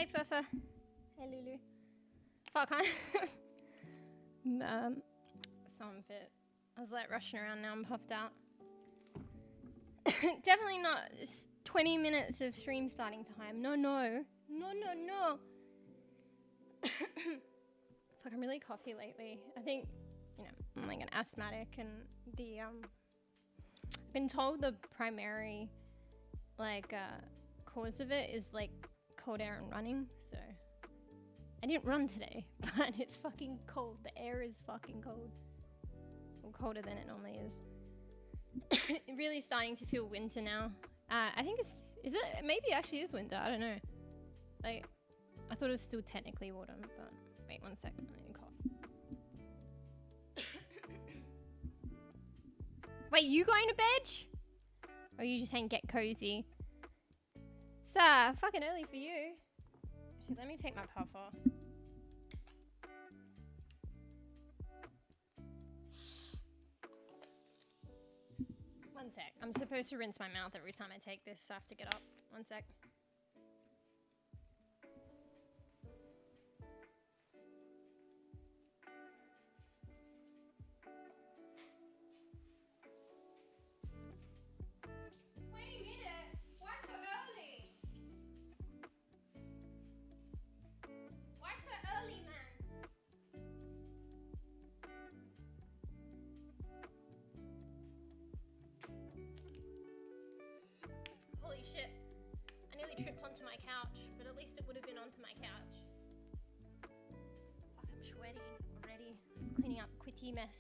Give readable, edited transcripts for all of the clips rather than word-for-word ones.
Hey, Furfa. Hey, Lulu. Fuck, huh? So unfit. I was like rushing around now. I'm puffed out. Definitely not 20 minutes of stream starting time. No. Fuck, I'm really coughy lately. I think, you know, I'm like an asthmatic, and the I've been told the primary cause of it is like cold air and running. So I didn't run today, but it's fucking cold. The air is fucking cold. Or colder than it normally is. Really starting to feel winter now. I think is it? Maybe it actually is winter. I don't know. Like, I thought it was still technically autumn, but wait 1 second. I need to cough. Wait, you going to bed? Or are you just saying get cozy? It's fucking early for you. Actually, let me take my puff off. One sec. I'm supposed to rinse my mouth every time I take this, so I have to get up. 1 sec. Holy shit. I nearly tripped onto my couch, but at least it would have been onto my couch. Fuck, I'm sweaty already. Cleaning up quitty mess.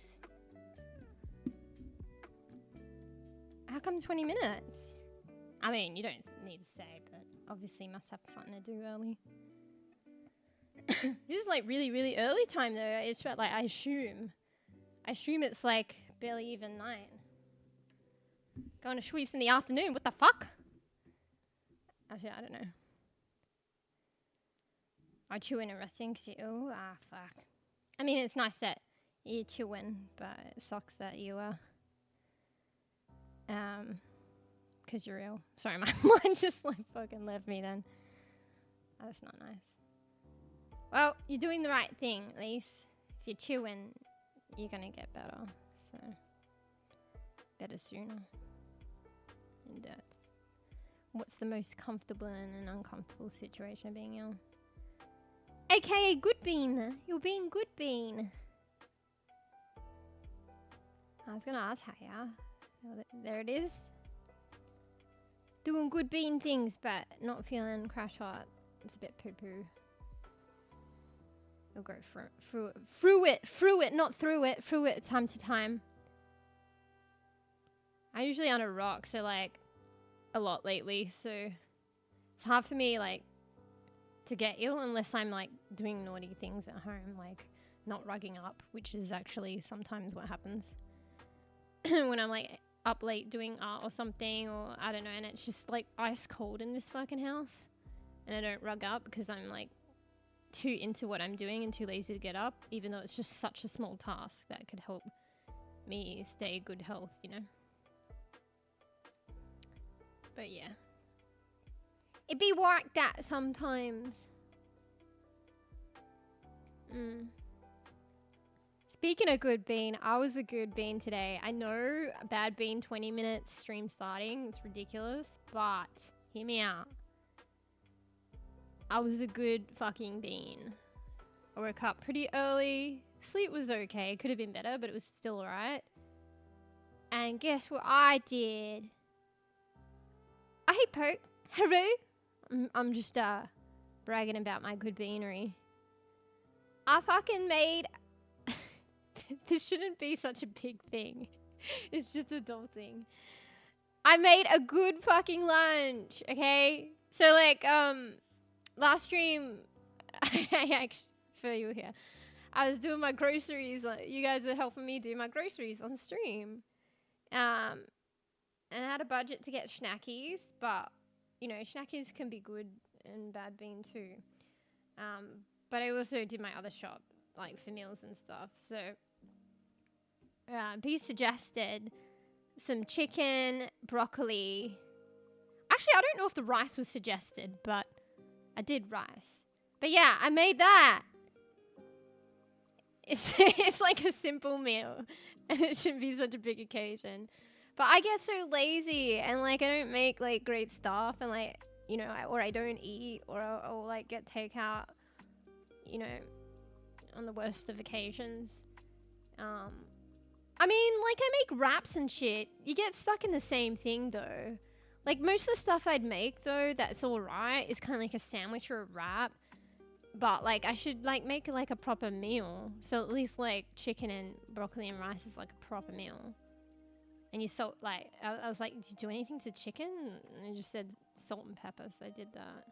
How come 20 minutes? I mean, you don't need to say, but obviously must have something to do early. This is like really, really early time though. It's about like, I assume it's like barely even 9. Going to sweeps in the afternoon, what the fuck? Actually, I don't know. I chew in and resting because fuck. I mean, it's nice that you're chewing, but it sucks that you because you're ill. Sorry, my mind just like fucking left me then. Oh, that's not nice. Well, you're doing the right thing, at least. If you're chewing, you're gonna get better. So, better sooner. And that's what's the most comfortable in an uncomfortable situation of being ill. AKA Good Bean. You're being Good Bean. I was gonna ask how you are. There it is. Doing Good Bean things, but not feeling crash hot. It's a bit poo-poo. We'll go through it, not through it, time to time. I'm usually on a rock, so like a lot lately, so it's hard for me like to get ill unless I'm like doing naughty things at home, like not rugging up, which is actually sometimes what happens when I'm like up late doing art or something, or I don't know, and it's just like ice cold in this fucking house and I don't rug up because I'm like too into what I'm doing and too lazy to get up, even though it's just such a small task that could help me stay good health, you know. But yeah, it be like that sometimes. Speaking of Good Bean, I was a good bean today. I know bad bean 20 minutes stream starting, it's ridiculous, but hear me out. I was a good fucking bean. I woke up pretty early. Sleep was okay. Could have been better, but it was still alright. And guess what I did? Hey Poke. Hello. I'm just bragging about my good beanery. I fucking made... This shouldn't be such a big thing. It's just adulting. I made a good fucking lunch, okay? So like, last stream, I actually, for you here, I was doing my groceries. You guys are helping me do my groceries on stream. And I had a budget to get schnackies, but, you know, schnackies can be good and bad bean too. But I also did my other shop, like for meals and stuff. So, B suggested some chicken, broccoli. Actually, I don't know if the rice was suggested, but I did rice. But yeah, I made that. It's like a simple meal. And it shouldn't be such a big occasion. But I get so lazy and like I don't make like great stuff and like, you know, or I don't eat or I'll like get takeout, you know, on the worst of occasions. I mean, like I make wraps and shit. You get stuck in the same thing though. Like most of the stuff I'd make though, that's alright, is kind of like a sandwich or a wrap. But like I should like make like a proper meal. So at least like chicken and broccoli and rice is like a proper meal. And you salt like, I was like, did you do anything to chicken? And it just said salt and pepper, so I did that.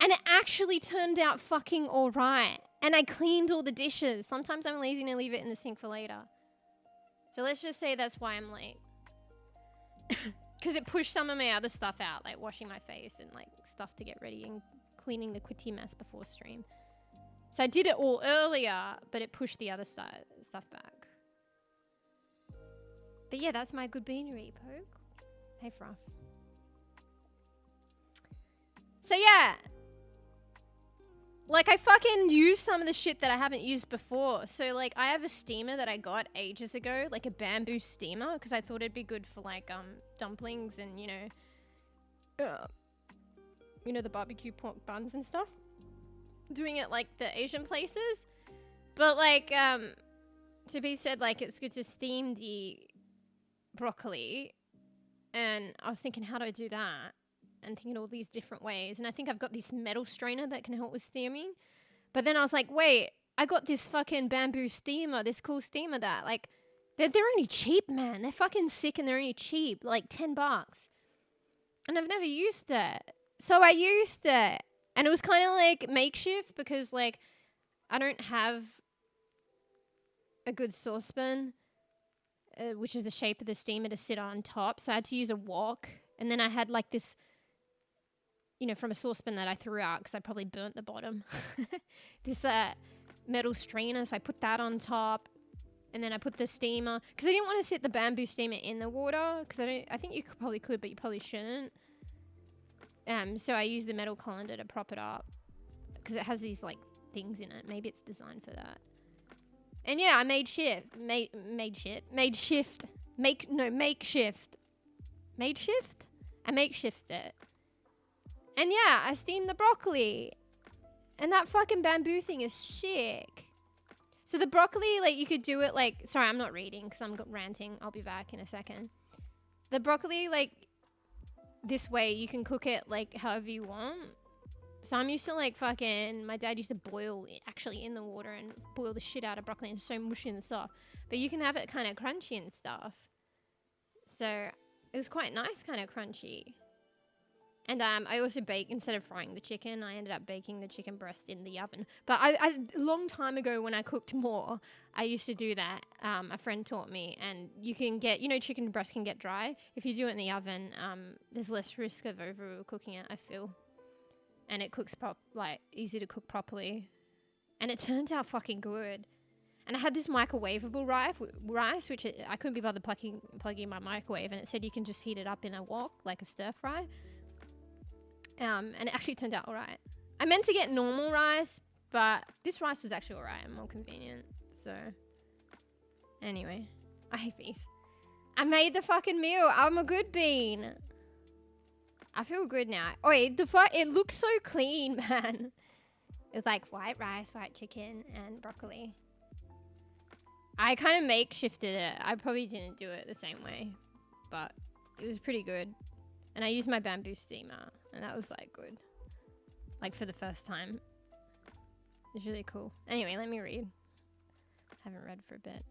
And it actually turned out fucking alright. And I cleaned all the dishes. Sometimes I'm lazy and I leave it in the sink for later. So let's just say that's why I'm late. Because it pushed some of my other stuff out, like washing my face and like stuff to get ready and cleaning the quitty mess before stream. So I did it all earlier, but it pushed the other stuff back. But yeah, that's my good beanery, Poke. Hey, Fruff. So yeah. Like, I fucking used some of the shit that I haven't used before. So, like, I have a steamer that I got ages ago. Like, a bamboo steamer. Because I thought it'd be good for, like, dumplings and, you know, the barbecue pork buns and stuff. Doing it, like, the Asian places. But, like, to be said, like, it's good to steam the broccoli. And I was thinking, how do I do that? And thinking all these different ways. And I think I've got this metal strainer that can help with steaming. But then I was like, wait, I got this fucking bamboo steamer, this cool steamer that, like, they're only cheap, man. They're fucking sick and they're only cheap, like $10. And I've never used it. So I used it. And it was kind of like makeshift because, like, I don't have a good saucepan, which is the shape of the steamer to sit on top. So I had to use a wok. And then I had, like, this, you know, from a saucepan that I threw out because I probably burnt the bottom. This metal strainer, so I put that on top. And then I put the steamer, because I didn't want to sit the bamboo steamer in the water, because I think you probably could, but you probably shouldn't. So I used the metal colander to prop it up, because it has these, like, things in it. Maybe it's designed for that. And yeah, I makeshift. I makeshift it. And yeah, I steamed the broccoli. And that fucking bamboo thing is sick. So the broccoli, like, you could do it, like... Sorry, I'm not reading because I'm ranting. I'll be back in a second. The broccoli, like, this way, you can cook it, like, however you want. So I'm used to, like, fucking... My dad used to boil it actually in the water and boil the shit out of broccoli and it's so mushy and soft. But you can have it kind of crunchy and stuff. So it was quite nice, kind of crunchy. And I also baked, instead of frying the chicken, I ended up baking the chicken breast in the oven. But a long time ago when I cooked more, I used to do that. A friend taught me, and you can get, you know, chicken breast can get dry. If you do it in the oven, there's less risk of overcooking it, I feel. And it cooks easy to cook properly. And it turns out fucking good. And I had this microwavable rice, which I couldn't be bothered plugging in my microwave, and it said you can just heat it up in a wok, like a stir fry. And it actually turned out alright. I meant to get normal rice, but this rice was actually alright and more convenient. So, anyway, I hate beef. I made the fucking meal. I'm a good bean. I feel good now. Oh, it looks so clean, man. It's like white rice, white chicken, and broccoli. I kind of makeshifted it. I probably didn't do it the same way, but it was pretty good. And I used my bamboo steamer, and that was, like, good. Like, for the first time. It's really cool. Anyway, let me read. Haven't read for a bit.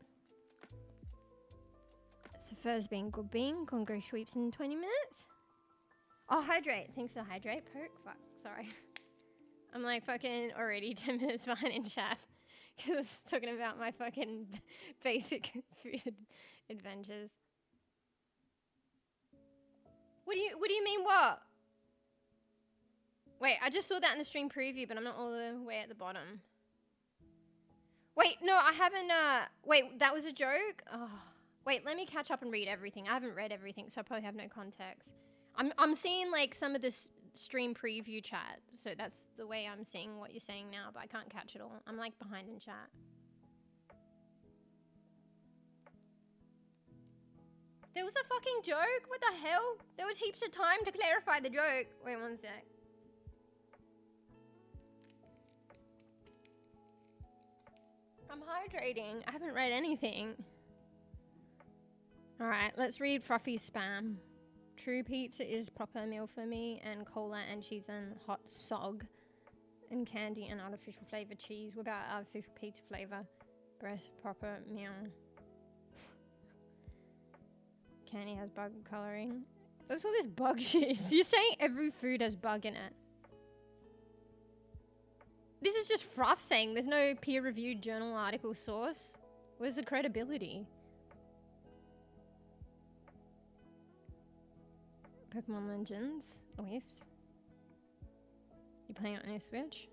So first being good bean. Gonna go sweeps in 20 minutes. Oh, hydrate. Thanks for the hydrate. Perk. Fuck. Sorry. I'm, like, fucking already 10 minutes behind in chat. Because I was talking about my fucking basic food adventures. What do you mean what? Wait, I just saw that in the stream preview, but I'm not all the way at the bottom. Wait, no, I haven't, wait, that was a joke? Oh, wait, let me catch up and read everything. I haven't read everything, so I probably have no context. I'm seeing, like, some of the stream preview chat. So that's the way I'm seeing what you're saying now, but I can't catch it all. I'm like behind in chat. There was a fucking joke? What the hell? There was heaps of time to clarify the joke. Wait one sec. I'm hydrating. I haven't read anything. Alright, let's read Frothy Spam. True pizza is proper meal for me, and cola and cheese and hot sog. And candy and artificial flavor cheese. What about artificial pizza flavor? Breast proper meow. Candy has bug coloring. What's all this bug shit? You're saying every food has bug in it. This is just froth saying there's no peer-reviewed journal article source. Where's the credibility? Pokemon Legends. Luis. You playing on your Switch?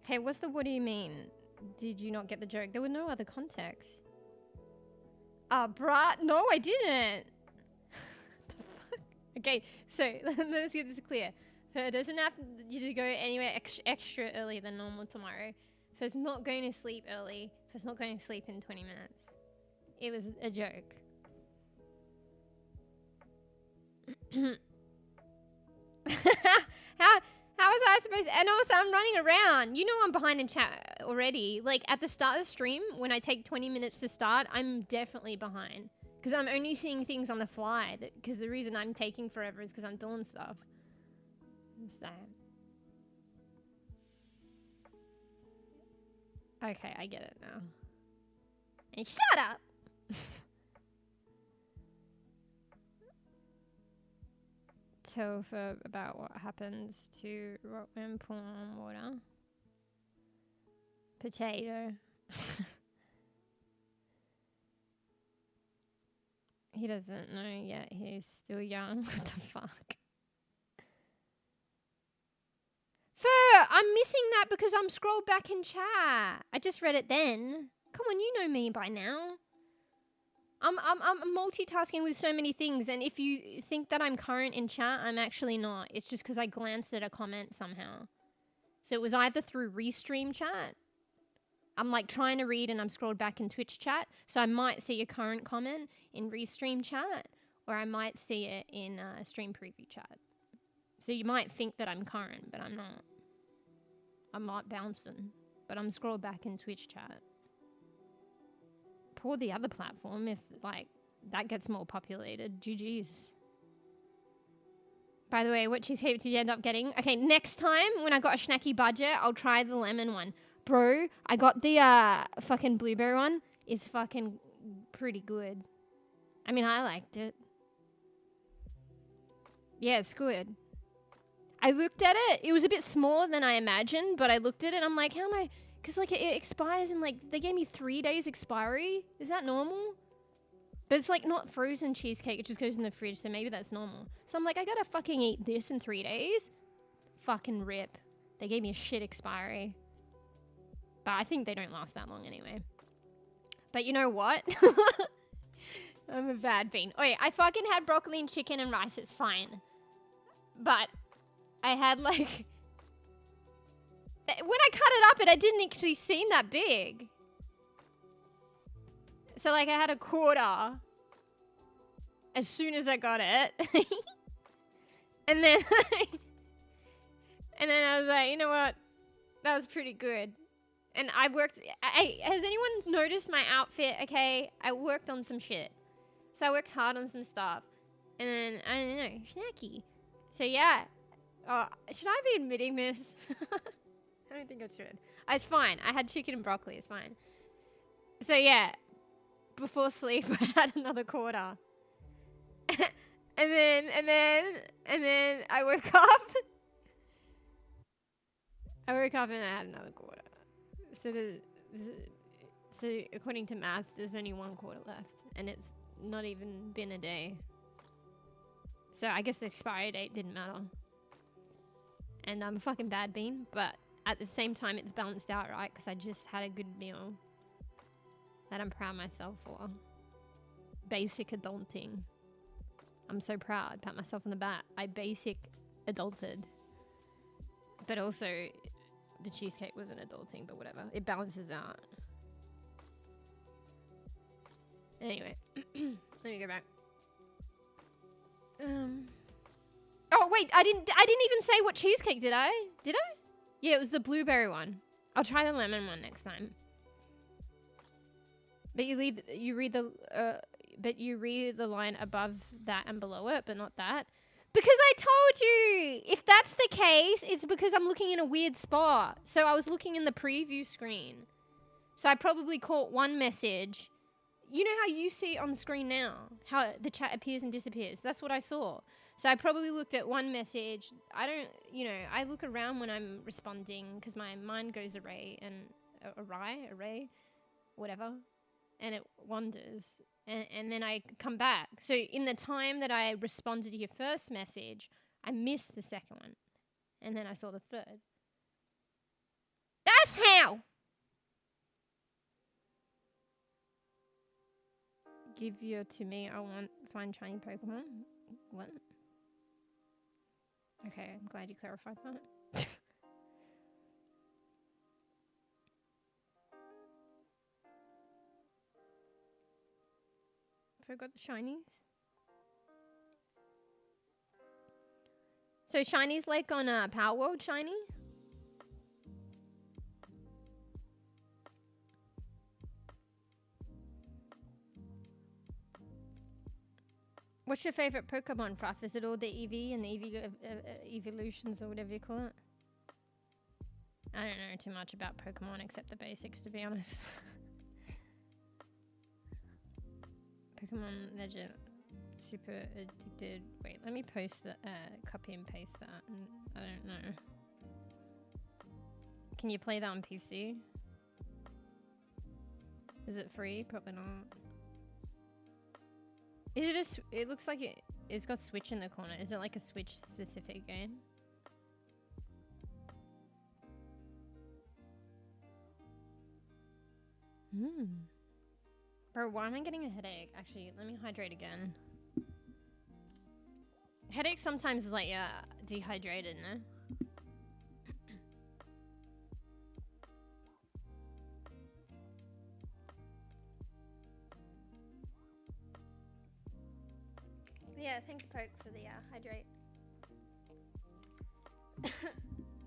Hey, what's the what do you mean? Did you not get the joke? There were no other context. Bruh. No, I didn't. The fuck? Okay, so let's get this clear. Fer doesn't have to go anywhere extra earlier than normal tomorrow. Fer's not going to sleep early. Fer's not going to sleep in 20 minutes. It was a joke. How was I supposed to, and also I'm running around. You know I'm behind in chat already. Like at the start of the stream, when I take 20 minutes to start, I'm definitely behind. Because I'm only seeing things on the fly. Because the reason I'm taking forever is because I'm doing stuff. So. Okay, I get it now. And shut up! Tell for about what happens to rock when pull on water. Potato. He doesn't know yet. He's still young. What the fuck? Fur, I'm missing that because I'm scrolled back in chat. I just read it then. Come on, you know me by now. I'm multitasking with so many things, and if you think that I'm current in chat, I'm actually not. It's just because I glanced at a comment somehow. So it was either through restream chat. I'm like trying to read and I'm scrolled back in Twitch chat, so I might see a current comment in restream chat, or I might see it in stream preview chat. So you might think that I'm current, but I'm not. I'm not bouncing, but I'm scrolled back in Twitch chat. Pour the other platform if, like, that gets more populated. GG's. By the way, what cheesecake did you end up getting? Okay, next time when I got a snacky budget, I'll try the lemon one. Bro, I got the fucking blueberry one. It's fucking pretty good. I mean, I liked it. Yeah, it's good. I looked at it. It was a bit smaller than I imagined, but I looked at it and I'm like, how am I... Because, like, it expires in, like, they gave me 3 days expiry. Is that normal? But it's, like, not frozen cheesecake. It just goes in the fridge, so maybe that's normal. So I'm like, I gotta fucking eat this in 3 days? Fucking rip. They gave me a shit expiry. But I think they don't last that long anyway. But you know what? I'm a bad bean. Oh, yeah, I fucking had broccoli and chicken and rice. It's fine. But I had, like... When I cut it up, it didn't actually seem that big. So, like, I had a quarter as soon as I got it. and then I was like, you know what? That was pretty good. And I worked... has anyone noticed my outfit? Okay, I worked on some shit. So I worked hard on some stuff. And then, I don't know, snacky. So, yeah. Oh, should I be admitting this? I don't think I should. It's fine. I had chicken and broccoli. It's fine. So, yeah. Before sleep, I had another quarter. and then I woke up. I woke up and I had another quarter. So according to math, there's only 1 quarter left. And it's not even been a day. So I guess the expiry date didn't matter. And I'm a fucking bad bean, but at the same time, it's balanced out, right? Because I just had a good meal that I'm proud of myself for. Basic adulting. I'm so proud. Pat myself on the back. I basic adulted. But also, the cheesecake wasn't adulting, but whatever. It balances out. Anyway, let me go back. Oh wait, I didn't even say what cheesecake, did I? Did I? Yeah, it was the blueberry one. I'll try the lemon one next time. But you read the line above that and below it, but not that. Because I told you, if that's the case, it's because I'm looking in a weird spot. So I was looking in the preview screen. So I probably caught one message. You know how you see it on the screen now? How the chat appears and disappears. That's what I saw. So I probably looked at one message. I look around when I'm responding because my mind goes array, whatever. And it wanders. And then I come back. So in the time that I responded to your first message, I missed the second one. And then I saw the third. That's how! Give you to me. I want find shiny Pokemon. What? Okay, I'm glad you clarified that. Forgot the shinies. So shinies like on a Power World shiny? What's your favorite Pokemon, Fruff? Is it all the EV and the evolutions or whatever you call it? I don't know too much about Pokemon except the basics, to be honest. Pokemon Legend. Super addicted. Wait, let me post that, copy and paste that. I don't know. Can you play that on PC? Is it free? Probably not. Is it just, it looks like it's got Switch in the corner. Is it like a Switch specific game? Bro, why am I getting a headache? Actually, let me hydrate again. Headache sometimes is like, yeah, dehydrated, no? Yeah, thanks Poke for the hydrate.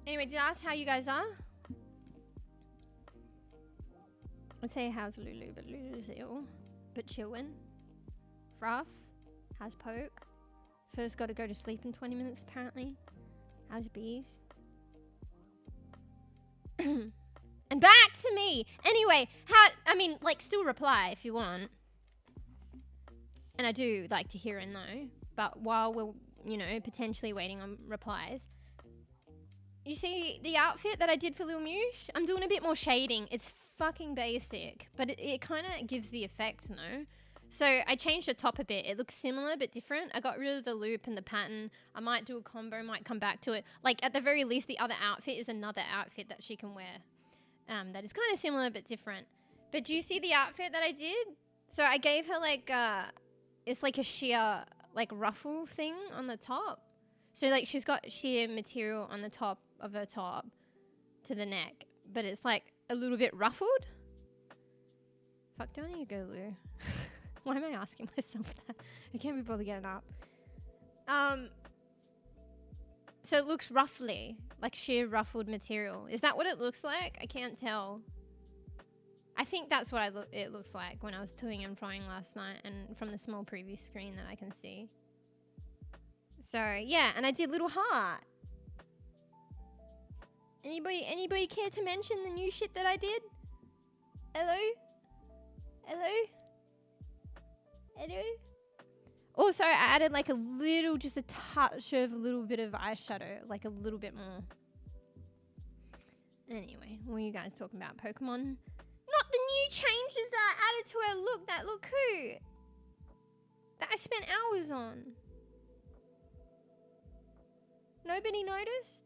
Anyway, did I ask how you guys are? I'd say how's Lulu, but Lulu's ill. But chillin'. Fruff. How's Poke? First gotta go to sleep in 20 minutes apparently. How's Bees? And back to me! Anyway, still reply if you want. And I do like to hear and know. But while we're, potentially waiting on replies. You see the outfit that I did for Lil Mush? I'm doing a bit more shading. It's fucking basic. But it kind of gives the effect, no? So I changed the top a bit. It looks similar but different. I got rid of the loop and the pattern. I might do a combo, might come back to it. Like at the very least, the other outfit is another outfit that she can wear. That is kind of similar but different. But do you see the outfit that I did? So I gave her like, it's like a sheer like ruffle thing on the top. So like she's got sheer material on the top of her top to the neck. But it's like a little bit ruffled. Fuck, don't you go, Lou? Why am I asking myself that? I can't be bothered getting up. So it looks roughly like sheer ruffled material. Is that what it looks like? I can't tell. I think that's what it looks like when I was toing and froing last night and from the small preview screen that I can see. So, yeah, and I did little heart. Anybody care to mention the new shit that I did? Hello? Hello? Hello? Also, I added like just a touch of a little bit of eyeshadow, like a little bit more. Anyway, what are you guys talking about? Pokemon? Not the new changes that I added to her look that look cute. That I spent hours on. Nobody noticed?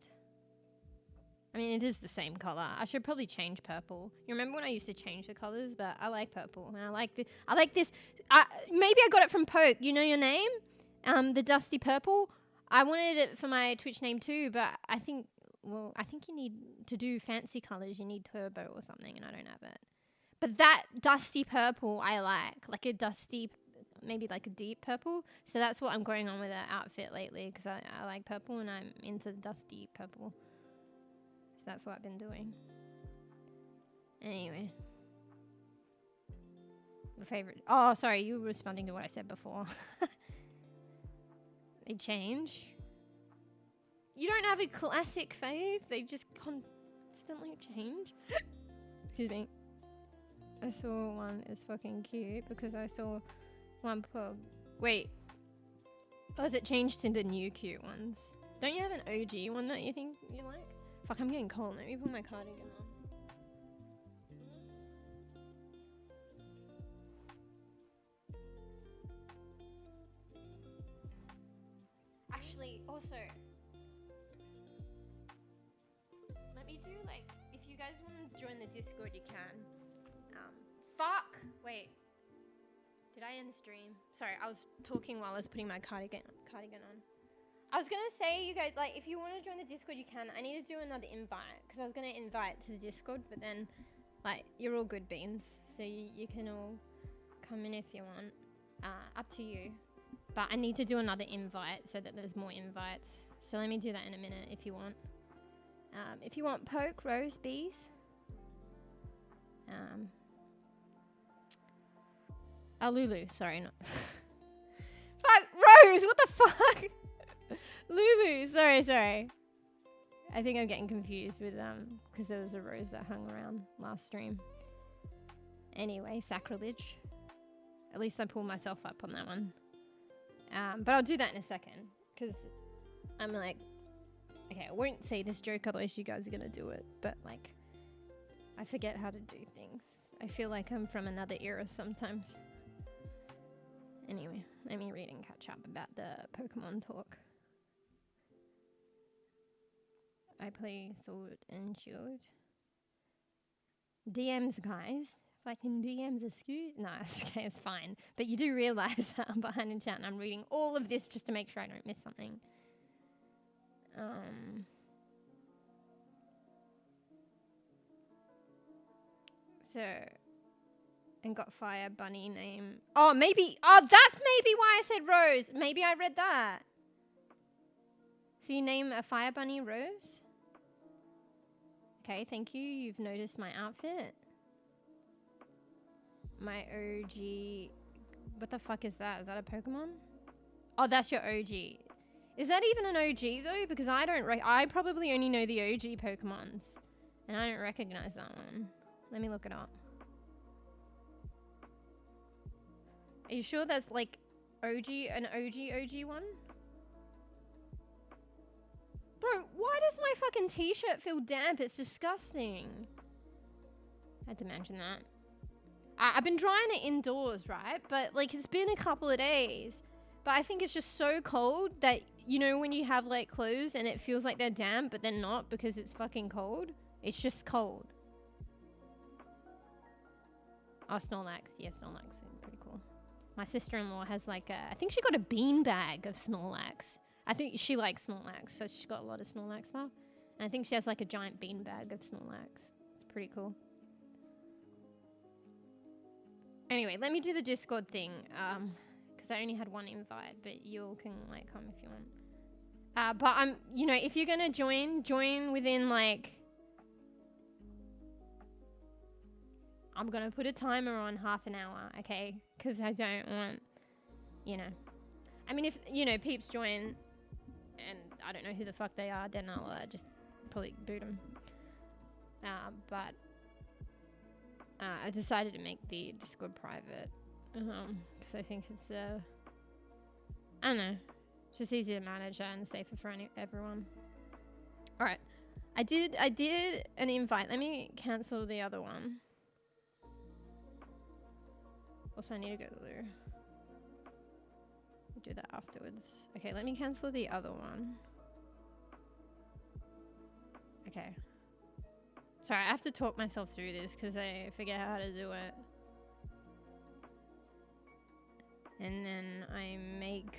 I mean, it is the same color. I should probably change purple. You remember when I used to change the colors? But I like purple. And I like this. Maybe I got it from Poke. You know your name? The dusty purple. I wanted it for my Twitch name too, but I think you need to do fancy colours. You need turbo or something, and I don't have it. But that dusty purple I like a dusty, maybe like a deep purple. So that's what I'm going on with that outfit lately, because I like purple and I'm into dusty purple. So that's what I've been doing. Anyway. My favourite. Oh, sorry, you were responding to what I said before. They change. You don't have a classic fave? They just constantly change? Excuse me. I saw one is fucking cute because I saw one pug. Wait. Oh, has it changed to the new cute ones? Don't you have an OG one that you think you like? Fuck, I'm getting cold. Let me put my cardigan on. Actually, also, let me do like, if you guys want to join the Discord, you can. Fuck! Wait. Did I end the stream? Sorry, I was talking while I was putting my cardigan on. I was gonna say, you guys, like, if you want to join the Discord, you can. I need to do another invite, because I was gonna invite to the Discord, but then, like, you're all good beans, so you can all come in if you want. Up to you. But I need to do another invite so that there's more invites. So let me do that in a minute if you want. If you want poke, rose, bees. Lulu, sorry, not. Fuck, Rose, what the fuck? Lulu, sorry. I think I'm getting confused with, because there was a rose that hung around last stream. Anyway, sacrilege. At least I pulled myself up on that one. But I'll do that in a second, because I'm like, okay, I won't say this joke, otherwise you guys are gonna do it, but like, I forget how to do things. I feel like I'm from another era sometimes. Anyway, let me read and catch up about the Pokemon talk. I play Sword and Shield. DMs, guys. Fucking DMs are skewed. No, it's okay, it's fine. But you do realise that I'm behind in chat and I'm reading all of this just to make sure I don't miss something. So, and got Fire Bunny name. Oh, maybe. Oh, that's maybe why I said Rose. Maybe I read that. So you name a Fire Bunny Rose? Okay, thank you. You've noticed my outfit. My OG. What the fuck is that? Is that a Pokemon? Oh, that's your OG. Is that even an OG though? Because I don't. I probably only know the OG Pokemons, and I don't recognize that one. Let me look it up. Are you sure that's like an OG one? Bro, why does my fucking t-shirt feel damp? It's disgusting. I had to mention that. I've been drying it indoors, right? But like, it's been a couple of days. But I think it's just so cold that, you know, when you have like clothes and it feels like they're damp, but they're not because it's fucking cold. It's just cold. Oh, Snorlax. Yeah, Snorlax is pretty cool. My sister-in-law has like I think she got a bean bag of Snorlax. I think she likes Snorlax, so she's got a lot of Snorlax stuff. And I think she has like a giant bean bag of Snorlax. It's pretty cool. Anyway, let me do the Discord thing, because I only had one invite, but you all can like come if you want. But I'm, you know, if you're gonna join within like, I'm gonna put a timer on half an hour, okay? Because I don't want, you know, I mean, if, you know, peeps join and I don't know who the fuck they are, then I'll just probably boot them. But I decided to make the Discord private, because I think it's, I don't know, it's just easier to manage and safer for everyone. Alright, I did an invite. Let me cancel the other one. Also, I need to go to the loo. We'll do that afterwards. Okay, let me cancel the other one. Okay. Sorry, I have to talk myself through this because I forget how to do it. And then I make...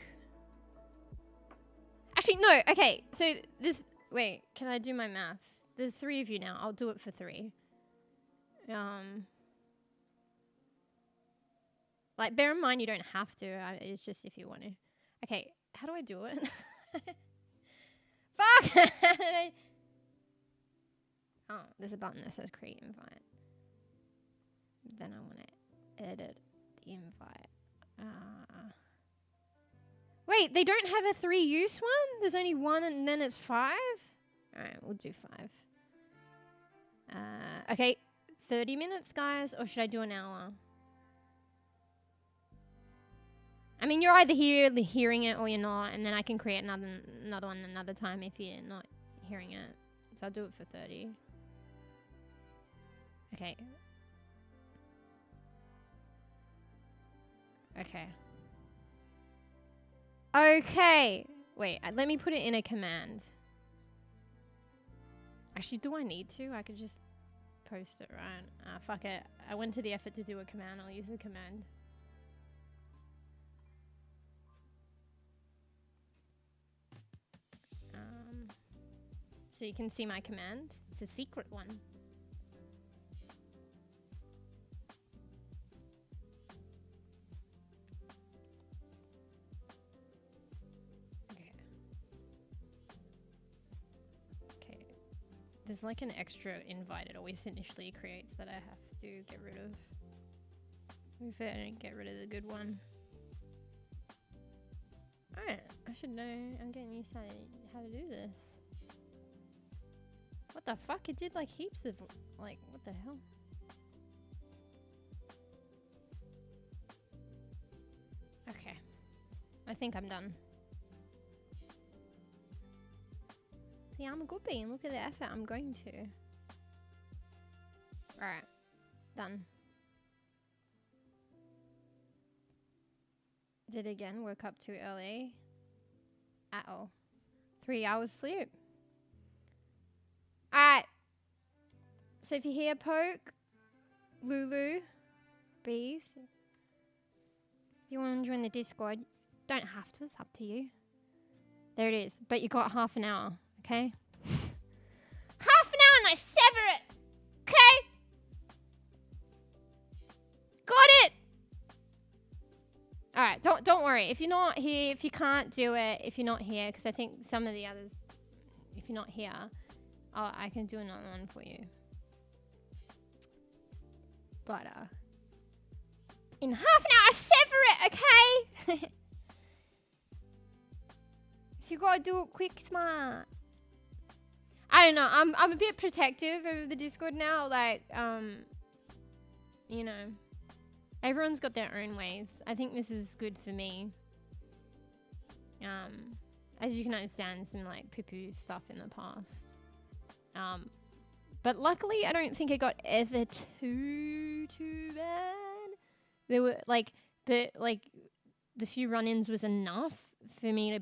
Actually, Actually, no. Okay, so this... Wait, can I do my math? There's 3 of you now. I'll do it for 3. Like, bear in mind you don't have to. It's just if you want to. Okay, how do I do it? Fuck! Oh, there's a button that says create invite. Then I want to edit the invite. Wait, they don't have a 3 use one? There's only 1 and then it's 5? Alright, we'll do 5. Okay, 30 minutes, guys, or should I do an hour? I mean, you're either hearing it or you're not, and then I can create another one another time if you're not hearing it. So I'll do it for 30. Okay. Okay. Okay. Wait, let me put it in a command. Actually, do I need to? I could just post it, right? Fuck it. I went to the effort to do a command. I'll use the command. So you can see my command. It's a secret one. Okay. There's like an extra invite it always initially creates that I have to get rid of. If I don't get rid of the good one. Alright, I should know. I'm getting used to how to do this. What the fuck? It did like heaps of, like, what the hell? Okay. I think I'm done. See, I'm a good bean. Look at the effort I'm going to. Alright. Done. Did it again. Woke up too early. Uh-oh. 3 hours sleep. Alright. So if you hear poke, Lulu, bees, if you want to join the Discord, don't have to, it's up to you. There it is. But you got half an hour, okay? Half an hour and I sever it! Okay? Got it! Alright, don't worry. If you're not here, if you can't do it, if you're not here, because I think some of the others, if you're not here, I can do another one for you. But, in half an hour, sever it, okay? So you gotta do it quick, smart. I don't know, I'm a bit protective of the Discord now, like, you know. Everyone's got their own ways. I think this is good for me. As you can understand, some, like, poo-poo stuff in the past. But luckily, I don't think it got ever too bad. There were, like, the few run-ins was enough for me to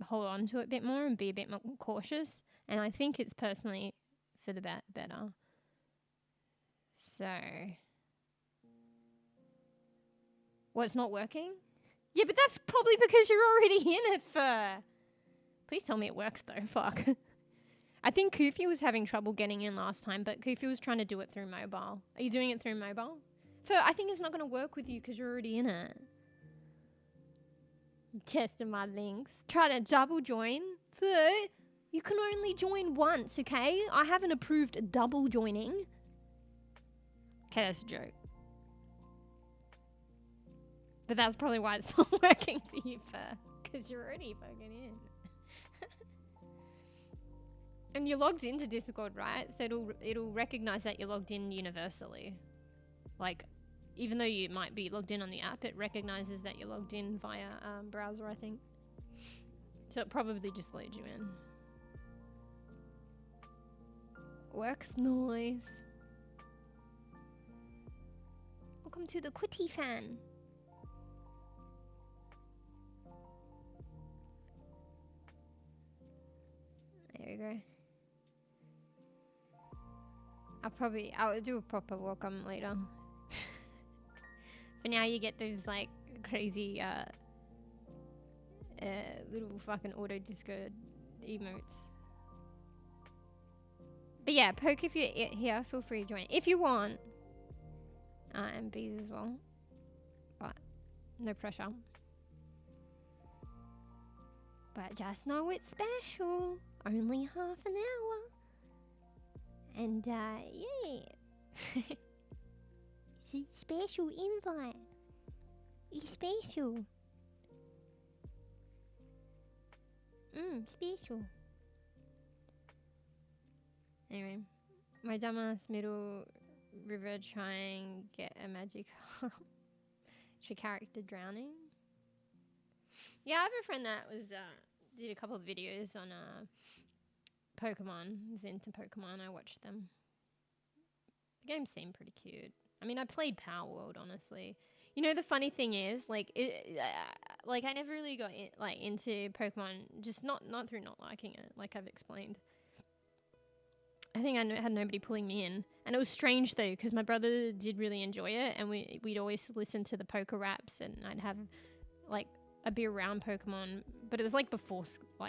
hold on to it a bit more and be a bit more cautious. And I think it's personally for the better. So... Well, it's not working? Yeah, but that's probably because you're already in it, Fur. Please tell me it works, though. Fuck. I think Koofy was having trouble getting in last time, but Koofy was trying to do it through mobile. Are you doing it through mobile? Fur, I think it's not going to work with you because you're already in it. Testing my links. Try to double join. Fur, you can only join once, okay? I haven't approved double joining. Okay, that's a joke. But that's probably why it's not working for you, Fur. Because you're already fucking in. And you're logged into Discord, right? So it'll recognize that you're logged in universally. Like, even though you might be logged in on the app, it recognizes that you're logged in via browser, I think. So it probably just loads you in. Works noise. Welcome to the Quitty fan. There we go. I'll do a proper welcome later. For now, you get those like crazy little fucking auto disco emotes. But yeah, Poke, if you're here, feel free to join if you want. And bees as well, but no pressure. But just know it's special. Only half an hour. And yeah. It's a special invite. It's special. Special. Anyway, my dumbass middle river trying get a magic character drowning. Yeah, I have a friend that was did a couple of videos on Pokemon. He's into Pokemon. I watched them. The game seemed pretty cute. I mean, I played Power World, honestly. You know, the funny thing is, like, I never really got into Pokemon, just not through not liking it, like I've explained. I think I had nobody pulling me in. And it was strange, though, because my brother did really enjoy it, and we'd always listen to the Poker Raps, and I'd be around Pokemon, but it was, like, before,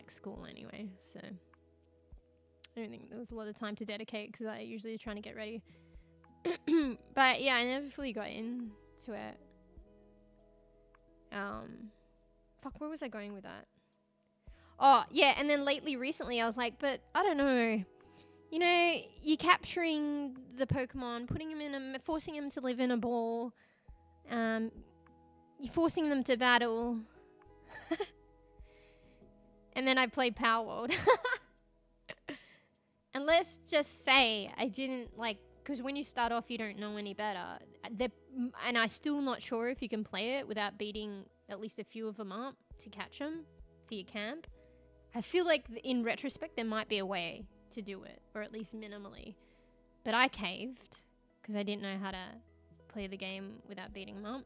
school anyway, so I don't think there was a lot of time to dedicate, because I usually was trying to get ready. But, yeah, I never fully got into it. Fuck, where was I going with that? Oh, yeah, and then recently, I was like, but I don't know. You know, you're capturing the Pokemon, putting them forcing them to live in a ball. You're forcing them to battle. And then I played Power World. And let's just say I didn't because when you start off, you don't know any better. And I'm still not sure if you can play it without beating at least a few of them up to catch them for your camp. I feel like in retrospect, there might be a way to do it, or at least minimally. But I caved because I didn't know how to play the game without beating them up.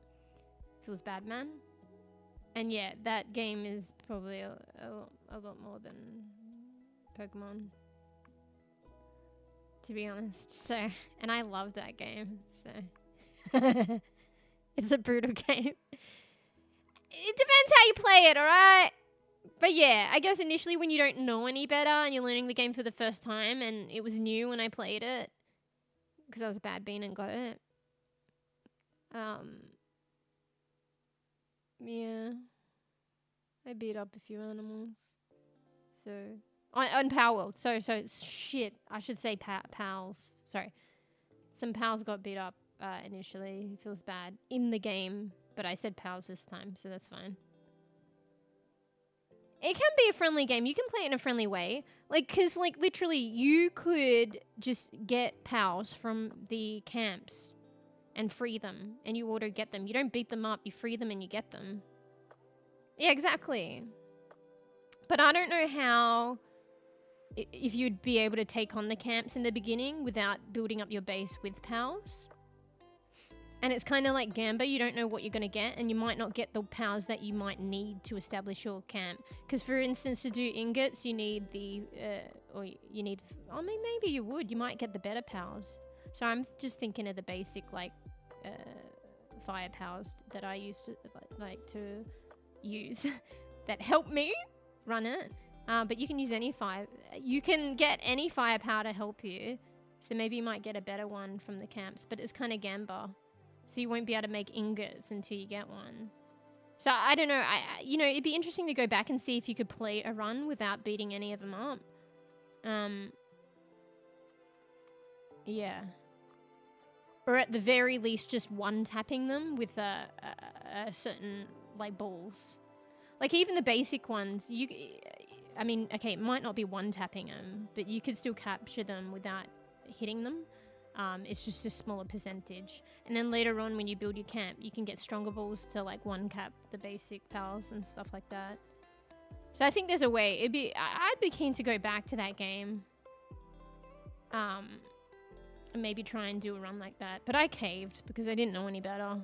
Feels bad, man. And yeah, that game is probably a lot more than Pokemon, to be honest. So, and I love that game, so it's a brutal game. It depends how you play it, alright? But yeah, I guess initially when you don't know any better and you're learning the game for the first time, and it was new when I played it because I was a bad bean and got it. Yeah, I beat up a few animals. So on Power World. So shit. I should say pals. Sorry, some pals got beat up initially. It feels bad in the game, but I said pals this time, so that's fine. It can be a friendly game. You can play it in a friendly way. Because, literally, you could just get pals from the camps and free them. And you auto get them. You don't beat them up. You free them and you get them. Yeah, exactly. But I don't know how... if you'd be able to take on the camps in the beginning without building up your base with pals. And it's kind of like Gamba, you don't know what you're going to get, and you might not get the powers that you might need to establish your camp. Because, for instance, to do ingots, you need maybe you would. You might get the better powers. So I'm just thinking of the basic, fire powers that I used to, to use that help me run it. But you can use any fire. You can get any firepower to help you. So maybe you might get a better one from the camps, but it's kind of Gamba. So you won't be able to make ingots until you get one. So I don't know. It'd be interesting to go back and see if you could play a run without beating any of them up. Yeah. Or at the very least, just one-tapping them with a certain, balls. Even the basic ones, it might not be one-tapping them, but you could still capture them without hitting them. It's just a smaller percentage. And then later on, when you build your camp, you can get stronger balls to one-cap the basic powers and stuff like that. So I think there's a way. I'd be keen to go back to that game. And maybe try and do a run like that. But I caved because I didn't know any better.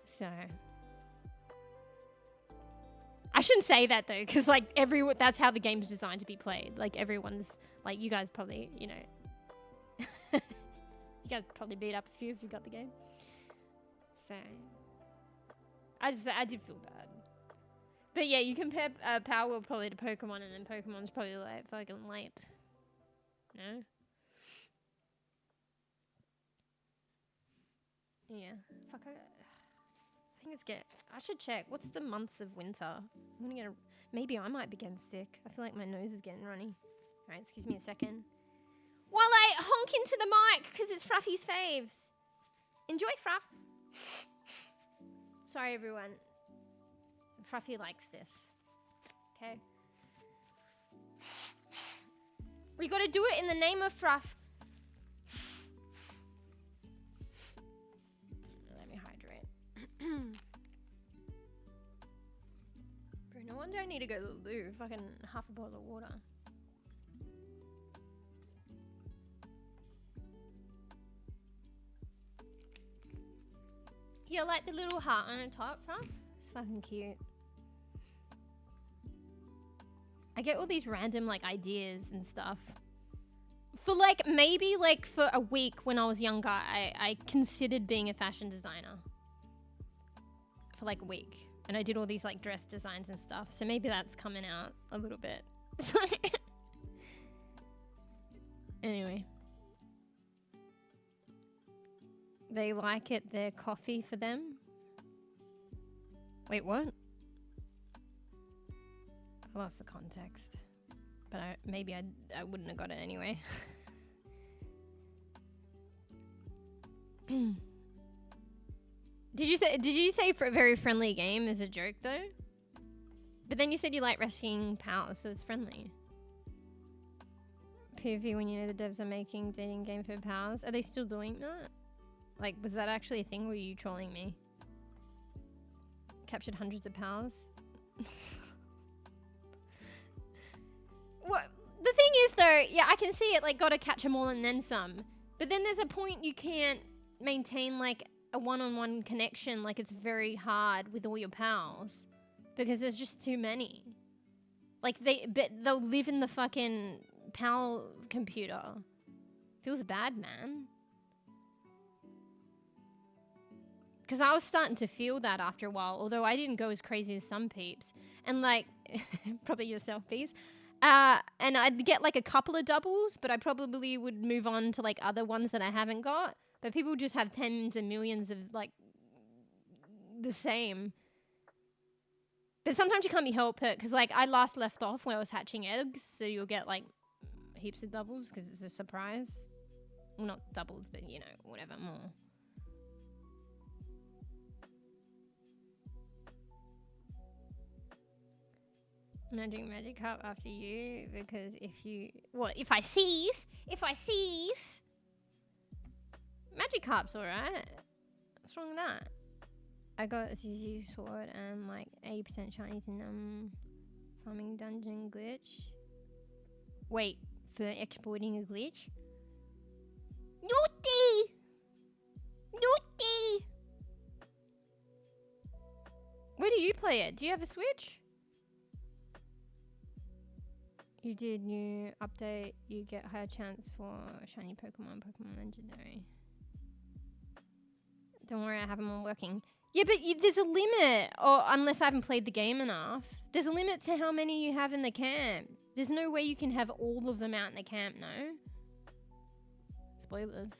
So I shouldn't say that though, because that's how the game's designed to be played. Everyone's you guys probably, you guys probably beat up a few if you got the game. So I did feel bad. But yeah, you compare Power World probably to Pokemon, and then Pokemon's probably like fucking late. No? Yeah. Fuck, I think it's I should check. What's the months of winter? I'm gonna get maybe I might be getting sick. I feel like my nose is getting runny. Alright, excuse me a second. While I honk into the mic, because it's Fruffy's faves. Enjoy, Fruff. Sorry, everyone. Fruffy likes this. Okay. We gotta do it in the name of Fruff. Let me hydrate. Bro, no wonder I need to go to the loo. Fucking half a bottle of water. Yeah, like the little heart on the top, Fruff. It's fucking cute. I get all these random like ideas and stuff. For like maybe like for a week when I was younger, I considered being a fashion designer. For like a week. And I did all these like dress designs and stuff. So maybe that's coming out a little bit. Anyway. They like it, their coffee for them. Wait, what? I lost the context. But maybe I wouldn't have got it anyway. Did you say for a very friendly game as a joke though? But then you said you like rescuing pals, so it's friendly. PvP when you know the devs are making dating game for pals. Are they still doing that? Like, was that actually a thing? Or were you trolling me? Captured hundreds of pals? What? The thing is though, yeah, I can see it, like, gotta catch them all and then some. But then there's a point you can't maintain, like, a one-on-one connection. Like, it's very hard with all your pals. Because there's just too many. Like, they'll live in the fucking pal computer. Feels bad, man. Because I was starting to feel that after a while, although I didn't go as crazy as some peeps. And like, probably yourself, peeps. And I'd get like a couple of doubles, but I probably would move on to like other ones that I haven't got. But people just have tens of millions of like the same. But sometimes you can't be helped it, because like I last left off when I was hatching eggs, so you'll get like heaps of doubles because it's a surprise. Well, not doubles, but you know, whatever, more. Magic Cup after you, because if I seize Magic-Cup's alright. What's wrong with that? I got a CC sword and like 80% shinies in farming dungeon glitch. Wait, for exploiting a glitch? Naughty! Where do you play it? Do you have a Switch? You did new update, you get higher chance for shiny Pokemon Legendary. Don't worry, I have them all working. Yeah, but there's a limit, or unless I haven't played the game enough. There's a limit to how many you have in the camp. There's no way you can have all of them out in the camp, no? Spoilers.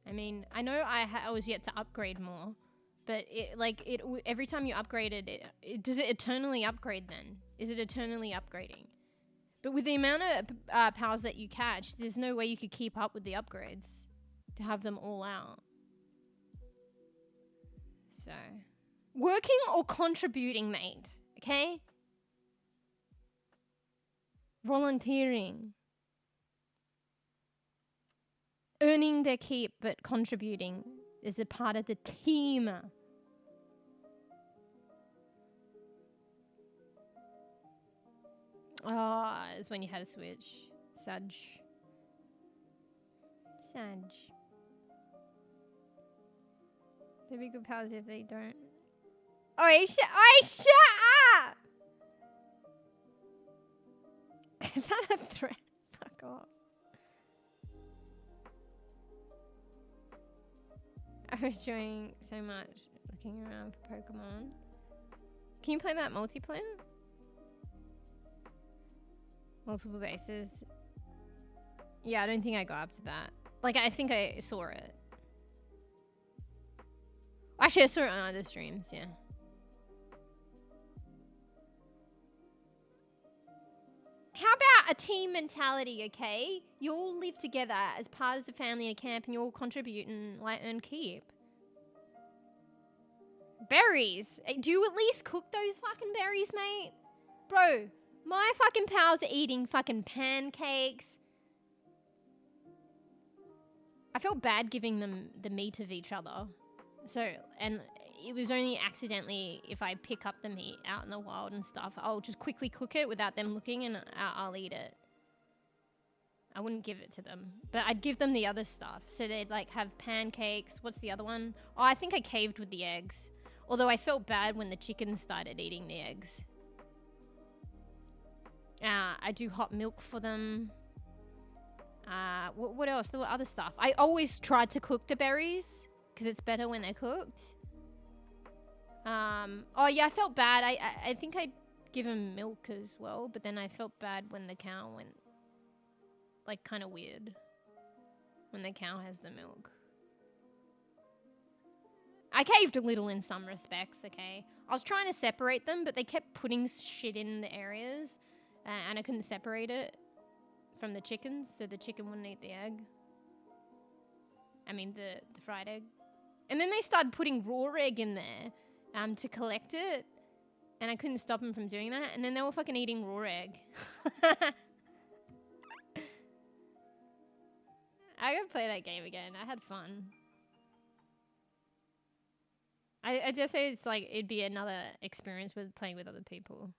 I mean, I know I was yet to upgrade more, but every time you upgraded it, does it eternally upgrade then? Is it eternally upgrading? But with the amount of powers that you catch, there's no way you could keep up with the upgrades to have them all out. So, working or contributing, mate, okay? Volunteering. Earning their keep, but contributing is a part of the team. Oh, it's when you had a Switch. Saj. They'd be good pals if they don't. Oi, shut up! Is that a threat? Fuck off. I was enjoying so much looking around for Pokemon. Can you play that multiplayer? Multiple bases. Yeah, I don't think I got up to that. Like, I think I saw it. Actually, I saw it on other streams, yeah. How about a team mentality, okay? You all live together as part of the family in a camp and you all contribute and like earn keep. Berries. Do you at least cook those fucking berries, mate? Bro, my fucking pals are eating fucking pancakes. I felt bad giving them the meat of each other. So, and it was only accidentally if I pick up the meat out in the wild and stuff, I'll just quickly cook it without them looking and I'll eat it. I wouldn't give it to them, but I'd give them the other stuff. So they'd like have pancakes. What's the other one? Oh, I think I caved with the eggs. Although I felt bad when the chickens started eating the eggs. I do hot milk for them. What else? There were other stuff. I always tried to cook the berries because it's better when they're cooked. Oh yeah, I felt bad. I think I'd give them milk as well, but then I felt bad when the cow went, like, kind of weird when the cow has the milk. I caved a little in some respects, okay? I was trying to separate them, but they kept putting shit in the areas, and I couldn't separate it from the chickens, so the chicken wouldn't eat the egg. I mean, the fried egg. And then they started putting raw egg in there to collect it, and I couldn't stop them from doing that, and then they were fucking eating raw egg. I gotta play that game again. I had fun. I just say it's like it'd be another experience with playing with other people.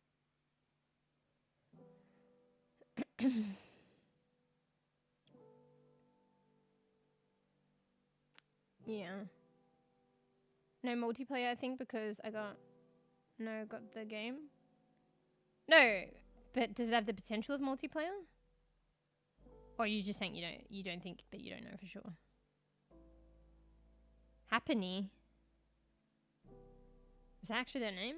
Yeah. No multiplayer, I think, because I got the game. No, but does it have the potential of multiplayer? Or are you just saying you don't think, but you don't know for sure? Happiny. Is that actually their name?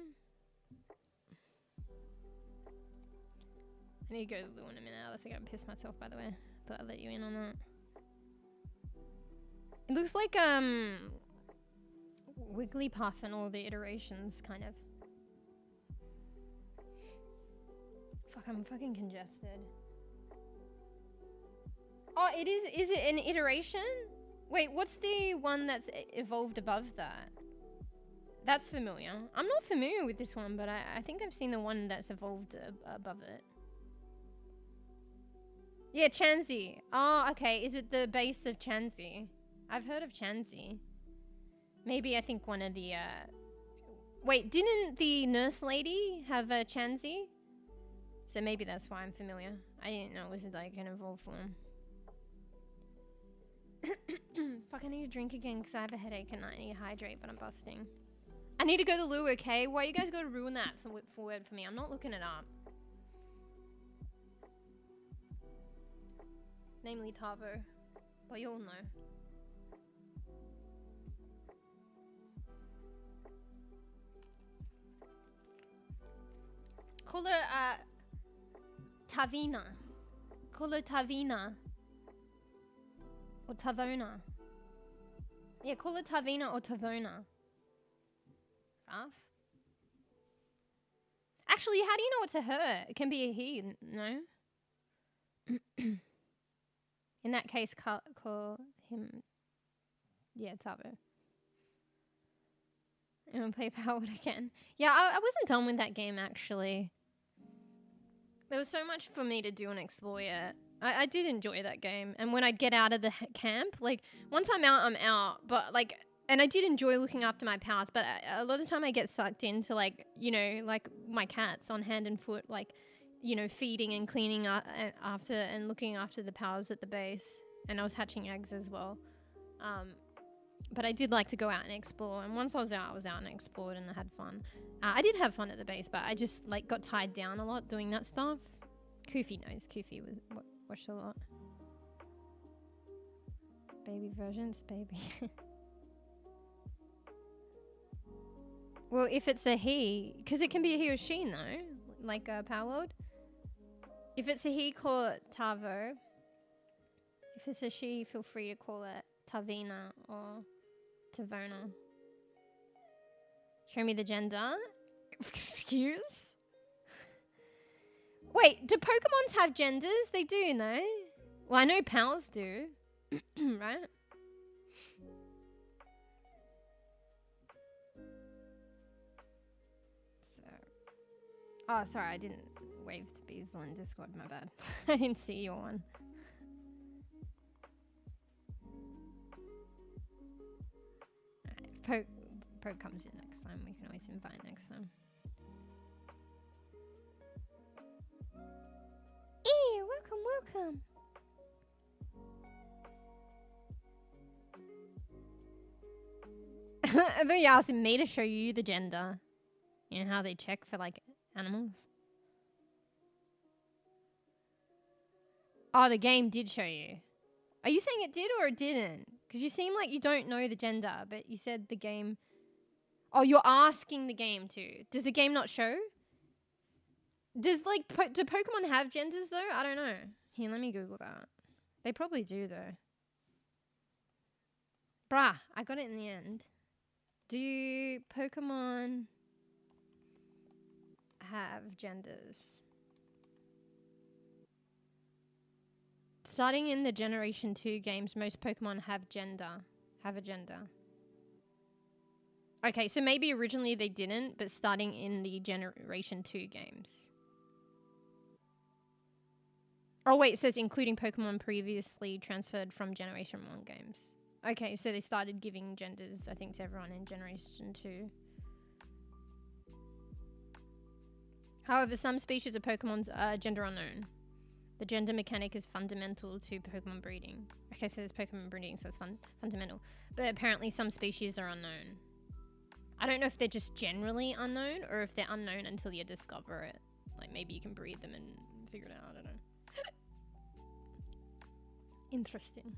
I need to go to the loo in a minute, else I'm gonna piss myself, by the way. Thought I'd let you in on that. It looks like, Wigglypuff and all the iterations, kind of. Fuck, I'm fucking congested. Oh, it is it an iteration? Wait, what's the one that's evolved above that? That's familiar. I'm not familiar with this one, but I think I've seen the one that's evolved above it. Yeah, Chansey. Oh, okay. Is it the base of Chansey? I've heard of Chansey. Maybe I think one of the, Wait, didn't the nurse lady have a Chansey? So maybe that's why I'm familiar. I didn't know it was like an evolved form. Fuck, I need to drink again because I have a headache and I need to hydrate, but I'm busting. I need to go to the loo, okay? Why you guys gotta ruin that for word for me? I'm not looking it up. Namely Tavo. But you all know. Call her, Tavina. Call her Tavina. Or Tavona. Yeah, call her Tavina or Tavona. Rough. Actually, how do you know it's a her? It can be a he, no? In that case, call him... Yeah, Tavo. I'm gonna play Powered again. Yeah, I wasn't done with that game, actually. There was so much for me to do and explore yet. I did enjoy that game. And when I'd get out of the camp, like, once I'm out, I'm out. But, like... And I did enjoy looking after my pals, but a lot of the time I get sucked into, like, you know, like my cats on hand and foot, like, you know, feeding and cleaning up after and looking after the pals at the base. And I was hatching eggs as well. But I did like to go out and explore. And once I was out and explored and I had fun. I did have fun at the base, but I just, like, got tied down a lot doing that stuff. Koofy knows. Koofy watched a lot. Baby versions, baby. Well, if it's a he, because it can be a he or she, no? Like Power World. If it's a he, call it Tavo. If it's a she, feel free to call it Tavina or Tavona. Show me the gender. Excuse? Wait, do Pokemons have genders? They do, no? Well, I know pals do. Right? So. Oh, sorry, I didn't wave to Beazle in Discord, my bad. I didn't see your one. Alright, Poke comes in next time. We can always invite next time. Welcome. I thought you asked me to show you the gender. You know how they check for like animals? Oh, the game did show you. Are you saying it did or it didn't? Because you seem like you don't know the gender, but you said the game... Oh, you're asking the game to. Does the game not show? Does like... do Pokemon have genders though? I don't know. Here, let me Google that. They probably do though. Bruh, I got it in the end. Do Pokemon have genders? Starting in the Generation 2 games, most Pokemon have a gender. Okay, so maybe originally they didn't, but starting in the Generation 2 games. Oh wait, it says including Pokemon previously transferred from Generation 1 games. Okay, so they started giving genders, I think, to everyone in Generation 2. However, some species of Pokemon are gender unknown. The gender mechanic is fundamental to Pokemon breeding. Okay, so there's Pokemon breeding, so it's fundamental. But apparently some species are unknown. I don't know if they're just generally unknown, or if they're unknown until you discover it. Like, maybe you can breed them and figure it out, I don't know. Interesting.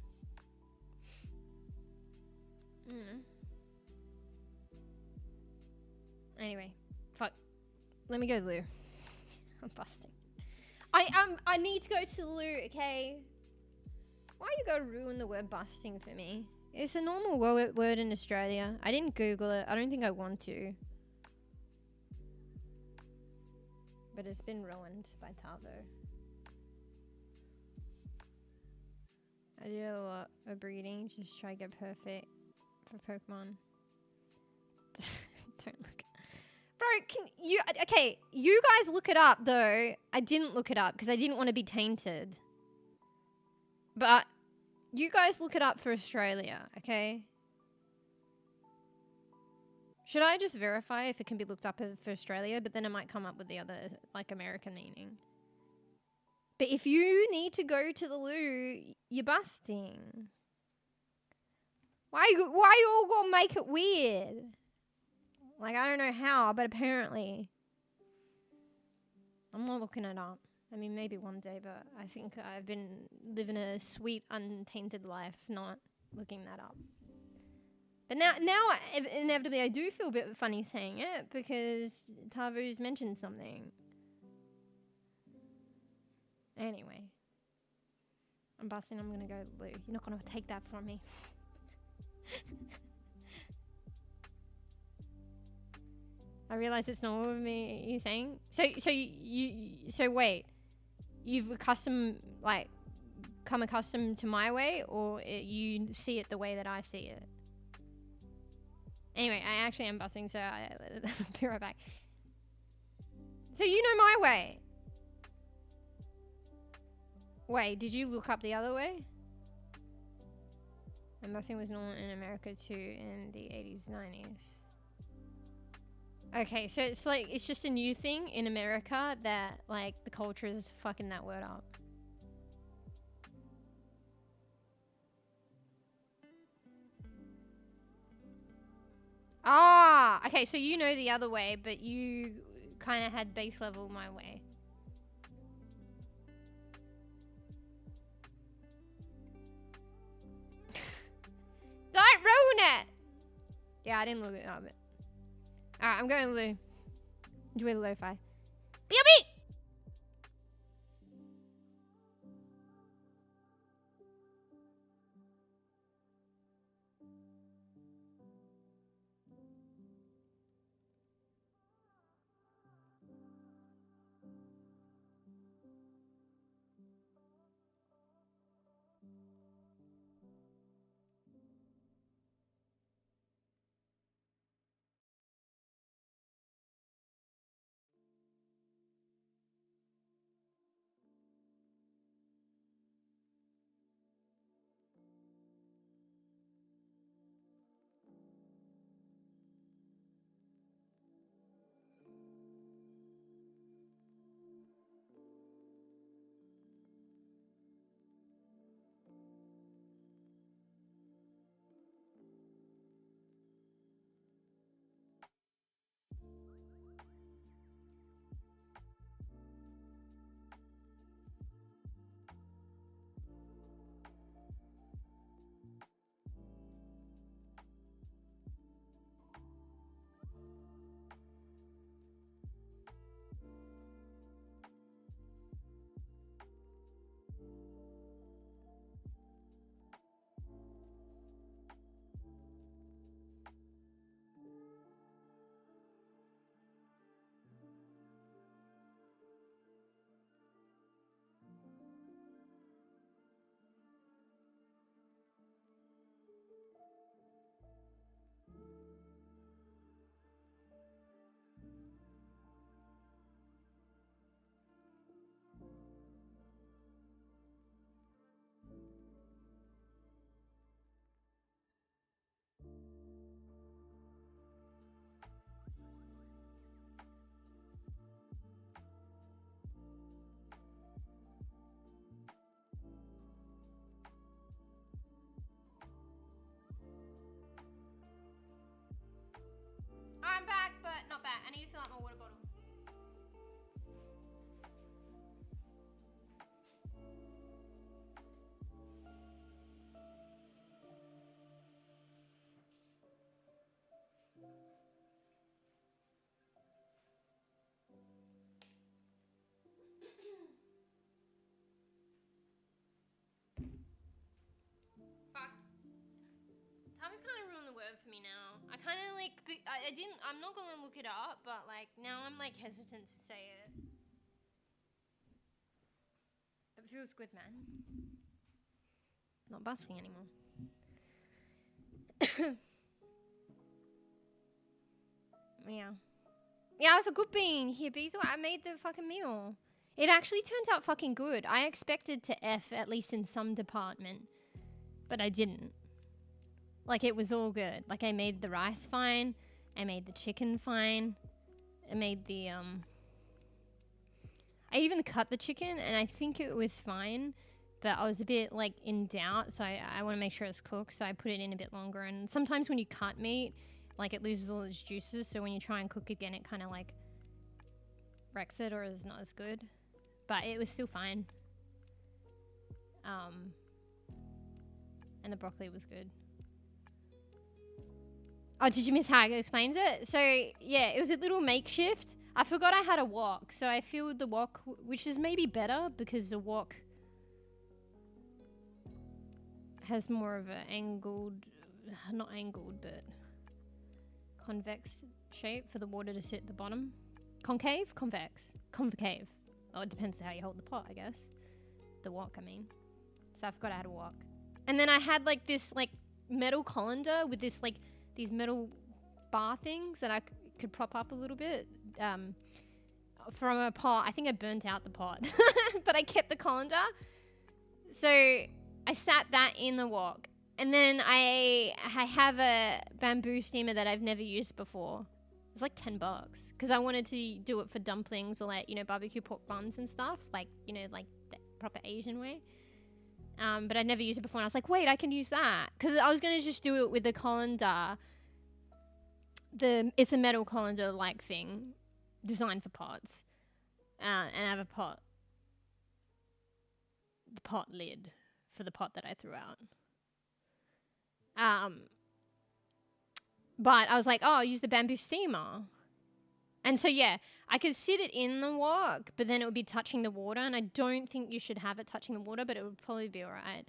Anyway, fuck. Let me go to the loo. I'm busting. I need to go to the loo, okay? Why you gotta ruin the word busting for me? It's a normal word in Australia. I didn't Google it. I don't think I want to. But it's been ruined by Tavo. I did a lot of breeding just to try to get perfect for Pokemon. Don't look. Bro, can you... Okay, you guys look it up, though. I didn't look it up because I didn't want to be tainted. But you guys look it up for Australia, okay? Should I just verify if it can be looked up for Australia? But then it might come up with the other, like, American meaning. But if you need to go to the loo, you're busting. Why you all gonna make it weird? Like, I don't know how, but apparently. I'm not looking it up. I mean, maybe one day, but I think I've been living a sweet, untainted life, not looking that up. But now inevitably, I do feel a bit funny saying it, because Tavo's mentioned something. Anyway. I'm busting, I'm gonna go to the loo. You're not gonna take that from me. I realize it's not what you're saying. So wait. You've come accustomed to my way, or you see it the way that I see it? Anyway, I actually am busting, so I'll be right back. So you know my way. Wait, did you look up the other way? And busting was normal in America too in the 80s, 90s. Okay, so it's like, it's just a new thing in America that, like, the culture is fucking that word up. Ah, okay, so you know the other way, but you kind of had base level my way. Don't ruin it! Yeah, I didn't look it up. Alright, I'm going Lou. Enjoy the lo-fi. B.O.B. I'm back, but not back. I need to fill out my water bottle. Fuck. Time has kind of ruined the word for me now. I kind of like, I'm not gonna look it up, but like now I'm like hesitant to say it. It feels good, man. Not busting anymore. Yeah. Yeah, it was a good being here, Beazle. I made the fucking meal. It actually turned out fucking good. I expected to F at least in some department, but I didn't. Like, it was all good. Like, I made the rice fine. I made the chicken fine. I made the, I even cut the chicken, and I think it was fine, but I was a bit, like, in doubt, so I want to make sure it's cooked, so I put it in a bit longer. And sometimes when you cut meat, like, it loses all its juices, so when you try and cook again, it kind of, like, wrecks it, or is not as good. But it was still fine. And the broccoli was good. Oh, did you miss how I explained it? So, yeah, it was a little makeshift. I forgot I had a wok, so I filled the wok, which is maybe better because the wok has more of an angled, not angled, but convex shape for the water to sit at the bottom. Concave? Convex. Concave. Oh, it depends on how you hold the pot, I guess. The wok, I mean. So I forgot I had a wok. And then I had, like, this, like, metal colander with this, like, these metal bar things that I could prop up a little bit from a pot. I think I burnt out the pot, but I kept the colander. So I sat that in the wok. And then I have a bamboo steamer that I've never used before. It's like $10 because I wanted to do it for dumplings or, like, you know, barbecue pork buns and stuff, like, you know, like the proper Asian way. But I'd never used it before, and I was like, wait, I can use that. Because I was going to just do it with the colander. It's a metal colander-like thing, designed for pots. And I have the pot lid for the pot that I threw out. But I was like, oh, I'll use the bamboo steamer. And so, yeah, I could sit it in the wok, but then it would be touching the water. And I don't think you should have it touching the water, but it would probably be all right.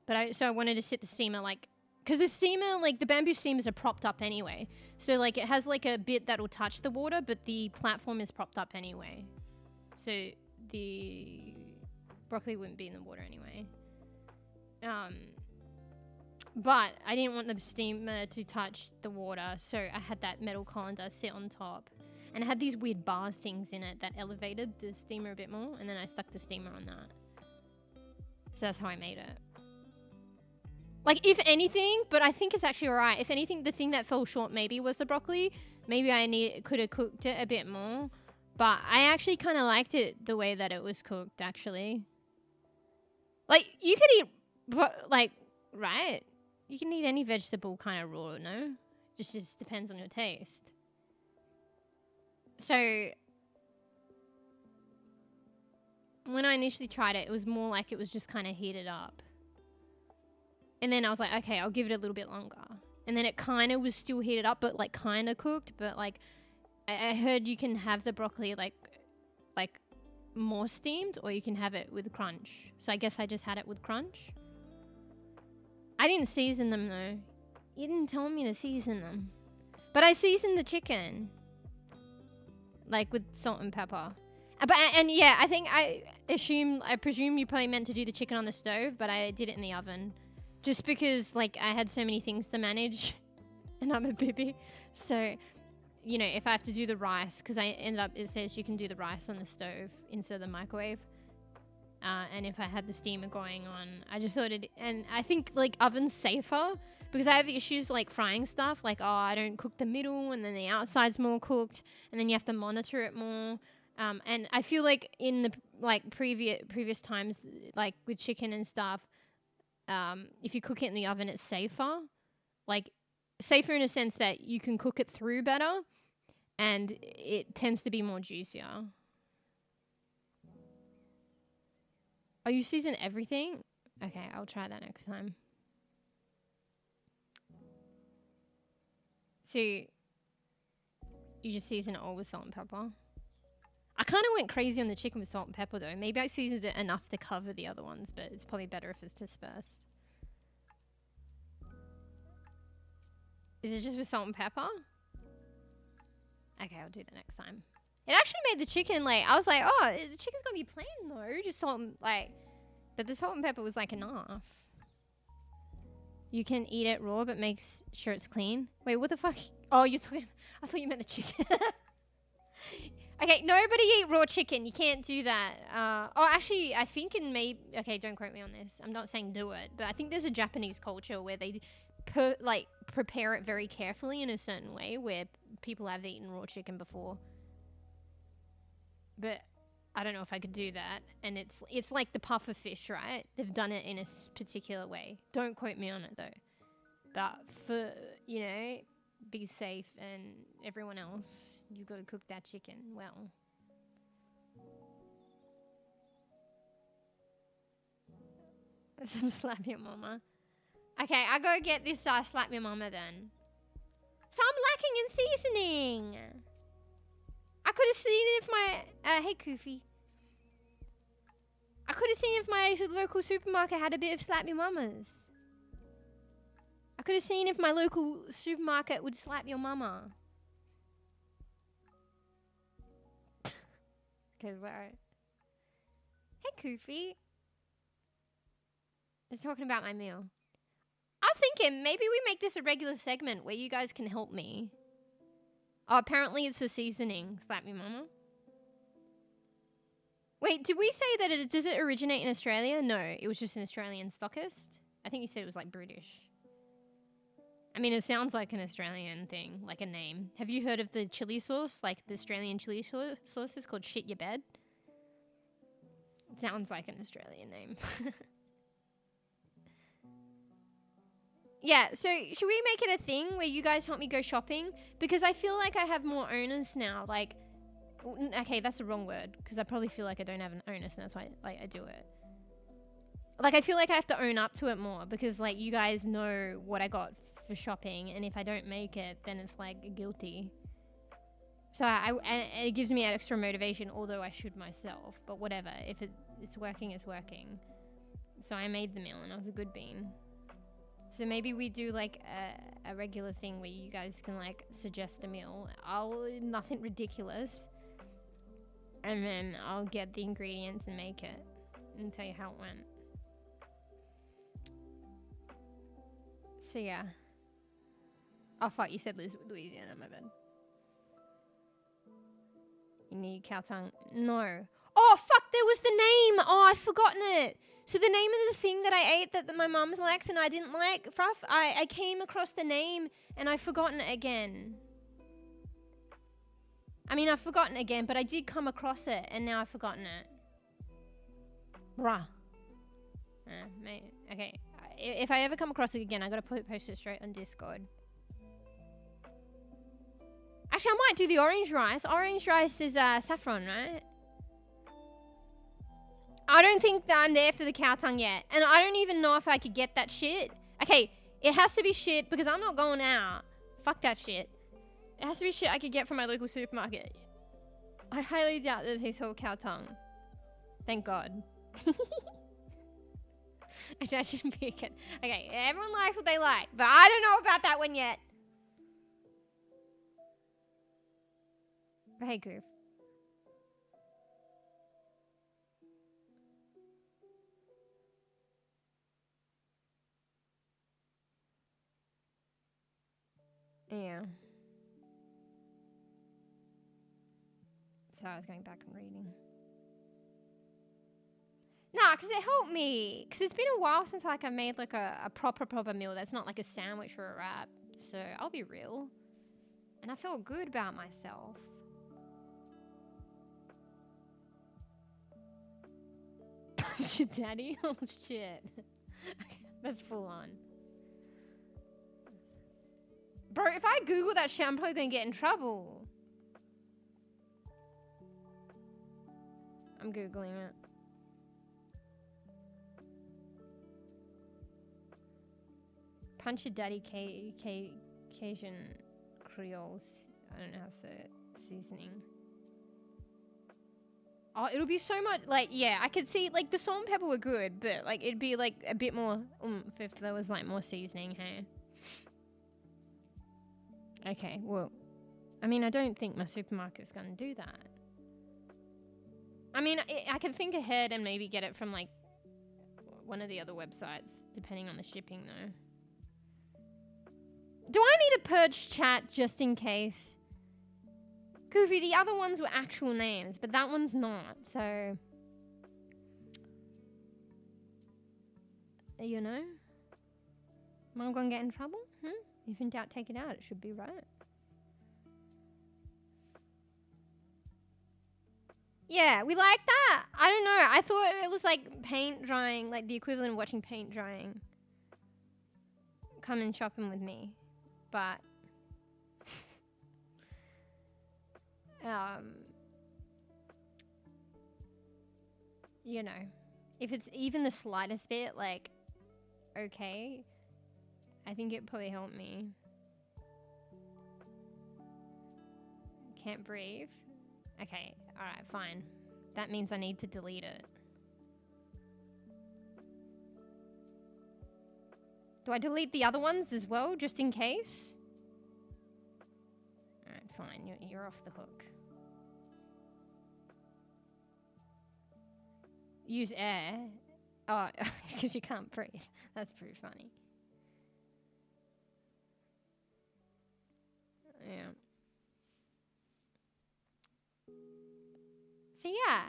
But so I wanted to sit the steamer, like, because the steamer, like, the bamboo steamers are propped up anyway. So, like, it has, like, a bit that'll touch the water, but the platform is propped up anyway. So the broccoli wouldn't be in the water anyway. But I didn't want the steamer to touch the water, so I had that metal colander sit on top. And it had these weird bar things in it that elevated the steamer a bit more, and then I stuck the steamer on that. So that's how I made it. Like, if anything, but I think it's actually alright. If anything, the thing that fell short maybe was the broccoli. Maybe I could have cooked it a bit more. But I actually kind of liked it the way that it was cooked, actually. Like, you could eat, like, right? You can eat any vegetable kind of raw, no? Just depends on your taste. So, when I initially tried it, it was more like it was just kind of heated up. And then I was like, okay, I'll give it a little bit longer. And then it kind of was still heated up, but like kind of cooked. But like, I heard you can have the broccoli like more steamed, or you can have it with crunch. So I guess I just had it with crunch. I didn't season them though. You didn't tell me to season them. But I seasoned the chicken. Like with salt and pepper. And yeah, I presume you probably meant to do the chicken on the stove, but I did it in the oven. Just because, like, I had so many things to manage, and I'm a bebe. So, you know, if I have to do the rice, because it says you can do the rice on the stove instead of the microwave. And if I had the steamer going on, I just thought and I think, like, oven's safer, because I have issues, like, frying stuff. Like, oh, I don't cook the middle, and then the outside's more cooked, and then you have to monitor it more. And I feel like in the, like, previous times, like, with chicken and stuff, if you cook it in the oven, it's safer. Like, safer in a sense that you can cook it through better, and it tends to be more juicier. Oh, you season everything? Okay, I'll try that next time. So, you just season it all with salt and pepper? I kind of went crazy on the chicken with salt and pepper though. Maybe I seasoned it enough to cover the other ones, but it's probably better if it's dispersed. Is it just with salt and pepper? Okay, I'll do that next time. It actually made the chicken, like, I was like, oh, the chicken's gonna be plain though, just salt and, like, but the salt and pepper was, like, enough. You can eat it raw, but make sure it's clean. Wait, what the fuck? Oh, you're talking, I thought you meant the chicken. Okay, nobody eat raw chicken. You can't do that. Oh, actually, I think okay, don't quote me on this. I'm not saying do it, but I think there's a Japanese culture where they prepare it very carefully in a certain way, where people have eaten raw chicken before. But I don't know if I could do that. And it's like the puffer fish, right? They've done it in a particular way. Don't quote me on it though. But for, you know, be safe, and everyone else, you got to cook that chicken well. Some slap your mama. Okay, I go get this slap your mama then. So I'm lacking in seasoning. I could have seen if my hey Koofy. I could have seen if my local supermarket had a bit of slap your mamas. I could have seen if my local supermarket would slap your mama. Okay, right. Hey, Koofy. I was talking about my meal. I was thinking maybe we make this a regular segment where you guys can help me. Oh, apparently it's the seasoning. Slap me, mama. Wait, did we say that does it originate in Australia? No, it was just an Australian stockist. I think you said it was like British. I mean, it sounds like an Australian thing, like a name. Have you heard of the chili sauce? Like the Australian chili sauce is called Shit Your Bed. It sounds like an Australian name. Yeah, so should we make it a thing where you guys help me go shopping? Because I feel like I have more onus now. Like, okay, that's the wrong word, because I probably feel like I don't have an onus, and that's why I do it. Like, I feel like I have to own up to it more, because, like, you guys know what I got for shopping, and if I don't make it, then it's like guilty. So and it gives me extra motivation, although I should myself. But whatever, if it's working, it's working. So I made the meal, and I was a good bean. So maybe we do like a regular thing where you guys can like suggest a meal. Nothing ridiculous, and then I'll get the ingredients and make it, and tell you how it went. So yeah. Oh fuck, you said Louisiana, my bad. You need cow tongue? No. Oh fuck, there was the name! Oh, I've forgotten it! So the name of the thing that I ate that my mum's likes and I didn't like, I came across the name and I've forgotten it again. I mean, I've forgotten it again, but I did come across it and now I've forgotten it. Bruh. Okay. If I ever come across it again, I gotta post it straight on Discord. Actually, I might do the orange rice. Orange rice is saffron, right? I don't think that I'm there for the cow tongue yet. And I don't even know if I could get that shit. Okay, it has to be shit because I'm not going out. Fuck that shit. It has to be shit I could get from my local supermarket. I highly doubt that they sell cow tongue. Thank God. Actually, I shouldn't be a kid. Okay, everyone likes what they like, but I don't know about that one yet. Hey, Goof. Yeah. So I was going back and reading. Nah, because it helped me. Because it's been a while since like I made like a proper meal that's not like a sandwich or a wrap. So I'll be real. And I felt good about myself. Punch your daddy? Oh shit. That's full on. Bro, if I Google that shit, I'm probably going to get in trouble. I'm Googling it. Punch your daddy Cajun Creoles. I don't know how to say it. Seasoning. Oh, it'll be so much, like, yeah, I could see, like, the salt and pepper were good, but, like, it'd be, like, a bit more oomph if there was, like, more seasoning, hey? Okay, well, I mean, I don't think my supermarket's gonna do that. I mean, I could think ahead and maybe get it from, like, one of the other websites, depending on the shipping, though. Do I need to purge chat just in case? Goofy, the other ones were actual names, but that one's not, so... You know? Am I gonna get in trouble? If in doubt, take it out. It should be right. Yeah, we like that. I don't know. I thought it was like paint drying, like the equivalent of watching paint drying. Come and shopping with me. But... you know, if it's even the slightest bit, like, okay, I think it probably helped me. Can't breathe. Okay, alright, fine. That means I need to delete it. Do I delete the other ones as well, just in case? Alright, fine, you're off the hook. Use air. Oh, because you can't breathe. That's pretty funny. Yeah. So yeah.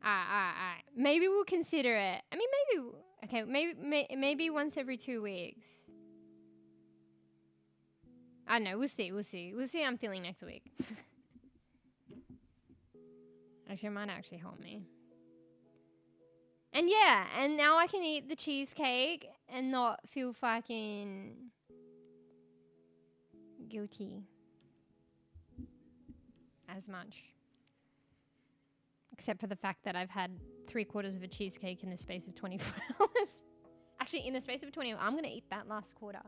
Alright. Maybe we'll consider it. I mean, maybe once every 2 weeks. I don't know. We'll see. We'll see how I'm feeling next week. Actually, it might actually help me. And yeah, and now I can eat the cheesecake and not feel fucking guilty as much. Except for the fact that I've had 3/4 of a cheesecake in the space of 24 hours. Actually, in the space of 20, I'm going to eat that last quarter.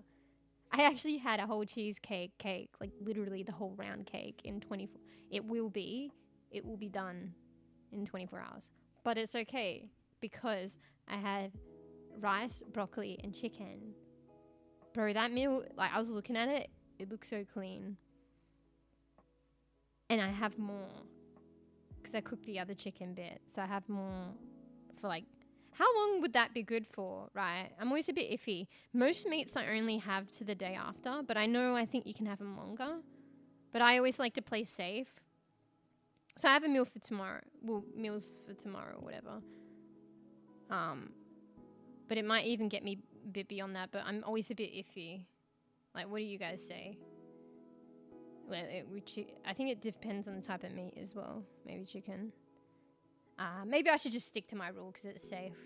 I actually had a whole cheesecake cake, like literally the whole round cake in 24. It will be done in 24 hours. But it's okay because I had rice, broccoli, and chicken. Bro, that meal, like I was looking at it, it looks so clean. And I have more because I cooked the other chicken bit. So I have more for like, how long would that be good for, right? I'm always a bit iffy. Most meats I only have to the day after, but I think you can have them longer. But I always like to play safe. So I have a meal for tomorrow. Well, meals for tomorrow or whatever. But it might even get me a bit beyond that, but I'm always a bit iffy. Like, what do you guys say? Well, I think it depends on the type of meat as well. Maybe chicken. Maybe I should just stick to my rule because it's safe.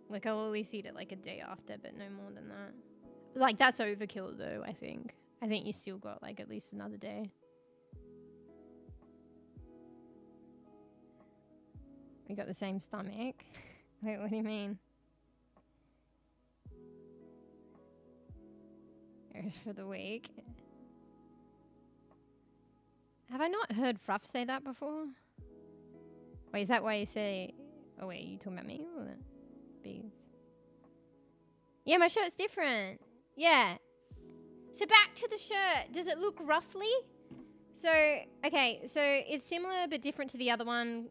Like, I'll always eat it like a day after, but no more than that. Like, that's overkill though, I think. I think you still got like at least another day. We got the same stomach. Wait, what do you mean? There's for the week. Have I not heard Fruff say that before? Wait, is that why you say... Oh wait, you talking about me or the bees? Yeah, my shirt's different. Yeah. So back to the shirt. Does it look roughly? So, okay, so it's similar but different to the other one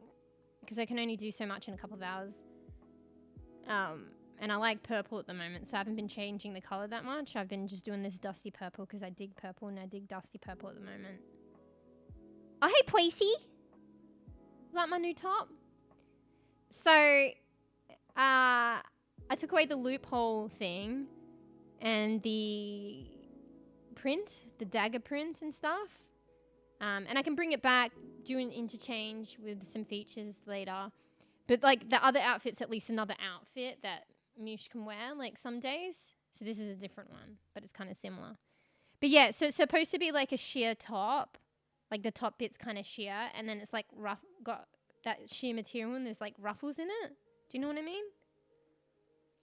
because I can only do so much in a couple of hours. And I like purple at the moment, so I haven't been changing the color that much. I've been just doing this dusty purple because I dig purple and I dig dusty purple at the moment. Oh, hey, Poisey. Is that my new top? So, I took away the loophole thing and the print, the dagger print and stuff. And I can bring it back, do an interchange with some features later. But, like, the other outfit's at least another outfit that Mush can wear, like, some days. So this is a different one, but it's kind of similar. But, yeah, so it's supposed to be, like, a sheer top. Like, the top bit's kind of sheer, and then it's, like, got that sheer material, and there's, like, ruffles in it. Do you know what I mean?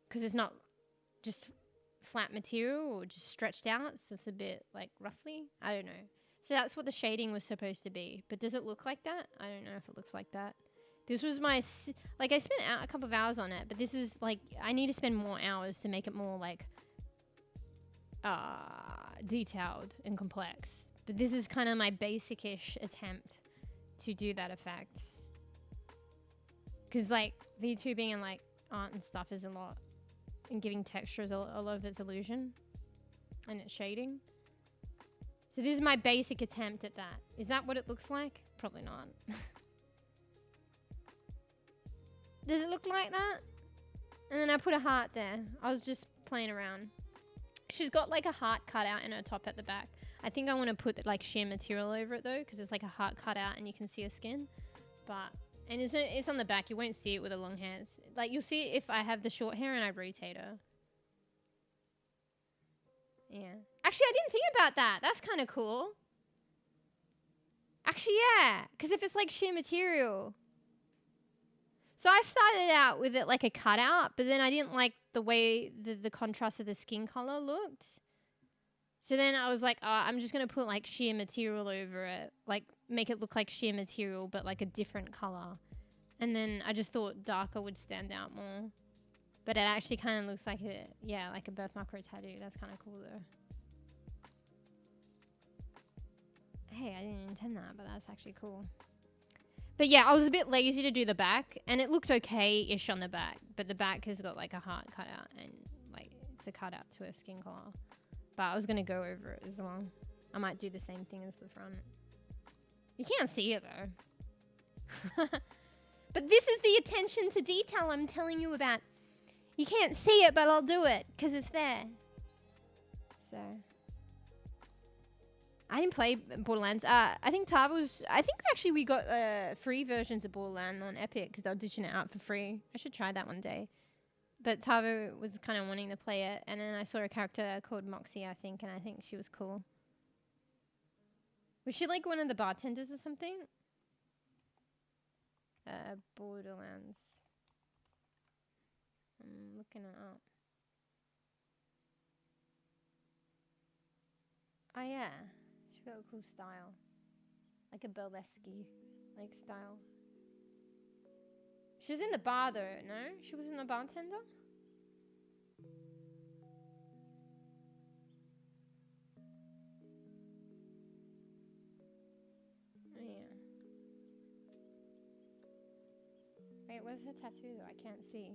Because it's not just flat material or just stretched out. So it's a bit, like, roughly. I don't know. So that's what the shading was supposed to be. But does it look like that? I don't know if it looks like that. This was my, like, I spent a couple of hours on it, but this is, like, I need to spend more hours to make it more, like, detailed and complex. But this is kind of my basic-ish attempt to do that effect. Because, like, VTubing and, like, art and stuff is a lot. And giving texture is a lot of its illusion. And its shading. So this is my basic attempt at that. Is that what it looks like? Probably not. Does it look like that? And then I put a heart there. I was just playing around. She's got like a heart cut out in her top at the back. I think I want to put like sheer material over it though, because it's like a heart cut out and you can see her skin. And it's on the back. You won't see it with the long hairs. Like you'll see it if I have the short hair and I rotate her. Yeah. Actually, I didn't think about that. That's kind of cool. Actually, yeah. Because if it's like sheer material. So I started out with it like a cutout, but then I didn't like the way the contrast of the skin color looked. So then I was like, oh, I'm just going to put like sheer material over it. Like make it look like sheer material, but like a different color. And then I just thought darker would stand out more. But it actually kind of looks like like a birthmark or a tattoo. That's kind of cool though. Hey, I didn't intend that, but that's actually cool. But yeah, I was a bit lazy to do the back, and it looked okay-ish on the back, but the back has got like a heart cut out, and like it's a cutout to her skin color. But I was gonna go over it as well. I might do the same thing as the front. You can't see it though. But this is the attention to detail I'm telling you about. You can't see it, but I'll do it, because it's there. So... I didn't play Borderlands. I think actually we got free versions of Borderlands on Epic because they'll dishing it out for free. I should try that one day. But Tavo was kind of wanting to play it, and then I saw a character called Moxie, I think, and I think she was cool. Was she like one of the bartenders or something? Borderlands. I'm looking it up. Oh yeah, she got a cool style, like a burlesque like style. She was in the bar though, no? She wasn't a bartender? Oh yeah. Wait, where's her tattoo though? I can't see.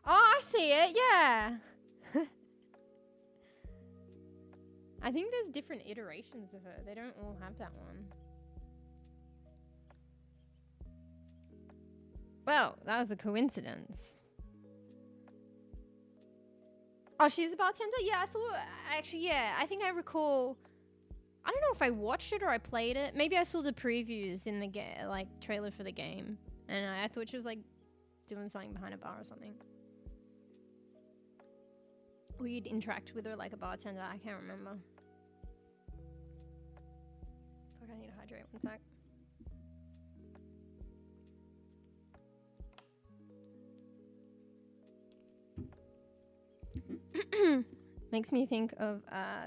Oh, I see it, yeah. I think there's different iterations of her. They don't all have that one. Well, that was a coincidence. Oh, she's a bartender? Yeah, I thought, actually, yeah, I think I recall, I don't know if I watched it or I played it. Maybe I saw the previews in the like trailer for the game. And I thought she was like doing something behind a bar or something. Or you'd interact with her like a bartender, I can't remember. Fuck, I need to hydrate, one sec. Makes me think of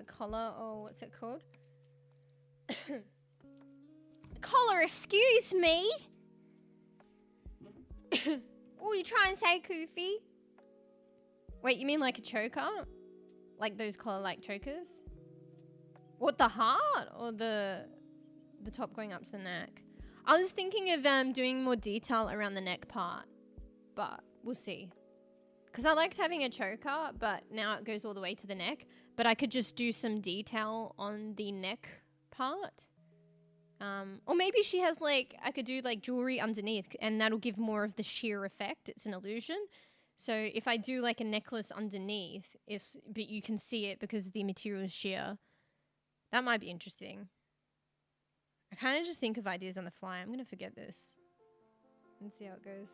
collar, or what's it called? Collar, excuse me. Oh, you try and say Koofy? Wait, you mean like a choker? Like those collar-like chokers? What, the heart or the top going up to the neck? I was thinking of doing more detail around the neck part, but we'll see. Because I liked having a choker, but now it goes all the way to the neck. But I could just do some detail on the neck part. Or maybe she has like, I could do like jewelry underneath and that'll give more of the sheer effect. It's an illusion. So if I do like a necklace underneath, but you can see it because the material is sheer, that might be interesting. I kind of just think of ideas on the fly. I'm going to forget this and see how it goes.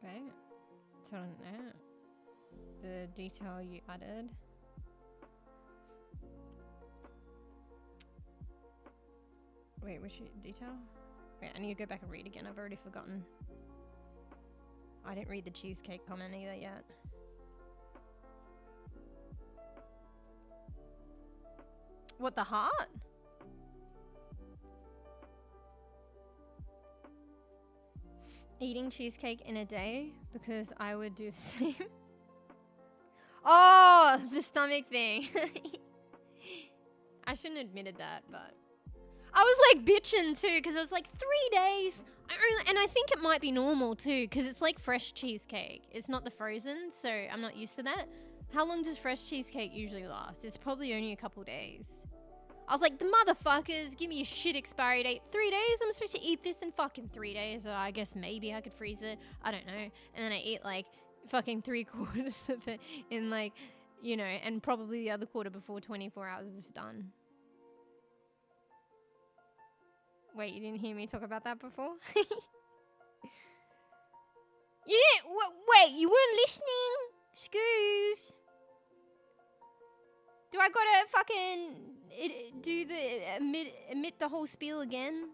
Okay. Turn on that. The detail you added. Wait, which detail? Wait, I need to go back and read again. I've already forgotten. I didn't read the cheesecake comment either yet. What, the heart? Eating cheesecake in a day because I would do the same. Oh, the stomach thing. I shouldn't have admitted that, but I was like bitching too because I was like 3 days. And I think it might be normal too because it's like fresh cheesecake. It's not the frozen, so I'm not used to that. How long does fresh cheesecake usually last? It's probably only a couple days. I was like, the motherfuckers, give me a shit expiry date. 3 days? I'm supposed to eat this in fucking 3 days. Or I guess maybe I could freeze it. I don't know. And then I eat like fucking 3/4 of it in like, you know, and probably the other quarter before 24 hours is done. Wait, you didn't hear me talk about that before? You didn't? Wait, you weren't listening? Excuse. Do I gotta fucking emit the whole spiel again?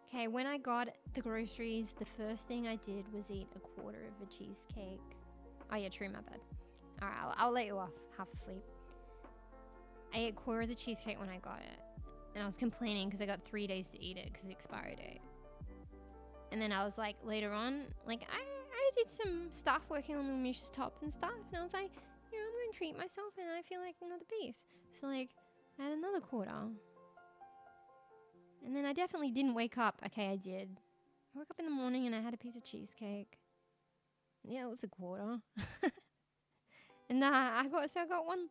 Okay, when I got the groceries, the first thing I did was eat a quarter of a cheesecake. Oh yeah, true, my bad. Alright, I'll let you off, half asleep. I ate a quarter of the cheesecake when I got it. And I was complaining because I got 3 days to eat it because of the expiry date. And then I was like, later on, like, I did some stuff working on the Musha's top and stuff. And I was like, you know, I'm going to treat myself and I feel like another piece. So, like, I had another quarter. And then I definitely didn't wake up. Okay, I did. I woke up in the morning and I had a piece of cheesecake. Yeah, it was a quarter. And I got one,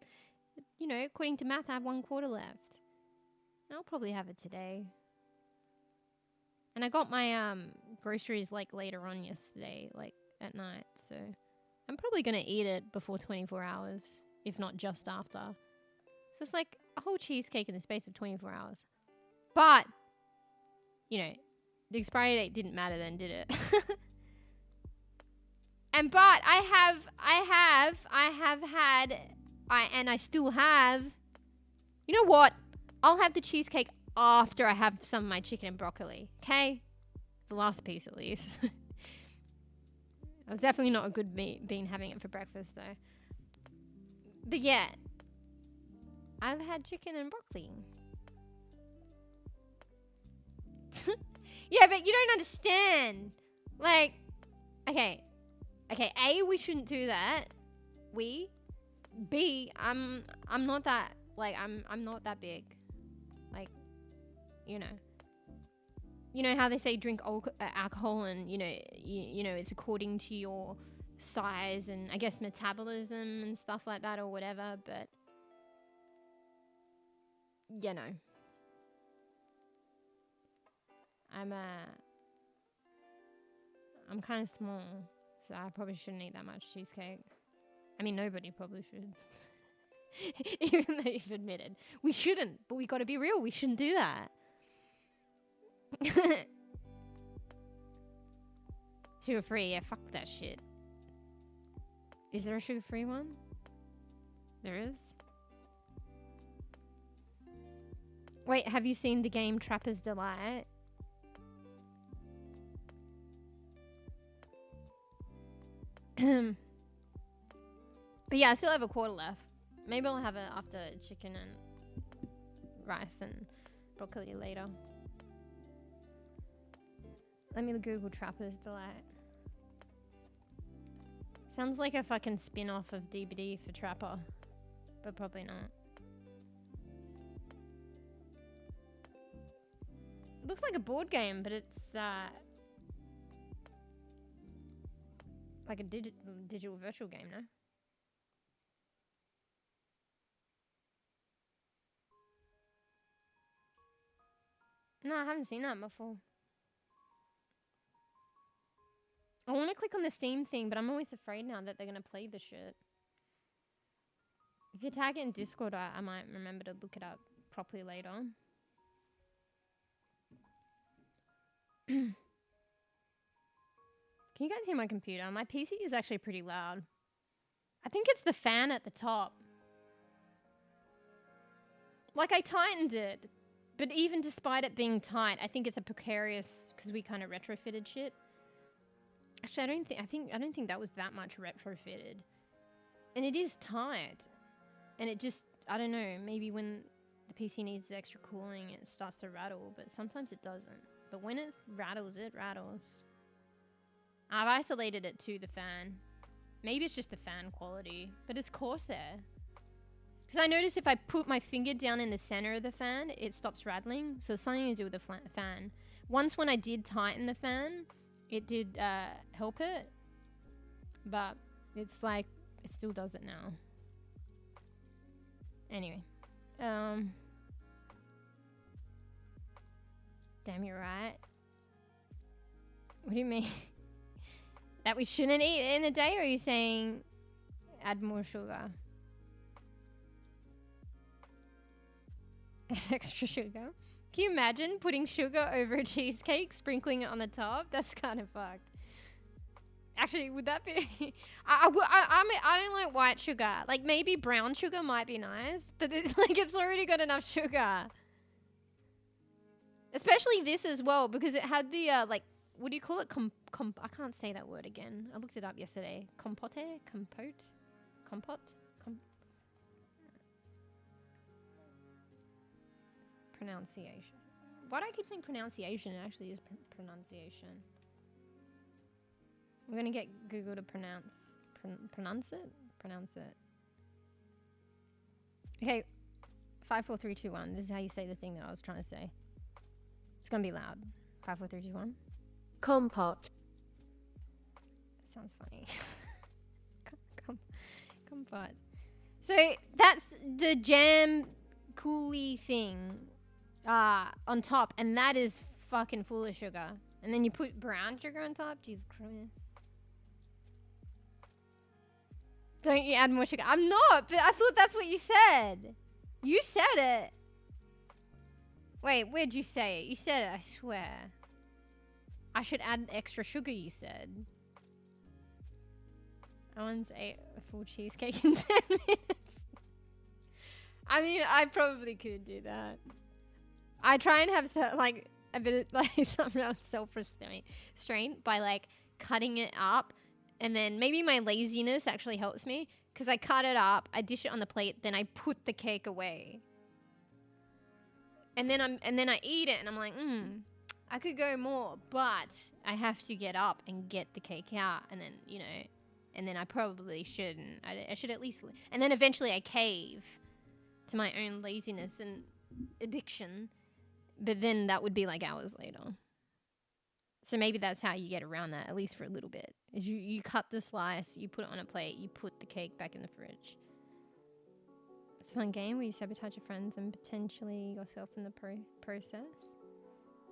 you know, according to math, I have 1/4 left. And I'll probably have it today. And I got my groceries like later on yesterday, like at night. So I'm probably going to eat it before 24 hours, if not just after. So it's like a whole cheesecake in the space of 24 hours. But, you know, the expiry date didn't matter then, did it? And but I still have. You know what? I'll have the cheesecake after I have some of my chicken and broccoli. Okay, the last piece at least. It was definitely not a good bean having it for breakfast though. But yeah, I've had chicken and broccoli. Yeah, but you don't understand. Like, okay, A, we shouldn't do that. B, I'm not that, like, I'm not that big. Like, you know how they say drink alcohol, and you know it's according to your size and I guess metabolism and stuff like that or whatever, but you know, I'm kind of small, so I probably shouldn't eat that much cheesecake. I mean, nobody probably should. Even though you've admitted we shouldn't, but we got to be real, we shouldn't do that. Sugar free, yeah, fuck that shit. Is there a sugar free one? There is. Wait, have you seen the game Trapper's Delight? But yeah, I still have a quarter left. Maybe I'll have it after chicken and rice and broccoli later. Let me Google Trapper's Delight. Sounds like a fucking spin-off of DBD for Trapper, but probably not. It looks like a board game, but it's like a digital virtual game, no? No, I haven't seen that before. I want to click on the Steam thing, but I'm always afraid now that they're going to play the shit. If you tag it in Discord, I might remember to look it up properly later. Can you guys hear my computer? My PC is actually pretty loud. I think it's the fan at the top. Like, I tightened it, but even despite it being tight, I think it's a precarious, because we kind of retrofitted shit. Actually, I don't think that was that much retrofitted. And it is tight. And it just, I don't know, maybe when the PC needs the extra cooling, it starts to rattle, but sometimes it doesn't. But when it rattles, it rattles. I've isolated it to the fan. Maybe it's just the fan quality, but it's Corsair. Because I noticed if I put my finger down in the center of the fan, it stops rattling. So it's something to do with the fan. Once when I did tighten the fan, it did help it. But it's like, it still does it now. Anyway. Damn, you're right. What do you mean? That we shouldn't eat in a day, or are you saying add more sugar? Add extra sugar? Can you imagine putting sugar over a cheesecake, sprinkling it on the top? That's kind of fucked. Actually, would that be... I don't like white sugar. Like, maybe brown sugar might be nice, but it's already got enough sugar. Especially this as well, because it had the, like, what do you call it? I can't say that word again. I looked it up yesterday. Compote? Compote? Compot? Pronunciation. Why do I keep saying pronunciation? It actually is pronunciation. We're gonna get Google to pronounce it? Pronounce it. Okay. 5, 4, 3, 2, 1. This is how you say the thing that I was trying to say. It's gonna be loud. 5, 4, 3, 2, 1. Compot. Sounds funny. Compot. So that's the jam coolie thing on top, and that is fucking full of sugar. And then you put brown sugar on top. Jesus Christ. Don't you add more sugar? I'm not, but I thought that's what you said. You said it. Wait, where'd you say it? You said it, I swear. I should add extra sugar, you said. I once ate a full cheesecake in 10 minutes. I mean, I probably could do that. I try and have like a bit of like some around self-restraint by like cutting it up, and then maybe my laziness actually helps me because I cut it up, I dish it on the plate, then I put the cake away, and then I eat it, and I'm like, I could go more, but I have to get up and get the cake out, and then and then I probably shouldn't. I should at least, and then eventually I cave to my own laziness and addiction. But then that would be like hours later. So maybe that's how you get around that, at least for a little bit. Is you cut the slice, you put it on a plate, you put the cake back in the fridge. It's a fun game where you sabotage your friends and potentially yourself in the process.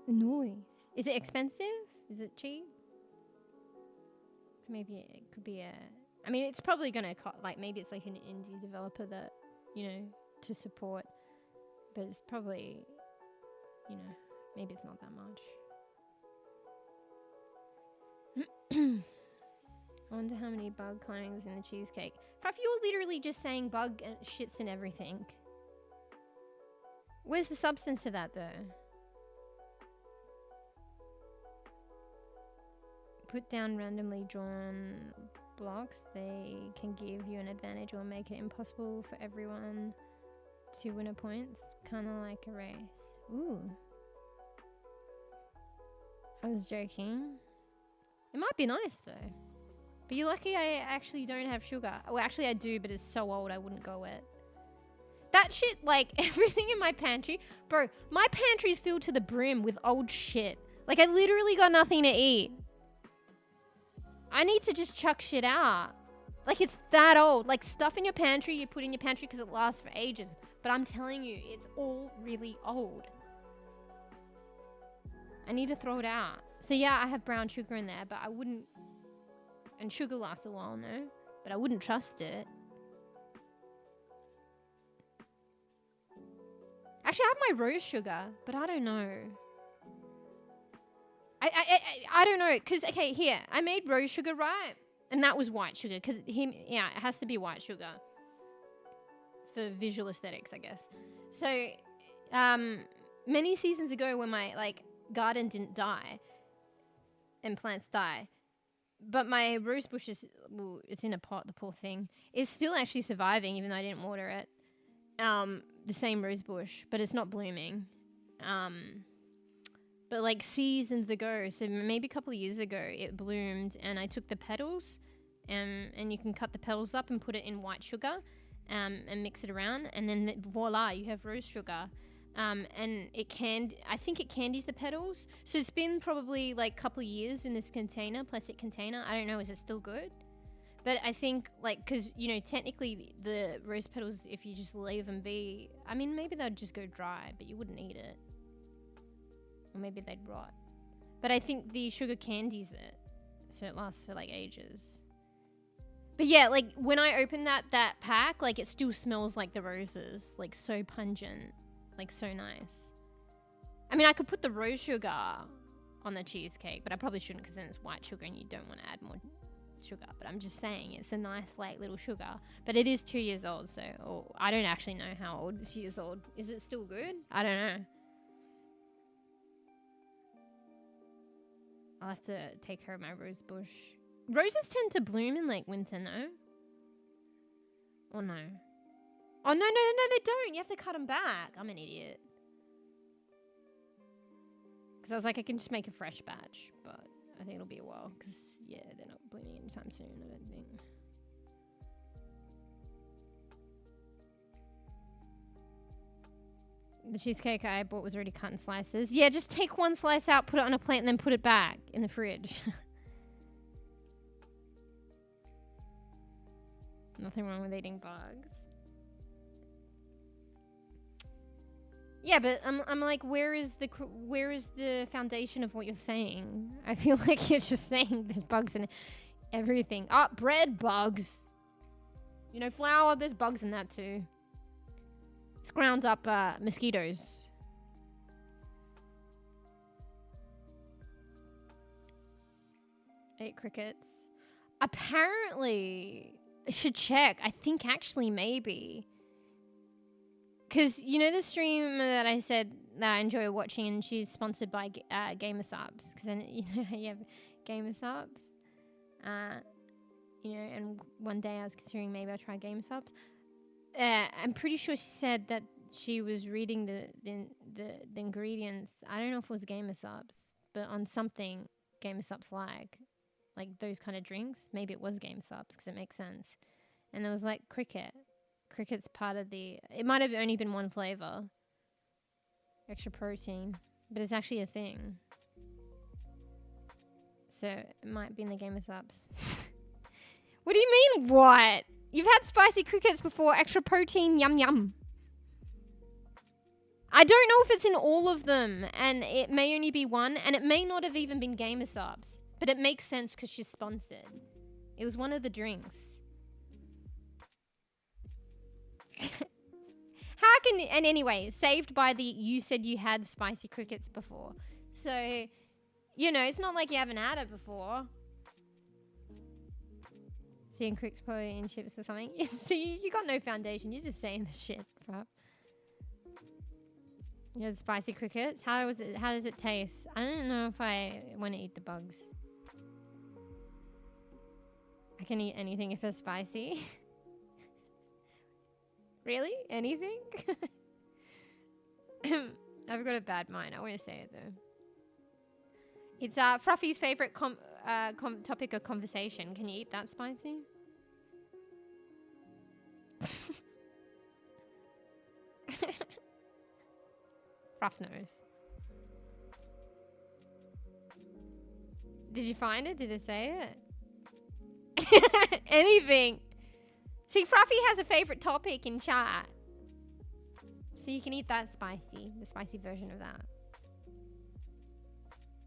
The noise. Is it expensive? Is it cheap? Maybe it could be I mean, it's probably going to cost, like, maybe it's like an indie developer that, to support. But it's probably... maybe it's not that much. I wonder how many bug clonings in the cheesecake. If you're literally just saying bug and shits and everything, where's the substance to that though? Put down randomly drawn blocks. They can give you an advantage or make it impossible for everyone to win a point. It's kind of like a race. Ooh. I was joking. It might be nice though. But you're lucky I actually don't have sugar. Well, actually I do, but it's so old I wouldn't go it. That shit, like, everything in my pantry. Bro, my pantry is filled to the brim with old shit. Like, I literally got nothing to eat. I need to just chuck shit out. Like, it's that old. Like, stuff in your pantry, you put in your pantry because it lasts for ages. But I'm telling you, it's all really old. I need to throw it out. So yeah, I have brown sugar in there, but I wouldn't... And sugar lasts a while, no? But I wouldn't trust it. Actually, I have my rose sugar, but I don't know. I don't know, because, okay, here. I made rose sugar, right? And that was white sugar, because, it has to be white sugar. For visual aesthetics, I guess. So, many seasons ago when my, like, garden didn't die and plants die, but my rose bush is, well, it's in a pot, the poor thing, is still actually surviving even though I didn't water it. The same rose bush, but it's not blooming. But like seasons ago, so maybe a couple of years ago, it bloomed, and I took the petals, and you can cut the petals up and put it in white sugar, and mix it around, and then voila, you have rose sugar. And I think it candies the petals. So it's been probably like a couple of years in this container, plastic container. I don't know, is it still good? But I think, like, because, technically the rose petals, if you just leave them be, I mean, maybe they'd just go dry, but you wouldn't eat it. Or maybe they'd rot. But I think the sugar candies it, so it lasts for, like, ages. But yeah, like, when I open that pack, like, it still smells like the roses. Like, so pungent. Like, so nice. I mean, I could put the rose sugar on the cheesecake, but I probably shouldn't because then it's white sugar and you don't want to add more sugar. But I'm just saying, it's a nice, like, little sugar. But it is 2 years old, so I don't actually know how old it's years old. Is it still good? I don't know. I'll have to take care of my rose bush. Roses tend to bloom in, like, winter, no? Or no? Oh, no, they don't. You have to cut them back. I'm an idiot. Because I was like, I can just make a fresh batch. But I think it'll be a while. Because, yeah, they're not blooming anytime soon, I don't think. The cheesecake I bought was already cut in slices. Yeah, just take one slice out, put it on a plate, and then put it back in the fridge. Nothing wrong with eating bugs. Yeah, but I'm like, where is the foundation of what you're saying? I feel like you're just saying there's bugs in everything. Oh, bread bugs. Flour, there's bugs in that too. It's ground up mosquitoes. Ate crickets. Apparently, I should check. I think actually maybe. Because, you know the stream that I said that I enjoy watching and she's sponsored by Gamer Subs? Because, you know how you have Gamer Subs? You know, and one day I was considering maybe I'll try Gamer Subs. I'm pretty sure she said that she was reading the ingredients. I don't know if it was Gamer Subs, but on something Gamer Subs like those kind of drinks. Maybe it was Gamer Subs because it makes sense. And there was like cricket. Cricket's part of the... It might have only been one flavor. Extra protein. But it's actually a thing. So it might be in the Gamer Subs. What do you mean, what? You've had spicy crickets before. Extra protein, yum yum. I don't know if it's in all of them. And it may only be one. And it may not have even been Gamer Subs. But it makes sense because she's sponsored. It was one of the drinks. How can... And anyway, saved by the... You said you had spicy crickets before. So, you know, it's not like you haven't had it before. Seeing cricks probably in chips or something. See, you got no foundation. You're just saying the shit, bro. You had spicy crickets? How was it? How does it taste? I don't know if I want to eat the bugs. I can eat anything if it's spicy. Really? Anything? I've got a bad mind. I want to say it though. It's Fruffy's favorite topic of conversation. Can you eat that spicy? Fruff knows. Did you find it? Did it say it? Anything. See, Fruffy has a favorite topic in chat. So you can eat that spicy. The spicy version of that.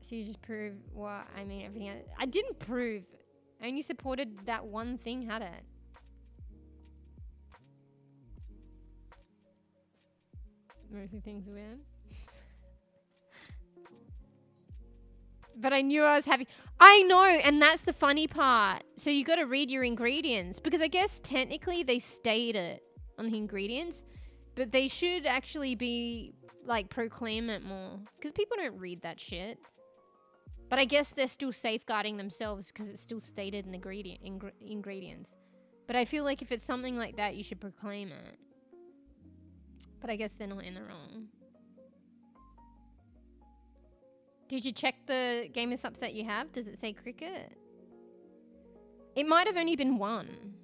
So you just prove what I mean, everything else. I didn't prove. I only supported that one thing had it. Mostly things weird. But I knew I was having... I know, and that's the funny part. So you got to read your ingredients. Because I guess technically they state it on the ingredients. But they should actually be, like, proclaim it more. Because people don't read that shit. But I guess they're still safeguarding themselves because it's still stated in the ingredients. But I feel like if it's something like that, you should proclaim it. But I guess they're not in the wrong. Did you check the Gamer Subs that you have? Does it say cricket? It might have only been one.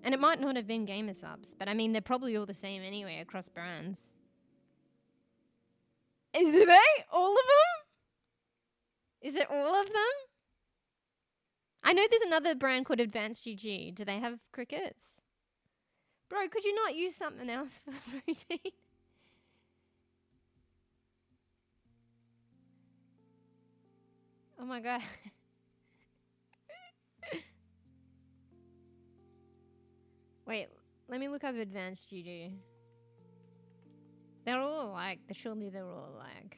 And it might not have been Gamer Subs. But I mean, they're probably all the same anyway across brands. Is it all of them? Is it all of them? I know there's another brand called Advanced GG. Do they have crickets? Bro, could you not use something else for protein? Oh my god. Wait, let me look up Advanced GG. They're all alike. Surely they're all alike.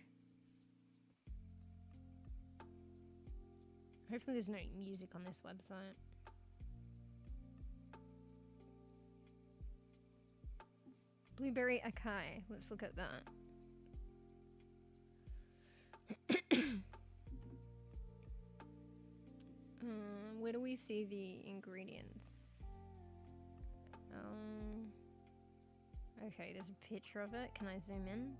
Hopefully there's no music on this website. Blueberry acai. Let's look at that. Where do we see the ingredients? Okay, there's a picture of it. Can I zoom in?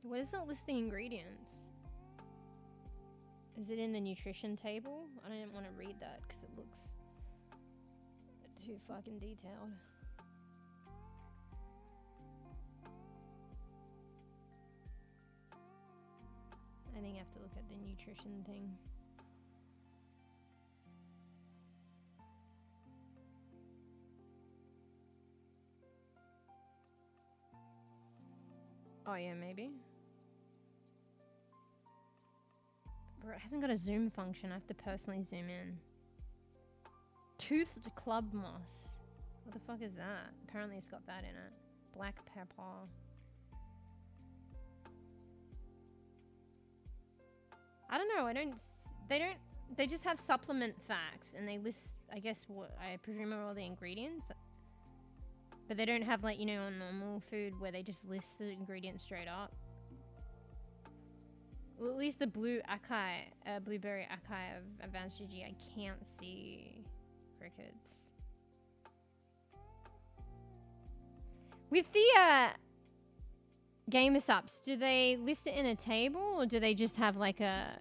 What does it list the ingredients? Is it in the nutrition table? I didn't want to read that because it looks too fucking detailed. I think I have to look at the nutrition thing. Oh yeah, maybe. Bro, it hasn't got a zoom function. I have to personally zoom in. Toothed club moss. What the fuck is that? Apparently it's got that in it. Black pepper. I don't know. They just have supplement facts and they list, I guess, what I presume are all the ingredients. But they don't have, like, you know, on normal food where they just list the ingredients straight up. Well, at least the blue acai, blueberry acai of Advanced GG, I can't see crickets. With the gamer subs, do they list it in a table or do they just have like a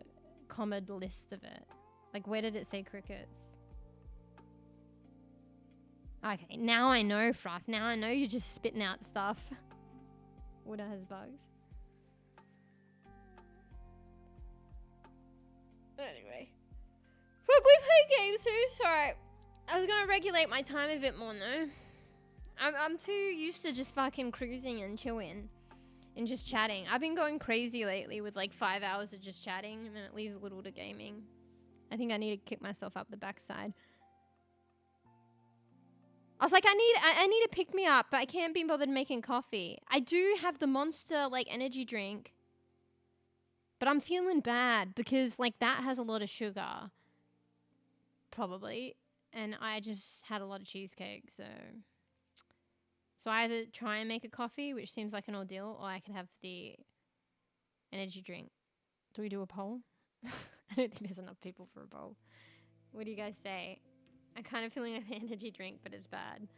common list of it? Like, where did it say crickets? Okay, now I know, Fruff. Now I know you're just spitting out stuff. Water has bugs. Anyway. Fuck, we play games too. Sorry. I was gonna regulate my time a bit more, though. I'm too used to just fucking cruising and chilling. And just chatting. I've been going crazy lately with like 5 hours of just chatting. And then it leaves little to gaming. I think I need to kick myself up the backside. I was like, I need to pick me up, but I can't be bothered making coffee. I do have the Monster, like, energy drink. But I'm feeling bad because, like, that has a lot of sugar. Probably. And I just had a lot of cheesecake, so... So I either try and make a coffee, which seems like an ordeal, or I can have the energy drink. Do we do a poll? I don't think there's enough people for a poll. What do you guys say? I'm kind of feeling like an energy drink, but it's bad.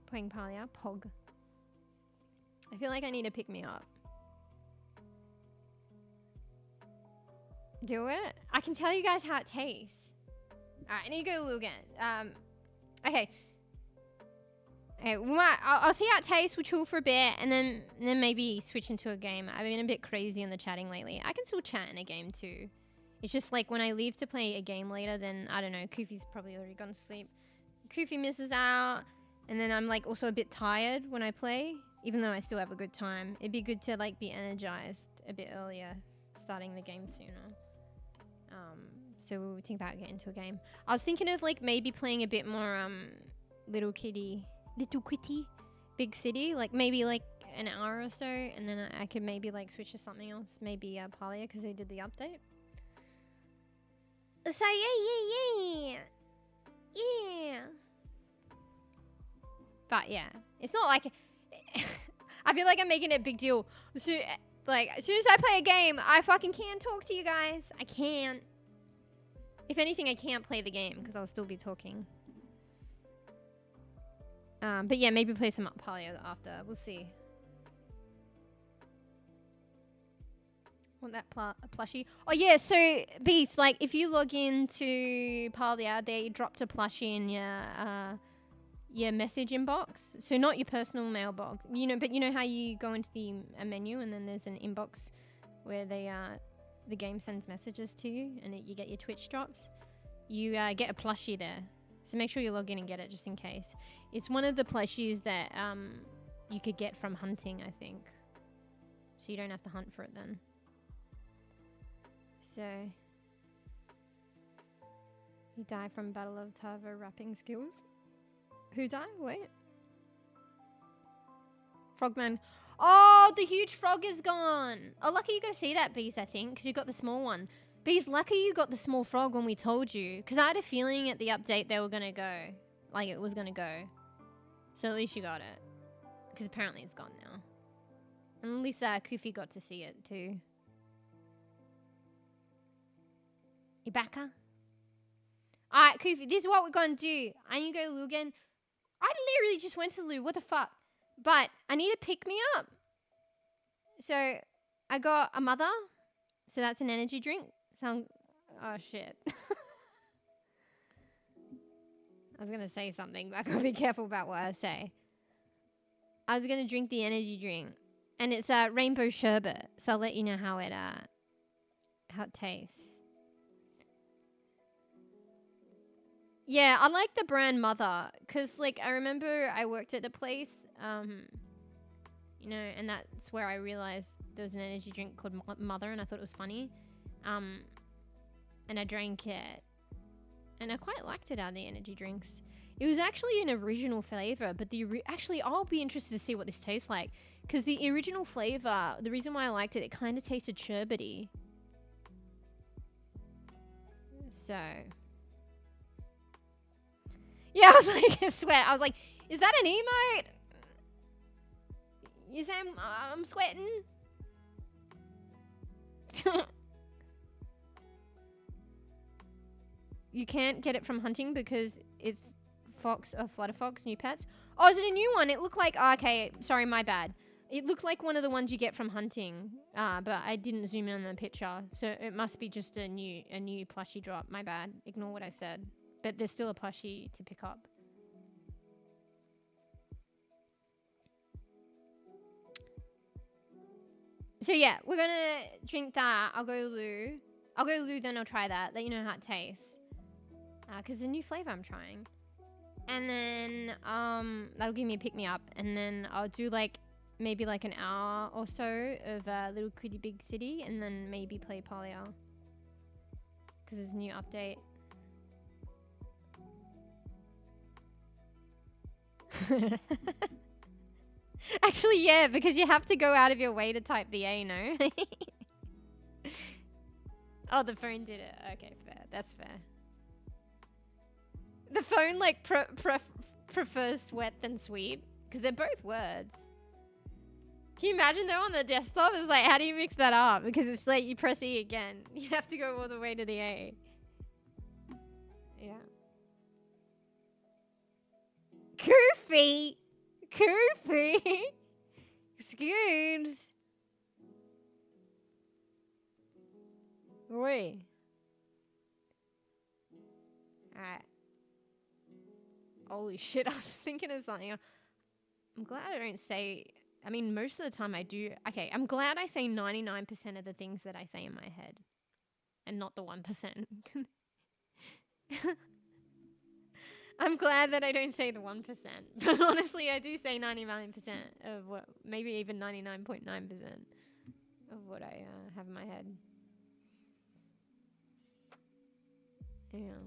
Playing Palia, Pog. I feel like I need to pick me up. Do it? I can tell you guys how it tastes. Alright, I need to go again. Okay. Okay, I'll see how it tastes. We'll chill for a bit, and then maybe switch into a game. I've been a bit crazy on the chatting lately. I can still chat in a game too. It's just like when I leave to play a game later, then I don't know. Koofy's probably already gone to sleep. Koofy misses out, and then I'm like also a bit tired when I play, even though I still have a good time. It'd be good to like be energized a bit earlier, starting the game sooner. So we'll think about getting into a game. I was thinking of like maybe playing a bit more Little Kitty, Big City, like maybe like an hour or so, and then I could maybe like switch to something else, maybe Palia, because they did the update. So yeah. But yeah, it's not like I feel like I'm making it a big deal. So like as soon as I play a game, I fucking can't talk to you guys. I can't. If anything, I can't play the game because I'll still be talking. But yeah, maybe play some Palia after. We'll see. Want that plushie? Oh yeah, so Beast, like if you log into Palia, they dropped a plushie in your message inbox. So not your personal mailbox. You know, but you know how you go into the menu and then there's an inbox where they the game sends messages to you and you get your Twitch drops. You get a plushie there. So make sure you log in and get it just in case. It's one of the plushies that you could get from hunting, I think. So you don't have to hunt for it then. So... He died from Battle of Tava rapping skills. Who died? Wait. Frogman. Oh, the huge frog is gone. Oh, lucky you got to see that, Beast, I think, because you got the small one. Beast, lucky you got the small frog when we told you, because I had a feeling at the update they were going to go. Like, it was going to go. So at least you got it. Because apparently it's gone now. And at least Koofy got to see it, too. Ibaka? Alright, Koofy, this is what we're going to do. I need to go to Loo again. I literally just went to Loo. What the fuck? But I need to pick me up. So I got a mother. So that's an energy drink. Oh, shit. I was going to say something, but I got to be careful about what I say. I was going to drink the energy drink. And it's a rainbow sherbet. So I'll let you know how it tastes. Yeah, I like the brand Mother. Because, like, I remember I worked at a place... you know, and that's where I realized there was an energy drink called Mother, and I thought it was funny. And I drank it, and I quite liked it out of the energy drinks. It was actually an original flavor, but actually I'll be interested to see what this tastes like, because the original flavor, the reason why I liked it, it kind of tasted sherbety. So yeah, I was like, I swear, I was like, is that an emote? You say I'm sweating? You can't get it from hunting because it's Flutter Fox, new pets. Oh, is it a new one? It looked like, okay, sorry, my bad. It looked like one of the ones you get from hunting, but I didn't zoom in on the picture, so it must be just a new plushie drop. My bad. Ignore what I said. But there's still a plushie to pick up. So yeah, we're gonna drink that. I'll go loo, then I'll try that. Let you know how it tastes. Cause the new flavor I'm trying. And then that'll give me a pick me up, and then I'll do like maybe like an hour or so of Little Pretty Big City, and then maybe play Palia. Cause there's a new update. Actually, yeah, because you have to go out of your way to type the A, no? Oh, the phone did it. Okay, fair. That's fair. The phone, like, prefers sweat than sweet, because they're both words. Can you imagine, though, on the desktop? It's like, how do you mix that up? Because it's like, you press E again. You have to go all the way to the A. Yeah. Goofy! Goofy! Excuse. Oi. Alright. Holy shit, I was thinking of something. I'm glad I don't say... I mean, most of the time I do... Okay, I'm glad I say 99% of the things that I say in my head. And not the 1%. I'm glad that I don't say the 1%. But honestly, I do say 99% of what... Maybe even 99.9% of what I have in my head. Yeah.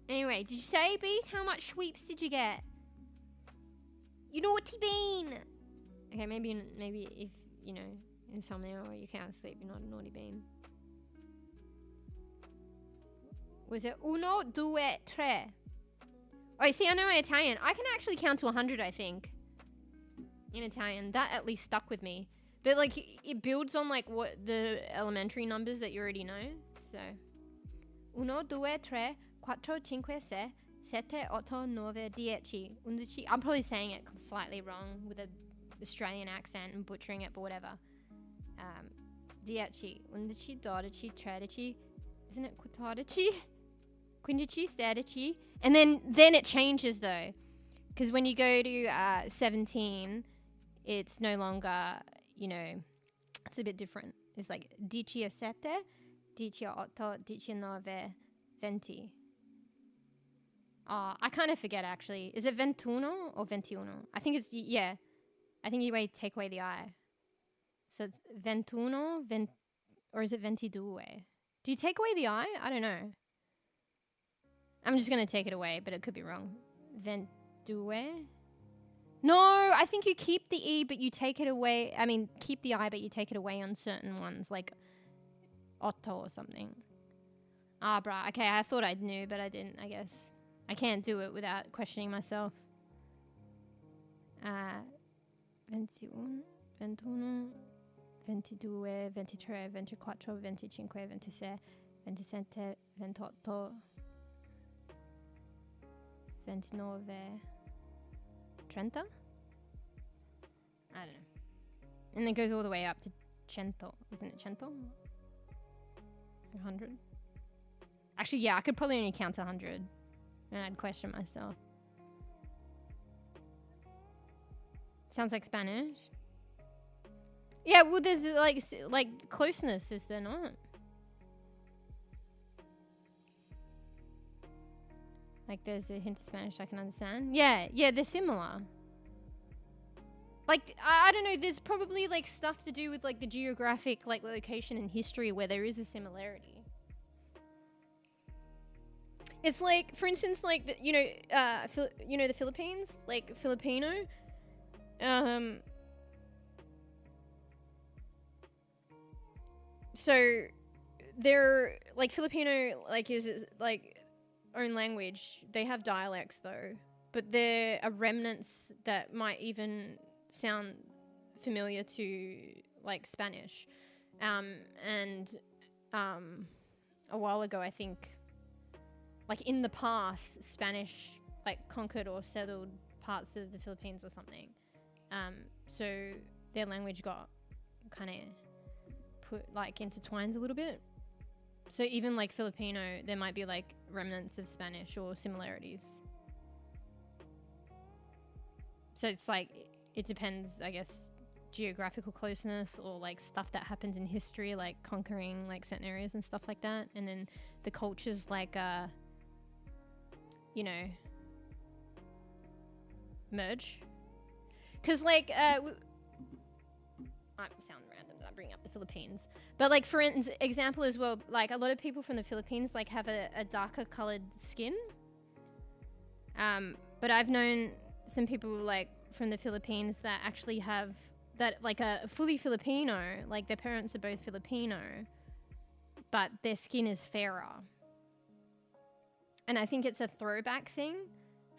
Anyway, did you say, Beast, how much sweeps did you get? You naughty bean! Okay, maybe if, you know, insomnia or you can't sleep, you're not a naughty bean. Was it uno, due, tre? Oh, see, I know my Italian. I can actually count to 100, I think. In Italian. That at least stuck with me. But, like, it builds on, like, what the elementary numbers that you already know. So. Uno, due, tre, quattro, cinque, sei, sette, otto, nove, dieci, undici. I'm probably saying it slightly wrong with an Australian accent and butchering it, but whatever. Dieci, undici, dodici, tredici. Isn't it quattordici? Quindici, sedici. And then it changes, though. Because when you go to 17, it's no longer, you know, it's a bit different. It's like diciassette, diciotto, dicinove, venti. I kind of forget, actually. Is it ventuno or ventiuno? I think it's, yeah. I think you take away the I. So it's ventuno, or is it ventidue? Do you take away the I? I don't know. I'm just going to take it away, but it could be wrong. Ventidue? No, I think you keep the E, but you take it away. I mean, keep the I, but you take it away on certain ones, like otto or something. Bruh. Okay, I thought I knew, but I didn't, I guess. I can't do it without questioning myself. 21, 21, 22, 23, 24, 25, 26, 27, 28, 29, 30? I don't know. And it goes all the way up to 100, isn't it 100? 100? Actually, yeah, I could probably only count to 100. And I'd question myself. Sounds like Spanish. Yeah, well, there's like closeness, is there not? Like, there's a hint of Spanish I can understand. Yeah, they're similar. Like, I don't know, there's probably, like, stuff to do with, like, the geographic, like, location and history where there is a similarity. It's like, for instance, like, the Philippines? Like, Filipino? So, they're, like, Filipino, like, is, like, own language. They have dialects, though. But there are remnants that might even sound familiar to, like, Spanish. And a while ago, I think, like, in the past, Spanish, like, conquered or settled parts of the Philippines or something. So their language got kind of put, like, intertwined a little bit. So even, like, Filipino, there might be, like, remnants of Spanish or similarities. So it's, like, it depends, I guess, geographical closeness or, like, stuff that happens in history, like conquering, like, certain areas and stuff like that. And then the cultures, like, you know, merge. Because, like, I sound random that I bring up the Philippines. But, like, for example as well, like, a lot of people from the Philippines, like, have a darker coloured skin. But I've known some people, like, from the Philippines that actually have that, like, a fully Filipino, like, their parents are both Filipino, but their skin is fairer. And I think it's a throwback thing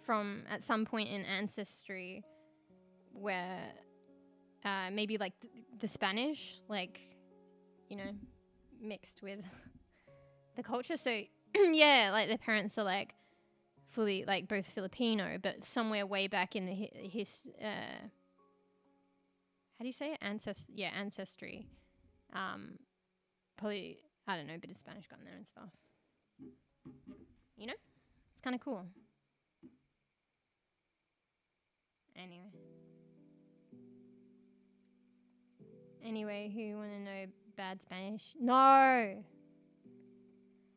from at some point in ancestry where maybe, like, the Spanish, like, you know, mixed with the culture. So, yeah, like, their parents are, like, fully, like, both Filipino, but somewhere way back in the how do you say it? Ancestry. Probably, I don't know, a bit of Spanish got in there and stuff. You know? It's kind of cool. Anyway, who want to know bad Spanish? No!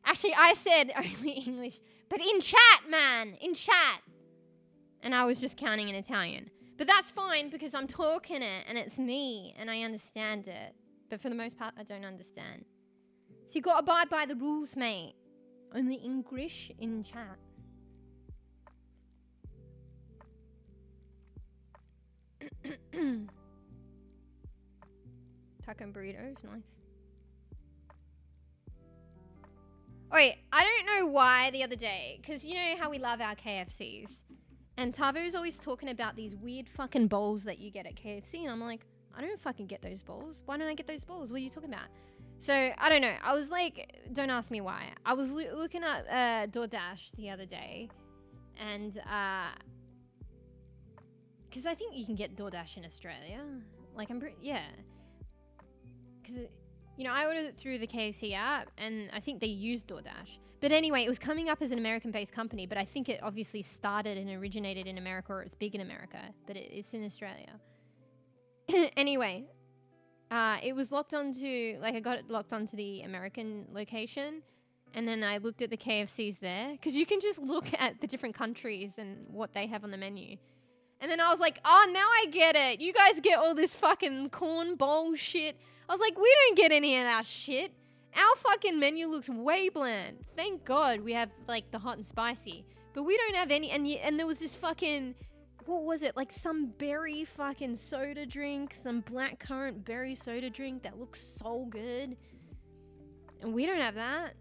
Actually, I said only English, but in chat, man! In chat! And I was just counting in Italian. But that's fine, because I'm talking it, and it's me, and I understand it. But for the most part, I don't understand. So you gotta abide by the rules, mate. Only English in chat. Taco and burritos, nice. Wait, I don't know why the other day, because you know how we love our KFCs. And Tavo's always talking about these weird fucking bowls that you get at KFC. And I'm like, I don't fucking get those bowls. Why don't I get those bowls? What are you talking about? So, I don't know. I was like, don't ask me why. I was looking at DoorDash the other day. And, because I think you can get DoorDash in Australia. Like, yeah. Because, you know, I ordered it through the KFC app. And I think they use DoorDash. But anyway, it was coming up as an American-based company, but I think it obviously started and originated in America, or it's big in America, but it's in Australia. Anyway, it was locked onto, like, I got it locked onto the American location, and then I looked at the KFCs there, because you can just look at the different countries and what they have on the menu. And then I was like, oh, now I get it. You guys get all this fucking corn bowl shit. I was like, we don't get any of that shit. Our fucking menu looks way bland. Thank God we have, like, the hot and spicy. But we don't have any, and there was this fucking, what was it? Like, some berry fucking soda drink, some blackcurrant berry soda drink that looks so good. And we don't have that.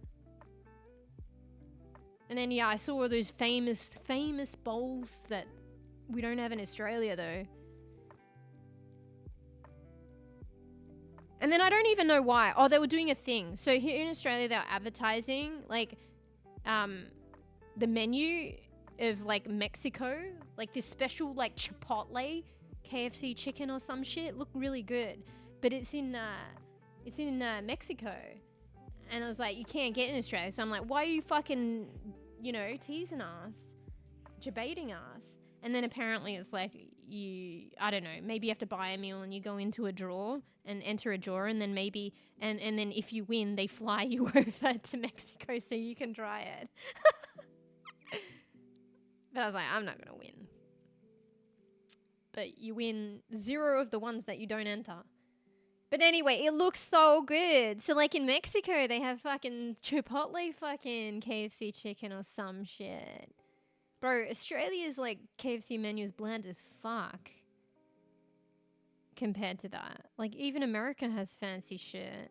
And then, yeah, I saw all those famous bowls that we don't have in Australia, though. And then I don't even know why. Oh, they were doing a thing. So here in Australia, they're advertising, like, the menu of, like, Mexico. Like, this special, like, Chipotle KFC chicken or some shit. Looked really good. But it's in Mexico. And I was like, you can't get in Australia. So I'm like, why are you fucking, you know, teasing us? Debating us? And then apparently it's like, I don't know, maybe you have to buy a meal and you go into a drawer and enter a drawer, and then maybe, and then if you win, they fly you over to Mexico so you can try it. But I was like, I'm not going to win. but you win 0 of the ones that you don't enter. But anyway, it looks so good. So like in Mexico, they have fucking Chipotle fucking KFC chicken or some shit. Bro, Australia's like KFC menu is bland as fuck compared to that. Like even America has fancy shit.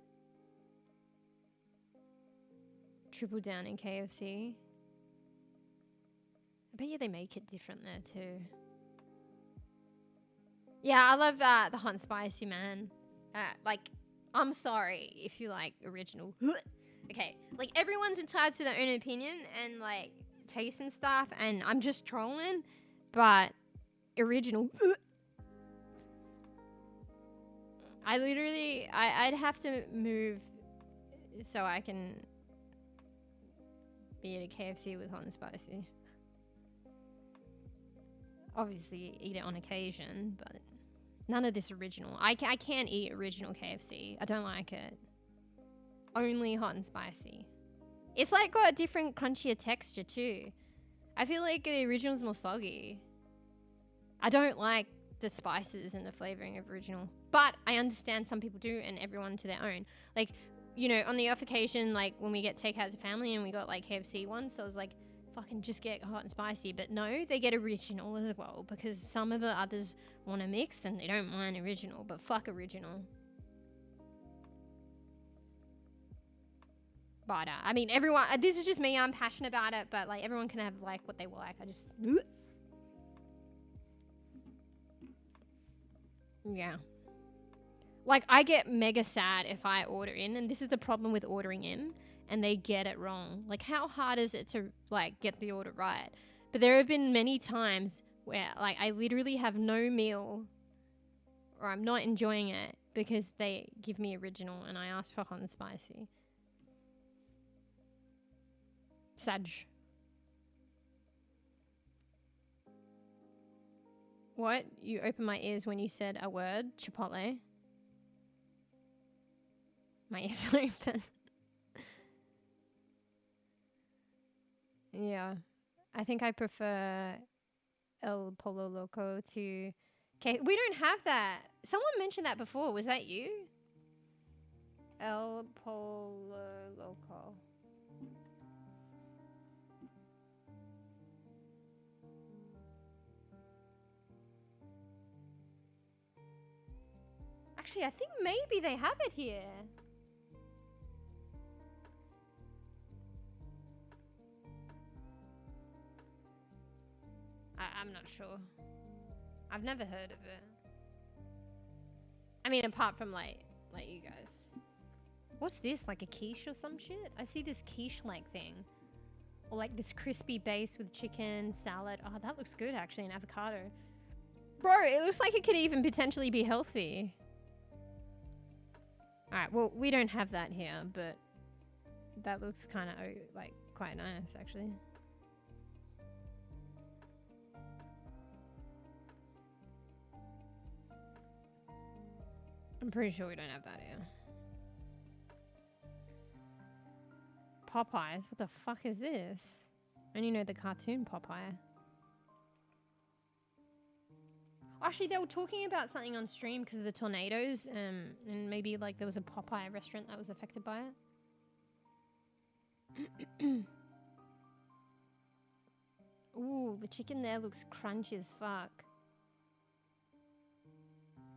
Triple down in KFC. I bet you they make it different there too. Yeah, I love the hot and spicy, man. Like, I'm sorry if you like original. Okay, like everyone's entitled to their own opinion and like taste and stuff, and I'm just trolling, but original. I'd have to move so I can be at a KFC with hot and spicy. Obviously, eat it on occasion, but none of this original. I can't eat original KFC. I don't like it. Only hot and spicy. It's like got a different crunchier texture too. I feel like the original's more soggy. I don't like the spices and the flavoring of original. But I understand some people do, and everyone to their own. Like, you know, on the off occasion, like when we get takeout as a family and we got like KFC once, so I was like, fucking just get hot and spicy. But no, they get original as well, because some of the others want to mix and they don't mind original, but fuck original. But I mean, everyone, this is just me, I'm passionate about it, but like everyone can have like what they like. I just yeah, like I get mega sad if I order in, and this is the problem with ordering in and they get it wrong. Like, how hard is it to like get the order right? But there have been many times where like I literally have no meal or I'm not enjoying it because they give me original and I ask for hot and spicy. Sag. What? You opened my ears when you said a word, Chipotle. My ears open. Yeah. I think I prefer El Pollo Loco to... Okay, we don't have that. Someone mentioned that before. Was that you? El Pollo Loco. Actually, I think maybe they have it here. I'm not sure. I've never heard of it. I mean, apart from like you guys. What's this? Like a quiche or some shit? I see this quiche-like thing. Or like this crispy base with chicken, salad. Oh, that looks good actually, and avocado. Bro, it looks like it could even potentially be healthy. Alright, well, we don't have that here, but that looks kind of like quite nice actually. I'm pretty sure we don't have that here. Popeyes? What the fuck is this? I only know the cartoon Popeye. Actually, they were talking about something on stream because of the tornadoes, and maybe like there was a Popeye restaurant that was affected by it. Ooh, the chicken there looks crunchy as fuck.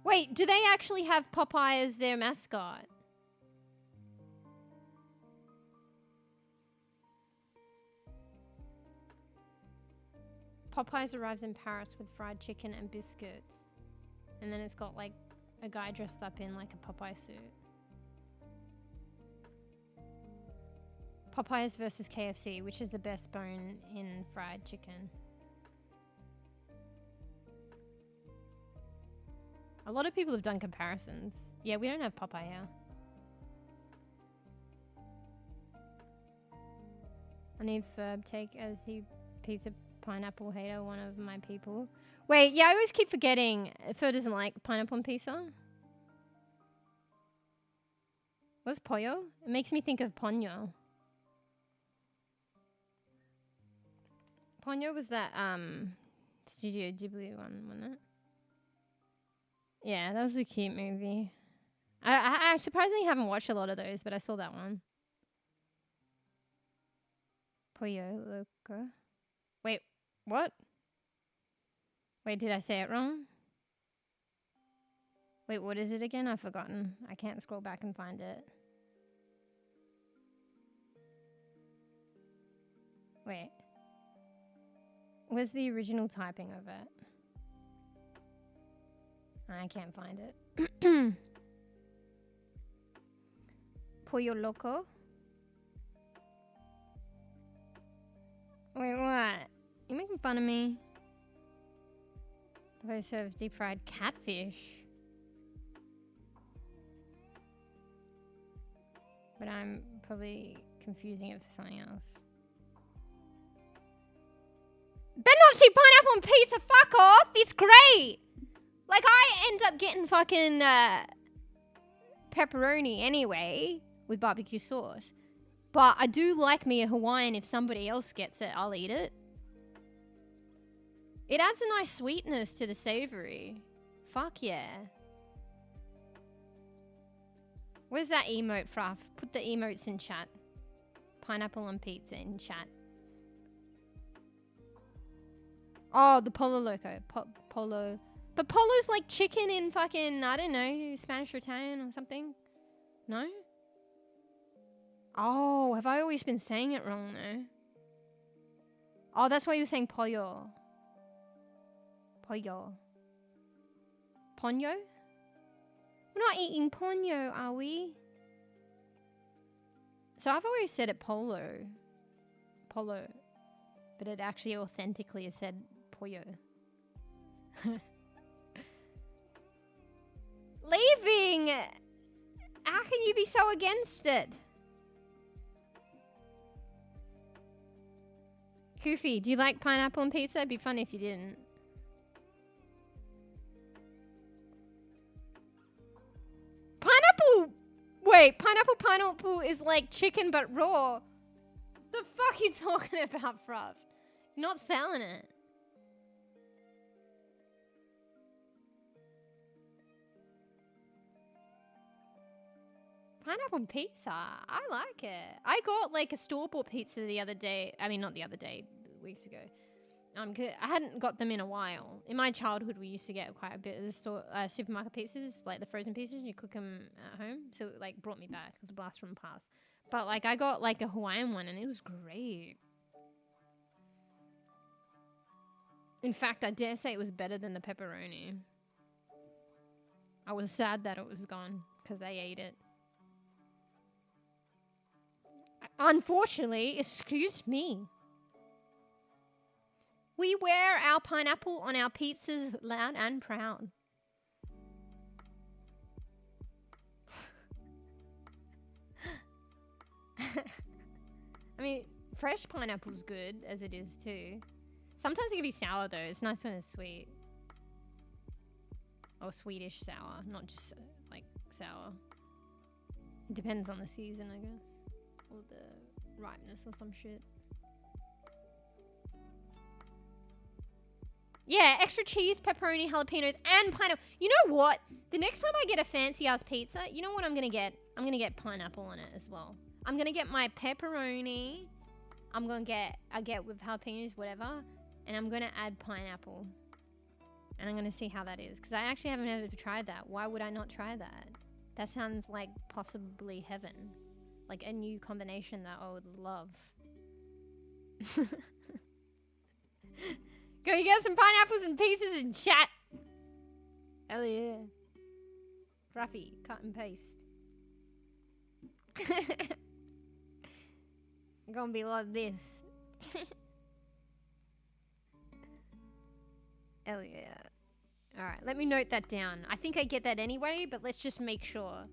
Wait, do they actually have Popeye as their mascot? Popeyes arrives in Paris with fried chicken and biscuits. And then it's got like a guy dressed up in like a Popeye suit. Popeyes versus KFC, which is the best bone in fried chicken? A lot of people have done comparisons. Yeah, we don't have Popeye here. I need Ferb take as he pizza pineapple hater, one of my people. Wait, yeah, I always keep forgetting. Ferb doesn't like pineapple on pizza. What's pollo? It makes me think of Ponyo. Ponyo was that Studio Ghibli one, wasn't it? Yeah, that was a cute movie. I surprisingly haven't watched a lot of those, but I saw that one. Pollo Loco. Wait, what? Wait, did I say it wrong? Wait, what is it again? I've forgotten. I can't scroll back and find it. Wait. Where's the original typing of it? I can't find it. Pollo Loco? Wait, what? You making fun of me? They serve deep fried catfish. But I'm probably confusing it for something else. Benoffsy pineapple on pizza, fuck off! It's great! Like, I end up getting fucking pepperoni anyway with barbecue sauce. But I do like me a Hawaiian. If somebody else gets it, I'll eat it. It adds a nice sweetness to the savory. Fuck yeah. Where's that emote, Fruff? Put the emotes in chat. Pineapple on pizza in chat. Oh, the Pollo Loco. Polo. But Polo's like chicken in fucking, I don't know, Spanish or Italian or something. No? Oh, have I always been saying it wrong though? Oh, that's why you were saying pollo. Pollo. Ponyo? We're not eating ponyo, are we? So I've always said it polo. Polo. But it actually authentically has said pollo. Leaving! How can you be so against it? Koofy, do you like pineapple on pizza? It'd be funny if you didn't. Pineapple! Wait, pineapple is like chicken but raw. The fuck are you talking about, Fruff? You're not selling it. Pineapple pizza. I like it. I got like a store-bought pizza the other day. I mean, not the other day, weeks ago. I hadn't got them in a while. In my childhood, we used to get quite a bit of the supermarket pizzas, like the frozen pizzas. You cook them at home, so it like brought me back. It was a blast from the past. But like, I got like a Hawaiian one, and it was great. In fact, I dare say it was better than the pepperoni. I was sad that it was gone because they ate it. Unfortunately, excuse me. We wear our pineapple on our pizzas loud and proud. I mean, fresh pineapple's good as it is too. Sometimes it can be sour though. It's nice when it's sweet. Or Swedish sour, not just like sour. It depends on the season, I guess. Or the ripeness or some shit. Yeah, extra cheese, pepperoni, jalapenos, and pineapple. You know what? The next time I get a fancy ass pizza, you know what I'm gonna get? I'm gonna get pineapple on it as well. I'm gonna get my pepperoni. I get with jalapenos, whatever, and I'm gonna add pineapple. And I'm gonna see how that is, because I actually haven't ever tried that. Why would I not try that? That sounds like possibly heaven. Like a new combination that I would love. Go get some pineapples and pieces and chat. Hell yeah. Ruffy, cut and paste. Gonna be like this. Hell yeah. Alright, let me note that down. I think I get that anyway, but let's just make sure.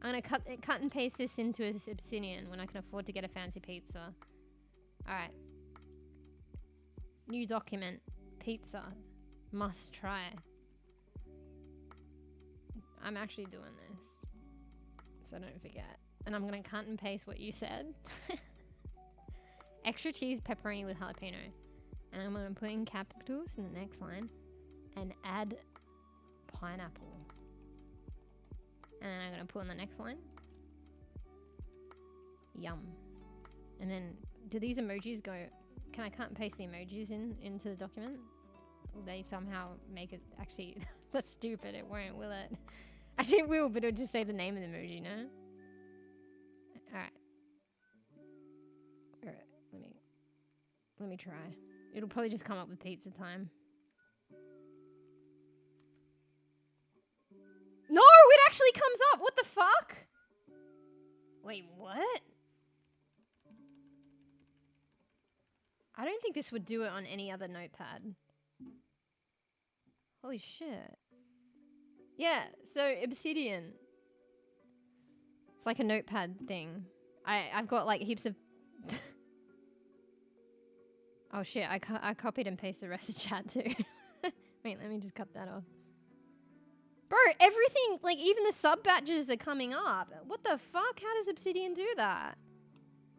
I'm gonna cut and paste this into Obsidian when I can afford to get a fancy pizza. Alright. New document. Pizza. Must try. I'm actually doing this. So don't forget. And I'm gonna cut and paste what you said. Extra cheese, pepperoni with jalapeno. And I'm gonna put in capitals in the next line. And add pineapple. And then I'm gonna put on the next line. Yum. And then, do these emojis go... Can I cut and paste the emojis into the document? Will they somehow make it... Actually, that's stupid. It won't, will it? Actually, it will, but it'll just say the name of the emoji, no? Alright. Alright, let me try. It'll probably just come up with pizza time. No, it actually comes up! What the fuck? Wait, what? I don't think this would do it on any other notepad. Holy shit. Yeah, so Obsidian. It's like a notepad thing. I've got like heaps of... Oh shit, I copied and pasted the rest of chat too. Wait, let me just cut that off. Bro, everything, like even the sub badges are coming up. What the fuck? How does Obsidian do that?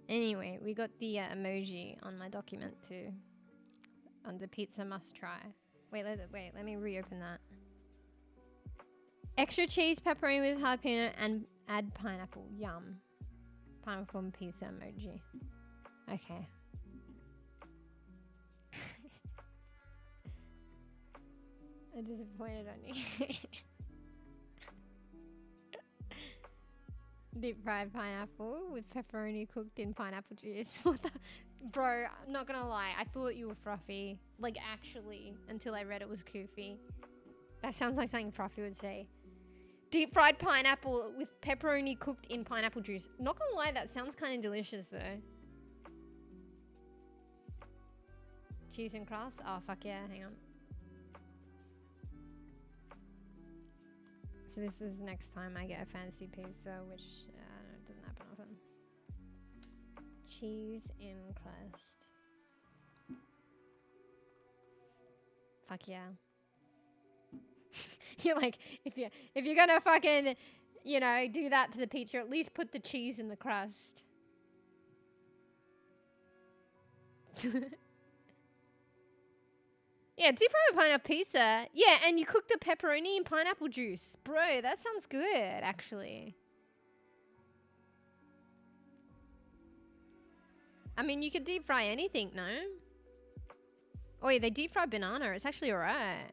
Anyway, we got the emoji on my document too. Under pizza must try. Wait, let me reopen that. Extra cheese, pepperoni with jalapeno, and add pineapple. Yum. Pineapple and pizza emoji. Okay. I'm disappointed on you. Deep fried pineapple with pepperoni cooked in pineapple juice. What the? Bro, I'm not gonna lie. I thought you were Fruffy. Like, actually, until I read it was Koofy. That sounds like something Fruffy would say. Deep fried pineapple with pepperoni cooked in pineapple juice. Not gonna lie, that sounds kind of delicious though. Cheese and crust? Oh, fuck yeah. Hang on. So this is next time I get a fancy pizza, which doesn't happen often. Cheese in crust. Fuck yeah. You're like, if you're gonna fucking, you know, do that to the pizza, at least put the cheese in the crust. Yeah, deep fried pineapple pizza. Yeah, and you cook the pepperoni in pineapple juice. Bro, that sounds good, actually. I mean, you could deep fry anything, no? Oh yeah, they deep fry banana. It's actually alright.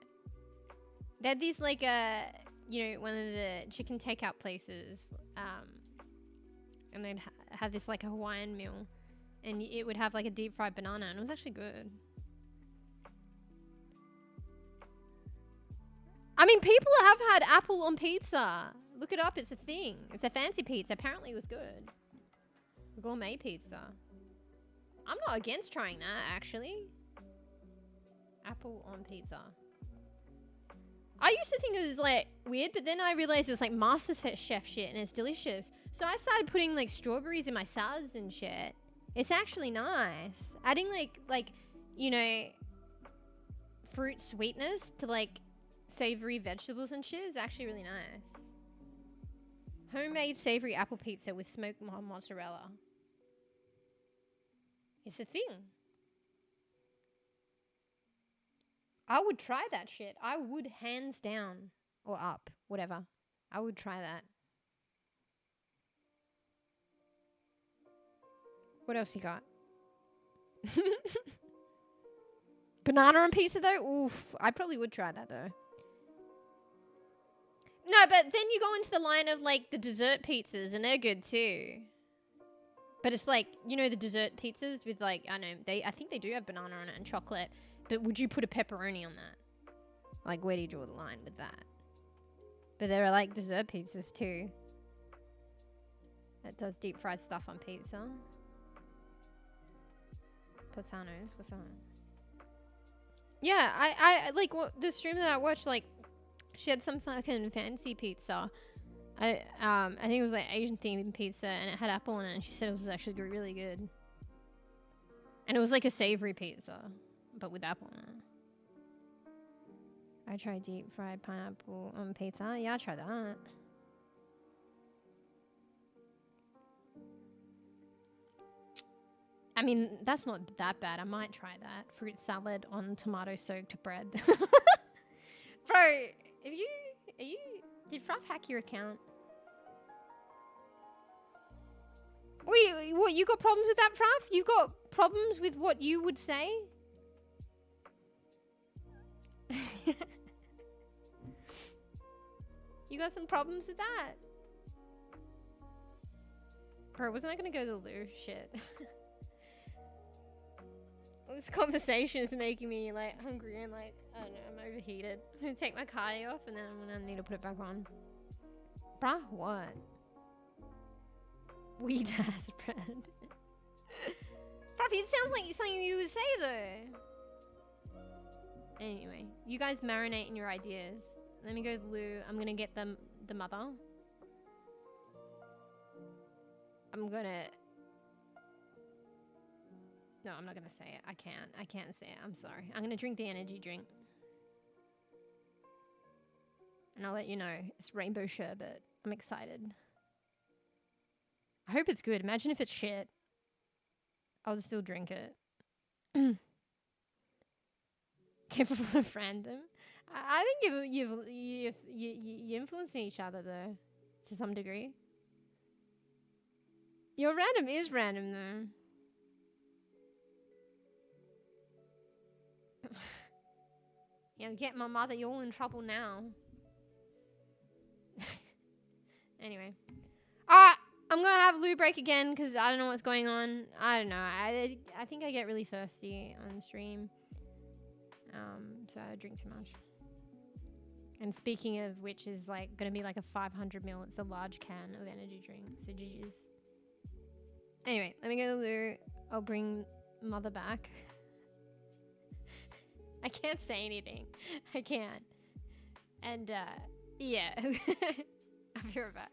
They had these, like, you know, one of the chicken takeout places. And they'd have this, like, a Hawaiian meal. And it would have, like, a deep fried banana. And it was actually good. I mean, people have had apple on pizza. Look it up. It's a thing. It's a fancy pizza. Apparently it was good. A gourmet pizza. I'm not against trying that, actually. Apple on pizza. I used to think it was, like, weird, but then I realized it was, like, MasterChef shit, and it's delicious. So I started putting, like, strawberries in my salads and shit. It's actually nice. Adding, like, you know, fruit sweetness to, like, savory vegetables and shit is actually really nice. Homemade savory apple pizza with smoked mozzarella. It's a thing. I would try that shit. I would hands down. Or up. Whatever. I would try that. What else you got? Banana on pizza though? Oof. I probably would try that though. No, but then you go into the line of like the dessert pizzas and they're good too. But it's like, you know, the dessert pizzas with like, I think they do have banana on it and chocolate. But would you put a pepperoni on that? Like, where do you draw the line with that? But there are like dessert pizzas too. That does deep fried stuff on pizza. Platanos, what's that? Yeah, I like the stream that I watched, like, she had some fucking fancy pizza. I think it was like Asian themed pizza and it had apple in it and she said it was actually really good. And it was like a savory pizza, but with apple in it. I tried deep fried pineapple on pizza. Yeah, I tried that. I mean, that's not that bad. I might try that. Fruit salad on tomato soaked bread. Bro, did Fruff hack your account? What, you got problems with that, Prof? You got problems with what you would say? You got some problems with that? Bro, wasn't I gonna go to the loo? Shit. This conversation is making me like hungry and like, I don't know, I'm overheated. I'm gonna take my cardio off and then I'm gonna need to put it back on. Bruh, what? Weed ass bread. Bruh, it sounds like something you would say though. Anyway, you guys marinate in your ideas. Let me go to the loo. I'm gonna get the mother. I'm gonna... No, I'm not gonna say it. I can't say it. I'm sorry. I'm gonna drink the energy drink. And I'll let you know. It's rainbow sherbet. I'm excited. I hope it's good. Imagine if it's shit. I'll just still drink it. Capable of random. I think you influencing each other though, to some degree. Your random is random though. You know, get my mother. You're all in trouble now. Anyway, I'm gonna have a loo break again because I don't know what's going on. I don't know. I think I get really thirsty on stream. So I drink too much. And speaking of which is like gonna be like a 500 ml. It's a large can of energy drink. So GG's. Anyway, let me go to the loo. I'll bring mother back. I can't say anything. I can't. And yeah. I'll be right back.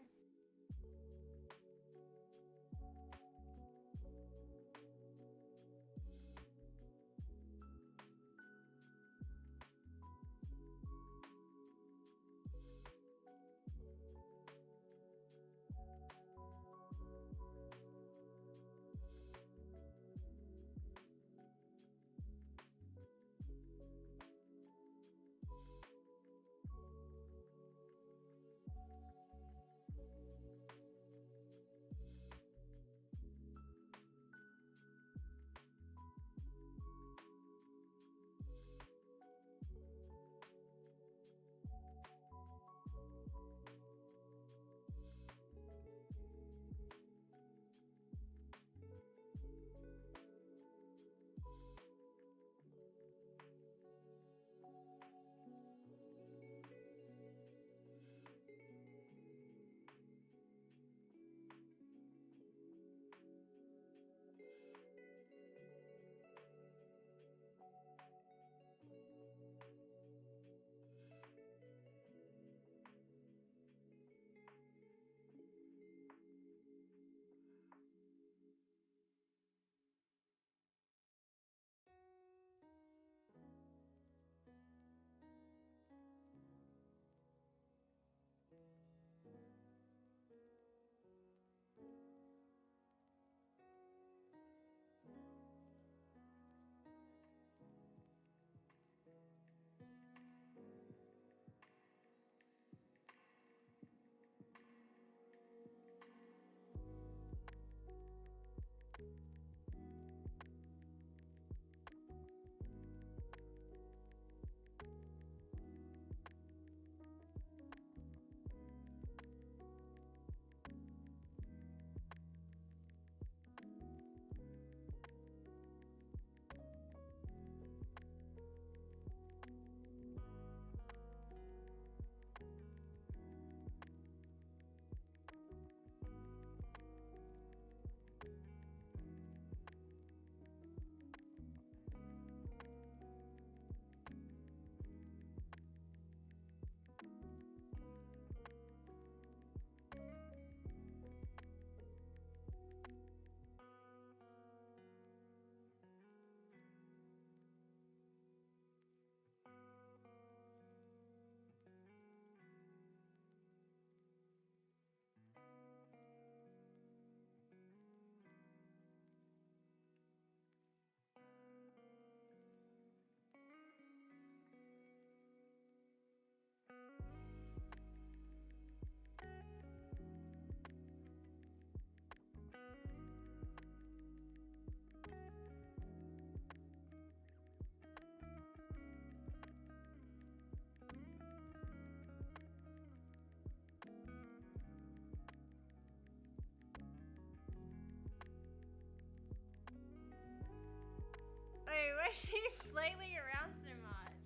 is she flailing around so much?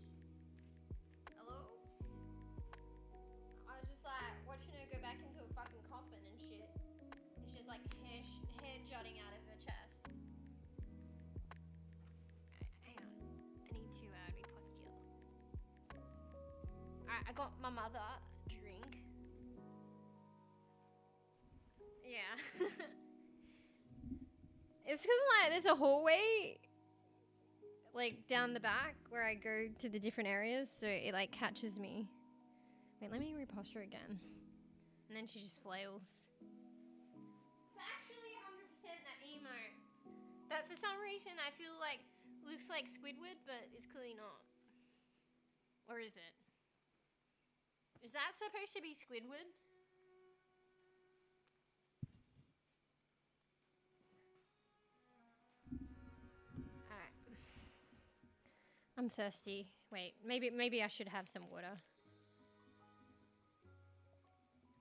Hello? I was just like watching her go back into a fucking coffin and shit. And she's like hair jutting out of her chest. Hang on. I need to repost you. Alright, I got my mother a drink. Yeah. It's because like there's a hallway like down the back where I go to the different areas, so it like catches me. Wait, let me repost her again. And then she just flails. It's actually 100% that emote. But for some reason I feel like looks like Squidward, but it's clearly not. Or is it? Is that supposed to be Squidward? I'm thirsty. Wait, maybe I should have some water.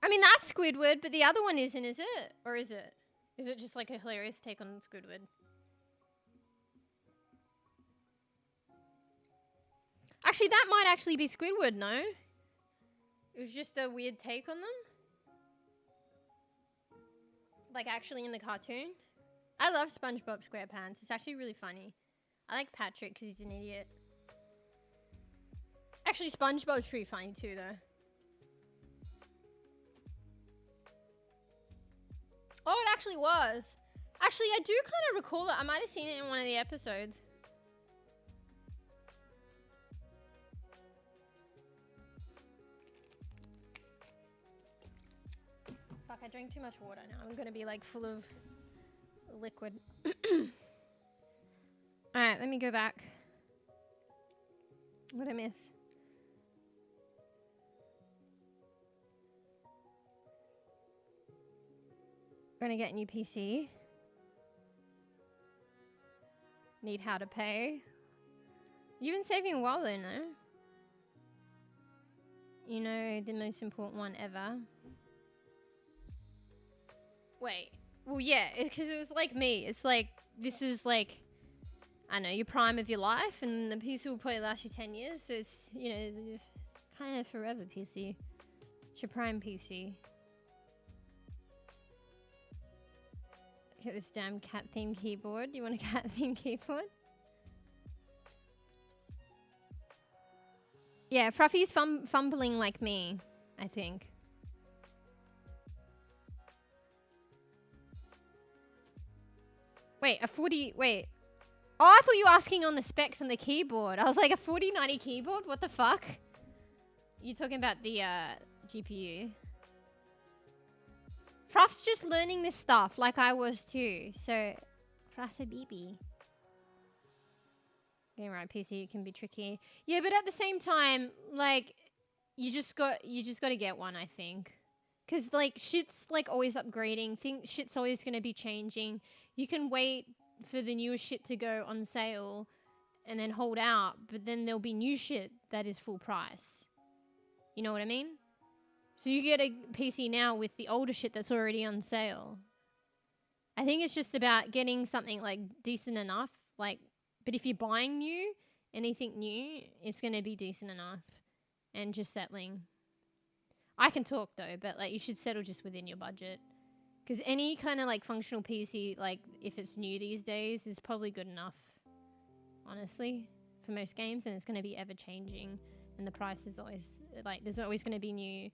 I mean, that's Squidward, but the other one isn't, is it? Or is it? Is it just like a hilarious take on Squidward? Actually, that might actually be Squidward, no? It was just a weird take on them? Like actually in the cartoon? I love SpongeBob SquarePants. It's actually really funny. I like Patrick because he's an idiot. Actually, SpongeBob's pretty funny too, though. Oh, it actually was. Actually, I do kind of recall it. I might have seen it in one of the episodes. Fuck, I drank too much water now. I'm going to be like full of liquid. Alright, let me go back. What did I miss? Gonna get a new PC. Need how to pay. You've been saving a while though, no? You know, the most important one ever. Wait. Well, yeah, because it was like me. It's like, this is like, I don't know, your prime of your life, and the PC will probably last you 10 years, so it's, you know, kind of forever PC. It's your prime PC. Look at this damn cat-themed keyboard. You want a cat-themed keyboard? Yeah, Fruffy's fumbling like me, I think. Wait, wait. Oh, I thought you were asking on the specs on the keyboard. I was like, a 4090 keyboard? What the fuck? You're talking about the GPU. Fruff's just learning this stuff like I was too. So, Fruff's a baby. Getting right PC can be tricky. Yeah, but at the same time, like, you just got to get one, I think. Because, like, shit's, like, always upgrading. Shit's always going to be changing. You can wait for the newest shit to go on sale and then hold out, but then there'll be new shit that is full price. You know what I mean? So you get a PC now with the older shit that's already on sale. I think it's just about getting something like decent enough, like, but if you're buying anything new, it's going to be decent enough and just settling. I can talk though, but like you should settle just within your budget. Because any kind of like functional PC, like if it's new these days, is probably good enough, honestly, for most games. And it's going to be ever changing, and the price is always like there's always going to be new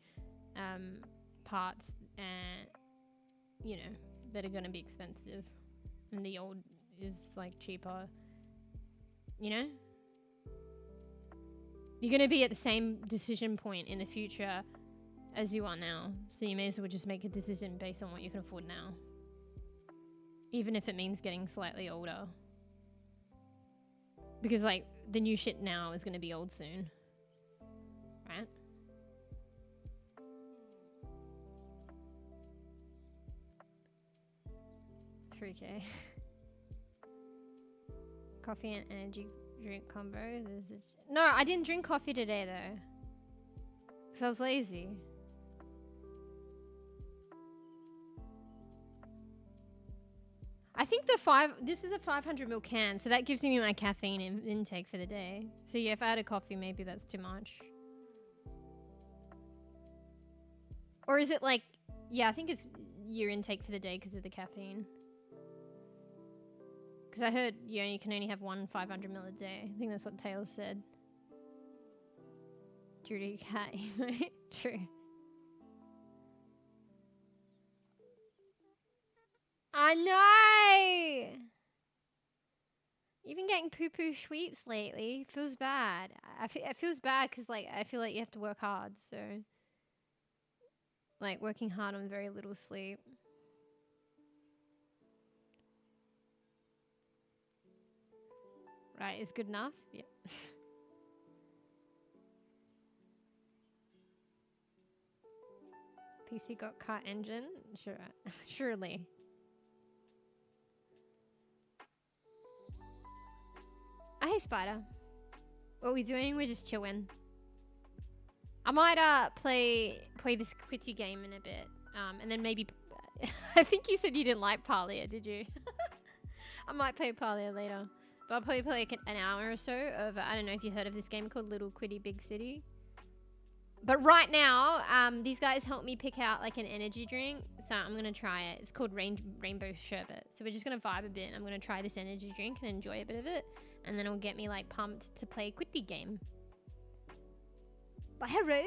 parts, and you know that are going to be expensive, and the old is like cheaper. You know, you're going to be at the same decision point in the future as you are now, so you may as well just make a decision based on what you can afford now, even if it means getting slightly older, because like the new shit now is going to be old soon, right? $3K. Coffee and energy drink combo. No, I didn't drink coffee today though, because I was lazy. I think this is a 500ml can, so that gives me my caffeine intake for the day. So yeah, if I had a coffee, maybe that's too much. Or is it like, yeah, I think it's your intake for the day because of the caffeine. Because I heard you can only have one 500ml a day. I think that's what Taylor said. Dirty cat, true. I know! You've been getting poo-poo sweeps lately. Feels bad. It feels bad because, like, I feel like you have to work hard, so... Like, working hard on very little sleep. Right, is good enough? Yeah. PC got car engine? Sure. Surely. Oh, hey, Spider. What are we doing? We're just chilling. I might play this quitty game in a bit. And then maybe... I think you said you didn't like Palia, did you? I might play Palia later. But I'll probably play like an hour or so of... I don't know if you heard of this game called Little Quitty Big City. But right now, these guys helped me pick out like an energy drink. So I'm going to try it. It's called Rainbow Sherbet. So we're just going to vibe a bit. I'm going to try this energy drink and enjoy a bit of it. And then it'll get me like pumped to play a quitty game. But hello.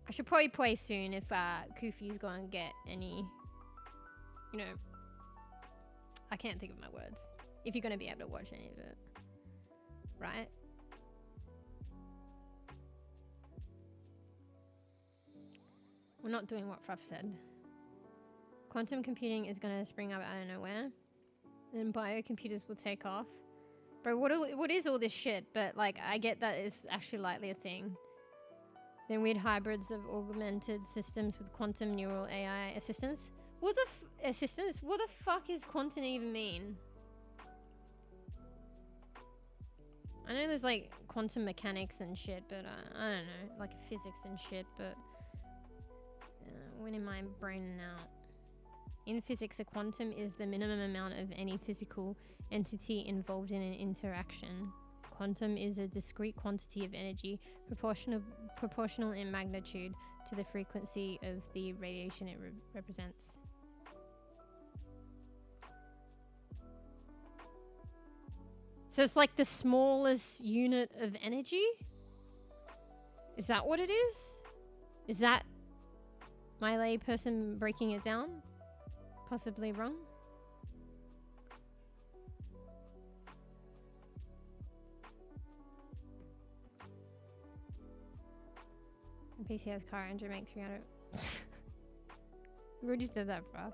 I should probably play soon if Kofi's going to get any, you know, I can't think of my words. If you're going to be able to watch any of it. Right? We're not doing what Fruff said. Quantum computing is going to spring up out of nowhere. And biocomputers will take off. Bro, what is all this shit? But, like, I get that it's actually likely a thing. Then weird hybrids of augmented systems with quantum neural AI assistance. What the assistance? What the fuck is quantum even mean? I know there's, like, quantum mechanics and shit, but I don't know. Like, physics and shit, but... when in my brain now? In physics, a quantum is the minimum amount of any physical entity involved in an interaction. Quantum is a discrete quantity of energy proportional in magnitude to the frequency of the radiation it represents. So it's like the smallest unit of energy? Is that what it is? Is that my layperson breaking it down? Possibly wrong? PC has car engine, make 300. We already said that, bro.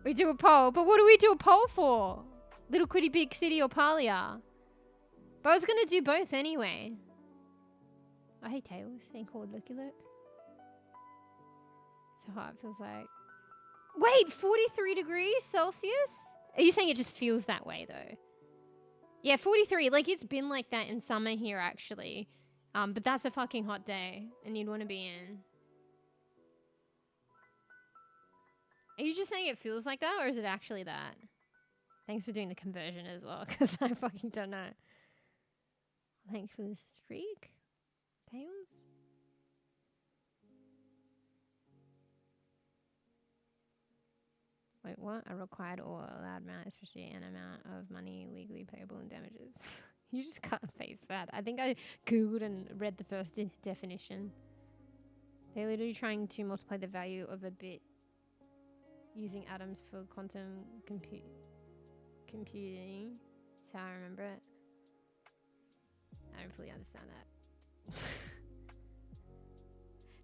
We do a poll, but what do we do a poll for? Little Quitty Big City or Palia? But I was gonna do both anyway. I hate tails, thing called Looky Look. So hot, it feels like. Wait, 43 degrees Celsius? Are you saying it just feels that way though? Yeah, 43. Like it's been like that in summer here actually. But that's a fucking hot day and you'd want to be in. Are you just saying it feels like that or is it actually that? Thanks for doing the conversion as well because I fucking don't know. Thanks for the streak. Tails? Wait, what? A required or allowed amount, especially an amount of money legally payable in damages. You just can't face that. I think I googled and read the first definition. They're literally trying to multiply the value of a bit using atoms for quantum computing. That's how I remember it. I don't fully understand that.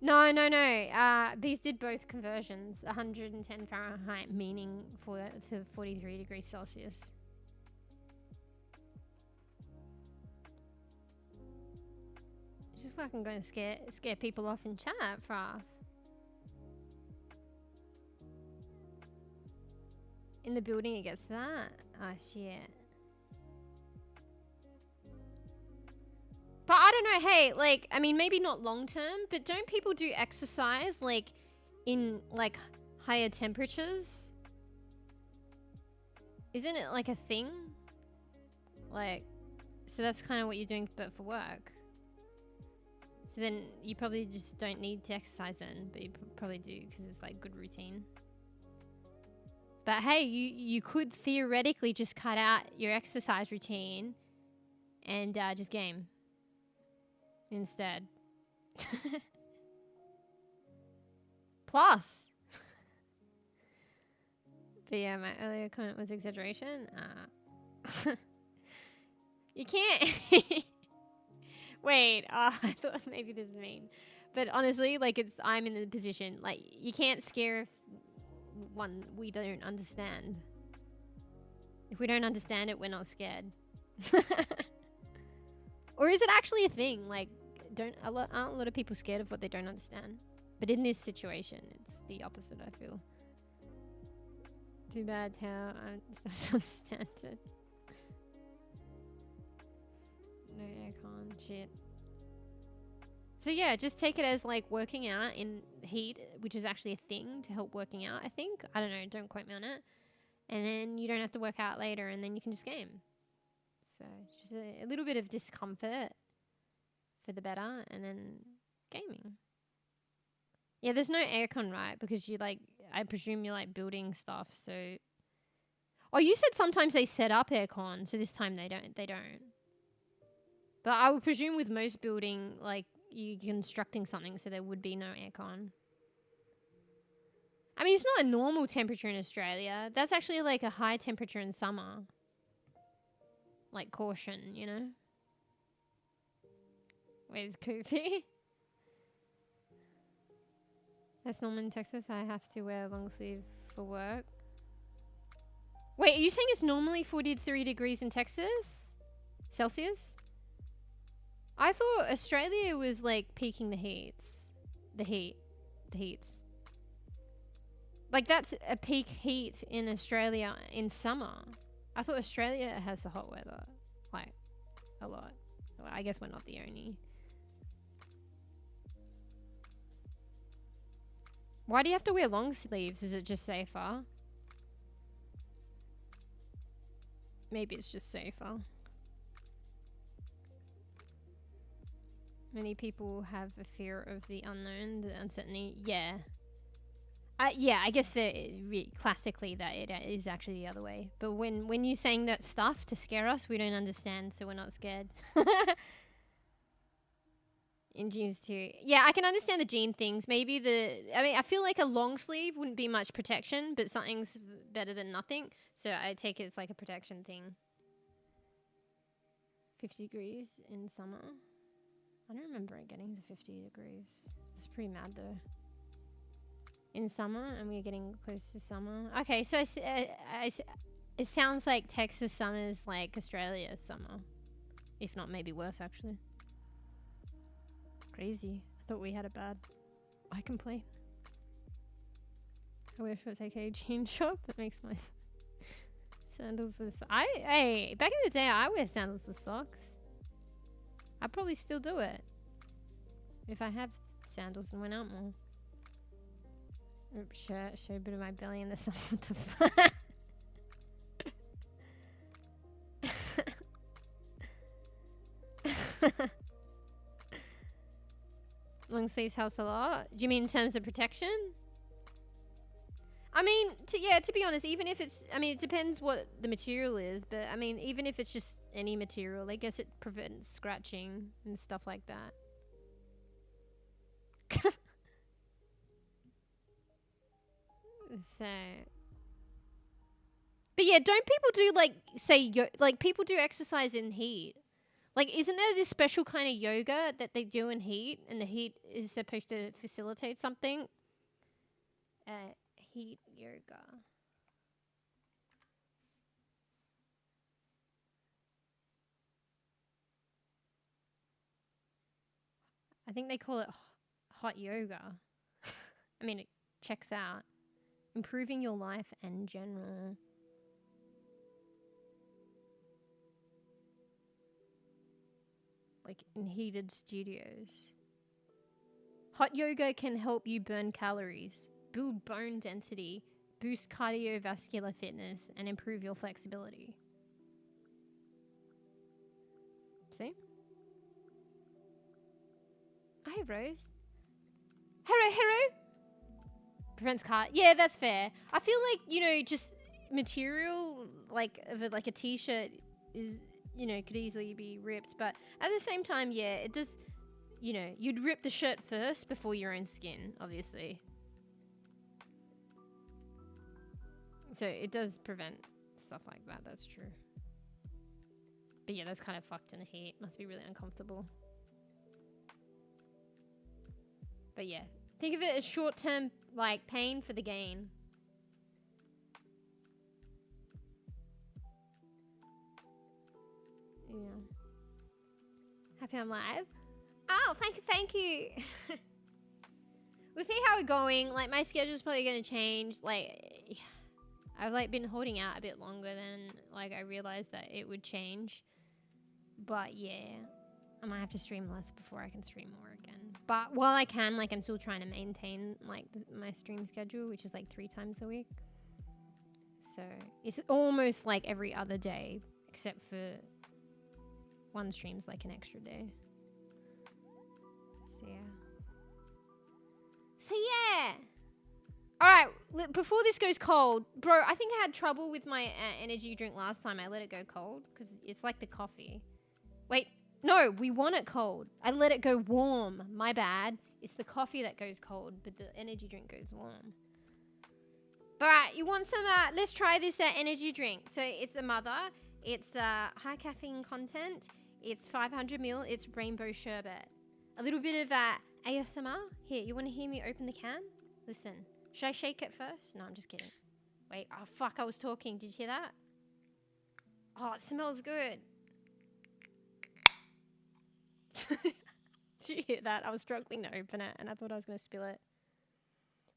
No. These did both conversions. 110 Fahrenheit meaning to 43 degrees Celsius. Just fucking going to scare people off in chat, Fraff. In the building it gets that? Oh shit. But I don't know, hey, like, I mean, maybe not long term, but don't people do exercise, like, in, like, higher temperatures? Isn't it, like, a thing? Like, so that's kind of what you're doing, but for work. So then you probably just don't need to exercise then, but you probably do because it's, like, good routine. But hey, you could theoretically just cut out your exercise routine and just game instead. Plus. But yeah, my earlier comment was exaggeration. You can't. Wait, I thought maybe this is mean. But honestly, like, I'm in the position, like, you can't scare one we don't understand. If we don't understand it, we're not scared. Or is it actually a thing? Like, aren't a lot of people scared of what they don't understand? But in this situation, it's the opposite, I feel. Too bad how I don't understand it. No aircon, shit. So yeah, just take it as like working out in heat, which is actually a thing to help working out, I think. I don't know, don't quote me on it. And then you don't have to work out later and then you can just game. So just a little bit of discomfort for the better and then gaming. Yeah, there's no aircon, right? Because you like, I presume you're like building stuff, so. Oh, you said sometimes they set up aircon, so this time they don't. But I would presume with most building, like, you're constructing something, so there would be no aircon. I mean, it's not a normal temperature in Australia. That's actually like a high temperature in summer. Like caution, you know? Where's Kofi? That's normal in Texas. I have to wear a long sleeve for work. Wait, are you saying it's normally 43 degrees in Texas? Celsius? I thought Australia was like peaking the heats. The heats. Like that's a peak heat in Australia in summer. I thought Australia has the hot weather. Like, a lot. Well, I guess we're not the only. Why do you have to wear long sleeves? Is it just safer? Maybe it's just safer. Many people have a fear of the unknown, the uncertainty. Yeah. Yeah, I guess classically that it is actually the other way. But when you're saying that stuff to scare us, we don't understand, so we're not scared. In jeans too. Yeah, I can understand the jean things. Maybe I feel like a long sleeve wouldn't be much protection, but something's better than nothing. So I take it it's like a protection thing. 50 degrees in summer. I don't remember it getting to 50 degrees. It's pretty mad though. In summer, and we're getting close to summer. Okay, so it sounds like Texas summer is like Australia summer. If not, maybe worse actually. Crazy. I thought we had it bad. I complain. I wear shorts aka jean shop. That makes my sandals with... Hey, back in the day, I wear sandals with socks. I'd probably still do it. If I have sandals and went out more. Rip shirt, show a bit of my belly in the sun. What the fuck? Long sleeves helps a lot. Do you mean in terms of protection? I mean, to be honest, even if it's... I mean, it depends what the material is, but I mean, even if it's just any material, I guess it prevents scratching and stuff like that. So... But yeah, don't people do, like, say, like, people do exercise in heat? Like, isn't there this special kind of yoga that they do in heat, and the heat is supposed to facilitate something? Heat yoga. I think they call it hot yoga. I mean, it checks out. Improving your life in general. like in heated studios. Hot yoga can help you burn calories, build bone density, boost cardiovascular fitness, and improve your flexibility. See? Hi, Rose. Hello. Prevents cut. Yeah, that's fair. I feel like, you know, just material, like, of it, like a t-shirt is, you know, could easily be ripped. But at the same time, yeah, it does, you know, you'd rip the shirt first before your own skin, obviously. So it does prevent stuff like that, that's true. But yeah, that's kind of fucked in the heat. Must be really uncomfortable. But yeah, think of it as short-term, like, pain for the gain. Yeah. Happy I'm live. Oh, thank you. We'll see how we're going. Like, my schedule's probably gonna change. Like, I've like been holding out a bit longer than like I realized that it would change. But yeah, I might have to stream less before I can stream more again. But while I can, like, I'm still trying to maintain like my stream schedule, which is like 3 times a week. So it's almost like every other day, except for one stream's like an extra day. So yeah. Alright, before this goes cold, bro, I think I had trouble with my energy drink last time. I let it go cold, because it's like the coffee. Wait, no, we want it cold. I let it go warm. My bad. It's the coffee that goes cold, but the energy drink goes warm. Alright, you want some, let's try this energy drink. So it's a mother. It's high caffeine content. It's 500 ml. It's rainbow sherbet. A little bit of ASMR. Here, you want to hear me open the can? Listen. Should I shake it first? No, I'm just kidding. Wait, oh fuck, I was talking. Did you hear that? Oh, it smells good. Did you hear that? I was struggling to open it and I thought I was going to spill it.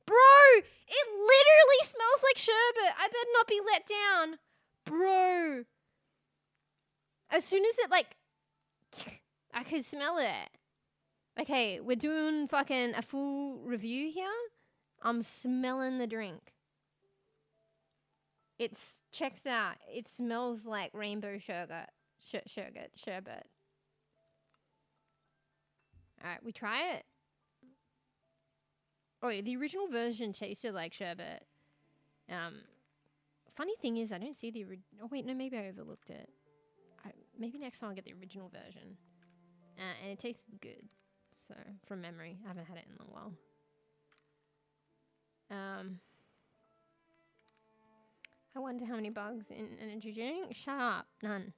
Bro, it literally smells like sherbet. I better not be let down. Bro. As soon as it like, I could smell it. Okay, we're doing fucking a full review here. I'm smelling the drink. It's, checks out. It smells like rainbow sherbet. Sherbet. Alright, we try it. Oh, yeah, the original version tasted like sherbet. Funny thing is, I don't see the original. Oh, wait, no, maybe I overlooked it. Maybe next time I'll get the original version. And it tasted good. So, from memory. I haven't had it in a while. I wonder how many bugs in energy drink. Shut up. None.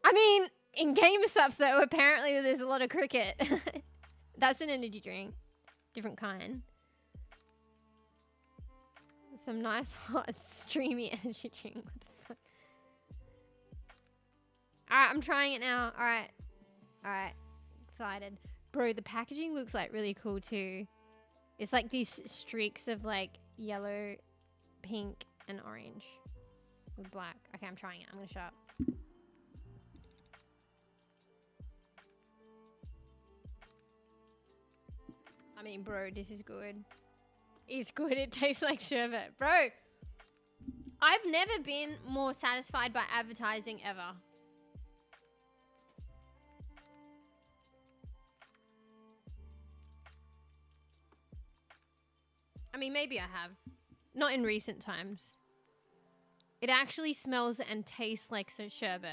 I mean, in Gamer Subs, though, apparently there's a lot of cricket. That's an energy drink. Different kind. Some nice, hot, streamy energy drink. What the fuck? Alright, I'm trying it now. Alright. Excited. Bro, the packaging looks like really cool too. It's like these streaks of like yellow, pink, and orange with black. Okay, I'm trying it. I'm gonna shut up. I mean, bro, this is good. It's good. It tastes like sherbet. Bro, I've never been more satisfied by advertising ever. I mean, maybe I have. Not in recent times. It actually smells and tastes like sherbet.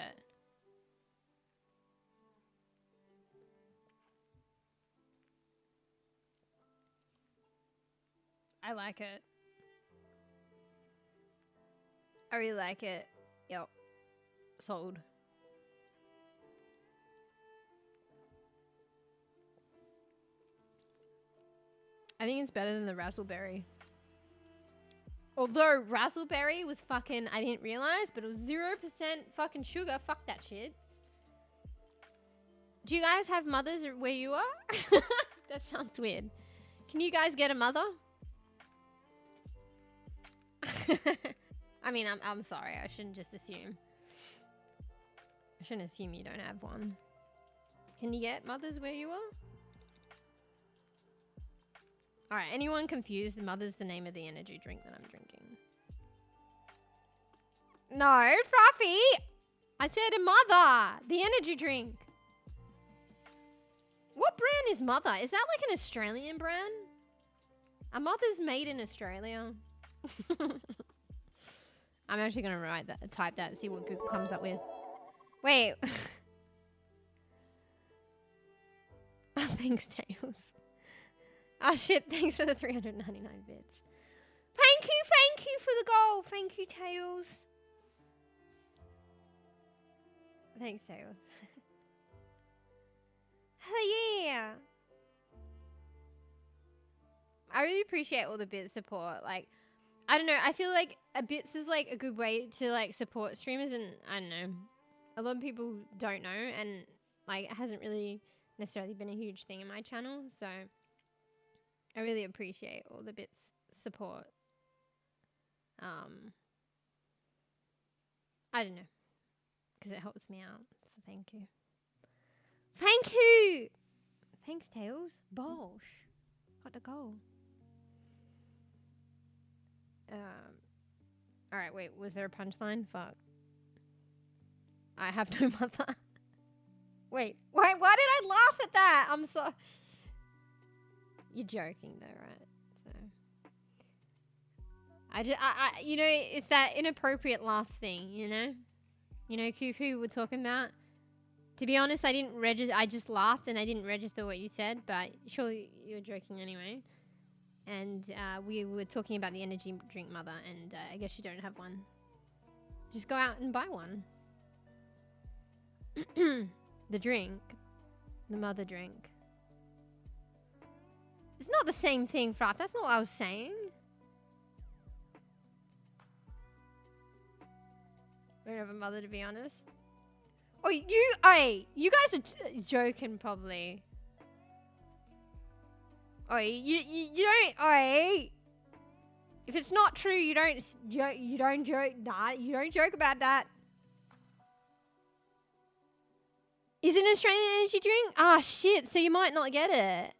I like it. I really like it. Yep. Sold. I think it's better than the razzleberry. Although razzleberry was fucking, I didn't realize, but it was 0% fucking sugar. Fuck that shit. Do you guys have mothers where you are? That sounds weird. Can you guys get a mother? I mean, I'm sorry. I shouldn't just assume. I shouldn't assume you don't have one. Can you get mothers where you are? Alright, anyone confused? Mother's the name of the energy drink that I'm drinking. No, Fluffy! I said a mother! The energy drink. What brand is Mother? Is that like an Australian brand? Are mothers made in Australia? I'm actually gonna write that, type that, and see what Google comes up with. Wait. Oh, thanks, Tails. Oh shit, thanks for the 399 bits. Thank you for the goal. Thank you, Tails. Thanks, Tails. Oh yeah. I really appreciate all the bit support. Like, I don't know, I feel like a bits is like a good way to like support streamers, and I don't know, a lot of people don't know, and like it hasn't really necessarily been a huge thing in my channel, so I really appreciate all the bits support. I don't know, because it helps me out, so thank you. Thank you! Thanks, Tails. Bosh. Got the goal. Alright, wait, was there a punchline? Fuck. I have no mother. Wait, why did I laugh at that? I'm so... You're joking though, right? So... I you know, it's that inappropriate laugh thing, you know? You know, Kufu were talking about? To be honest, I didn't register. I just laughed and I didn't register what you said, but surely you're joking anyway. And we were talking about the energy drink Mother, and I guess you don't have one. Just go out and buy one. The drink. The Mother drink. It's not the same thing, Frat. That's not what I was saying. We don't have a mother, to be honest. Oh, you guys are joking, probably. Oh, you don't. Oh, if it's not true, you don't joke. Nah, you don't joke about that. Is it an Australian energy drink? Ah, shit. So you might not get it.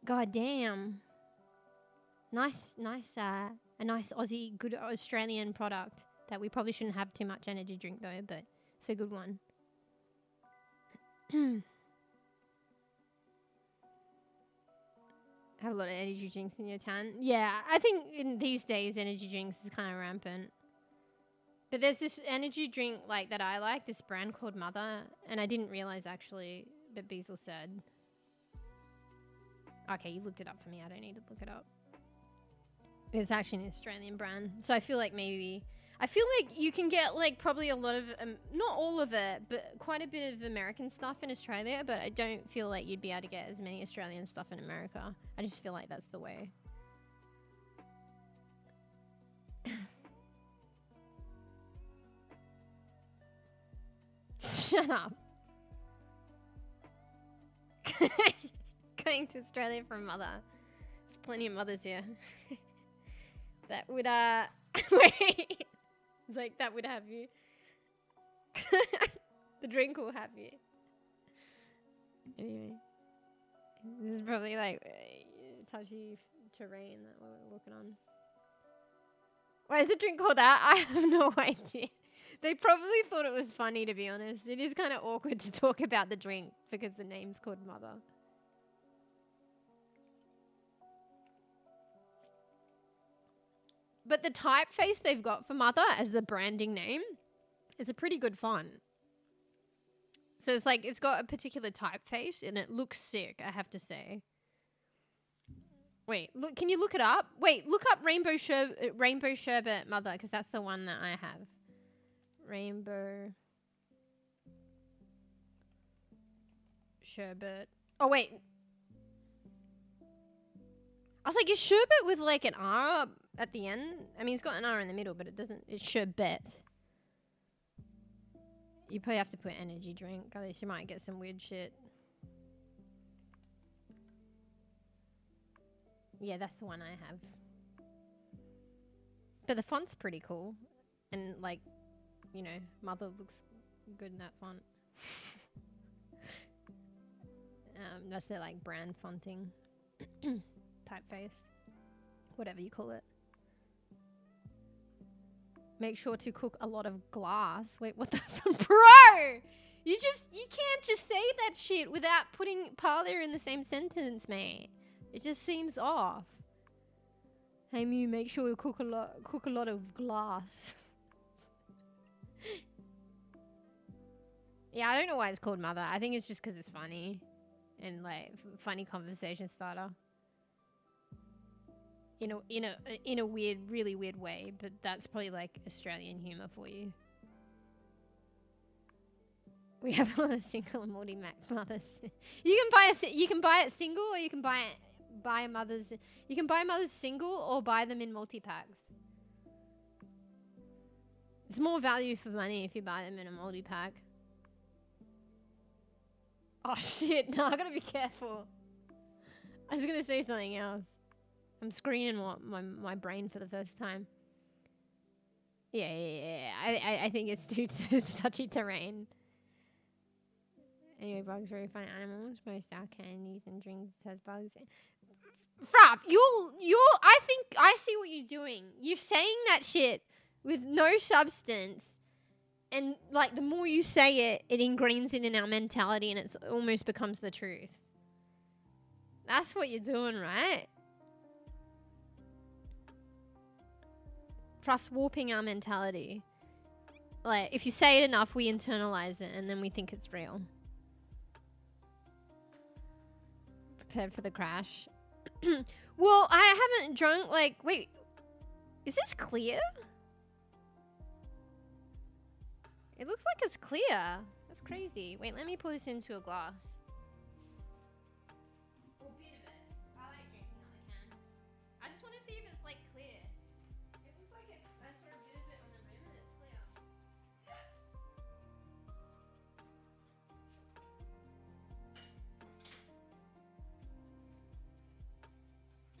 God damn. Nice, a nice Aussie, good Australian product that we probably shouldn't have too much energy drink though, but it's a good one. Have a lot of energy drinks in your town. Yeah, I think in these days energy drinks is kind of rampant. But there's this energy drink like that I like, this brand called Mother, and I didn't realize actually, but Beazle said. Okay, you looked it up for me. I don't need to look it up. It's actually an Australian brand, so I feel like maybe. I feel like you can get like probably a lot of, not all of it, but quite a bit of American stuff in Australia, but I don't feel like you'd be able to get as many Australian stuff in America. I just feel like that's the way. Shut up. Going to Australia for a mother. There's plenty of mothers here. That would, wait. It's like, that would have you. The drink will have you. Anyway. This is probably like touchy terrain that we're walking on. Why is the drink called that? I have no idea. They probably thought it was funny, to be honest. It is kind of awkward to talk about the drink because the name's called Mother. But the typeface they've got for Mother as the branding name is a pretty good font. So it's like, it's got a particular typeface and it looks sick, I have to say. Wait, look, can you look it up? Wait, look up Rainbow Sherbet Mother, because that's the one that I have. Rainbow Sherbet. Oh, wait. I was like, is sherbet with like an R at the end? I mean, it's got an R in the middle, but it doesn't. It's sherbet. You probably have to put energy drink, otherwise you might get some weird shit. Yeah, that's the one I have. But the font's pretty cool. And like, you know, Mother looks good in that font. That's their like brand fonting typeface, whatever you call it. Make sure to cook a lot of glass. Wait, what the bro? You can't just say that shit without putting Palia in the same sentence, mate. It just seems off. Hey Mew, make sure to cook a lot of glass. Yeah, I don't know why it's called Mother. I think it's just because it's funny. And like funny conversation starter. In a weird, really weird way, but that's probably like Australian humor for you. We have a lot of single and multi-mac mothers. You can buy it single, or you can buy mothers. You can buy mothers single or buy them in multi-packs. It's more value for money if you buy them in a multi-pack. Oh shit! No, I gotta be careful. I was gonna say something else. I'm screening my brain for the first time. Yeah. I think it's too touchy terrain. Anyway, bugs are very fun animals. Most our candies and drinks has bugs. Frap, I think I see what you're doing. You're saying that shit with no substance, and like the more you say it, it ingrains it in our mentality, and it almost becomes the truth. That's what you're doing, right? Plus warping our mentality. Like, if you say it enough, we internalize it, and then we think it's real. Prepared for the crash. Well, I haven't drunk, like, wait. Is this clear? It looks like it's clear. That's crazy. Wait, let me pour this into a glass. Or a bit of it. I like drinking out of the can. I just want to see if it's, like, clear. It looks like it. I sort of did a bit on the rim and it's clear.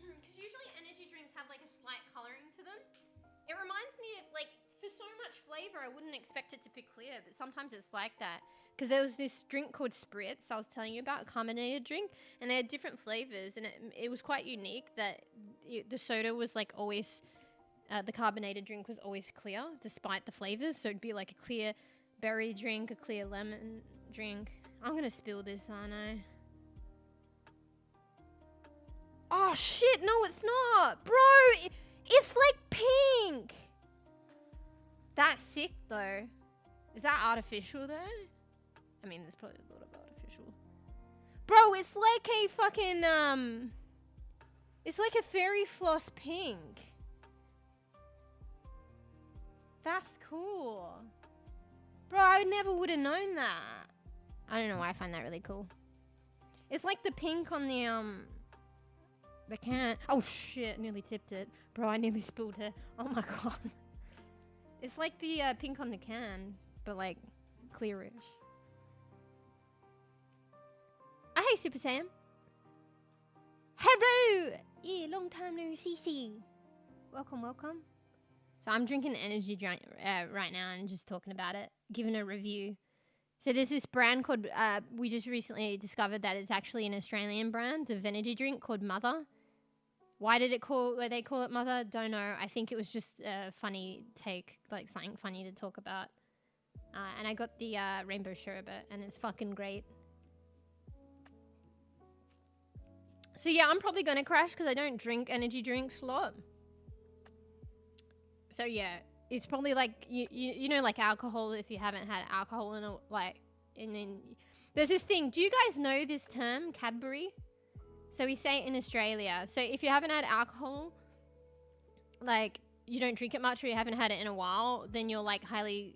Because usually energy drinks have like a slight coloring to them. It reminds me of like, for so much flavor, I wouldn't expect it to be clear, but sometimes it's like that. Because there was this drink called Spritz I was telling you about, a carbonated drink, and they had different flavors, and it was quite unique that the soda was like always, the carbonated drink was always clear, despite the flavors. So it'd be like a clear berry drink, a clear lemon drink. I'm gonna spill this, aren't I? Oh shit, no it's not! Bro, it's like pink! That's sick though. Is that artificial though? I mean, there's probably a lot of artificial. Bro, it's like a fucking, it's like a fairy floss pink. That's cool. Bro, I never would have known that. I don't know why I find that really cool. It's like the pink on the can. Oh shit, nearly tipped it. Bro, I nearly spilled it. Oh my god. It's like the pink on the can, but like clearish. Oh, hey Super Sam. Hello! Yeah, long time no see. Welcome. So I'm drinking an energy drink right now and just talking about it, giving a review. So there's this brand called, we just recently discovered that it's actually an Australian brand of energy drink called Mother. Why they call it Mother? Don't know. I think it was just a funny take, like something funny to talk about. And I got the rainbow sherbet, and it's fucking great. So yeah, I'm probably gonna crash because I don't drink energy drinks a lot. So yeah, it's probably like you know, like alcohol. If you haven't had alcohol in and then there's this thing. Do you guys know this term, Cadbury? So we say it in Australia. So if you haven't had alcohol, like you don't drink it much, or you haven't had it in a while, then you're like highly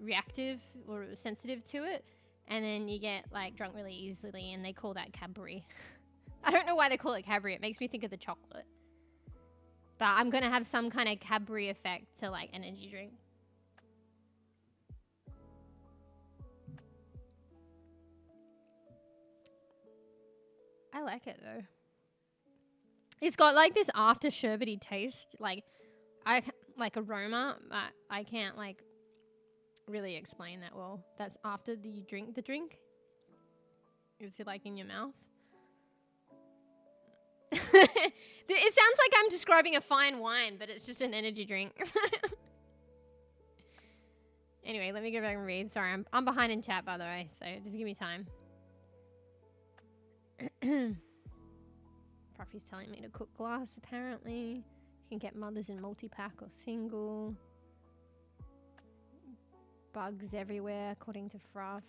reactive or sensitive to it, and then you get like drunk really easily, and they call that Cadbury. I don't know why they call it Cadbury. It makes me think of the chocolate. But I'm going to have some kind of Cadbury effect to like energy drink. I like it though. It's got like this after sherbety taste, like aroma, but I can't like really explain that well. That's after you drink the drink. Is it like in your mouth? It sounds like I'm describing a fine wine, but it's just an energy drink. Anyway, let me go back and read. Sorry, I'm behind in chat, by the way, so just give me time. Proffy's telling me to cook glass, apparently. You can get mothers in multi-pack or single. Bugs everywhere, according to Fruff.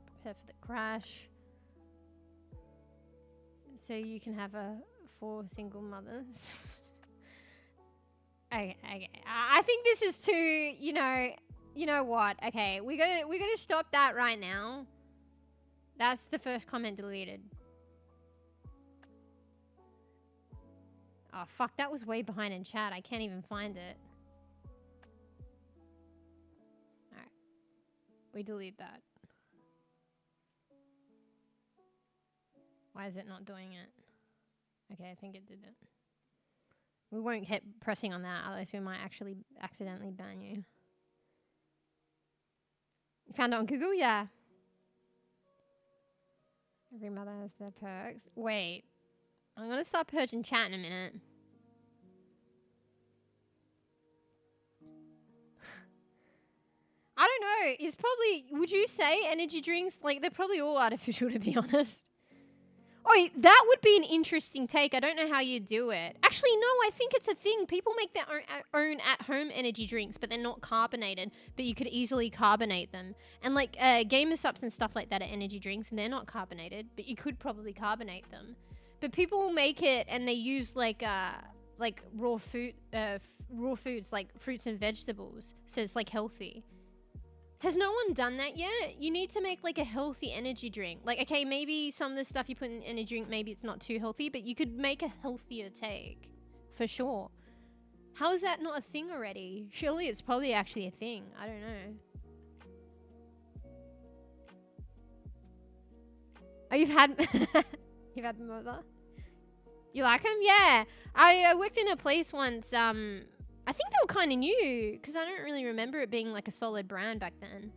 Prepare for the crash. So you can have 4 single mothers. Okay. I think this is too, you know what? Okay, we're gonna stop that right now. That's the first comment deleted. Oh fuck, that was way behind in chat. I can't even find it. Alright. We delete that. Why is it not doing it? Okay, I think it did it. We won't keep pressing on that, otherwise we might actually accidentally ban you. You found it on Google? Yeah. Every mother has their perks. Wait. I'm gonna start purging chat in a minute. I don't know. It's probably... Would you say energy drinks... Like, they're probably all artificial, to be honest. Oh, that would be an interesting take. I don't know how you do it. Actually, no, I think it's a thing. People make their own at-home energy drinks, but they're not carbonated, but you could easily carbonate them. And like Gamer Sups and stuff like that are energy drinks, and they're not carbonated, but you could probably carbonate them. But people will make it, and they use like raw foods like fruits and vegetables, so it's like healthy. Has no one done that yet? You need to make like a healthy energy drink. Like, okay, maybe some of the stuff you put in energy drink, maybe it's not too healthy, but you could make a healthier take. For sure. How is that not a thing already? Surely it's probably actually a thing. I don't know. Oh, you've had... You've had them over? You like them? Yeah. I worked in a place once, I think they were kind of new, because I don't really remember it being like a solid brand back then.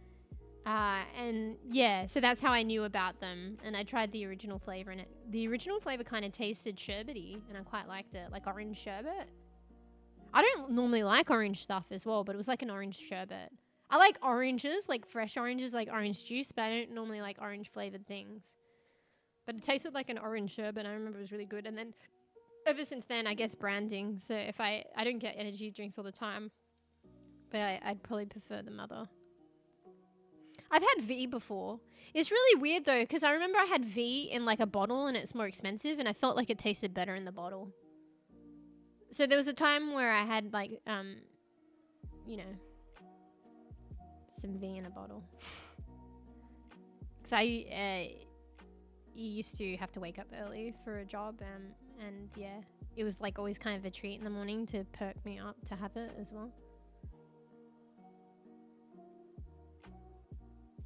And yeah, so that's how I knew about them. And I tried the original flavor, and the original flavor kind of tasted sherbety, and I quite liked it, like orange sherbet. I don't normally like orange stuff as well, but it was like an orange sherbet. I like oranges, like fresh oranges, like orange juice, but I don't normally like orange flavored things. But it tasted like an orange sherbet. I remember it was really good. And then ever since then, I guess branding. So if I don't get energy drinks all the time, but I'd probably prefer the mother. I've had V before. It's really weird though, because I remember I had V in like a bottle and it's more expensive, and I felt like it tasted better in the bottle. So there was a time where I had like, you know, some V in a bottle. Because you used to have to wake up early for a job, and yeah, it was like always kind of a treat in the morning to perk me up to have it as well.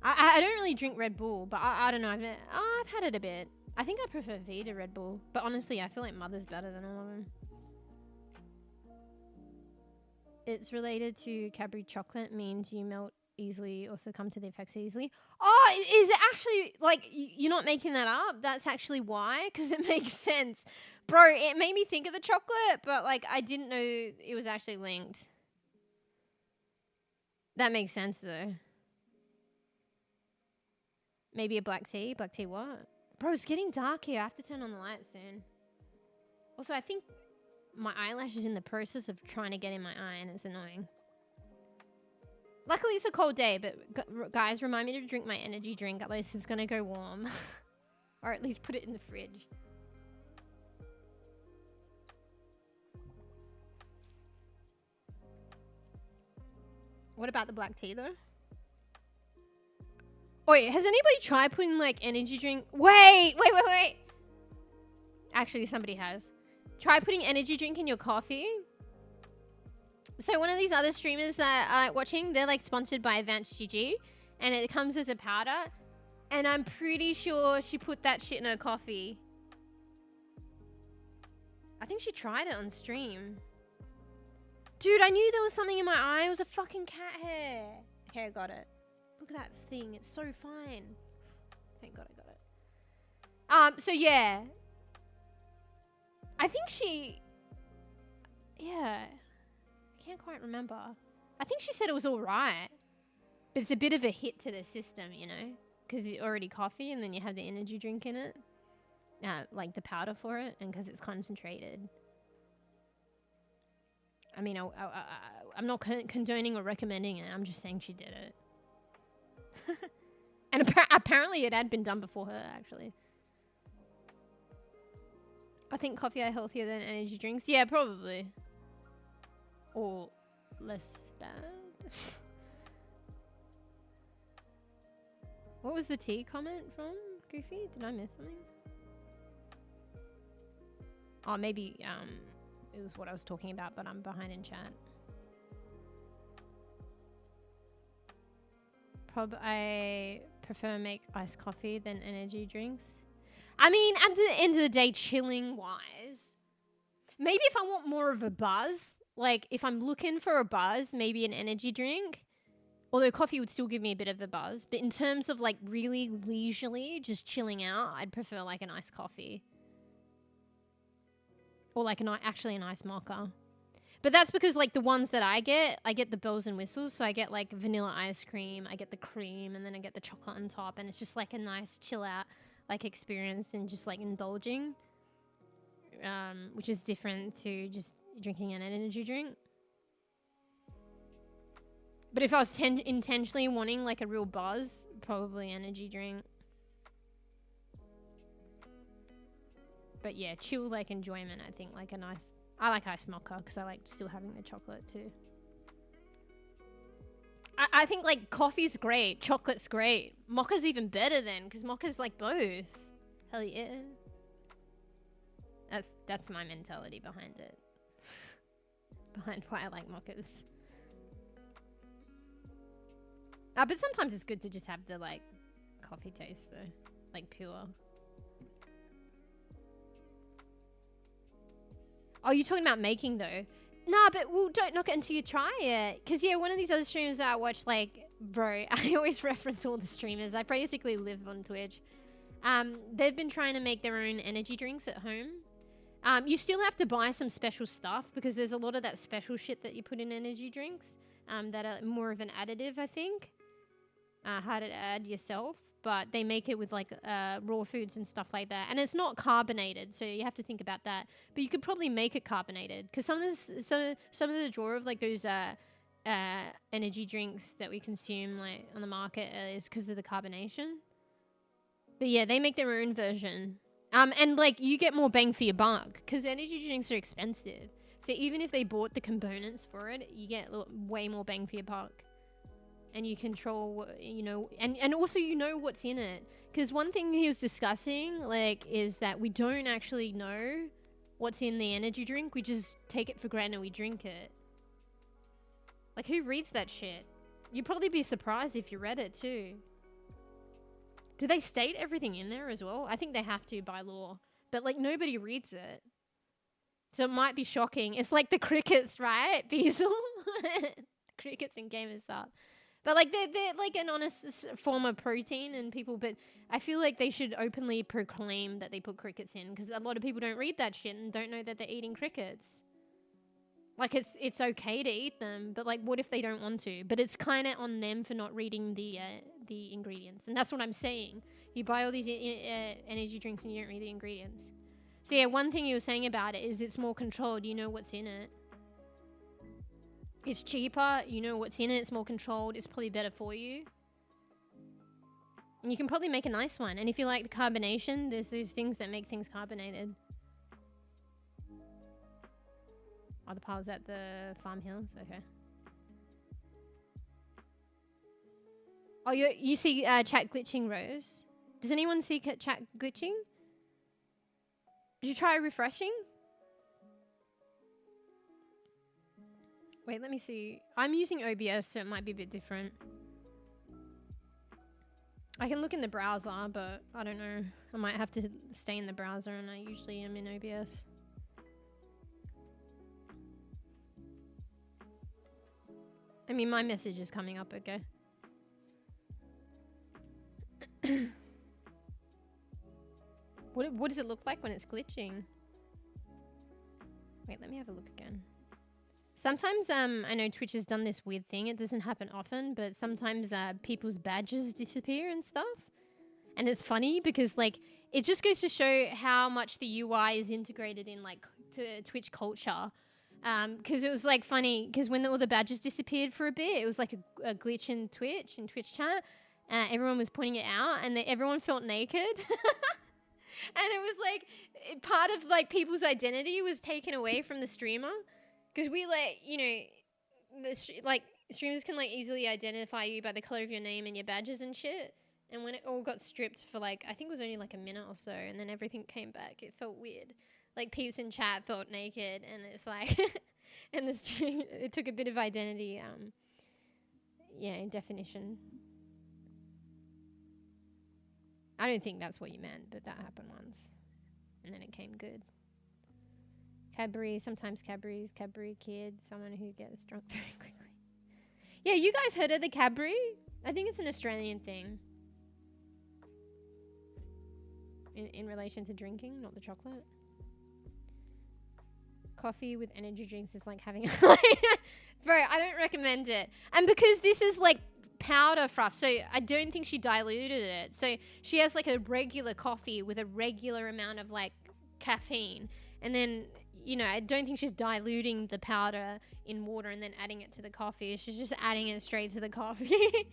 I don't really drink Red Bull, but I don't know, I've had it a bit. I think I prefer V to Red Bull, but honestly I feel like Mother's better than all of them. It's related to Cadbury chocolate, means you melt easily or succumb to the effects easily. Oh, is it actually, like, you're not making that up? That's actually why? Because it makes sense. Bro, it made me think of the chocolate, but, like, I didn't know it was actually linked. That makes sense, though. Maybe a black tea? Black tea what? Bro, it's getting dark here. I have to turn on the light soon. Also, I think my eyelash is in the process of trying to get in my eye, and it's annoying. Luckily, it's a cold day, but guys, remind me to drink my energy drink, otherwise it's gonna go warm. Or at least put it in the fridge. What about the black tea, though? Wait, has anybody tried putting, like, energy drink... Wait! Actually, somebody has. Try putting energy drink in your coffee. So one of these other streamers that I like watching, they're, like, sponsored by Advanced GG. And it comes as a powder. And I'm pretty sure she put that shit in her coffee. I think she tried it on stream. Dude, I knew there was something in my eye. It was a fucking cat hair. Okay, I got it. Look at that thing. It's so fine. Thank God I got it. So yeah. I think she... Yeah. I can't quite remember. I think she said it was alright. But it's a bit of a hit to the system, you know? Because it's already coffee and then you have the energy drink in it. Like the powder for it. And because it's concentrated. I mean, I'm not condoning or recommending it. I'm just saying she did it. And apparently it had been done before her, actually. I think coffee are healthier than energy drinks. Yeah, probably. Or less bad. What was the tea comment from Goofy? Did I miss something? Oh, maybe it was what I was talking about, but I'm behind in chat. I prefer make iced coffee than energy drinks. I mean, at the end of the day, chilling wise, maybe if I want more of a buzz, like if I'm looking for a buzz, maybe an energy drink. Although coffee would still give me a bit of a buzz. But in terms of like really leisurely, just chilling out, I'd prefer like an iced coffee. Or like actually an iced mocha. But that's because like the ones that I get the bells and whistles. So I get like vanilla ice cream, I get the cream, and then I get the chocolate on top. And it's just like a nice chill out like experience and just like indulging. Which is different to just drinking an energy drink. But if I was intentionally wanting like a real buzz, probably energy drink. But yeah, chill like enjoyment, I think like a nice... I like iced mocha because I like still having the chocolate too. I think like coffee's great, chocolate's great. Mocha's even better then because mocha's like both. Hell yeah. That's my mentality behind it. Behind why I like mochas. But sometimes it's good to just have the like coffee taste though, like pure. Oh, you're talking about making though? Nah, but don't knock it until you try it. Cause yeah, one of these other streamers that I watch, like, bro, I always reference all the streamers. I basically live on Twitch. They've been trying to make their own energy drinks at home. You still have to buy some special stuff because there's a lot of that special shit that you put in energy drinks that are more of an additive, I think. Hard to add yourself, but they make it with like raw foods and stuff like that, and it's not carbonated, so you have to think about that. But you could probably make it carbonated because some of the draw of like those energy drinks that we consume like on the market is because of the carbonation. But yeah, they make their own version, and like you get more bang for your buck because energy drinks are expensive. So even if they bought the components for it, you get way more bang for your buck. And you control, you know, and also you know what's in it. Because one thing he was discussing, like, is that we don't actually know what's in the energy drink. We just take it for granted and we drink it. Like, who reads that shit? You'd probably be surprised if you read it, too. Do they state everything in there as well? I think they have to by law. But, like, nobody reads it. So it might be shocking. It's like the crickets, right, Beazle? Crickets and gamers up. But, like, they're like an honest form of protein and people, but I feel like they should openly proclaim that they put crickets in because a lot of people don't read that shit and don't know that they're eating crickets. Like, it's okay to eat them, but, like, what if they don't want to? But it's kind of on them for not reading the ingredients. And that's what I'm saying. You buy all these energy drinks and you don't read the ingredients. So, yeah, one thing you were saying about it is it's more controlled. You know what's in it. It's cheaper, you know what's in it, it's more controlled, it's probably better for you. And you can probably make a nice one. And if you like the carbonation, there's those things that make things carbonated. Oh, the pile's at the farm hills? Okay. Oh, you see chat glitching, Rose? Does anyone see chat glitching? Did you try refreshing? Wait, let me see. I'm using OBS, so it might be a bit different. I can look in the browser, but I don't know. I might have to stay in the browser, and I usually am in OBS. I mean, my message is coming up, okay? what does it look like when it's glitching? Wait, let me have a look again. Sometimes, I know Twitch has done this weird thing. It doesn't happen often, but sometimes people's badges disappear and stuff. And it's funny because, like, it just goes to show how much the UI is integrated in, like, to Twitch culture. Because it was, like, funny, because when all the badges disappeared for a bit, it was like a glitch in Twitch chat. Everyone was pointing it out, and everyone felt naked. And it was, like, part of, like, people's identity was taken away from the streamer. Because we, like, you know, streamers can, like, easily identify you by the color of your name and your badges and shit. And when it all got stripped for, like, I think it was only, like, a minute or so, and then everything came back, it felt weird. Like, peeps in chat felt naked, and it's like, and the stream, it took a bit of identity, definition. I don't think that's what you meant, but that happened once. And then it came good. Cadbury, sometimes Cadbury kid, someone who gets drunk very quickly. Yeah, you guys heard of the Cadbury? I think it's an Australian thing. In relation to drinking, not the chocolate. Coffee with energy drinks is like having bro, I don't recommend it. And because this is like powder fluff, so I don't think she diluted it. So she has like a regular coffee with a regular amount of like caffeine. And then, you know, I don't think she's diluting the powder in water and then adding it to the coffee. She's just adding it straight to the coffee.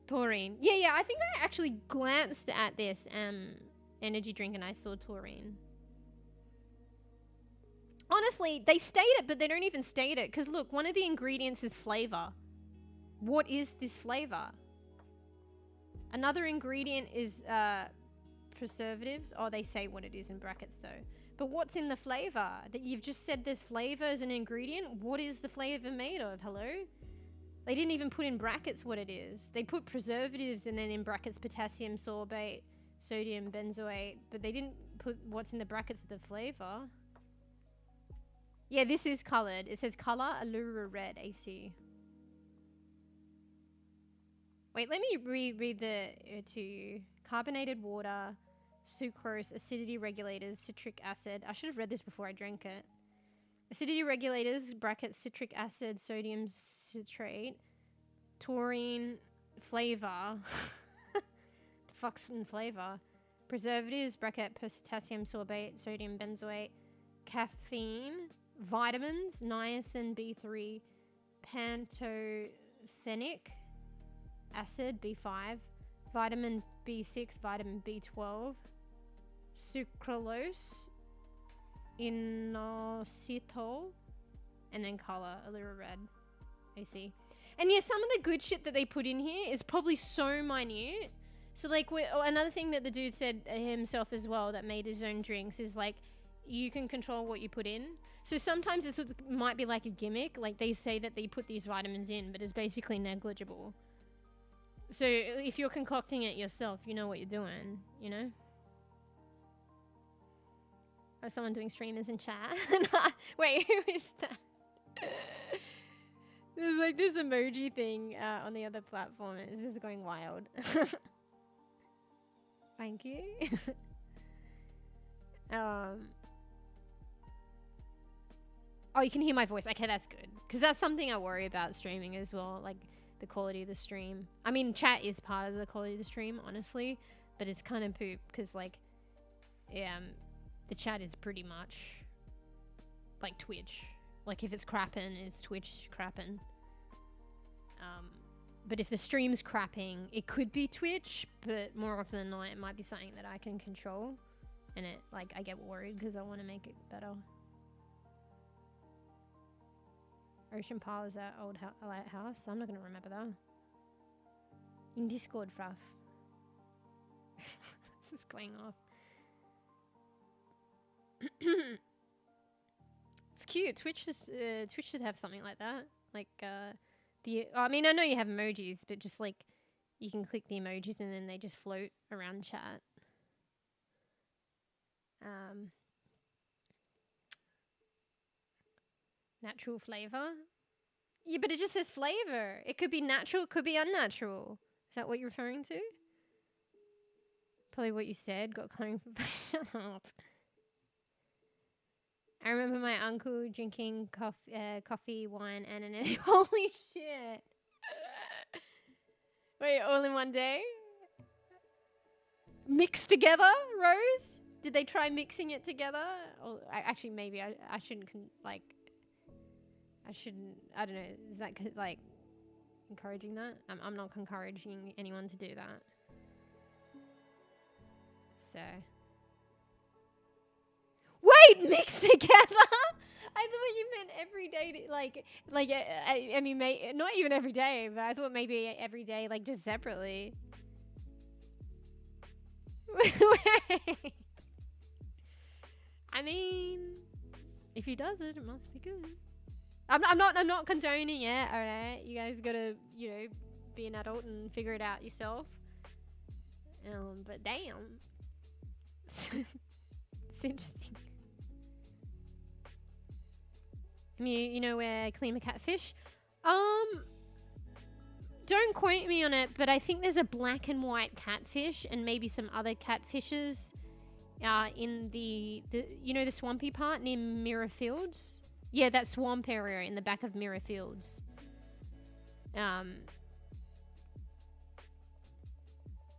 Taurine. Yeah, I think I actually glanced at this energy drink and I saw taurine. Honestly, they state it, but they don't even state it. Because look, one of the ingredients is flavor. What is this flavor? Another ingredient is preservatives. Oh, they say what it is in brackets though. But what's in the flavor? That you've just said there's flavor as an ingredient? What is the flavor made of? Hello? They didn't even put in brackets what it is. They put preservatives and then in brackets potassium sorbate, sodium benzoate, but they didn't put what's in the brackets of the flavor. Yeah, this is coloured. It says colour Allura red AC. Wait, let me reread the to you. Carbonated water, sucrose, acidity regulators, citric acid. I should have read this before I drank it. Acidity regulators, brackets, citric acid, sodium citrate, taurine, flavour. The fuck's in flavour? Preservatives, bracket, potassium sorbate, sodium benzoate, caffeine, vitamins, niacin B3, pantothenic acid B5, vitamin B6, vitamin B12, sucralose, inositol, and then colour Allura red AC. And yeah, some of the good shit that they put in here is probably so minute. So like, another thing that the dude said himself as well that made his own drinks is like, you can control what you put in. So sometimes this might be like a gimmick, like they say that they put these vitamins in, but it's basically negligible. So if you're concocting it yourself, you know what you're doing, you know? Oh, someone doing streamers in chat. Wait, who is that? There's like this emoji thing on the other platform. It's just going wild. Thank you. Oh, you can hear my voice. Okay, that's good. Because that's something I worry about streaming as well. Like the quality of the stream. I mean, chat is part of the quality of the stream, honestly. But it's kind of poop. Because like, the chat is pretty much like Twitch. Like if it's crapping, it's Twitch crapping. But if the stream's crapping, it could be Twitch. But more often than not, it might be something that I can control. And it, like, I get worried because I want to make it better. Ocean Pile is that old lighthouse. I'm not going to remember that. In Discord, Fruff. This is going off. It's cute. Twitch should have something like that. Like, I mean, I know you have emojis, but just like, you can click the emojis and then they just float around chat. Natural flavor? Yeah, but it just says flavor. It could be natural, it could be unnatural. Is that what you're referring to? Probably what you said. Got cloned. Shut up. I remember my uncle drinking coffee, wine, and an egg. Holy shit. Wait, all in one day? Mixed together, Rose? Did they try mixing it together? Or actually, maybe I shouldn't, I don't know. Is that, like, encouraging that? I'm not encouraging anyone to do that. So. Wait, mix together? I thought you meant every day, I mean, not even every day, but I thought maybe every day, like, just separately. Wait. I mean, if he does it, it must be good. I'm not condoning it, alright? You guys gotta, be an adult and figure it out yourself. But damn. It's interesting. You know where I clean a catfish? Don't quote me on it, but I think there's a black and white catfish and maybe some other catfishes in the swampy part near Mirror Fields. Yeah, that swamp area in the back of Mirror Fields.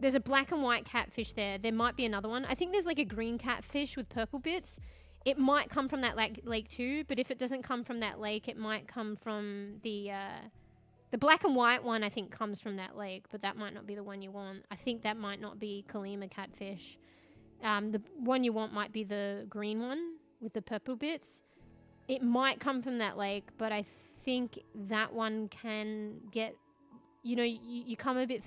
There's a black and white catfish there. There might be another one. I think there's like a green catfish with purple bits. It might come from that lake too, but if it doesn't come from that lake, it might come from the black and white one. I think comes from that lake, but that might not be the one you want. I think that might not be Kalima catfish. The one you want might be the green one with the purple bits. It might come from that lake, but I think that one can get, you come a bit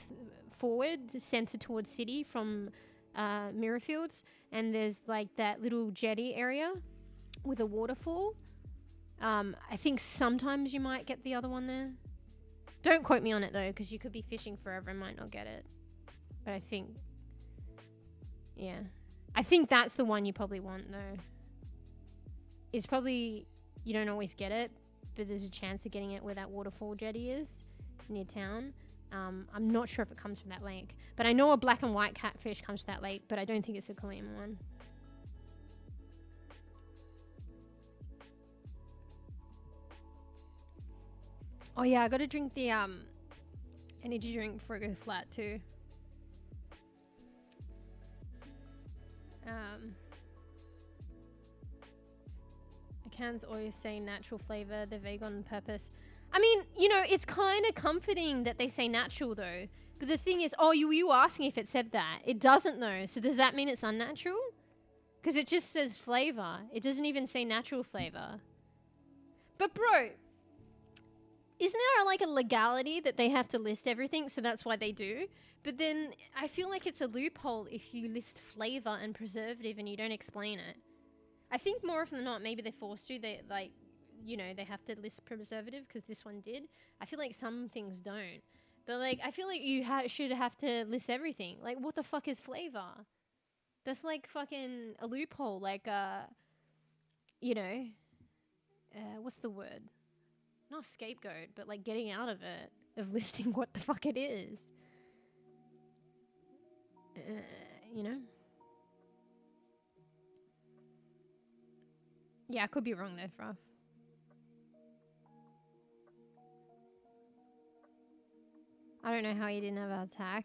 forward, center towards city from Mirrorfields, and there's like that little jetty area with a waterfall. I think sometimes you might get the other one there. Don't quote me on it though, because you could be fishing forever and might not get it. But I think that's the one you probably want though. It's probably, you don't always get it, but there's a chance of getting it where that waterfall jetty is near town. I'm not sure if it comes from that lake, but I know a black and white catfish comes from that lake, but I don't think it's the Kalima one. Oh yeah, I gotta drink the energy drink before I go flat too. Cans always say natural flavor, they're vague on purpose. I mean, it's kind of comforting that they say natural though. But the thing is, you asking if it said that. It doesn't though. So does that mean it's unnatural? Because it just says flavor. It doesn't even say natural flavor. But bro, isn't there like a legality that they have to list everything? So that's why they do. But then I feel like it's a loophole if you list flavor and preservative and you don't explain it. I think more often than not, maybe they're forced to. They they have to list preservative because this one did. I feel like some things don't. But like, I feel like you should have to list everything. Like, what the fuck is flavor? That's like fucking a loophole. Like, what's the word? Not scapegoat, but like getting out of it, of listing what the fuck it is. Yeah, I could be wrong there, Fruff. I don't know how he didn't have an attack.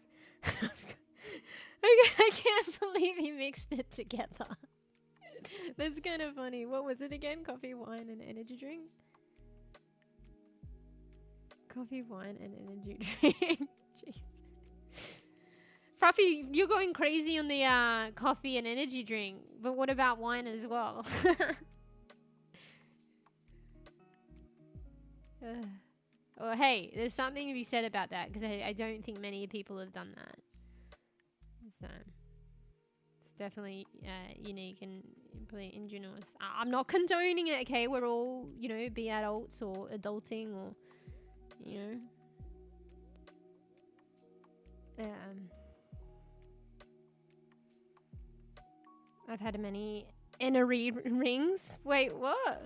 I can't believe he mixed it together. That's kind of funny. What was it again? Coffee, wine, and energy drink? Coffee, wine, and energy drink. Jeez. Fruffy, you're going crazy on the coffee and energy drink. But what about wine as well? Well, hey, there's something to be said about that because I don't think many people have done that. So it's definitely unique and pretty ingenuous. I'm not condoning it, okay? We're all, be adults or adulting or, I've had many NRE rings. Wait, what?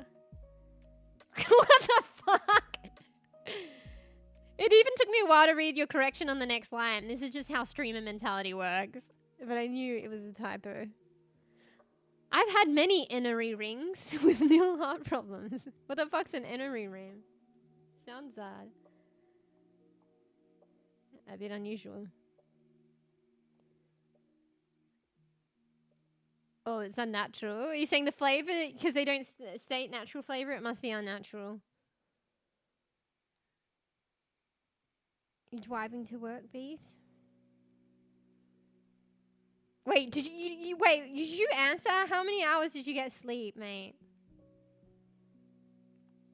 What the fuck? It even took me a while to read your correction on the next line. This is just how streamer mentality works. but I knew it was a typo. I've had many Ennery rings with nil heart problems. What the fuck's an Ennery ring? Sounds odd. A bit unusual. Oh, it's unnatural. Are you saying the flavour? Because they don't state natural flavour, it must be unnatural. You driving to work, bees? Wait, did you answer? How many hours did you get sleep, mate?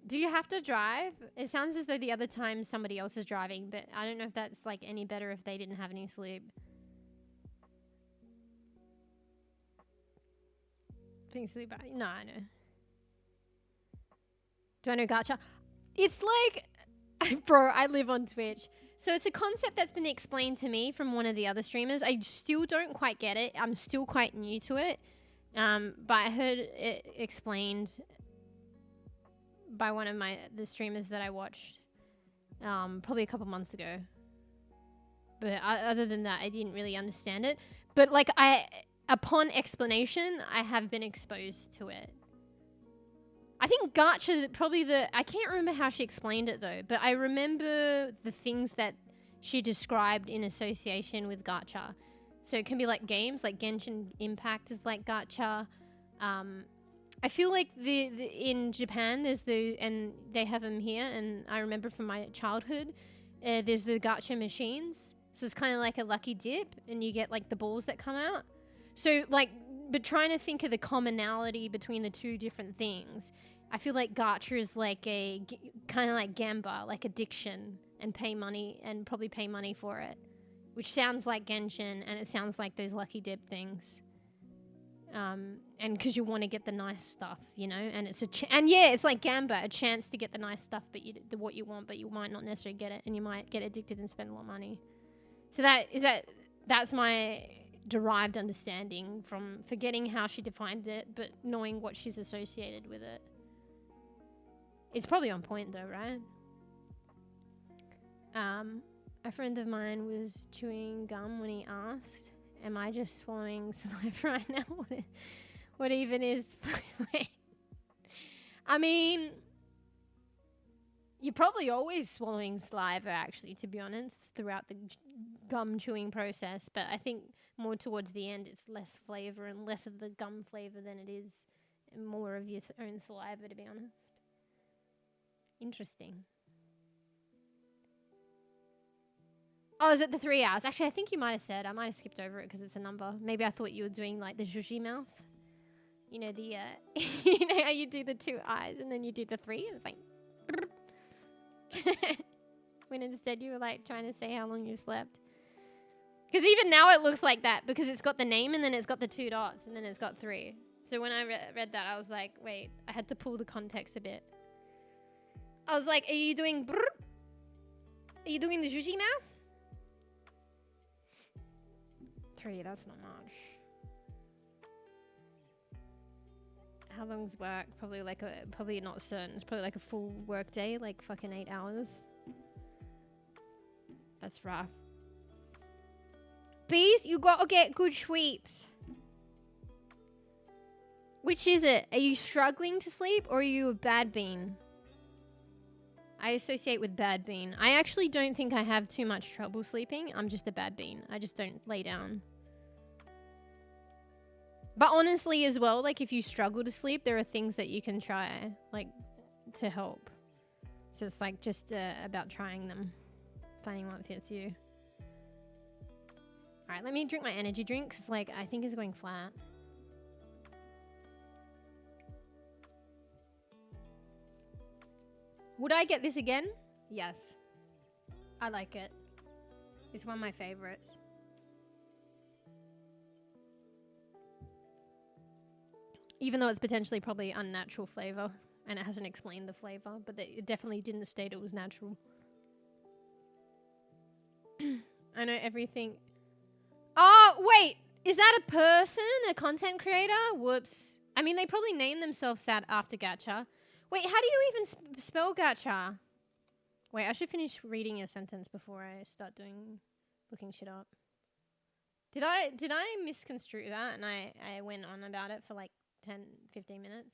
Do you have to drive? It sounds as though the other time somebody else is driving, but I don't know if that's like any better if they didn't have any sleep. Being sleep out. No, I know. Do I know gacha? It's like, bro, I live on Twitch. So it's a concept that's been explained to me from one of the other streamers. I still don't quite get it. I'm still quite new to it. But I heard it explained by one of the streamers that I watched probably a couple months ago. But other than that, I didn't really understand it. But like upon explanation, I have been exposed to it. I think gacha, probably I can't remember how she explained it though, but I remember the things that she described in association with gacha. So it can be like games, like Genshin Impact is like gacha. I feel like in Japan and they have them here, and I remember from my childhood, there's the gacha machines. So it's kind of like a lucky dip, and you get like the balls that come out. So like, but trying to think of the commonality between the two different things, I feel like gacha is like a kind of like gamba, like addiction, and probably pay money for it, which sounds like Genshin, and it sounds like those lucky dip things. And because you want to get the nice stuff, you know, and it's it's like gamba, a chance to get the nice stuff, but what you want, but you might not necessarily get it, and you might get addicted and spend a lot of money. So that's my derived understanding from forgetting how she defined it, but knowing what she's associated with it. It's probably on point though, right? A friend of mine was chewing gum when he asked, am I just swallowing saliva right now? What even is... I mean, you're probably always swallowing saliva, actually, to be honest, throughout the gum chewing process. But I think more towards the end, it's less flavor and less of the gum flavor than it is more of your own saliva, to be honest. Interesting. Oh, is it the 3 hours? Actually, I think you might have said. I might have skipped over it because it's a number. Maybe I thought you were doing like the zhushi mouth. You know, you know how you do the 2 eyes and then you do the 3? It's like... when instead you were like trying to say how long you slept. Because even now it looks like that because it's got the name and then it's got the 2 dots and then it's got 3. So when I read that, I was like, wait, I had to pull the context a bit. I was like, are you doing the zhushi mouth? 3, that's not much. How long's work? Probably not certain. It's probably like a full work day, like fucking 8 hours. That's rough. Bees, you gotta get good sweeps. Which is it? Are you struggling to sleep or are you a bad bean? I associate with bad bean. I actually don't think I have too much trouble sleeping. I'm just a bad bean. I just don't lay down. But honestly as well, like if you struggle to sleep, there are things that you can try, like, to help. So it's like just about trying them. Finding what fits you. Alright, let me drink my energy drink, because like, I think it's going flat. Would I get this again? Yes. I like it. It's one of my favorites. Even though it's potentially probably unnatural flavor, and it hasn't explained the flavor, but it definitely didn't state it was natural. I know everything. Oh, wait! Is that a person? A content creator? Whoops. I mean, they probably named themselves that after gacha. Wait, how do you even spell gacha? Wait, I should finish reading a sentence before I start looking shit up. Did I misconstrue that and I went on about it for like 10, 15 minutes?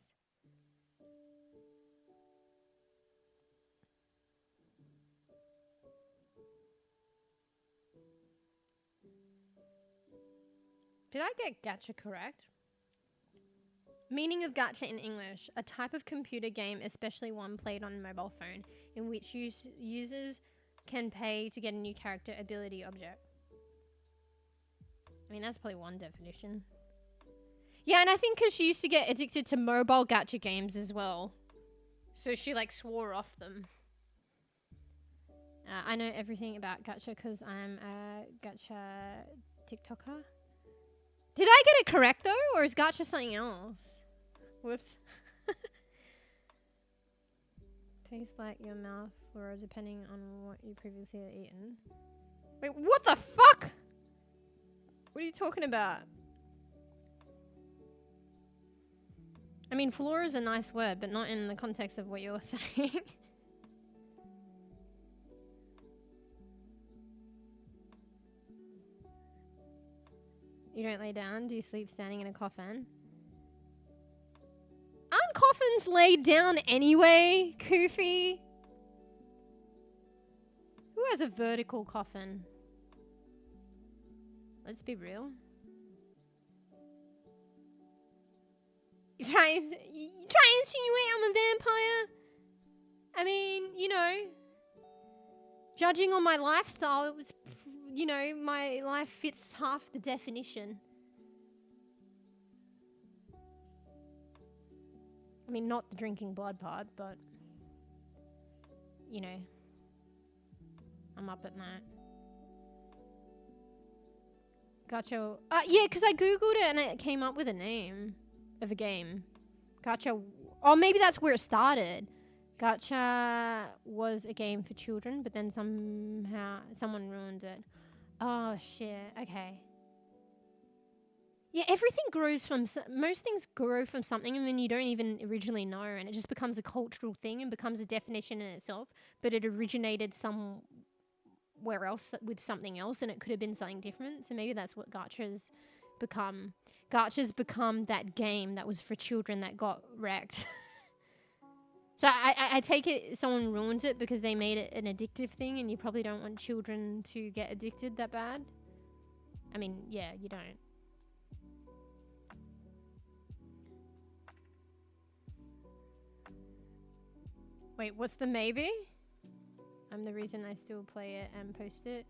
Did I get gacha correct? Meaning of gacha in English, a type of computer game, especially one played on a mobile phone, in which users can pay to get a new character, ability, object. I mean, that's probably one definition. Yeah, and I think because she used to get addicted to mobile gacha games as well. So she like swore off them. I know everything about gacha because I'm a gacha TikToker. Did I get it correct though, or is gacha something else? Whoops. Tastes like your mouth or depending on what you previously had eaten. Wait, what the fuck? What are you talking about? I mean, flora is a nice word, but not in the context of what you're saying. You don't lay down? Do you sleep standing in a coffin? Aren't coffins laid down anyway, Koofy? Who has a vertical coffin? Let's be real. You try and insinuate I'm a vampire? I mean, you know, judging on my lifestyle, it was, you know, my life fits half the definition. I mean, not the drinking blood part, but, you know, I'm up at night. Gotcha. Yeah, because I googled it and it came up with a name of a game. Gotcha. Oh, maybe that's where it started. Gotcha was a game for children, but then somehow someone ruined it. Oh, shit. Okay. Yeah, everything grows from... most things grow from something and then you don't even originally know, and it just becomes a cultural thing and becomes a definition in itself, but it originated somewhere else with something else and it could have been something different. So maybe that's what gacha's become. Gacha's become that game that was for children that got wrecked. So I take it someone ruined it because they made it an addictive thing, and you probably don't want children to get addicted that bad. I mean, yeah, you don't. Wait, what's the maybe? The reason I still play it and post it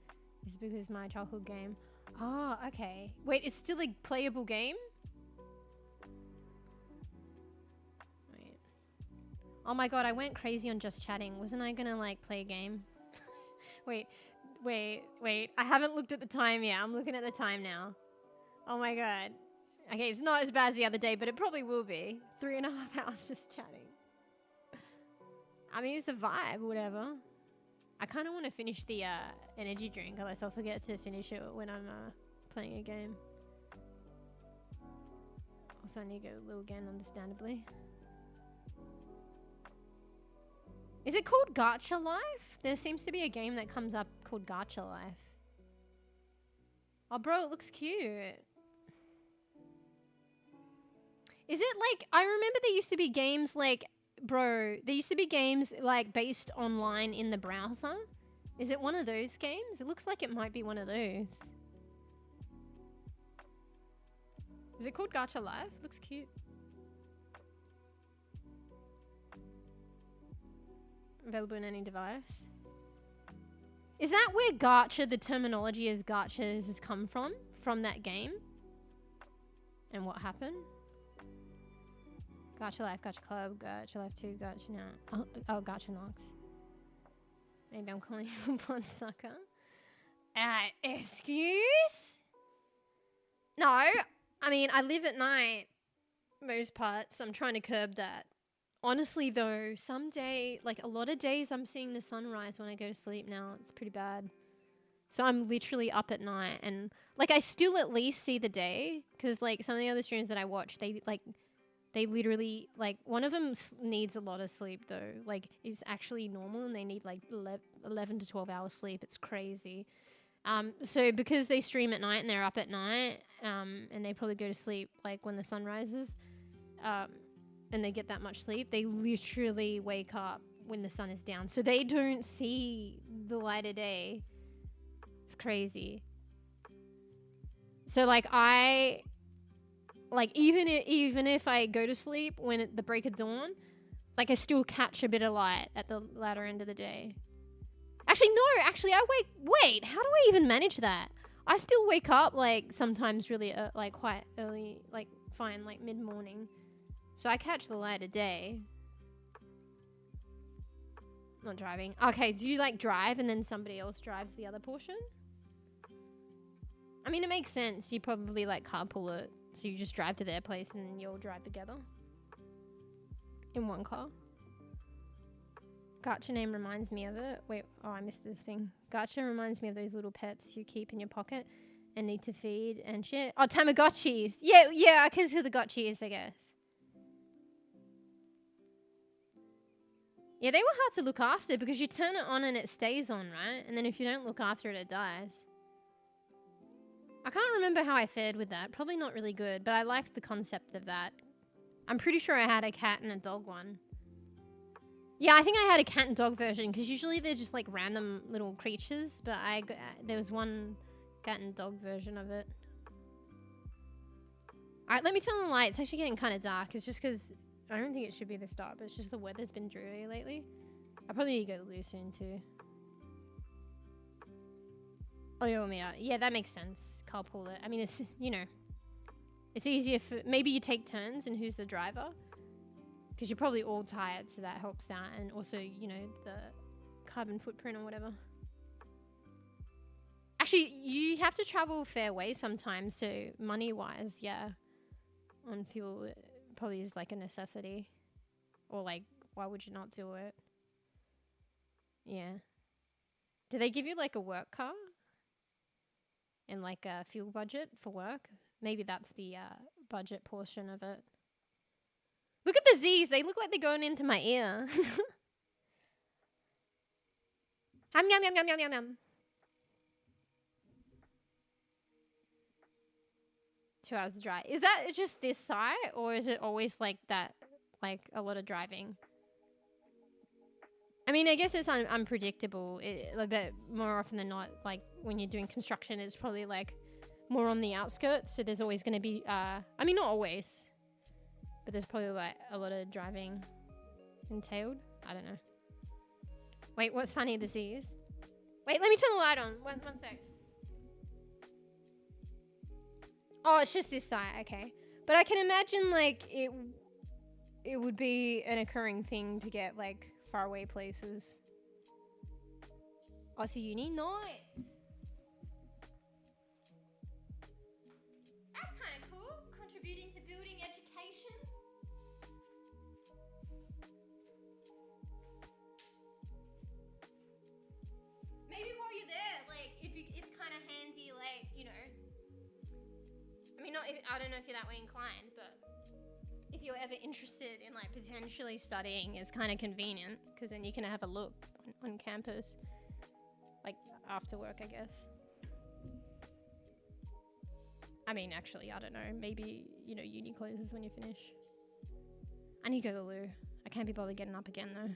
is because my childhood game. Ah, okay. Wait, it's still a playable game? Wait. Oh my god, I went crazy on just chatting. Wasn't I gonna like play a game? Wait. I haven't looked at the time yet. I'm looking at the time now. Oh my god. Okay, it's not as bad as the other day, but it probably will be. 3.5 hours just chatting. I mean, it's the vibe, whatever. I kind of want to finish the energy drink, unless I'll forget to finish it when I'm playing a game. Also, I need to go a little again, understandably. Is it called Gacha Life? There seems to be a game that comes up called Gacha Life. Oh, bro, it looks cute. Is it like... I remember there used to be games like... Bro, there used to be games like based online in the browser. Is it one of those games? It looks like it might be one of those. Is it called Gacha Life? Looks cute. Available in any device. Is that where gacha, the terminology as gachas has come from? From that game? And what happened? Gacha Life, Gacha Club, Gacha Life 2, Gacha Now. Oh, Gacha Nox. Maybe I'm calling you a bloodsucker. Excuse? No, I mean, I live at night most parts. I'm trying to curb that. Honestly, though, some day, like a lot of days, I'm seeing the sunrise when I go to sleep now. It's pretty bad. So I'm literally up at night, and like I still at least see the day, because like some of the other streams that I watch, they literally, like, one of them needs a lot of sleep, though. Like, it's actually normal, and they need, like, 11 to 12 hours sleep. It's crazy. So because they stream at night and they're up at night, and they probably go to sleep like when the sun rises, and they get that much sleep, they literally wake up when the sun is down. So they don't see the light of day. It's crazy. So like even if I go to sleep when at the break of dawn, like I still catch a bit of light at the latter end of the day. Actually, no, wait, how do I even manage that? I still wake up like sometimes really like quite early, like fine, like mid-morning. So I catch the light of day. Not driving. Okay, do you like drive and then somebody else drives the other portion? I mean, it makes sense. You probably like carpool it. So you just drive to their place and then you'll drive together. In one car. Gacha name reminds me of it. Wait, oh, I missed this thing. Gacha reminds me of those little pets you keep in your pocket and need to feed and shit. Oh, Tamagotchis. Yeah, I can see the gotchis, I guess. Yeah, they were hard to look after because you turn it on and it stays on, right? And then if you don't look after it, it dies. I can't remember how I fared with that. Probably not really good, but I liked the concept of that. I'm pretty sure I had a cat and a dog one. Yeah, I think I had a cat and dog version because usually they're just like random little creatures, but there was one cat and dog version of it. Alright, let me turn on the light. It's actually getting kind of dark. It's just because I don't think it should be this dark, but it's just the weather's been dreary lately. I probably need to go to the loo soon too. Oh, you want me out? Yeah, that makes sense. Carpool it. I mean, it's, you know, it's easier for, maybe you take turns and who's the driver. Because you're probably all tired, so that helps out. And also, you know, the carbon footprint or whatever. Actually, you have to travel a fair way sometimes, so money-wise, yeah. On fuel, it probably is like a necessity. Or like, why would you not do it? Yeah. Do they give you like a work car? And like a fuel budget for work? Maybe that's the budget portion of it. Look at the Z's. They look like they're going into my ear. Yum, yum, yum, yum, yum, yum, yum. 2 hours to drive. Is that just this site? Or is it always like that? Like a lot of driving? I mean, I guess it's unpredictable. A bit more often than not, like when you're doing construction, it's probably like more on the outskirts. So there's always going to be, I mean, not always. But there's probably like a lot of driving entailed. I don't know. Wait, what's funny? The Z's. Wait, let me turn the light on. One sec. Oh, it's just this side. Okay. But I can imagine like it would be an occurring thing to get like faraway places. Aussie uni? Nice. That's kind of cool. Contributing to building education. Maybe while you're there, like, it's kind of handy, like, you know. I mean, I don't know if you're that way inclined, but if you're ever interested in, like, potentially studying, it's kind of convenient, because then you can have a look on campus, like, after work, I guess. I mean, actually, I don't know. Maybe, you know, uni closes when you finish. I need to go to the loo. I can't be bothered getting up again, though.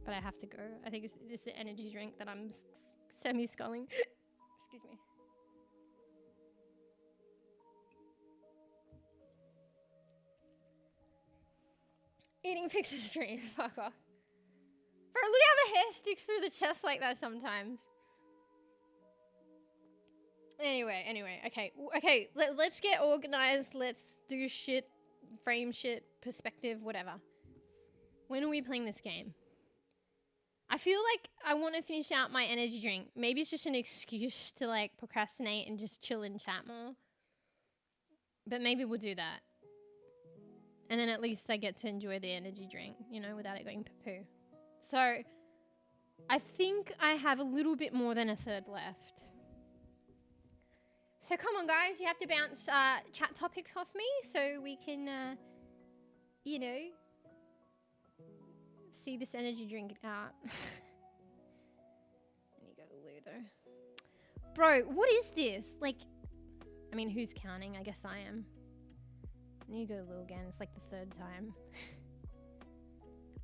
But I have to go. I think it's the energy drink that I'm semi-sculling. Excuse me. Eating picture streams. Fuck off. Bro, look how the hair sticks through the chest like that sometimes. Anyway, okay, let's get organized, let's do shit, frame shit, perspective, whatever. When are we playing this game? I feel like I want to finish out my energy drink. Maybe it's just an excuse to like procrastinate and just chill and chat more. But maybe we'll do that. And then at least I get to enjoy the energy drink, you know, without it going poo. So, I think I have a little bit more than a third left. So come on, guys, you have to bounce chat topics off me so we can, you know, see this energy drink out. I need to go to the loo, though. Bro, what is this? Like, I mean, who's counting? I guess I am. I need to go Lou again. It's like the 3rd time.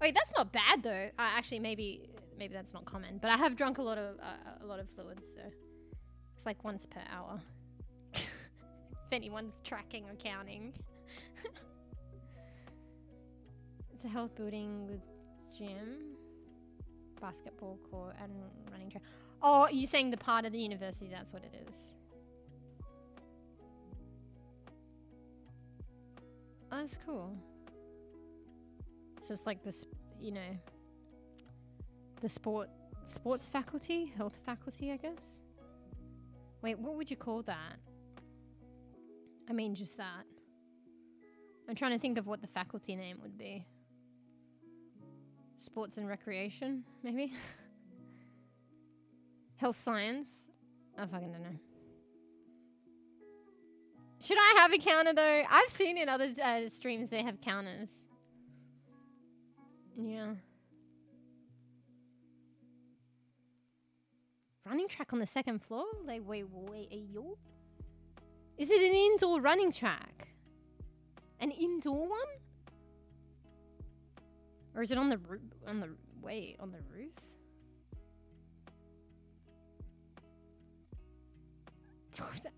Wait, that's not bad though. Actually, maybe that's not common. But I have drunk a lot of fluids, so it's like once per hour. If anyone's tracking or counting. It's a health building with gym, basketball court, and running track. Oh, you're saying the part of the university? That's what it is. Oh, that's cool. So it's like this, you know, the sports faculty, health faculty, I guess. Wait, what would you call that? I mean, just that. I'm trying to think of what the faculty name would be. Sports and recreation, maybe? Health science? I fucking don't know. Should I have a counter though? I've seen in other streams they have counters. Yeah. Running track on the 2nd floor? Like, wait, yo? Is it an indoor running track? An indoor one? Or is it on the roof? On the roof?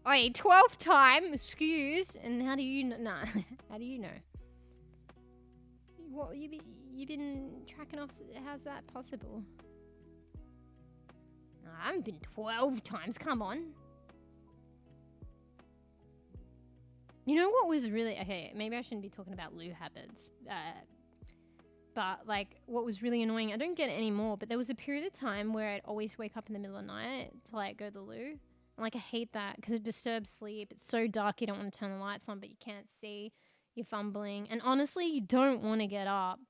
12th time, excuse. And how do you know? Nah, how do you know? What you've been tracking off? How's that possible? I haven't been 12 times. Come on. You know what was really okay? Maybe I shouldn't be talking about loo habits. But like, what was really annoying? I don't get it anymore. But there was a period of time where I'd always wake up in the middle of the night to like go to the loo. And like, I hate that because it disturbs sleep. It's so dark, you don't want to turn the lights on, but you can't see. You're fumbling. And honestly, you don't want to get up.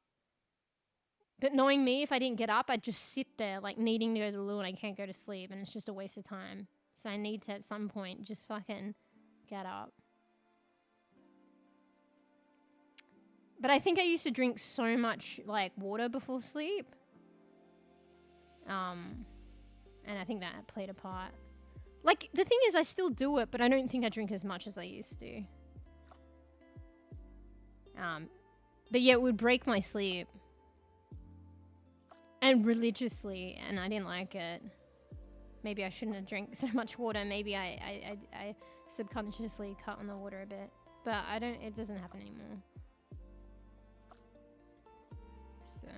But knowing me, if I didn't get up, I'd just sit there like needing to go to the loo and I can't go to sleep. And it's just a waste of time. So I need to, at some point, just fucking get up. But I think I used to drink so much like water before sleep. And I think that played a part. Like, the thing is, I still do it, but I don't think I drink as much as I used to. But yeah, it would break my sleep. And religiously, and I didn't like it. Maybe I shouldn't have drank so much water. Maybe I subconsciously cut on the water a bit. But it doesn't happen anymore. So.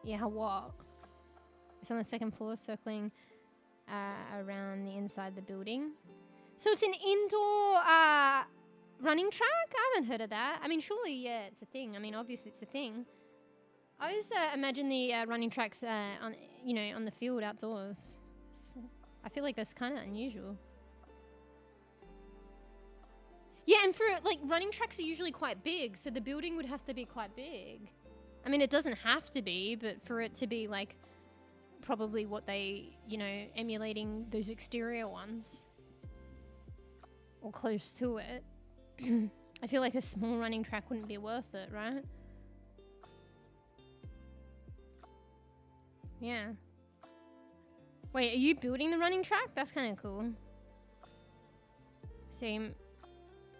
Yeah, what? It's on the 2nd floor, circling around the inside the building. So it's an indoor running track? I haven't heard of that. I mean, surely, yeah, it's a thing. I mean, obviously it's a thing. I always imagine the running tracks on the field outdoors. So I feel like that's kind of unusual. Yeah, and for like running tracks are usually quite big, so the building would have to be quite big. I mean, it doesn't have to be, but for it to be like probably what they, emulating those exterior ones or close to it. I feel like a small running track wouldn't be worth it, right? Yeah. Wait, are you building the running track? That's kind of cool. Same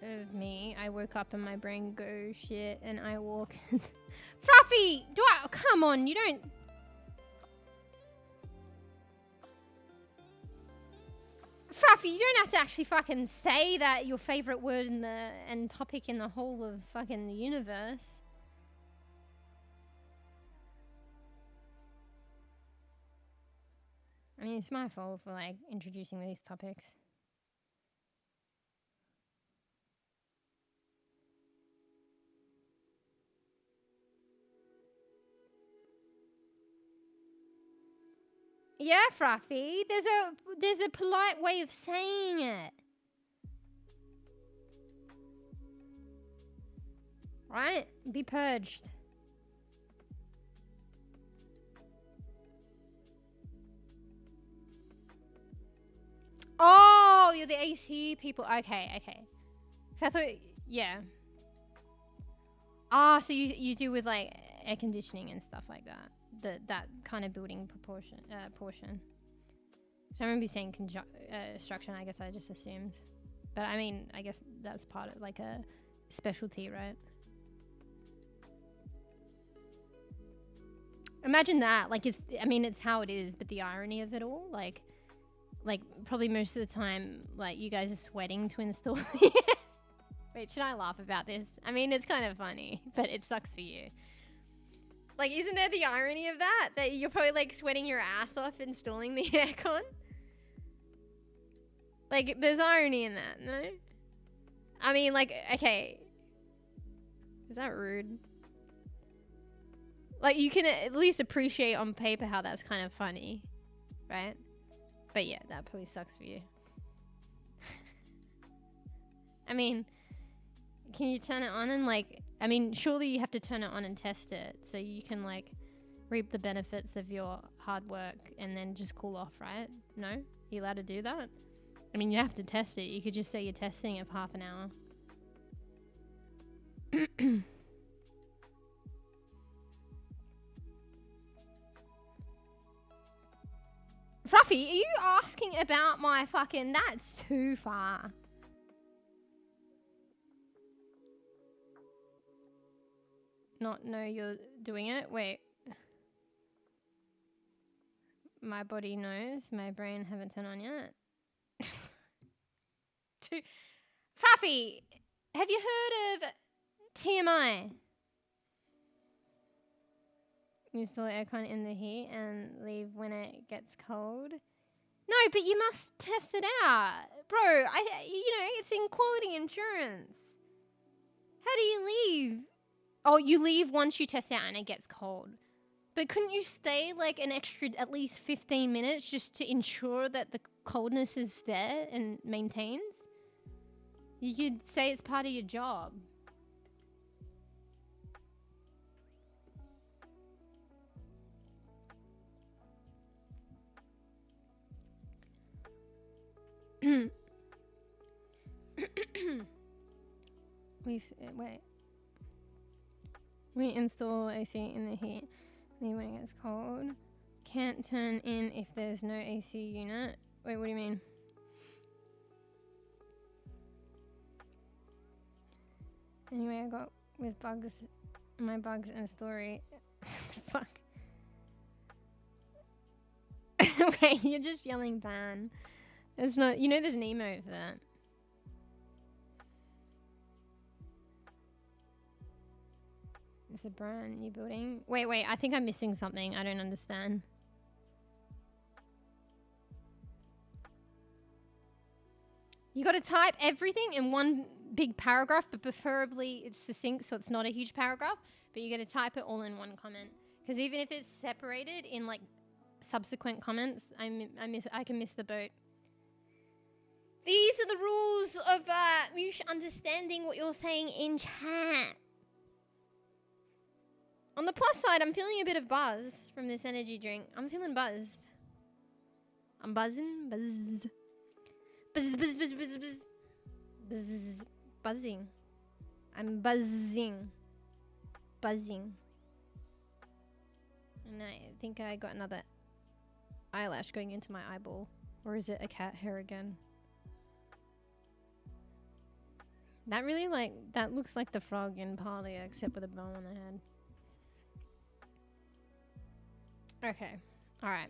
of me. I woke up and my brain goes shit and I walk. Fluffy! Come on, you don't... Fluffy, you don't have to actually fucking say that your favorite word and topic in the whole of fucking the universe. I mean, it's my fault for like introducing these topics. Yeah, Fluffy. There's a polite way of saying it. Right? Be purged. Oh, you're the AC people. Okay. So I thought, yeah. Ah, so you do with like, air conditioning and stuff like that. That kind of building portion. So I remember you saying construction, I guess I just assumed. But I mean, I guess that's part of like a specialty, right? Imagine that, like, it's how it is, but the irony of it all, like probably most of the time, like, you guys are sweating to install. Wait, should I laugh about this? I mean, it's kind of funny, but it sucks for you. Like, isn't there the irony of that? That you're probably, like, sweating your ass off installing the aircon? Like, there's irony in that, no? I mean, like, okay. Is that rude? Like, you can at least appreciate on paper how that's kind of funny, right? But yeah, that probably sucks for you. I mean, can you turn it on and like, I mean, surely you have to turn it on and test it so you can like reap the benefits of your hard work and then just cool off, right? No? Are you allowed to do that? I mean, you have to test it. You could just say you're testing it for half an hour. Fluffy, are you asking about my fucking... That's too far. Not know you're doing it? Wait. My body knows. My brain haven't turned on yet. Fluffy, have you heard of TMI? Install aircon in the heat and leave when it gets cold. No, but you must test it out. Bro, it's in quality insurance. How do you leave? Oh, you leave once you test it out and it gets cold. But couldn't you stay like an extra at least 15 minutes just to ensure that the coldness is there and maintains? You could say it's part of your job. We install AC in the heat. Leave when it gets cold. Can't turn in if there's no AC unit. Wait, what do you mean? Anyway, I got with bugs, my bugs and story. Fuck. Wait, you're just yelling ban. It's not, there's an emo for that. It's a brand new building. Wait, I think I'm missing something. I don't understand. You gotta type everything in one big paragraph, but preferably it's succinct so it's not a huge paragraph, but you gotta type it all in one comment. Because even if it's separated in like subsequent comments, I can miss the boat. These are the rules of Moosh understanding what you're saying in chat. On the plus side, I'm feeling a bit of buzz from this energy drink. I'm feeling buzzed. I'm buzzing. Buzz. Buzz, buzz, buzz, buzz, buzz. Buzz. Buzzing. I'm buzzing. Buzzing. And I think I got another eyelash going into my eyeball. Or is it a cat hair again? That really that looks like the frog in Palia, except with a bow on the head. Okay. Alright.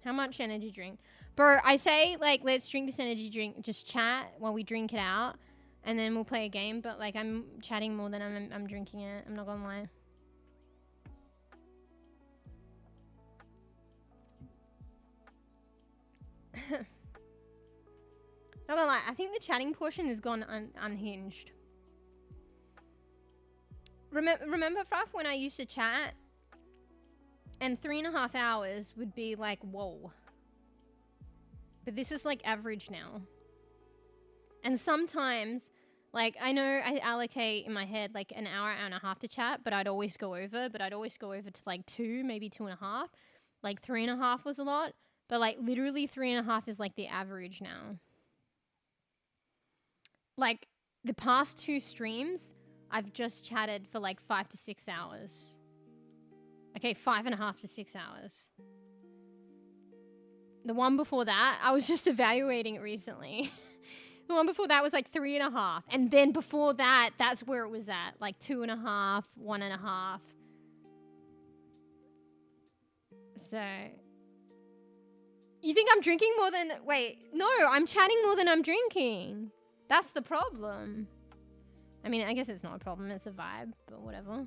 How much energy drink? Bro, I say, let's drink this energy drink. Just chat while we drink it out. And then we'll play a game. But, I'm chatting more than I'm drinking it. I'm not gonna lie. Not gonna lie. I think the chatting portion has gone unhinged. Remember, Fruff, when I used to chat? And 3.5 hours would be like, whoa. But this is average now. And sometimes, I know I allocate in my head an hour and a half to chat, but I'd always go over. But I'd always go over to 2, maybe 2.5. 3.5 was a lot. But literally 3.5 is the average now. The past 2 streams, I've just chatted for 5 to 6 hours. Okay, 5.5 to 6 hours. The one before that, I was just evaluating it recently. The one before that was like 3.5. And then before that, that's where it was at. Like 2.5, 1.5. So, you think I'm drinking more than... Wait, no, I'm chatting more than I'm drinking. That's the problem. I mean, I guess it's not a problem. It's a vibe, but whatever.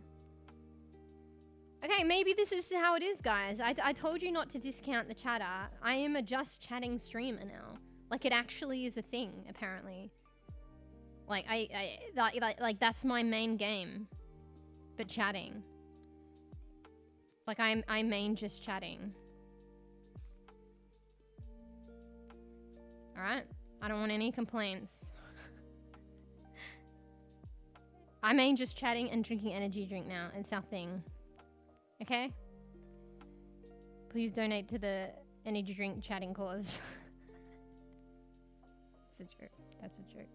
Okay, maybe this is how it is, guys. I told you not to discount the chatter. I am a just chatting streamer now. Like, it actually is a thing, apparently. Like, like that's my main game. But chatting. Like, I main just chatting. Alright? I don't want any complaints. I main just chatting and drinking energy drink now. It's our thing. Okay? Please donate to the energy drink chatting cause. It's a joke. That's a joke.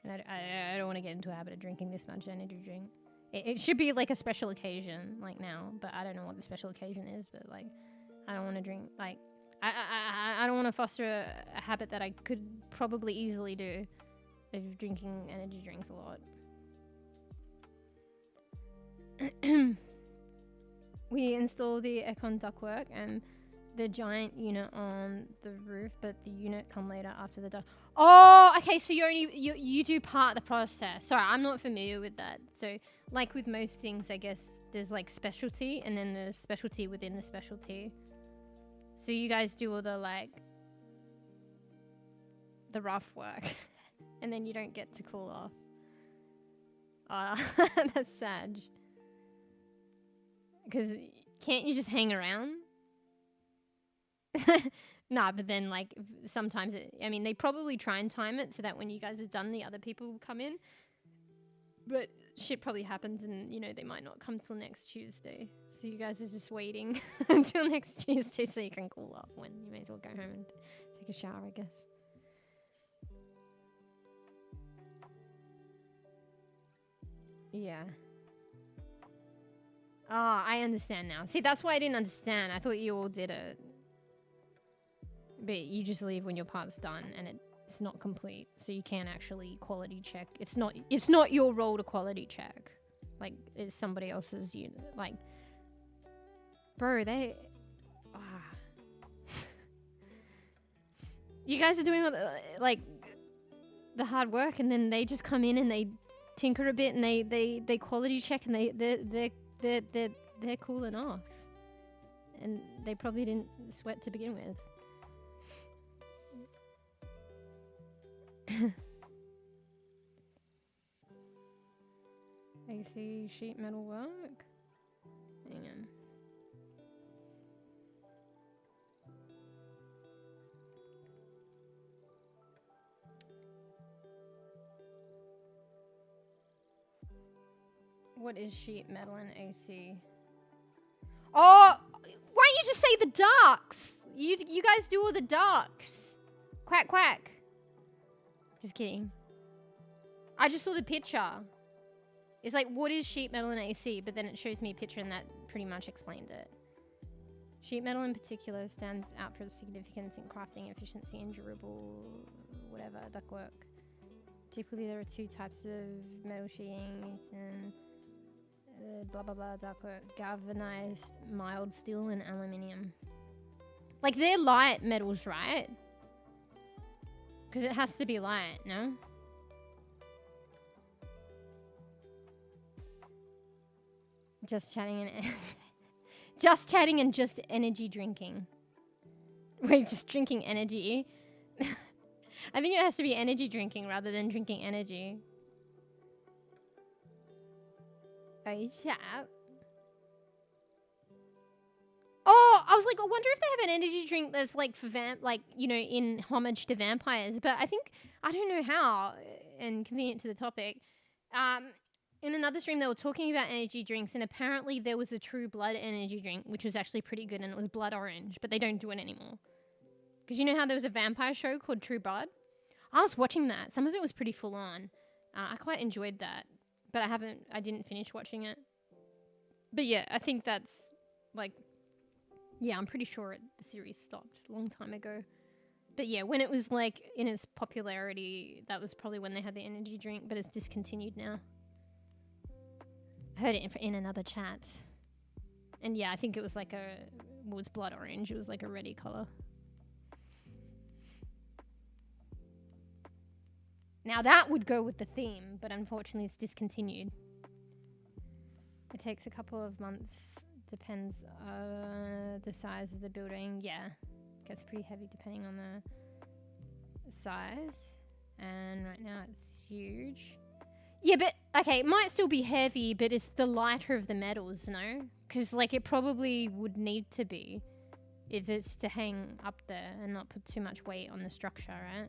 And I don't want to get into a habit of drinking this much energy drink. It should be like a special occasion, like now, but I don't know what the special occasion is, but like, I don't want to drink, like, I don't want to foster a habit that I could probably easily do of drinking energy drinks a lot. We installed the aircon ductwork and the giant unit on the roof, but the unit come later after the duct. Oh, okay, so you do part of the process. Sorry, I'm not familiar with that. So, like with most things, I guess there's like specialty, and then there's specialty within the specialty. So you guys do all the like the rough work, and then you don't get to cool off. That's sad. Because can't you just hang around? Nah, but then like sometimes I mean, they probably try and time it so that when you guys are done, the other people will come in. But shit probably happens, and you know they might not come till next Tuesday. So you guys are just waiting until next Tuesday so you can cool off. When you may as well go home and take a shower, I guess. Yeah. Oh, I understand now. See, that's why I didn't understand. I thought you all did it. But you just leave when your part's done and it's not complete. So you can't actually quality check. It's not your role to quality check. Like, it's somebody else's unit. Like, bro, they... You guys are doing, like, the hard work, and then they just come in and they tinker a bit and they quality check, and they're cooling off. And they probably didn't sweat to begin with. AC sheet metal work? Hang on. What is sheet metal and AC? Oh! Why don't you just say the ducks? You guys do all the ducks. Quack, quack. Just kidding. I just saw the picture. It's like, what is sheet metal and AC? But then it shows me a picture, and that pretty much explained it. Sheet metal in particular stands out for its significance in crafting, efficiency, and durable, whatever, ductwork. Typically, there are two types of metal sheeting, and blah blah blah ductwork: galvanized, mild steel, and aluminium. Like, they're light metals, right? Because it has to be light, no? Just chatting and just chatting and just energy drinking. Wait, just drinking energy? I think it has to be energy drinking rather than drinking energy. Oh, chat. Oh, I was like, I wonder if they have an energy drink that's like for you know, in homage to vampires. But I think, I don't know how, and convenient to the topic. In another stream, they were talking about energy drinks, and apparently there was a True Blood energy drink, which was actually pretty good, and it was blood orange, but they don't do it anymore. Because you know how there was a vampire show called True Blood? I was watching that. Some of it was pretty full on. I quite enjoyed that, but I didn't finish watching it. But yeah, I think that's, like, Yeah, I'm pretty sure the series stopped a long time ago. But yeah, when it was like in its popularity, that was probably when they had the energy drink, but it's discontinued now. I heard it in another chat. And yeah, I think it was like it was blood orange. It was like a reddy color. Now that would go with the theme, but unfortunately it's discontinued. It takes a couple of months. Depends the size of the building. Yeah, gets pretty heavy depending on the size. And right now it's huge. Yeah, but okay, it might still be heavy, but it's the lighter of the metals, no? Because like it probably would need to be if it's to hang up there and not put too much weight on the structure, right?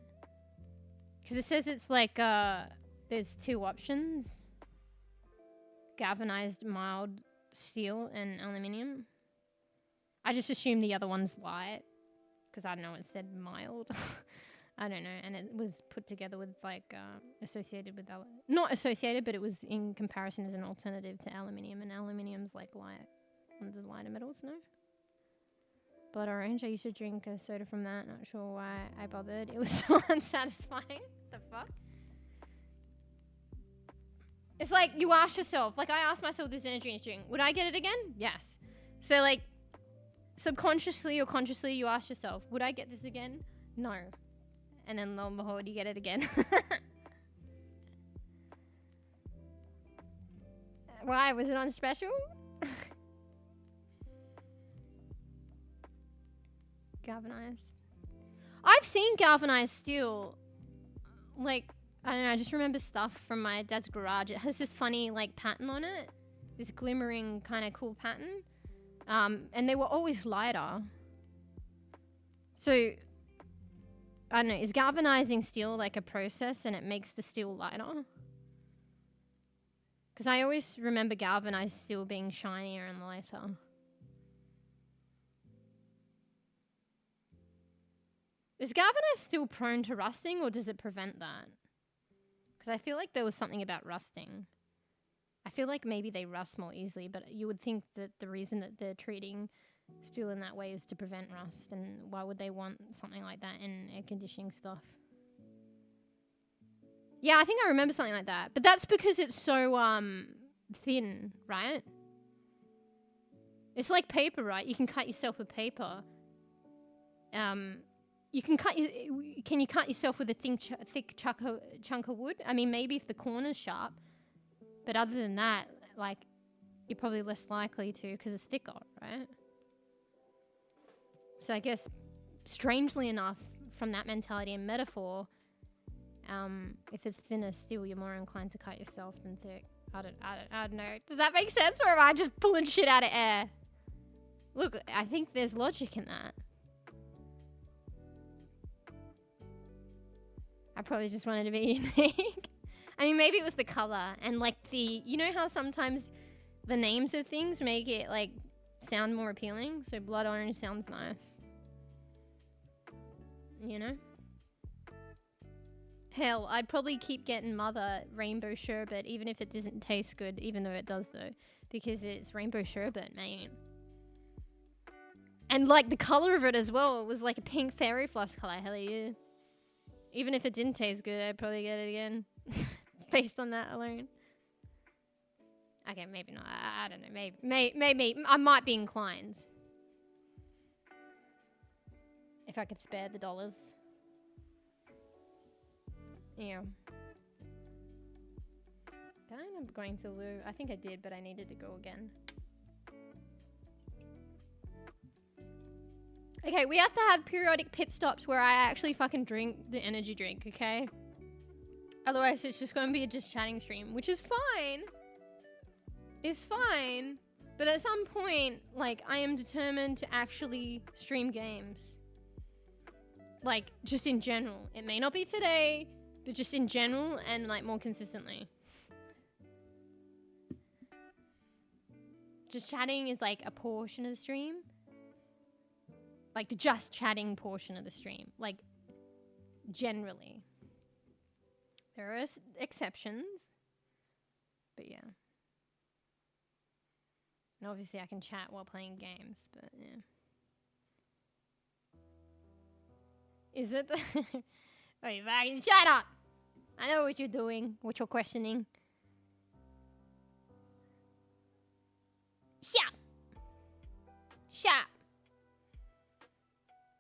Because it says it's like there's two options: galvanized mild steel and aluminium. I just assumed the other one's light because I don't know, it said mild. I don't know, and it was put together with like associated with not associated, but it was in comparison as an alternative to aluminium, and aluminium's like light, one of the lighter metals. No, blood orange. I used to drink a soda from that. Not sure why I bothered. It was so unsatisfying. The fuck. It's like you ask yourself, like I asked myself this energy drink, would I get it again? Yes. So like subconsciously or consciously you ask yourself, would I get this again? No. And then lo and behold, you get it again. Why? Was it on special? Galvanized. I've seen galvanized steel. Like, I don't know, I just remember stuff from my dad's garage. It has this funny, like, pattern on it. This glimmering kind of cool pattern. And they were always lighter. So, I don't know, is galvanizing steel like a process and it makes the steel lighter? Because I always remember galvanized steel being shinier and lighter. Is galvanized steel prone to rusting or does it prevent that? Because I feel like there was something about rusting. I feel like maybe they rust more easily, but you would think that the reason that they're treating steel in that way is to prevent rust, and why would they want something like that in air conditioning stuff? Yeah, I think I remember something like that, but that's because it's so thin, right? It's like paper, right? You can cut yourself with paper. You can cut. Can you cut yourself with a thick chunk of wood? I mean, maybe if the corner's sharp, but other than that, like, you're probably less likely to because it's thicker, right? So I guess, strangely enough, from that mentality and metaphor, if it's thinner steel, you're more inclined to cut yourself than thick. I don't know. Does that make sense, or am I just pulling shit out of air? Look, I think there's logic in that. I probably just wanted to be unique. I mean, maybe it was the color and like you know how sometimes the names of things make it like sound more appealing? So blood orange sounds nice. You know? Hell, I'd probably keep getting Mother rainbow sherbet even if it doesn't taste good, even though it does though, because it's rainbow sherbet, mate. And like the color of it as well, it was like a pink fairy floss color. Hell yeah. Even if it didn't taste good, I'd probably get it again. Based on that alone. Okay, maybe not. I don't know. Maybe. I might be inclined. If I could spare the dollars. Yeah. Did I end up going to loo? I think I did, but I needed to go again. Okay, we have to have periodic pit stops where I actually fucking drink the energy drink, okay? Otherwise, it's just going to be a just chatting stream, which is fine. It's fine. But at some point, like, I am determined to actually stream games. Like, just in general. It may not be today, but just in general and, like, more consistently. Just chatting is, like, a portion of the stream. Like, the just chatting portion of the stream. Like, generally. There are exceptions. But, yeah. And obviously I can chat while playing games, but, yeah. Is it? Wait, fucking shut up! I know what you're doing, what you're questioning. Shut! Shut!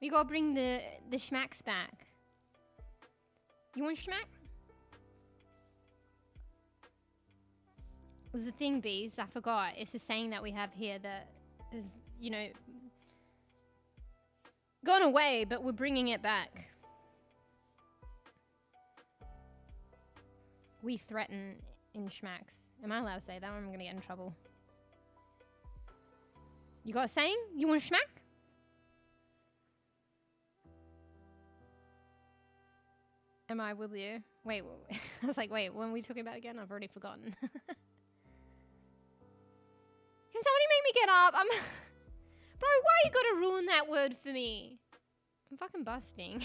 We gotta bring the schmacks back. You want schmack? There's a thing, bees, I forgot. It's a saying that we have here that is, you know, gone away, but we're bringing it back. We threaten in schmacks. Am I allowed to say that? I'm gonna get in trouble. You got a saying? You want a schmack? Am I with you? Wait, I was like, wait, when are we talking about again? I've already forgotten. Can somebody make me get up? Bro, why you gotta ruin that word for me? I'm fucking busting.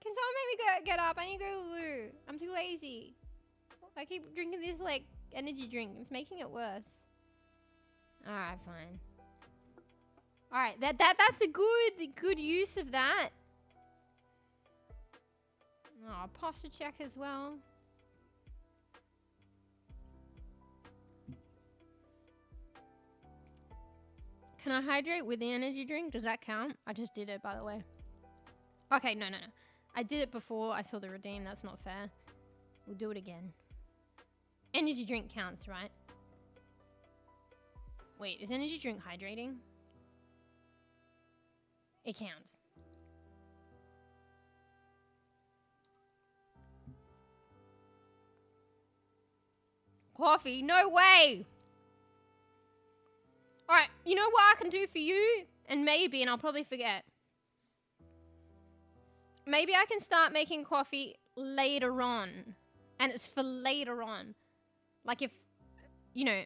Can someone make me get up? I need to go to the loo. I'm too lazy. I keep drinking this, like, energy drink. It's making it worse. Alright, fine. Alright, that's a good use of that. Oh, posture check as well. Can I hydrate with the energy drink? Does that count? I just did it, by the way. Okay, no. I did it before I saw the redeem. That's not fair. We'll do it again. Energy drink counts, right? Wait, is energy drink hydrating? It counts. Coffee? No way! Alright, you know what I can do for you? And I'll probably forget. Maybe I can start making coffee later on. And it's for later on. Like if, you know,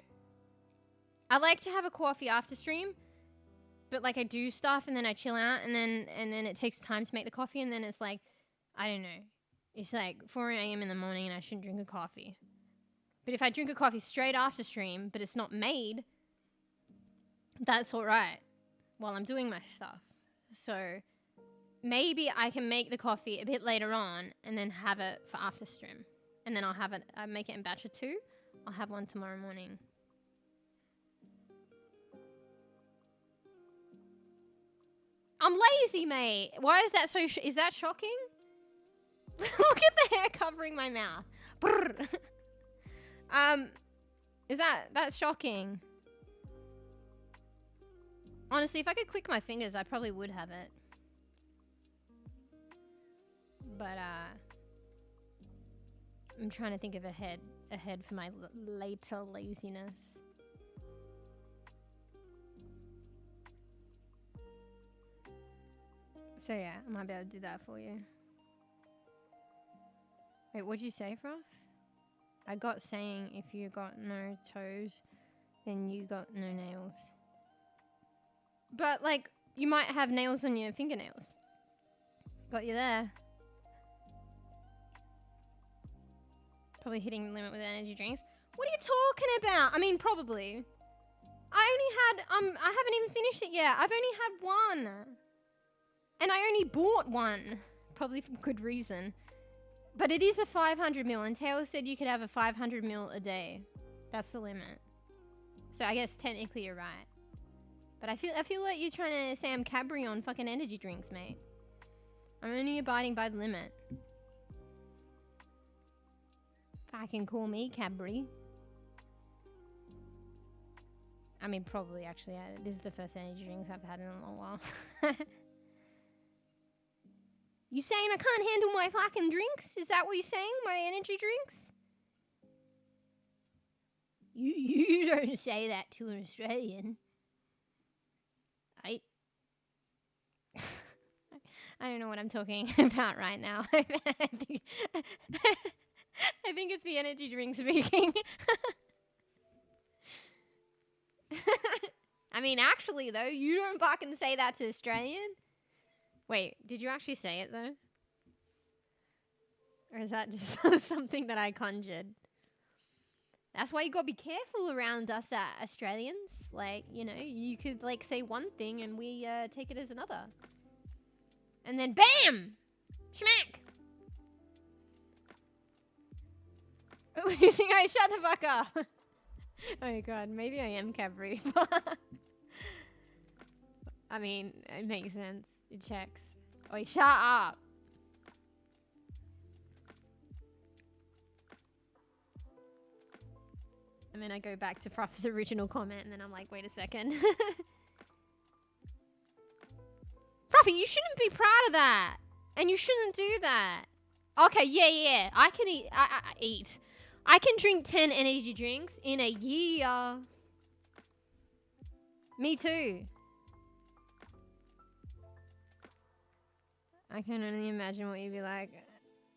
I like to have a coffee after stream. But like I do stuff and then I chill out and then it takes time to make the coffee and then it's like, I don't know. It's like 4 a.m. in the morning and I shouldn't drink a coffee. But if I drink a coffee straight after stream, but it's not made, that's alright while I'm doing my stuff. So maybe I can make the coffee a bit later on and then have it for after stream. And then I'll have it, I make it in batch of 2. I'll have one tomorrow morning. I'm lazy, mate. Why is that so, is that shocking? Look at the hair covering my mouth. Brrr. That's shocking. Honestly, if I could click my fingers, I probably would have it. But, I'm trying to think of ahead for my later laziness. So yeah, I might be able to do that for you. Wait, what'd you say, Froth? I got saying if you got no toes, then you got no nails. But, like, you might have nails on your fingernails. Got you there. Probably hitting the limit with energy drinks. What are you talking about? I mean, probably. I haven't even finished it yet. I've only had one. And I only bought one. Probably for good reason. But it is a 500 ml, and Taylor said you could have a 500 ml a day. That's the limit. So I guess technically you're right. But I feel like you're trying to say I'm Cadbury on fucking energy drinks, mate. I'm only abiding by the limit. Fucking call me Cadbury. I mean, probably actually. This is the first energy drinks I've had in a long while. You saying I can't handle my fucking drinks? Is that what you're saying? My energy drinks? You don't say that to an Australian. I don't know what I'm talking about right now. I think it's the energy drink speaking. I mean, actually, though, you don't fucking say that to Australian. Wait, did you actually say it, though? Or is that just something that I conjured? That's why you gotta be careful around us Australians. Like, you know, you could, like, say one thing and we take it as another. And then BAM! Schmack! You think I shut the fuck up? Oh god, maybe I am Cavalry. I mean, it makes sense. It checks. Oh, shut up! And then I go back to Fruff's original comment and then I'm like, wait a second. Fruffy, you shouldn't be proud of that. And you shouldn't do that. Okay, yeah. I can eat. I eat. I can drink 10 energy drinks in a year. Me too. I can only imagine what you'd be like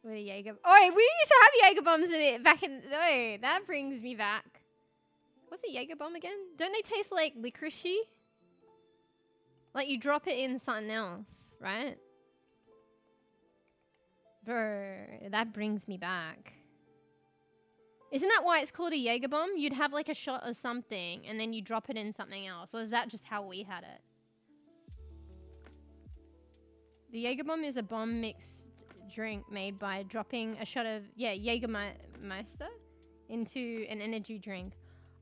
with a Jaeger. Oh, we used to have Jaeger bombs in it back in. Oh, that brings me back. What's a Jaeger bomb again? Don't they taste like licoricey? Like you drop it in something else, right? Bro, that brings me back. Isn't that why it's called a Jaeger bomb? You'd have like a shot of something and then you drop it in something else. Or is that just how we had it? The Jaeger bomb is a bomb mixed drink made by dropping a shot of, Jägermeister into an energy drink.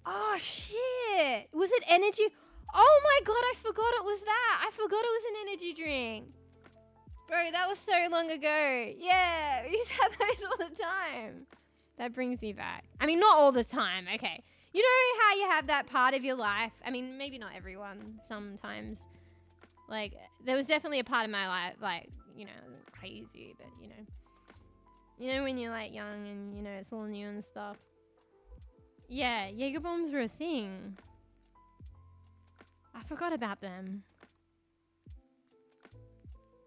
Oh shit! Was it energy? Oh my god, I forgot it was that. I forgot it was an energy drink. Bro, that was so long ago. Yeah, we used to have those all the time. That brings me back. I mean, not all the time, okay. You know how you have that part of your life? I mean, maybe not everyone, sometimes. Like, there was definitely a part of my life, like, you know, crazy, but, you know. You know when you're, like, young and, you know, it's all new and stuff. Yeah, Jaeger bombs were a thing. I forgot about them.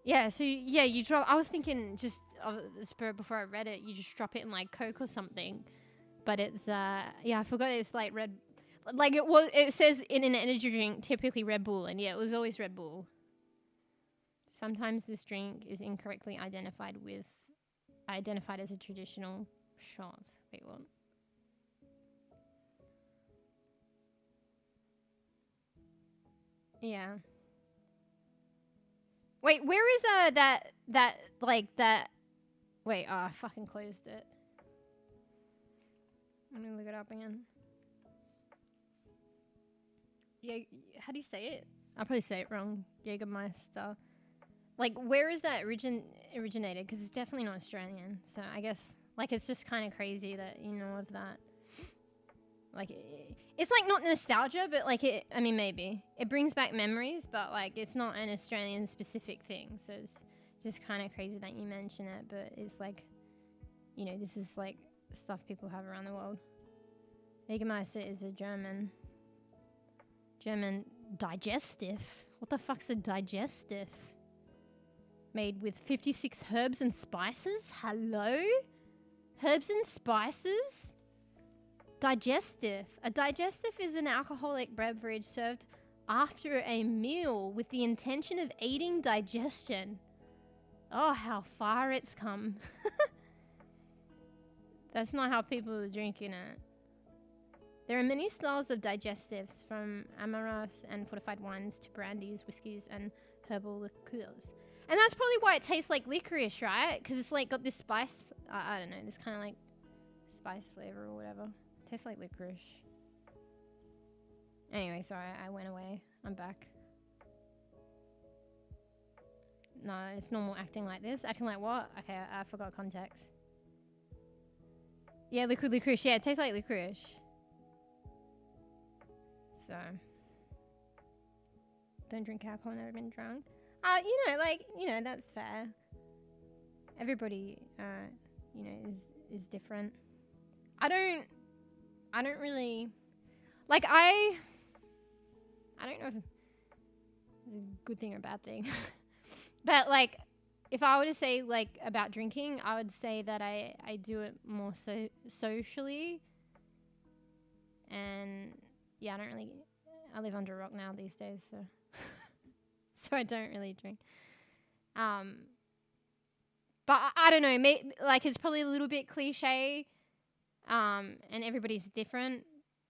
Yeah, so, yeah, you drop... I was thinking just of the spirit before I read it, you just drop it in, like, Coke or something. But it's, yeah, I forgot it's, like, red... Like, it says in an energy drink, typically Red Bull, and yeah, it was always Red Bull. Sometimes this drink is incorrectly identified as a traditional shot. Wait, what? Yeah. Wait, where is that wait, oh, I fucking closed it. Let me look it up again. Yeah, how do you say it? I'll probably say it wrong. Jägermeister. Like, where is that originated? Because it's definitely not Australian. So I guess, like, it's just kind of crazy that you know of that. Like, it's like not nostalgia, but like I mean, maybe it brings back memories, but like it's not an Australian specific thing. So it's just kind of crazy that you mention it, but it's like, you know, this is like stuff people have around the world. Jägermeister is a German digestive. What the fuck's a digestive? Made with 56 herbs and spices? Hello? Herbs and spices? Digestive. A digestive is an alcoholic beverage served after a meal with the intention of aiding digestion. Oh, how far it's come. That's not how people are drinking it. There are many styles of digestives, from amorous and fortified wines to brandies, whiskies, and herbal liqueurs. And that's probably why it tastes like licorice, right? Because it's like got this spice, I don't know, this kind of like spice flavor or whatever. Tastes like licorice. Anyway, sorry, I went away. I'm back. No, it's normal acting like this. Acting like what? Okay, I forgot context. Yeah, liquid licorice. Yeah, it tastes like licorice. So, don't drink alcohol, never been drunk. You know, like, you know, that's fair. Everybody, you know, is different. I don't really, like, I don't know if it's a good thing or a bad thing. But, like, if I were to say, like, about drinking, I would say that I do it more so socially. And, yeah, I live under a rock now these days, so so I don't really drink. But I don't know, like, it's probably a little bit cliche, and everybody's different.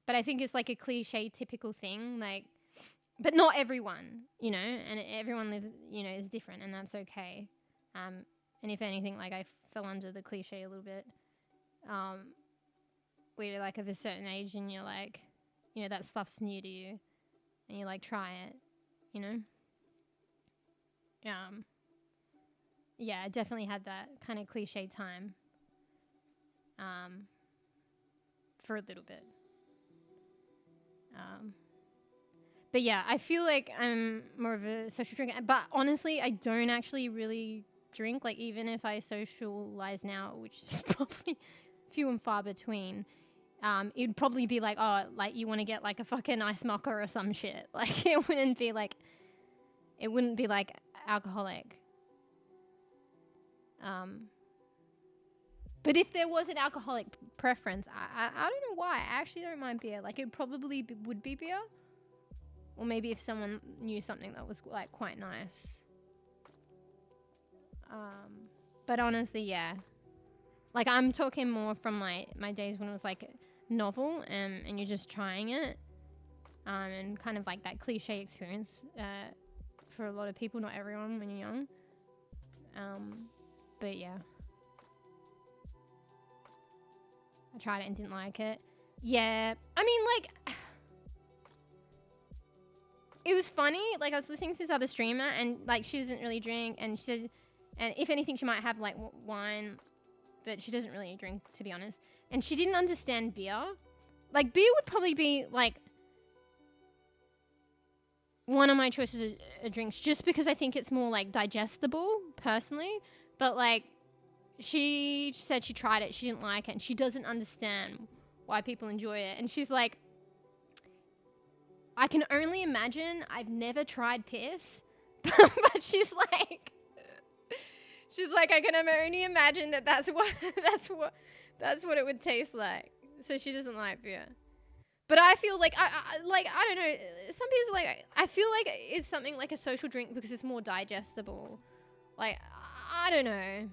But I think it's, like, a cliche typical thing, like, but not everyone, you know, and everyone lives, you know, is different, and that's okay. And if anything, like, I fell under the cliche a little bit, where you're like of a certain age and you're like, you know, that stuff's new to you and you like try it, you know. Yeah, I definitely had that kind of cliche time for a little bit. But yeah, I feel like I'm more of a social drinker. But honestly, I don't actually really drink. Like, even if I socialize now, which is probably few and far between, it'd probably be like, oh, like, you want to get like a fucking ice mocha or some shit. Like, it wouldn't be like alcoholic. But if there was an alcoholic preference, I don't know why. I actually don't mind beer. Like, it probably would be beer. Or maybe if someone knew something that was, like, quite nice. But honestly, yeah. Like, I'm talking more from my days when it was, like, novel and you're just trying it. And kind of, like, that cliche experience for a lot of people, not everyone, when you're young. But, yeah. I tried it and didn't like it. Yeah. I mean, like... It was funny, like, I was listening to this other streamer, and, like, she doesn't really drink, and she said, and if anything, she might have, like, wine, but she doesn't really drink, to be honest. And she didn't understand beer. Like, beer would probably be, like, one of my choices of drinks, just because I think it's more, like, digestible, personally. But, like, she said she tried it, she didn't like it, and she doesn't understand why people enjoy it. And she's like, I can only imagine. I've never tried piss, but she's like, I can only imagine that's what it would taste like. So she doesn't like beer. But I feel like I don't know. Some people like, I feel like it's something like a social drink because it's more digestible. Like, I don't know.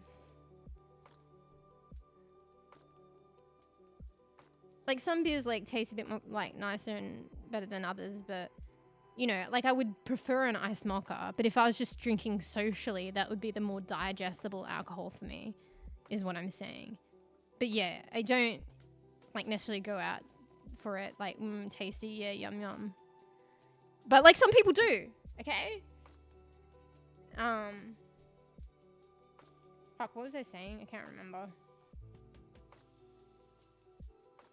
Like, some beers, like, taste a bit more, like, nicer and better than others, but, you know, like, I would prefer an ice mocha, but if I was just drinking socially, that would be the more digestible alcohol for me, is what I'm saying. But, yeah, I don't, like, necessarily go out for it, like, tasty, yeah, yum, yum. But, like, some people do, okay? Fuck, what was I saying? I can't remember.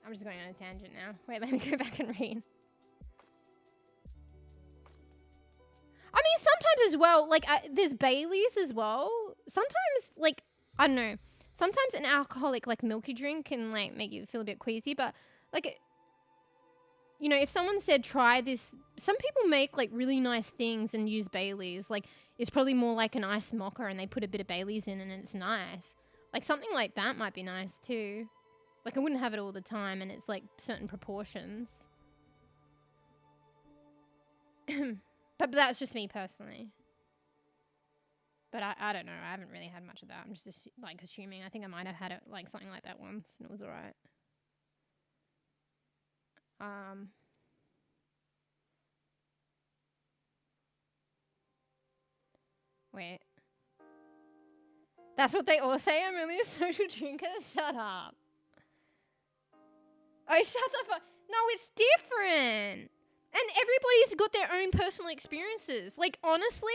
I'm just going on a tangent now. Wait, let me go back and read. I mean, sometimes as well, like, there's Baileys as well. Sometimes, like, I don't know. Sometimes an alcoholic, like, milky drink can, like, make you feel a bit queasy. But, like, you know, if someone said, try this... Some people make, like, really nice things and use Baileys. Like, it's probably more like an ice mocha and they put a bit of Baileys in and it's nice. Like, something like that might be nice, too. Like, I wouldn't have it all the time, and it's, like, certain proportions. But that's just me personally. But I don't know. I haven't really had much of that. I'm just, like, assuming. I think I might have had it, like, something like that once, and it was alright. Wait. That's what they all say? I'm really a social drinker? Shut up. Oh, shut the fuck. No, it's different. And everybody's got their own personal experiences. Like, honestly,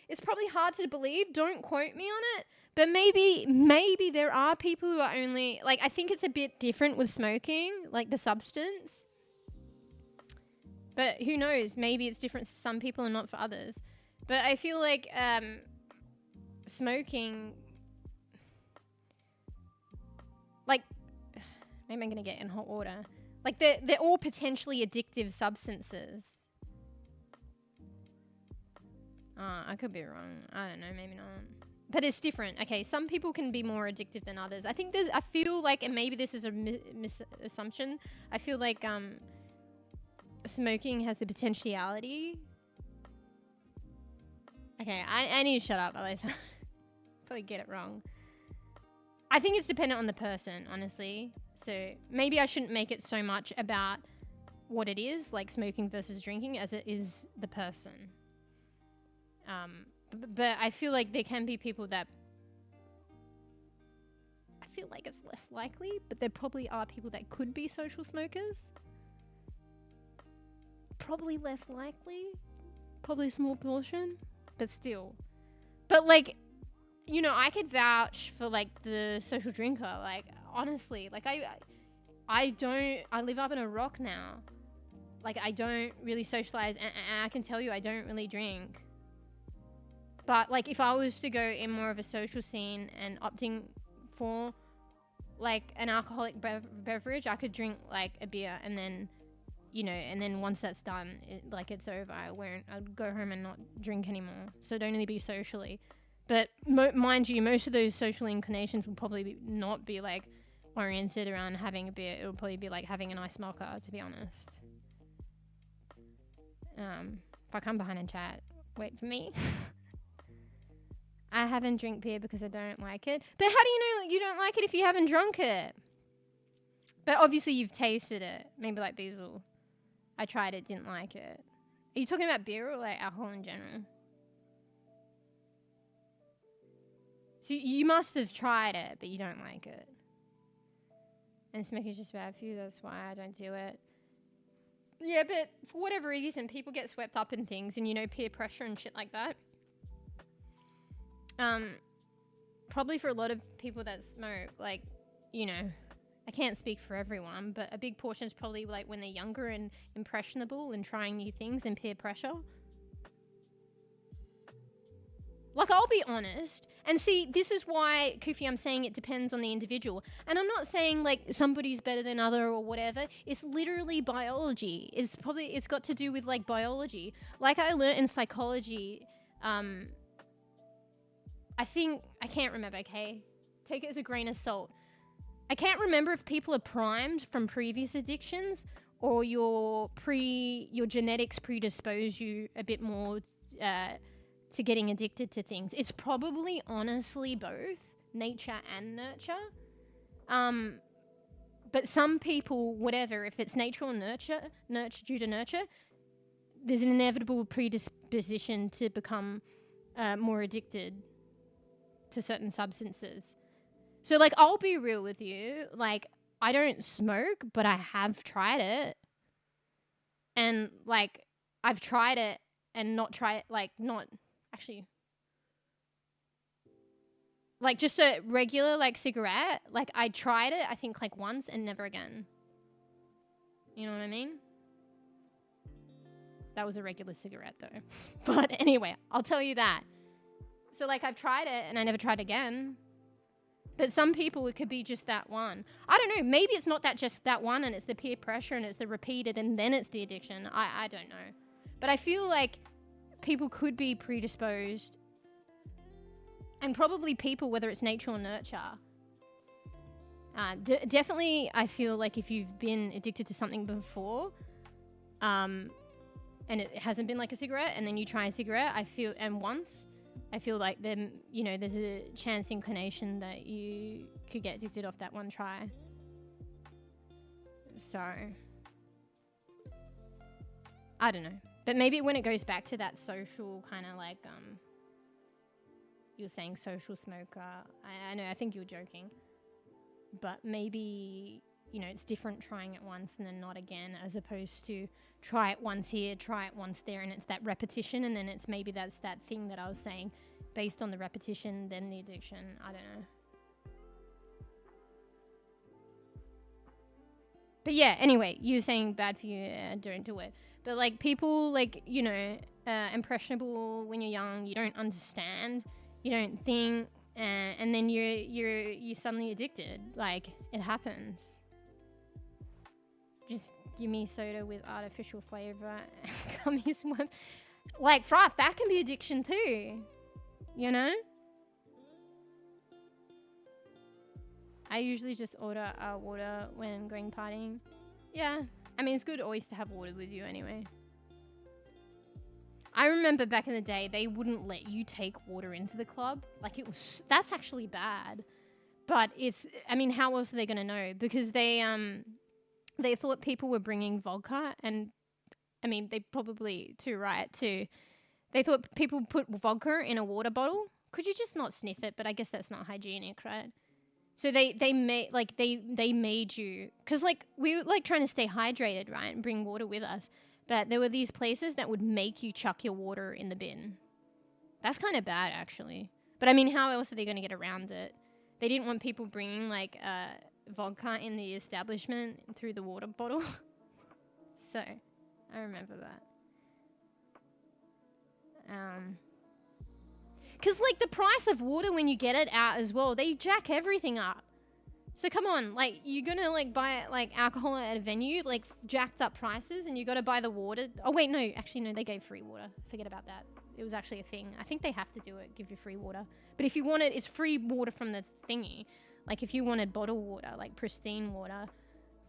it's probably hard to believe. Don't quote me on it. But maybe there are people who are only... Like, I think it's a bit different with smoking, like the substance. But who knows? Maybe it's different for some people and not for others. But I feel like smoking... Like... Maybe I'm going to get in hot water. Like, they're all potentially addictive substances. I could be wrong. I don't know, maybe not. But it's different. Okay, some people can be more addictive than others. I feel like, and maybe this is a misassumption, I feel like smoking has the potentiality. Okay, I need to shut up, otherwise I'll probably get it wrong. I think it's dependent on the person, honestly. So maybe I shouldn't make it so much about what it is, like smoking versus drinking, as it is the person. But I feel like there can be people that I feel like it's less likely, but there probably are people that could be social smokers. Probably less likely. Probably a small portion, but still. But like, you know, I could vouch for like the social drinker. Like, honestly, like I live up in a rock now. Like, I don't really socialize, and I can tell you I don't really drink. But like, if I was to go in more of a social scene and opting for like an alcoholic beverage, I could drink like a beer, and then, you know, and then once that's done, it's over. I'd go home and not drink anymore. So it'd only be socially. But mind you, most of those social inclinations will probably not be like oriented around having a beer. It'll probably be like having an ice mocha, to be honest. If I come behind and chat, wait for me. I haven't drank beer because I don't like it. But how do you know you don't like it if you haven't drunk it? But obviously you've tasted it. Maybe like Basil. I tried it, didn't like it. Are you talking about beer or like alcohol in general? So you must have tried it, but you don't like it. And smoking's just bad for you, that's why I don't do it. Yeah, but for whatever reason, people get swept up in things and, you know, peer pressure and shit like that. Probably for a lot of people that smoke, like, you know, I can't speak for everyone, but a big portion is probably like when they're younger and impressionable and trying new things and peer pressure. Like, I'll be honest, and see, this is why, Kofi, I'm saying it depends on the individual. And I'm not saying, like, somebody's better than other or whatever. It's literally biology. It's got to do with, like, biology. Like I learned in psychology, I can't remember, okay? Take it as a grain of salt. I can't remember if people are primed from previous addictions or your genetics predispose you a bit more to getting addicted to things. It's probably honestly both nature and nurture. But some people, whatever, if it's nature or nurture due to nurture, there's an inevitable predisposition to become more addicted to certain substances. So, like, I'll be real with you. Like, I don't smoke, but I have tried it. And, like, I've tried it and not tried, like, not actually, like, just a regular, like, cigarette. Like, I tried it, I think, like, once and never again. You know what I mean? That was a regular cigarette, though. But anyway, I'll tell you that. So, like, I've tried it and I never tried again. But some people, it could be just that one. I don't know. Maybe it's not that just that one and it's the peer pressure and it's the repeated and then it's the addiction. I don't know. But I feel like people could be predisposed. And probably people, whether it's nature or nurture. Definitely, I feel like if you've been addicted to something before, and it hasn't been like a cigarette, and then you try a cigarette, I feel like then, you know, there's a chance inclination that you could get addicted off that one try. So, I don't know. But maybe when it goes back to that social kind of like, you're saying social smoker. I know, I think you were joking. But maybe, you know, it's different trying it once and then not again, as opposed to try it once here, try it once there, and it's that repetition, and then it's maybe that's that thing that I was saying, based on the repetition, then the addiction. I don't know. But yeah, anyway, you were saying bad for you, don't do it. But like people, like, you know, impressionable when you're young, you don't understand, you don't think, and then you're suddenly addicted. Like, it happens. Just give me soda with artificial flavor, gummies one. Like, froth, that can be addiction too, you know? I usually just order water when going partying. Yeah, I mean, it's good always to have water with you anyway. I remember back in the day, they wouldn't let you take water into the club. Like, that's actually bad. But I mean, how else are they going to know? Because they they thought people were bringing vodka, and I mean, they probably too right too. They thought people put vodka in a water bottle. Could you just not sniff it? But I guess that's not hygienic, right? So they made like they made you, because like we were like trying to stay hydrated, right, and bring water with us. But there were these places that would make you chuck your water in the bin. That's kind of bad, actually. But I mean, how else are they going to get around it? They didn't want people bringing like vodka in the establishment through the water bottle. So I remember that. Because like the price of water when you get it out as well, they jack everything up. So come on, like you're gonna like buy like alcohol at a venue, like jacked up prices, and you gotta buy the water. Oh wait, no, actually no, they gave free water. Forget about that. It was actually a thing. I think they have to do it, give you free water. But if you want it, it's free water from the thingy. Like if you wanted bottled water, like pristine water,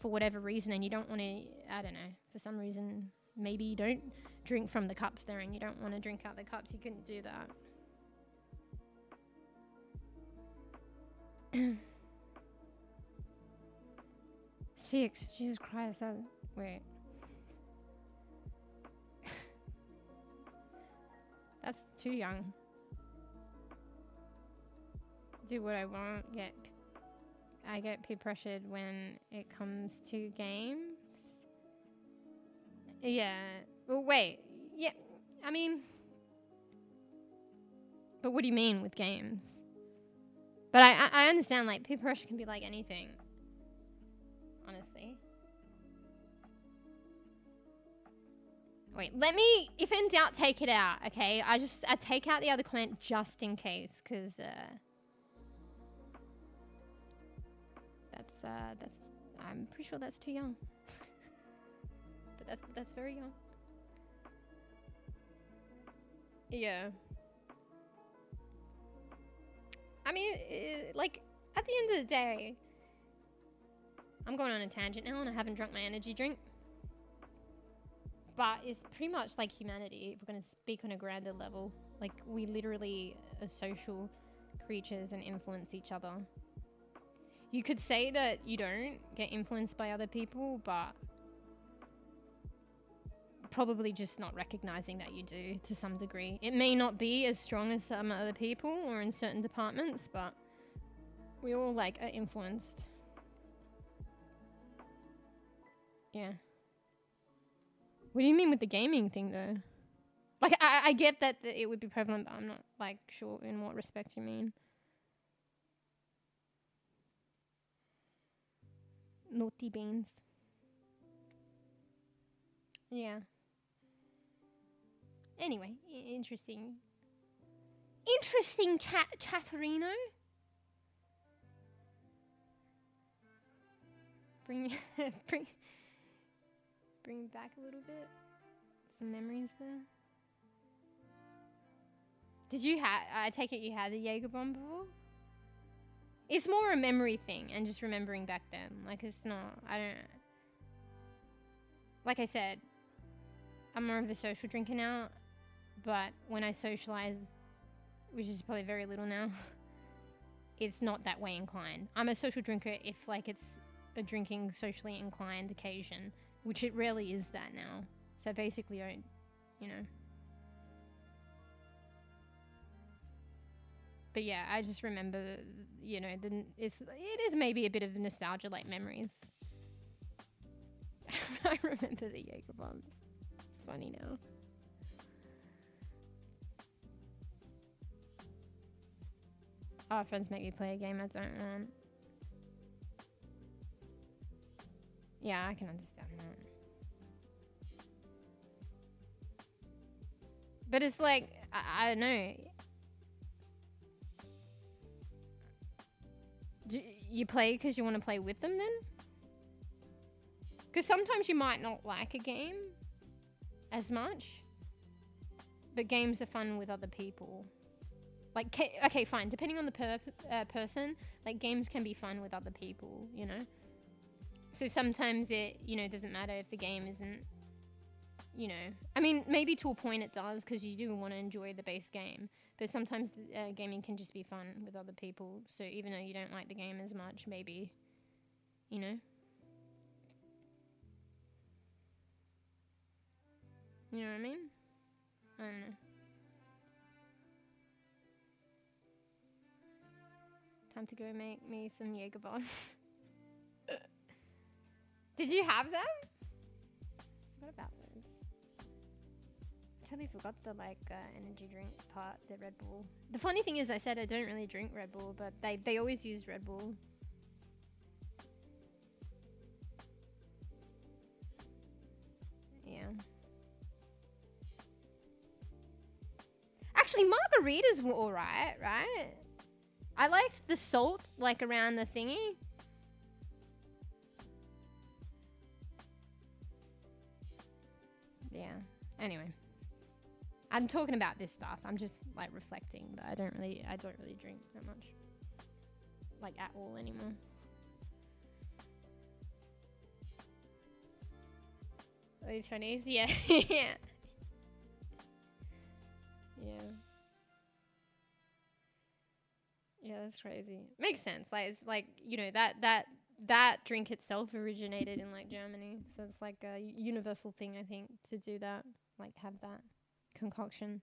for whatever reason, and you don't want to, I don't know, for some reason, maybe you don't drink from the cups there, and you don't want to drink out the cups, you couldn't do that. 6, Jesus Christ, wait. That's too young. Do what I want, I get peer pressured when it comes to games. Yeah, well wait, yeah, I mean, but what do you mean with games? But I understand, like, peer pressure can be like anything. Honestly. Wait, let me, if in doubt, take it out, okay? I take out the other comment just in case, because, that's, I'm pretty sure that's too young. But that's very young. Yeah. I mean, like, at the end of the day, I'm going on a tangent now and I haven't drunk my energy drink. But it's pretty much like humanity, if we're going to speak on a grander level. Like, we literally are social creatures and influence each other. You could say that you don't get influenced by other people, but probably just not recognizing that you do to some degree. It may not be as strong as some other people or in certain departments, but we all like are influenced. Yeah. What do you mean with the gaming thing though? Like I get that it would be prevalent, but I'm not like sure in what respect you mean. Naughty beans. Yeah. Anyway, interesting. Interesting chatterino. Bring back a little bit. Some memories there. Did you I take it you had the Jaeger bomb before? It's more a memory thing and just remembering back then. Like, it's not, I don't, like I said, I'm more of a social drinker now, but when I socialize, which is probably very little now, it's not that way inclined. I'm a social drinker if, like, it's a drinking socially inclined occasion, which it rarely is that now. So basically, you know. But yeah, I just remember, you know, it is maybe a bit of nostalgia, like memories. I remember the Jaeger bombs. It's funny now. Oh, friends make me play a game I don't want. Yeah, I can understand that. But it's like, I don't know. Do you play because you want to play with them then? Because sometimes you might not like a game as much, but games are fun with other people. Like, okay, fine. Depending on the person, like, games can be fun with other people, you know? So sometimes it, you know, doesn't matter if the game isn't, you know... I mean, maybe to a point it does, because you do want to enjoy the base game. But sometimes gaming can just be fun with other people. So even though you don't like the game as much, maybe, you know? You know what I mean? I don't know. Time to go make me some Jaeger bombs. Did you have them? What about those? Totally forgot the energy drink part, the Red Bull. The funny thing is I said I don't really drink Red Bull, but they always use Red Bull. Yeah. Actually, margaritas were alright, right? I liked the salt, like, around the thingy. Yeah. Anyway. I'm talking about this stuff. I'm just, like, reflecting, but I don't really drink that much. Like, at all anymore. Early 20s? Yeah. Yeah. Yeah. Yeah, that's crazy. Makes sense. Like, it's like, you know, that drink itself originated in like Germany, so it's like a universal thing, I think, to do that, like have that concoction.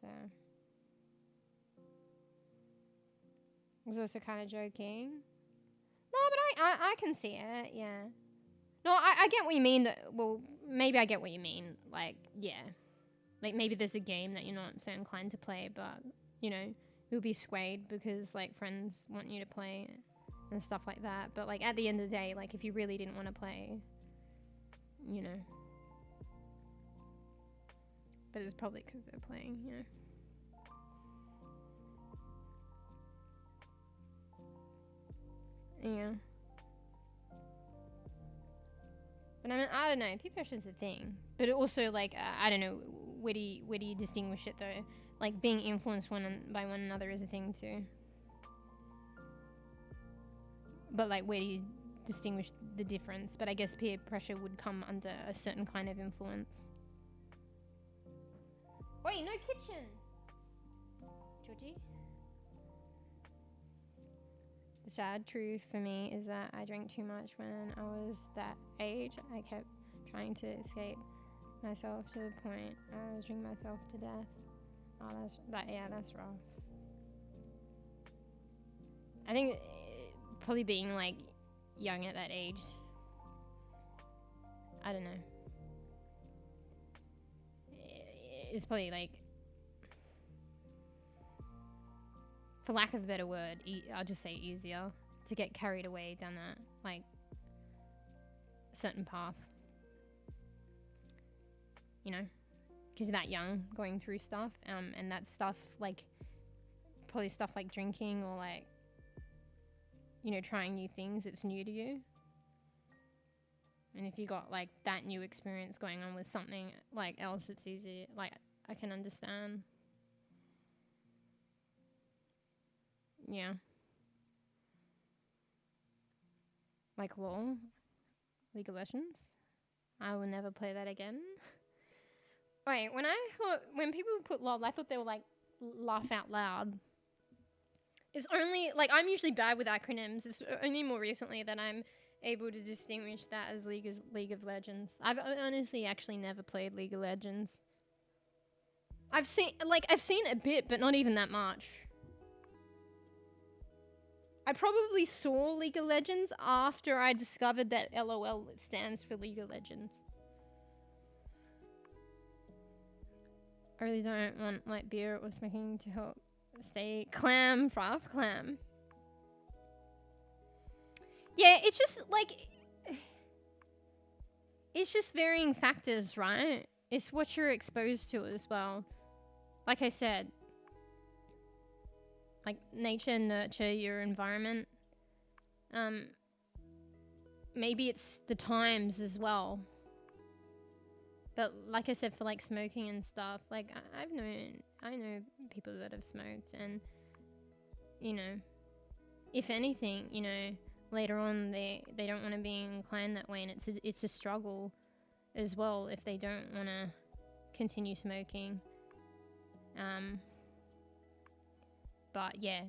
So I was also kind of joking. No, but I can see it. Yeah. No, I get what you mean. Well, maybe I get what you mean. Like, yeah. Like, maybe there's a game that you're not so inclined to play, but, you know, you'll be swayed because, like, friends want you to play and stuff like that. But, like, at the end of the day, like, if you really didn't want to play, you know. But it's probably because they're playing, you know. Yeah. But I mean, I don't know. Peer pressure's a thing. But it also, like, I don't know, where do you distinguish it, though? Like, being influenced by one another is a thing, too. But, like, where do you distinguish the difference? But I guess peer pressure would come under a certain kind of influence. Wait, no kitchen! Georgie? The sad truth for me is that I drank too much when I was that age. I kept trying to escape myself to the point I was drinking myself to death. Oh, that's rough. I think probably being like young at that age, I don't know, it's probably like, for lack of a better word, I'll just say easier to get carried away down that, like, certain path. You know? Because you're that young, going through stuff, and that stuff, like, probably stuff like drinking or, like, you know, trying new things, it's new to you. And if you got, like, that new experience going on with something, like, else, it's easy. Like, I can understand. Yeah. Like LOL, League of Legends. I will never play that again. Wait, when people put LOL, I thought they were like laugh out loud. It's only, like, I'm usually bad with acronyms. It's only more recently that I'm able to distinguish that as League of Legends. I've honestly actually never played League of Legends. I've seen a bit, but not even that much. I probably saw League of Legends after I discovered that LOL stands for League of Legends. I really don't want light beer or smoking to help stay clam. Yeah, it's just like, it's just varying factors, right? It's what you're exposed to as well. Like I said, like nature, nurture, your environment. Maybe it's the times as well. But like I said, for like smoking and stuff, like I know people that have smoked, and you know, if anything, you know, later on they don't want to be inclined that way, and it's a struggle as well if they don't want to continue smoking. But yeah,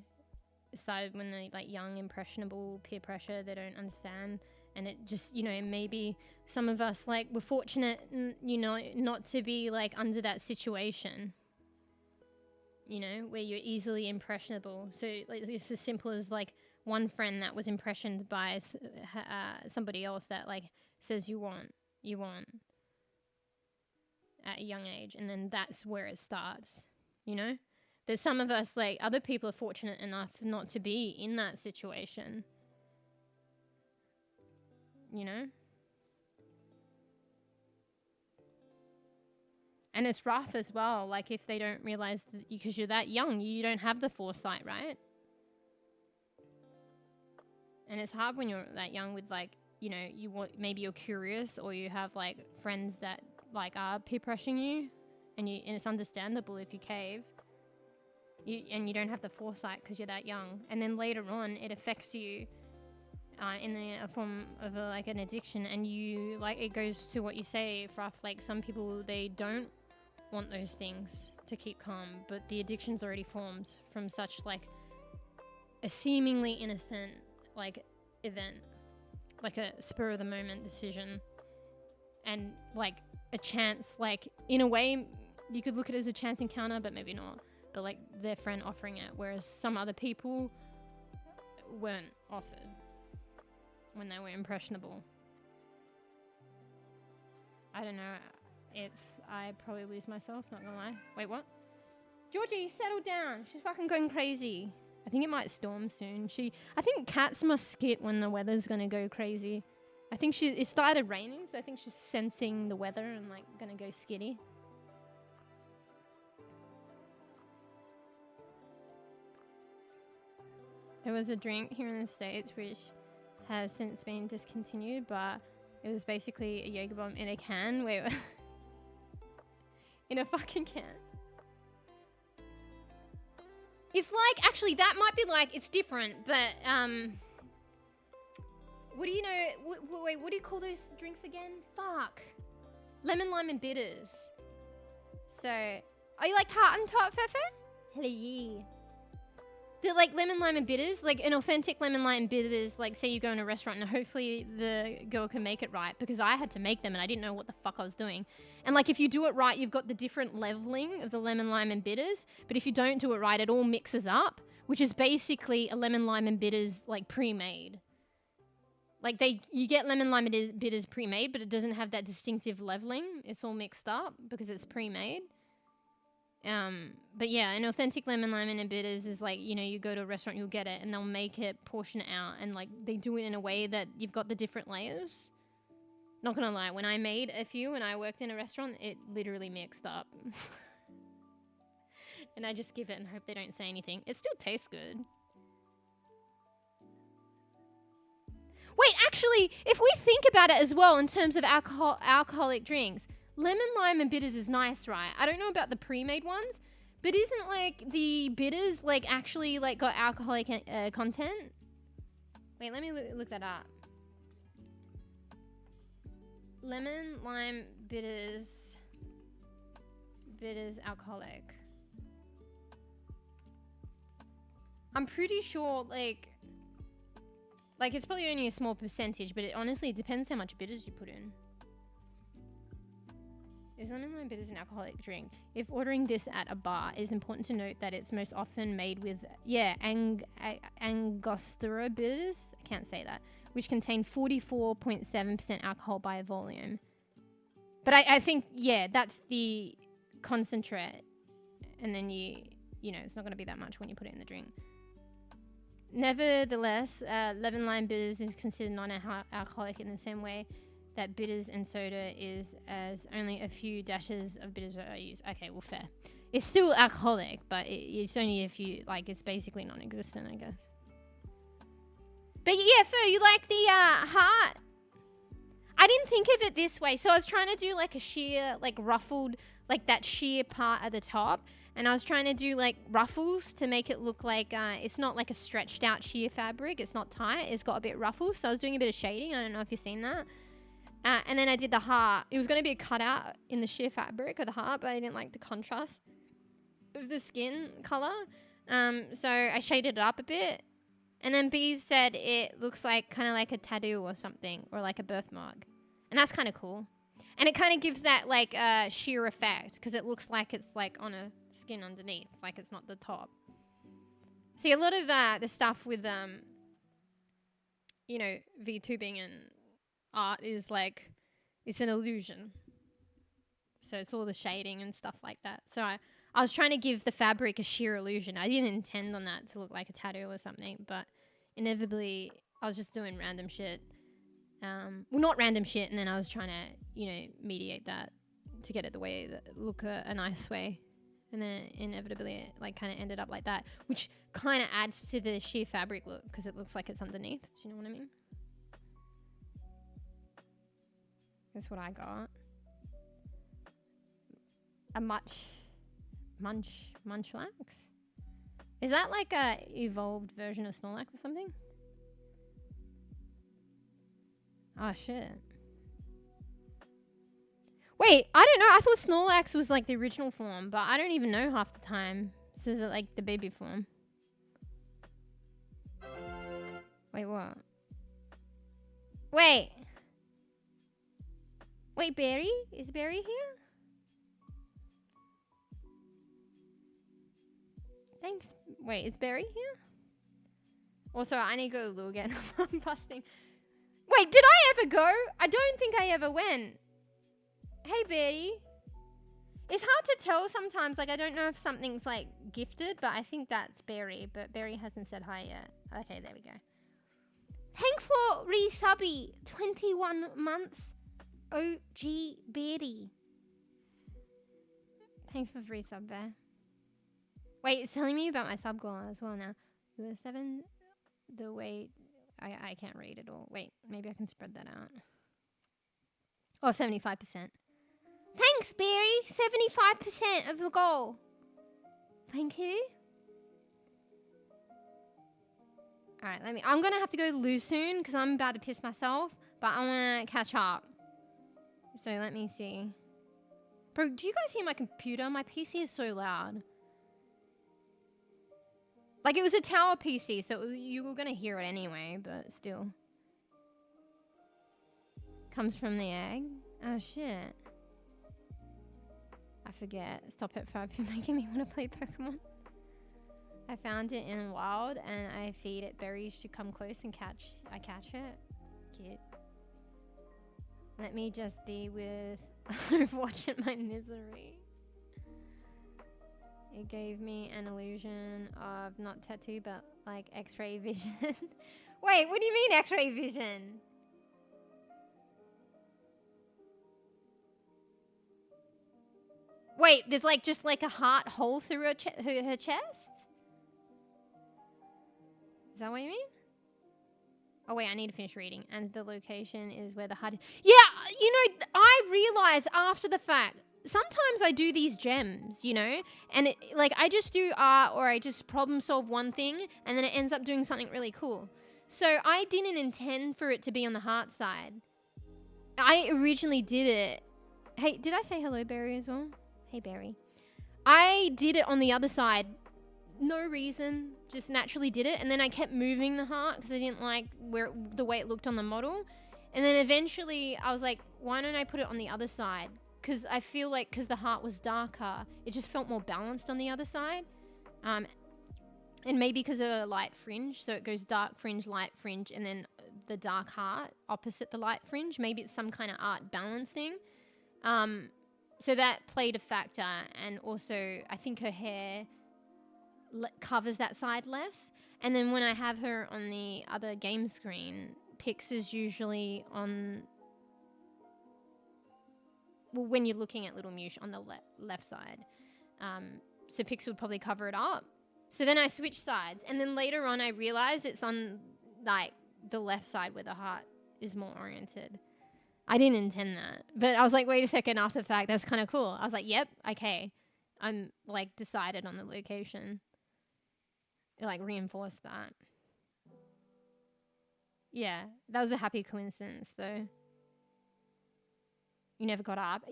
it started when they're like young, impressionable, peer pressure, they don't understand, And it just, you know, maybe some of us, like, we're fortunate, you know, not to be, like, under that situation, you know, where you're easily impressionable. So, like, it's as simple as, like, one friend that was impressioned by somebody else that, like, says you want at a young age, and then that's where it starts, you know? But some of us, like, other people are fortunate enough not to be in that situation, you know? And it's rough as well, like, if they don't realize that because you're that young, you don't have the foresight, right? And it's hard when you're that young with, like, you know, maybe you're curious, or you have, like, friends that, like, are peer pressuring you, and it's understandable if you cave. And you don't have the foresight because you're that young. And then later on, it affects you in a form of like an addiction, and you, like, it goes to what you say, Fruff, like, some people, they don't want those things to keep calm, but the addiction's already formed from such, like, a seemingly innocent, like, event, like a spur of the moment decision, and, like, a chance, like, in a way you could look at it as a chance encounter, but maybe not, but, like, their friend offering it, whereas some other people weren't offered when they were impressionable. I don't know, I probably lose myself, not gonna lie. Wait, what? Georgie, settle down, she's fucking going crazy. I think it might storm soon. I think cats must skit when the weather's gonna go crazy. I think it started raining, so I think she's sensing the weather and, like, gonna go skitty. There was a drink here in the States which has since been discontinued, but it was basically a Jaeger bomb in a can. Wait, in a fucking can. It's like, actually, that might be like, it's different, but, what do you know, wait, what do you call those drinks again? Fuck. Lemon, lime, and bitters. So, are you like tart and tart, Fefe? Hello, yeah. They're like lemon, lime, and bitters, like an authentic lemon, lime, and bitters, like, say you go in a restaurant and hopefully the girl can make it right, because I had to make them and I didn't know what the fuck I was doing. And, like, if you do it right, you've got the different leveling of the lemon, lime, and bitters, but if you don't do it right, it all mixes up, which is basically a lemon, lime, and bitters, like, pre-made. Like, you get lemon, lime, and bitters pre-made, but it doesn't have that distinctive leveling. It's all mixed up because it's pre-made. But yeah, an authentic lemon, lime, and bitters is like, you know, you go to a restaurant, you'll get it, and they'll make it, portion it out, and, like, they do it in a way that you've got the different layers. Not gonna lie, when I made a few and I worked in a restaurant, it literally mixed up. And I just give it and hope they don't say anything. It still tastes good. Wait, actually, if we think about it as well in terms of alcoholic drinks, lemon, lime, and bitters is nice, right? I don't know about the pre-made ones, but isn't, like, the bitters, like, actually, like, got alcoholic content? Wait, let me look that up. Lemon, lime, bitters, alcoholic. I'm pretty sure, like, it's probably only a small percentage, but honestly, it depends how much bitters you put in. Is lemon, lime, bitters an alcoholic drink? If ordering this at a bar, it is important to note that it's most often made with, Angostura bitters, I can't say that, which contain 44.7% alcohol by volume. But I think, yeah, that's the concentrate, and then you know, it's not going to be that much when you put it in the drink. Nevertheless, lemon, lime, bitters is considered non-alcoholic in the same way that bitters and soda is, as only a few dashes of bitters are used. Okay, well, fair. It's still alcoholic, but it's only a few, like, it's basically non-existent, I guess. But yeah, Fur, you like the heart? I didn't think of it this way. So I was trying to do, like, a sheer, like, ruffled, like, that sheer part at the top. And I was trying to do, like, ruffles to make it look like, it's not like a stretched out sheer fabric. It's not tight. It's got a bit ruffled. So I was doing a bit of shading. I don't know if you've seen that. And then I did the heart. It was going to be a cutout in the sheer fabric of the heart, but I didn't like the contrast of the skin color. So I shaded it up a bit. And then B said it looks like kind of like a tattoo or something, or like a birthmark. And that's kind of cool. And it kind of gives that like sheer effect because it looks like it's like on a skin underneath, like it's not the top. See, a lot of the stuff with you know, VTubing and art is like it's an illusion. So it's all the shading and stuff like that. So I was trying to give the fabric a sheer illusion. I didn't intend on that to look like a tattoo or something, but inevitably I was just doing random shit. Well, not random shit, and then I was trying to, you know, mediate that to get it the way that look a nice way. And then inevitably it like kind of ended up like that, which kind of adds to the sheer fabric look because it looks like it's underneath. Do you know what I mean? That's what I got. A munchlax? Is that like a evolved version of Snorlax or something? Oh shit. Wait, I don't know. I thought Snorlax was like the original form, but I don't even know half the time. So is it like the baby form? Wait, what? Wait. Wait, Berry? Is Berry here? Thanks. Wait, is Berry here? Also, I need to go to Lou again. I'm busting. Wait, did I ever go? I don't think I ever went. Hey, Berry. It's hard to tell sometimes. Like, I don't know if something's, like, gifted, but I think that's Berry. But Berry hasn't said hi yet. Okay, there we go. Thanks for resubby. 21 months. OG Berry. Thanks for free sub, Bear. Wait, it's telling me about my sub goal as well now. The 7, the weight, I can't read it all. Wait, maybe I can spread that out. Oh, 75%. Thanks, Berry. 75% of the goal. Thank you. Alright, I'm gonna have to go to Lou soon because I'm about to piss myself, but I wanna catch up. So let me see. Bro, do you guys hear my computer? My PC is so loud. Like, it was a tower PC, so you were gonna hear it anyway, but still. Comes from the egg. Oh, shit. I forget. Stop it, Fab. You're making me want to play Pokemon. I found it in wild, and I feed it berries to come close and I catch it. Cute. Let me just be with Overwatch in my misery. It gave me an illusion of not tattoo, but like X-ray vision. Wait, what do you mean X-ray vision? Wait, there's like just like a heart hole through her chest? Is that what you mean? Oh wait, I need to finish reading. And the location is where the heart is. Yeah, you know, I realize after the fact, sometimes I do these gems, you know, and like I just do art or I just problem solve one thing and then it ends up doing something really cool. So I didn't intend for it to be on the heart side. I originally did it. Hey, did I say hello, Barry, as well? Hey, Barry. I did it on the other side. No reason. Just naturally did it. And then I kept moving the heart because I didn't like the way it looked on the model. And then eventually I was like, why don't I put it on the other side? Because I feel like because the heart was darker, it just felt more balanced on the other side. And maybe because of a light fringe. So it goes dark fringe, light fringe, and then the dark heart opposite the light fringe. Maybe it's some kind of art balance thing. So that played a factor. And also I think her hair covers that side less. And then when I have her on the other game screen, Pix is usually on... Well, when you're looking at Little Mush on the left side. So Pix would probably cover it up. So then I switched sides. And then later on I realized it's on like the left side where the heart is more oriented. I didn't intend that. But I was like, wait a second, after the fact, that's kind of cool. I was like, yep, okay. I'm like decided on the location. It like reinforced that. Yeah, that was a happy coincidence though. You never got up.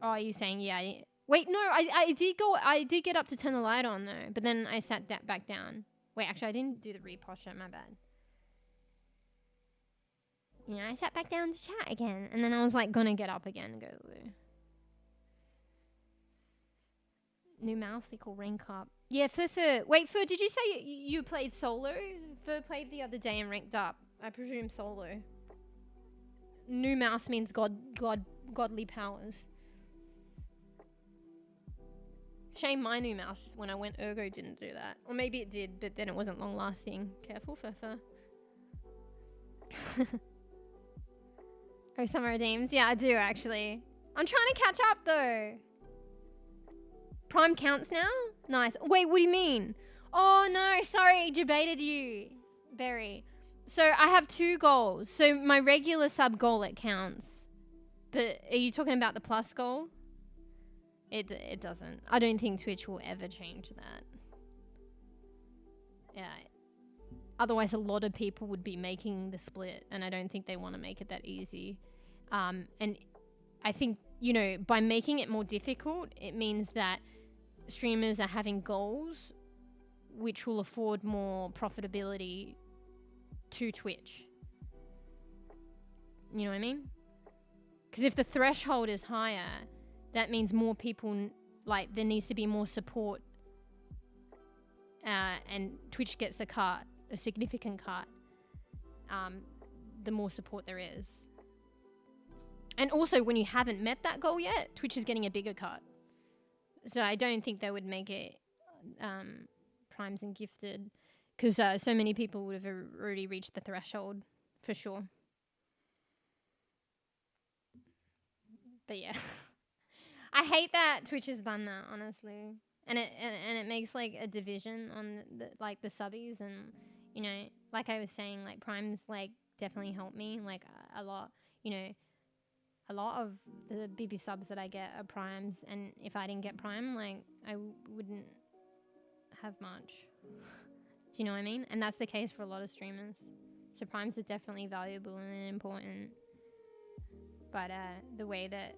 Oh, are you saying yeah? Wait, no, I did get up to turn the light on though, but then I sat back down. Wait, actually, I didn't do the reposture. My bad. You know, I sat back down to chat again, and then I was like gonna get up again and go. New mouse, they call rank up. Yeah, Fur. Wait, Fur, did you say you played solo? Fur played the other day and ranked up. I presume solo. New mouse means godly powers. Shame my new mouse when I went ergo didn't do that. Or maybe it did, but then it wasn't long lasting. Careful, Fur. Oh, summer redeems? Yeah, I do actually. I'm trying to catch up though. Prime counts now? Nice. Wait, what do you mean? Oh no, sorry, debated you, Berry. So I have 2 goals. So my regular sub goal, it counts. But are you talking about the plus goal? It doesn't. I don't think Twitch will ever change that. Yeah. Otherwise, a lot of people would be making the split, and I don't think they want to make it that easy. And I think, you know, by making it more difficult, it means that streamers are having goals which will afford more profitability to Twitch. You know what I mean? Because if the threshold is higher, that means more people, like, there needs to be more support, and Twitch gets a cut, a significant cut, the more support there is. And also, when you haven't met that goal yet, Twitch is getting a bigger cut. So I don't think they would make it primes and gifted, because so many people would have already reached the threshold, for sure. But yeah. I hate that Twitch has done that, honestly. And it makes like a division on the subbies, and you know, like I was saying, like primes like definitely help me like a lot. You know, a lot of the BB subs that I get are primes, and if I didn't get prime, like I wouldn't have much. Do you know what I mean? And that's the case for a lot of streamers. So primes are definitely valuable and important. But the way that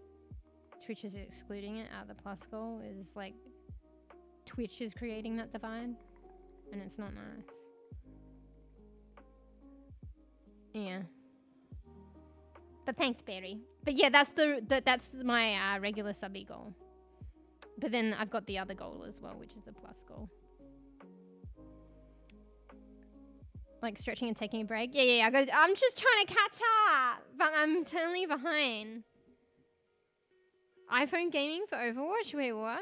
Twitch is excluding it out of the plus goal is like Twitch is creating that divide, and it's not nice. Yeah. But thanks, Barry. But yeah, that's my regular subby goal. But then I've got the other goal as well, which is the plus goal. Like stretching and taking a break. Yeah. I'm just trying to catch up, but I'm totally behind. iPhone gaming for Overwatch? Wait, what?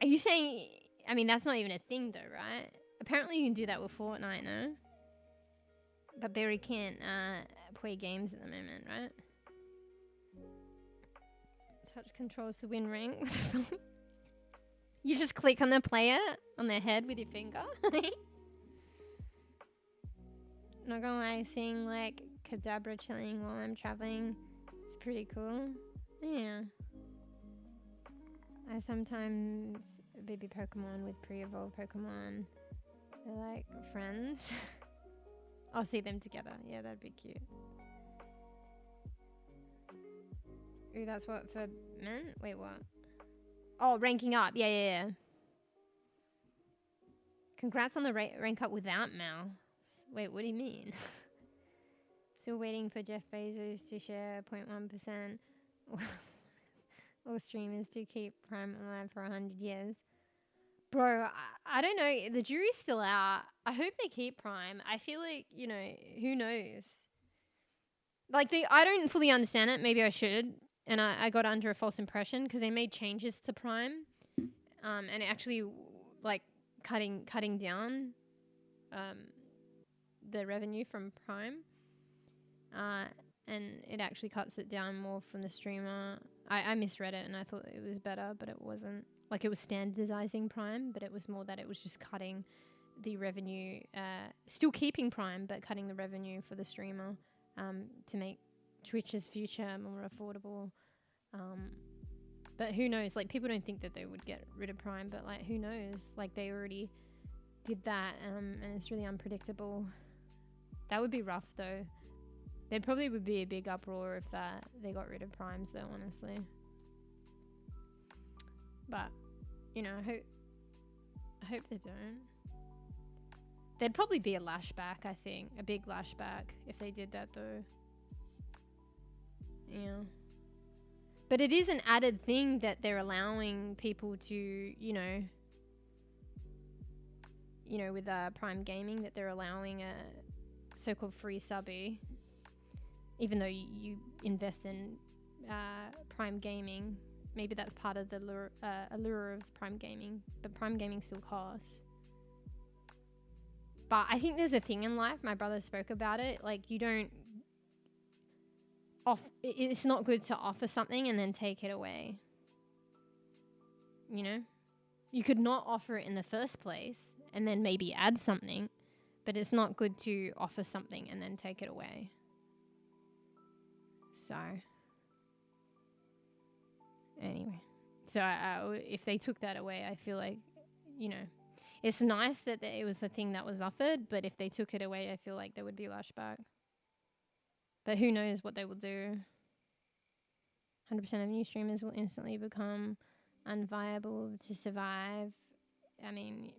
Are you saying... I mean, that's not even a thing though, right? Apparently you can do that with Fortnite, no? But Barry can't play games at the moment, right? Touch controls to win rank. You just click on the player on their head with your finger. Not gonna lie, seeing like Kadabra chilling while I'm traveling, it's pretty cool. Yeah. I sometimes baby Pokemon with pre-evolved Pokemon. They're like friends. I'll see them together. Yeah, that'd be cute. Ooh, that's what for men? Wait, what? Oh, ranking up. Yeah. Congrats on the rank up without mouse. Wait, what do you mean? Still waiting for Jeff Bezos to share 0.1%. All streamers to keep Prime alive for 100 years. Bro, I don't know. The jury's still out. I hope they keep Prime. I feel like, you know, who knows? Like, I don't fully understand it. Maybe I should. And I got under a false impression because they made changes to Prime. And actually, like, cutting down the revenue from Prime. And it actually cuts it down more from the streamer. I misread it and I thought it was better, but it wasn't. Like, it was standardizing Prime, but it was more that it was just cutting the revenue, still keeping Prime, but cutting the revenue for the streamer to make Twitch's future more affordable. But who knows? Like, people don't think that they would get rid of Prime, but, like, who knows? Like, they already did that, and it's really unpredictable. That would be rough, though. There probably would be a big uproar if they got rid of Primes, though, honestly. But, you know, I hope they don't. There'd probably be a lashback, I think. A big lashback if they did that though. Yeah. But it is an added thing that they're allowing people to, you know, with Prime Gaming, that they're allowing a so-called free subby, even though you invest in Prime Gaming. Maybe that's part of the allure of Prime Gaming, but Prime Gaming still costs. But I think there's a thing in life, my brother spoke about it, like you don't it's not good to offer something and then take it away. You know? You could not offer it in the first place and then maybe add something, but it's not good to offer something and then take it away. So, anyway. So, if they took that away, I feel like, you know, it's nice that it was a thing that was offered, but if they took it away, I feel like there would be lashback. But who knows what they will do. 100% of new streamers will instantly become unviable to survive. I mean,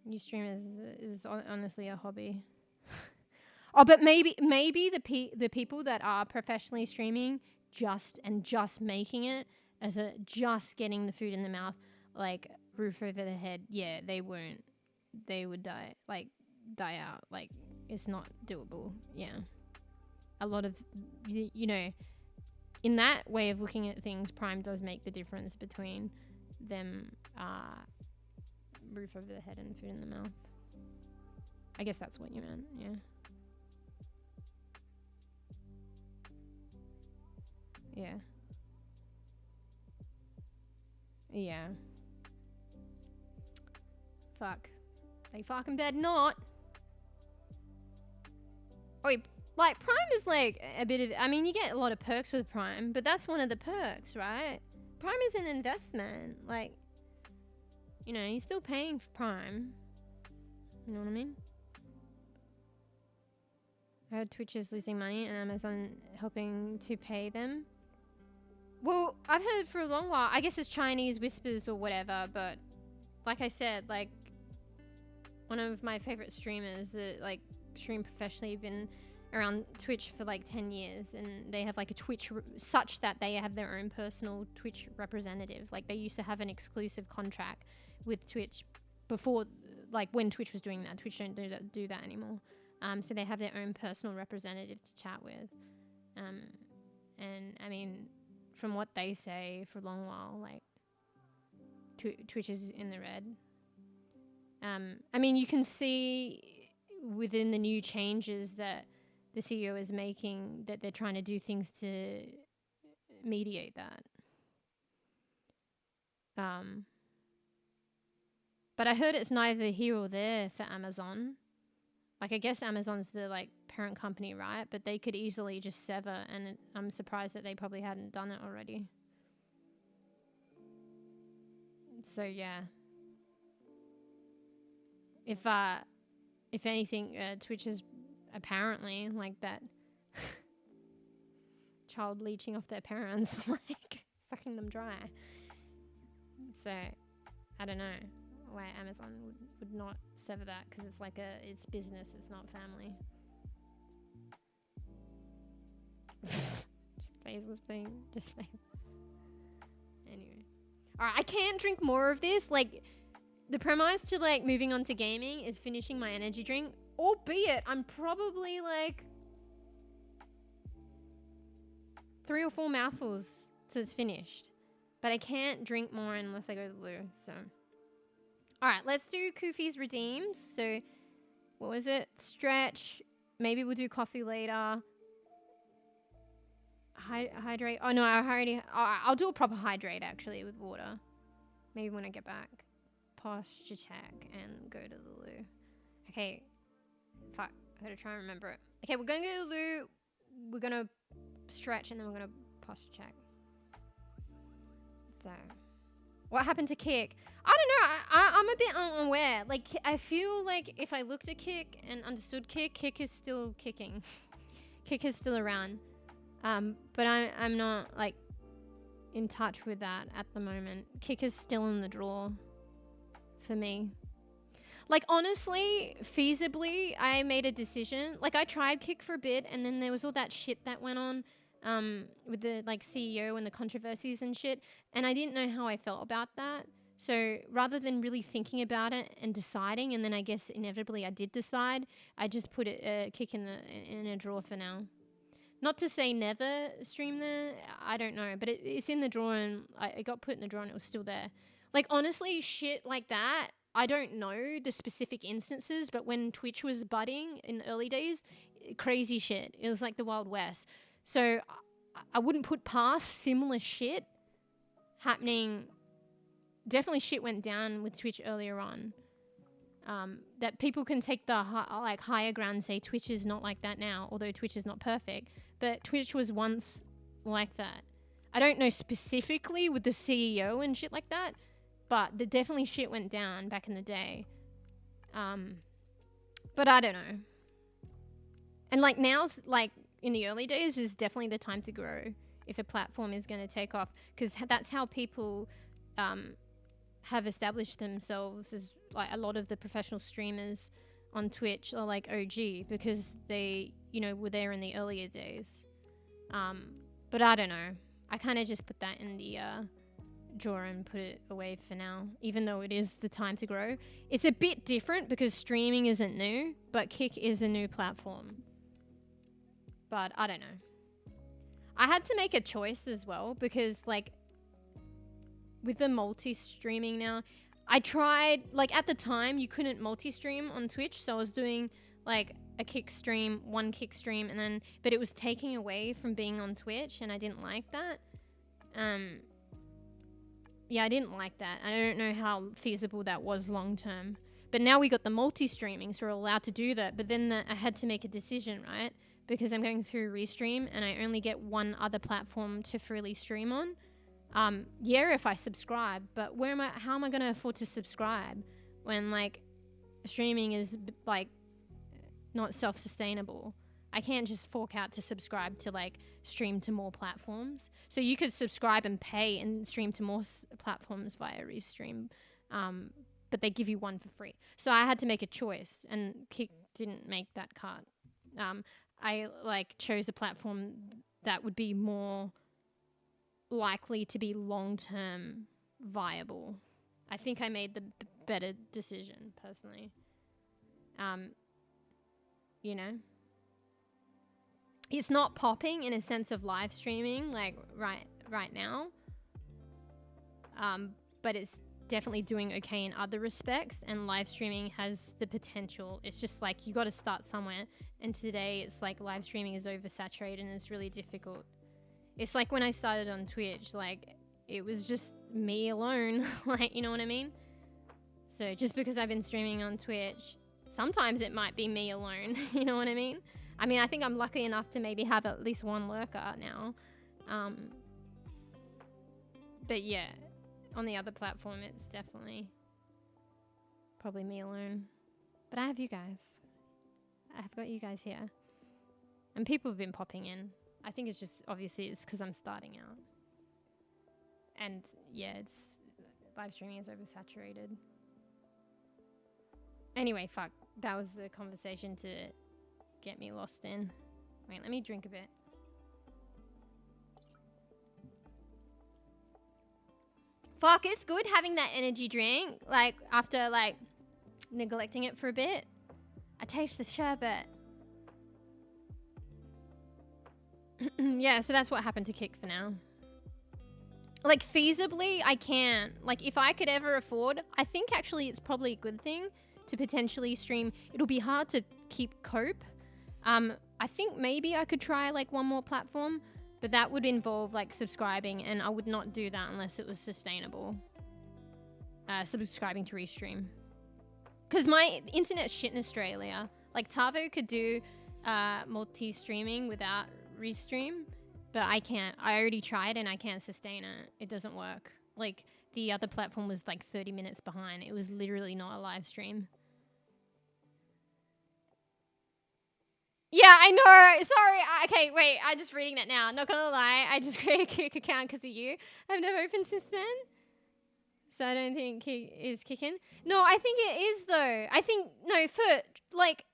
new streamers is honestly a hobby. Oh, but maybe the people that are professionally streaming just making it as just getting the food in the mouth, like roof over the head, yeah, they won't. They would die out. Like, it's not doable. Yeah. A lot of, you know, in that way of looking at things, Prime does make the difference between them roof over the head and food in the mouth. I guess that's what you meant, yeah. Yeah. Yeah. Fuck. They fucking better not. Oh, wait, like, Prime is like a bit of, I mean, you get a lot of perks with Prime, but that's one of the perks, right? Prime is an investment. Like, you know, you're still paying for Prime. You know what I mean? I heard Twitch is losing money and Amazon helping to pay them. Well, I've heard for a long while, I guess it's Chinese whispers or whatever, but like I said, like, one of my favorite streamers that, like, stream professionally, been around Twitch for like 10 years, and they have like a Twitch such that they have their own personal Twitch representative. Like, they used to have an exclusive contract with Twitch before, like, when Twitch was doing that. Twitch don't do that anymore. So they have their own personal representative to chat with. And I mean, from what they say, for a long while, like, Twitch is in the red. I mean, you can see within the new changes that the CEO is making that they're trying to do things to mediate that. But I heard it's neither here or there for Amazon. Like, I guess Amazon's the, like, parent company, right? But they could easily just sever, and I'm surprised that they probably hadn't done it already. So, yeah. If anything, Twitch is apparently like that child leeching off their parents, like sucking them dry. So, I don't know why Amazon would not sever that, because it's like it's business, it's not family. Faceless thing, just face. Anyway. Alright, I can't drink more of this. Like, the premise to, like, moving on to gaming is finishing my energy drink, albeit I'm probably like 3 or 4 mouthfuls till it's finished. But I can't drink more unless I go to the loo, so. Alright, let's do Kofi's redeems. So, what was it? Stretch. Maybe we'll do coffee later. Hydrate. Oh, no, I'll do a proper hydrate, actually, with water. Maybe when I get back. Posture check and go to the loo. Okay. Fuck. I gotta try and remember it. Okay, we're gonna go to the loo. We're gonna stretch and then we're gonna posture check. So, what happened to Kick? I don't know. I'm a bit unaware. Like, I feel like if I looked at Kick and understood Kick, Kick is still kicking. Kick is still around. But I'm not, like, in touch with that at the moment. Kick is still in the drawer for me. Like, honestly, feasibly, I made a decision. Like, I tried Kick for a bit, and then there was all that shit that went on with the, like, CEO and the controversies and shit, and I didn't know how I felt about that. So rather than really thinking about it and deciding, and then I guess inevitably I did decide, I just put it Kick in a drawer for now. Not to say never stream there, I don't know, but it's in the drawer, and it got put in the drawer and it was still there. Like, honestly, shit like that, I don't know the specific instances, but when Twitch was budding in the early days, crazy shit. It was like the Wild West. So I wouldn't put past similar shit happening. Definitely shit went down with Twitch earlier on. That people can take the higher ground and say Twitch is not like that now, although Twitch is not perfect. But Twitch was once like that. I don't know specifically with the CEO and shit like that, but the definitely shit went down back in the day. But I don't know. And like now's, like in the early days, is definitely the time to grow if a platform is going to take off, because that's how people have established themselves as, like, a lot of the professional streamers on Twitch are like OG because they, you know, were there in the earlier days. But I don't know. I kind of just put that in the drawer and put it away for now, even though it is the time to grow. It's a bit different because streaming isn't new, but Kick is a new platform. But I don't know. I had to make a choice as well because, like, with the multi-streaming now, I tried, like, at the time you couldn't multi-stream on Twitch, so I was doing like a Kick stream, one Kick stream, and then, but it was taking away from being on Twitch, and I didn't like that. Yeah, I didn't like that. I don't know how feasible that was long term. But now we got the multi-streaming, so we're allowed to do that. But then I had to make a decision, right? Because I'm going through Restream, and I only get one other platform to freely stream on. Yeah, if I subscribe, but how am I going to afford to subscribe when, like, streaming is, like, not self-sustainable? I can't just fork out to subscribe to, like, stream to more platforms. So you could subscribe and pay and stream to more platforms via Restream, but they give you one for free. So I had to make a choice, and Kick didn't make that cut. I, like, chose a platform that would be more likely to be long-term viable. I think I made the better decision, personally. You know? It's not popping in a sense of live streaming, like, right now. But it's definitely doing okay in other respects, and live streaming has the potential. It's just like, you got to start somewhere, and today it's like live streaming is oversaturated and it's really difficult. It's like when I started on Twitch, like, it was just me alone, like, you know what I mean? So just because I've been streaming on Twitch, sometimes it might be me alone, you know what I mean? I mean, I think I'm lucky enough to maybe have at least one lurker now. But yeah, on the other platform, it's definitely probably me alone. But I have you guys. I've got you guys here. And people have been popping in. I think it's just, obviously, it's because I'm starting out. And yeah, live streaming is oversaturated. Anyway, fuck. That was the conversation to get me lost in. Wait, let me drink a bit. Fuck, it's good having that energy drink, like, after, like, neglecting it for a bit. I taste the sherbet. Yeah, so that's what happened to Kick for now. Like, feasibly, I can't. Like, if I could ever afford, I think actually it's probably a good thing to potentially stream. It'll be hard to cope. I think maybe I could try, like, one more platform, but that would involve, like, subscribing, and I would not do that unless it was sustainable. Subscribing to Restream. Because my internet's shit in Australia. Like, Tavo could do multi-streaming without Restream, but I can't. I already tried and I can't sustain it. It doesn't work. Like, the other platform was like 30 minutes behind. It was literally not a live stream. Yeah, I know. Sorry. Okay, wait. I'm just reading that now. Not gonna lie. I just created a Kick account because of you. I've never opened since then. So I don't think Kick is kicking. No, I think it is though. I think, no, for, like,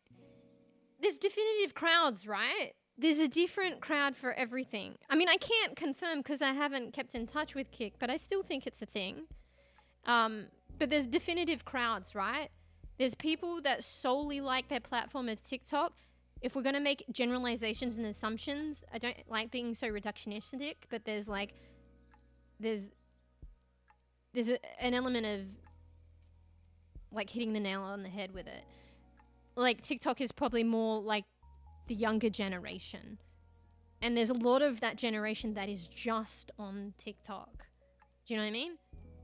there's definitive crowds, right? There's a different crowd for everything. I mean, I can't confirm because I haven't kept in touch with Kick, but I still think it's a thing. But there's definitive crowds, right? There's people that solely like their platform as TikTok. If we're going to make generalizations and assumptions, I don't like being so reductionistic, but there's an element of like hitting the nail on the head with it. Like TikTok is probably more like the younger generation. And there's a lot of that generation that is just on TikTok. Do you know what I mean?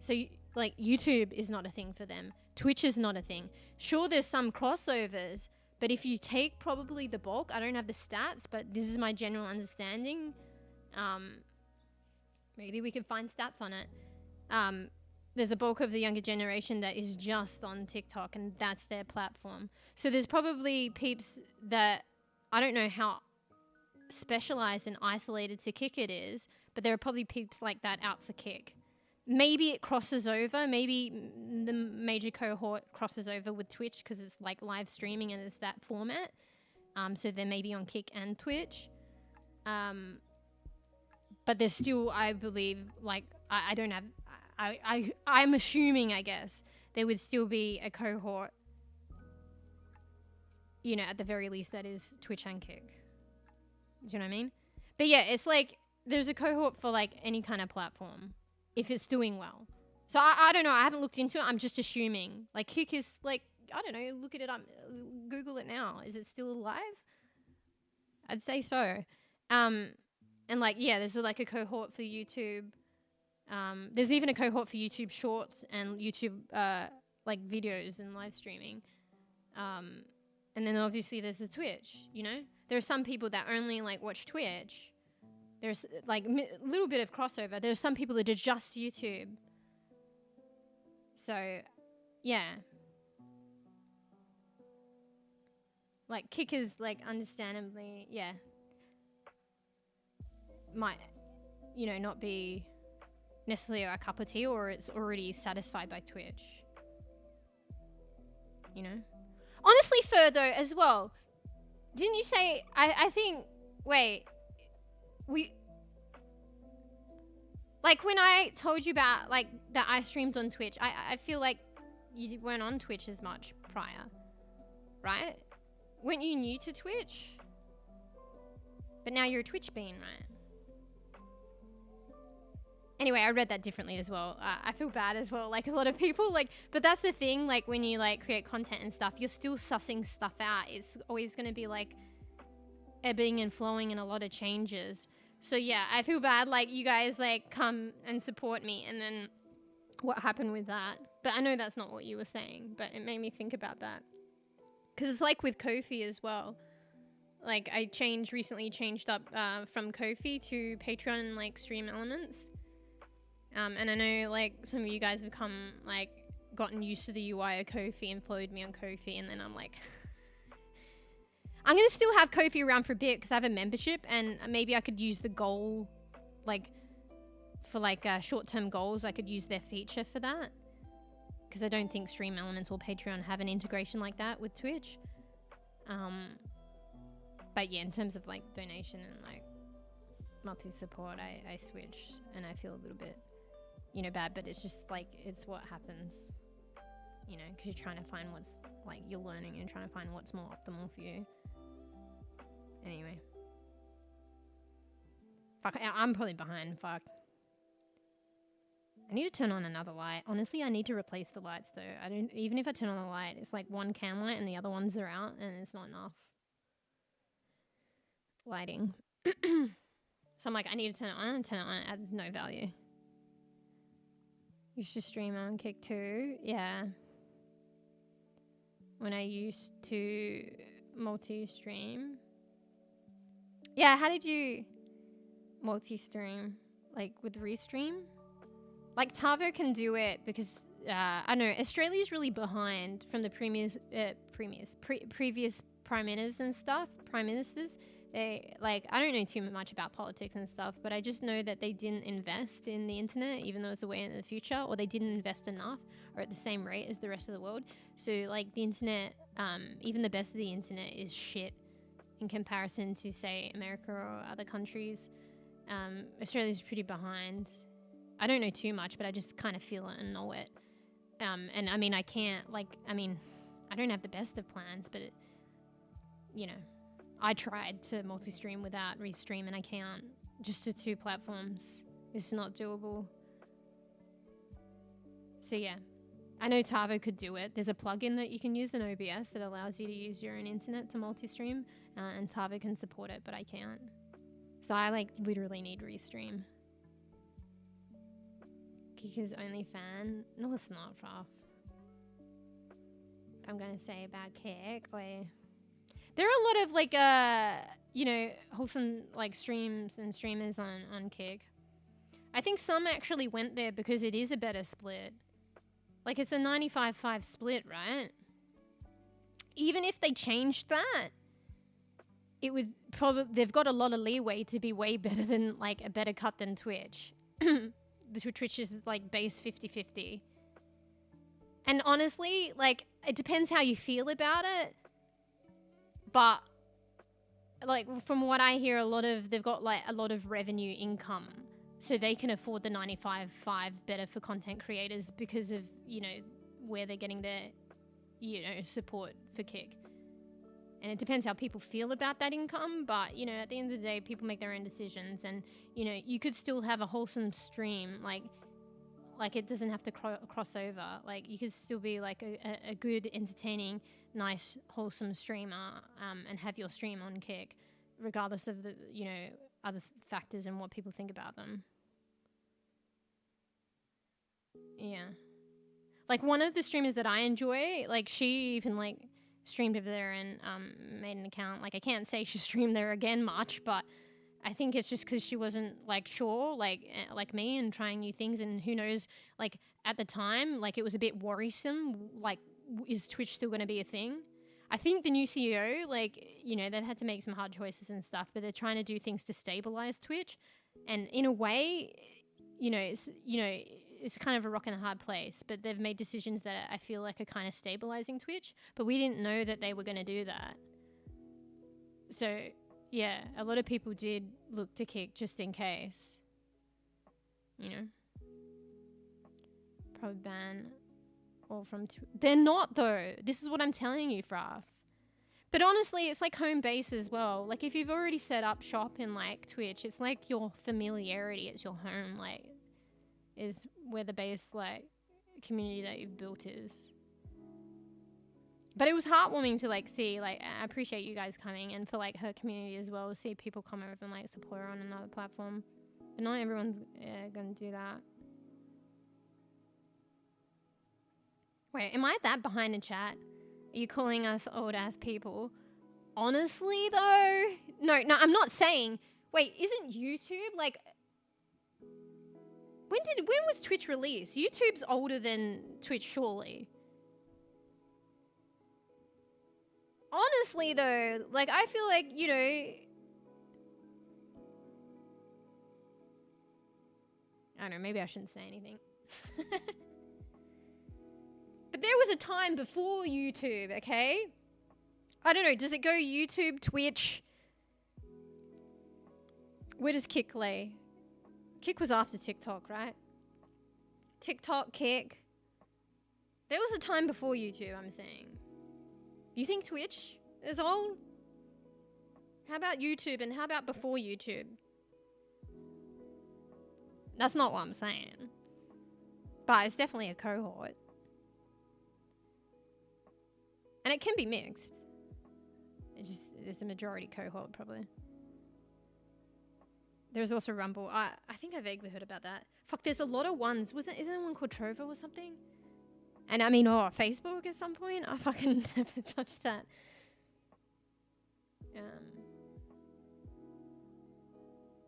So like YouTube is not a thing for them. Twitch is not a thing. Sure, there's some crossovers, but if you take probably the bulk, I don't have the stats, but this is my general understanding. Maybe we can find stats on it. There's a bulk of the younger generation that is just on TikTok and that's their platform. So there's probably peeps that, I don't know how specialized and isolated to Kick it is, but there are probably peeps like that out for Kick. Maybe it crosses over. Maybe the major cohort crosses over with Twitch because it's like live streaming and it's that format. So they may be on Kick and Twitch. But there's still, I believe, like, I don't have... I'm assuming, I guess, there would still be a cohort, you know, at the very least that is Twitch and Kick. Do you know what I mean? But yeah, it's like there's a cohort for like any kind of platform if it's doing well. So I don't know. I haven't looked into it. I'm just assuming. Like Kick is like, I don't know. Look at it up. Google it now. Is it still alive? I'd say so. And like, yeah, there's like a cohort for YouTube. There's even a cohort for YouTube Shorts and YouTube like videos and live streaming. And then obviously there's the Twitch, you know? There are some people that only like watch Twitch. There's like a little bit of crossover. There's some people that are just YouTube. So, yeah. Like Kick is like understandably, yeah. Might, you know, not be necessarily a cup of tea, or it's already satisfied by Twitch. You know? Honestly, Fur, though, as well, didn't you say, I think, wait, like when I told you about, like, that I streamed on Twitch, I feel like you weren't on Twitch as much prior, right? Weren't you new to Twitch? But now you're a Twitch bean, right? Anyway, I read that differently as well. I feel bad as well, like a lot of people, like, but that's the thing, like when you like create content and stuff, you're still sussing stuff out. It's always going to be like ebbing and flowing and a lot of changes. So yeah, I feel bad, like you guys like come and support me and then what happened with that. But I know that's not what you were saying, but it made me think about that. Because it's like with Ko-fi as well. Like I recently changed up from Ko-fi to Patreon and like Stream Elements. And I know like some of you guys have come like gotten used to the UI of Ko-fi and followed me on Ko-fi, and then I'm like I'm gonna still have Ko-fi around for a bit because I have a membership, and maybe I could use the goal like for like short-term goals. I could use their feature for that because I don't think Stream Elements or Patreon have an integration like that with Twitch. But yeah, in terms of like donation and like monthly support, I switched and I feel a little bit, you know, bad, but it's just like, it's what happens, you know, because you're trying to find what's like, you're learning and trying to find what's more optimal for you. Anyway. Fuck, I'm probably behind, fuck. I need to turn on another light. Honestly, I need to replace the lights though. Even if I turn on the light, it's like one cam light and the other ones are out and it's not enough lighting. So I'm like, I need to turn it on, and turn it on, it adds no value. Used to stream on Kick too, yeah. When I used to multi-stream. Yeah, how did you multi-stream? Like with Restream? Like Tavo can do it because, I don't know, Australia's really behind from the previous prime ministers, they, like, I don't know too much about politics and stuff, but I just know that they didn't invest in the internet, even though it's a way in the future, or they didn't invest enough, or at the same rate as the rest of the world. So, like, the internet, even the best of the internet is shit in comparison to, say, America or other countries. Australia's pretty behind. I don't know too much, but I just kind of feel it and know it. And I mean, I can't, like, I mean, I don't have the best of plans, but, you know, I tried to multi-stream without restream, and I can't. Just to 2 platforms. It's not doable. So yeah, I know Tavo could do it. There's a plugin that you can use in OBS that allows you to use your own internet to multi-stream, and Tavo can support it, but I can't. So I, like, literally need restream. Kika's only fan? No, it's not, Prof. If I'm gonna say about Kik, or... There are a lot of, like, you know, wholesome, like, streams and streamers on Kik. I think some actually went there because it is a better split. Like, it's a 95-5 split, right? Even if they changed that, it would probably... They've got a lot of leeway to be way better than, like, a better cut than Twitch. The Twitch is, like, base 50-50. And honestly, like, it depends how you feel about it. But, like, from what I hear, they've got, like, a lot of revenue income. So they can afford the 95-5 better for content creators because of, you know, where they're getting their, you know, support for Kik. And it depends how people feel about that income. But, you know, at the end of the day, people make their own decisions. And, you know, you could still have a wholesome stream, like it doesn't have to cross over. Like, you could still be, like, a good, entertaining, nice, wholesome streamer, and have your stream on Kik, regardless of the, you know, other factors and what people think about them. Yeah. Like, one of the streamers that I enjoy, like, she even, like, streamed over there and made an account. Like, I can't say she streamed there again much, but I think it's just because she wasn't, like, sure, like me, and trying new things. And who knows, like, at the time, like, it was a bit worrisome. Like, is Twitch still going to be a thing? I think the new CEO, like, you know, they've had to make some hard choices and stuff, but they're trying to do things to stabilize Twitch. And in a way, it's kind of a rock and a hard place, but they've made decisions that I feel like are kind of stabilizing Twitch, but we didn't know that they were going to do that. So, yeah, a lot of people did look to Kik just in case. You know? Probably ban all from... They're not, though. This is what I'm telling you, Fraf. But honestly, it's like home base as well. Like, if you've already set up shop in, like, Twitch, it's like your familiarity. It's your home, like, is where the base, like, community that you've built is. But it was heartwarming to, like, see, like, I appreciate you guys coming, and for, like, her community as well, to see people come over and, like, support her on another platform. But not everyone's going to do that. Wait, am I that behind in chat? Are you calling us old-ass people? Honestly, though? No, I'm not saying... Wait, isn't YouTube, like... When was Twitch released? YouTube's older than Twitch, surely. Honestly, though, like, I feel like, you know... I don't know, maybe I shouldn't say anything. But there was a time before YouTube, okay? I don't know, does it go YouTube, Twitch? Where does Kik lay? Kik was after TikTok, right? TikTok, Kik. There was a time before YouTube, I'm saying. You think Twitch is old? How about YouTube, and how about before YouTube? That's not what I'm saying. But it's definitely a cohort. And it can be mixed. It's a majority cohort, probably. There's also Rumble. I think I vaguely heard about that. Fuck, there's a lot of ones. Isn't there one called Trovo or something? And I mean, Facebook at some point? I fucking never touched that.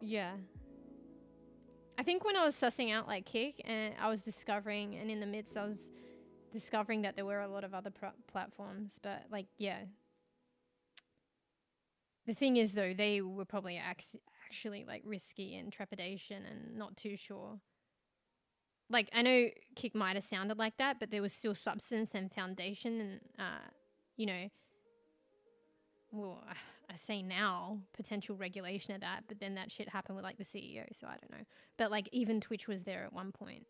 Yeah. I think when I was sussing out, like, Kik, and I was discovering, and in the midst, I was discovering that there were a lot of other platforms. But, like, yeah. The thing is, though, they were probably actually like risky and trepidation and not too sure. Like, I know Kick might have sounded like that, but there was still substance and foundation and, you know, well, I say now, potential regulation of that, but then that shit happened with like the CEO, so I don't know. But like even Twitch was there at one point.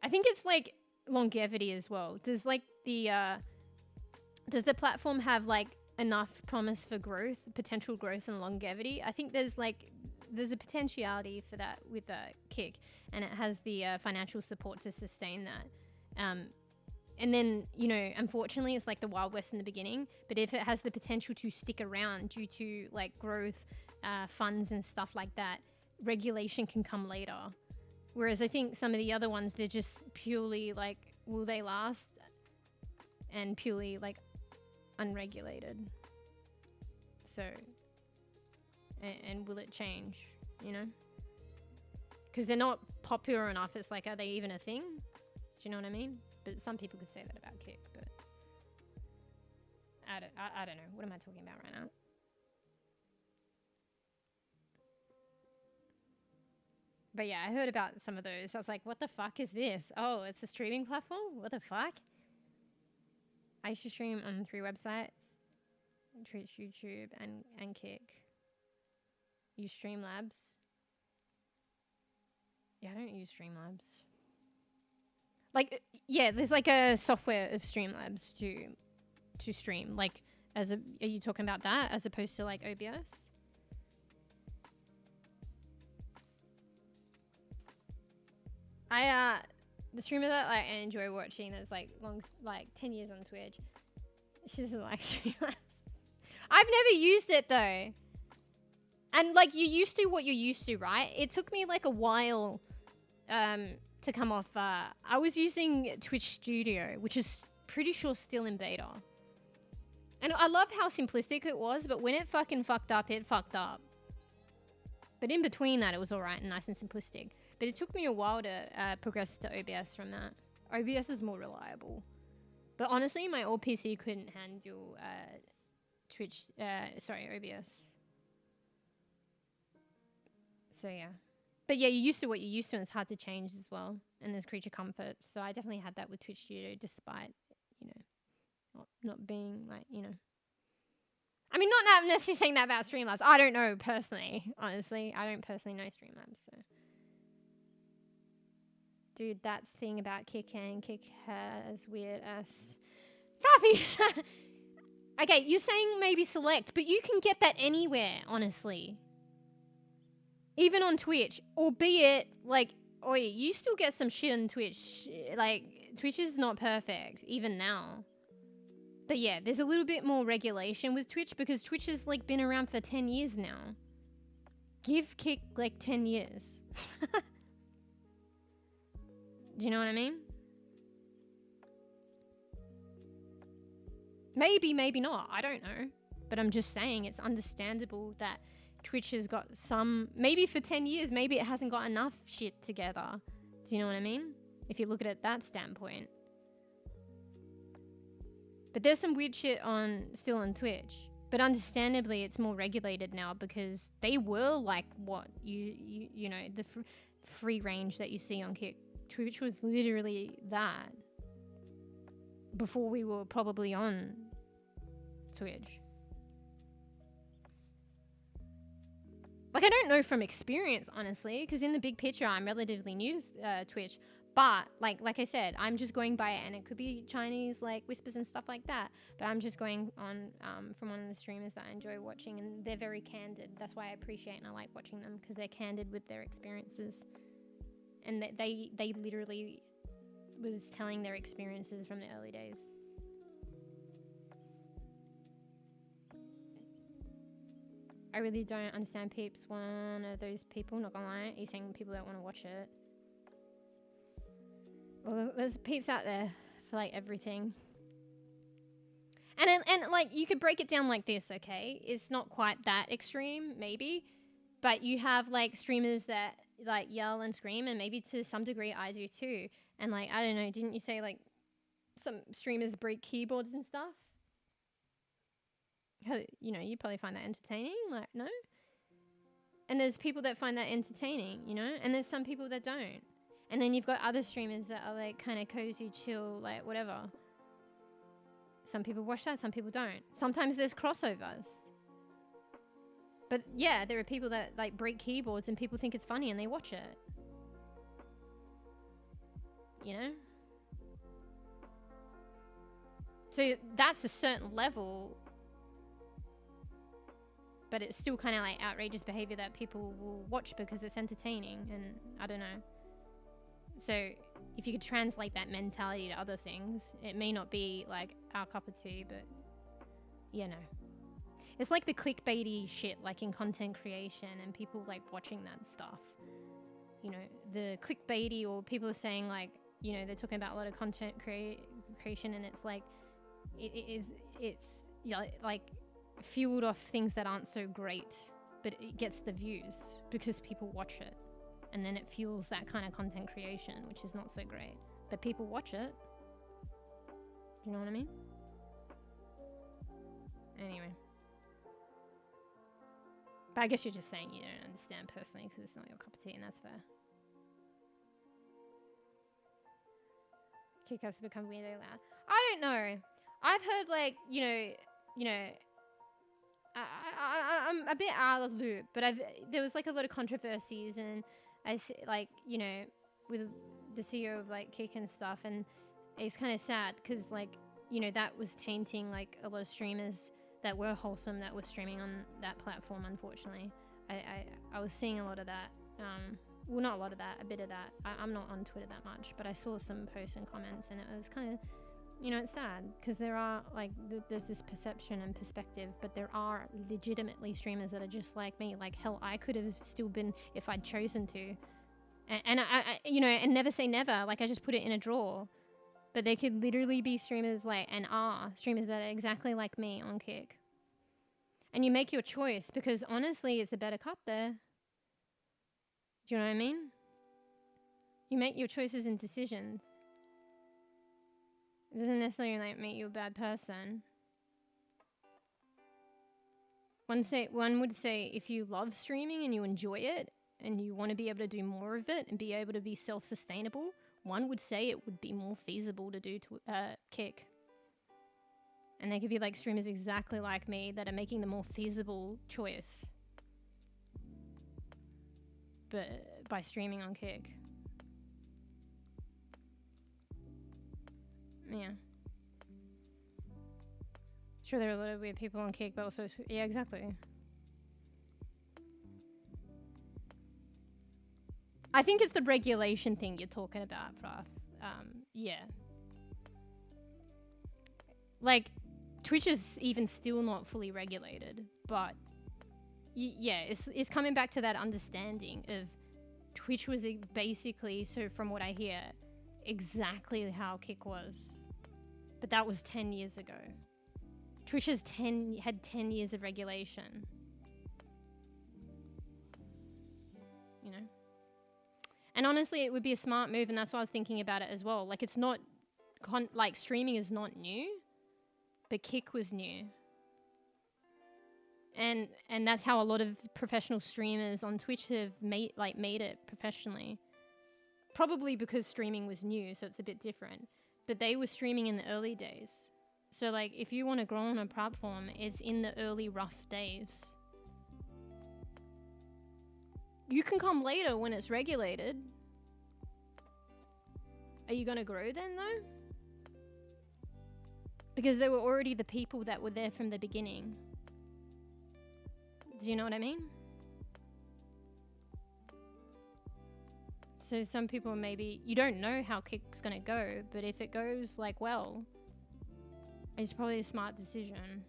I think it's like longevity as well. Does like does the platform have like enough promise for growth, potential growth and longevity? I think there's a potentiality for that with Kick, and it has the financial support to sustain that. And then, you know, unfortunately, it's like the Wild West in the beginning, but if it has the potential to stick around due to like growth, funds and stuff like that, regulation can come later. Whereas I think some of the other ones, they're just purely like, will they last? And purely like unregulated. So, and will it change, you know? Because they're not popular enough. It's like, are they even a thing? Do you know what I mean? But some people could say that about Kick, but I don't know. What am I talking about right now? But yeah, I heard about some of those. I was like, what the fuck is this? Oh, it's a streaming platform? What the fuck? I used to stream on 3 websites. Twitch, YouTube, and Kick. Use Streamlabs. Yeah, I don't use Streamlabs. Like, yeah, there's like a software of Streamlabs to stream. Like, are you talking about that as opposed to like OBS? The streamer that like, I enjoy watching that's like 10 years on Twitch. She doesn't like Streamlabs. I've never used it though. And like, you're used to what you're used to, right? It took me like a while to come off. I was using Twitch Studio, which is pretty sure still in beta. And I love how simplistic it was, but when it fucking fucked up, it fucked up. But in between that, it was alright and nice and simplistic. But it took me a while to progress to OBS from that. OBS is more reliable. But honestly, my old PC couldn't handle OBS. So yeah. But yeah, you're used to what you're used to, and it's hard to change as well. And there's creature comforts. So I definitely had that with Twitch Studio, despite, you know, not being like, you know. I mean, not necessarily saying that about Streamlabs. I don't know personally, honestly. I don't personally know Streamlabs, so. Dude, that's the thing about Kick, and Kick has weird ass fluffies. Okay, you're saying maybe select, but you can get that anywhere, honestly. Even on Twitch, albeit, like, you still get some shit on Twitch. Like, Twitch is not perfect, even now. But yeah, there's a little bit more regulation with Twitch, because Twitch has, like, been around for 10 years now. Give Kick, like, 10 years. Do you know what I mean? Maybe, maybe not. I don't know. But I'm just saying it's understandable that Twitch has got some, maybe for 10 years, maybe it hasn't got enough shit together. Do you know what I mean? If you look at it that standpoint. But there's some weird shit still on Twitch. But understandably, it's more regulated now, because they were like what you know, the free range that you see on Kick. Twitch was literally that before we were probably on Twitch. Like, I don't know from experience, honestly, because in the big picture, I'm relatively new to Twitch. But, like I said, I'm just going by it, and it could be Chinese, like, whispers and stuff like that. But I'm just going on from one of the streamers that I enjoy watching, and they're very candid. That's why I appreciate and I like watching them, because they're candid with their experiences. And they literally was telling their experiences from the early days. I really don't understand Peeps. One of those people, not gonna lie. Are you saying people don't want to watch it? Well, there's Peeps out there for like everything. And like, you could break it down like this, okay? It's not quite that extreme, maybe. But you have like streamers that like yell and scream, and maybe to some degree I do too. And like, I don't know, didn't you say like some streamers break keyboards and stuff? You know, you probably find that entertaining, like, no? And there's people that find that entertaining, you know? And there's some people that don't. And then you've got other streamers that are like kind of cozy, chill, like whatever. Some people watch that, some people don't. Sometimes there's crossovers. But yeah, there are people that like break keyboards and people think it's funny and they watch it. You know? So that's a certain level, but it's still kind of like outrageous behavior that people will watch because it's entertaining, and I don't know. So if you could translate that mentality to other things, it may not be like our cup of tea, but yeah, no. It's like the clickbaity shit, like in content creation and people like watching that stuff. You know, the clickbaity, or people are saying like, you know, they're talking about a lot of content creation, and it's like, it's you know, like fueled off things that aren't so great, but it gets the views because people watch it, and then it fuels that kind of content creation, which is not so great, but people watch it. You know what I mean? Anyway, but I guess you're just saying you don't understand personally because it's not your cup of tea, and that's fair. Kick has become weirdly loud. I don't know. I've heard like, you know, I'm a bit out of the loop, but there was like a lot of controversies, and like, you know, with the CEO of like Kick and stuff, and it's kind of sad because like, you know, that was tainting like a lot of streamers that were wholesome that were streaming on that platform. Unfortunately, I was seeing a lot of that. Well, not a lot of that, a bit of that. I'm not on Twitter that much, but I saw some posts and comments, and it was kind of, you know, it's sad because there are like there's this perception and perspective, but there are legitimately streamers that are just like me. Like hell, I could have still been if I'd chosen to, and I you know, and never say never. Like I just put it in a drawer, but there could literally be streamers like, and are streamers that are exactly like me on Kick, and you make your choice because honestly, it's a better cup there. Do you know what I mean? You make your choices and decisions. It doesn't necessarily like make you a bad person. One would say if you love streaming and you enjoy it and you want to be able to do more of it and be able to be self-sustainable, one would say it would be more feasible to do Kick. And there could be like streamers exactly like me that are making the more feasible choice, but by streaming on Kick. Yeah. Sure, there are a lot of weird people on Kick, but also, yeah, exactly. I think it's the regulation thing you're talking about, Prof. Yeah. Like, Twitch is even still not fully regulated, but yeah, it's coming back to that understanding of Twitch was basically, so from what I hear, exactly how Kick was. But that was 10 years ago. Twitch had 10 years of regulation. You know? And honestly, it would be a smart move, and that's why I was thinking about it as well. Like, it's not, like, streaming is not new, but Kick was new. And that's how a lot of professional streamers on Twitch have made it professionally. Probably because streaming was new, so it's a bit different. But they were streaming in the early days. So like, if you want to grow on a platform, it's in the early rough days. You can come later when it's regulated. Are you going to grow then though? Because there were already the people that were there from the beginning. Do you know what I mean? So some people maybe, you don't know how Kick's gonna go, but if it goes like well, it's probably a smart decision.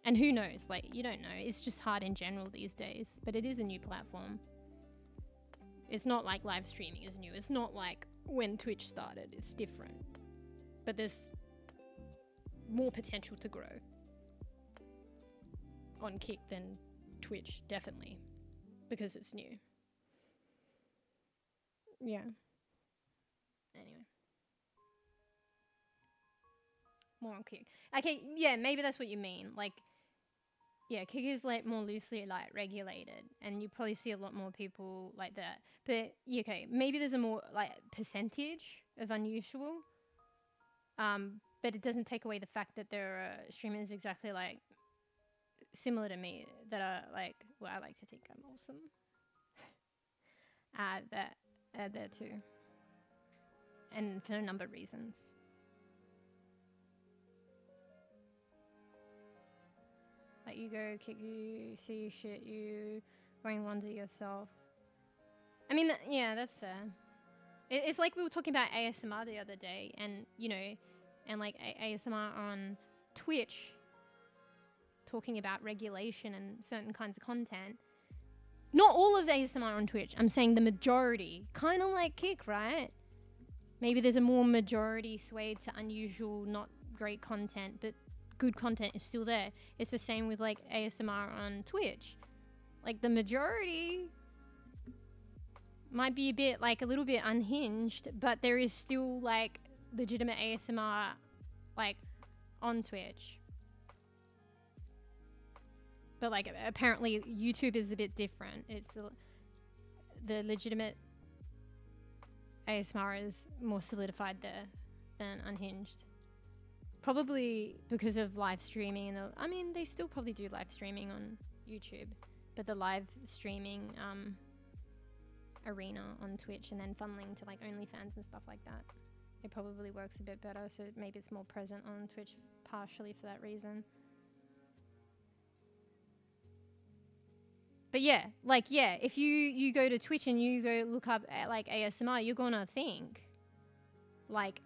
And who knows, like, you don't know. It's just hard in general these days, but it is a new platform. It's not like live streaming is new. It's not like when Twitch started. It's different. But there's more potential to grow on Kick than Twitch, definitely, because it's new. Yeah. Anyway. More on Kick. Okay, yeah, maybe that's what you mean. Like, yeah, Kick is like more loosely like regulated, and you probably see a lot more people like that. But yeah, okay, maybe there's a more like percentage of unusual. But it doesn't take away the fact that there are streamers exactly like similar to me that are like, well, I like to think I'm awesome. That there too, and for a number of reasons. Like you go Kick, you see shit, you going wonder yourself. I mean, yeah, that's fair. It's like we were talking about ASMR the other day, and you know, and like ASMR on Twitch, talking about regulation and certain kinds of content. Not all of ASMR on Twitch. I'm saying the majority, kind of like Kick, right? Maybe there's a more majority swayed to unusual, not great content, but good content is still there. It's the same with like ASMR on Twitch. Like the majority might be a bit like a little bit unhinged, but there is still like legitimate ASMR like on Twitch. But like apparently YouTube is a bit different. It's the legitimate ASMR is more solidified there than unhinged. Probably because of live streaming, and I mean they still probably do live streaming on YouTube, but the live streaming arena on Twitch and then funneling to like OnlyFans and stuff like that, it probably works a bit better. So maybe it's more present on Twitch partially for that reason. But yeah, like yeah, if you go to Twitch and you go look up like ASMR, you're gonna think like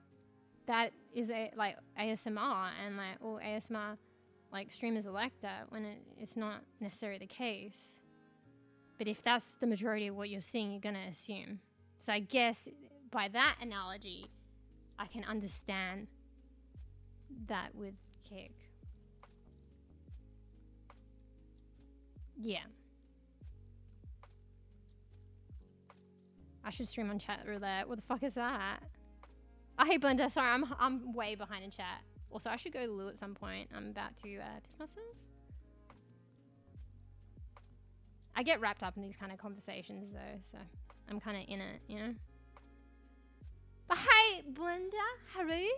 that is like ASMR, and like all ASMR like streamers are like that when it's not necessarily the case. But if that's the majority of what you're seeing, you're gonna assume. So I guess by that analogy, I can understand that with Kick. Yeah. I should stream on chat roulette. What the fuck is that? Oh, hey Blender, sorry, I'm way behind in chat. Also, I should go to Lou at some point. I'm about to piss myself. I get wrapped up in these kind of conversations though, so I'm kind of in it, you know? But hey, Blender, hurry.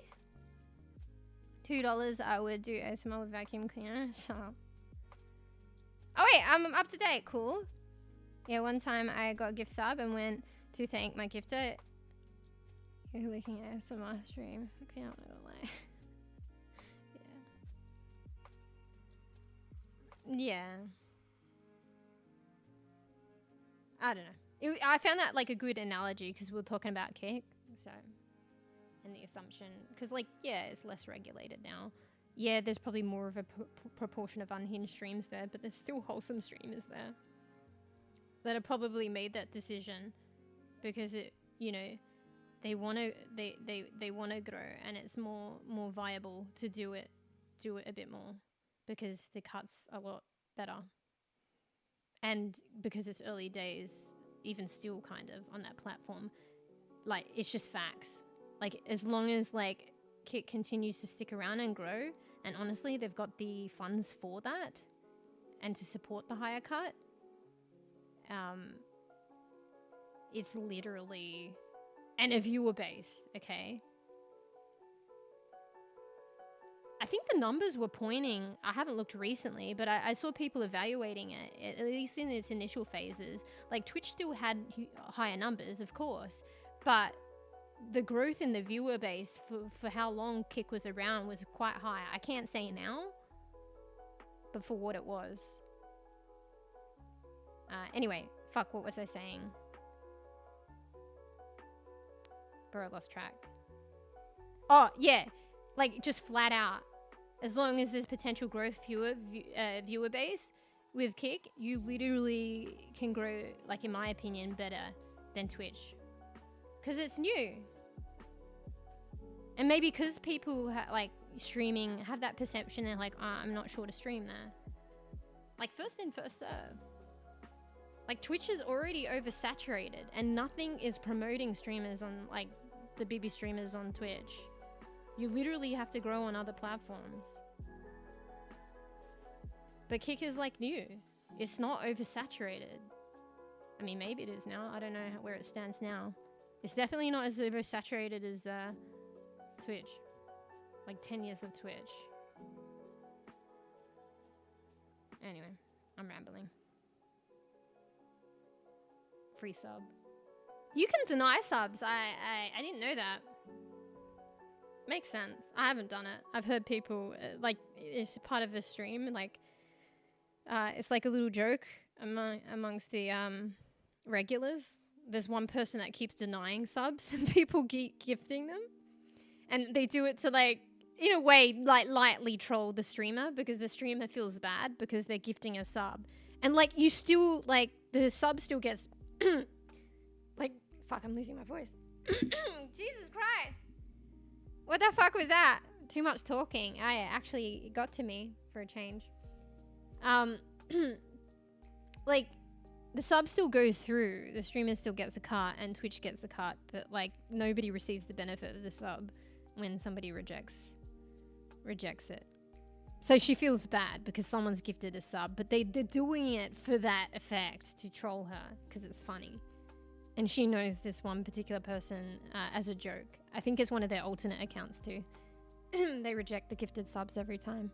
$2, I would do ASMR with vacuum cleaner. Shut up. Oh wait, I'm up to date, cool. Yeah, one time I got a gift sub and went to thank my gifter. You're looking at ASMR stream. Okay, I'm not gonna lie. Yeah. I don't know. I found that like a good analogy because we were talking about Kick, so, and the assumption, because like, yeah, it's less regulated now. Yeah, there's probably more of a proportion of unhinged streams there, but there's still wholesome streamers there that have probably made that decision because it, you know, they want to they want to grow, and it's more viable to do it a bit more because the cuts are a lot better, and because it's early days, even still kind of on that platform, like it's just facts. Like as long as like Kick continues to stick around and grow, and honestly they've got the funds for that and to support the higher cut, it's literally, and a viewer base, okay? I think the numbers were pointing, I haven't looked recently, but I saw people evaluating it, at least in its initial phases. Like Twitch still had higher numbers, of course, but the growth in the viewer base for how long Kick was around was quite high. I can't say now, but for what it was. Anyway, fuck, what was I saying? Bro, I lost track. Oh, yeah. Like, just flat out. As long as there's potential growth viewer base with Kick, you literally can grow, like, in my opinion, better than Twitch. Because it's new. And maybe because people, like, streaming have that perception, they're like, oh, I'm not sure to stream there. Like, first in, first serve. Like, Twitch is already oversaturated, and nothing is promoting streamers on, like, the BB streamers on Twitch. You literally have to grow on other platforms. But Kick is like new. It's not oversaturated. I mean, maybe it is now. I don't know where it stands now. It's definitely not as oversaturated as Twitch. Like 10 years of Twitch. Anyway, I'm rambling. Free sub. You can deny subs. I didn't know that. Makes sense. I haven't done it. I've heard people, like, it's part of a stream, like, it's like a little joke amongst the regulars. There's one person that keeps denying subs and people keep gifting them. And they do it to, like, in a way, like, lightly troll the streamer because the streamer feels bad because they're gifting a sub. And, like, you still, like, the sub still gets, like, fuck, I'm losing my voice. Jesus Christ. What the fuck was that? Too much talking. I actually got to me for a change. Like, the sub still goes through. The streamer still gets a cut and Twitch gets a cut. But, like, nobody receives the benefit of the sub when somebody rejects it. So she feels bad because someone's gifted a sub. But they're doing it for that effect to troll her because it's funny. And she knows this one particular person as a joke. I think it's one of their alternate accounts too. They reject the gifted subs every time.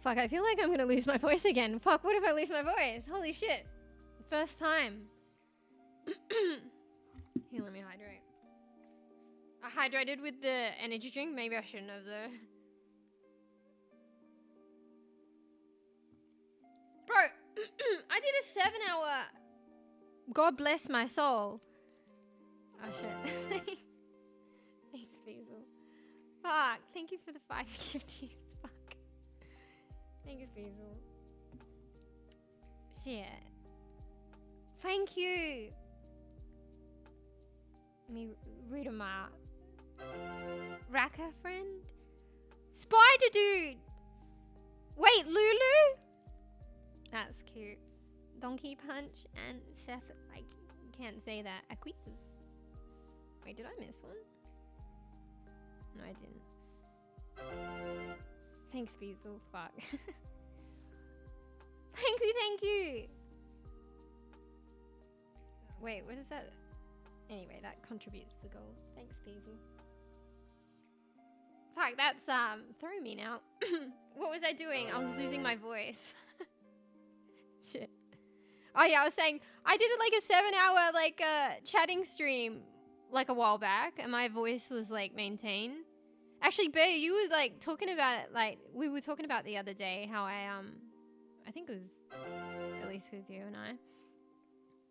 Fuck, I feel like I'm gonna lose my voice again. Fuck, what if I lose my voice? Holy shit. First time. Here, let me hydrate. I hydrated with the energy drink. Maybe I shouldn't have though. Bro, I did a 7-hour... God bless my soul. Oh, shit. Thanks, Basil. Fuck, thank you for the 5 gifties. Fuck. Thank you, Basil. Shit. Thank you. Let me read them out. Raka friend? Spider dude! Wait, Lulu? That's cute. Donkey Punch and Seth, I can't say that. Aquitas. Wait, did I miss one? No, I didn't. Thanks, Beazle. Fuck. Thank you. Wait, what is that? Anyway, that contributes to the goal. Thanks, Beazle. Fuck, that's throwing me now. What was I doing? I was losing my voice. Shit. Oh yeah, I was saying I did like a 7-hour like chatting stream like a while back, and my voice was like maintained. Actually, Bear, you were like talking about it, like we were talking about the other day how I think it was at least with you and I,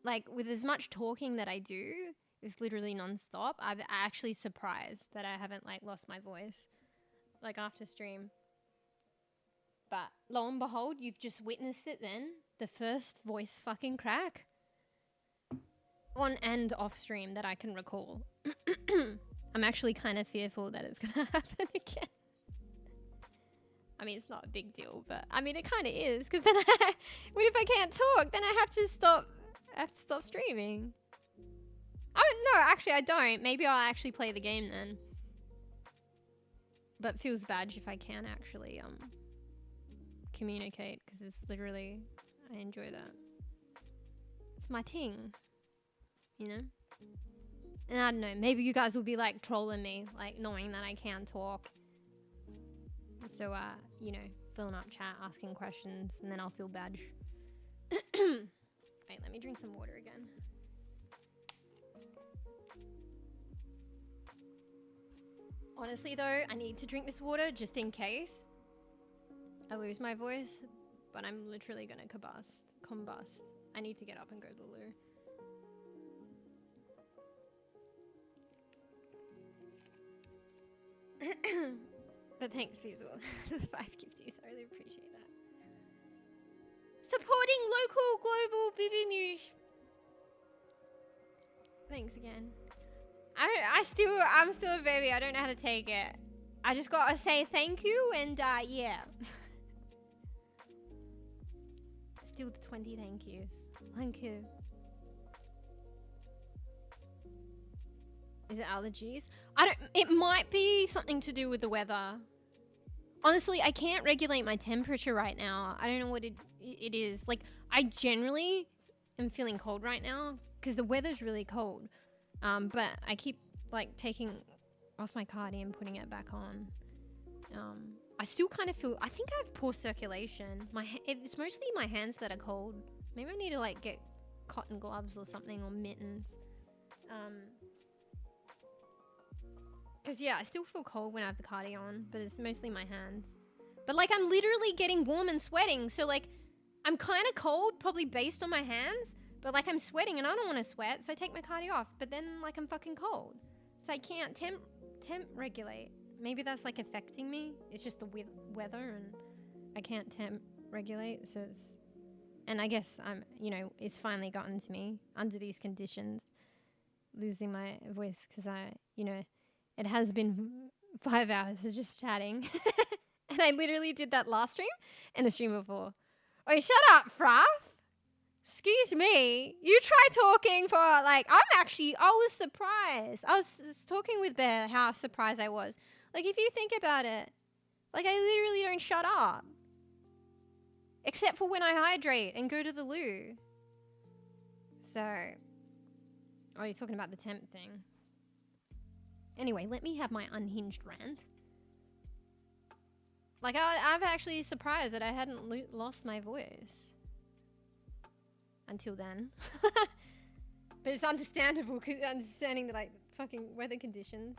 like with as much talking that I do, it's literally non-stop. I'm actually surprised that I haven't like lost my voice like after stream. But lo and behold, you've just witnessed it then. The first voice fucking crack. On and off stream that I can recall. I'm actually kind of fearful that it's going to happen again. I mean, it's not a big deal, but I mean, it kind of is. Because then what if I can't talk? Then I have to stop streaming. No, actually I don't. Maybe I'll actually play the game then. But it feels bad if I can actually communicate, because it's literally, I enjoy that. It's my thing, you know? And I don't know, maybe you guys will be like trolling me, like knowing that I can talk. So, you know, filling up chat, asking questions, and then I'll feel bad. Wait, let me drink some water again. Honestly though, I need to drink this water just in case I lose my voice, but I'm literally gonna combust. I need to get up and go to the loo. But thanks, Beazle, for the 5 gifties. I really appreciate that. Supporting local, global, BB Mush. Thanks again. I'm still a baby. I don't know how to take it. I just gotta say thank you and yeah. Still the 20 thank yous. Thank you. Is it allergies? It might be something to do with the weather. Honestly, I can't regulate my temperature right now. I don't know what it is. Like, I generally am feeling cold right now because the weather's really cold. But I keep, like, taking off my cardi and putting it back on. I still kind of feel... I think I have poor circulation. It's mostly my hands that are cold. Maybe I need to, like, get cotton gloves or something, or mittens. Because, yeah, I still feel cold when I have the cardi on, but it's mostly my hands. But, like, I'm literally getting warm and sweating, so, like, I'm kind of cold, probably based on my hands, but, like, I'm sweating and I don't want to sweat, so I take my cardi off, but then, like, I'm fucking cold. So I can't temp regulate. Maybe that's, like, affecting me. It's just the weather, and I can't temp regulate, so it's... And I guess I'm, you know, it's finally gotten to me under these conditions, losing my voice, because you know... It has been 5 hours of just chatting. And I literally did that last stream and the stream before. Oh, shut up, Fruff. Excuse me. You try talking for, like, I was surprised. I was talking with Bear how surprised I was. Like, if you think about it, like, I literally don't shut up. Except for when I hydrate and go to the loo. So, oh, you're talking about the temp thing. Anyway, let me have my unhinged rant. Like, I'm actually surprised that I hadn't lost my voice. Until then. But it's understandable, because understanding the, like, fucking weather conditions.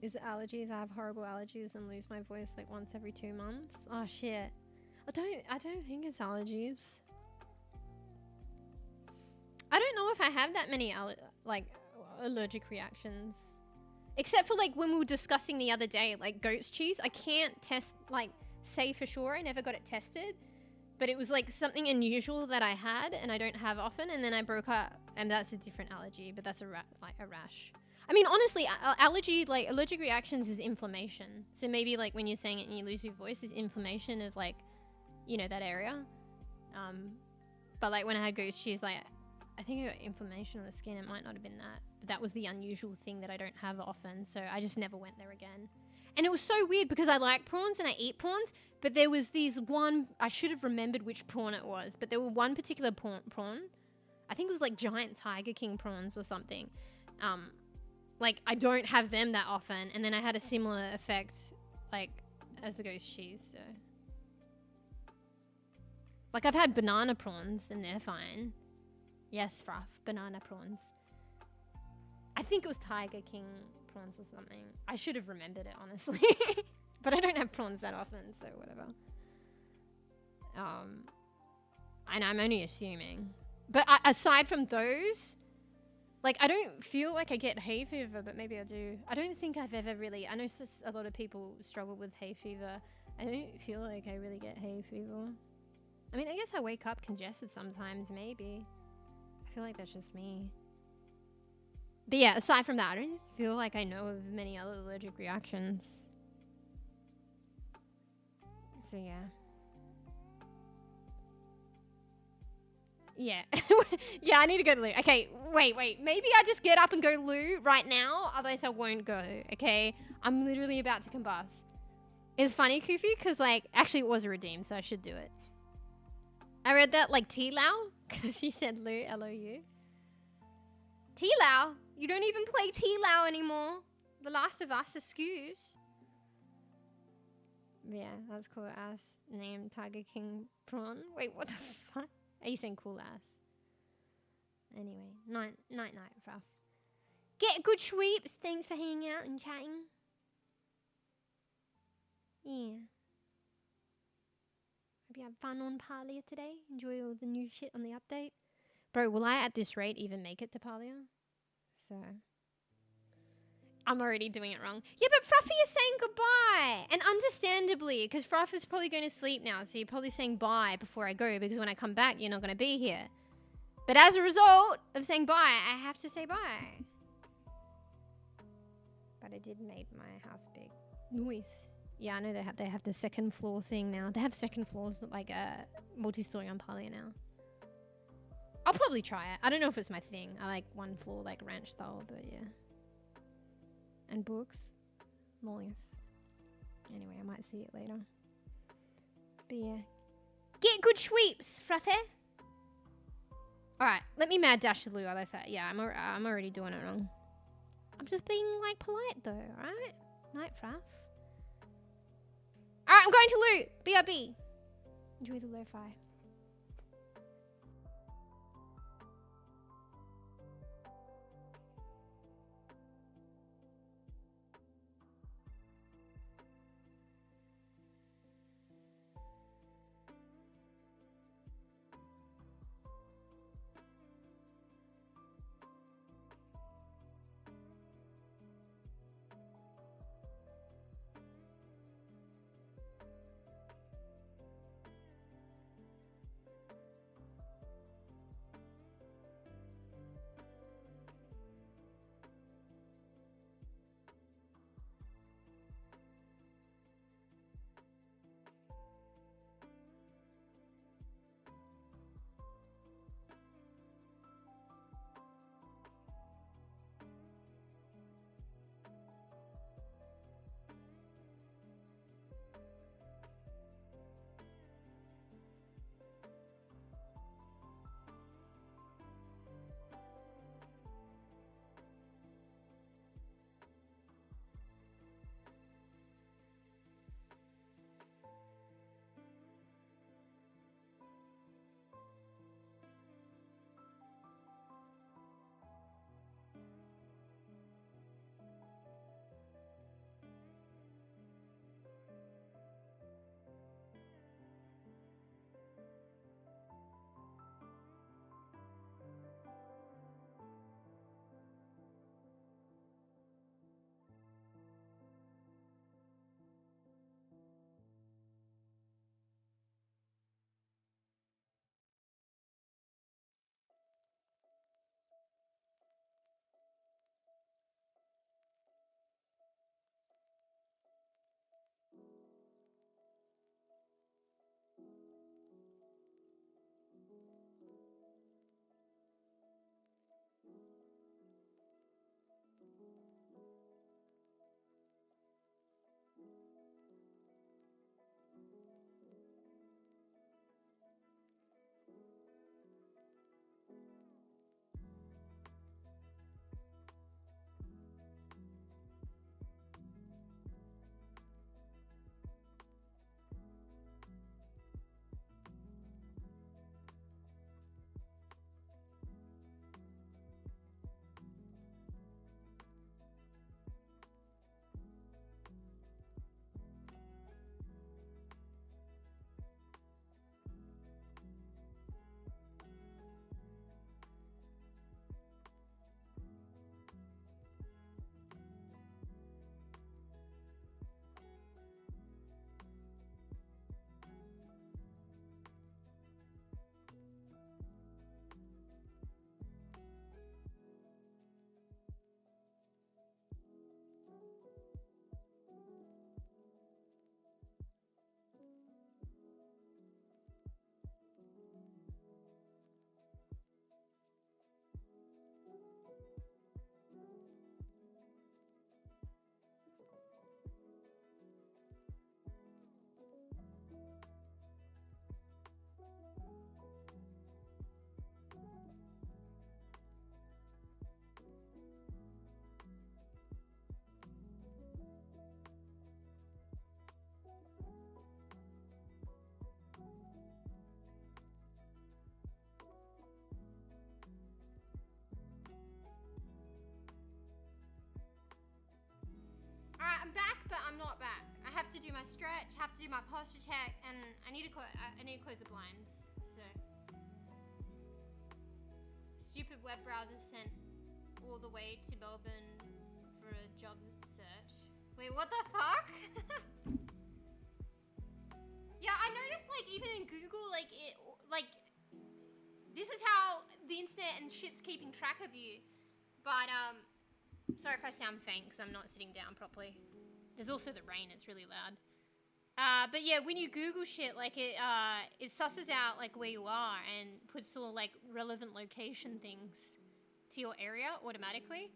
Is it allergies? I have horrible allergies and lose my voice, like, once every 2 months. Oh, shit. I don't think it's allergies. I don't know if I have that many allergic reactions, except for, like, when we were discussing the other day, like, goat's cheese. I can't say for sure. I never got it tested, but it was, like, something unusual that I had and I don't have often, and then I broke up, and that's a different allergy, but that's a rash. I mean, honestly, allergic reactions is inflammation. So maybe, like, when you're saying it and you lose your voice, is inflammation of, like, you know, that area. But, like, when I had goat's cheese, like, I think I got inflammation on the skin. It might not have been that. But that was the unusual thing that I don't have often. So I just never went there again. And it was so weird because I like prawns and I eat prawns. But there was one... I should have remembered which prawn it was. But there was one particular prawn. I think it was like giant Tiger King prawns or something. Like, I don't have them that often. And then I had a similar effect, like, as the ghost cheese. So, like, I've had banana prawns and they're fine. Yes, Fruff, banana prawns. I think it was Tiger King prawns or something. I should have remembered it, honestly. But I don't have prawns that often, so whatever. And I'm only assuming. But aside from those, like, I don't feel like I get hay fever, but maybe I do. I don't think I've ever really... I know a lot of people struggle with hay fever. I don't feel like I really get hay fever. I mean, I guess I wake up congested sometimes, maybe. I feel like that's just me. But yeah, aside from that, I don't feel like I know of many other allergic reactions. So yeah. Yeah. Yeah, I need to go to loo. Okay, wait. Maybe I just get up and go to loo right now, otherwise I won't go, okay? I'm literally about to combust. It's funny, Koofy, because, like, actually it was a redeem, so I should do it. I read that, like, T-Lao, because she said loo, L-O-U. T-Lao? You don't even play T-Lao anymore. The Last of Us, excuse. Yeah, that's cool ass name, Tiger King Prawn. Wait, what the fuck? Are you saying cool ass? Anyway, night, Fruff. Get good sweeps. Thanks for hanging out and chatting. Yeah. Hope you had fun on Palia today. Enjoy all the new shit on the update. Bro, will I at this rate even make it to Palia? So... I'm already doing it wrong. Yeah, but Fruffy is saying goodbye. And understandably, because Fruff is probably going to sleep now. So you're probably saying bye before I go. Because when I come back, you're not going to be here. But as a result of saying bye, I have to say bye. But I did make my house big. Nice. Yeah, I know they have the second floor thing now. They have second floors, like a multi-story on Palia now. I'll probably try it. I don't know if it's my thing. I like one floor, like ranch style, but yeah. And books. Mollies. Anyway, I might see it later. But yeah. Get good sweeps, Fluffy. Alright, let me mad dash the loo, as I said. Yeah, I'm already doing it wrong. I'm just being, like, polite, though, right? Night, Fluff. Alright, I'm going to loo. BRB. Enjoy the lo-fi. I'm back, but I'm not back. I have to do my stretch, have to do my posture check, and I need to close the blinds. So, stupid web browser sent all the way to Melbourne for a job search. Wait, what the fuck? Yeah, I noticed, like, even in Google, like, this is how the internet and shit's keeping track of you. But, sorry if I sound faint because I'm not sitting down properly. There's also the rain, it's really loud. But yeah, when you Google shit, like it susses out like where you are and puts all like relevant location things to your area automatically.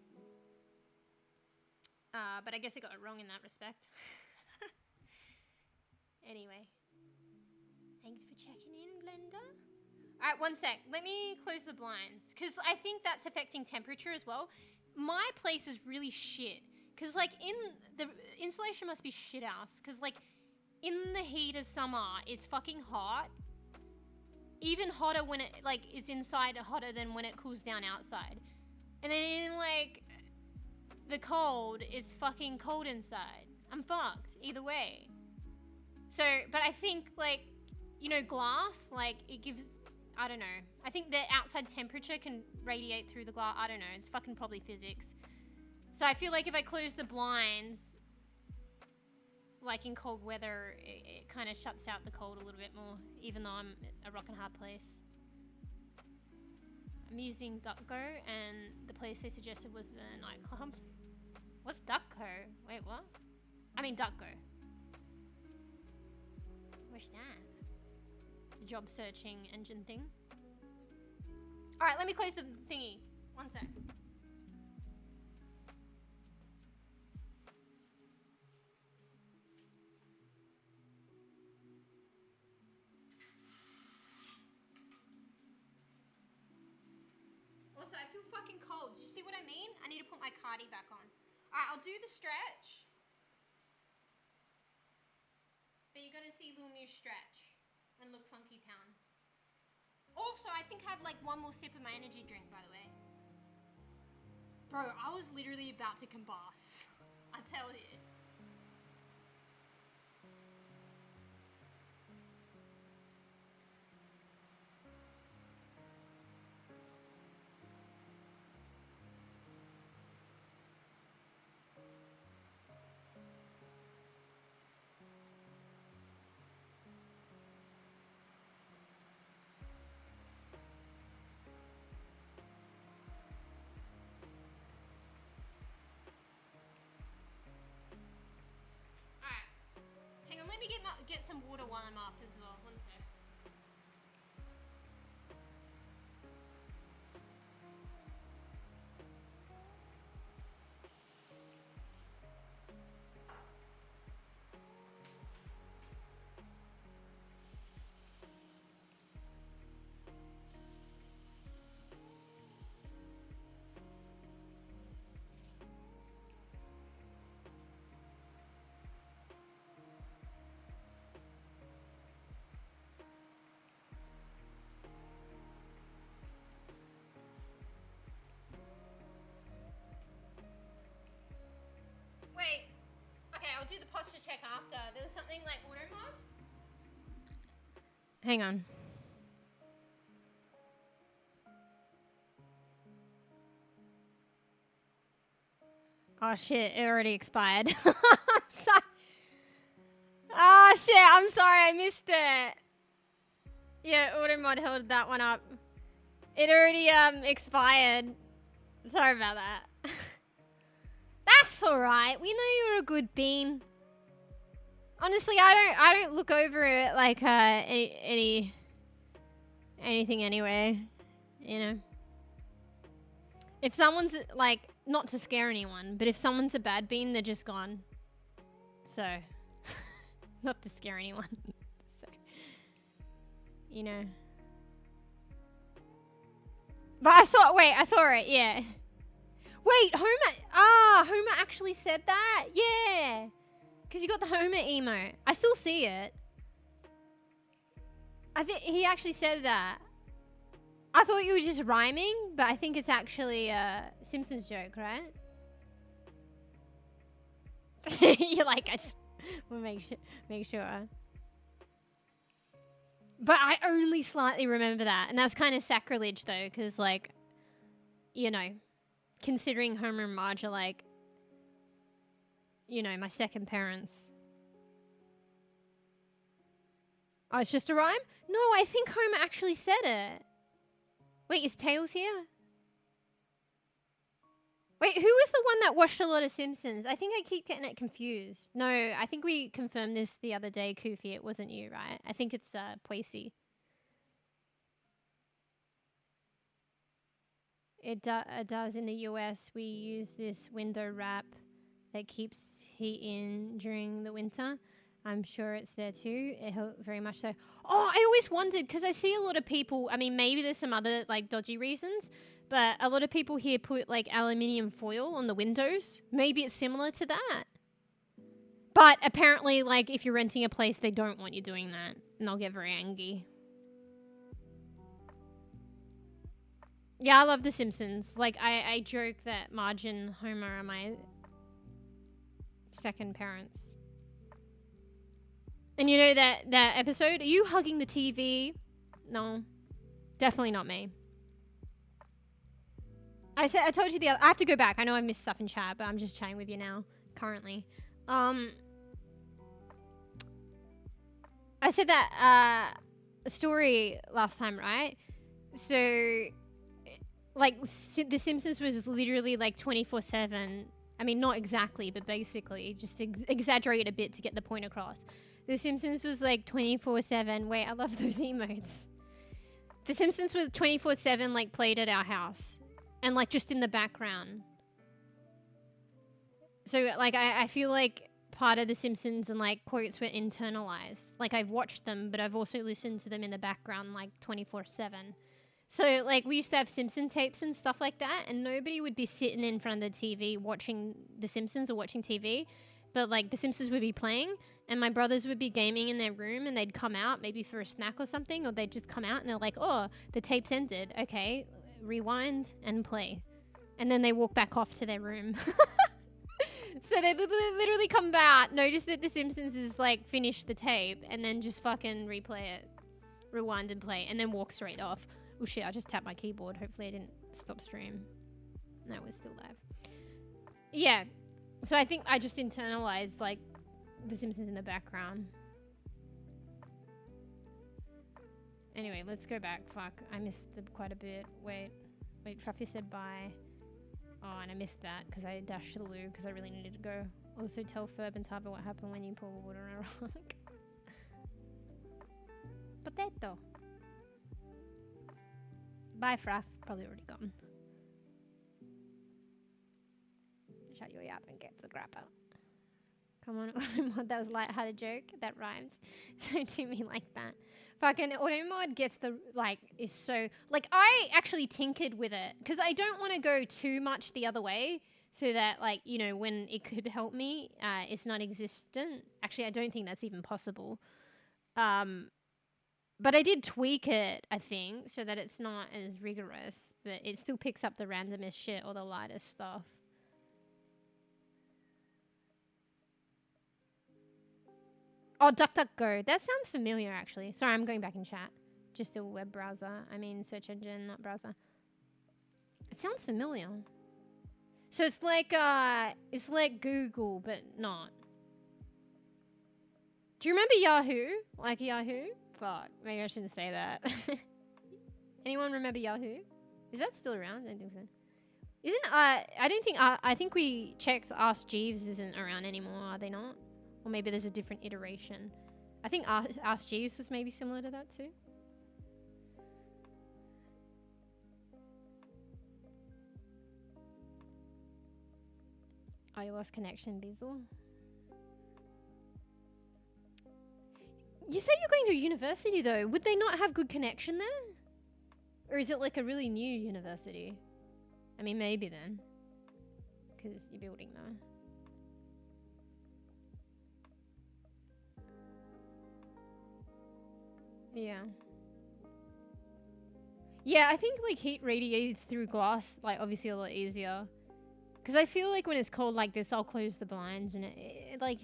But I guess I got it wrong in that respect. Anyway. Thanks for checking in, Glenda. Alright, one sec. Let me close the blinds. Because I think that's affecting temperature as well. My place is really shit. Because, like, the insulation must be shit house. Because, like, in the heat of summer, it's fucking hot. Even hotter when it, like, is inside, hotter than when it cools down outside. And then in, like, the cold, it's fucking cold inside. I'm fucked. Either way. So, but I think, like, you know, glass, like, it gives, I don't know. I think the outside temperature can radiate through the glass. I don't know. It's fucking probably physics. So I feel like if I close the blinds, like in cold weather, it kind of shuts out the cold a little bit more, even though I'm a rock and hard place. I'm using DuckGo, and the place they suggested was a nightclub. What's DuckGo? Wait, what? I mean DuckGo. What's that? The job searching engine thing. Alright, let me close the thingy. One sec. Also, I feel fucking cold. Do you see what I mean? I need to put my cardi back on. Alright, I'll do the stretch. But you're gonna see Lil Mew stretch and look funky town. Also, I think I have like one more sip of my energy drink, by the way. Bro, I was literally about to combust. I tell you. Let me get some water while I'm up as well. One sec. Wait. Okay, I'll do the posture check after. There was something like auto mod. Hang on. Oh shit, it already expired. Oh shit, I'm sorry, I missed it. Yeah, auto mod held that one up. It already expired. Sorry about that. That's alright. We know you're a good bean. Honestly, I don't look over it like anything anyway. You know. If someone's like, not to scare anyone, but if someone's a bad bean, they're just gone. So, not to scare anyone. So, you know. But I saw it, yeah. Wait, Homer actually said that? Yeah. Because you got the Homer emote. I still see it. I think he actually said that. I thought you were just rhyming, but I think it's actually a Simpsons joke, right? You're like, I just want to make sure. But I only slightly remember that. And that's kind of sacrilege, though, because, like, you know, considering Homer and Marge are, like, you know, my second parents. Oh, it's just a rhyme? No, I think Homer actually said it. Wait, is Tails here? Wait, who was the one that watched a lot of Simpsons? I think I keep getting it confused. No, I think we confirmed this the other day, Koofy. It wasn't you, right? I think it's Poisey. It does in the US. We use this window wrap that keeps heat in during the winter. I'm sure it's there too. It very much so. Oh, I always wondered because I see a lot of people. I mean, maybe there's some other like dodgy reasons. But a lot of people here put like aluminium foil on the windows. Maybe it's similar to that. But apparently, like if you're renting a place, they don't want you doing that. And they'll get very angry. Yeah, I love The Simpsons. Like I joke that Marge and Homer are my second parents. And you know that episode? Are you hugging the TV? No. Definitely not me. I told you I have to go back. I know I missed stuff in chat, but I'm just chatting with you now, currently. I said that story last time, right? So, like, The Simpsons was literally like 24/7. I mean, not exactly, but basically, just exaggerate a bit to get the point across. The Simpsons was like 24/7. Wait, I love those emotes. The Simpsons was 24/7, like, played at our house. And, like, just in the background. So, like, I feel like part of The Simpsons and, like, quotes were internalized. Like, I've watched them, but I've also listened to them in the background, like, 24/7. So, like, we used to have Simpson tapes and stuff like that, and nobody would be sitting in front of the TV watching The Simpsons or watching TV. But, like, The Simpsons would be playing, and my brothers would be gaming in their room, and they'd come out, maybe for a snack or something, or they'd just come out, and they're like, oh, the tape's ended. Okay, rewind and play. And then they walk back off to their room. So they literally come back, notice that The Simpsons is like finished the tape, and then just fucking replay it. Rewind and play, and then walk straight off. Oh shit, I just tapped my keyboard. Hopefully I didn't stop stream. No, we're still live. Yeah. So I think I just internalized like The Simpsons in the background. Anyway, let's go back. Fuck, I missed quite a bit. Wait, Truffy said bye. Oh, and I missed that because I dashed to the loo because I really needed to go. Also, tell Ferb and Taba what happened when you pour water on a rock. Potato. Bye, Fraff. Probably already gone. Shut your yap and get the grappa. Come on, Automod, that was light-hearted joke. That rhymed. Don't do me like that. Fucking Automod gets the, like, is so... Like, I actually tinkered with it. Because I don't want to go too much the other way. So that, like, you know, when it could help me, it's not existent. Actually, I don't think that's even possible. But I did tweak it, I think, so that it's not as rigorous. But it still picks up the randomest shit or the lightest stuff. Oh, DuckDuckGo. That sounds familiar, actually. Sorry, I'm going back in chat. Just a web browser. I mean, search engine, not browser. It sounds familiar. So it's like Google, but not. Do you remember Yahoo? Like Yahoo? Fuck, maybe I shouldn't say that. Anyone remember Yahoo? Is that still around? I don't think so. I think we checked Ask Jeeves isn't around anymore, are they not? Or maybe there's a different iteration. I think Ask Jeeves was maybe similar to that too. Oh, you lost connection, Bizzle. You say you're going to university though. Would they not have good connection there? Or is it like a really new university? I mean, maybe then. Because you're building there. Yeah. Yeah, I think like heat radiates through glass, like obviously a lot easier. Because I feel like when it's cold like this, I'll close the blinds and it like,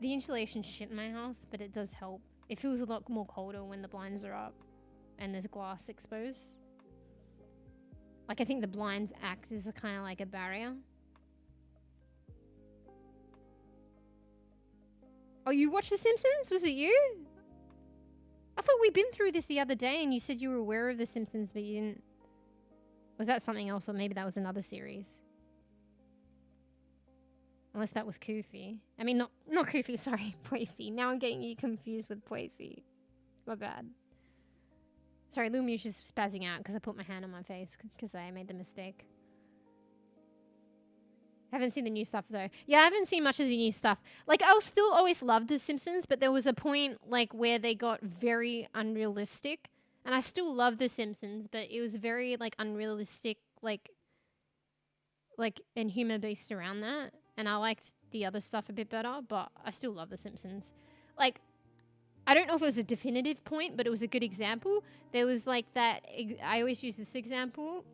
the insulation's shit in my house, but it does help. It feels a lot more colder when the blinds are up and there's glass exposed. Like I think the blinds act as a kind of like a barrier. Oh, you watched The Simpsons? Was it you? I thought we'd been through this the other day and you said you were aware of The Simpsons, but you didn't. Was that something else, or maybe that was another series? Unless that was Koofy. I mean, not Koofy, sorry, Poisey. Now I'm getting you confused with Poisey. My bad. Sorry, Lumiush is spazzing out because I put my hand on my face because I made the mistake. Haven't seen the new stuff though. Yeah, I haven't seen much of the new stuff. Like, I'll still always love The Simpsons, but there was a point like where they got very unrealistic. And I still love The Simpsons, but it was very like unrealistic, like and humor based around that. And I liked the other stuff a bit better, but I still love The Simpsons. Like, I don't know if it was a definitive point, but it was a good example. There was like that, I always use this example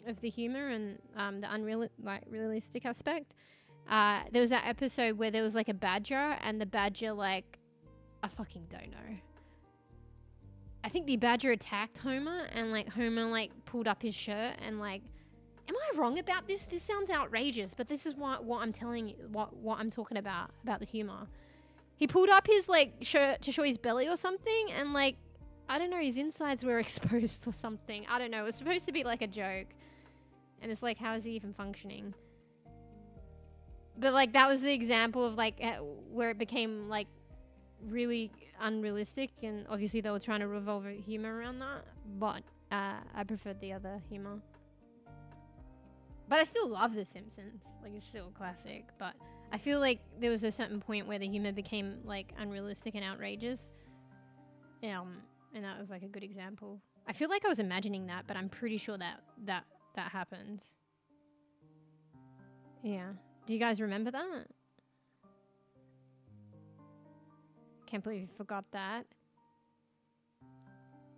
of the humor and the realistic aspect. There was that episode where there was like a badger, and the badger like, I fucking don't know. I think the badger attacked Homer, and like Homer like pulled up his shirt and like, am I wrong about this? This sounds outrageous, but this is what I'm telling you, what I'm talking about the humor. He pulled up his like shirt to show his belly or something, and like, I don't know, his insides were exposed or something. I don't know. It was supposed to be like a joke. And it's like, how is he even functioning? But like, that was the example of like where it became like really unrealistic, and obviously they were trying to revolve humor around that. But I preferred the other humor. But I still love The Simpsons. Like, it's still a classic. But I feel like there was a certain point where the humor became like unrealistic and outrageous. And that was like a good example. I feel like I was imagining that, but I'm pretty sure that happened. Yeah. Do you guys remember that? Can't believe you forgot that.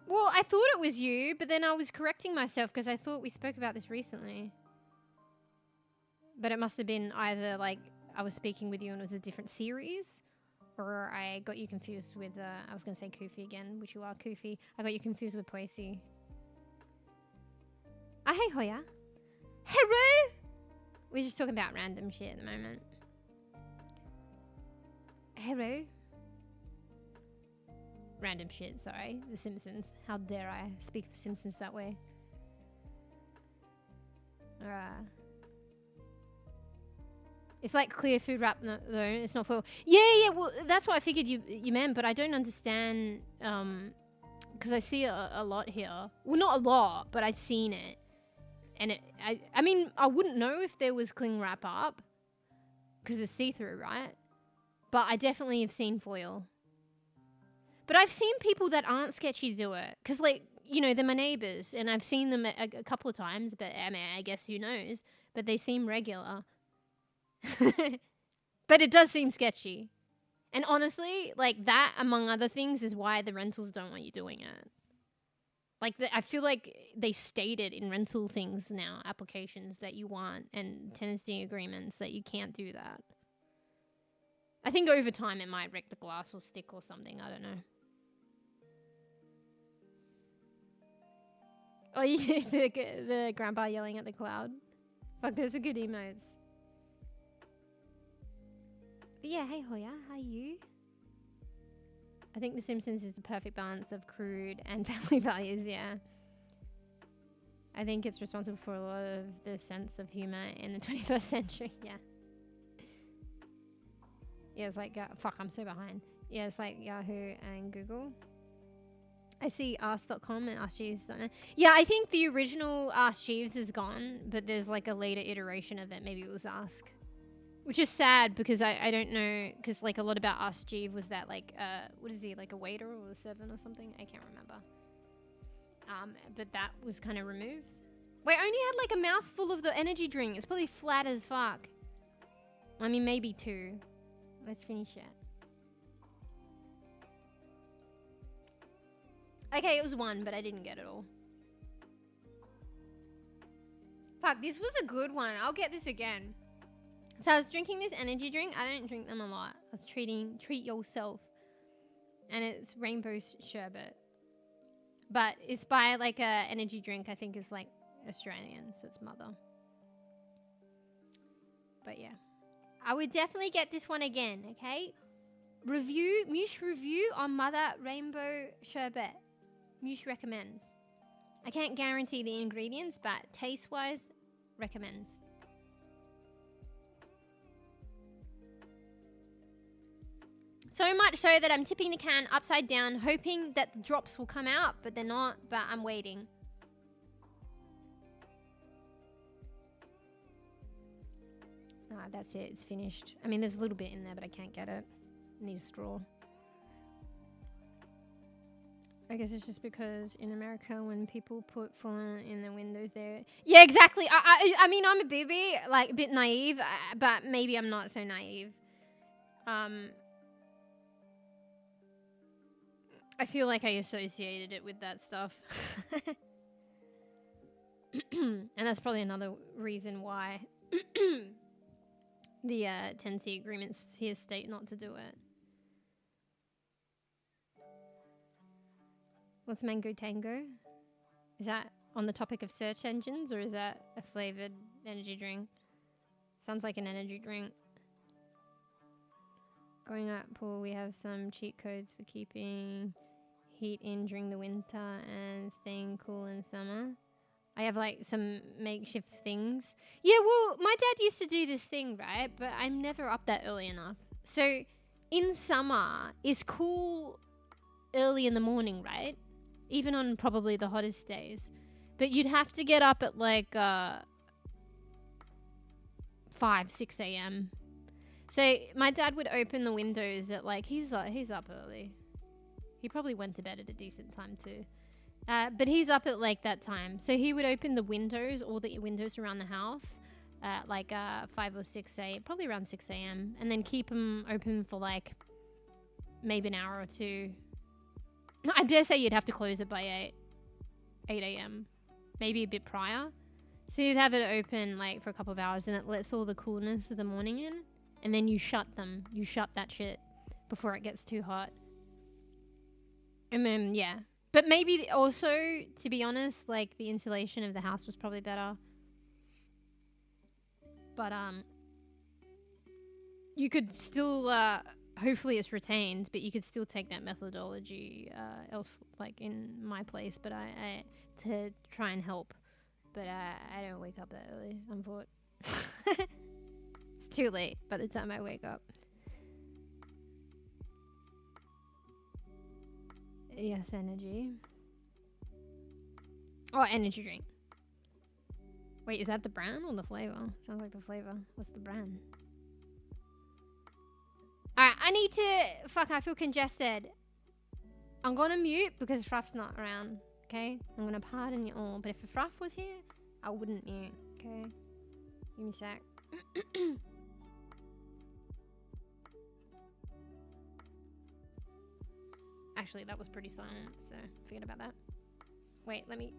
Well, I thought it was you, but then I was correcting myself because I thought we spoke about this recently. But it must have been either like I was speaking with you and it was a different series, or I got you confused with, I was going to say Koofy again, which you are Koofy. I got you confused with Poisey. Ah, hey Hoya. Hello! We're just talking about random shit at the moment. Hello. Random shit, sorry. The Simpsons. How dare I speak of Simpsons that way? It's like clear food wrap, no, though. It's not foil. Yeah, well, that's what I figured you meant, but I don't understand, because I see a lot here. Well, not a lot, but I've seen it. And I mean, I wouldn't know if there was cling wrap up, because it's see-through, right? But I definitely have seen foil. But I've seen people that aren't sketchy do it, because, like, you know, they're my neighbours, and I've seen them a couple of times, but I mean, I guess who knows? But they seem regular. But it does seem sketchy. And honestly, like, that, among other things, is why the rentals don't want you doing it. Like, I feel like they stated in rental things now, applications, that you want, and tenancy agreements, that you can't do that. I think over time it might wreck the glass or stick or something, I don't know. Oh, yeah, the grandpa yelling at the cloud. Fuck, those are good emotes. But yeah, hey Hoya, how are you? I think The Simpsons is the perfect balance of crude and family values, yeah. I think it's responsible for a lot of the sense of humor in the 21st century, yeah. Yeah, it's like, fuck, I'm so behind. Yeah, it's like Yahoo and Google. I see Ask.com and AskJeeves.net. Yeah, I think the original Ask Jeeves is gone, but there's like a later iteration of it. Maybe it was Ask. Which is sad because I don't know, because like a lot about Ask Jeeves was that like, what is he, like a waiter or a servant or something? I can't remember. But that was kind of removed. Wait, I only had like a mouthful of the energy drink. It's probably flat as fuck. I mean, maybe two. Let's finish it. Okay, it was one, but I didn't get it all. Fuck, this was a good one. I'll get this again. So I was drinking this energy drink. I don't drink them a lot. I was treat yourself. And it's rainbow sherbet. But it's by like a energy drink I think is like Australian, so it's Mother. But yeah. I would definitely get this one again, okay? Moosh review on Mother Rainbow Sherbet. Moosh recommends. I can't guarantee the ingredients, but taste-wise, recommends. So much so that I'm tipping the can upside down, hoping that the drops will come out, but they're not, but I'm waiting. Ah, that's it, it's finished. I mean, there's a little bit in there, but I can't get it. I need a straw. I guess it's just because in America, when people put phone in the windows there... Yeah, exactly. I mean, I'm a bebe, like a bit naive, but maybe I'm not so naive. I feel like I associated it with that stuff. And that's probably another reason why the tenancy agreements here state not to do it. What's Mango Tango? Is that on the topic of search engines, or is that a flavored energy drink? Sounds like an energy drink. Going out pool, we have some cheat codes for keeping heat in during the winter and staying cool in summer. I have like some makeshift things. Yeah, well, my dad used to do this thing, right? But I'm never up that early enough. So in summer, it's cool early in the morning, right? Even on probably the hottest days. But you'd have to get up at like 5, 6 a.m. So my dad would open the windows at like, he's up early. He probably went to bed at a decent time too. But he's up at like that time. So he would open the windows, all the windows around the house, at like 5 or 6 a.m., probably around 6 a.m. And then keep them open for like maybe an hour or two. I dare say you'd have to close it by 8 a.m. Maybe a bit prior. So you'd have it open like for a couple of hours and it lets all the coolness of the morning in. And then you shut them. You shut that shit before it gets too hot. And then, yeah. But maybe also, to be honest, like the insulation of the house was probably better. But, you could still, hopefully it's retained, but you could still take that methodology, else, like in my place, but I to try and help. But, I don't wake up that early, unfortunately. It's too late by the time I wake up. Yes, energy. Oh, energy drink. Wait, is that the brand or the flavor? Sounds like the flavor. What's the brand? Alright, I need to... Fuck, I feel congested. I'm gonna mute because Fruff's not around, okay? I'm gonna pardon you all. But if Fruff was here, I wouldn't mute, okay? Give me a sec. Actually, that was pretty silent, so forget about that. Wait, let me...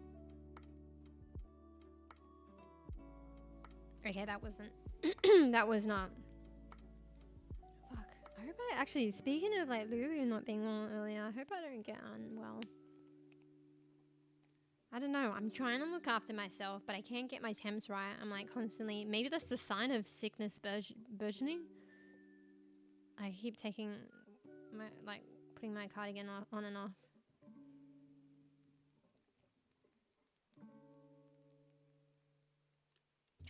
Okay, that wasn't... that was not... Fuck. I hope I... Actually, speaking of, like, Lulu not being on earlier, I hope I don't get unwell. I don't know. I'm trying to look after myself, but I can't get my temps right. I'm, like, constantly... Maybe that's the sign of sickness burgeoning. I keep taking my, like... putting my cardigan on and off.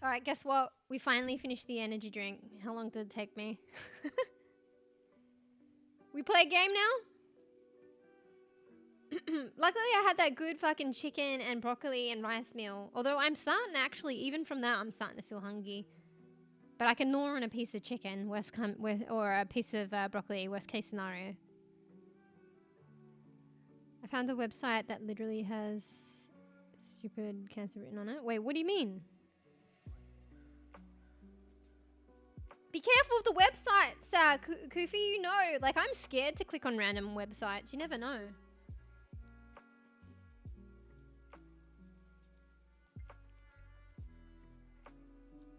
Alright, guess what? We finally finished the energy drink. How long did it take me? We play a game now? Luckily I had that good fucking chicken and broccoli and rice meal. Although I'm starting actually, even from that, I'm starting to feel hungry. But I can gnaw on a piece of chicken, or a piece of broccoli, worst case scenario. I found a website that literally has stupid cancer written on it. Wait, what do you mean? Be careful of the websites, Koofy, you know. Like, I'm scared to click on random websites. You never know.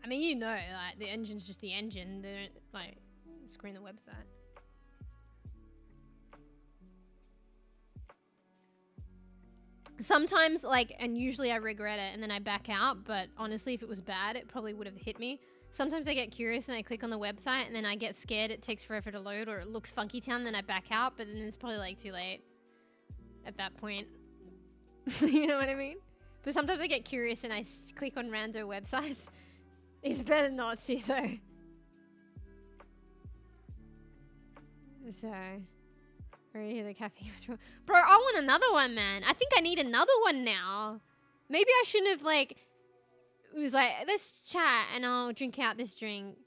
I mean, you know, like, the engine's just the engine. They don't, like, screen the website. Sometimes, like, and usually I regret it and then I back out, but honestly, if it was bad, it probably would have hit me. Sometimes I get curious and I click on the website and then I get scared it takes forever to load or it looks funky town, then I back out, but then it's probably, like, too late at that point. You know what I mean? But sometimes I get curious and I click on random websites. It's better not to, though. So, ready the caffeine. Bro, I want another one, man. I think I need another one now. Maybe I shouldn't have, like, it was like, let's chat and I'll drink out this drink.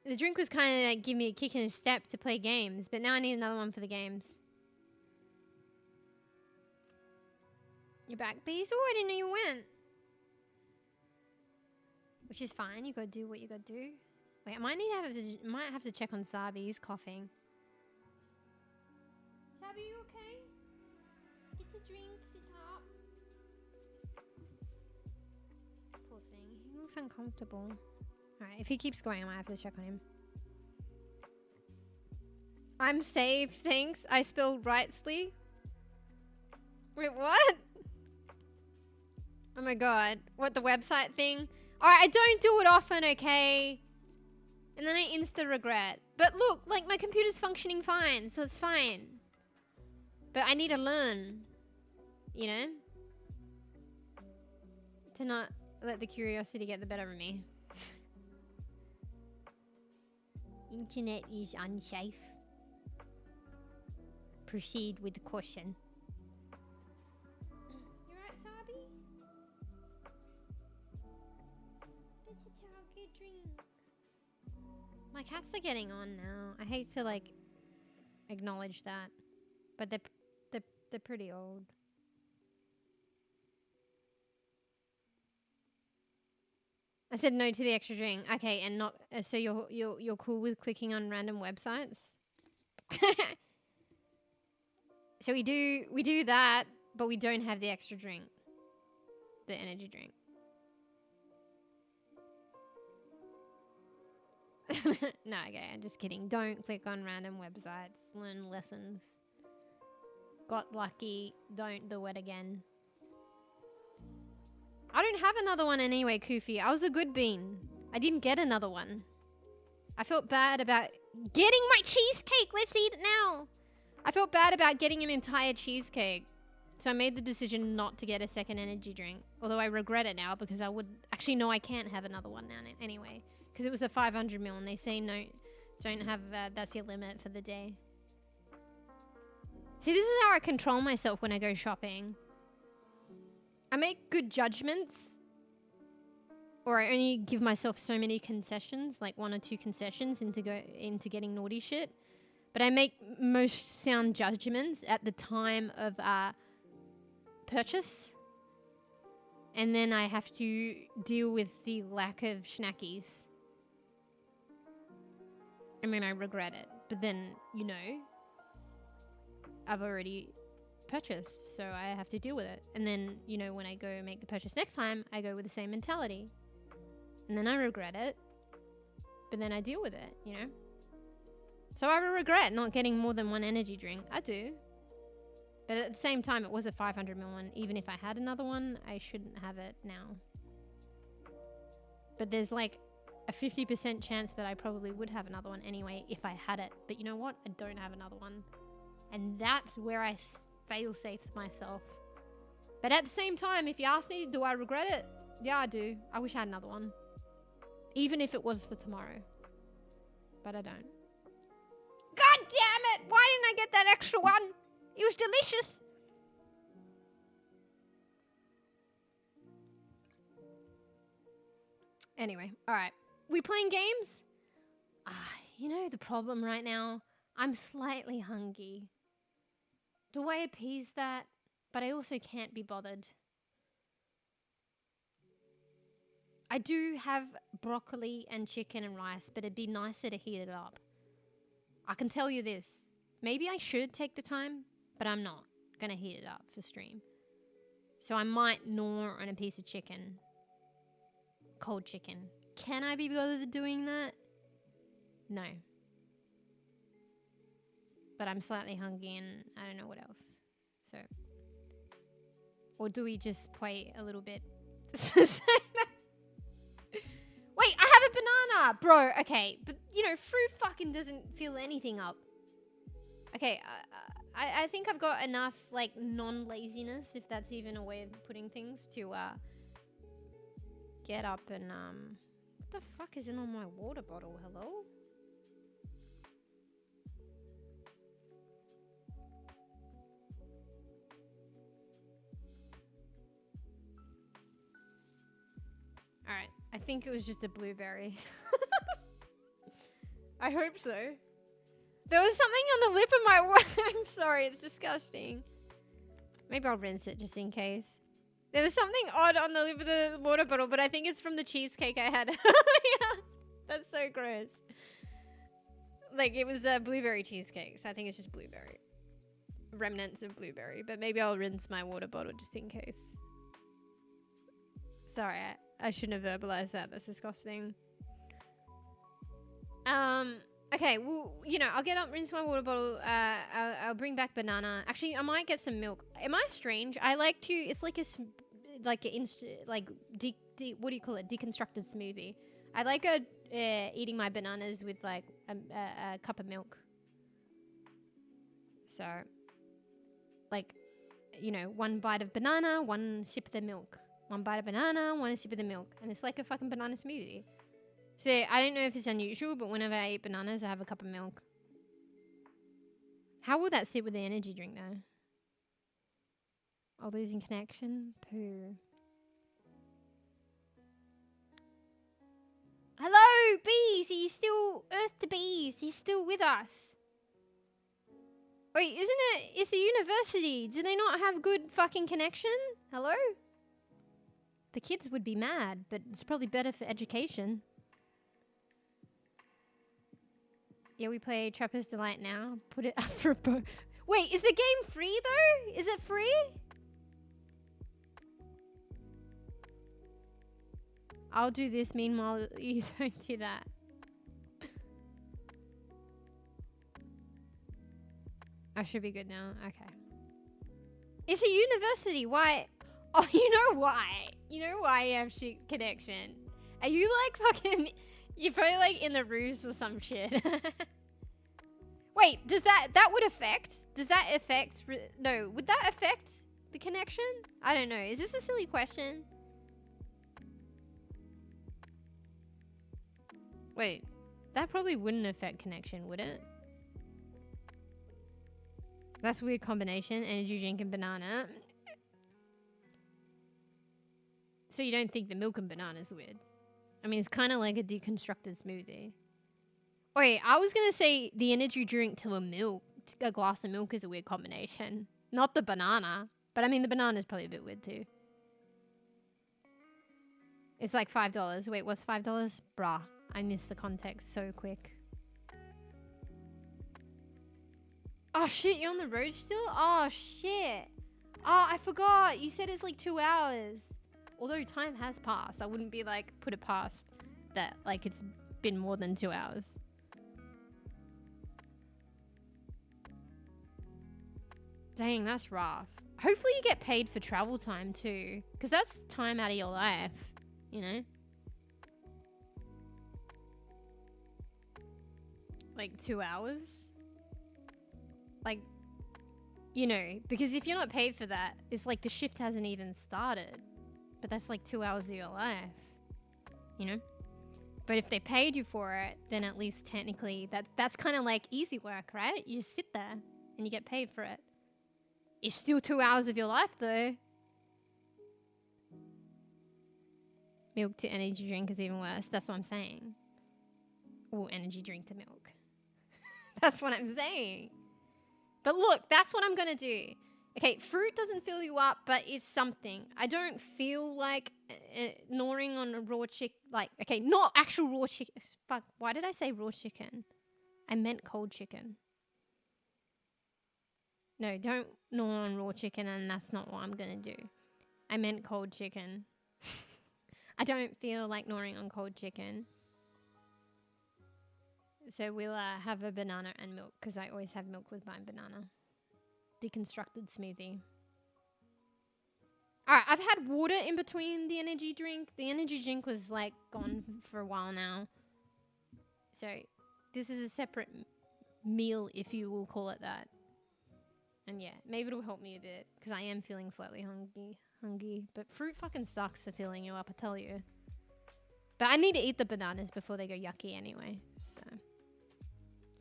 The drink was kind of like, give me a kick in the step to play games, but now I need another one for the games. You're back, Basil? I didn't know you went. Which is fine. You gotta do what you gotta do. Wait, I might have to check on Sabi. He's coughing. Sabi, you okay? Get a drink. Sit up. Poor thing. He looks uncomfortable. Alright, if he keeps going, I might have to check on him. I'm saved, thanks. I spelled rightly. Wait, what? Oh my god. What, the website thing? Alright, I don't do it often, okay? And then I insta-regret. But look, like, my computer's functioning fine, so it's fine. But I need to learn. You know? To not let the curiosity get the better of me. Internet is unsafe. Proceed with caution. You right, Sabi? Let's take a drink. My cats are getting on now. I hate to, like, acknowledge that, but they're pretty old. I said no to the extra drink. Okay, and not so you're cool with clicking on random websites? So we do that, but we don't have the extra drink. The energy drink. No, okay, I'm just kidding. Don't click on random websites. Learn lessons. Got lucky. Don't do it again. I don't have another one anyway, Koofy. I was a good bean. I didn't get another one. I felt bad about getting my cheesecake. Let's eat it now. I felt bad about getting an entire cheesecake. So I made the decision not to get a second energy drink. Although I regret it now because I would... Actually, no, I can't have another one now anyway. Because it was a 500ml and they say no, don't have... that's your limit for the day. See, this is how I control myself when I go shopping. I make good judgments, or I only give myself so many concessions, like 1 or 2 concessions into getting naughty shit. But I make most sound judgments at the time of purchase, and then I have to deal with the lack of schnackies, and then I regret it. But then, you know, I've already purchased, so I have to deal with it. And then, you know, when I go make the purchase next time, I go with the same mentality. And then I regret it, but then I deal with it, you know? So I regret not getting more than 1 energy drink. I do. But at the same time, it was a 500ml one. Even if I had another one, I shouldn't have it now. But there's like a 50% chance that I probably would have another one anyway if I had it. But you know what? I don't have another one. And that's where I fail-safe myself. But at the same time, if you ask me, do I regret it? Yeah, I do. I wish I had another one. Even if it was for tomorrow. But I don't. God damn it! Why didn't I get that extra one? It was delicious! Anyway, alright. We playing games? You know the problem right now? I'm slightly hungry. Do I appease that? But I also can't be bothered. I do have broccoli and chicken and rice, but it'd be nicer to heat it up. I can tell you this. Maybe I should take the time, but I'm not going to heat it up for stream. So I might gnaw on a piece of chicken. Cold chicken. Can I be bothered doing that? No. But I'm slightly hungry and I don't know what else. So. Or do we just play a little bit? Wait, I have a banana! Bro, okay. But, you know, fruit fucking doesn't fill anything up. Okay, I think I've got enough, like, non-laziness, if that's even a way of putting things, to, get up and, what the fuck is in on my water bottle? Hello? think it was just a blueberry. I hope so. There was something on the lip of my water. I'm sorry, it's disgusting. Maybe I'll rinse it just in case. There was something odd on the lip of the water bottle, but I think it's from the cheesecake I had earlier. That's so gross. Like, it was a blueberry cheesecake, so I think it's just blueberry. Remnants of blueberry, but maybe I'll rinse my water bottle just in case. Sorry, I shouldn't have verbalized that. That's disgusting. Okay, well, you know, I'll get up, rinse my water bottle. I'll bring back banana. Actually, I might get some milk. Am I strange? I like to. It's like what do you call it? Deconstructed smoothie. I like eating my bananas with like a cup of milk. So, like, you know, one bite of banana, one sip of the milk. One bite of banana, one sip of the milk, and it's like a fucking banana smoothie. So I don't know if it's unusual, but whenever I eat bananas, I have a cup of milk. How will that sit with the energy drink though? Oh, losing connection? Poo. Hello, bees! Are you still Earth to bees? Are you still with us? Wait, isn't it? It's a university. Do they not have good fucking connection? Hello? The kids would be mad, but it's probably better for education. Yeah, we play Trapper's Delight now. Put it up for a bo- Wait, is the game free though? Is it free? I'll do this, meanwhile you don't do that. I should be good now. Okay. It's a university. Why? Oh, you know why? You know why you have shit connection? Are you like fucking... You're probably like in the roofs or some shit. Wait, does that would affect? Does that affect... No, would that affect the connection? I don't know. Is this a silly question? Wait, that probably wouldn't affect connection, would it? That's a weird combination. Energy drink and banana. So you don't think the milk and banana is weird? I mean, it's kind of like a deconstructed smoothie. Wait, I was going to say the energy drink to a glass of milk is a weird combination. Not the banana. But I mean, the banana is probably a bit weird too. It's like $5. Wait, what's $5? Bruh, I missed the context so quick. Oh shit, you're on the road still? Oh shit. Oh, I forgot. You said it's like 2 hours. Although time has passed, I wouldn't be like, put it past that, like it's been more than 2 hours. Dang, that's rough. Hopefully you get paid for travel time too, because that's time out of your life, you know? Like 2 hours? Like, you know, because if you're not paid for that, it's like the shift hasn't even started. But that's like 2 hours of your life, you know? But if they paid you for it, then at least technically that's kind of like easy work, right? You just sit there and you get paid for it. It's still 2 hours of your life though. Milk to energy drink is even worse. That's what I'm saying. Or energy drink to milk. That's what I'm saying. But look, that's what I'm going to do. Okay, fruit doesn't fill you up, but it's something. I don't feel like gnawing on a raw chicken. Like, okay, not actual raw chicken. Fuck, why did I say raw chicken? I meant cold chicken. No, don't gnaw on raw chicken, and that's not what I'm going to do. I meant cold chicken. I don't feel like gnawing on cold chicken. So we'll have a banana and milk, because I always have milk with my banana. Deconstructed smoothie. Alright, I've had water in between the energy drink. The energy drink was like gone for a while now. So this is a separate meal, if you will call it that. And yeah, maybe it'll help me a bit, because I am feeling slightly hungry. But fruit fucking sucks for filling you up, I tell you. But I need to eat the bananas before they go yucky anyway. So,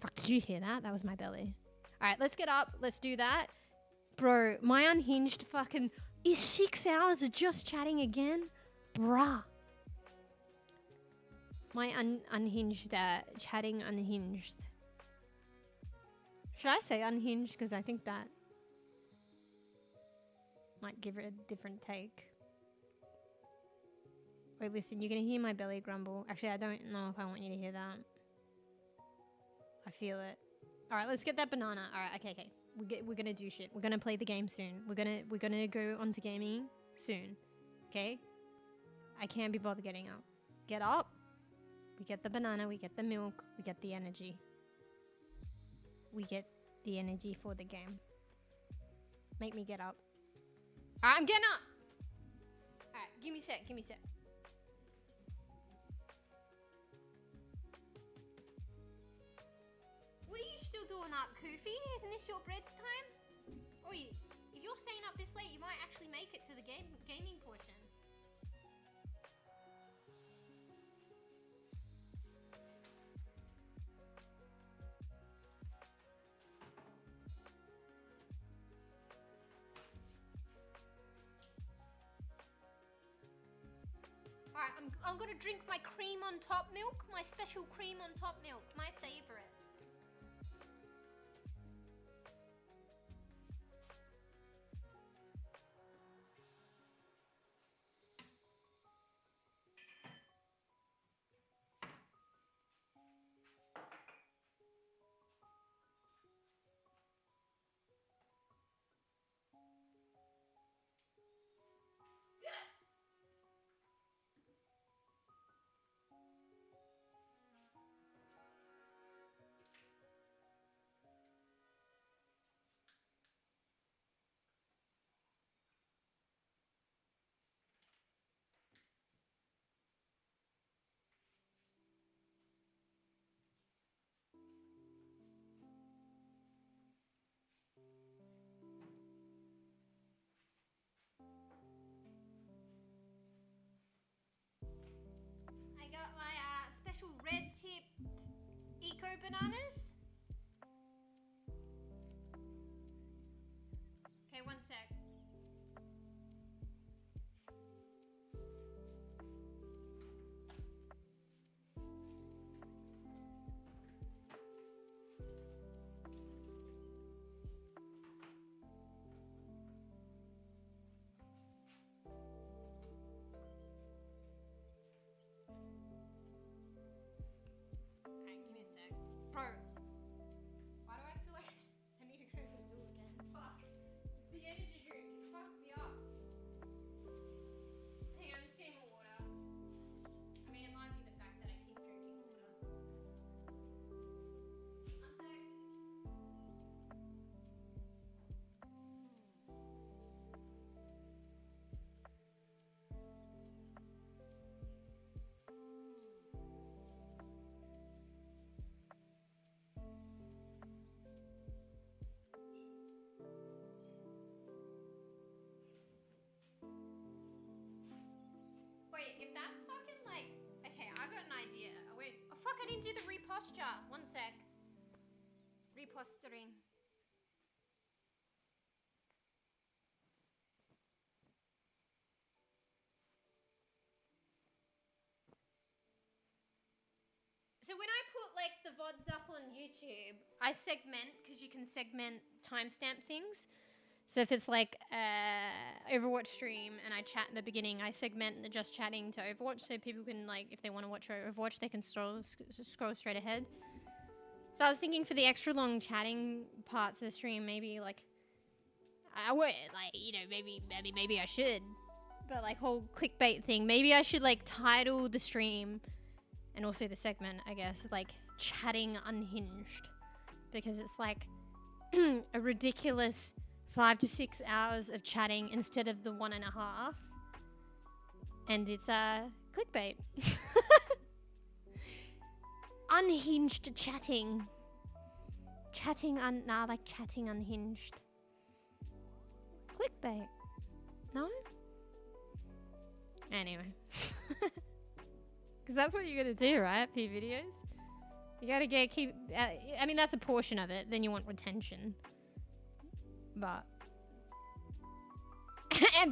fuck, did you hear that? That was my belly. Alright, let's get up. Let's do that. Bro, my unhinged fucking... Is 6 hours of just chatting again? Bruh. My unhinged, chatting unhinged. Should I say unhinged? Because I think that might give it a different take. Wait, listen, you're going to hear my belly grumble. Actually, I don't know if I want you to hear that. I feel it. All right, let's get that banana. All right, okay. We're going to do shit. We're going to play the game soon. We're going to go onto gaming soon. Okay? I can't be bothered getting up. Get up. We get the banana, we get the milk, we get the energy. We get the energy for the game. Make me get up. All right, I'm getting up. All right, give me a sec. What are you still doing up, Koofy? Isn't this your bread's time? Oi, if you're staying up this late, you might actually make it to the gaming portion. Alright, I'm gonna drink my cream on top milk, my special cream on top milk, my favorite. I got my special red-tipped eco bananas. Okay, one sec. Alright, give me a sec. Bro, why do I feel like I need to go to the loo again? Fuck. It's the energy drink. It fucked me up. Hang on, I'm just getting more water. I mean, it might be the fact that I keep drinking water. One sec. Wait, if that's fucking like... Okay, I got an idea. Wait, oh fuck, I didn't do the reposture. One sec. Reposturing. So when I put like the VODs up on YouTube, I segment, because you can segment timestamp things. So if it's like Overwatch stream and I chat in the beginning, I segment the just chatting to Overwatch so people can, like, if they want to watch Overwatch, they can scroll straight ahead. So I was thinking for the extra long chatting parts of the stream, maybe like I would, like, you know, maybe I should, but like whole clickbait thing, maybe I should like title the stream and also the segment, I guess, like chatting unhinged, because it's like a ridiculous 5 to 6 hours of chatting instead of the 1.5, and it's clickbait. Unhinged chatting. Chatting unhinged. Clickbait. No? Anyway. Because that's what you gotta do, right? For your videos. You gotta I mean, that's a portion of it. Then you want retention. But...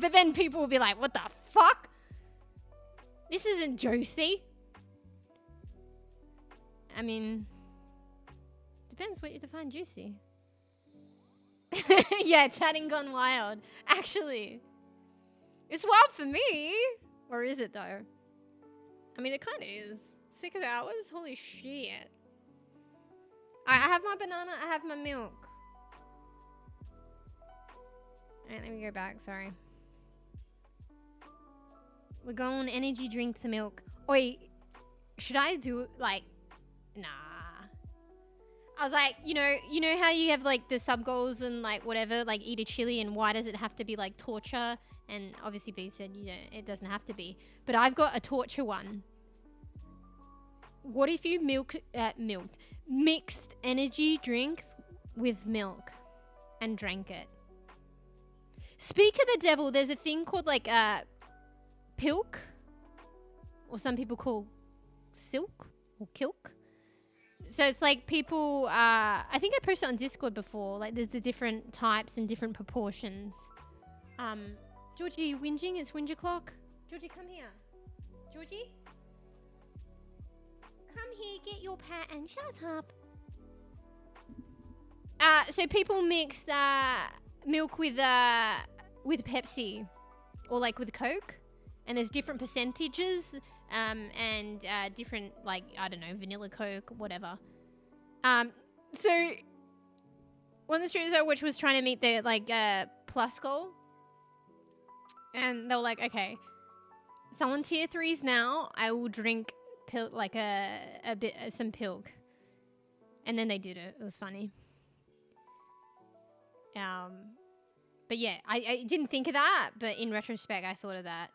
but then people will be like, what the fuck? This isn't Dosi. I mean, depends what you define juicy. Yeah, chatting gone wild. Actually, it's wild for me. Or is it though? I mean, it kind of is. 6 hours? Holy shit. I have my banana, I have my milk. Alright, let me go back, sorry. We're going energy drink to milk. Wait, should I do it like, nah. I was like, you know how you have like the sub goals and like whatever, like eat a chili, and why does it have to be like torture? And obviously B said, it doesn't have to be. But I've got a torture one. What if you mixed energy drink with milk and drank it? Speak of the devil, there's a thing called like pilk, or some people call silk or kilk. So it's like people, I think I posted on Discord before, like there's the different types and different proportions. Georgie, are you whinging? It's whinge o'clock. Georgie, come here. Georgie? Come here, get your pat and shut up. So people mix milk with Pepsi or like with Coke, and there's different percentages and different, like, I don't know, vanilla Coke, whatever. So one of the streamers I watched was trying to meet the like plus goal, and they were like, okay, someone tier 3s now, I will drink like some pilk, and then they did it. It was funny. But yeah, I didn't think of that, but in retrospect, I thought of that.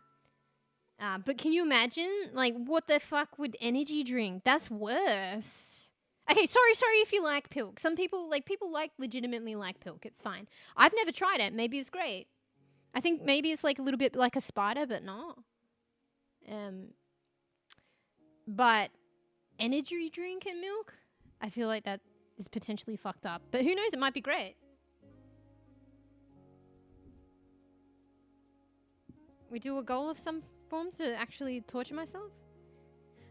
But can you imagine, like, what the fuck would energy drink? That's worse. Okay, sorry if you like pilk. Some people legitimately like pilk. It's fine. I've never tried it. Maybe it's great. I think maybe it's like a little bit like a spider, but not. But energy drink and milk, I feel like that is potentially fucked up. But who knows? It might be great. We do a goal of some form to actually torture myself?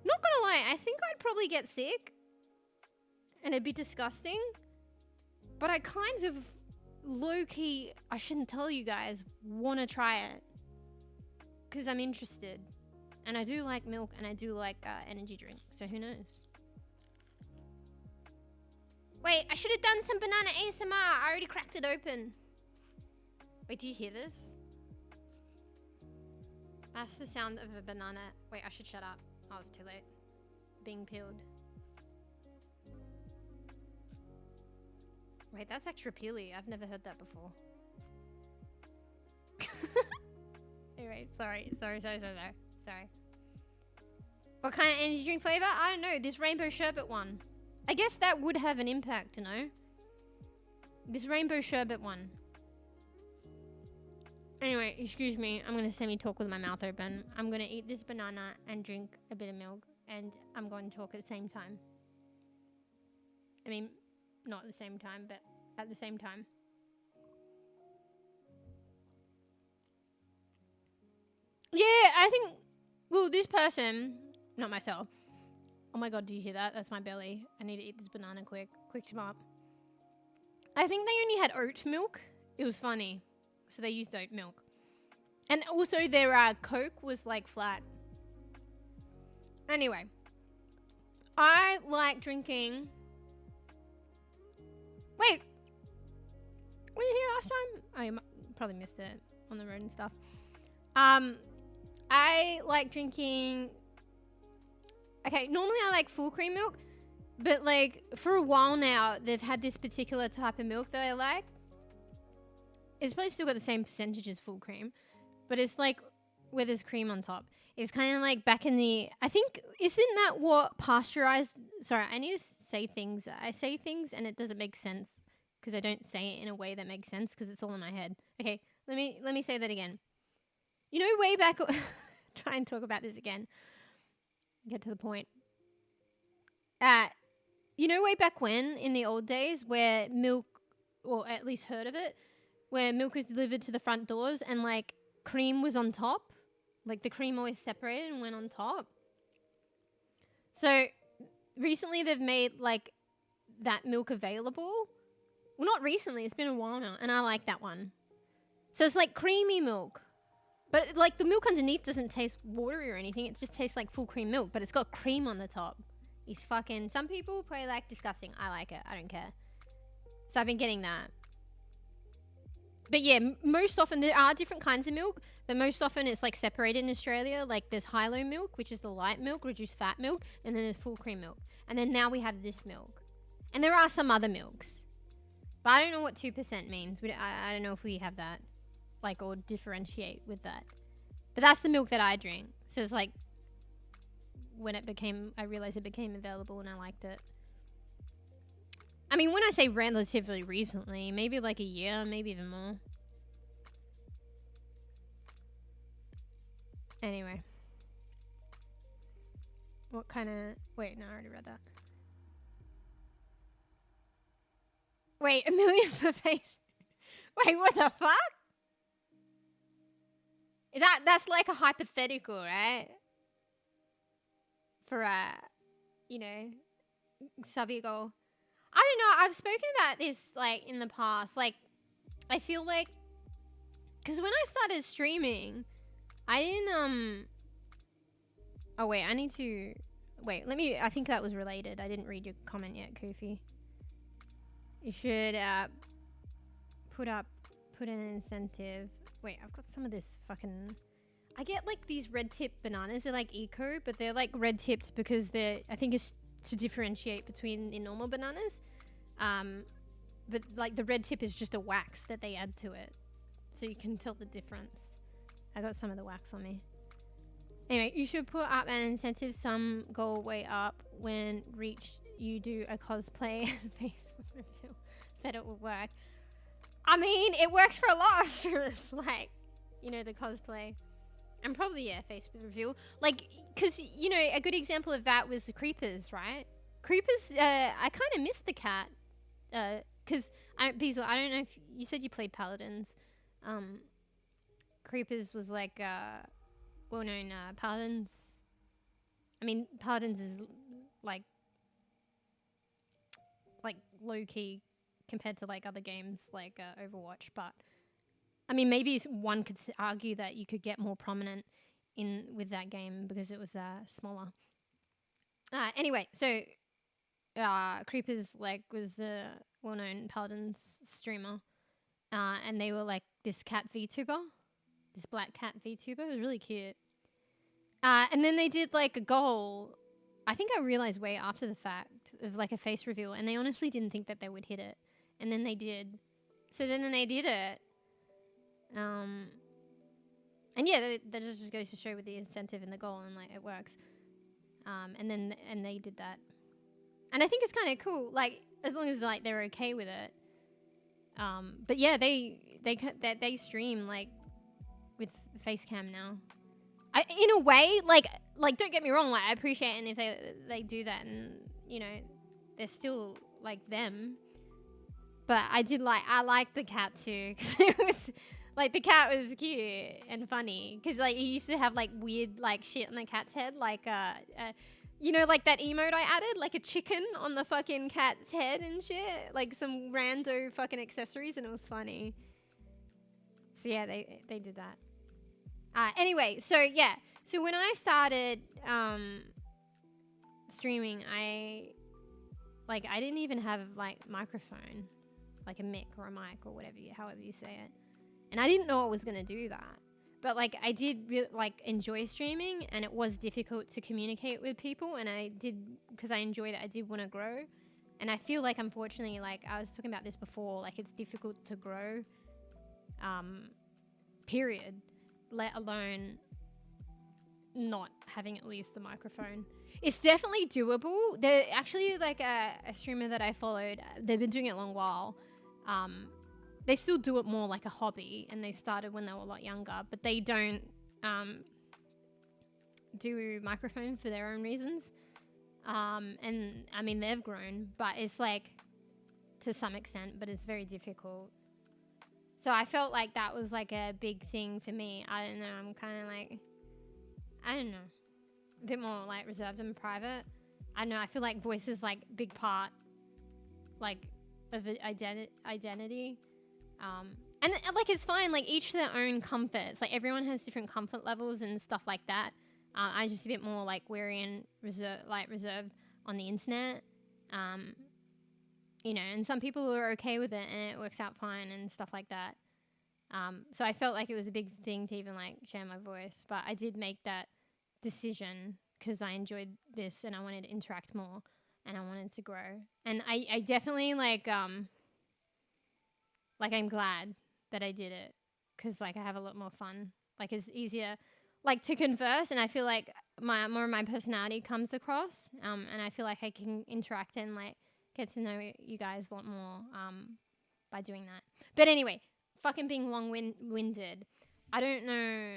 Not gonna lie, I think I'd probably get sick. And it'd be disgusting. But I kind of low-key, I shouldn't tell you guys, want to try it. Because I'm interested. And I do like milk, and I do like energy drink. So who knows? Wait, I should have done some banana ASMR. I already cracked it open. Wait, do you hear this? That's the sound of a banana. Wait, I should shut up. Oh, it's too late. Being peeled. Wait, that's extra peely. I've never heard that before. Anyway, sorry. What kind of energy drink flavor? I don't know. This rainbow sherbet one. I guess that would have an impact, you know? This rainbow sherbet one. Anyway, excuse me. I'm going to semi-talk with my mouth open. I'm going to eat this banana and drink a bit of milk. And I'm going to talk at the same time. I mean, not at the same time, but at the same time. Yeah, I think... Well, this person... Not myself. Oh my god, do you hear that? That's my belly. I need to eat this banana quick. Quick smart. I think they only had oat milk. It was funny. So they used oat milk. And also their Coke was like flat. Anyway. I like drinking... Wait! Were you here last time? Oh, you probably missed it on the road and stuff. I like drinking... Okay, normally I like full cream milk. But like, for a while now, they've had this particular type of milk that I like. It's probably still got the same percentage as full cream, but it's like where there's cream on top. It's kind of like back in the... I think, isn't that what pasteurized... Sorry, I need to say things. I say things and it doesn't make sense because I don't say it in a way that makes sense because it's all in my head. Okay, let me say that again. You know, way back... Try and talk about this again. Get to the point. You know, way back when, in the old days, where milk, or at least heard of it, where milk was delivered to the front doors and like cream was on top, like the cream always separated and went on top. So recently they've made like that milk available. Well, not recently, it's been a while now, and I like that one. So it's like creamy milk, but like the milk underneath doesn't taste watery or anything. It just tastes like full cream milk, but it's got cream on the top. It's fucking, some people probably like disgusting. I like it. I don't care. So I've been getting that. But yeah, most often there are different kinds of milk, but most often it's like separated in Australia. Like there's high-low milk, which is the light milk, reduced fat milk, and then there's full cream milk. And then now we have this milk. And there are some other milks. But I don't know what 2% means. I don't know if we have that. Like, or differentiate with that. But that's the milk that I drink. So it's like, when I realized it became available and I liked it. I mean, when I say relatively recently, maybe like a year, maybe even more. Anyway. What kind of... Wait, no, I already read that. Wait, $1 million per face? Wait, what the fuck? That's like a hypothetical, right? For you know, subby goal. I don't know. I've spoken about this like in the past. Like, I feel like, because when I started streaming, I didn't Oh wait, I need to wait. I think that was related. I didn't read your comment yet, Kofi. You should put an incentive. Wait, I've got some of this fucking... I get like these red tip bananas. They're like eco, but they're like red tips because I think it's to differentiate between the normal bananas. But like the red tip is just a wax that they add to it. So you can tell the difference. I got some of the wax on me. Anyway, you should put up an incentive. Some go way up when reached. You do a cosplay and face reveal. That it will work. I mean, it works for a lot of streamers, like, you know, the cosplay. And probably, yeah, face reveal. Like, because, you know, a good example of that was the Creepers, right? Creepers, I kind of missed the cat. Because, Beazle, I don't know if you said you played Paladins. Creepers was like, well-known Paladins. I mean, Paladins is like low-key compared to like other games like Overwatch, but I mean maybe one could argue that you could get more prominent with that game because it was smaller. Anyway, so Creepers like was a well-known Paladins streamer, and they were like this cat VTuber, this black cat VTuber. It was really cute. And then they did like a goal. I think I realized way after the fact of like a face reveal, and they honestly didn't think that they would hit it. And then they did. So then they did it. And yeah, that just goes to show with the incentive and the goal, and like it works. And they did that. And I think it's kind of cool, like as long as like they're okay with it. But yeah, they stream like with face cam now. In a way, like don't get me wrong, like I appreciate it, and if they do that, and you know, they're still like them. But I liked the cat too, because it was like the cat was cute and funny, because like he used to have like weird like shit on the cat's head, like you know, like that emote I added, like a chicken on the fucking cat's head and shit, like some rando fucking accessories, and it was funny. So yeah, they did that. Anyway, so yeah, so when I started streaming, I didn't even have like microphone, like a mic or a mic or however you say it, and I didn't know I was gonna do that. But like I did really enjoy streaming, and it was difficult to communicate with people, and I did, because I enjoyed it, I did want to grow, and I feel like unfortunately, like I was talking about this before, like it's difficult to grow, period, let alone not having at least the microphone. It's definitely doable. They're actually like a streamer that I followed. They've been doing it a long while. They still do it more like a hobby, and they started when they were a lot younger, but they don't do microphones for their own reasons. And I mean, they've grown, but it's like to some extent, but it's very difficult. So I felt like that was like a big thing for me. I don't know, I'm kind of like, I don't know, a bit more like reserved and private. I don't know, I feel like voice is like big part like of identity. And like it's fine, like each to their own comforts. Like everyone has different comfort levels and stuff like that. I'm just a bit more like wary and reserved on the internet. You know, and some people are okay with it and it works out fine and stuff like that. So I felt like it was a big thing to even like share my voice, but I did make that decision because I enjoyed this and I wanted to interact more and I wanted to grow. And I definitely like I'm glad that I did it because like I have a lot more fun. Like it's easier like to converse, and I feel like more of my personality comes across, and I feel like I can interact and like get to know you guys a lot more by doing that. But anyway, fucking being long-winded. I don't know,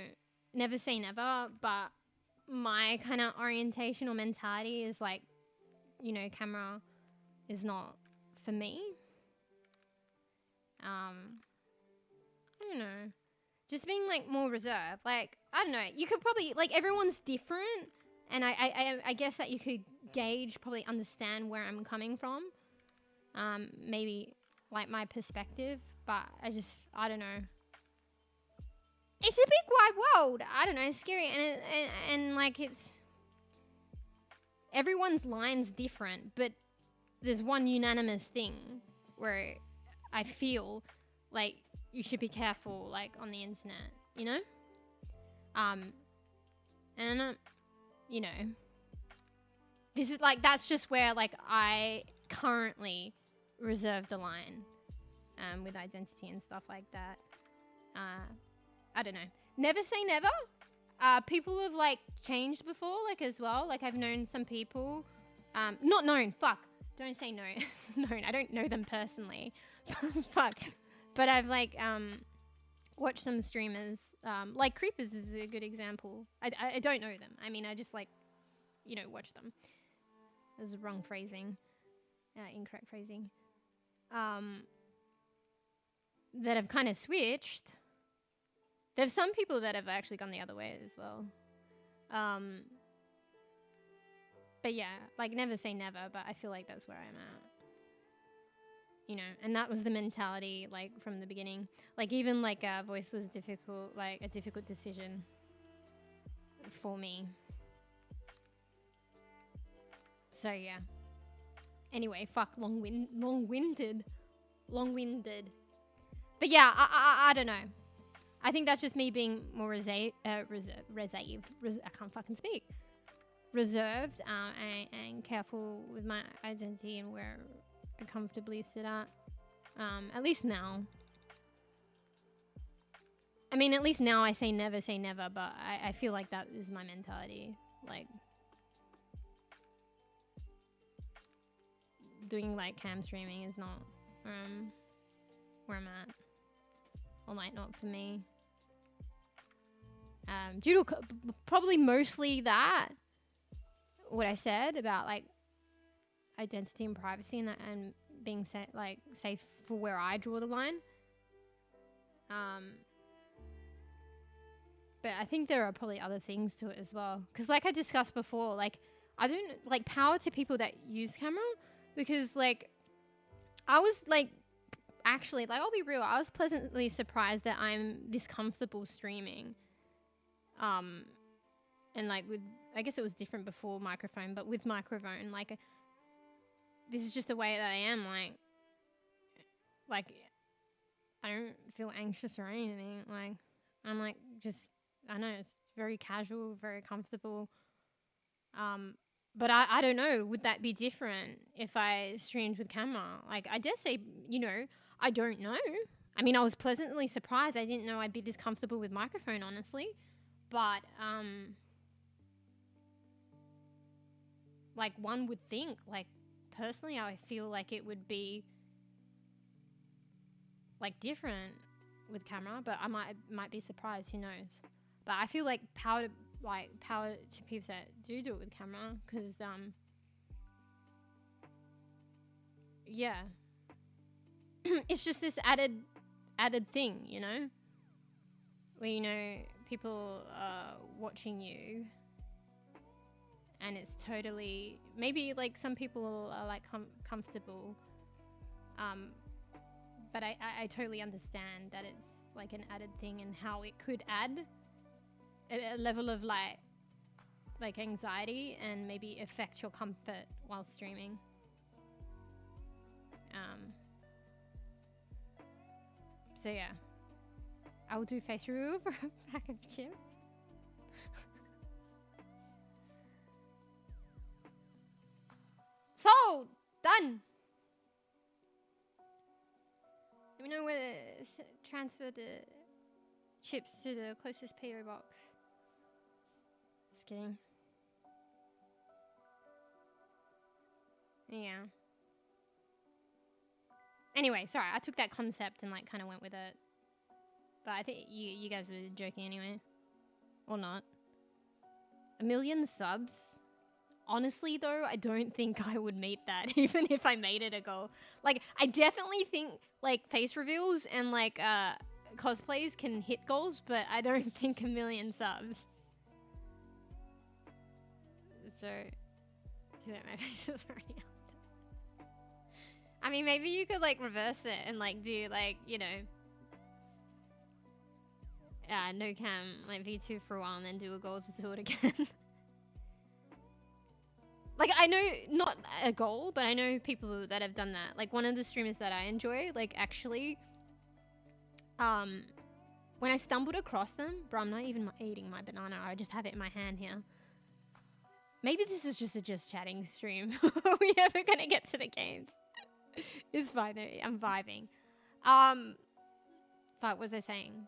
never say never, but my kind of orientation or mentality is like, you know, camera is not for me. I don't know. Just being like more reserved. Like, I don't know. You could probably, like, everyone's different. And I guess that you could gauge, probably understand where I'm coming from. Maybe like my perspective. But I don't know. It's a big wide world. I don't know. It's scary. And like it's, everyone's line's different. But there's one unanimous thing where I feel like you should be careful, like, on the internet, you know? And, you know, this is, like, that's just where, like, I currently reserve the line, with identity and stuff like that. I don't know. Never say never. People have, like, changed before, like, as well. Like, I've known some people, not known, fuck. Don't say no. Known. I don't know them personally. Fuck. But I've like watched some streamers, like Creepers is a good example. I don't know them. I mean, I just like, you know, watch them. That was wrong phrasing, incorrect phrasing. That have kind of switched. There's some people that have actually gone the other way as well. But yeah, like never say never, but I feel like that's where I'm at. You know, and that was the mentality, like, from the beginning. Like, even, like, voice was difficult, like, a difficult decision for me. So, yeah. Anyway, fuck, long-winded. But, yeah, I don't know. I think that's just me being more reserved. I can't fucking speak. Reserved, and careful with my identity and where I comfortably sit at least now. I mean, at least now I say never, but I feel like that is my mentality. Like, doing, like, cam streaming is not where I'm at. Or, like, not for me. Due to probably mostly that, what I said about, like, identity and privacy and being safe for where I draw the line. But I think there are probably other things to it as well. Because like I discussed before, like, I don't, like, power to people that use camera. Because, like, I was, like, actually, like, I'll be real, I was pleasantly surprised that I'm this comfortable streaming. And, like, with, I guess it was different before microphone, but with microphone, like, this is just the way that I am, like, I don't feel anxious or anything, like, I'm, like, just, I don't know, it's very casual, very comfortable, but I don't know, would that be different if I streamed with camera? Like, I dare say, you know, I don't know. I mean, I was pleasantly surprised. I didn't know I'd be this comfortable with microphone, honestly, but, like, one would think, like, personally, I feel like it would be, like, different with camera, but I might be surprised, who knows. But I feel like power to people that do it with camera, because, yeah. It's just this added thing, you know? Where, you know, people are watching you, and it's totally, maybe like some people are like comfortable, but I totally understand that it's like an added thing and how it could add a level of like anxiety and maybe affect your comfort while streaming. So yeah, I will do face reveal for a pack of chips. Sold! Done! Let me know where to transfer the chips to the closest PO box. Just kidding. Yeah. Anyway, sorry, I took that concept and like kind of went with it. But I think you guys were joking anyway. Or not. 1 million subs? Honestly though, I don't think I would meet that even if I made it a goal. Like, I definitely think like face reveals and like cosplays can hit goals, but I don't think 1 million subs. So, my face is already up. I mean, maybe you could like reverse it and like do like, you know, no cam, like V2 for a while and then do a goal to do it again. Like, I know, not a goal, but I know people that have done that. Like, one of the streamers that I enjoy, like, actually, when I stumbled across them, bro, I'm not even eating my banana, I just have it in my hand here. Maybe this is just a just chatting stream. Are we ever gonna get to the games? It's fine, I'm vibing. What was I saying?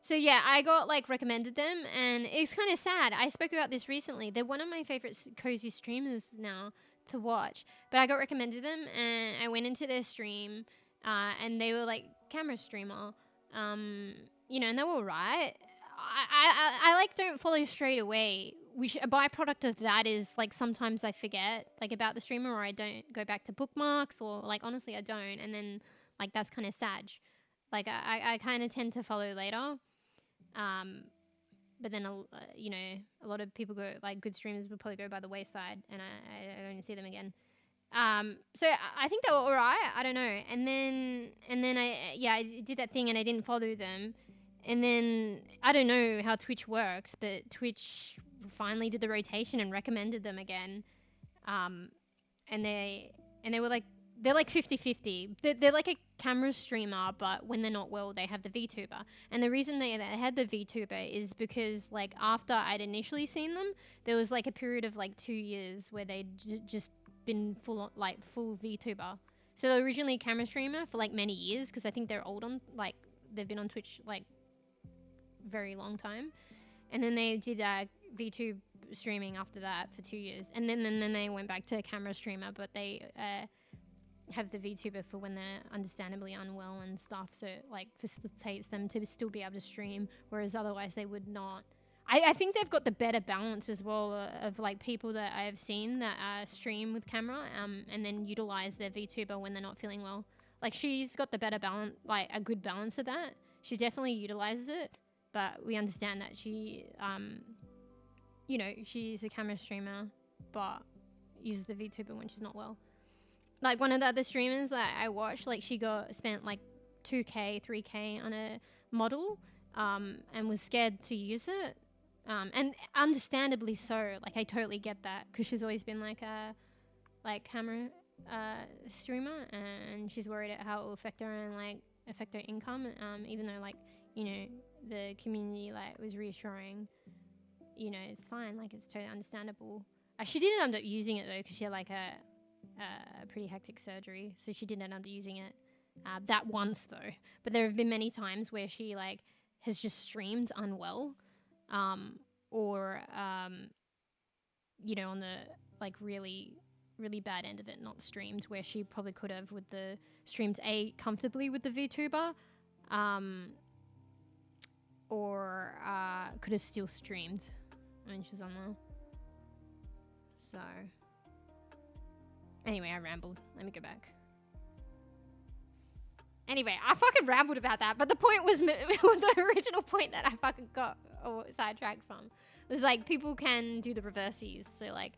So yeah, I got like recommended them and it's kind of sad. I spoke about this recently. They're one of my favorite cozy streamers now to watch, but I got recommended them and I went into their stream and they were like camera streamer, you know, and they were right. I like don't follow straight away. A byproduct of that is like sometimes I forget like about the streamer or I don't go back to bookmarks or like honestly I don't, and then like that's kind of sad. Like I kind of tend to follow later. But then, you know, a lot of people go, like, good streamers would probably go by the wayside, and I don't see them again. So I think they were alright, I don't know. And then I did that thing and I didn't follow them. And then, I don't know how Twitch works, but Twitch finally did the rotation and recommended them again. And they were like, they're like 50-50. They're like a camera streamer, but when they're not well, they have the VTuber. And the reason they had the VTuber is because, like, after I'd initially seen them, there was like a period of like 2 years where they'd just been full VTuber. So they're originally a camera streamer for like many years, because I think they're old on, like, they've been on Twitch like very long time. And then they did VTube streaming after that for 2 years. And then they went back to a camera streamer, but they have the VTuber for when they're understandably unwell and stuff, so it like facilitates them to still be able to stream, whereas otherwise they would not. I think they've got the better balance as well of like people that I have seen that stream with camera and then utilize their VTuber when they're not feeling well. Like, she's got the better balance, like a good balance of that. She definitely utilizes it, but we understand that she you know, she's a camera streamer but uses the VTuber when she's not well. Like, one of the other streamers that I watched, like, she spent like 2K, 3K on a model, and was scared to use it. And understandably so. Like, I totally get that, because she's always been like a camera streamer, and she's worried at how it will affect her and like affect her income. Even though, like, you know, the community like was reassuring, you know, it's fine. Like, it's totally understandable. She didn't end up using it though, because she had like a pretty hectic surgery, so she didn't end up using it that once though. But there have been many times where she like has just streamed unwell, or you know, on the like really bad end of it, not streamed, where she probably could have with the streamed comfortably with the VTuber, or could have still streamed when she was on there. So anyway, I rambled. Let me go back. Anyway, I fucking rambled about that, but the point was, the original point that I fucking got or sidetracked from was like people can do the reversies, so like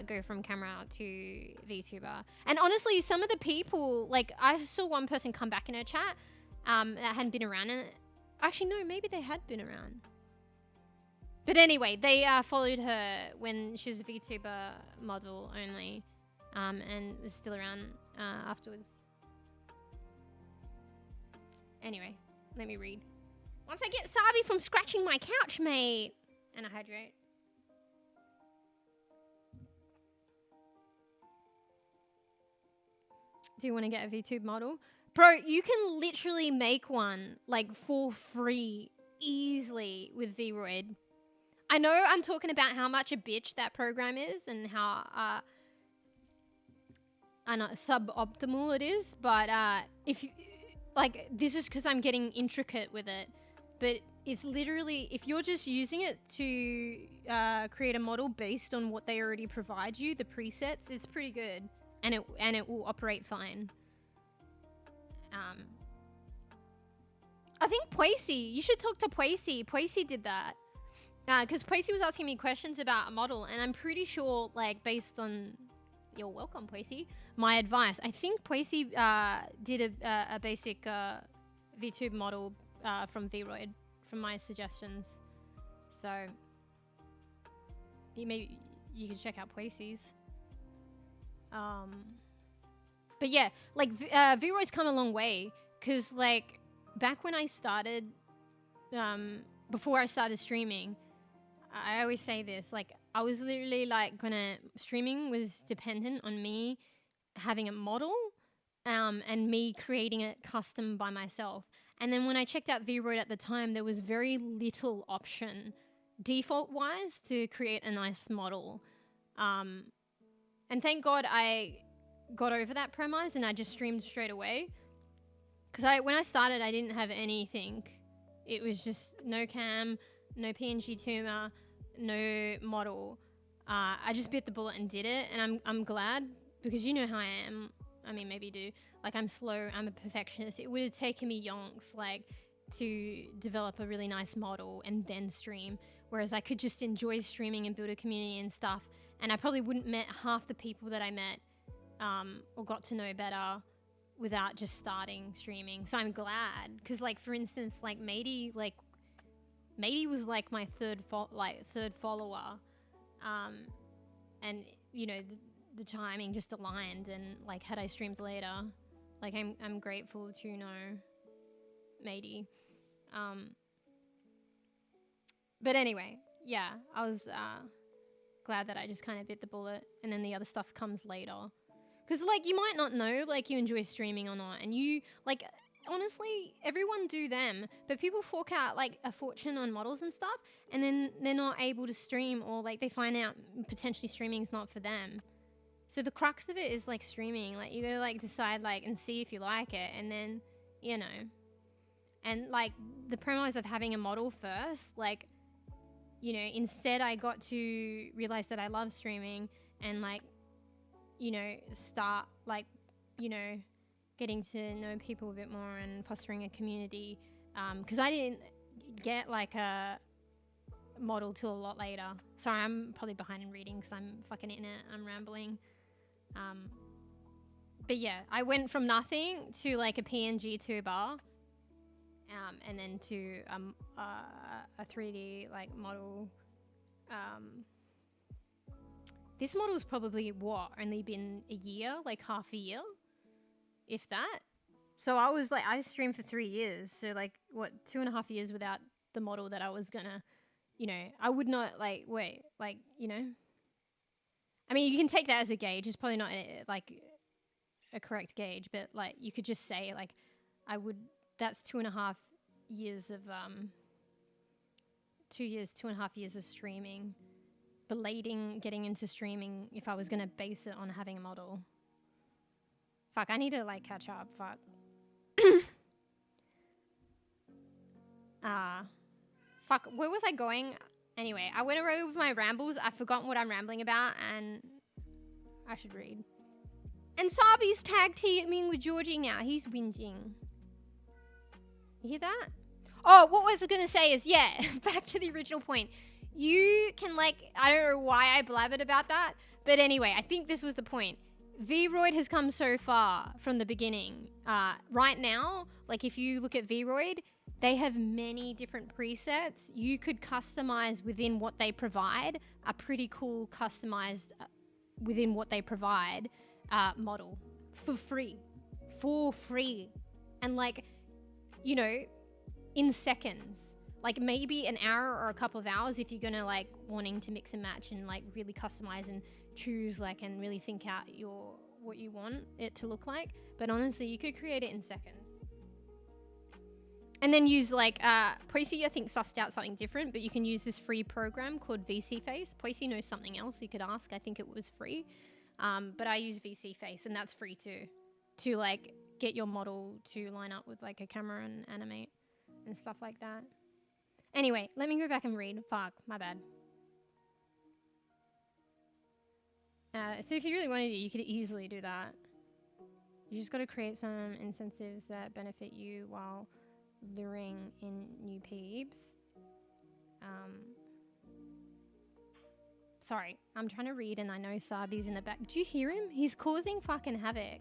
go from camera to VTuber. And honestly, some of the people, like I saw one person come back in her chat that hadn't been around, and actually no, maybe they had been around. But anyway, they followed her when she was a VTuber model only, and was still around afterwards. Anyway, let me read. Once I get Sabi from scratching my couch, mate. And I hydrate. Do you want to get a VTube model? Bro, you can literally make one, like, for free, easily, with Vroid. I know I'm talking about how much a bitch that program is and how suboptimal it is, but if you... Like, this is because I'm getting intricate with it, but it's literally, if you're just using it to create a model based on what they already provide you, the presets, it's pretty good, and it will operate fine. I think Poisey, you should talk to Poisey. Poisey did that, because Poisey was asking me questions about a model, and I'm pretty sure, like, based on... You're welcome, Poisey. My advice. I think Poisey did a basic VTube model from Vroid, from my suggestions. So you can check out Poisey's. But yeah, like Vroid's come a long way, because like back when I started, before I started streaming, I always say this, like I was literally like streaming was dependent on me having a model and me creating it custom by myself. And then when I checked out Vroid at the time, there was very little option default wise to create a nice model. And thank God I got over that premise and I just streamed straight away. Because when I started, I didn't have anything. It was just no cam, no PNG tuner, no model. I just bit the bullet and did it, and I'm glad, because you know how I am. I mean, maybe you do. Like, I'm slow, I'm a perfectionist. It would have taken me yonks, like, to develop a really nice model and then stream, whereas I could just enjoy streaming and build a community and stuff, and I probably wouldn't met half the people that I met or got to know better without just starting streaming. So I'm glad, because, like, for instance, like, Matey was like my third follower, and you know the timing just aligned, and like had I streamed later, like I'm grateful to know Matey. But anyway, yeah, I was glad that I just kind of bit the bullet, and then the other stuff comes later, because like you might not know like you enjoy streaming or not, and you like. Honestly, everyone do them, but people fork out like a fortune on models and stuff, and then they're not able to stream, or like they find out potentially streaming's not for them. So the crux of it is like streaming. Like you gotta like decide like and see if you like it, and then you know, and like the premise of having a model first, like you know, instead I got to realize that I love streaming and like you know start like you know. Getting to know people a bit more and fostering a community, because I didn't get like a model till a lot later. Sorry, I'm probably behind in reading because I'm fucking in it. I'm rambling. But yeah, I went from nothing to like a PNG tuber, and then to a 3D like model. This model's probably only been a year, like half a year. If that. So I was like, I streamed for 3 years. So like, 2.5 years without the model that I was gonna, you know, I would not like, wait, like, you know. I mean, you can take that as a gauge. It's probably not like a correct gauge, but like, you could just say like, that's 2.5 years of, 2.5 years of streaming, belating getting into streaming if I was gonna base it on having a model. Fuck, I need to, like, catch up. Fuck. Fuck, where was I going? Anyway, I went away with my rambles. I've forgotten what I'm rambling about, and I should read. And Sabi's tag teaming with Georgie now. He's whinging. You hear that? Oh, what was I going to say is, yeah, back to the original point. You can, like, I don't know why I blabbered about that, but anyway, I think this was the point. Vroid has come so far from the beginning. Right now, like, if you look at Vroid, they have many different presets. You could customize within what they provide, a pretty cool customized within what they provide model for free. And, like, you know, in seconds. Like, maybe an hour or a couple of hours if you're gonna, like, wanting to mix and match and, like, really customize and choose, like, and really think out what you want it to look like. But honestly, you could create it in seconds. And then use, like, Poisey, I think, sussed out something different, but you can use this free program called VC Face. Poisey knows something else you could ask. I think it was free. But I use VC Face, and that's free too. To, like, get your model to line up with, like, a camera and animate and stuff like that. Anyway, let me go back and read. Fuck, my bad. So if you really wanted to, you could easily do that. You just got to create some incentives that benefit you while luring in new peeps. Sorry, I'm trying to read and I know Sabi's in the back. Do you hear him? He's causing fucking havoc.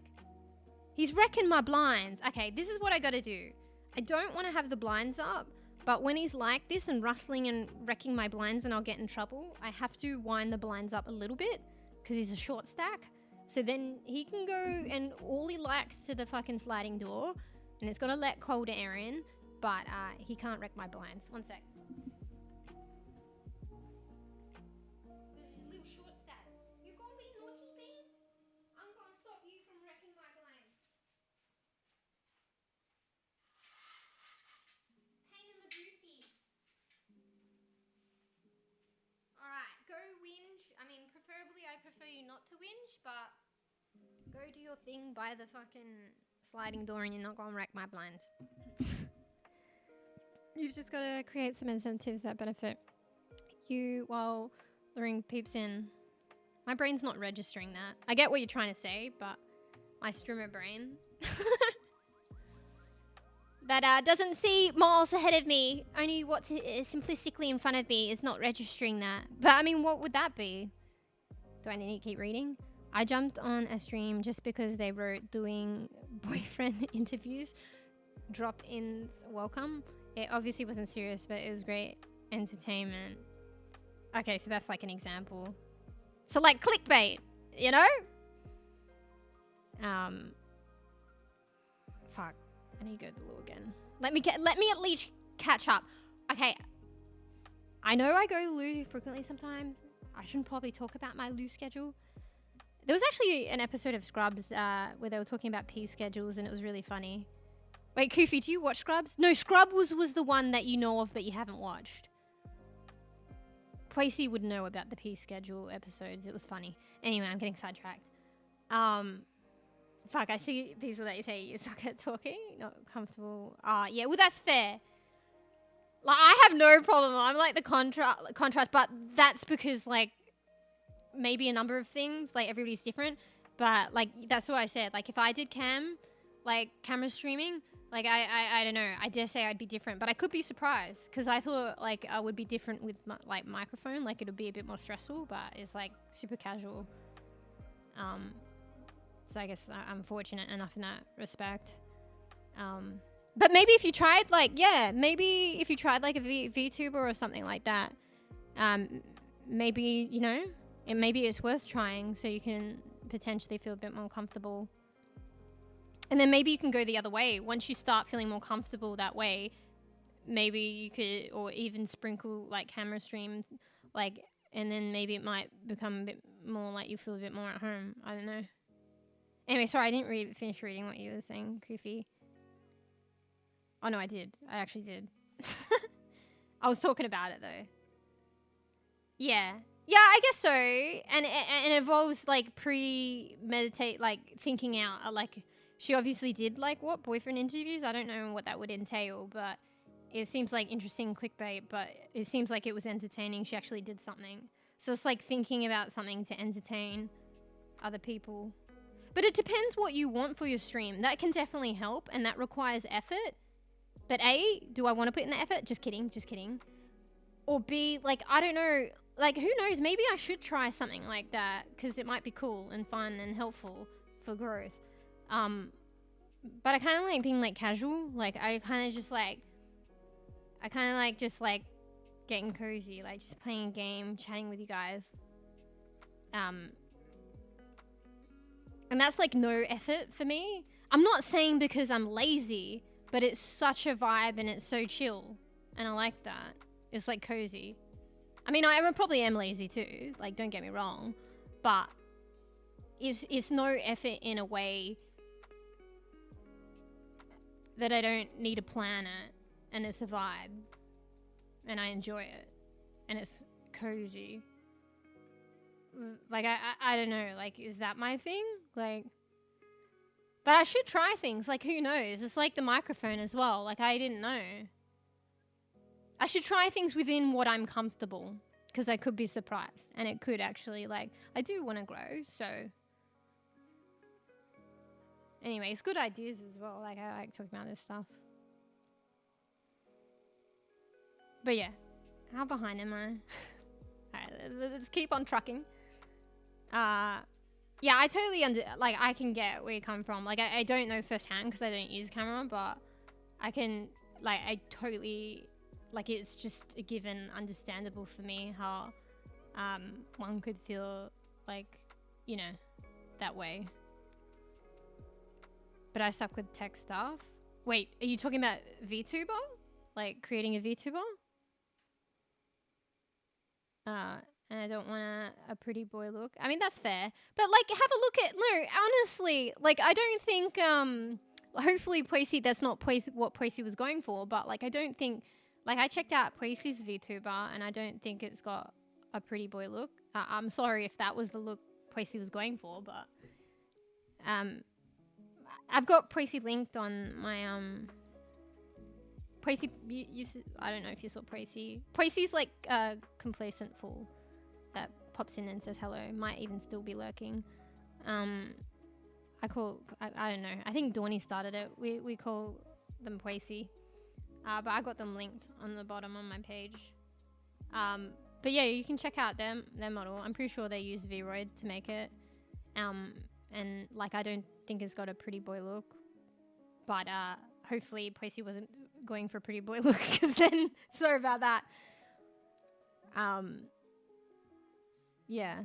He's wrecking my blinds. Okay, this is what I gotta do. I don't want to have the blinds up, but when he's like this and rustling and wrecking my blinds and I'll get in trouble, I have to wind the blinds up a little bit because he's a short stack. So then he can go and all he likes to the fucking sliding door and it's gonna let cold air in, but he can't wreck my blinds. One sec. This is a little short stack. You're gonna be naughty, Bean? I'm gonna stop you from wrecking my blinds. Pain in the booty. Alright, go whinge. I mean, preferably I prefer you not to whinge, but go do your thing by the fucking sliding door and you're not gonna wreck my blinds. You've just gotta create some incentives that benefit you while luring peeps in. My brain's not registering that. I get what you're trying to say, but my streamer brain that doesn't see miles ahead of me, only what's simplistically in front of me is not registering that. But I mean, what would that be? Do I need to keep reading? I jumped on a stream just because they wrote doing boyfriend interviews. Drop-ins welcome. It obviously wasn't serious, but it was great entertainment. Okay, so that's like an example. So like clickbait, you know? Fuck. I need to go to the loo again. Let me at least catch up. Okay. I know I go to the loo frequently sometimes. I shouldn't probably talk about my loo schedule. There was actually an episode of Scrubs where they were talking about pee schedules and it was really funny. Wait, Koofy, do you watch Scrubs? No, Scrubs was the one that you know of but you haven't watched. Poisey would know about the pee schedule episodes. It was funny. Anyway, I'm getting sidetracked. Fuck, I see people that you say you suck at talking. Not comfortable. Yeah, well, that's fair. Like, I have no problem. I'm like the contrast, but that's because, like, maybe a number of things. Like, everybody's different. But, like, that's what I said. Like, if I did camera streaming, like, I don't know. I dare say I'd be different. But I could be surprised. Because I thought, like, I would be different with, like, microphone. Like, it would be a bit more stressful. But it's, like, super casual. So I guess I'm fortunate enough in that respect. But maybe if you tried, like, yeah, maybe if you tried, like, a VTuber or something like that, maybe, you know, maybe it's worth trying so you can potentially feel a bit more comfortable. And then maybe you can go the other way. Once you start feeling more comfortable that way, maybe you could, or even sprinkle, like, camera streams, like, and then maybe it might become a bit more like you feel a bit more at home. I don't know. Anyway, sorry, I didn't finish reading what you were saying, Koofy. Oh, no, I did. I actually did. I was talking about it, though. Yeah. Yeah, I guess so. And it involves, like, premeditate, like, thinking out. Like, she obviously did, like, what, boyfriend interviews? I don't know what that would entail, but it seems like interesting clickbait, but it seems like it was entertaining. She actually did something. So it's like thinking about something to entertain other people. But it depends what you want for your stream. That can definitely help, and that requires effort. But A, do I want to put in the effort? Just kidding, just kidding. Or B, like, I don't know, like, who knows? Maybe I should try something like that, because it might be cool and fun and helpful for growth. But I kind of like being, like, casual. Like, I kind of like just, like, getting cozy. Like, just playing a game, chatting with you guys. And that's, like, no effort for me. I'm not saying because I'm lazy, but it's such a vibe and it's so chill. And I like that. It's, like, cozy. I mean, I probably am lazy too. Like, don't get me wrong. But it's no effort in a way that I don't need to plan it. And it's a vibe. And I enjoy it. And it's cozy. Like, I don't know. Like, is that my thing? Like, but I should try things. Like, who knows? It's like the microphone as well. Like, I didn't know. I should try things within what I'm comfortable. Because I could be surprised. And it could actually, like, I do want to grow. So, anyways, good ideas as well. Like, I like talking about this stuff. But yeah. How behind am I? Alright, let's keep on trucking. Yeah, I totally like, I can get where you come from. Like, I don't know firsthand because I don't use camera, but I can, like, I totally, like, it's just a given understandable for me how one could feel, like, you know, that way. But I suck with tech stuff. Wait, are you talking about VTuber? Like, creating a VTuber? And I don't want a pretty boy look. I mean, that's fair. But, like, have a look at... No, honestly, like, I don't think... hopefully, Poisey, that's not what Poisey was going for. But, like, I don't think... Like, I checked out Poisey's VTuber, and I don't think it's got a pretty boy look. I'm sorry if that was the look Poisey was going for, but... I've got Poisey linked on my... Poisey... I don't know if you saw Poisey. Poisey's, like, a complacent fool that pops in and says hello. Might even still be lurking. I don't know. I think Dawny started it. We call them Poisey. But I got them linked on the bottom on my page. But yeah, you can check out their model. I'm pretty sure they use Vroid to make it. And like, I don't think it's got a pretty boy look. But hopefully Poisey wasn't going for a pretty boy look, because then sorry about that. Yeah.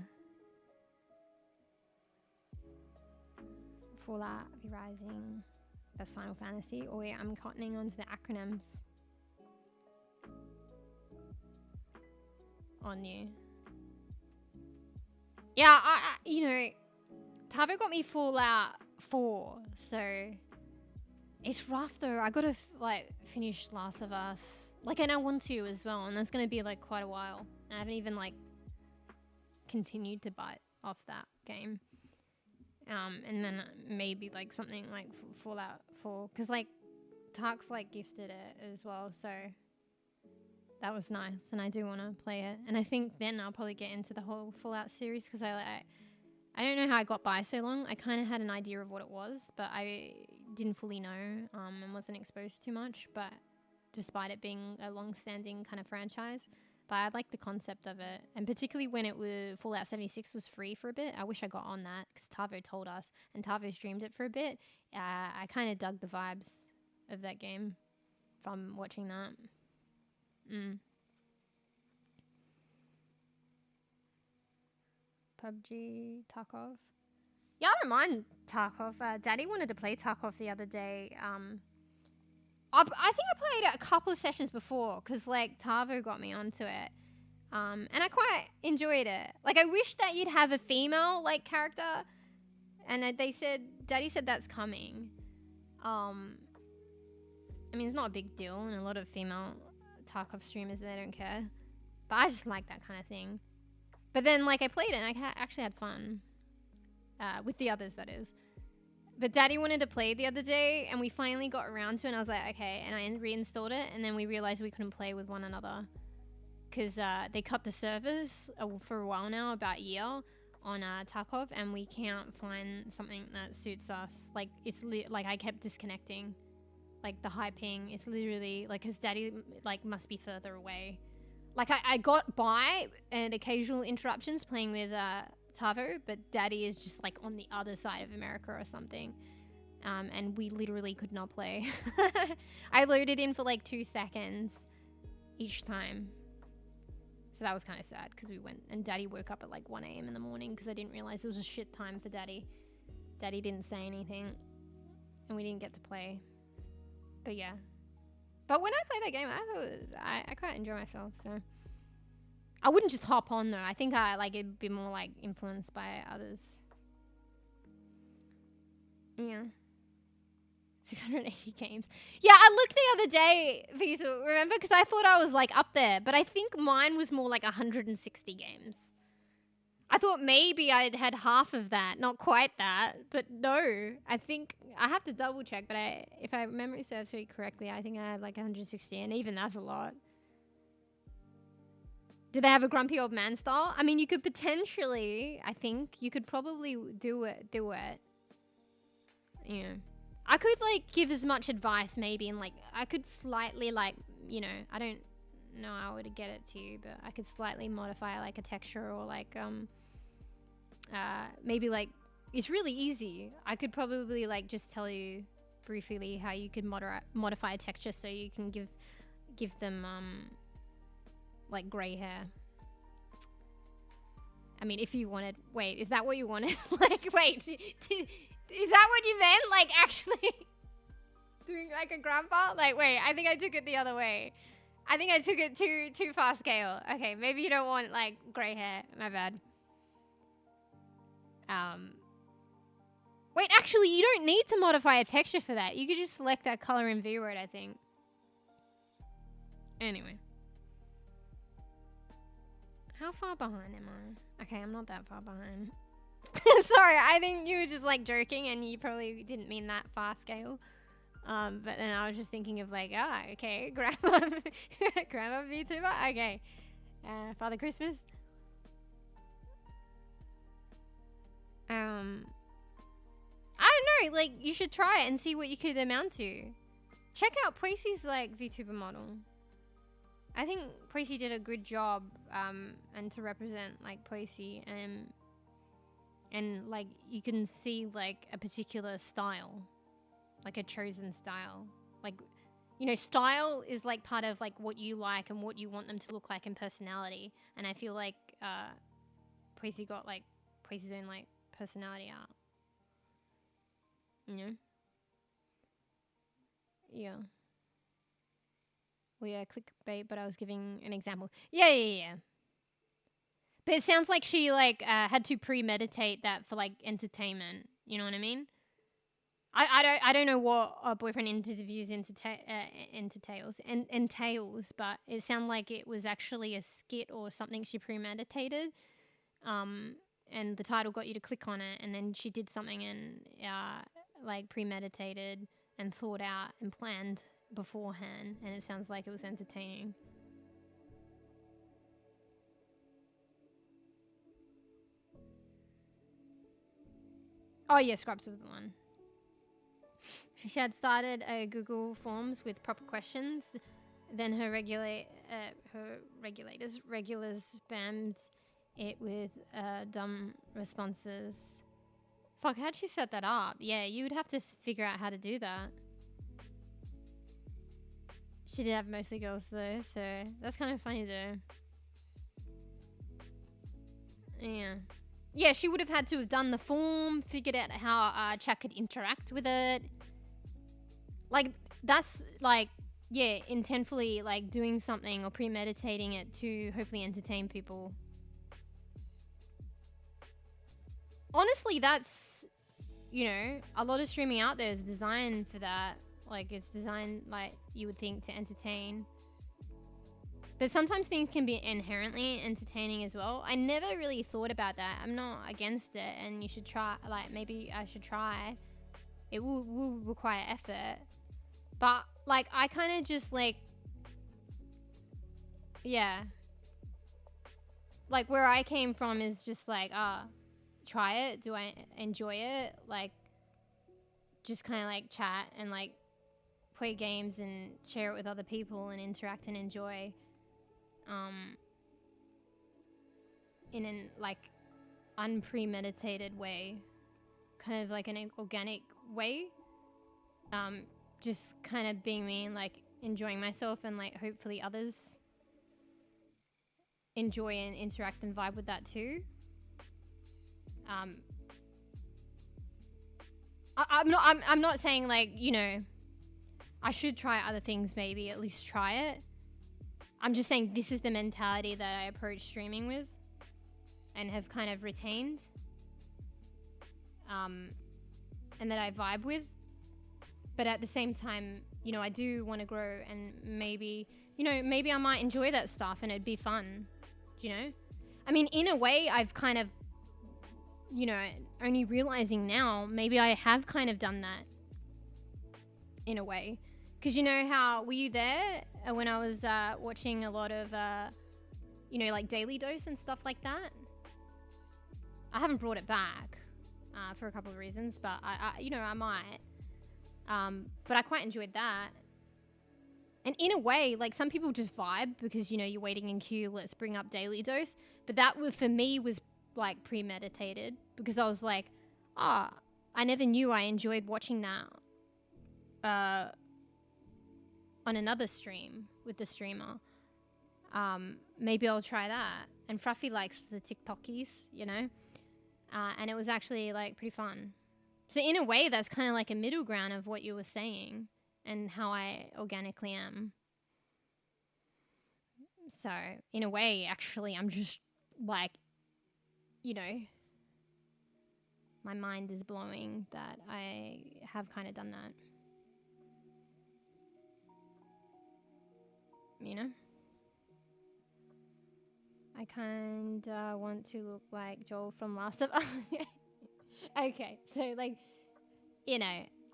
Fallout, V Rising, that's Final Fantasy. Oh yeah, I'm cottoning onto the acronyms on you. Yeah, I you know, Tavo got me Fallout 4, so it's rough though. I gotta like finish Last of Us. Like, and I want to as well, and that's gonna be like quite a while. I haven't even like continued to bite off that game. And then maybe like something like Fallout 4, because like Tark's like gifted it as well, so that was nice, and I do want to play it. And I think then I'll probably get into the whole Fallout series, because I don't know how I got by so long. I kind of had an idea of what it was, but I didn't fully know and wasn't exposed too much. But despite it being a long-standing kind of franchise, but I like the concept of it, and particularly when it was Fallout 76 was free for a bit. I wish I got on that, because Tavo told us, and Tavo streamed it for a bit. I kind of dug the vibes of that game from watching that. PUBG, Tarkov. Yeah, I don't mind Tarkov. Daddy wanted to play Tarkov the other day. I think I played it a couple of sessions before, because like Tavo got me onto it, and I quite enjoyed it. Like, I wish that you'd have a female like character, and Daddy said that's coming. I mean, it's not a big deal, and a lot of female Tarkov streamers, they don't care, but I just like that kind of thing. But then like I played it, and I actually had fun with the others, that is. But Daddy wanted to play the other day, and we finally got around to it, and I was like, okay, and I reinstalled it, and then we realized we couldn't play with one another, because they cut the servers for a while now, about a year, on Tarkov, and we can't find something that suits us. Like, it's like I kept disconnecting. Like, the high ping, it's literally, like, his daddy, like, must be further away. Like, I got by and occasional interruptions playing with Tavo, but daddy is just, like, on the other side of America or something. And we literally could not play. I loaded in for, like, 2 seconds each time. So that was kind of sad, because we went, and daddy woke up at, like, 1 a.m. in the morning, because I didn't realize it was a shit time for daddy. Daddy didn't say anything, and we didn't get to play. But yeah. But when I play that game, I quite enjoy myself, so. I wouldn't just hop on though. I think it'd be more like influenced by others. Yeah. 680 games. Yeah, I looked the other day, Visa, remember? Because I thought I was like up there, but I think mine was more like 160 games. I thought maybe I'd had half of that, not quite that, but no. I think, I have to double check, but if I remember serves correctly, I think I had like 160, and even that's a lot. Do they have a grumpy old man style? I mean, you could potentially, I think, you could probably do it. Yeah. I could like give as much advice maybe, and like, I could slightly like, you know, I don't know how to get it to you, but I could slightly modify like a texture, or like, maybe like, it's really easy. I could probably like just tell you briefly how you could modify a texture so you can give them, like gray hair. I mean, if you wanted, wait, is that what you wanted? Like, wait, is that what you meant? Like, actually doing like a grandpa? Like, wait, I think I took it the other way. I think I took it too far scale. Okay, maybe you don't want like gray hair. My bad. Wait, actually, you don't need to modify a texture for that. You could just select that color in VROID, I think. Anyway. How far behind am I? Okay, I'm not that far behind. Sorry, I think you were just like joking, and you probably didn't mean that far scale. But then I was just thinking of like, okay, grandma VTuber, okay. Father Christmas. I don't know, like, you should try it and see what you could amount to. Check out Poisy's like VTuber model. I think Poisy did a good job, and to represent like Poisy, and like you can see like a particular style, like a chosen style. Like, you know, style is like part of like what you like and what you want them to look like in personality. And I feel like Poisy got like Poisy's own like personality out. You know? Yeah. Well, yeah, clickbait, but I was giving an example. Yeah. But it sounds like she, like, had to premeditate that for, like, entertainment. You know what I mean? I don't know what a boyfriend interviews entails, but it sounded like it was actually a skit or something she premeditated. And the title got you to click on it, and then she did something and, like, premeditated and thought out and planned beforehand, and it sounds like it was entertaining. Oh yeah, Scrubs was the one. She had started a Google Forms with proper questions, then her regulars spammed it with dumb responses. Fuck, how'd she set that up? Yeah, you would have to figure out how to do that. She did have mostly girls though, so that's kind of funny though. Yeah. Yeah, she would have had to have done the form, figured out how chat could interact with it. Like, that's like, yeah, intentfully like doing something or premeditating it to hopefully entertain people. Honestly, that's, you know, a lot of streaming out there is designed for that. Like, it's designed, like, you would think, to entertain. But sometimes things can be inherently entertaining as well. I never really thought about that. I'm not against it, and you should try, like, maybe I should try. It will require effort. But, like, I kind of just, like, yeah. Like, where I came from is just, like, try it? Do I enjoy it? Like, just kind of like chat and like play games and share it with other people and interact and enjoy in an like unpremeditated way, kind of like an organic way, just kind of being me and like enjoying myself, and like hopefully others enjoy and interact and vibe with that too. I'm not saying like, you know, I should try other things, maybe at least try it. I'm just saying this is the mentality that I approach streaming with and have kind of retained, and that I vibe with. But at the same time, you know, I do want to grow, and maybe, you know, maybe I might enjoy that stuff and it'd be fun, you know? I mean, in a way, I've kind of, you know, only realizing now, maybe I have kind of done that in a way. Because you know how, were you there when I was watching a lot of, you know, like Daily Dose and stuff like that? I haven't brought it back for a couple of reasons, but I you know, I might. But I quite enjoyed that. And in a way, like some people just vibe because, you know, you're waiting in queue, let's bring up Daily Dose. But that for me was like premeditated, because I was like, I never knew I enjoyed watching that on another stream with the streamer. Maybe I'll try that. And Fruffy likes the TikTokies, you know, and it was actually like pretty fun. So in a way, that's kind of like a middle ground of what you were saying and how I organically am. So in a way, actually, I'm just like, you know, my mind is blowing that I have kind of done that. You know? I kind of want to look like Joel from Last of Us. Okay, so like, you know,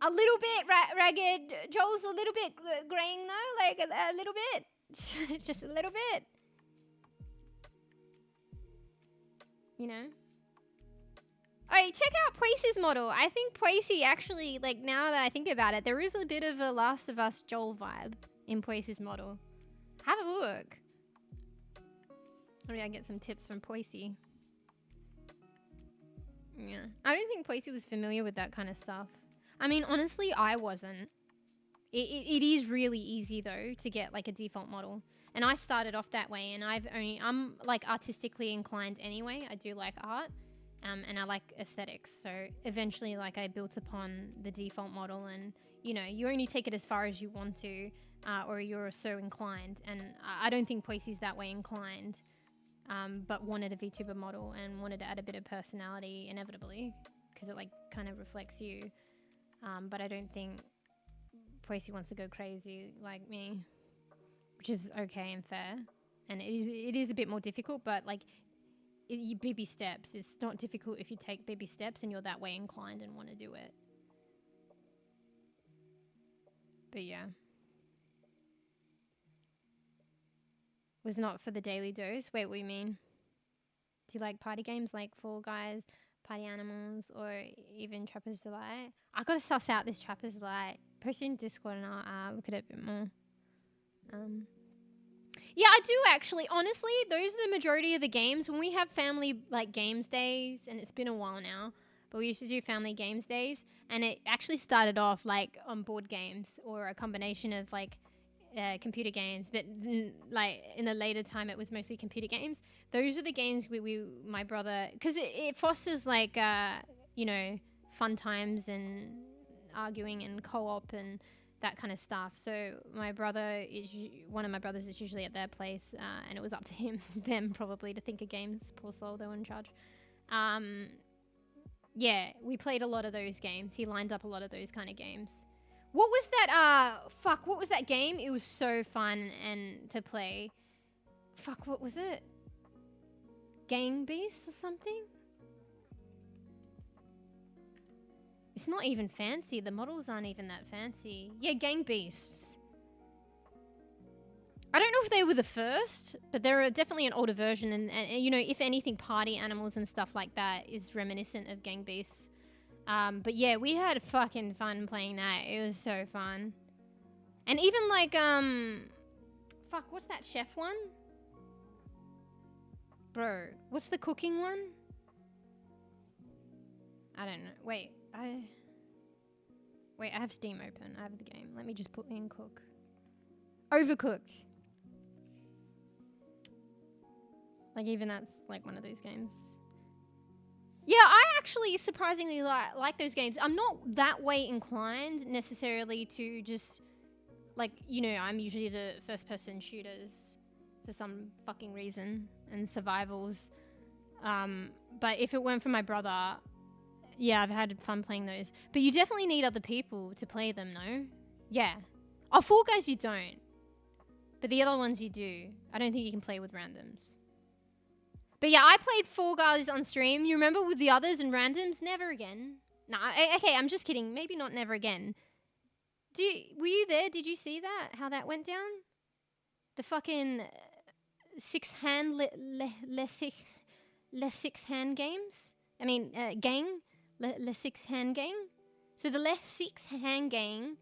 a little bit ragged. Joel's a little bit graying though, like a little bit. Just a little bit. You know? Alright, check out Poisy's model. I think Poisy actually, like now that I think about it, there is a bit of a Last of Us Joel vibe in Poisy's model. Have a look. Maybe I get some tips from Poisy. Yeah. I don't think Poisy was familiar with that kind of stuff. I mean, honestly, I wasn't. It is really easy though to get like a default model. And I started off that way, and I'm like artistically inclined anyway. I do like art, and I like aesthetics. So eventually like I built upon the default model, and you know, you only take it as far as you want to, or you're so inclined. And I don't think Poisy's that way inclined. But wanted a VTuber model and wanted to add a bit of personality inevitably, because it like kind of reflects you. But I don't think Poisy wants to go crazy like me, which is okay and fair. And it is a bit more difficult, but like baby steps. It's not difficult if you take baby steps and you're that way inclined and want to do it. But yeah. Was not for the daily dose. Wait, what do you mean? Do you like party games like Fall Guys, Party Animals, or even Trapper's Delight? I gotta suss out this Trapper's Delight. Post it in Discord and I'll look at it a bit more. Yeah, I do actually. Honestly, those are the majority of the games. When we have family like games days, and it's been a while now, but we used to do family games days, and it actually started off like on board games or a combination of like computer games, but like in a later time it was mostly computer games. Those are the games my brother, because it fosters like you know, fun times and arguing and co-op and that kind of stuff. So one of my brothers is usually at their place, and it was up to them probably to think of games. Poor soul, they were in charge. Yeah, we played a lot of those games. He lined up a lot of those kind of games. What was that, what was that game? It was so fun and to play. What was it? Gang Beasts or something? It's not even fancy. The models aren't even that fancy. Yeah, Gang Beasts. I don't know if they were the first, but they're definitely an older version. And you know, if anything, party animals and stuff like that is reminiscent of Gang Beasts. But yeah, we had fucking fun playing that. It was so fun. And even like, fuck, what's that chef one? Bro, what's the cooking one? I don't know. Wait, I have Steam open. I have the game. Let me just put in cook. Overcooked. Like, even that's like one of those games. Yeah, I actually surprisingly like those games. I'm not that way inclined necessarily to just, like, you know, I'm usually the first person shooters for some fucking reason and survivals. But if it weren't for my brother, yeah, I've had fun playing those. But you definitely need other people to play them, no? Yeah. Oh, Fall Guys you don't. But the other ones you do. I don't think you can play with randoms. But yeah, I played Fall Guys on stream. You remember with the others and randoms? Never again. Nah, okay, I'm just kidding. Maybe not never again. Were you there? Did you see that? How that went down? The fucking six-hand six-hand games? I mean, gang? Le six-hand gang? So the le six-hand gang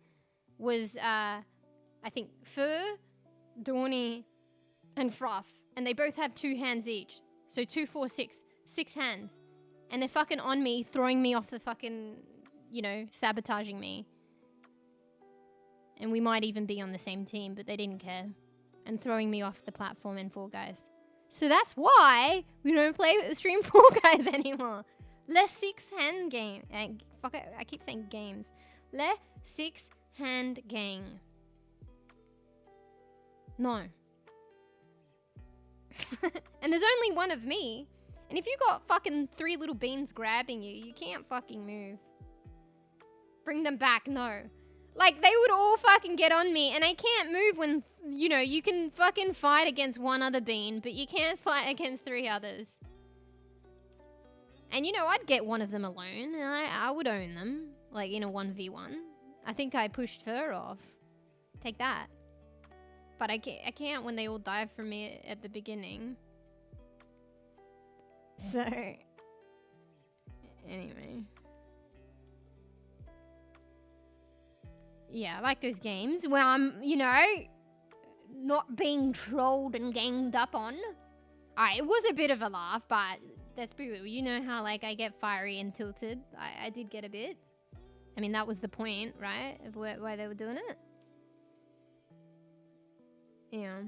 was, I think, Fur, Dorney, and Fruff. And they both have 2 hands each. So 2, 4, 6. 6 hands. And they're fucking on me, throwing me off the fucking, you know, sabotaging me. And we might even be on the same team, but they didn't care. And throwing me off the platform in Fall Guys. So that's why we don't play stream Fall Guys anymore. Le six-hand game. Fuck it, I keep saying games. Le six-hand gang. No. And there's only one of me. And if you got fucking 3 little beans grabbing you, you can't fucking move. Bring them back, no. Like, they would all fucking get on me, and I can't move when, you know, you can fucking fight against one other bean, but you can't fight against 3 others. And, you know, I'd get one of them alone, and I would own them, like, in a 1v1. I think I pushed Fur off. Take that. But I can't when they all dive from me at the beginning. So, anyway. Yeah, I like those games where I'm, you know, not being trolled and ganged up on. Alright, it was a bit of a laugh, but let's be real. You know how, like, I get fiery and tilted? I did get a bit. I mean, that was the point, right? Of why they were doing it. Yeah.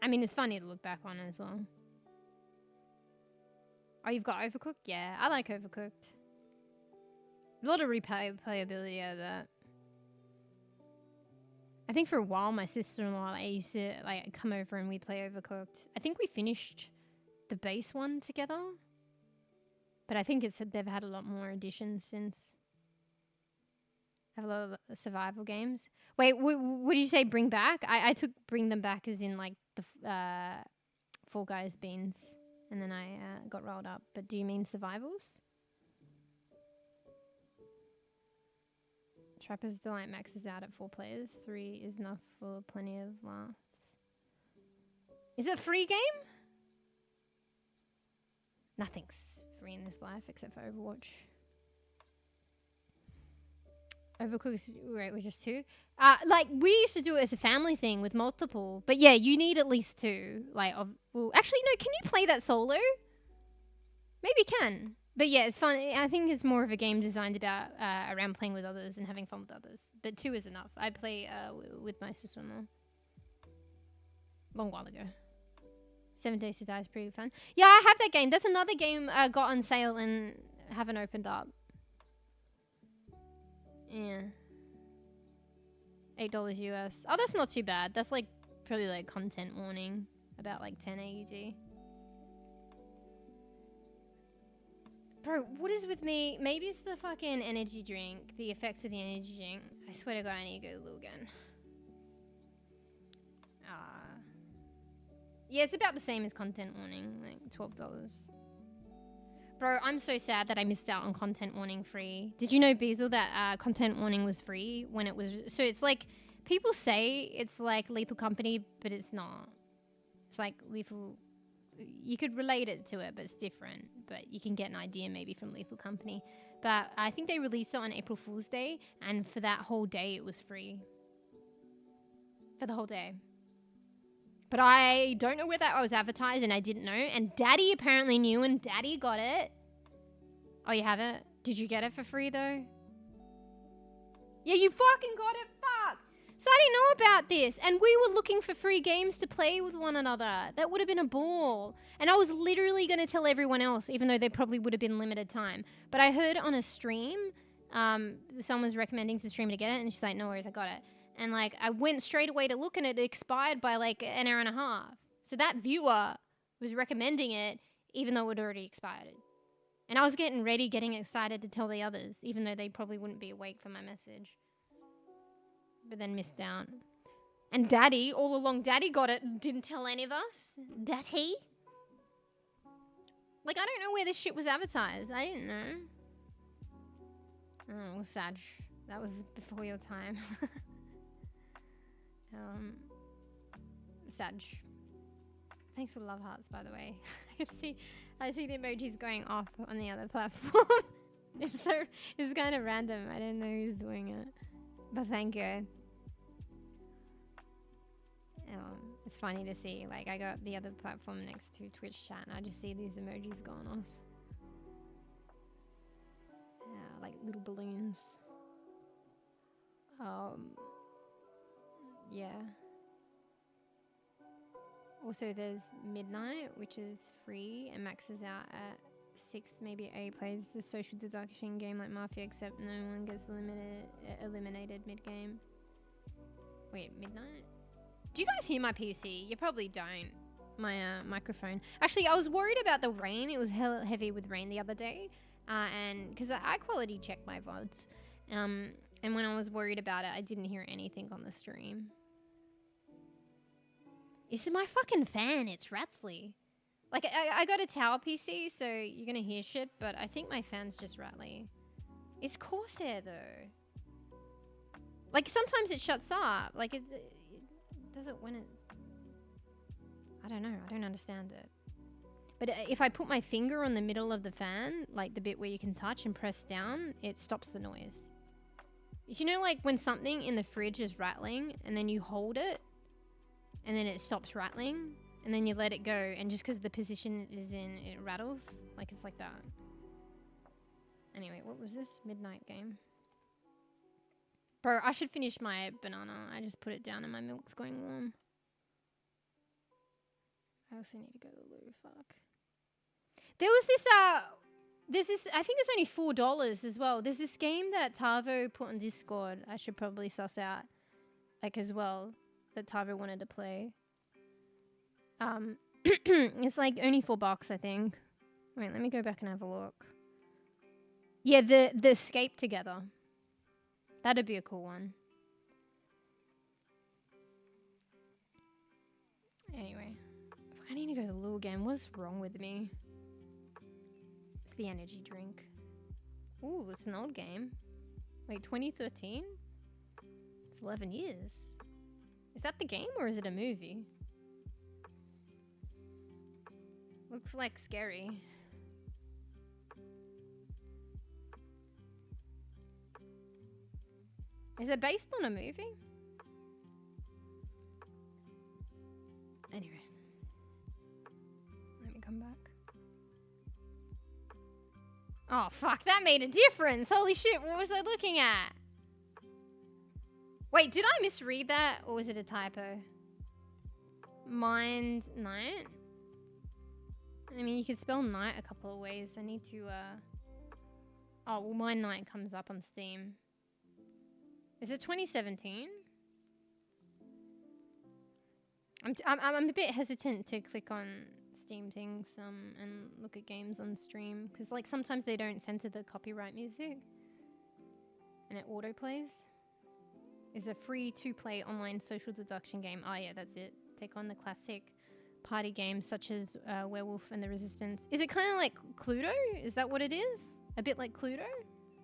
I mean, it's funny to look back on as well. Oh, you've got Overcooked? Yeah, I like Overcooked. A lot of replayability out of that. I think for a while, my sister-in-law, I used to like come over and we'd play Overcooked. I think we finished the base one together. But I think they've had a lot more additions since. Have a lot of survival games. Wait, what did you say bring back? I took bring them back as in like the Fall Guys beans. And then I got rolled up. But do you mean survivals? Trapper's Delight maxes out at 4 players. 3 is enough for plenty of laughs. Is it a free game? Nothing's free in this life except for Overwatch. Overcooked, right, we're just 2. Like, we used to do it as a family thing with multiple. But yeah, you need at least 2. Like, well, actually, no, can you play that solo? Maybe you can. But yeah, it's fun. I think it's more of a game designed about around playing with others and having fun with others. But 2 is enough. I play with my sister-in-law. Long while ago. 7 Days to Die is pretty fun. Yeah, I have that game. That's another game got on sale and haven't opened up. Yeah. $8 US. Oh, that's not too bad. That's like probably like content warning. About like 10 AUD. Bro, what is with me? Maybe it's the fucking energy drink. The effects of the energy drink. I swear to God, I need to go to Lou again. Yeah, it's about the same as content warning. Like $12. Bro, I'm so sad that I missed out on content warning free. Did you know, Beazle, that content warning was free when it was... So it's like People say it's like Lethal Company, but it's not. It's like Lethal... You could relate it to it, but it's different. But you can get an idea maybe from Lethal Company. But I think they released it on April Fool's Day, and for that whole day it was free. For the whole day. But I don't know where that was advertised, and I didn't know. And Daddy apparently knew, and Daddy got it. Oh, you have it? Did you get it for free, though? Yeah, you fucking got it. Fuck. So I didn't know about this. And we were looking for free games to play with one another. That would have been a ball. And I was literally going to tell everyone else, even though they probably would have been limited time. But I heard on a stream, someone was recommending to stream to get it, and she's like, no worries, I got it. And, like, I went straight away to look, and it expired by, like, an hour and a half. So that viewer was recommending it, even though it already expired. And I was getting ready, getting excited to tell the others, even though they probably wouldn't be awake for my message. But then missed out. And Daddy, all along, Daddy got it and didn't tell any of us. Daddy? Like, I don't know where this shit was advertised. I didn't know. Oh, Sag. That was before your time. Sag. Thanks for the love hearts, by the way. I see the emojis going off on the other platform. It's kind of random. I don't know who's doing it. But thank you. It's funny to see. Like, I got the other platform next to Twitch chat, and I just see these emojis going off. Yeah, like little balloons. Yeah. Also, there's Midnight, which is free and maxes out at 6, maybe 8 plays. It's a social deduction game like Mafia, except no one gets eliminated mid-game. Wait, Midnight? Do you guys hear my PC? You probably don't. My microphone. Actually, I was worried about the rain. It was heavy with rain the other day. And because I quality checked my VODs. And when I was worried about it, I didn't hear anything on the stream. This is my fucking fan. It's rattly. Like, I got a tower PC, so you're gonna hear shit, but I think my fan's just rattly. It's Corsair, though. Like, sometimes it shuts up. Like, it does it when it... I don't know. I don't understand it. But if I put my finger on the middle of the fan, like the bit where you can touch and press down, it stops the noise. You know, like when something in the fridge is rattling, and then you hold it, and then it stops rattling, and then you let it go, and just because the position it is in, it rattles? Like, it's like that. Anyway, what was this? Midnight game. Bro, I should finish my banana. I just put it down and my milk's going warm. I also need to go to the loo, fuck. There was this, I think it's only $4 as well. There's this game that Tavo put on Discord. I should probably suss out, like, as well, that Tavo wanted to play. It's like only $4, I think. Wait, let me go back and have a look. Yeah, the Escape Together. That'd be a cool one. Anyway. I need to go to the loo again. What's wrong with me? It's the energy drink. Ooh, it's an old game. Wait, 2013? It's 11 years. Is that the game or is it a movie? Looks like scary. Is it based on a movie? Anyway. Let me come back. Oh, fuck, that made a difference. Holy shit, what was I looking at? Wait, did I misread that? Or was it a typo? Mind night? I mean, you could spell night a couple of ways. I need to, Oh, well, Mind Night comes up on Steam. Is it 2017? I'm a bit hesitant to click on Steam things and look at games on stream because like sometimes they don't censor the copyright music and it auto plays. Is a free to play online social deduction game. Oh yeah, that's it. Take on the classic party games such as Werewolf and the Resistance. Is it kind of like Cluedo? Is that what it is? A bit like Cluedo?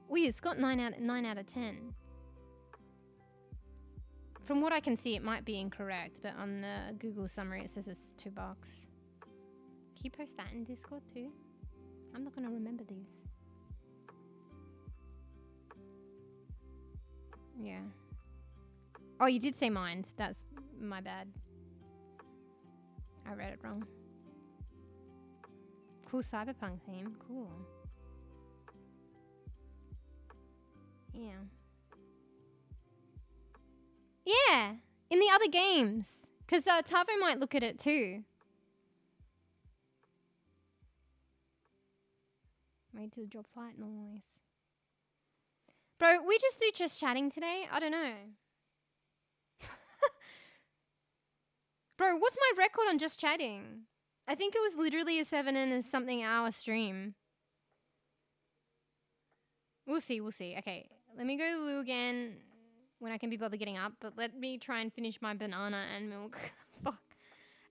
Oh yeah, it's got 9 out of 10. From what I can see, it might be incorrect, but on the Google summary, it says it's $2. Can you post that in Discord too? I'm not going to remember these. Yeah. Oh, you did say mind. That's my bad. I read it wrong. Cool cyberpunk theme. Cool. Yeah. Yeah! In the other games. Because Tavo might look at it too. Made to the job site noise. Bro, we just chatting today? I don't know. Bro, what's my record on just chatting? I think it was literally a 7 and a something hour stream. We'll see, we'll see. Okay, let me go to Lou again when I can be bothered getting up, but let me try and finish my banana and milk. Fuck.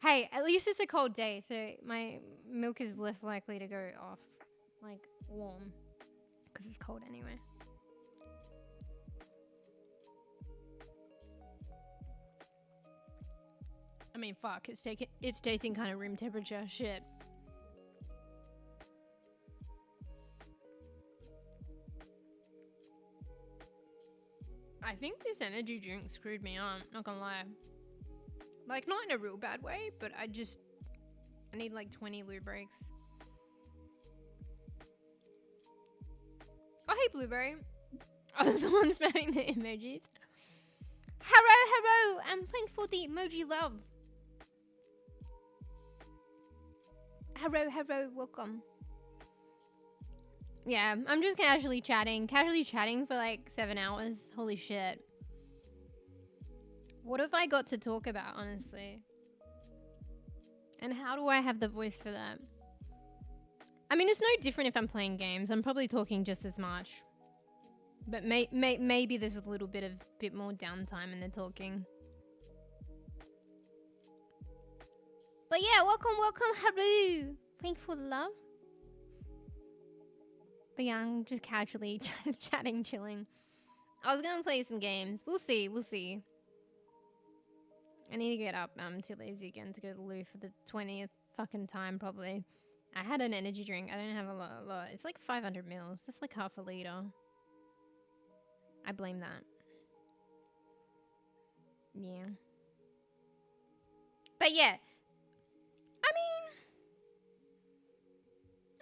Hey, at least it's a cold day, so my milk is less likely to go off, like, warm, because it's cold anyway. I mean, fuck, it's tasting kind of room temperature. Shit. I think this energy drink screwed me on, not gonna lie. Like, not in a real bad way, but I need like 20 loo breaks. Oh, hey, Blueberry. I was the one spamming the emojis. Hello, and thanks for the emoji love. Hello, welcome. Yeah, I'm just casually chatting for like 7 hours. Holy shit. What have I got to talk about, honestly? And how do I have the voice for that? I mean, it's no different if I'm playing games. I'm probably talking just as much. But maybe there's a little bit more downtime in the talking. But yeah, welcome, hello. Thanks for the love. But yeah, I'm just casually chatting, chilling. I was gonna play some games. We'll see. I need to get up. I'm too lazy again to go to the loo for the 20th fucking time, probably. I had an energy drink. I don't have a lot. It's like 500 mils. That's like half a liter. I blame that. Yeah. But yeah.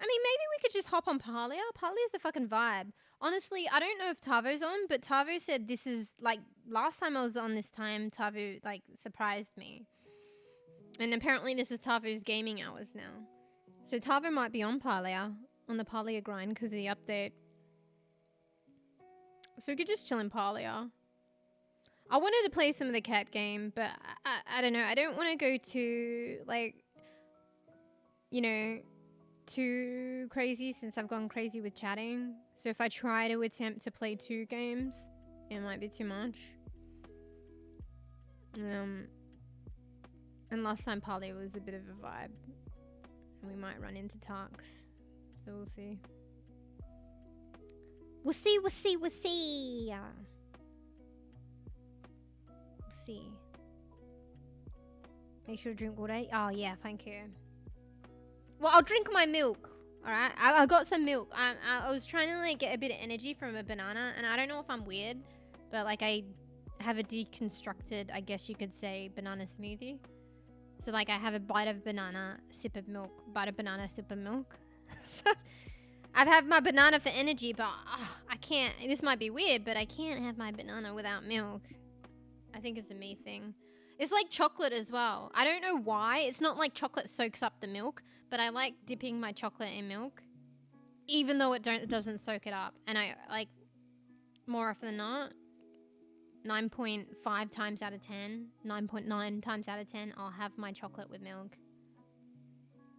I mean, maybe we could just hop on Palia. Palia's the fucking vibe. Honestly, I don't know if Tavo's on, but Tavo said this is, like, last time I was on this time, Tavo, like, surprised me. And apparently this is Tavo's gaming hours now. So Tavo might be on Palia, on the Palia grind, because of the update. So we could just chill in Palia. I wanted to play some of the cat game, but I don't know. I don't want to go too, like, you know, too crazy since I've gone crazy with chatting. So if I try to attempt to play 2 games, it might be too much. And last time Palia was a bit of a vibe. And we might run into talks. So we'll see. We'll see. We'll see. Make sure to drink water. Oh yeah, thank you. Well, I'll drink my milk. Alright, I got some milk. I was trying to like get a bit of energy from a banana, and I don't know if I'm weird, but like I have a deconstructed, I guess you could say, banana smoothie. So like I have a bite of banana, sip of milk, bite of banana, sip of milk. So I've had my banana for energy, but I can't. This might be weird, but I can't have my banana without milk. I think it's a me thing. It's like chocolate as well. I don't know why. It's not like chocolate soaks up the milk, but I like dipping my chocolate in milk, even though it doesn't soak it up. And I like, more often than not, 9.5 times out of 10, 9.9 times out of 10, I'll have my chocolate with milk.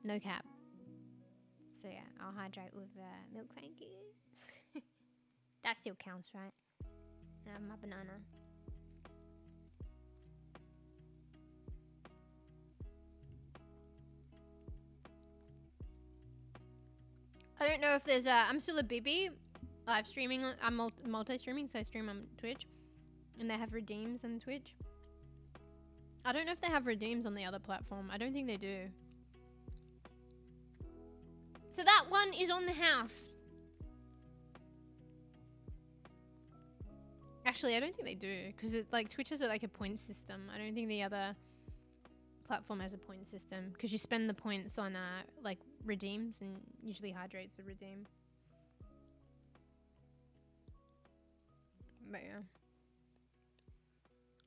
No cap. So yeah, I'll hydrate with milk, thank you. That still counts, right? I have my banana. I don't know if there's I'm still a bebe live streaming. I'm multi-streaming, so I stream on Twitch. And they have redeems on Twitch. I don't know if they have redeems on the other platform. I don't think they do. So that one is on the house. Actually, I don't think they do, because like Twitch has like a point system. I don't think the other platform has a point system, because you spend the points on like redeems, and usually hydrates the redeem. But yeah.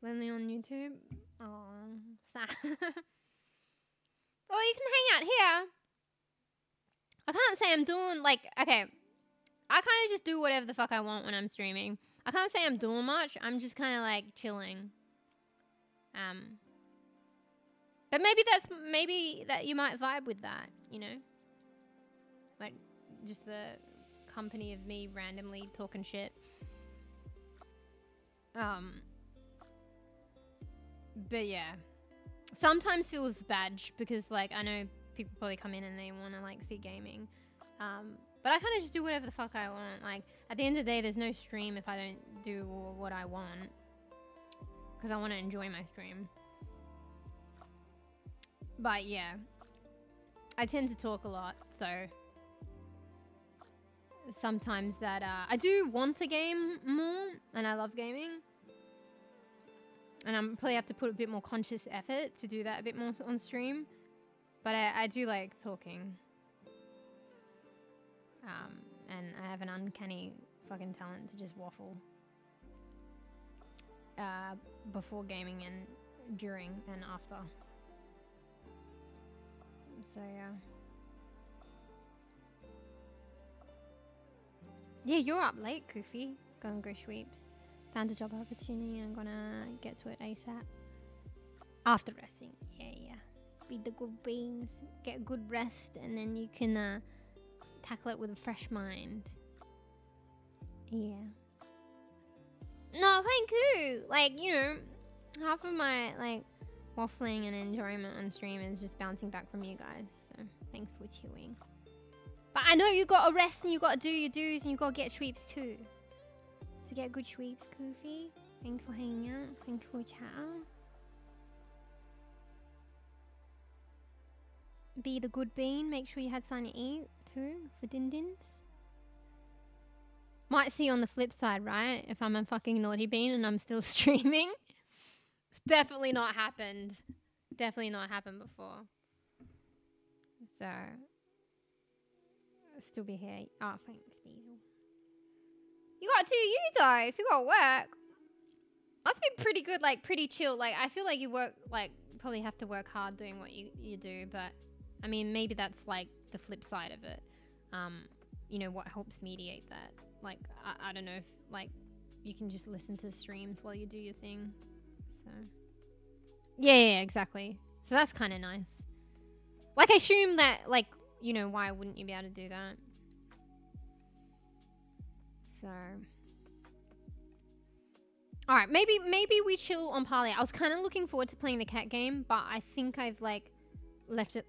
Lonely on YouTube. Oh, sad. Or you can hang out here. I can't say I'm doing like, okay, I kind of just do whatever the fuck I want when I'm streaming. I can't say I'm doing much. I'm just kind of like chilling. But maybe that you might vibe with that, you know? Like just the company of me randomly talking shit. But yeah. Sometimes feels bad because like I know people probably come in and they want to like see gaming. But I kind of just do whatever the fuck I want. Like, at the end of the day, there's no stream if I don't do what I want. Because I want to enjoy my stream. But, yeah. I tend to talk a lot, so... Sometimes that, I do want to game more, and I love gaming. And I probably have to put a bit more conscious effort to do that a bit more on stream. But I do like talking. And I have an uncanny fucking talent to just waffle. Before gaming and during and after. So yeah. Yeah, you're up late, Koofy. Go and go sweeps. Found a job opportunity and I'm gonna get to it ASAP. After resting. Yeah. Feed the good beans. Get good rest and then you can tackle it with a fresh mind. Yeah. No, thank you. Like, you know, half of my like waffling and enjoyment on stream is just bouncing back from you guys. So thanks for chewing. But I know you gotta rest and you gotta do your dues and you gotta get sweeps too. So get good sweeps, Koofy. Thanks for hanging out. Thanks for chatting. Be the good bean. Make sure you had something to eat too for din-dins. Might see on the flip side, right? If I'm a fucking naughty bean and I'm still streaming. It's definitely not happened. Definitely not happened before. So, I'll still be here. Oh, thanks, Beazle. You gotta do you though. If you gotta work, must be pretty good. Like pretty chill. Like I feel like you work. Like probably have to work hard doing what you do. But I mean, maybe that's like the flip side of it. You know what helps mediate that. Like I don't know if like you can just listen to streams while you do your thing. So yeah, exactly. So that's kind of nice. Like I assume that like you know why wouldn't you be able to do that? So all right, maybe we chill on Palia. I was kind of looking forward to playing the cat game, but I think I've like left it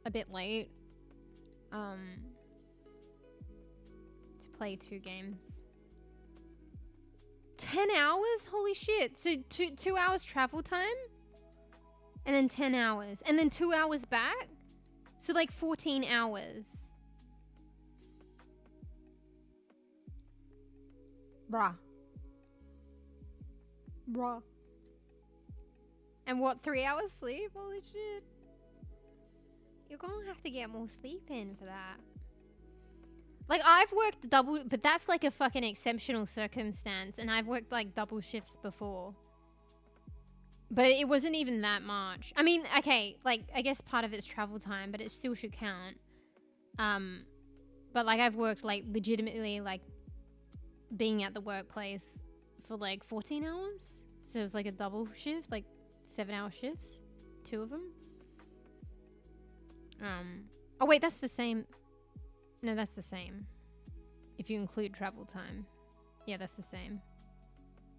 a bit late. To play 2 games. 10 hours? Holy shit. So 2 hours travel time? And then 10 hours. And then 2 hours back? So like 14 hours. Bruh. And what, 3 hours sleep? Holy shit. You're gonna have to get more sleep in for that. Like, I've worked double, but that's like a fucking exceptional circumstance. And I've worked like double shifts before. But it wasn't even that much. I mean, okay, like, I guess part of it's travel time, but it still should count. But like, I've worked like legitimately like being at the workplace for like 14 hours. So it was like a double shift, like 7-hour shifts, 2 of them. Oh wait, that's the same. No, that's the same. If you include travel time. Yeah, that's the same.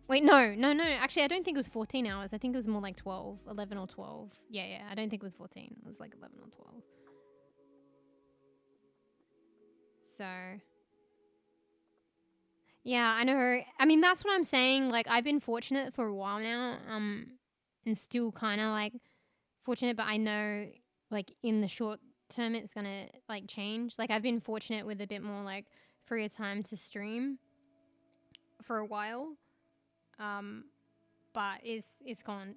Wait, no. Actually, I don't think it was 14 hours. I think it was more like 12, 11 or 12. Yeah. I don't think it was 14. It was like 11 or 12. So, yeah, I know. I mean, that's what I'm saying. Like, I've been fortunate for a while now. and still kind of like fortunate, but I know like in the short term it's gonna like change. Like I've been fortunate with a bit more like freer time to stream for a while, but it's gonna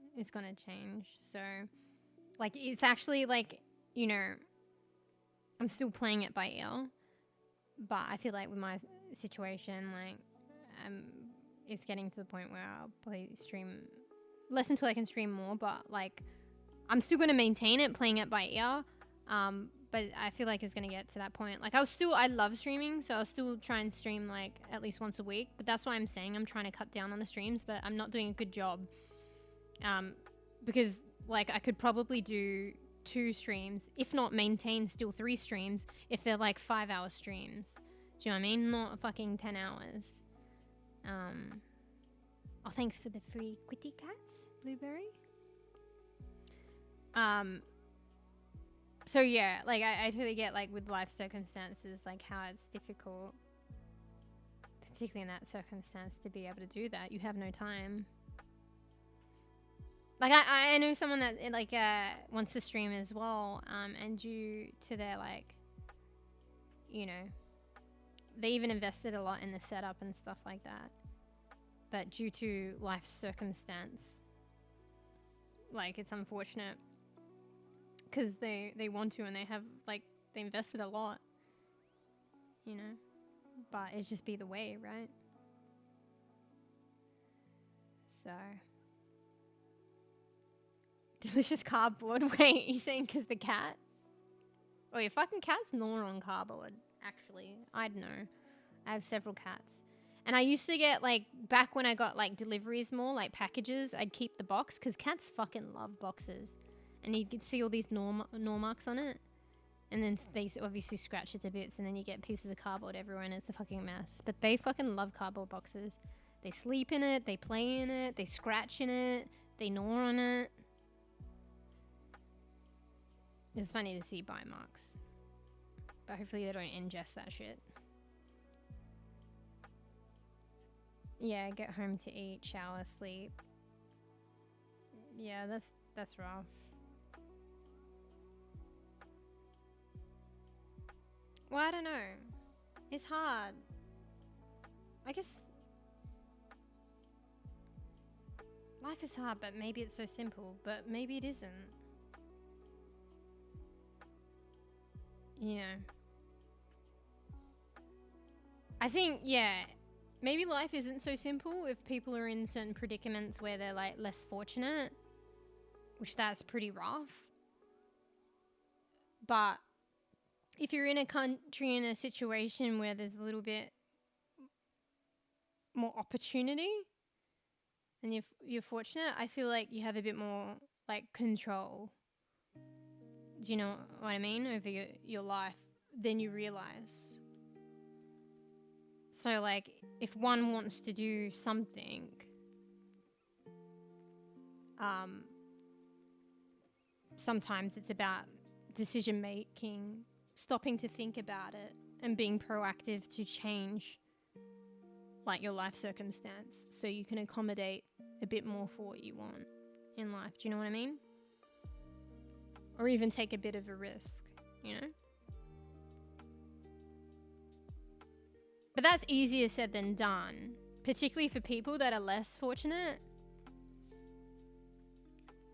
change. So like it's actually like, you know, I'm still playing it by ear, but I feel like with my situation, like it's getting to the point where I'll probably stream less until I can stream more, but like I'm still going to maintain it playing it by ear, but I feel like it's going to get to that point. Like I love streaming, so I'll still try and stream like at least once a week, but that's why I'm saying I'm trying to cut down on the streams, but I'm not doing a good job, because like I could probably do 2 streams, if not maintain still 3 streams, if they're like 5-hour streams. Do you know what I mean? Not fucking 10 hours. Oh, thanks for the free Quitty Cats, Blueberry. So yeah, like I totally get like with life circumstances, like how it's difficult, particularly in that circumstance, to be able to do that. You have no time. Like I know someone that like wants to stream as well, and due to their like, you know, they even invested a lot in the setup and stuff like that, but due to life circumstance, like it's unfortunate because they want to and they have like they invested a lot, you know, but it's just be the way, right? So delicious cardboard. Wait, you saying because the cat? Oh, your fucking cat's gnaw on cardboard. Actually, I'd know. I have several cats. And I used to get, like, back when I got, like, deliveries more, like, packages, I'd keep the box, because cats fucking love boxes. And you could see all these gnaw marks on it. And then they obviously scratch it to bits, and then you get pieces of cardboard everywhere, and it's a fucking mess. But they fucking love cardboard boxes. They sleep in it, they play in it, they scratch in it, they gnaw on it. It was funny to see bite marks. But hopefully they don't ingest that shit. Yeah, get home to eat, shower, sleep. Yeah, that's rough. Well, I don't know. It's hard. I guess life is hard, but maybe it's so simple, but maybe it isn't. You know. I think, yeah, maybe life isn't so simple if people are in certain predicaments where they're like less fortunate, which that's pretty rough. But if you're in a country, in a situation where there's a little bit more opportunity and you're fortunate, I feel like you have a bit more like control. Do you know what I mean? Over your life than you realize. So like if one wants to do something, sometimes it's about decision making, stopping to think about it and being proactive to change like your life circumstance so you can accommodate a bit more for what you want in life. Do you know what I mean? Or even take a bit of a risk, you know? But that's easier said than done, particularly for people that are less fortunate.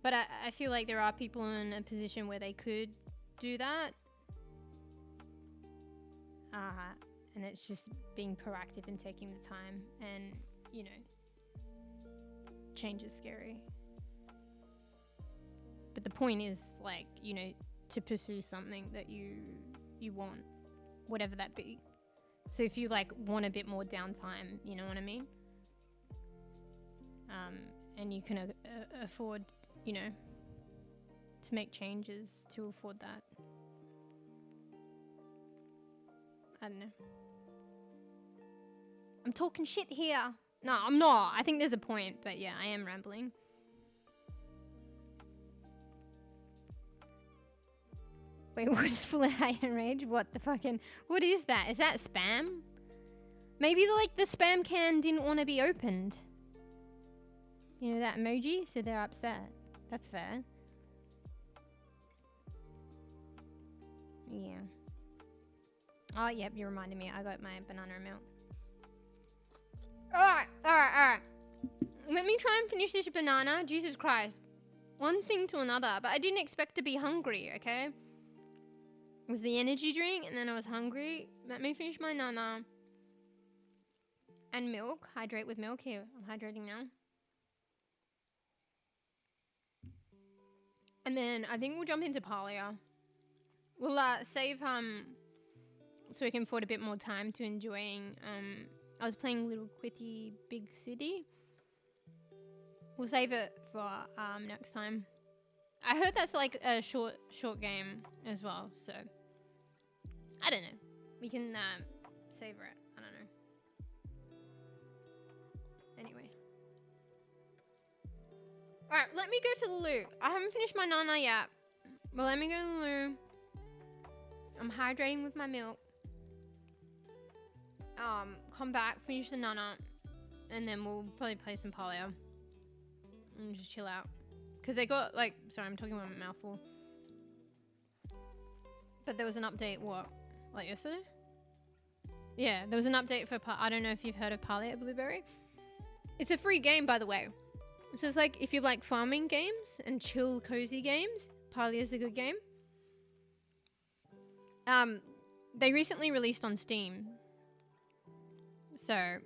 But I feel like there are people in a position where they could do that. And it's just being proactive and taking the time, and, you know, change is scary. But the point is, like, you know, to pursue something that you want, whatever that be. So if you, like, want a bit more downtime, you know what I mean? And you can afford, you know, to make changes to afford that. I don't know. I'm talking shit here. No, I'm not. I think there's a point, but yeah, I am rambling. Wait, what is full of hate and rage? What the fucking... What is that? Is that spam? Maybe, like, the spam can didn't want to be opened. You know that emoji? So they're upset. That's fair. Yeah. Oh, yep, you reminded me. I got my banana milk. Alright. Let me try and finish this banana. Jesus Christ. One thing to another. But I didn't expect to be hungry, okay? It was the energy drink, and then I was hungry. Let me finish my nana. And milk. Hydrate with milk. Here, I'm hydrating now. And then I think we'll jump into Palia. We'll save so we can afford a bit more time to enjoying I was playing Little Quitty Big City. We'll save it for next time. I heard that's like a short game as well, so I don't know. We can savor it. I don't know. Anyway. Alright, let me go to the loo. I haven't finished my nana yet. But let me go to the loo. I'm hydrating with my milk. Come back, finish the nana, and then we'll probably play some Palia. And just chill out. Because they got, like, sorry, I'm talking about my mouthful. But there was an update, what? Like yesterday? Yeah, there was an update for, I don't know if you've heard of Palia Blueberry. It's a free game, by the way. So it's like, if you like farming games and chill, cozy games, Palia is a good game. They recently released on Steam. So,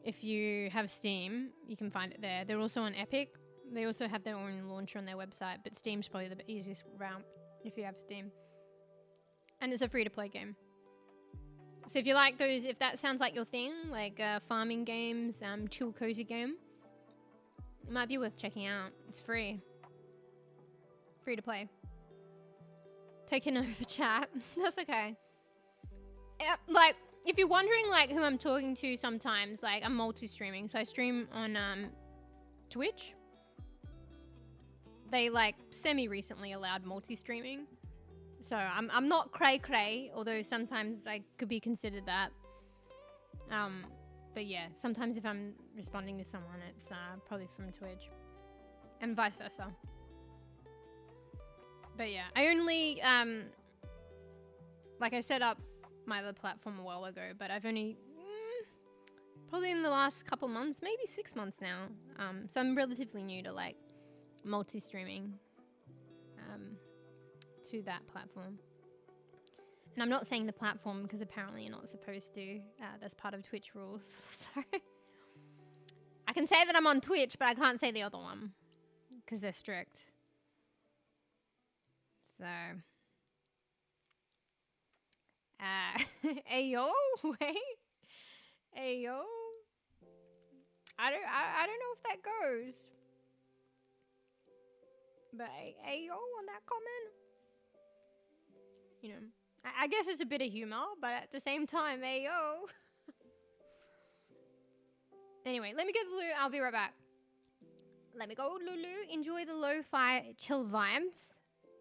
if you have Steam, you can find it there. They're also on Epic. They also have their own launcher on their website, but Steam's probably the easiest route if you have Steam. And it's a free-to-play game. So if you like those, if that sounds like your thing, like farming games, chill, cozy game, it might be worth checking out. It's free. Free to play. Taking over chat. That's okay. Like, if you're wondering like who I'm talking to sometimes, like I'm multi-streaming. So I stream on Twitch. They like semi-recently allowed multi-streaming. So I'm not cray-cray, although sometimes I could be considered that. But yeah, sometimes if I'm responding to someone, it's probably from Twitch. And vice versa. But yeah, I only, like I set up my other platform a while ago, but I've only, probably in the last couple months, maybe 6 months now. So I'm relatively new to like multi-streaming to that platform. And I'm not saying the platform because apparently you're not supposed to. That's part of Twitch rules. So I can say that I'm on Twitch, but I can't say the other one because they're strict. So, ayo, wait, ayo. I don't know if that goes. But ayo on that comment. You know, I guess it's a bit of humor, but at the same time, ayo. Anyway, let me go to the loo. I'll be right back. Let me go, Lulu. Enjoy the lo-fi chill vibes.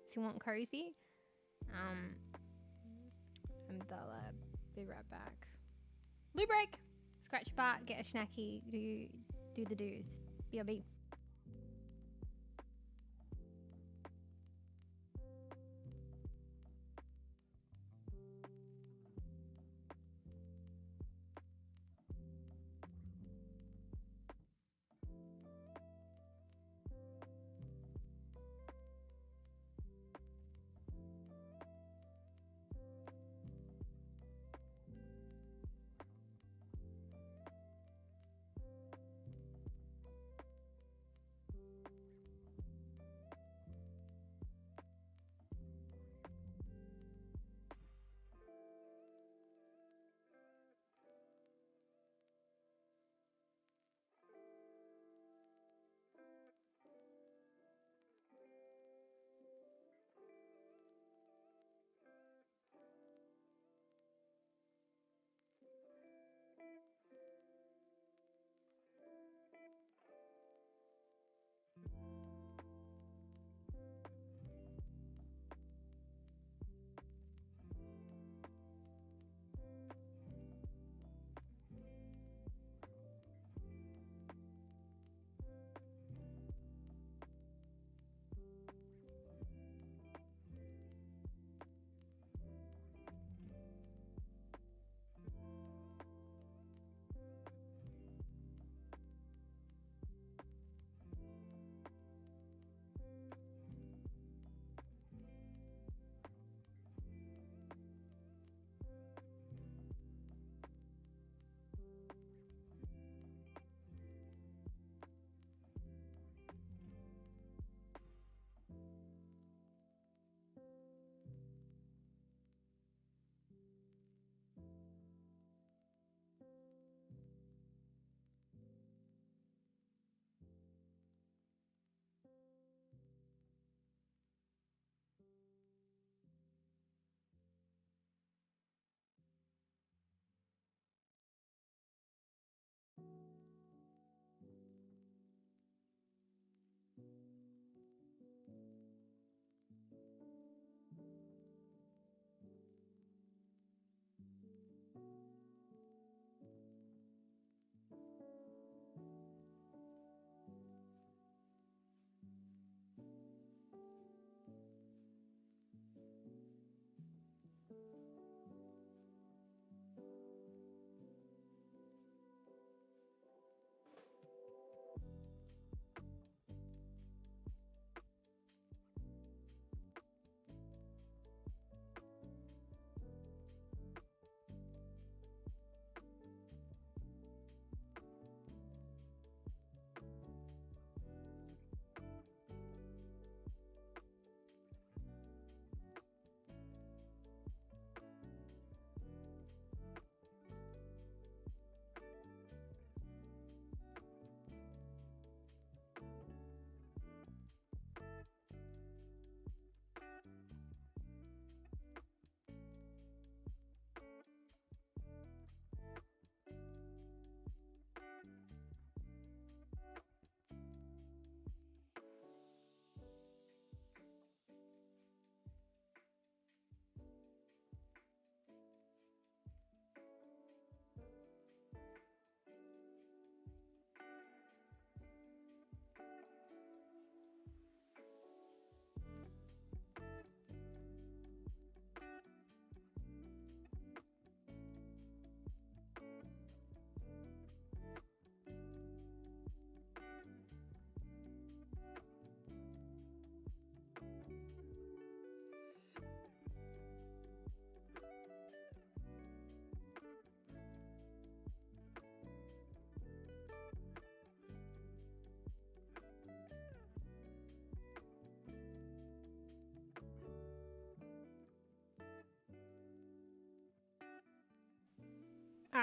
If you want cozy. And I'll be right back. Loo break. Scratch your butt. Get a snacky. Do the do's. BRB.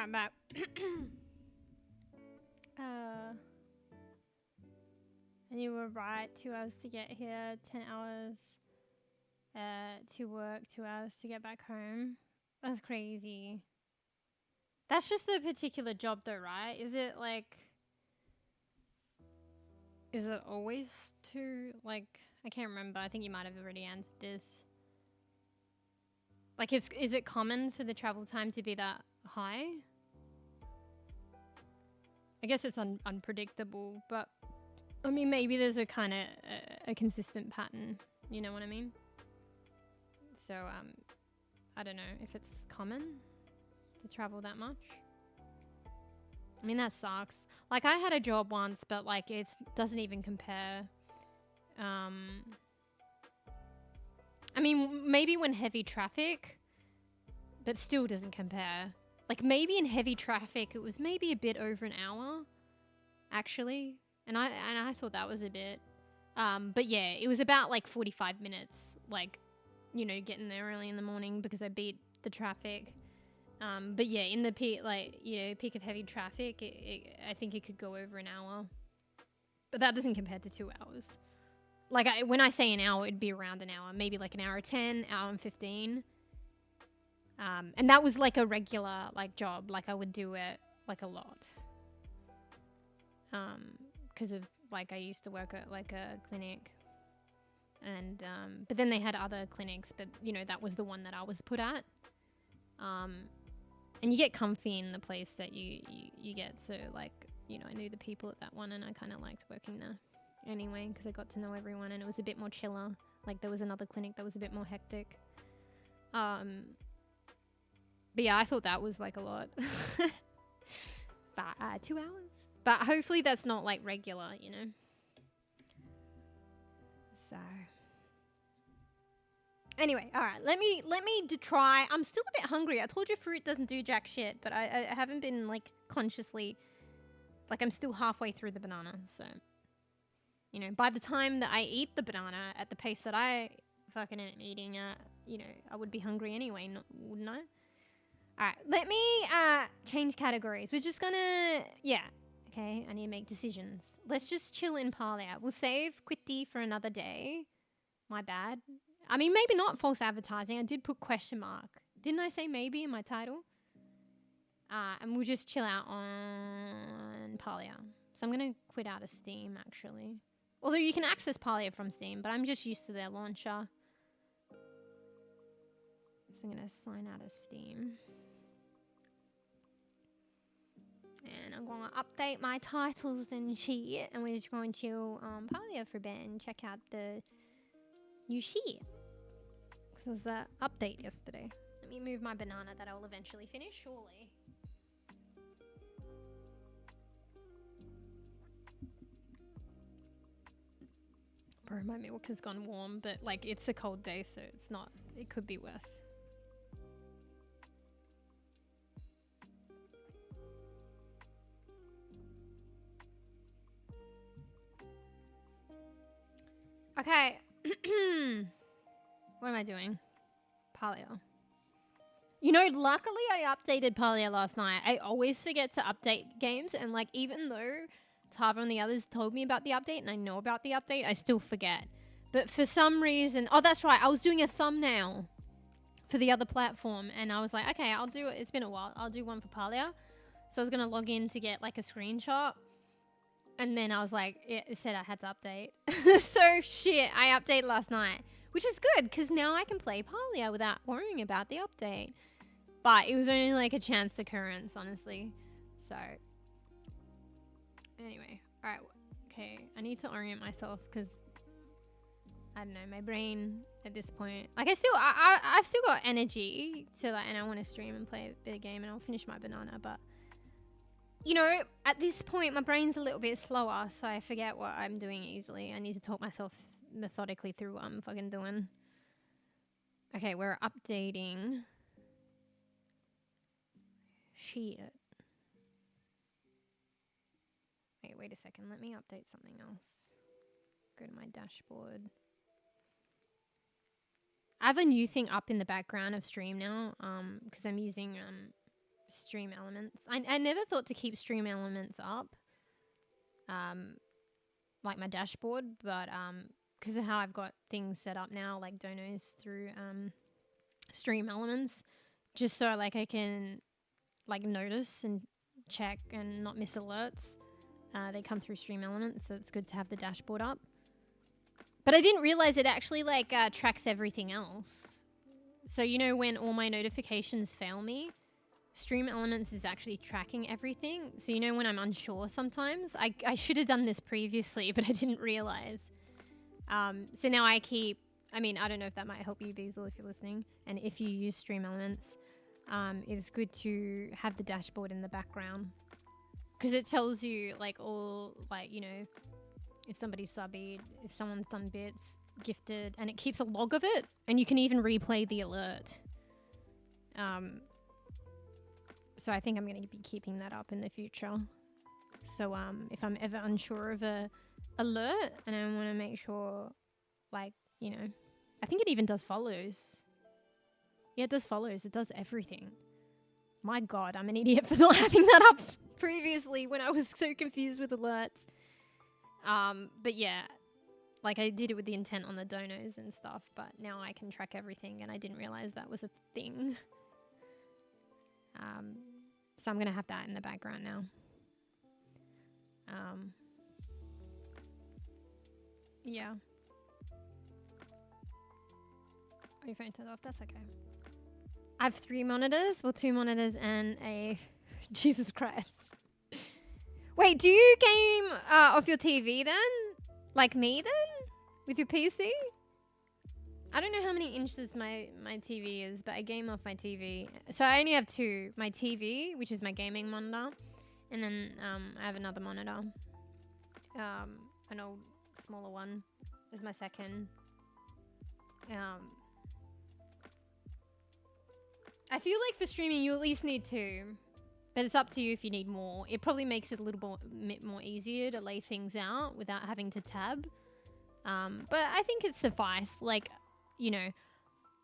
Alright, back. And you were right, 2 hours to get here, 10 hours to work, 2 hours to get back home. That's crazy. That's just the particular job though, right? Is it like... Is it always 2? Like, I can't remember. I think you might have already answered this. Like, is it common for the travel time to be that high? I guess it's unpredictable, but I mean, maybe there's a kind of a consistent pattern. You know what I mean? So, I don't know if it's common to travel that much. I mean, that sucks. Like, I had a job once, but like, it doesn't even compare. I mean, maybe when heavy traffic, but still doesn't compare. Like, maybe in heavy traffic, it was maybe a bit over an hour, actually. And I thought that was a bit. But yeah, it was about like 45 minutes, like, you know, getting there early in the morning because I beat the traffic. But yeah, in the peak, like, you know, peak of heavy traffic, I think it could go over an hour. But that doesn't compare to 2 hours. Like, when I say an hour, it'd be around an hour. Maybe like an hour 10, hour and 15. And that was like a regular, like, job. Like, I would do it, like, a lot. Because of, like, I used to work at, like, a clinic. And, but then they had other clinics. But, you know, that was the one that I was put at. And you get comfy in the place that you get. So, like, you know, I knew the people at that one and I kind of liked working there anyway because I got to know everyone and it was a bit more chiller. Like, there was another clinic that was a bit more hectic. But yeah, I thought that was, like, a lot. But 2 hours? But hopefully that's not, like, regular, you know? So... Anyway, alright, let me try. I'm still a bit hungry. I told you fruit doesn't do jack shit, but I haven't been, like, consciously... Like, I'm still halfway through the banana, so... You know, by the time that I eat the banana at the pace that I fucking am eating at, you know, I would be hungry anyway, wouldn't I? Alright, let me change categories. We're just gonna... Yeah, okay, I need to make decisions. Let's just chill in Palia. We'll save Quitty for another day. My bad. I mean, maybe not false advertising. I did put question mark. Didn't I say maybe in my title? And we'll just chill out on Palia. So I'm going to quit out of Steam, actually. Although you can access Palia from Steam, but I'm just used to their launcher. So I'm going to sign out of Steam. And I'm going to update my titles and shit. And we're just going to Palia for a bit and check out the new shit. Because there's that update yesterday. Let me move my banana that I will eventually finish, surely. Bro, my milk has gone warm, but, like, it's a cold day, so it's not... It could be worse. Okay. What am I doing? Palia. You know, luckily I updated Palia last night. I always forget to update games, and, like, even though Tava and the others told me about the update and I know about the update, I still forget. But for some reason... Oh, that's right. I was doing a thumbnail for the other platform, and I was like, okay, I'll do it. It's been a while. I'll do one for Palia. So I was going to log in to get, like, a screenshot. And then I was like, it said I had to update. So, shit, I updated last night. Which is good, because now I can play Palia without worrying about the update. But it was only, like, a chance occurrence, honestly. So, anyway. Alright, okay. I need to orient myself, because, I don't know, my brain at this point... Like, I've still got energy to, like, and I want to stream and play a bit of game, and I'll finish my banana, but... You know, at this point, my brain's a little bit slower, so I forget what I'm doing easily. I need to talk myself methodically through what I'm fucking doing. Okay, we're updating. Shit. Wait a second. Let me update something else. Go to my dashboard. I have a new thing up in the background of stream now, because I'm using stream elements. I never thought to keep stream elements up, like my dashboard, but because of how I've got things set up now, like donos through stream elements, just so like I can like notice and check and not miss alerts. They come through stream elements, so it's good to have the dashboard up. But I didn't realize it actually like tracks everything else. So you know when all my notifications fail me, stream elements is actually tracking everything. So you know when I'm unsure sometimes, I should have done this previously, but I didn't realize. So now I keep, I mean, I don't know if that might help you, Beazle, if you're listening. And if you use stream elements, it's good to have the dashboard in the background. Because it tells you like all, like, you know, if somebody's subbied, if someone's done bits, gifted, and it keeps a log of it. And you can even replay the alert. So I think I'm going to be keeping that up in the future. So if I'm ever unsure of a alert and I want to make sure, like, you know, I think it even does follows. Yeah, it does follows. It does everything. My God, I'm an idiot for not having that up previously when I was so confused with alerts. But yeah, like I did it with the intent on the donos and stuff, but now I can track everything and I didn't realize that was a thing. So I'm going to have that in the background now. Yeah. Oh, your phone turned off. That's okay. I have 3 monitors. Well, 2 monitors and a... Jesus Christ. Wait, do you game off your TV then? Like me then? With your PC? I don't know how many inches my TV is, but I game off my TV. So I only have 2. My TV, which is my gaming monitor, and then I have another monitor. An old, smaller one is my second. I feel like for streaming you at least need 2. But it's up to you if you need more. It probably makes it a little bit more easier to lay things out without having to tab. But I think it suffice. Like, you know,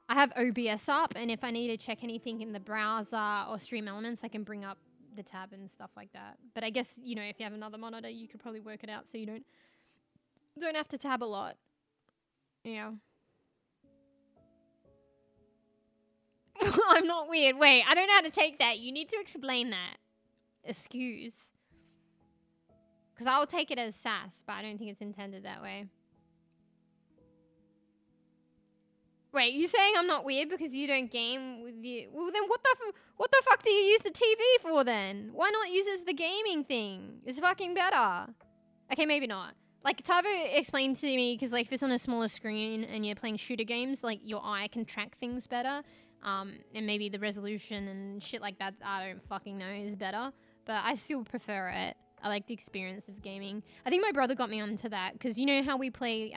I have OBS up, and if I need to check anything in the browser or stream elements, I can bring up the tab and stuff like that. But I guess, you know, if you have another monitor, you could probably work it out so you don't have to tab a lot. Yeah. I'm not weird. Wait, I don't know how to take that. You need to explain that. Excuse. Because I'll take it as sass, but I don't think it's intended that way. Wait, you saying I'm not weird because you don't game with you? Well, then what the fuck do you use the TV for then? Why not use it as the gaming thing? It's fucking better. Okay, maybe not. Like, Tavo explained to me, because like if it's on a smaller screen and you're playing shooter games, like your eye can track things better. And maybe the resolution and shit like that, I don't fucking know, is better. But I still prefer it. I like the experience of gaming. I think my brother got me onto that, because you know how we play,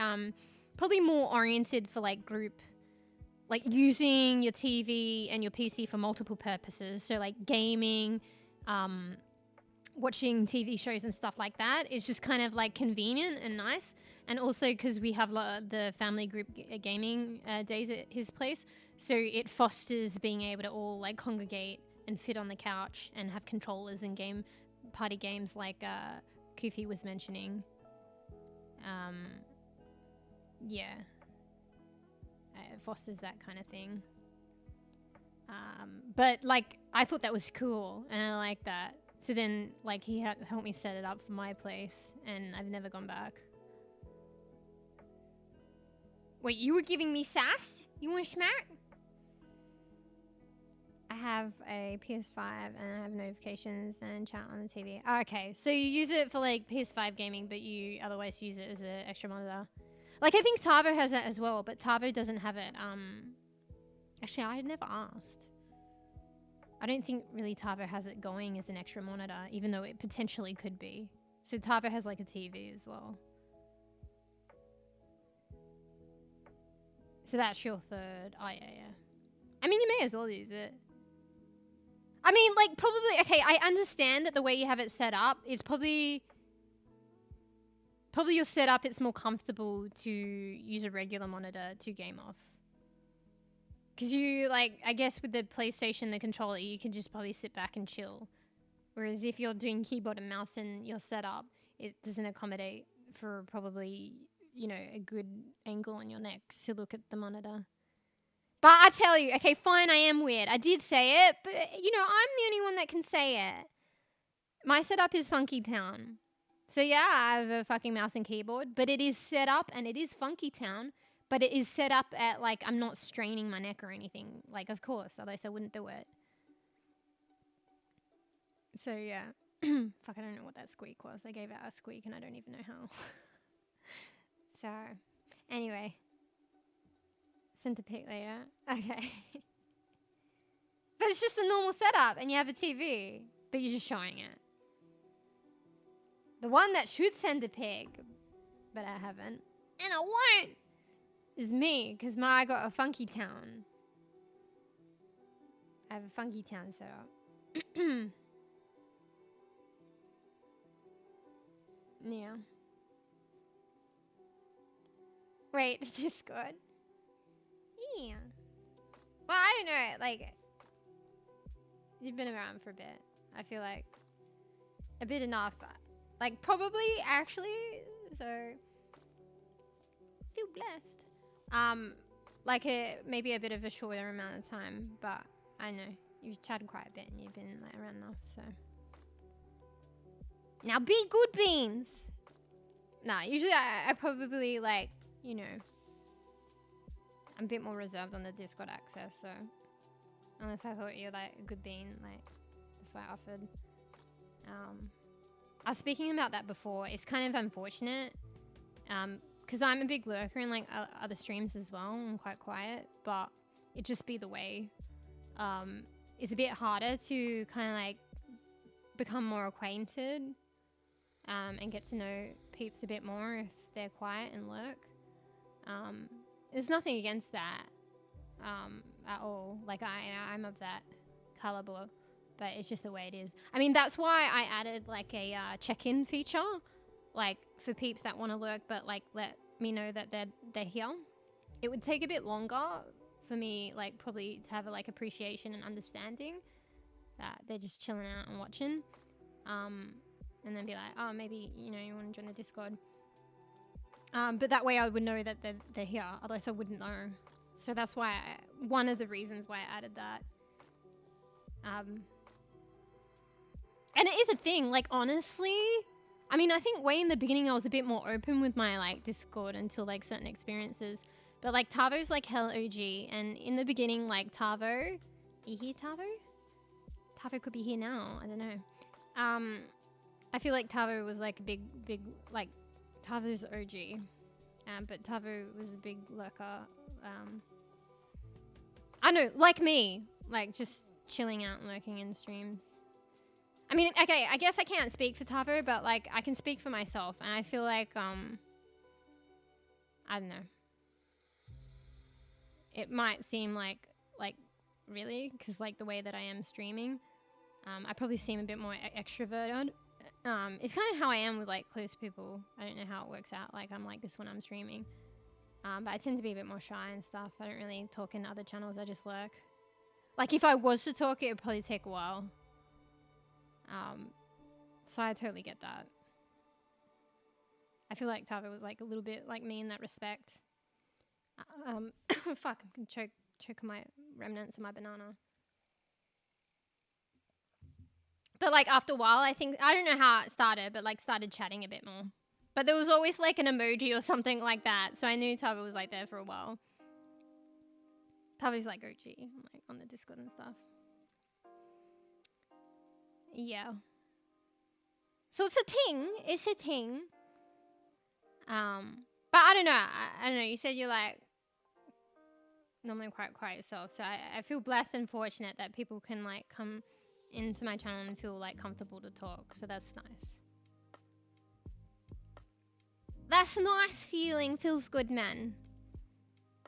probably more oriented for like group, like using your TV and your PC for multiple purposes. So like gaming, watching TV shows and stuff like that is just kind of like convenient and nice. And also because we have the family group gaming days at his place. So it fosters being able to all like congregate and fit on the couch and have controllers and party games like Kofi was mentioning. Yeah. It fosters that kind of thing. But like I thought that was cool and I like that. So then like he helped me set it up for my place and I've never gone back. Wait, you were giving me sass? You want to smack? I have a PS5 and I have notifications and chat on the TV. Oh, okay, so you use it for like PS5 gaming, but you otherwise use it as an extra monitor. Like I think Tavo has that as well, but Tavo doesn't have it. Actually, I had never asked. I don't think really Tavo has it going as an extra monitor, even though it potentially could be. So Tavo has like a TV as well. So that's your third. Oh, yeah. I mean, you may as well use it. I mean, like, probably... Okay, I understand that the way you have it set up is probably your setup, it's more comfortable to use a regular monitor to game off. Because you, like, I guess with the PlayStation, the controller, you can just probably sit back and chill. Whereas if you're doing keyboard and mouse and your setup, it doesn't accommodate for probably, you know, a good angle on your neck to look at the monitor. But I tell you, okay, fine, I am weird. I did say it, but, you know, I'm the only one that can say it. My setup is Funky Town. So, yeah, I have a fucking mouse and keyboard, but it is set up and it is Funky Town. But it is set up at, like, I'm not straining my neck or anything. Like, of course, otherwise I wouldn't do it. So, yeah. Fuck, I don't know what that squeak was. I gave out a squeak and I don't even know how. So, anyway. Send a pic later. Okay. But it's just a normal setup and you have a TV. But you're just showing it. The one that should send a pic, but I haven't. And I won't! Is me, because I got a Funky Town. I have a Funky Town set up. Yeah. Wait, it's just good. Yeah. Well, I don't know, like, you've been around for a bit. I feel like a bit enough. Like, probably, actually, so feel blessed. Like maybe a bit of a shorter amount of time, but I know you've chatted quite a bit and you've been like around enough, so. Now be good beans. Nah, usually I probably like, you know, I'm a bit more reserved on the Discord access, so unless I thought you're like a good bean, like that's why I offered. I was speaking about that before. It's kind of unfortunate. Because I'm a big lurker in like other streams as well. I'm quite quiet, but it just be the way. It's a bit harder to kind of like become more acquainted and get to know peeps a bit more if they're quiet and lurk. There's nothing against that at all. Like I'm of that caliber, but it's just the way it is. I mean, that's why I added like a check-in feature. Like for peeps that want to lurk but like let me know that they're here. It would take a bit longer for me, like probably to have a like appreciation and understanding that they're just chilling out and watching, and then be like, oh, maybe you know you want to join the Discord, but that way I would know that they're here, otherwise I wouldn't know. So that's why one of the reasons why I added that. And it is a thing, like honestly, I mean, I think way in the beginning I was a bit more open with my like Discord until like certain experiences. But like Tavo's like hell OG, and in the beginning like Tavo, you here Tavo? Tavo could be here now, I don't know. I feel like Tavo was like a big like Tavo's OG. But Tavo was a big lurker. I know, like me, like just chilling out and lurking in streams. I mean, okay, I guess I can't speak for Tavo, but like I can speak for myself, and I feel like I don't know. It might seem like really, because like the way that I am streaming, I probably seem a bit more extroverted. It's kind of how I am with like close people. I don't know how it works out. Like I'm like this when I'm streaming, but I tend to be a bit more shy and stuff. I don't really talk in other channels. I just lurk. Like if I was to talk, it would probably take a while. So I totally get that. I feel like Tavo was like a little bit like me in that respect. Fuck, I'm gonna choke my remnants of my banana. But like after a while, I think, I don't know how it started, but like started chatting a bit more. But there was always like an emoji or something like that, so I knew Tavo was like there for a while. Tavo's like OG, like on the Discord and stuff. Yeah. So it's a thing. It's a thing. But I don't know. I don't know. You said you're like normally quite quiet yourself. So I feel blessed and fortunate that people can like come into my channel and feel like comfortable to talk. So that's nice. That's a nice feeling. Feels good, man.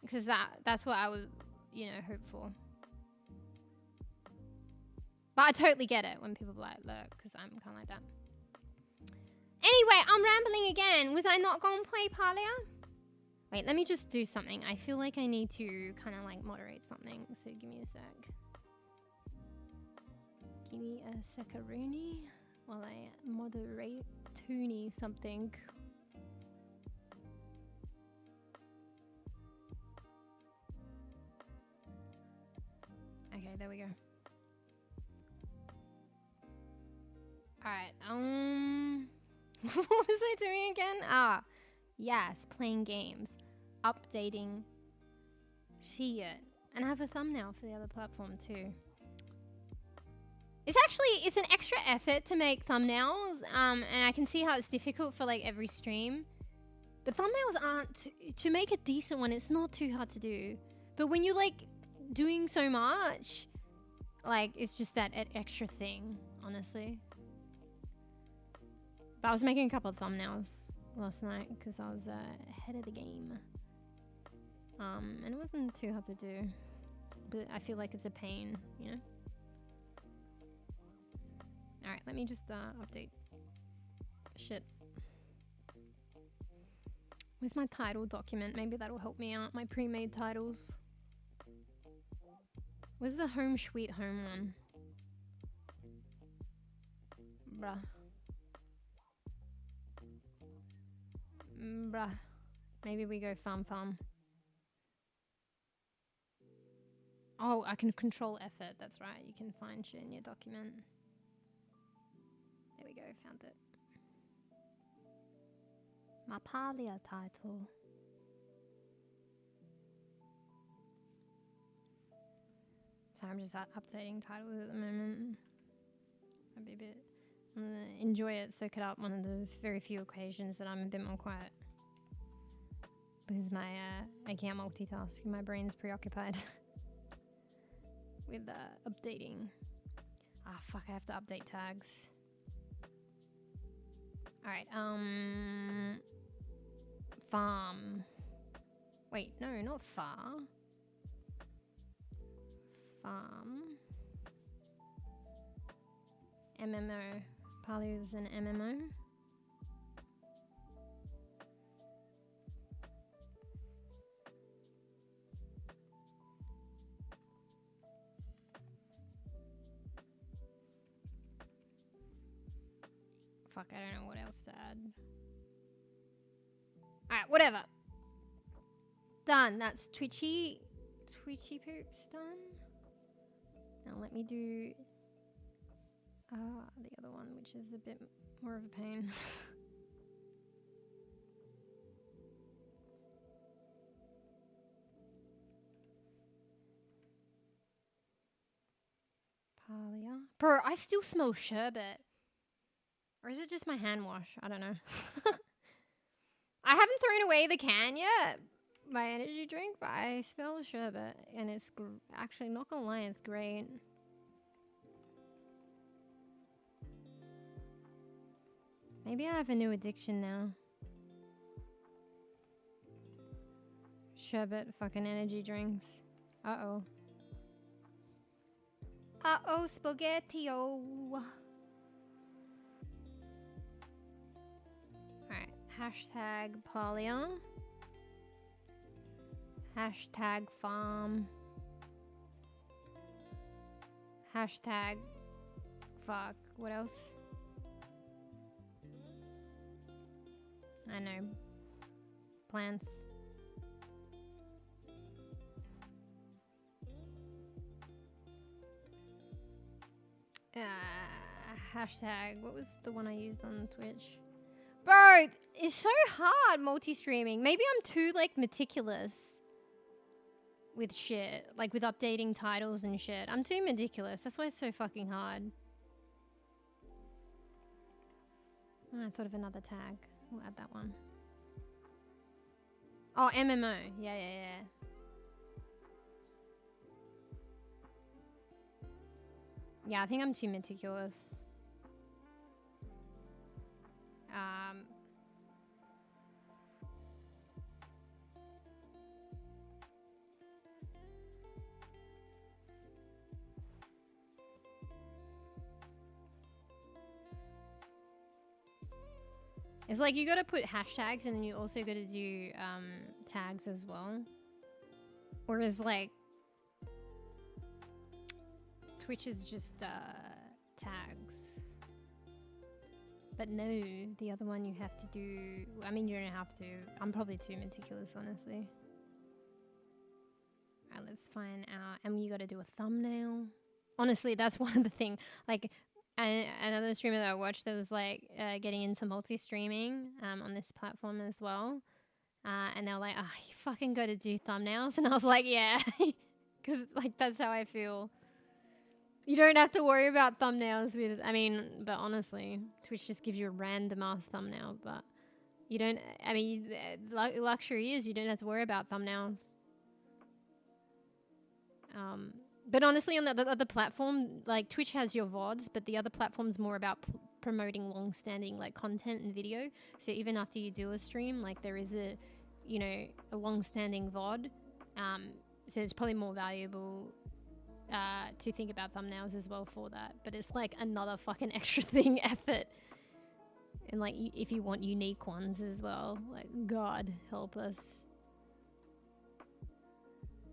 Because that's what I would, you know, hope for. But I totally get it when people like lurk, because I'm kind of like that. Anyway, I'm rambling again. Was I not going to play Palia? Wait, let me just do something. I feel like I need to kind of like moderate something. So give me a sec. Give me a seckaroonie while I moderate toony something. Okay, there we go. Alright, what was I doing again? Ah, yes, playing games, updating shit. And I have a thumbnail for the other platform too. It's an extra effort to make thumbnails, and I can see how it's difficult for like every stream. But thumbnails aren't, to make a decent one, it's not too hard to do. But when you're like doing so much, like it's just that extra thing, honestly. But I was making a couple of thumbnails last night because I was ahead of the game. And it wasn't too hard to do. But I feel like it's a pain, you know? Alright, let me just update shit. Where's my title document? Maybe that'll help me out. My pre-made titles. Where's the home sweet home one? Bruh. Bruh. Maybe we go farm. Oh, I can control effort. That's right. You can find shit in your document. There we go. Found it. My Palia title. Sorry, I'm just updating titles at the moment. I'll be a bit... I'm gonna enjoy it, soak it up. One of the very few occasions that I'm a bit more quiet. Because I can't multitask. My brain's preoccupied with updating. Ah, fuck, I have to update tags. Alright, farm. Wait, no, not far. Farm. MMO. Palia is an MMO. Fuck, I don't know what else to add. Alright, whatever. Done. That's Twitchy Poops done. Now let me do the other one, which is a bit more of a pain. Palia. Bro, I still smell sherbet. Or is it just my hand wash? I don't know. I haven't thrown away the can yet, my energy drink, but I smell sherbet, and it's actually, not gonna lie, it's great. Maybe I have a new addiction now. Sherbet fucking energy drinks. Uh-oh. Uh-oh, spaghetti-o. Alright, hashtag Palia. Hashtag farm. Hashtag fuck. What else? I know. Plants. Hashtag, what was the one I used on Twitch? Bro, it's so hard multi-streaming. Maybe I'm too, like, meticulous with shit. Like, with updating titles and shit. I'm too meticulous. That's why it's so fucking hard. Oh, I thought of another tag. We'll add that one. Oh, MMO. Yeah. Yeah, I think I'm too meticulous. It's like you gotta put hashtags and then you also gotta do tags as well. Whereas like Twitch is just tags. But no, the other one you have to do... I mean, you don't have to. I'm probably too meticulous, honestly. Alright, let's find out. And you gotta do a thumbnail. Honestly, that's one of the things. Like, another streamer that I watched that was like getting into multi-streaming on this platform as well. And they were like, you fucking gotta do thumbnails. And I was like, yeah. Because like, that's how I feel. You don't have to worry about thumbnails with, I mean, but honestly, Twitch just gives you a random ass thumbnail, but you don't, I mean, luxury is you don't have to worry about thumbnails. But honestly, on the other platform, like Twitch has your VODs, but the other platform's more about promoting long-standing like content and video. So even after you do a stream, like there is a, you know, a long-standing VOD. So it's probably more valuable to think about thumbnails as well for that, but it's like another fucking extra thing effort, and like if you want unique ones as well, like God help us,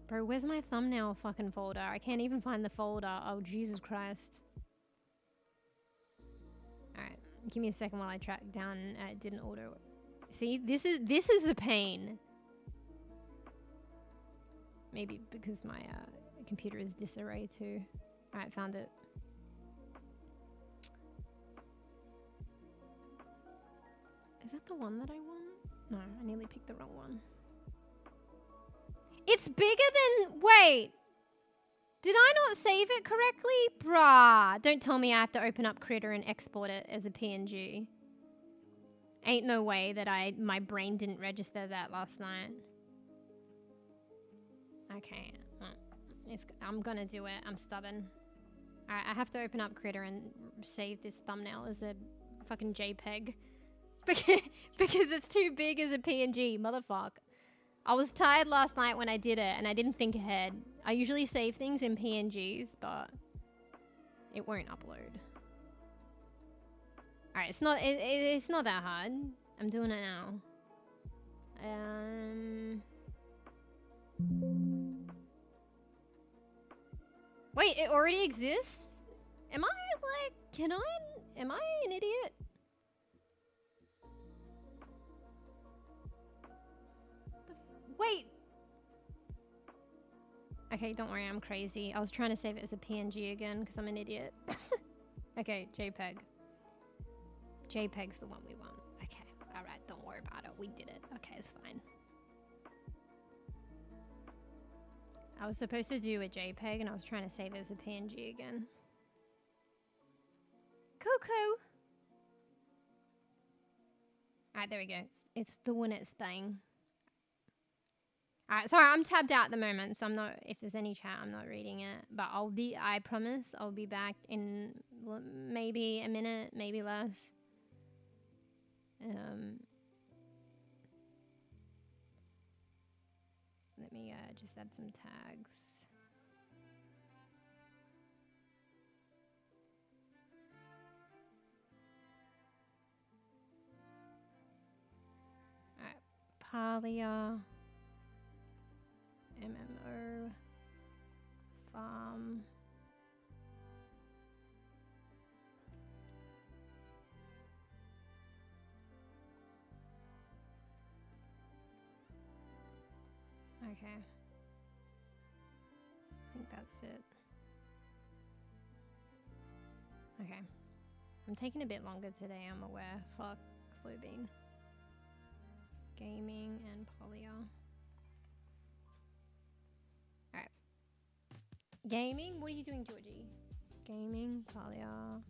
bro. Where's my thumbnail fucking folder? I can't even find the folder. Oh Jesus Christ. All right, give me a second while I track down. It didn't order. See, this is a pain. Maybe because my computer is disarray too. Alright, found it. Is that the one that I want? No, I nearly picked the wrong one. It's bigger than... Wait! Did I not save it correctly? Bruh. Don't tell me I have to open up Critter and export it as a PNG. Ain't no way that my brain didn't register that last night. Okay. I'm gonna do it. I'm stubborn. Alright, I have to open up Critter and save this thumbnail as a fucking JPEG. Because it's too big as a PNG, motherfuck. I was tired last night when I did it and I didn't think ahead. I usually save things in PNGs, but it won't upload. Alright, it's not that hard. I'm doing it now. Wait, it already exists? Am I an idiot? Wait. Okay, don't worry, I'm crazy. I was trying to save it as a PNG again because I'm an idiot. Okay, JPEG. JPEG's the one we want. Okay, alright, don't worry about it. We did it. Okay, it's fine. I was supposed to do a JPEG and I was trying to save it as a PNG again. Cuckoo! Alright, there we go. It's doing its thing. Alright, sorry, I'm tabbed out at the moment, so I'm not, if there's any chat, I'm not reading it. But I promise, I'll be back in maybe a minute, maybe less. Let me just add some tags. Alright, Palia, MMO, farm. Okay. I think that's it. Okay. I'm taking a bit longer today, I'm aware. Fuck, slow bean. Gaming and Palia. Alright. Gaming? What are you doing, Georgie? Gaming, Palia.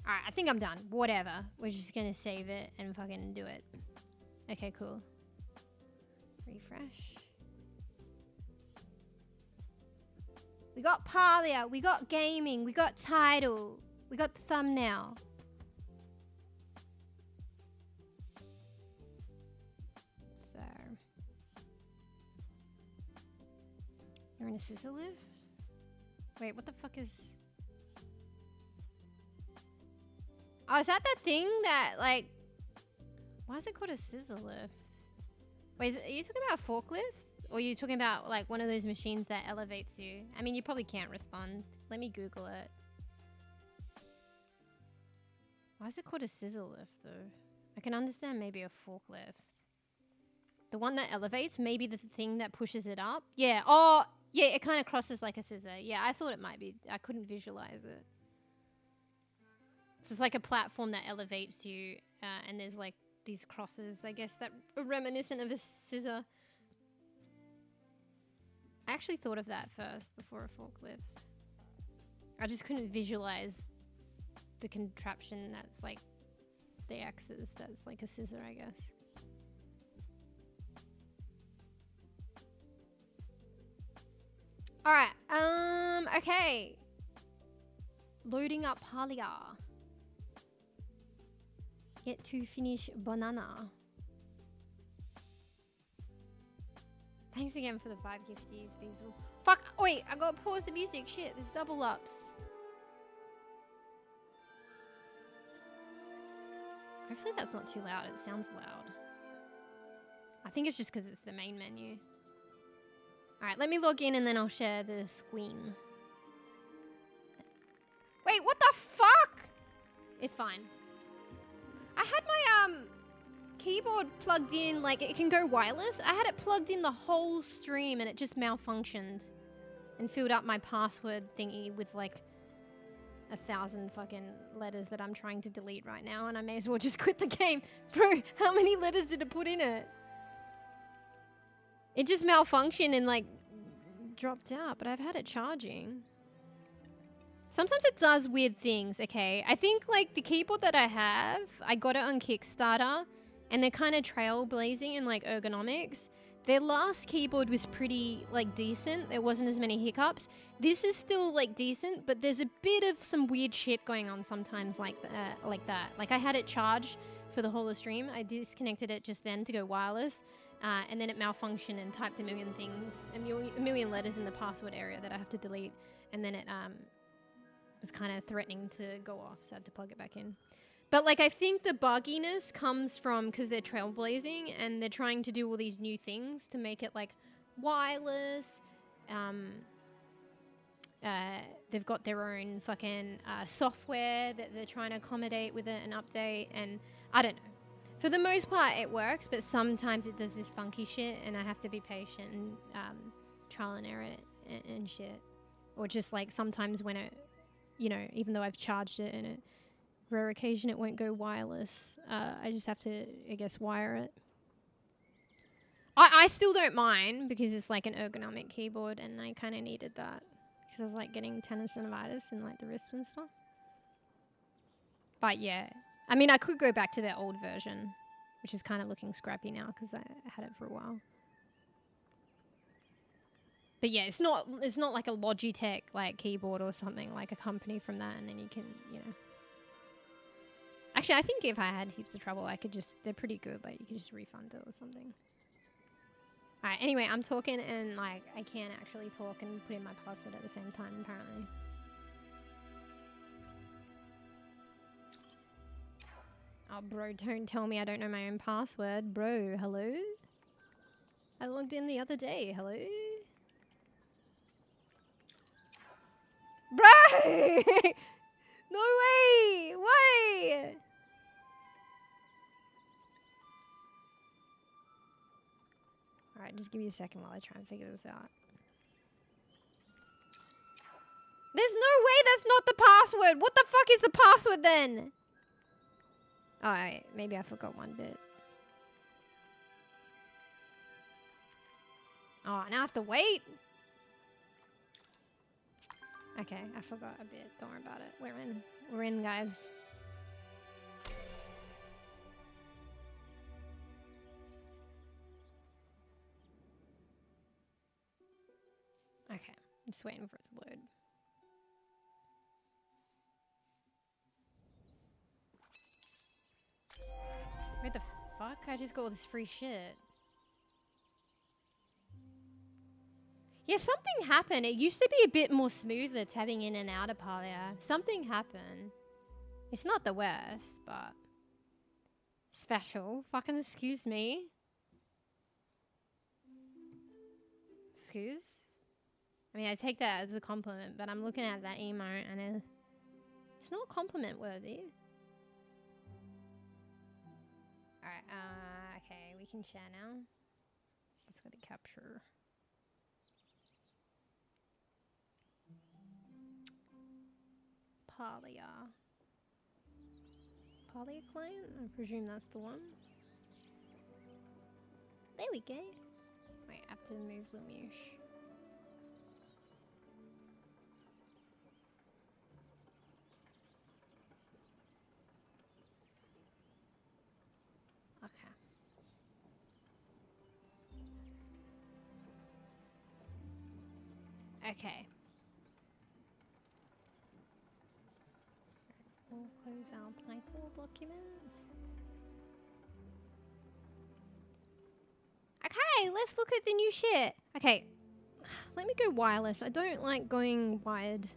Alright, I think I'm done. Whatever. We're just gonna save it and fucking do it. Okay, cool. Refresh. We got Palia, we got gaming, we got title, we got the thumbnail. So. You're in a scissor lift? Wait, what the fuck is... Oh, is that thing that, like... Why is it called a scissor lift? Wait, are you talking about forklifts? Or are you talking about, like, one of those machines that elevates you? I mean, you probably can't respond. Let me Google it. Why is it called a scissor lift, though? I can understand maybe a forklift. The one that elevates, maybe the thing that pushes it up? Yeah, oh, yeah, it kind of crosses like a scissor. Yeah, I thought it might be. I couldn't visualize it. So it's like a platform that elevates you, and there's like these crosses, I guess, that are reminiscent of a scissor. I actually thought of that first before a forklift. I just couldn't visualize the contraption that's like the axis, that's like a scissor, I guess. Alright, okay. Loading up Palia. Yet to finish banana. Thanks again for the 5 gifties, Beazle. Fuck, wait, I gotta pause the music. Shit, there's double ups. Hopefully that's not too loud. It sounds loud. I think it's just because it's the main menu. Alright, let me log in and then I'll share the screen. Wait, what the fuck? It's fine. I had my keyboard plugged in, like it can go wireless. I had it plugged in the whole stream and it just malfunctioned and filled up my password thingy with like 1,000 fucking letters that I'm trying to delete right now, and I may as well just quit the game. Bro, how many letters did it put in it? It just malfunctioned and like dropped out, but I've had it charging. Sometimes it does weird things, okay? I think like the keyboard that I have, I got it on Kickstarter and they're kind of trailblazing in like ergonomics. Their last keyboard was pretty like decent. There wasn't as many hiccups. This is still like decent, but there's a bit of some weird shit going on sometimes like that. Like I had it charged for the whole of stream. I disconnected it just then to go wireless. And then it malfunctioned and typed a million things, a million letters in the password area that I have to delete. And then it was kind of threatening to go off, so I had to plug it back in. But like I think the bugginess comes from because they're trailblazing and they're trying to do all these new things to make it like wireless. They've got their own fucking software that they're trying to accommodate with it and update, and I don't know. For the most part, it works, but sometimes it does this funky shit, and I have to be patient and trial and error it and shit. Or just like sometimes when it, you know, even though I've charged it and it, rare occasion it won't go wireless, I just have to, I guess, wire it. I still don't mind because it's like an ergonomic keyboard, and I kind of needed that because I was like getting tendinitis in like the wrists and stuff. But yeah. I mean, I could go back to their old version, which is kind of looking scrappy now because I had it for a while. But yeah, it's not like a Logitech like keyboard or something, like a company from that, and then you can, you know. Actually, I think if I had heaps of trouble, I could just, they're pretty good, like you could just refund it or something. Alright, anyway, I'm talking and like I can't actually talk and put in my password at the same time, apparently. Oh, bro, don't tell me I don't know my own password. Bro, hello? I logged in the other day. Hello? Bro! No way! Why? Alright, just give me a second while I try and figure this out. There's no way that's not the password! What the fuck is the password then? Alright, maybe I forgot one bit. Oh, now I have to wait? Okay, I forgot a bit. Don't worry about it. We're in, guys. Okay, I'm just waiting for it to load. Where the fuck? I just got all this free shit. Yeah, something happened. It used to be a bit more smoother tabbing in and out of Palia. Something happened. It's not the worst, but special. Fucking excuse me. Excuse? I mean, I take that as a compliment, but I'm looking at that emote and it's not compliment worthy. Alright, okay, we can share now. Just gotta capture. Palia. Palia client? I presume that's the one. There we go. Wait, I have to move the moosh. Okay. We'll close our title document. Okay, let's look at the new shit. Okay, let me go wireless. I don't like going wired.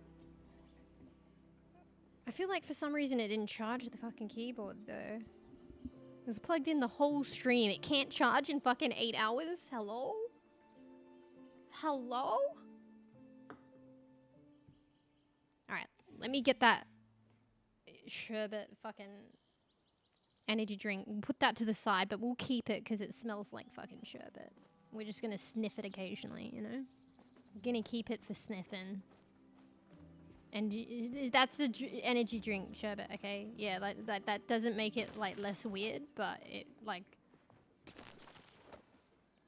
I feel like for some reason it didn't charge the fucking keyboard though. It was plugged in the whole stream. It can't charge in fucking 8 hours? Hello? Hello? Alright, let me get that sherbet fucking energy drink. We'll put that to the side, but we'll keep it because it smells like fucking sherbet. We're just gonna sniff it occasionally, you know? We're gonna keep it for sniffing. And that's the energy drink sherbet, okay? Yeah, like that doesn't make it like less weird, but it like...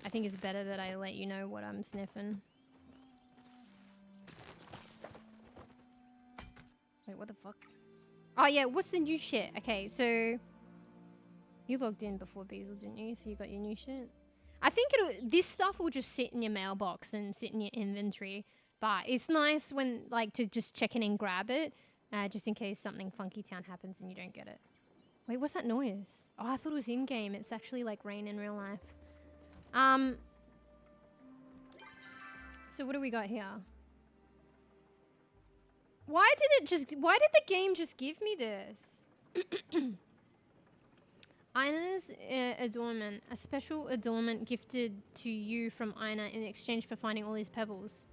I think it's better that I let you know what I'm sniffing. Wait, what the fuck? Oh yeah, what's the new shit? Okay, so you logged in before Beazle, didn't you? So you got your new shit. I think this stuff will just sit in your mailbox and sit in your inventory. But it's nice when like to just check in and grab it, just in case something funky town happens and you don't get it. Wait, what's that noise? Oh, I thought it was in game. It's actually like rain in real life. So what do we got here? Why did the game just give me this? Ina's adornment. A special adornment gifted to you from Ina in exchange for finding all these pebbles.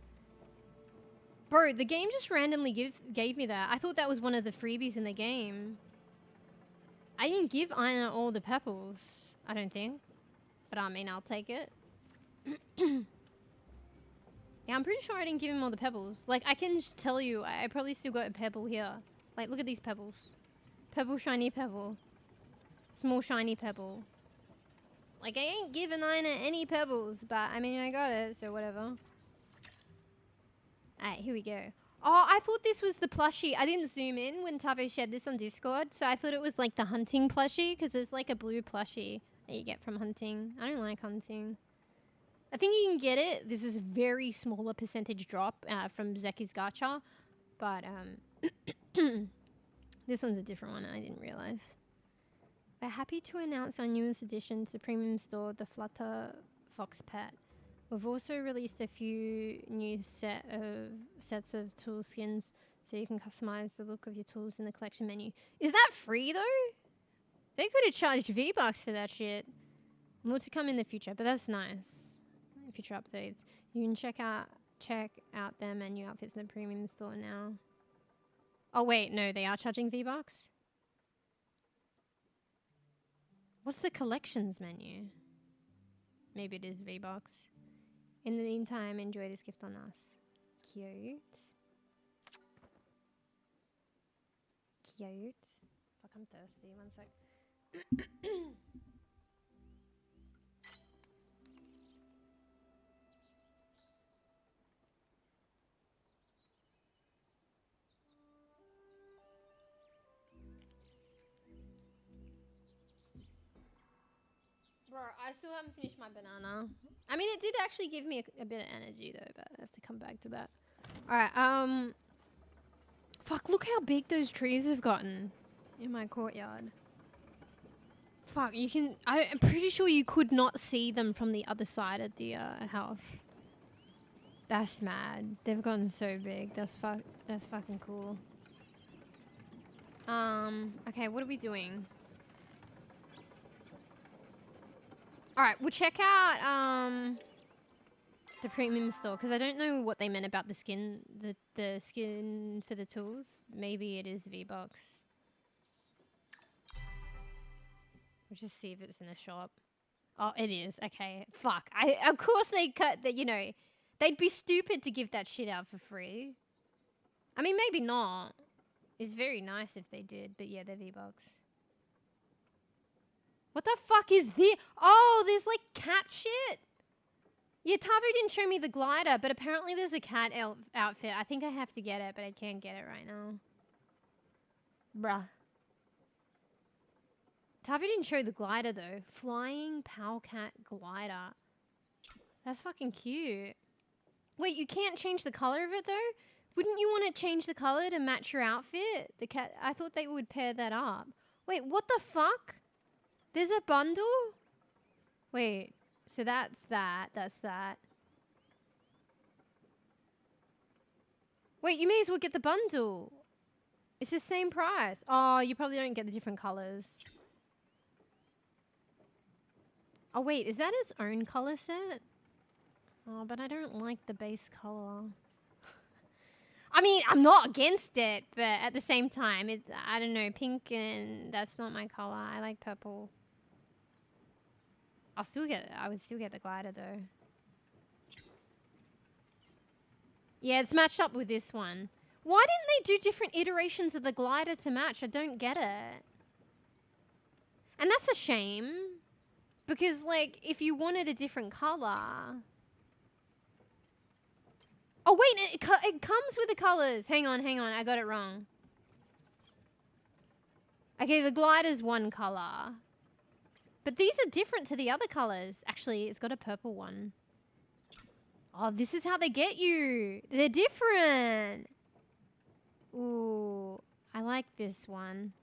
Bro, the game just randomly gave me that. I thought that was one of the freebies in the game. I didn't give Ina all the pebbles, I don't think. But I mean, I'll take it. Yeah, I'm pretty sure I didn't give him all the pebbles. Like, I can just tell you, I probably still got a pebble here. Like, look at these pebbles. Pebble, shiny pebble. Small, shiny pebble. Like, I ain't giving Ina any pebbles, but, I mean, I got it, so whatever. Alright, here we go. Oh, I thought this was the plushie. I didn't zoom in when Tavo shared this on Discord, so I thought it was, like, the hunting plushie, because there's, like, a blue plushie that you get from hunting. I don't like hunting. I think you can get it. This is a very smaller percentage drop from Zeki's gacha. But this one's a different one. I didn't realize. We're happy to announce our newest addition to the premium store, the Flutter Fox Pet. We've also released a few new sets of tool skins so you can customize the look of your tools in the collection menu. Is that free though? They could have charged V-Bucks for that shit. More to come in the future, but that's nice. Future updates. You can check out their menu outfits in the premium store now. Oh wait, no, they are charging V-Bucks? What's the collections menu? Maybe it is V-Bucks. In the meantime, enjoy this gift on us. Cute. Cute. Fuck, I'm thirsty. One sec. Bro, I still haven't finished my banana. I mean, it did actually give me a bit of energy though, but I have to come back to that. Alright, fuck, look how big those trees have gotten in my courtyard. Fuck, you can... I'm pretty sure you could not see them from the other side of the house. That's mad. They've gotten so big. That's fucking cool. Okay, what are we doing? Alright, we'll check out, the premium store, because I don't know what they meant about the skin, the skin for the tools. Maybe it is V-Bucks. We'll just see if it's in the shop. Oh, it is. Okay, fuck. Of course they cut that, you know, they'd be stupid to give that shit out for free. I mean, maybe not. It's very nice if they did, but yeah, they're V-Bucks. What the fuck is this? Oh, there's like cat shit. Yeah, Tavo didn't show me the glider, but apparently there's a cat outfit. I think I have to get it, but I can't get it right now. Bruh. Tavo didn't show the glider though. Flying Powcat glider. That's fucking cute. Wait, you can't change the color of it though? Wouldn't you want to change the color to match your outfit? The cat. I thought they would pair that up. Wait, what the fuck? There's a bundle? Wait, so that's that. That's that. Wait, you may as well get the bundle. It's the same price. Oh, you probably don't get the different colors. Oh wait, is that its own color set? Oh, but I don't like the base color. I mean, I'm not against it, but at the same time, it's, I don't know, pink and that's not my color. I like purple. I would still get the glider though. Yeah, it's matched up with this one. Why didn't they do different iterations of the glider to match? I don't get it. And that's a shame. Because, like, if you wanted a different color... Oh, wait, it comes with the colors. Hang on, I got it wrong. Okay, the glider's one color. But these are different to the other colors. Actually, it's got a purple one. Oh, this is how they get you. They're different. Ooh, I like this one.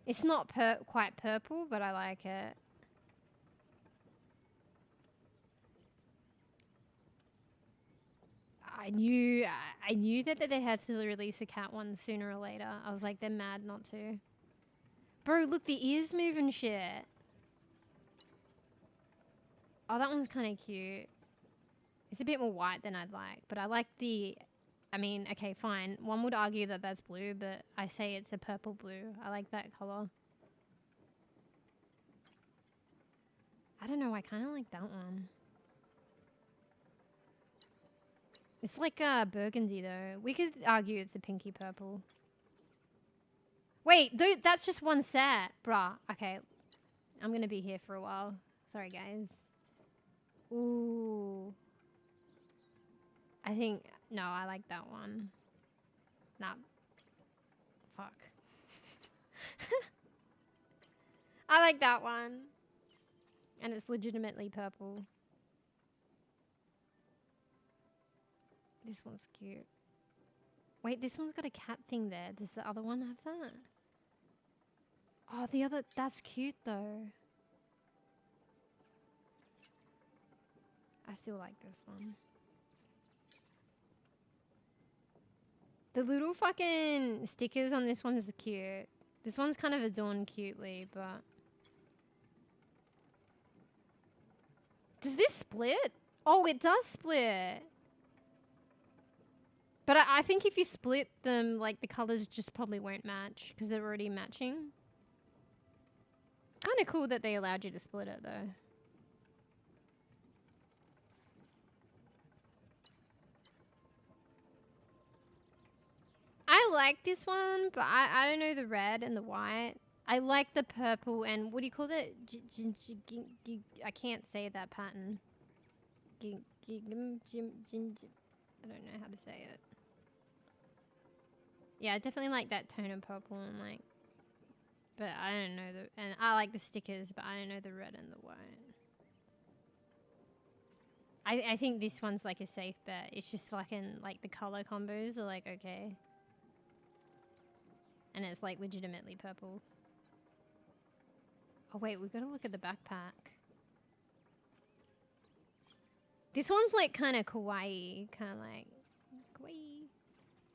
It's not quite purple, but I like it. I knew that they had to release a cat one sooner or later. I was like, they're mad not to. Bro, look, the ears move and shit. Oh, that one's kind of cute. It's a bit more white than I'd like, but I like the... I mean, okay, fine. One would argue that that's blue, but I say it's a purple blue. I like that color. I don't know, I kind of like that one. It's like burgundy though. We could argue it's a pinky purple. Wait, that's just one set. Bruh, okay. I'm gonna be here for a while. Sorry guys. Ooh. I think, no, I like that one. Nah. Fuck. I like that one. And it's legitimately purple. This one's cute. Wait, this one's got a cat thing there. Does the other one have that? Oh, the other, that's cute though. I still like this one. The little fucking stickers on this one's cute. This one's kind of adorned cutely, but... Does this split? Oh, it does split. But I think if you split them, like, the colors just probably won't match because they're already matching. Kind of cool that they allowed you to split it, though. I like this one, but I don't know the red and the white. I like the purple and what do you call that? I can't say that pattern. I don't know how to say it. Yeah, I definitely like that tone of purple and like, but I don't know and I like the stickers, but I don't know the red and the white. I think this one's like a safe bet. It's just fucking like the color combos are like okay. And it's like legitimately purple. Oh wait, we've got to look at the backpack. This one's like kind of kawaii, kind of like kawaii,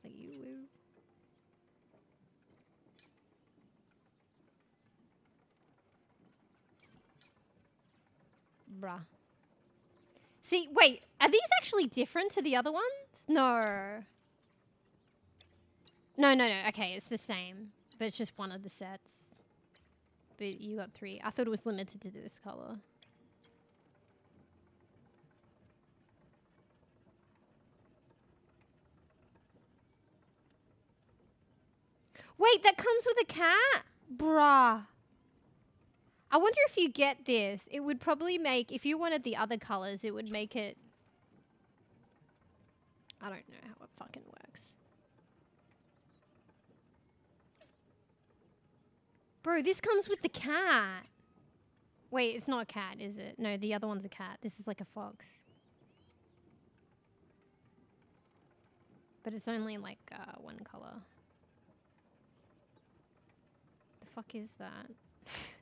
like you. Bruh. See, wait, are these actually different to the other ones? No. No, okay, it's the same. But it's just one of the sets. But you got 3. I thought it was limited to this color. Wait, that comes with a cat? Bruh. I wonder if you get this, it would probably make, if you wanted the other colors, it would make it... I don't know how it fucking works. Bro, this comes with the cat. Wait, it's not a cat, is it? No, the other one's a cat. This is like a fox. But it's only like one color. The fuck is that?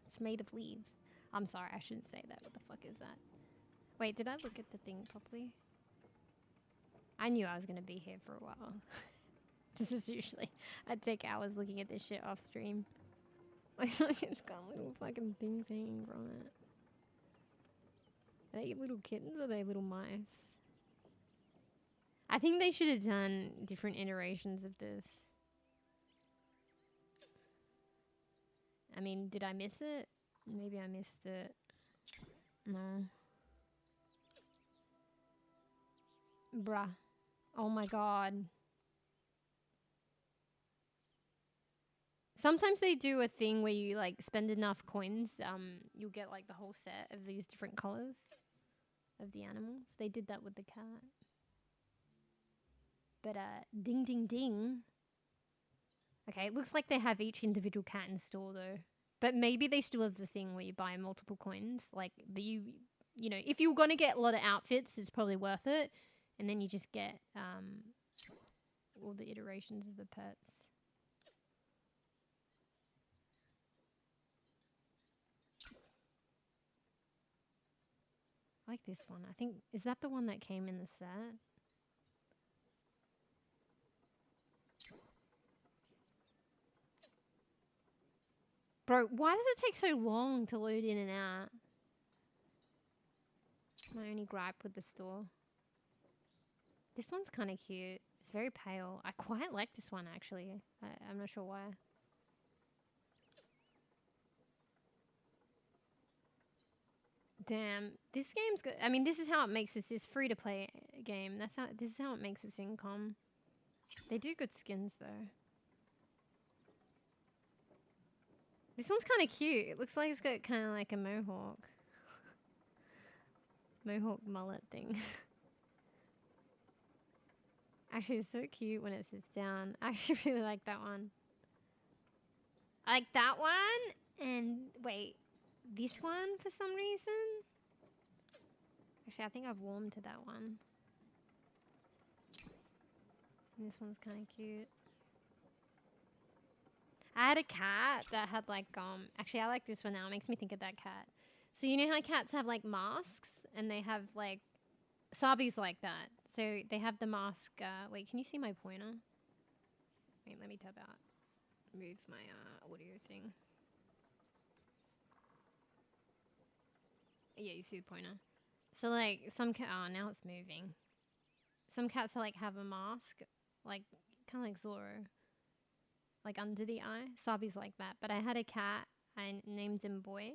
It's made of leaves. I'm sorry, I shouldn't say that. What the fuck is that? Wait, did I look at the thing properly? I knew I was gonna be here for a while. This is usually, I'd take hours looking at this shit off stream. Like, it's got little fucking things hanging from it. Are they little kittens or are they little mice? I think they should have done different iterations of this. I mean, did I miss it? Maybe I missed it. No. Bruh. Oh my god. Sometimes they do a thing where you like spend enough coins, you'll get like the whole set of these different colors of the animals. They did that with the cat. But ding ding ding. Okay, it looks like they have each individual cat in store though. But maybe they still have the thing where you buy multiple coins. Like, but you know, if you're gonna get a lot of outfits, it's probably worth it. And then you just get all the iterations of the pets. I like this one. I think, is that the one that came in the set? Bro, why does it take so long to load in and out? My only gripe with the store. This one's kind of cute. It's very pale. I quite like this one, actually. I'm not sure why. Damn, this game's good. I mean, this is how it makes this free to play game. This is how it makes its income. They do good skins though. This one's kind of cute. It looks like it's got kind of like a mohawk. Mohawk mullet thing. Actually, it's so cute when it sits down. I actually really like that one. I like that one. And wait, this one for some reason? Actually, I think I've warmed to that one. And this one's kind of cute. I had a cat that had like, actually I like this one now. It makes me think of that cat. So you know how cats have like masks and they have like, Sabi's like that. So they have the mask, wait, can you see my pointer? Wait, let me tab out. Move my audio thing. Yeah, you see the pointer. So like some cat, oh now it's moving. Some cats are, like have a mask, like kind of like Zorro. Like under the eye. Sabi's like that. But I had a cat, I named him Boy.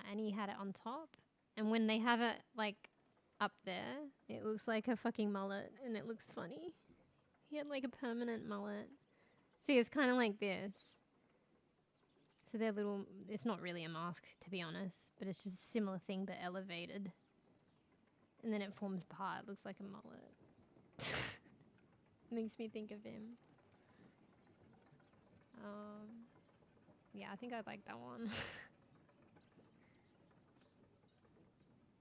And he had it on top. And when they have it like up there, it looks like a fucking mullet and it looks funny. He had like a permanent mullet. See, it's kind of like this. So they're little, it's not really a mask to be honest, but it's just a similar thing but elevated. And then it forms part, it looks like a mullet. Makes me think of him. Yeah, I think I'd like that one.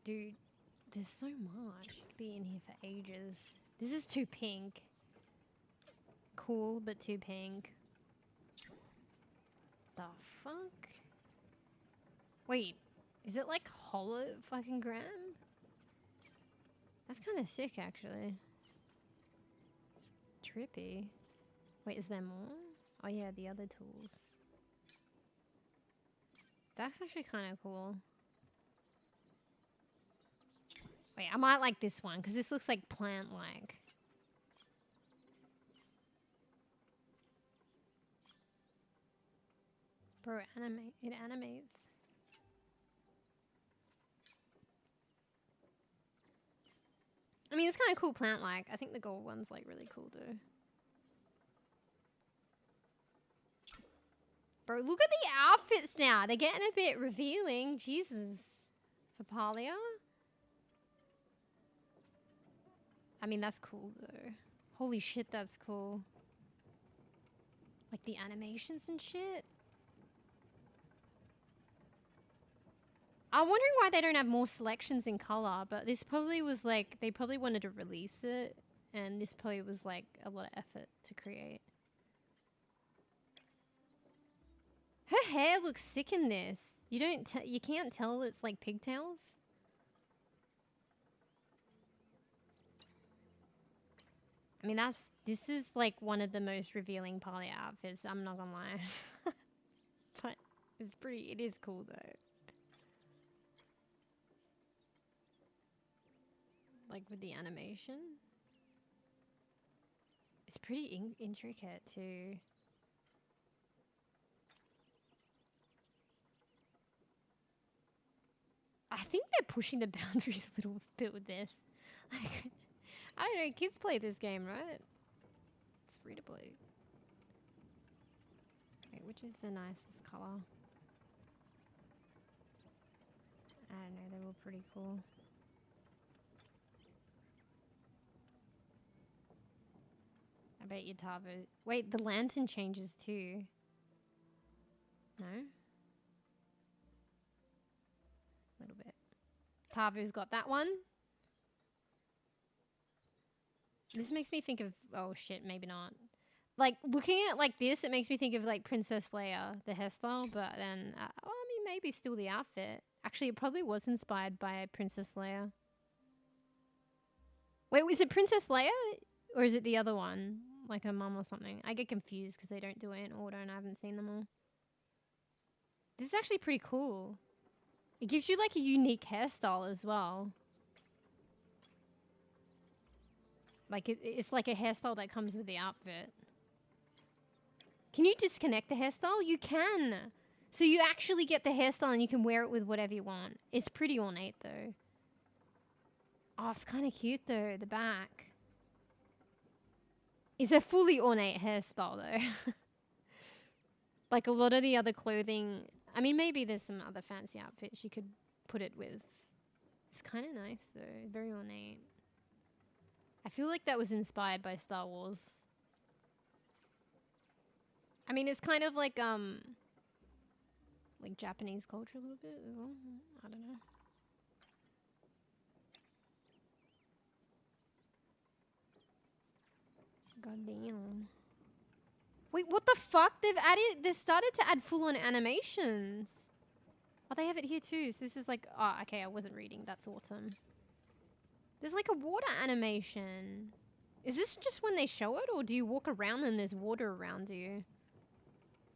Dude, there's so much. I could be in here for ages. This is too pink. Cool, but too pink. The fuck? Wait, is it like hollow fucking gram? That's kind of sick, actually. It's trippy. Wait, is there more? Oh yeah, the other tools. That's actually kind of cool. Wait, I might like this one because this looks like plant-like. Bro, it animates. I mean, it's kind of cool plant-like. I think the gold one's like really cool though. Bro, look at the outfits now. They're getting a bit revealing. Jesus. For Palia. I mean, that's cool though. Holy shit, that's cool. Like the animations and shit. I'm wondering why they don't have more selections in color, but this probably was like, they probably wanted to release it, and this probably was like a lot of effort to create. Her hair looks sick in this. You can't tell it's like pigtails. I mean, this is like one of the most revealing Palia outfits, I'm not gonna lie. But it is cool though. Like with the animation. It's pretty intricate too. I think they're pushing the boundaries a little bit with this. Like, I don't know, kids play this game, right? It's free to play. Wait, which is the nicest color? I don't know, they're all pretty cool. I bet you Tavo. Wait, the lantern changes too. No? A little bit. Tavo's got that one. This makes me think of... Oh shit, maybe not. Like, looking at like this, it makes me think of like Princess Leia, the hairstyle, but then... I mean, maybe still the outfit. Actually, it probably was inspired by Princess Leia. Wait, is it Princess Leia? Or is it the other one? Like her mum or something. I get confused because they don't do it in order and I haven't seen them all. This is actually pretty cool. It gives you like a unique hairstyle as well. Like it's like a hairstyle that comes with the outfit. Can you disconnect the hairstyle? You can. So you actually get the hairstyle and you can wear it with whatever you want. It's pretty ornate though. Oh, it's kind of cute though, the back. It's a fully ornate hairstyle though. Like a lot of the other clothing, I mean maybe there's some other fancy outfits you could put it with. It's kind of nice though, very ornate. I feel like that was inspired by Star Wars. I mean it's kind of like Japanese culture a little bit as well. I don't know. God damn. Wait, what the fuck? They've started to add full-on animations. Oh, they have it here too. So this is like, oh, okay, I wasn't reading. That's awesome. There's like a water animation. Is this just when they show it, or do you walk around and there's water around you?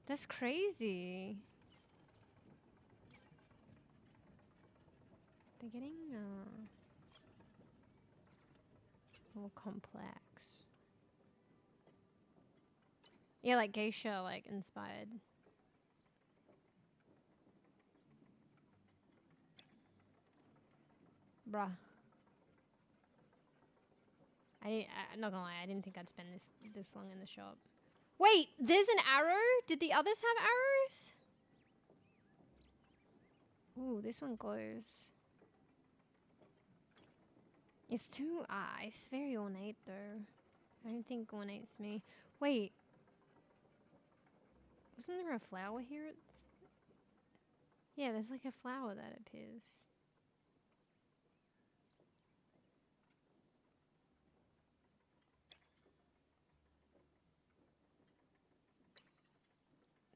That's crazy. They're getting more complex. Yeah, like geisha, like inspired. Bruh. I'm not gonna lie, I didn't think I'd spend this long in the shop. Wait, there's an arrow? Did the others have arrows? Ooh, this one glows. It's too, it's very ornate though. I don't think ornate's me. Wait. Wasn't there a flower here? Yeah, there's like a flower that appears.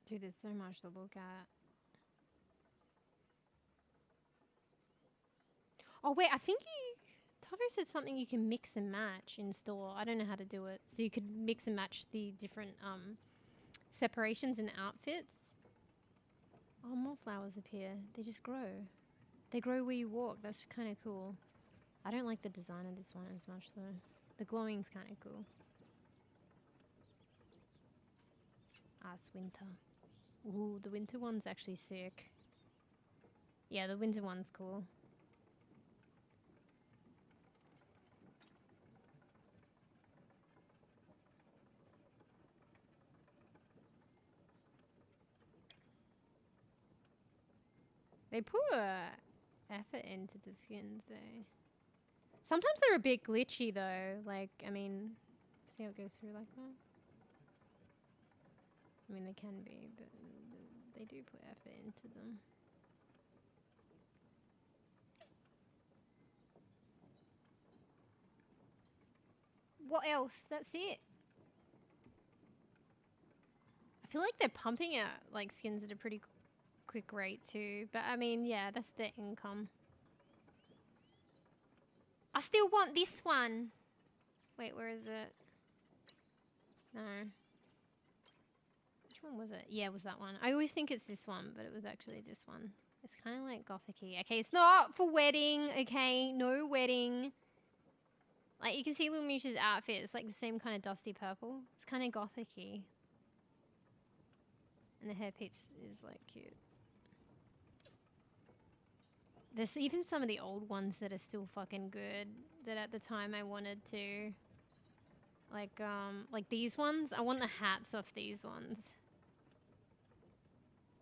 Dude, there's so much to look at. Oh wait, I think Tavo said something you can mix and match in store. I don't know how to do it. So you could mix and match the different separations in outfits. Oh, more flowers appear. They just grow. They grow where you walk. That's kind of cool. I don't like the design of this one as much though. The glowing's kind of cool. Ah, it's winter. Ooh, the winter one's actually sick. Yeah, the winter one's cool. They put effort into the skins though. Sometimes they're a bit glitchy though. Like, I mean, see how it goes through like that? I mean, they can be, but they do put effort into them. What else? That's it. I feel like they're pumping out like skins at a pretty quick rate too. But I mean, yeah, that's their income. I still want this one. Wait, where is it? No. Which one was it? Yeah, it was that one. I always think it's this one, but it was actually this one. It's kind of like gothic-y. Okay, it's not for wedding, okay? No wedding. Like, you can see Little Misha's outfit. It's like the same kind of dusty purple. It's kind of gothic-y. And the hairpiece is like cute. There's even some of the old ones that are still fucking good. That at the time I wanted to. Like these ones. I want the hats off these ones.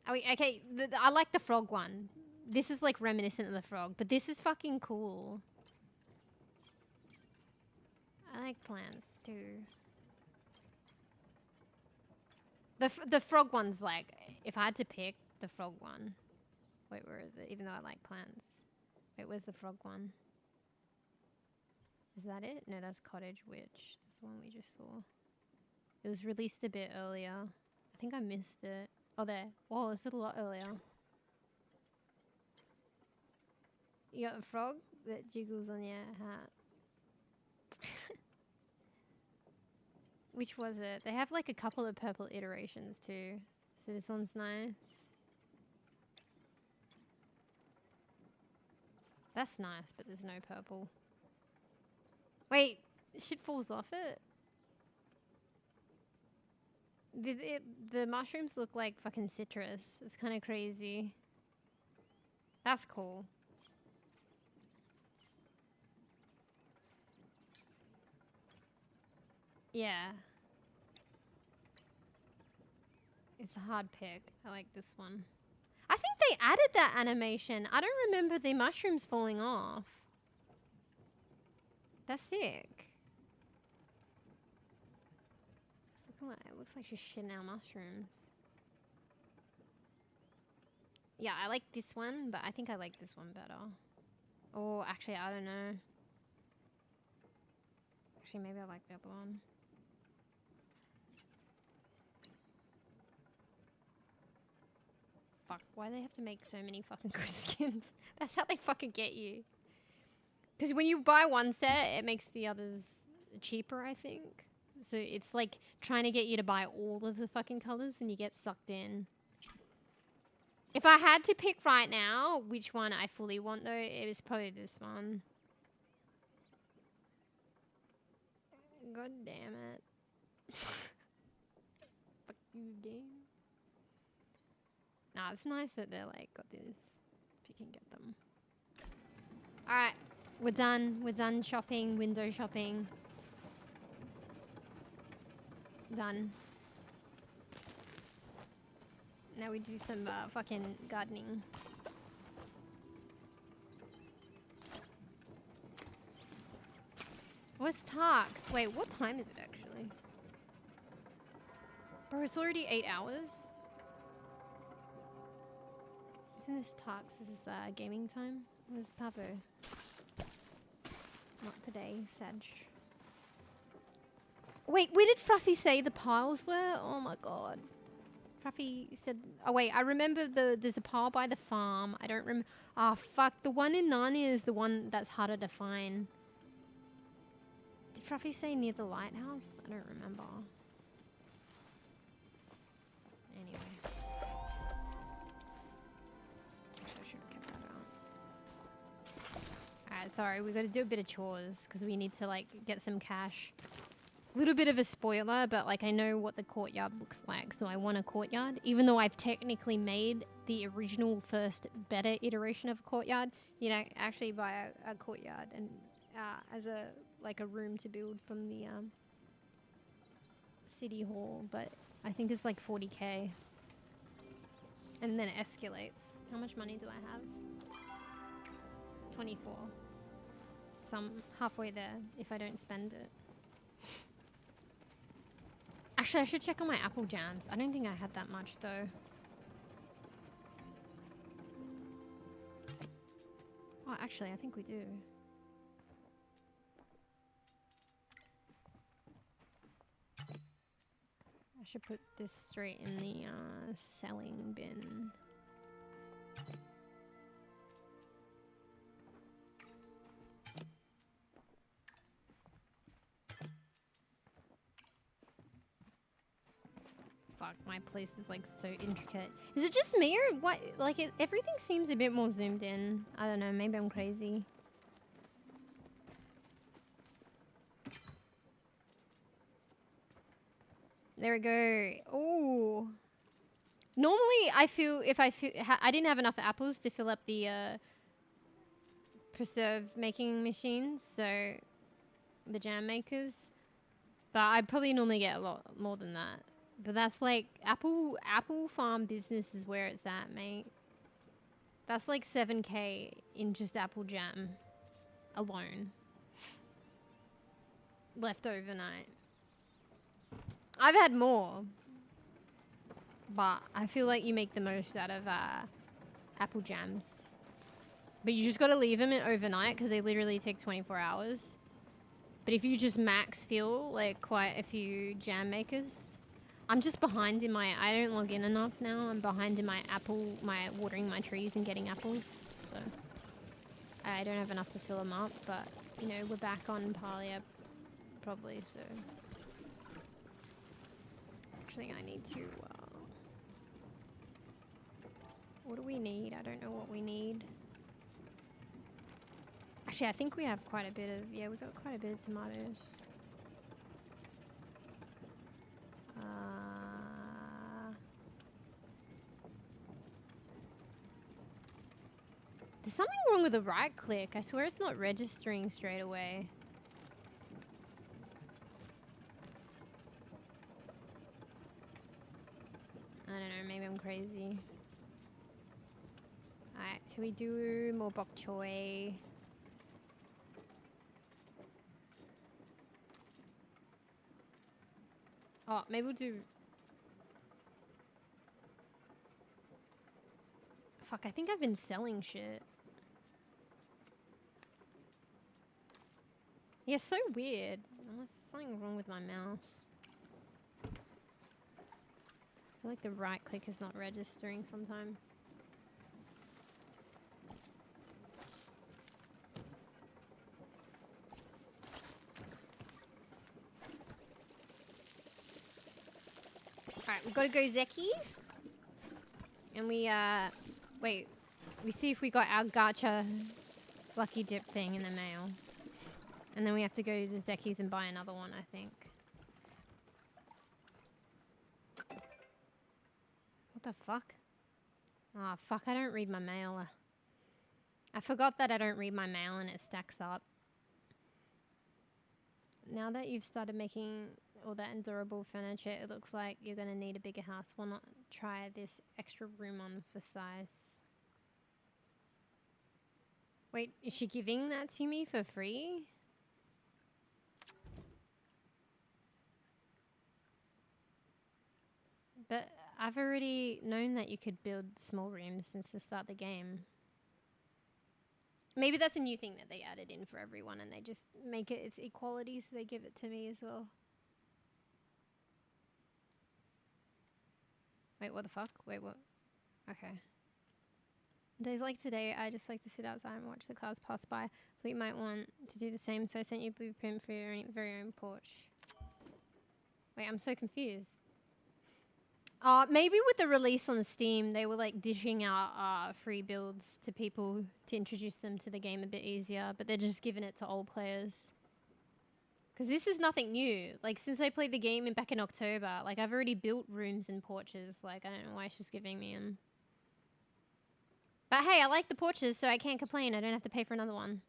Oh, okay, I like the frog one. This is like reminiscent of the frog, but this is fucking cool. I like plants too. The frog one's like, if I had to pick the frog one. Wait, where is it? Even though I like plants. Wait, where's the frog one? Is that it? No, that's Cottage Witch. That's the one we just saw. It was released a bit earlier. I think I missed it. Oh, there. Oh, it's a lot earlier. You got a frog that jiggles on your hat. Which was it? They have like a couple of purple iterations too. So this one's nice. That's nice, but there's no purple. Wait, shit falls off it? The mushrooms look like fucking citrus. It's kind of crazy. That's cool. Yeah. It's a hard pick. I like this one. I think they added that animation. I don't remember the mushrooms falling off. That's sick. It looks like she's shitting out mushrooms. Yeah, I like this one, but I think I like this one better. Oh, actually, I don't know. Actually, maybe I like the other one. Fuck, why do they have to make so many fucking good skins? That's how they fucking get you. Because when you buy one set, it makes the others cheaper, I think. So it's like trying to get you to buy all of the fucking colors and you get sucked in. If I had to pick right now which one I fully want though, it was probably this one. God damn it. Fuck you, game. Nah, it's nice that they're like got this if you can get them. Alright, we're done. We're done shopping, window shopping. Done. Now we do some fucking gardening. What's Tarks? Wait, what time is it actually? Bro, it's already 8 hours. Isn't this Tarks? This is gaming time? Where's Pavo? Not today, Sag. Wait, where did Fruffy say the piles were? Oh my god. Fruffy said... Oh wait, I remember there's a pile by the farm. I don't remember... Ah, fuck. The one in Narnia is the one that's harder to find. Did Fruffy say near the lighthouse? I don't remember. Anyway. Actually, I should have kept that out. Alright, Alright, sorry, we gotta do a bit of chores because we need to like get some cash. A little bit of a spoiler, but like I know what the courtyard looks like, so I want a courtyard. Even though I've technically made the original first better iteration of a courtyard, you know, actually buy a courtyard and as a like a room to build from the city hall, but I think it's like 40k. And then it escalates. How much money do I have? 24. So I'm halfway there if I don't spend it. Actually, I should check on my apple jams. I don't think I had that much though. Oh, actually, I think we do. I should put this straight in the selling bin. Fuck, my place is like so intricate. Is it just me or what? Like everything seems a bit more zoomed in. I don't know, maybe I'm crazy. There we go. Oh. Normally, I feel if I didn't have enough apples to fill up the preserve making machines, so the jam makers. But I probably normally get a lot more than that. But that's like apple farm business is where it's at, mate. That's like 7k in just apple jam alone. Left overnight. I've had more, but I feel like you make the most out of apple jams. But you just got to leave them in overnight because they literally take 24 hours. But if you just max fill like quite a few jam makers, I'm just behind in my, I don't log in enough now. I'm behind in my watering my trees and getting apples. So I don't have enough to fill them up, but you know, we're back on Palia probably, so. Actually, I need to, what do we need? I don't know what we need. Actually, I think we have quite a bit of, yeah, we've got quite a bit of tomatoes. There's something wrong with the right click. I swear it's not registering straight away. I don't know, maybe I'm crazy. Alright, should we do more bok choy? Oh, maybe we'll do... Fuck, I think I've been selling shit. Yeah, so weird. There's something wrong with my mouse. I feel like the right click is not registering sometimes. Alright, we've got to go Zekkies. And we, wait. We see if we got our gacha lucky dip thing in the mail. And then we have to go to Zekkies and buy another one, I think. What the fuck? Oh, fuck, I don't read my mail. I forgot that I don't read my mail and it stacks up. Now that you've started making all that endurable furniture, it looks like you're going to need a bigger house. Why not try this extra room on for size? Wait, is she giving that to me for free? But I've already known that you could build small rooms since the start of the game. Maybe that's a new thing that they added in for everyone and they just make it its equality, so they give it to me as well. Wait, what the fuck? Wait, what? Okay. Days like today, I just like to sit outside and watch the cars pass by. Thought you might want to do the same, so I sent you a blueprint for your very own porch. Wait, I'm so confused. Maybe with the release on Steam, they were like dishing out free builds to people to introduce them to the game a bit easier, but they're just giving it to old players. Because this is nothing new. Like, since I played the game back in October, like, I've already built rooms and porches. Like, I don't know why she's giving me them. But hey, I like the porches, so I can't complain. I don't have to pay for another one.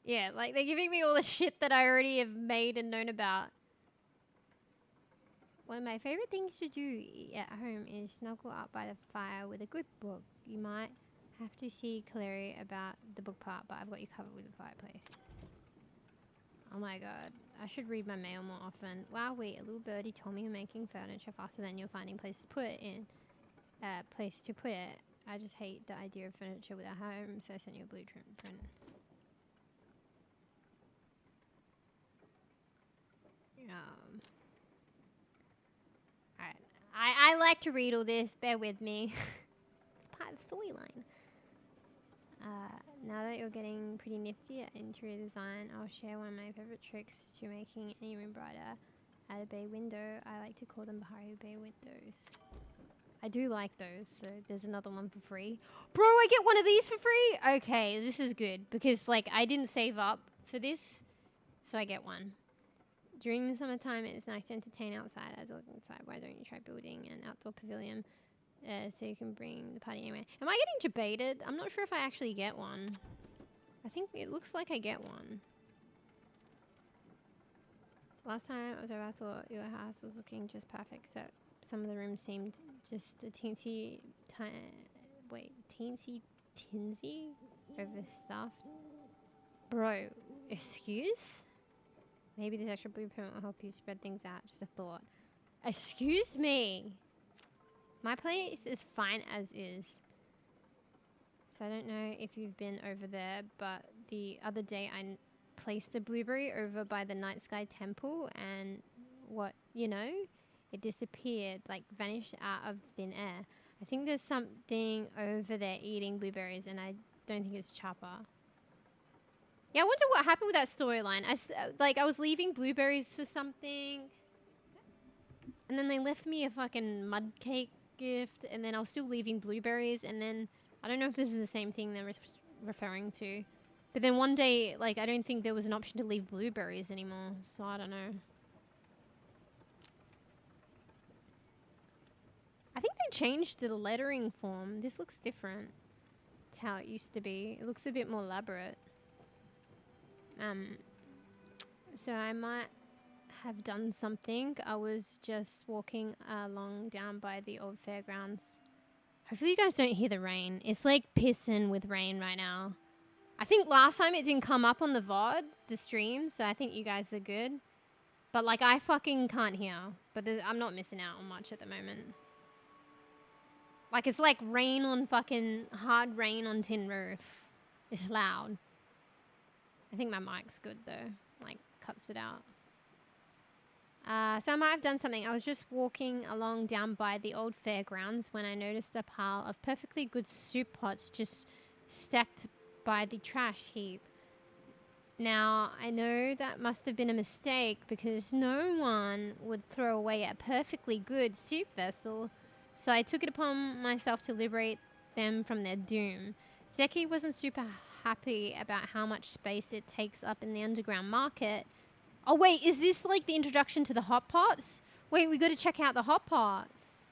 Yeah, like, they're giving me all the shit that I already have made and known about. One of my favorite things to do at home is snuggle up by the fire with a good book. You might have to see clearly about the book part, but I've got you covered with the fireplace. Oh my god, I should read my mail more often. Wow, wait, a little birdie told me you're making furniture faster than you're finding place to put it in. Place to put it. I just hate the idea of furniture without home, so I sent you a blueprint. Alright. I like to read all this, bear with me. It's part of the storyline. Now that you're getting pretty nifty at interior design, I'll share one of my favorite tricks to making any room brighter. At a bay window, I like to call them Bahari Bay windows. I do like those, so there's another one for free. Bro, I get one of these for free? Okay, this is good, because, like, I didn't save up for this, so I get one. During the summertime, it's nice to entertain outside as well as inside. Why don't you try building an outdoor pavilion so you can bring the party anywhere? Am I getting debated? I'm not sure if I actually get one. I think it looks like I get one. Last time I was over, I thought your house was looking just perfect, except some of the rooms seemed just a teensy tinsy overstuffed. Bro, excuse? Maybe this extra blueprint will help you spread things out. Just a thought. Excuse me. My place is fine as is. So I don't know if you've been over there, but the other day I placed a blueberry over by the Night Sky Temple, and it disappeared, like vanished out of thin air. I think there's something over there eating blueberries, and I don't think it's Chopper. Yeah, I wonder what happened with that storyline. I was leaving blueberries for something, and then they left me a fucking mud cake gift, and then I was still leaving blueberries, and then I don't know if this is the same thing they're referring to. But then one day, like, I don't think there was an option to leave blueberries anymore, so I don't know. I think they changed the lettering form. This looks different to how it used to be. It looks a bit more elaborate. So I might have done something. I was just walking along down by the old fairgrounds. Hopefully you guys don't hear the rain. It's like pissing with rain right now. I think last time it didn't come up on the VOD, the stream, so I think you guys are good. But like, I fucking can't hear. But I'm not missing out on much at the moment. Like, it's like rain on fucking hard rain on tin roof. It's loud. I think my mic's good though. Like, cuts it out. So I might have done something. I was just walking along down by the old fairgrounds when I noticed a pile of perfectly good soup pots just stacked by the trash heap. Now, I know that must have been a mistake because no one would throw away a perfectly good soup vessel, so I took it upon myself to liberate them from their doom. Zeki wasn't super happy about how much space it takes up in the underground market. Oh wait, is this like the introduction to the hot pots? Wait, we got to check out the hot pots.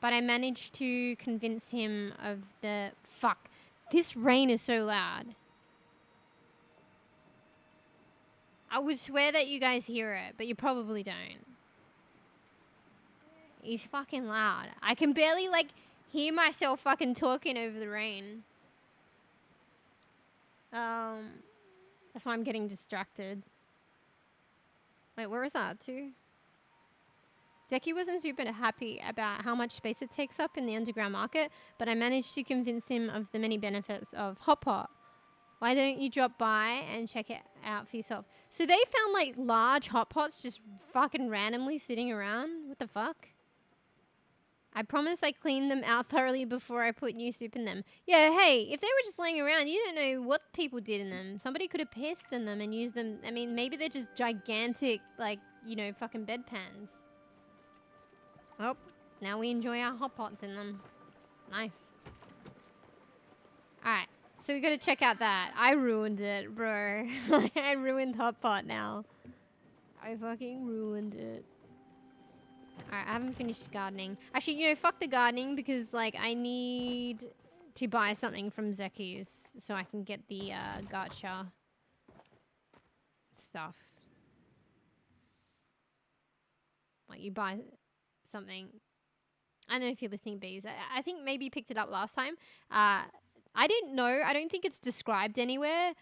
But I managed to convince him of the... Fuck. This rain is so loud. I would swear that you guys hear it, but you probably don't. It's fucking loud. I can barely like hear myself fucking talking over the rain. That's why I'm getting distracted. Wait, where is that to? Zeki wasn't super happy about how much space it takes up in the underground market, but I managed to convince him of the many benefits of hot pot. Why don't you drop by and check it out for yourself? So they found like large hot pots just fucking randomly sitting around. What the fuck? I promise I cleaned them out thoroughly before I put new soup in them. Yeah, hey, if they were just laying around, you don't know what people did in them. Somebody could have pissed in them and used them. I mean, maybe they're just gigantic, like, you know, fucking bedpans. Oh, now we enjoy our hot pots in them. Nice. Alright, so we gotta check out that. I ruined it, bro. I ruined hot pot now. I fucking ruined it. Alright, I haven't finished gardening. Actually, you know, fuck the gardening because, like, I need to buy something from Zeki's so I can get the gacha stuff. Like, you buy something. I don't know if you're listening, bees. I think maybe you picked it up last time. I didn't know. I don't think it's described anywhere.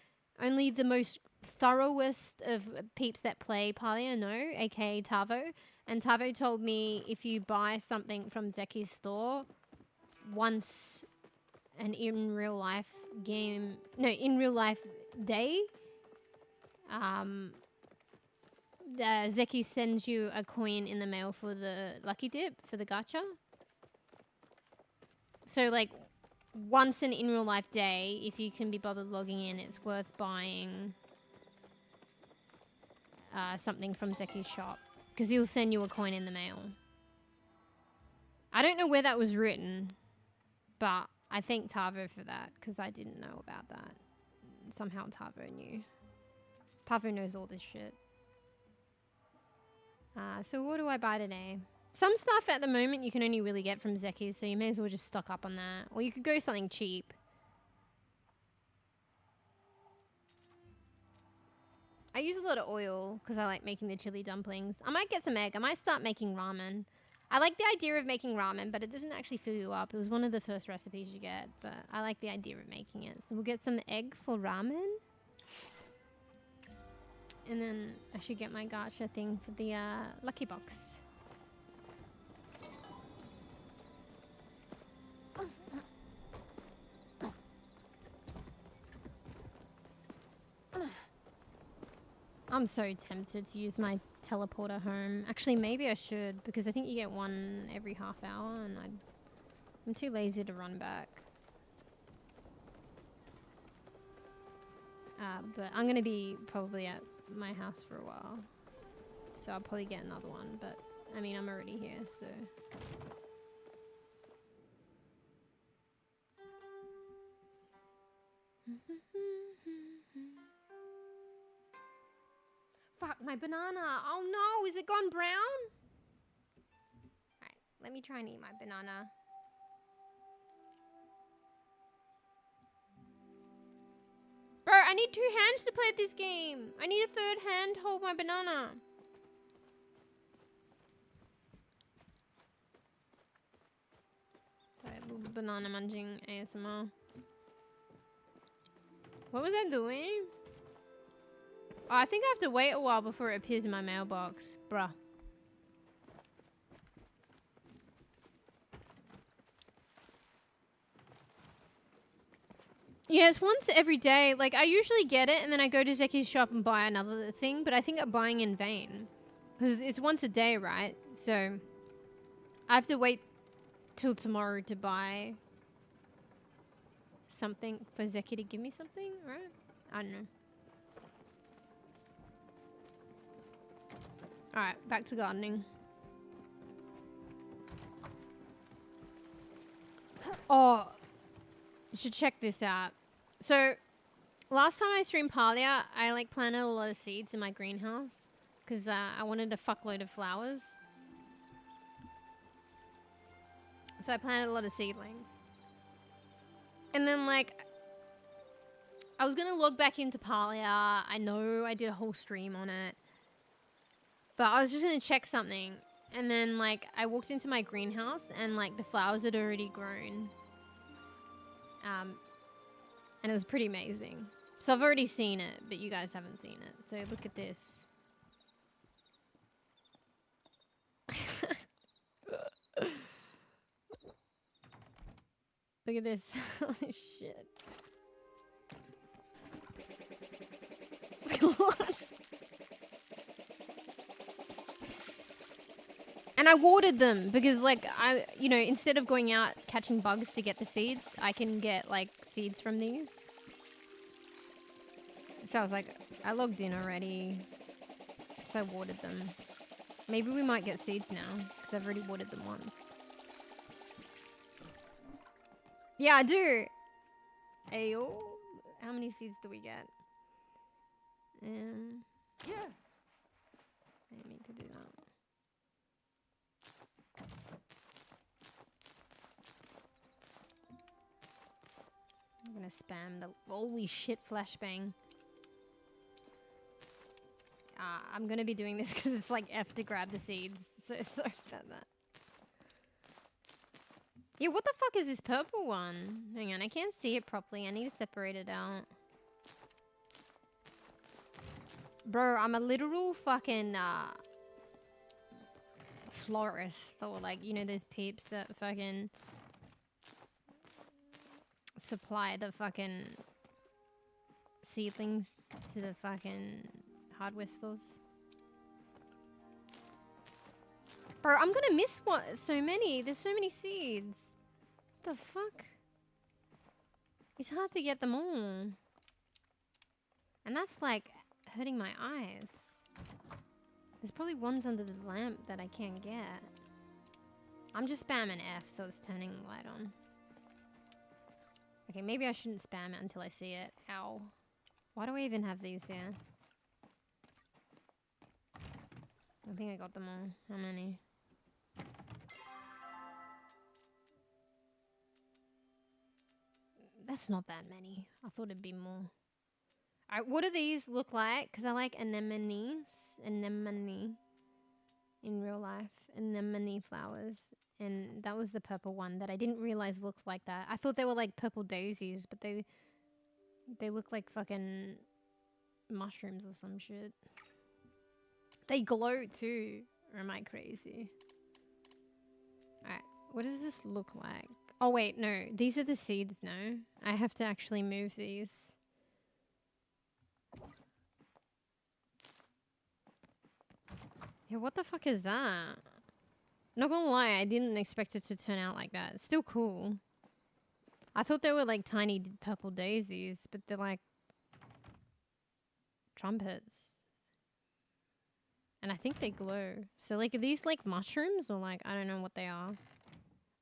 Only the most thoroughest of peeps that play Palia know, aka Tavo. And Tavo told me if you buy something from Zeki's store once an in real life game, no, in real life day, Zeki sends you a coin in the mail for the lucky dip, for the gacha. So, like, once an in real life day, if you can be bothered logging in, it's worth buying something from Zeki's shop. Because he'll send you a coin in the mail. I don't know where that was written, but I thank Tavo for that, because I didn't know about that. Somehow Tavo knew. Tavo knows all this shit. So what do I buy today? Some stuff at the moment you can only really get from Zeki's, so you may as well just stock up on that. Or you could go something cheap. I use a lot of oil because I like making the chili dumplings. I might get some egg. I might start making ramen. I like the idea of making ramen, but it doesn't actually fill you up. It was one of the first recipes you get, but I like the idea of making it. So we'll get some egg for ramen. And then I should get my gacha thing for the lucky box. I'm so tempted to use my teleporter home. Actually, maybe I should, because I think you get one every half hour, and I'm too lazy to run back. But I'm going to be probably at my house for a while. So I'll probably get another one, but I mean, I'm already here, so... Fuck, my banana. Oh no, is it gone brown? Alright, let me try and eat my banana. Bro, I need 2 hands to play this game. I need a 3rd hand to hold my banana. Sorry, little banana munching ASMR. What was I doing? Oh, I think I have to wait a while before it appears in my mailbox. Bruh. Yeah, it's once every day. Like, I usually get it and then I go to Zeki's shop and buy another thing, but I think I'm buying in vain. Because it's once a day, right? So, I have to wait till tomorrow to buy something for Zeki to give me something, right? I don't know. Alright, back to gardening. Oh, you should check this out. So, last time I streamed Palia, I like planted a lot of seeds in my greenhouse. Because I wanted a fuckload of flowers. So I planted a lot of seedlings. And then like, I was going to log back into Palia. I know I did a whole stream on it. But I was just going to check something. And then, like, I walked into my greenhouse and, like, the flowers had already grown. And it was pretty amazing. So I've already seen it, but you guys haven't seen it. So look at this. Look at this. Holy shit. What? And I watered them because, like, you know, instead of going out catching bugs to get the seeds, I can get, like, seeds from these. So I was like, I logged in already. So I watered them. Maybe we might get seeds now, because I've already watered them once. Yeah, I do! Ayo. How many seeds do we get? Yeah. I didn't mean to do that. I'm gonna spam the holy shit flashbang. I'm gonna be doing this because it's like F to grab the seeds. So sorry about that. Yeah, what the fuck is this purple one? Hang on, I can't see it properly. I need to separate it out. Bro, I'm a literal fucking florist, or like, you know, those peeps that fucking supply the fucking seedlings to the fucking hardware stores. Bro, I'm gonna miss so many. There's so many seeds. What the fuck? It's hard to get them all. And that's like hurting my eyes. There's probably ones under the lamp that I can't get. I'm just spamming F so it's turning the light on. Okay, maybe I shouldn't spam it until I see it. Ow. Why do I even have these here? I think I got them all. How many? That's not that many. I thought it'd be more. Alright, what do these look like? Because I like anemones. Anemone. In real life. Anemone flowers. And that was the purple one that I didn't realize looked like that. I thought they were like purple daisies, but they look like fucking mushrooms or some shit. They glow too. Or am I crazy? Alright, what does this look like? Oh wait, no. These are the seeds, no. I have to actually move these. Yeah, what the fuck is that? Not gonna lie, I didn't expect it to turn out like that. It's still cool. I thought they were like tiny purple daisies, but they're like trumpets. And I think they glow. So like, are these like mushrooms or like, I don't know what they are.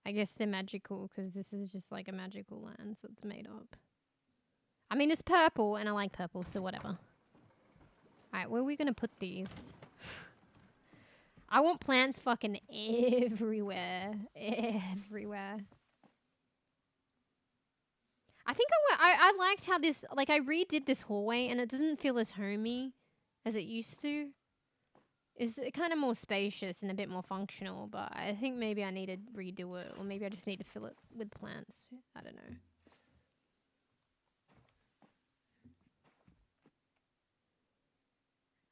I guess they're magical because this is just like a magical land, so it's made up. I mean, it's purple and I like purple, so whatever. Alright, where are we gonna put these? I want plants fucking everywhere. Everywhere. I think I liked how this, like I redid this hallway and it doesn't feel as homey as it used to. It's kind of more spacious and a bit more functional, but I think maybe I need to redo it, or maybe I just need to fill it with plants. I don't know.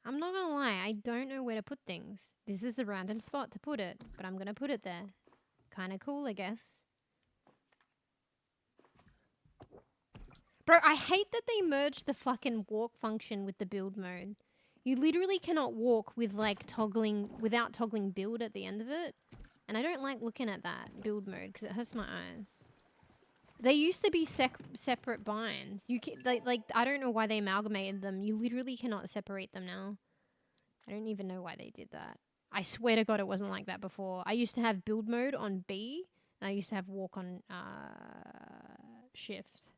I'm not gonna lie, I don't know where to put things. This is a random spot to put it, but I'm gonna put it there. Kinda cool, I guess. Bro, I hate that they merged the fucking walk function with the build mode. You literally cannot walk with like without toggling build at the end of it. And I don't like looking at that build mode because it hurts my eyes. They used to be separate binds. You can, like I don't know why they amalgamated them. You literally cannot separate them now. I don't even know why they did that. I swear to God it wasn't like that before. I used to have build mode on B and I used to have walk on shift.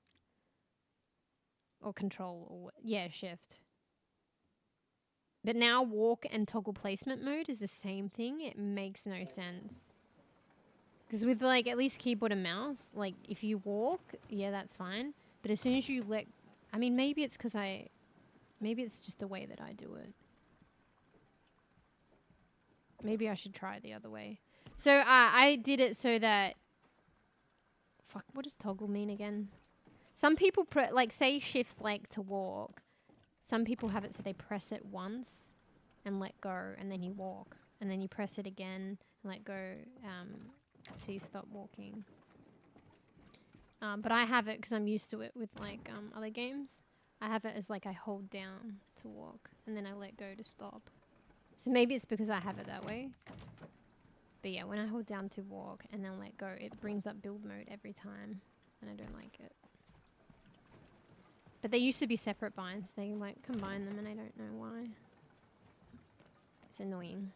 Or control, or yeah, shift. But now walk and toggle placement mode is the same thing. It makes no sense. Because with like at least keyboard and mouse, like if you walk, yeah, that's fine. But as soon as you I mean, maybe it's because maybe it's just the way that I do it. Maybe I should try it the other way. So I did it so that, fuck, what does toggle mean again? Some people, like say shifts like to walk. Some people have it so they press it once and let go and then you walk. And then you press it again and let go so you stop walking. But I have it because I'm used to it with like other games. I have it as like I hold down to walk and then I let go to stop. So maybe it's because I have it that way. But yeah, when I hold down to walk and then let go, it brings up build mode every time. And I don't like it. But they used to be separate binds. They like combine them and I don't know why. It's annoying.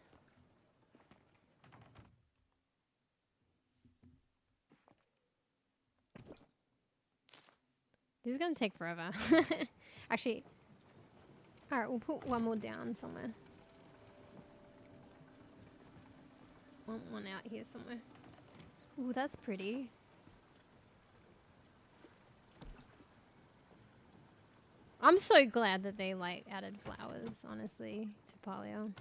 This is gonna take forever. Actually, all right, we'll put one more down somewhere. One out here somewhere. Ooh, that's pretty. I'm so glad that they like added flowers, honestly, to Palia.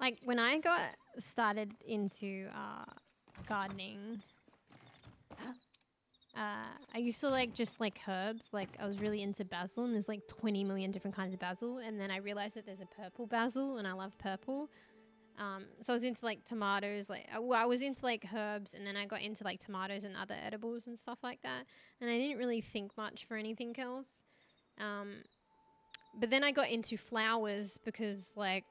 Like when I got started into gardening, I used to like just like herbs. Like I was really into basil, and there's like 20 million different kinds of basil. And then I realized that there's a purple basil, and I love purple. So I was into like tomatoes, like I was into like herbs, and then I got into like tomatoes and other edibles and stuff like that. And I didn't really think much for anything else. But then I got into flowers because like,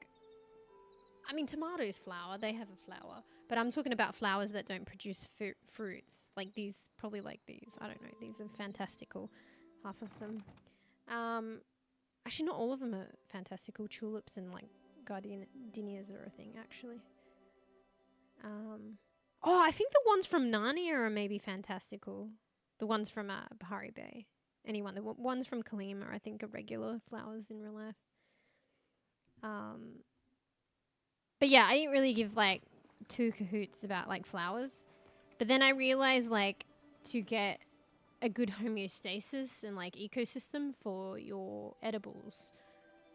I mean, tomatoes flower, they have a flower. But I'm talking about flowers that don't produce fruits. Like these, probably like these. I don't know. These are fantastical, half of them. Actually, not all of them are fantastical. Tulips and like gardenias are a thing, actually. Oh, I think the ones from Narnia are maybe fantastical. The ones from Bahari Bay. Anyone. The ones from Kalima, I think, are regular flowers in real life. But yeah, I didn't really give like two cahoots about like flowers. But then I realized like to get a good homeostasis and like ecosystem for your edibles,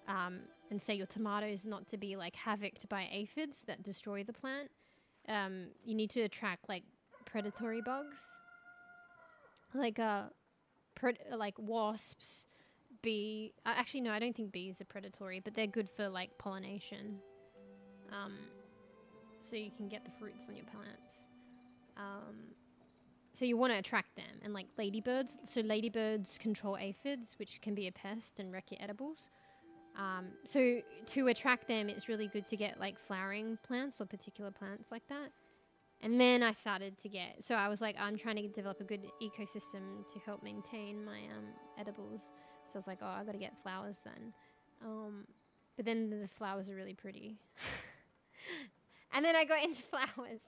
and say your tomatoes not to be like havocked by aphids that destroy the plant, you need to attract like predatory bugs, like like wasps, actually no, I don't think bees are predatory, but they're good for like pollination. So you can get the fruits on your plants. So you want to attract them, and like ladybirds. So ladybirds control aphids, which can be a pest and wreck your edibles. So to attract them, it's really good to get like flowering plants or particular plants like that. And then I started to get, so I was like, I'm trying to develop a good ecosystem to help maintain my edibles. So I was like, oh, I got to get flowers then. But then the flowers are really pretty. And then I got into flowers.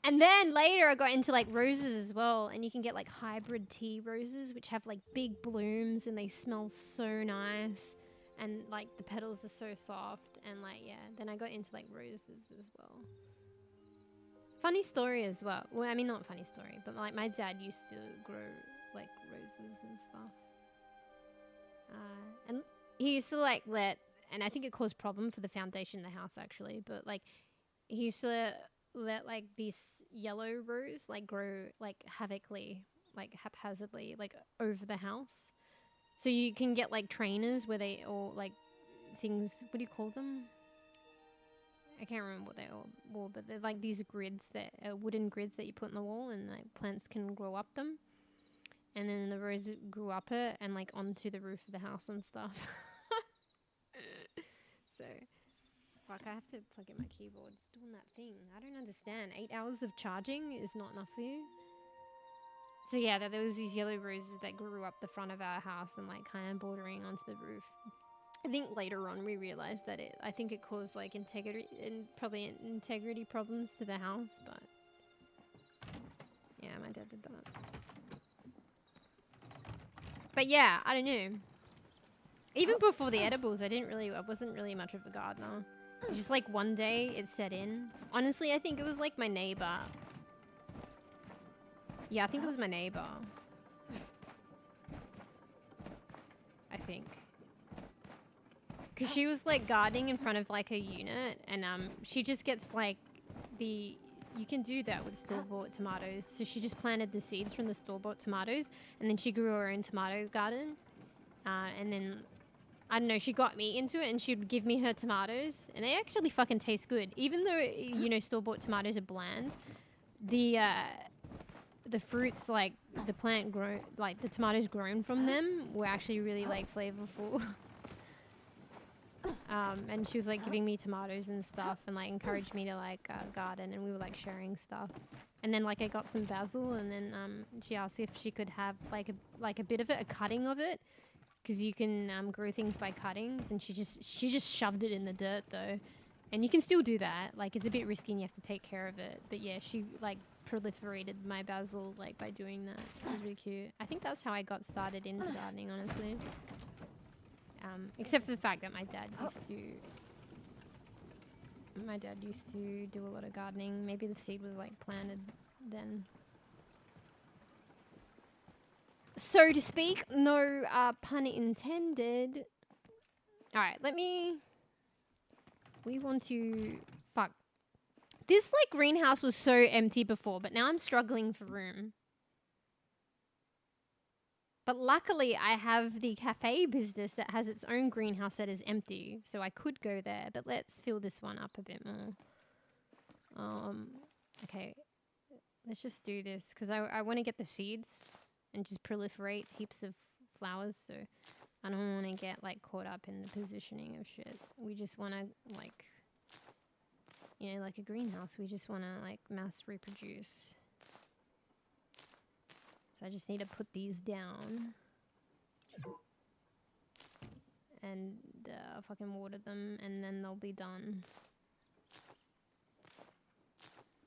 And then later I got into like roses as well, and you can get like hybrid tea roses, which have like big blooms and they smell so nice, and like the petals are so soft, and like, yeah, then I got into like roses as well. Funny story as well. Well, I mean, not funny story, but like my dad used to grow like roses and stuff. And he used to like and I think it caused problem for the foundation of the house actually, but like he used to let like these yellow rose like grow like haphazardly like over the house. So you can get like trainers where they all like things, what do you call them? I can't remember what they all were, but they're like these grids that are wooden grids that you put in the wall, and like plants can grow up them. And then the rose grew up it and like onto the roof of the house and stuff. So fuck, I have to plug in my keyboard. It's doing that thing. I don't understand. 8 hours of charging is not enough for you? So yeah, there was these yellow roses that grew up the front of our house and like kind of bordering onto the roof. I think later on we realized that I think it caused like probably integrity problems to the house, but yeah, my dad did that. But yeah, I don't know. Even before the edibles, I wasn't really much of a gardener. Just like one day it set in. Honestly, I think it was like my neighbor. Yeah, I think it was my neighbor. I think. Because she was like gardening in front of like her unit, and she just gets like you can do that with store-bought tomatoes. So she just planted the seeds from the store-bought tomatoes, and then she grew her own tomato garden. And then, I don't know, she got me into it, and she'd give me her tomatoes, and they actually fucking taste good. Even though, you know, store-bought tomatoes are bland, the fruits, like the plant grown, like the tomatoes grown from them were actually really like flavorful. And she was like giving me tomatoes and stuff, and like encouraged me to like garden, and we were like sharing stuff. And then like I got some basil, and then she asked if she could have like a bit of it, a cutting of it, because you can grow things by cuttings. And she just shoved it in the dirt though, And you can still do that. Like, it's a bit risky and you have to take care of it. But yeah, she like proliferated my basil like by doing that. It was really cute. I think that's how I got started into gardening, honestly. Except for the fact that my dad used to do a lot of gardening. Maybe the seed was like planted then. So to speak, no pun intended. Alright, we want to... Fuck. This, like, greenhouse was so empty before, but now I'm struggling for room. But luckily, I have the cafe business that has its own greenhouse that is empty. So I could go there, but let's fill this one up a bit more. Okay. Let's just do this, because I want to get the seeds and just proliferate heaps of flowers, so... I don't want to get, like, caught up in the positioning of shit. We just want to, like, you know, like a greenhouse. We just want to, like, mass reproduce. So I just need to put these down. And fucking water them, and then they'll be done.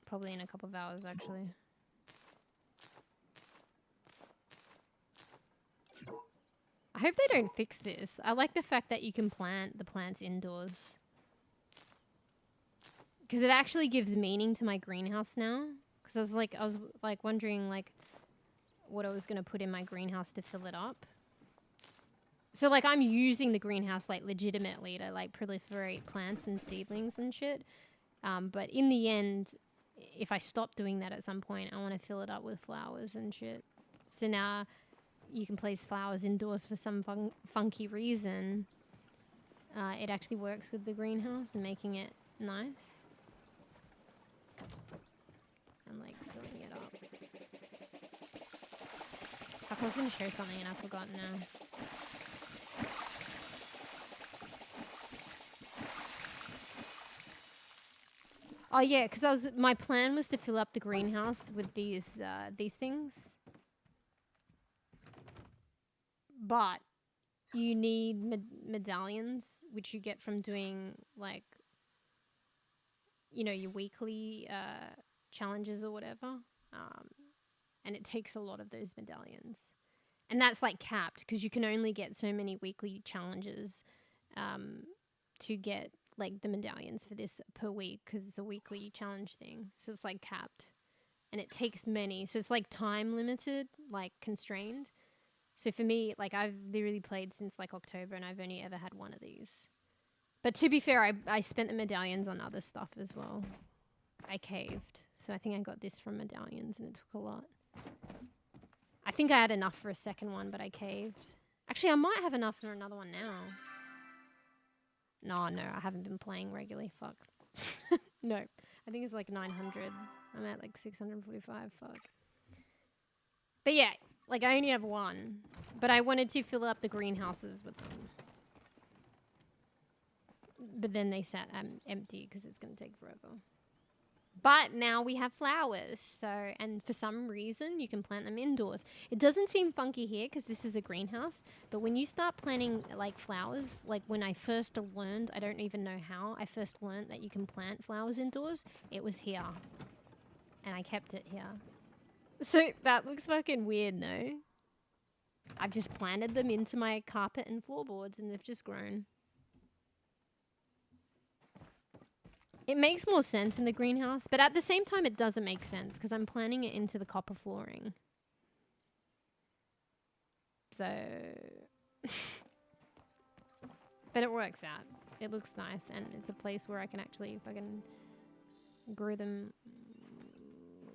Probably in a couple of hours, actually. I hope they don't fix this. I like the fact that you can plant the plants indoors. Because it actually gives meaning to my greenhouse now. Because I was wondering like what I was going to put in my greenhouse to fill it up. So like I'm using the greenhouse like legitimately to like proliferate plants and seedlings and shit. But in the end, if I stop doing that at some point, I want to fill it up with flowers and shit. So now... you can place flowers indoors for some funky reason. It actually works with the greenhouse and making it nice. And like filling it up. Fuck, I was going to show something and I've forgotten now. Oh yeah, because my plan was to fill up the greenhouse with these things. But you need medallions, which you get from doing, like, you know, your weekly challenges or whatever. And it takes a lot of those medallions. And that's, like, capped, because you can only get so many weekly challenges to get, like, the medallions for this per week, because it's a weekly challenge thing. So it's, like, capped. And it takes many. So it's, like, time limited, like, constrained. So for me, like, I've literally played since, like, October, and I've only ever had one of these. But to be fair, I spent the medallions on other stuff as well. I caved. So I think I got this from medallions, and it took a lot. I think I had enough for a second one, but I caved. Actually, I might have enough for another one now. No, I haven't been playing regularly. Fuck. No. I think it's, like, 900. I'm at, like, 645. Fuck. But yeah. Like, I only have one. But I wanted to fill up the greenhouses with them. But then they sat empty because it's going to take forever. But now we have flowers. So, and for some reason, you can plant them indoors. It doesn't seem funky here because this is a greenhouse. But when you start planting, like, flowers, like when I first learned, I don't even know how, I first learned that you can plant flowers indoors. It was here. And I kept it here. So that looks fucking weird, no? I've just planted them into my carpet and floorboards and they've just grown. It makes more sense in the greenhouse, but at the same time it doesn't make sense because I'm planting it into the copper flooring. So... but it works out. It looks nice and it's a place where I can actually fucking grow them...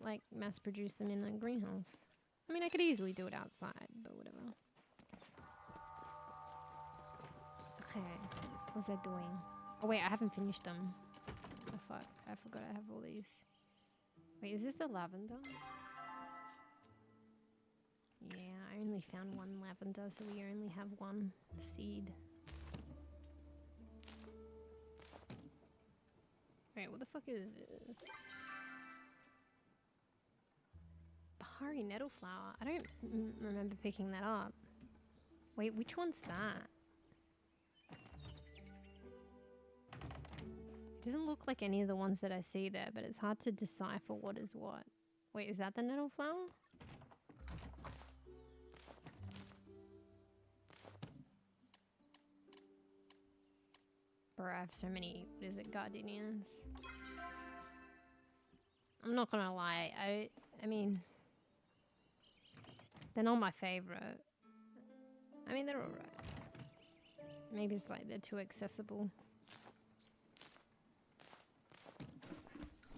like, mass produce them in a greenhouse. I mean, I could easily do it outside, but whatever. Okay, what's that doing? Oh wait, I haven't finished them. Oh fuck, I forgot I have all these. Wait, is this the lavender? Yeah, I only found one lavender, so we only have one seed. Wait, what the fuck is this? Bahari nettle flower. I don't remember picking that up. Wait, which one's that? Doesn't look like any of the ones that I see there, but it's hard to decipher what is what. Wait, is that the nettle flower? Bro, I have so many, what is it, gardenias? I'm not gonna lie, I mean, they're not my favorite. I mean, they're alright. Maybe it's like they're too accessible.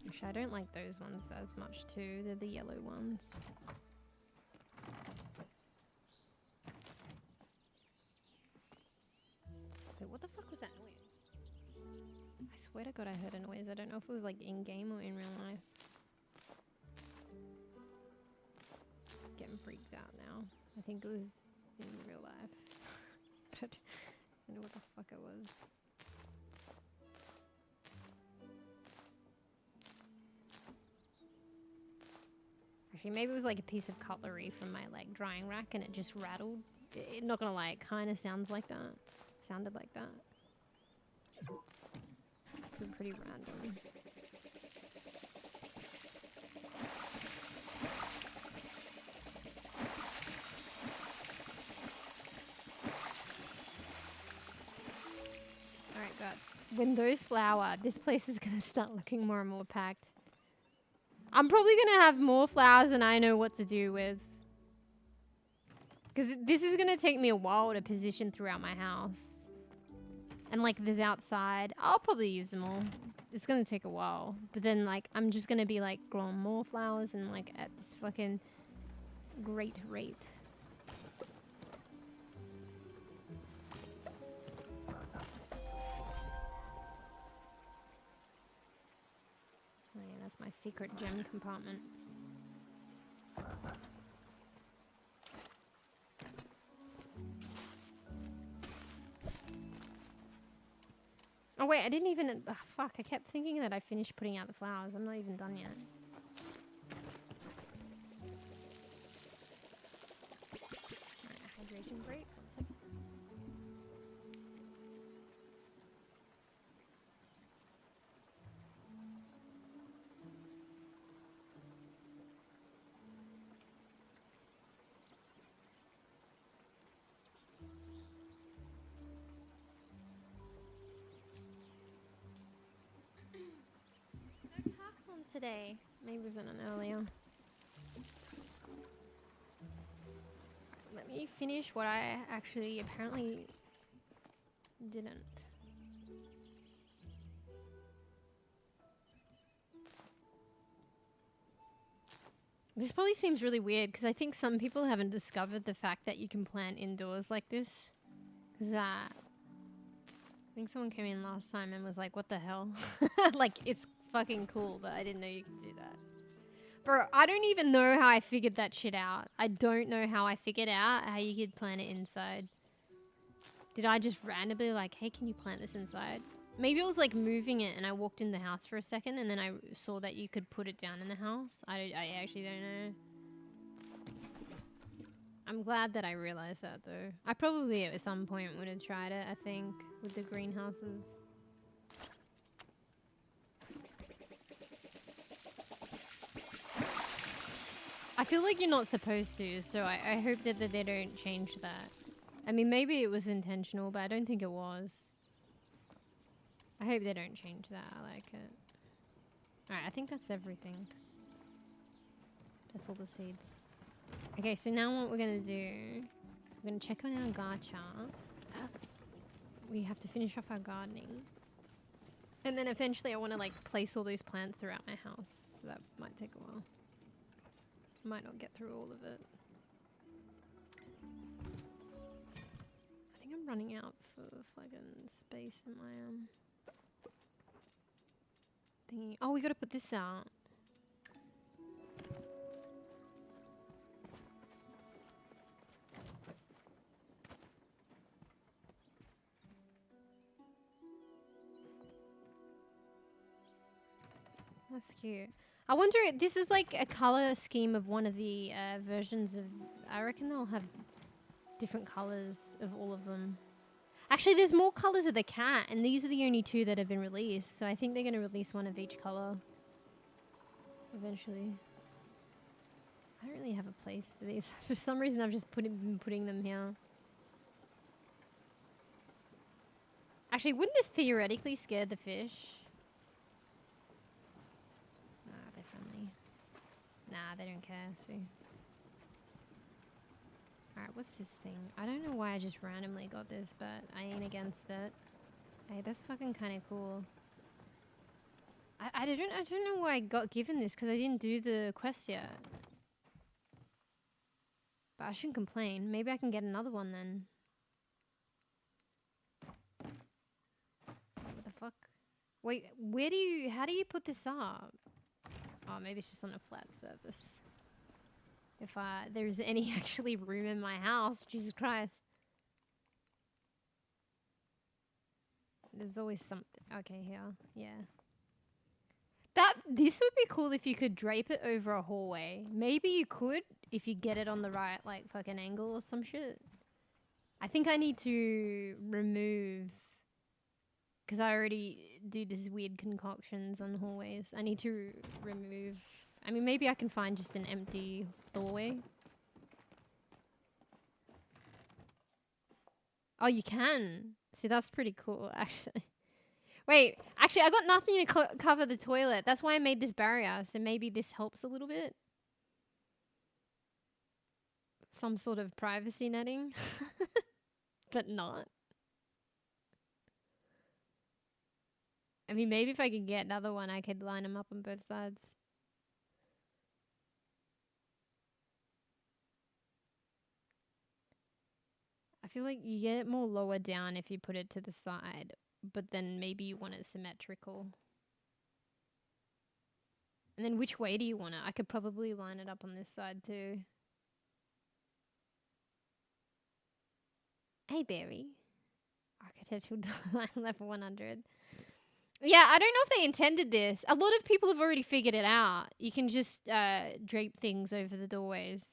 Actually, I don't like those ones as much too. They're the yellow ones. Wait, what the fuck was that noise? I swear to God I heard a noise. I don't know if it was like in-game or in real life. Getting freaked out now. I think it was in real life. But I don't know what the fuck it was. Actually, maybe it was like a piece of cutlery from my like drying rack and it just rattled. Not gonna lie, it kind of sounds like that. Sounded like that. It's pretty random. Alright, God. When those flower, this place is gonna start looking more and more packed. I'm probably gonna have more flowers than I know what to do with. Because this is gonna take me a while to position throughout my house. And like this outside, I'll probably use them all. It's gonna take a while. But then like, I'm just gonna be like growing more flowers and like at this fucking great rate. Oh yeah, that's my secret gem compartment. Oh wait, I didn't even... Oh, fuck, I kept thinking that I finished putting out the flowers. I'm not even done yet. Alright, hydration break. Today. Maybe it was in an earlier. Let me finish what I actually apparently didn't. This probably seems really weird because I think some people haven't discovered the fact that you can plant indoors like this. Cause I think someone came in last time and was like, what the hell? Like, it's fucking cool, but I didn't know you could do that. Bro, I don't even know how I figured that shit out. I don't know how I figured out how you could plant it inside. Did I just randomly like, hey, can you plant this inside? Maybe it was like moving it and I walked in the house for a second and then I saw that you could put it down in the house. I actually don't know. I'm glad that I realized that though. I probably at some point would have tried it, I think, with the greenhouses. I feel like you're not supposed to, so I hope that they don't change that. I mean, maybe it was intentional, but I don't think it was. I hope they don't change that. I like it. Alright, I think that's everything. That's all the seeds. Okay, so now what we're gonna do, we're gonna check on our gacha. We have to finish off our gardening. And then eventually I want to like place all those plants throughout my house. So that might take a while. Might not get through all of it. I think I'm running out for fucking space in my thingy. Oh, we gotta put this out. That's cute. I wonder, this is like a color scheme of one of the versions of, I reckon they'll have different colors of all of them. Actually, there's more colours of the cat, and these are the only 2 that have been released. So I think they're going to release one of each colour eventually. I don't really have a place for these. For some reason, I've just been putting them here. Actually, wouldn't this theoretically scare the fish? Nah, they're friendly. Nah, they don't care, see. Alright, what's this thing? I don't know why I just randomly got this, but I ain't against it. Hey, that's fucking kind of cool. I don't know why I got given this, because I didn't do the quest yet. But I shouldn't complain. Maybe I can get another one then. What the fuck? Wait, how do you put this up? Oh, maybe it's just on a flat surface. If there's any actually room in my house, Jesus Christ. There's always something. Okay, here. Yeah. This would be cool if you could drape it over a hallway. Maybe you could if you get it on the right, like, fucking angle or some shit. I think I need to remove... Because I already do these weird concoctions on hallways. I need to remove... I mean, maybe I can find just an empty doorway. Oh, you can. See, that's pretty cool, actually. Wait, actually, I got nothing to cover the toilet. That's why I made this barrier. So maybe this helps a little bit. Some sort of privacy netting. But not. I mean, maybe if I could get another one, I could line them up on both sides. I feel like you get it more lower down if you put it to the side, but then maybe you want it symmetrical. And then which way do you want it? I could probably line it up on this side too. Hey, Barry. Architectural design level 100. Yeah, I don't know if they intended this. A lot of people have already figured it out. You can just drape things over the doorways.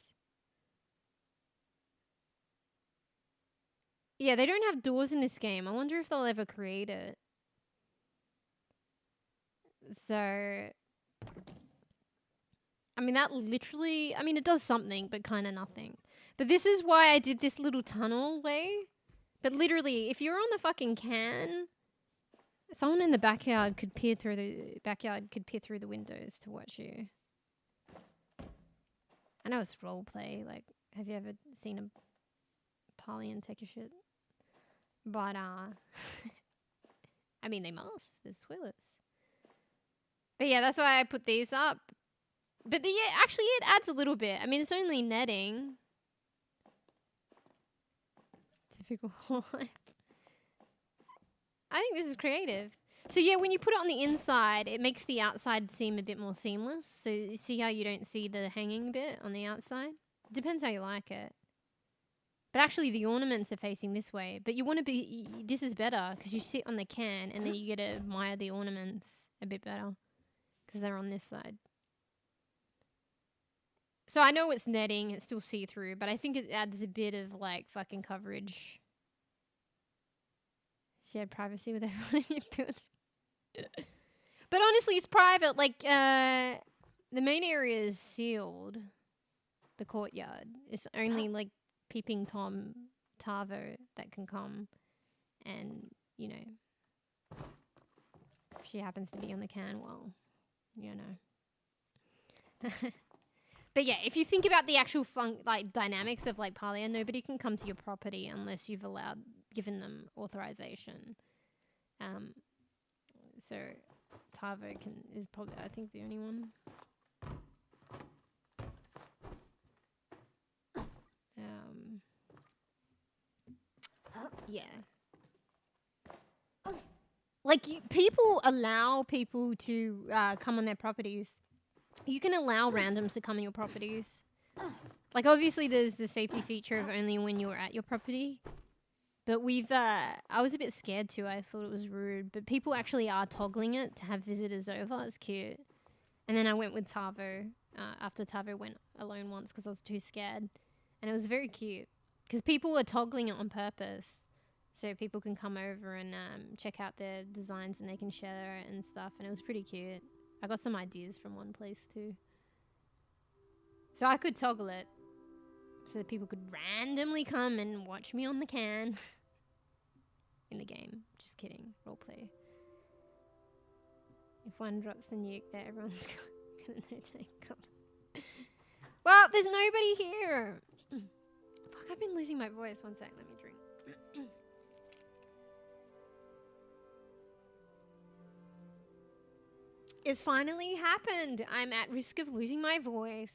Yeah, they don't have doors in this game. I wonder if they'll ever create it. So, I mean, that literally, I mean, it does something, but kind of nothing. But this is why I did this little tunnel way. But literally, if you're on the fucking can, someone in the backyard could peer through the windows to watch you. I know it's roleplay. Like, have you ever seen a Palia take a shit? But, I mean, they must. There's toilets. But yeah, that's why I put these up. But actually, it adds a little bit. I mean, it's only netting. Typical life. I think this is creative. So yeah, when you put it on the inside, it makes the outside seem a bit more seamless. So you see how you don't see the hanging bit on the outside? Depends how you like it. But actually, the ornaments are facing this way. But you want to be... This is better, because you sit on the can, and then you get to admire the ornaments a bit better. Because they're on this side. So I know it's netting, it's still see-through, but I think it adds a bit of, like, fucking coverage. Shared privacy with everyone in your builds. But honestly, it's private. Like, the main area is sealed. The courtyard. It's only, like, Peeping Tom Tavo that can come. And, you know, if she happens to be on the can, well, you know. But yeah, if you think about the actual dynamics of like Palia, nobody can come to your property unless you've given them authorization. So Tavo is probably, I think, the only one. Yeah. Like people allow people to come on their properties. You can allow randoms to come in your properties. Like, obviously, there's the safety feature of only when you're at your property. But I was a bit scared too. I thought it was rude. But people actually are toggling it to have visitors over. It's cute. And then I went with Tavo after Tavo went alone once because I was too scared. And it was very cute. Because people were toggling it on purpose. so people can come over and check out their designs and they can share it and stuff. And it was pretty cute. I got some ideas from one place too. So I could toggle it so that people could randomly come and watch me on the can in the game. Just kidding. Roleplay. If one drops the nuke there, everyone's gonna know thank God. Well, there's nobody here. Fuck, I've been losing my voice. One sec, let me drink. It's finally happened. I'm at risk of losing my voice.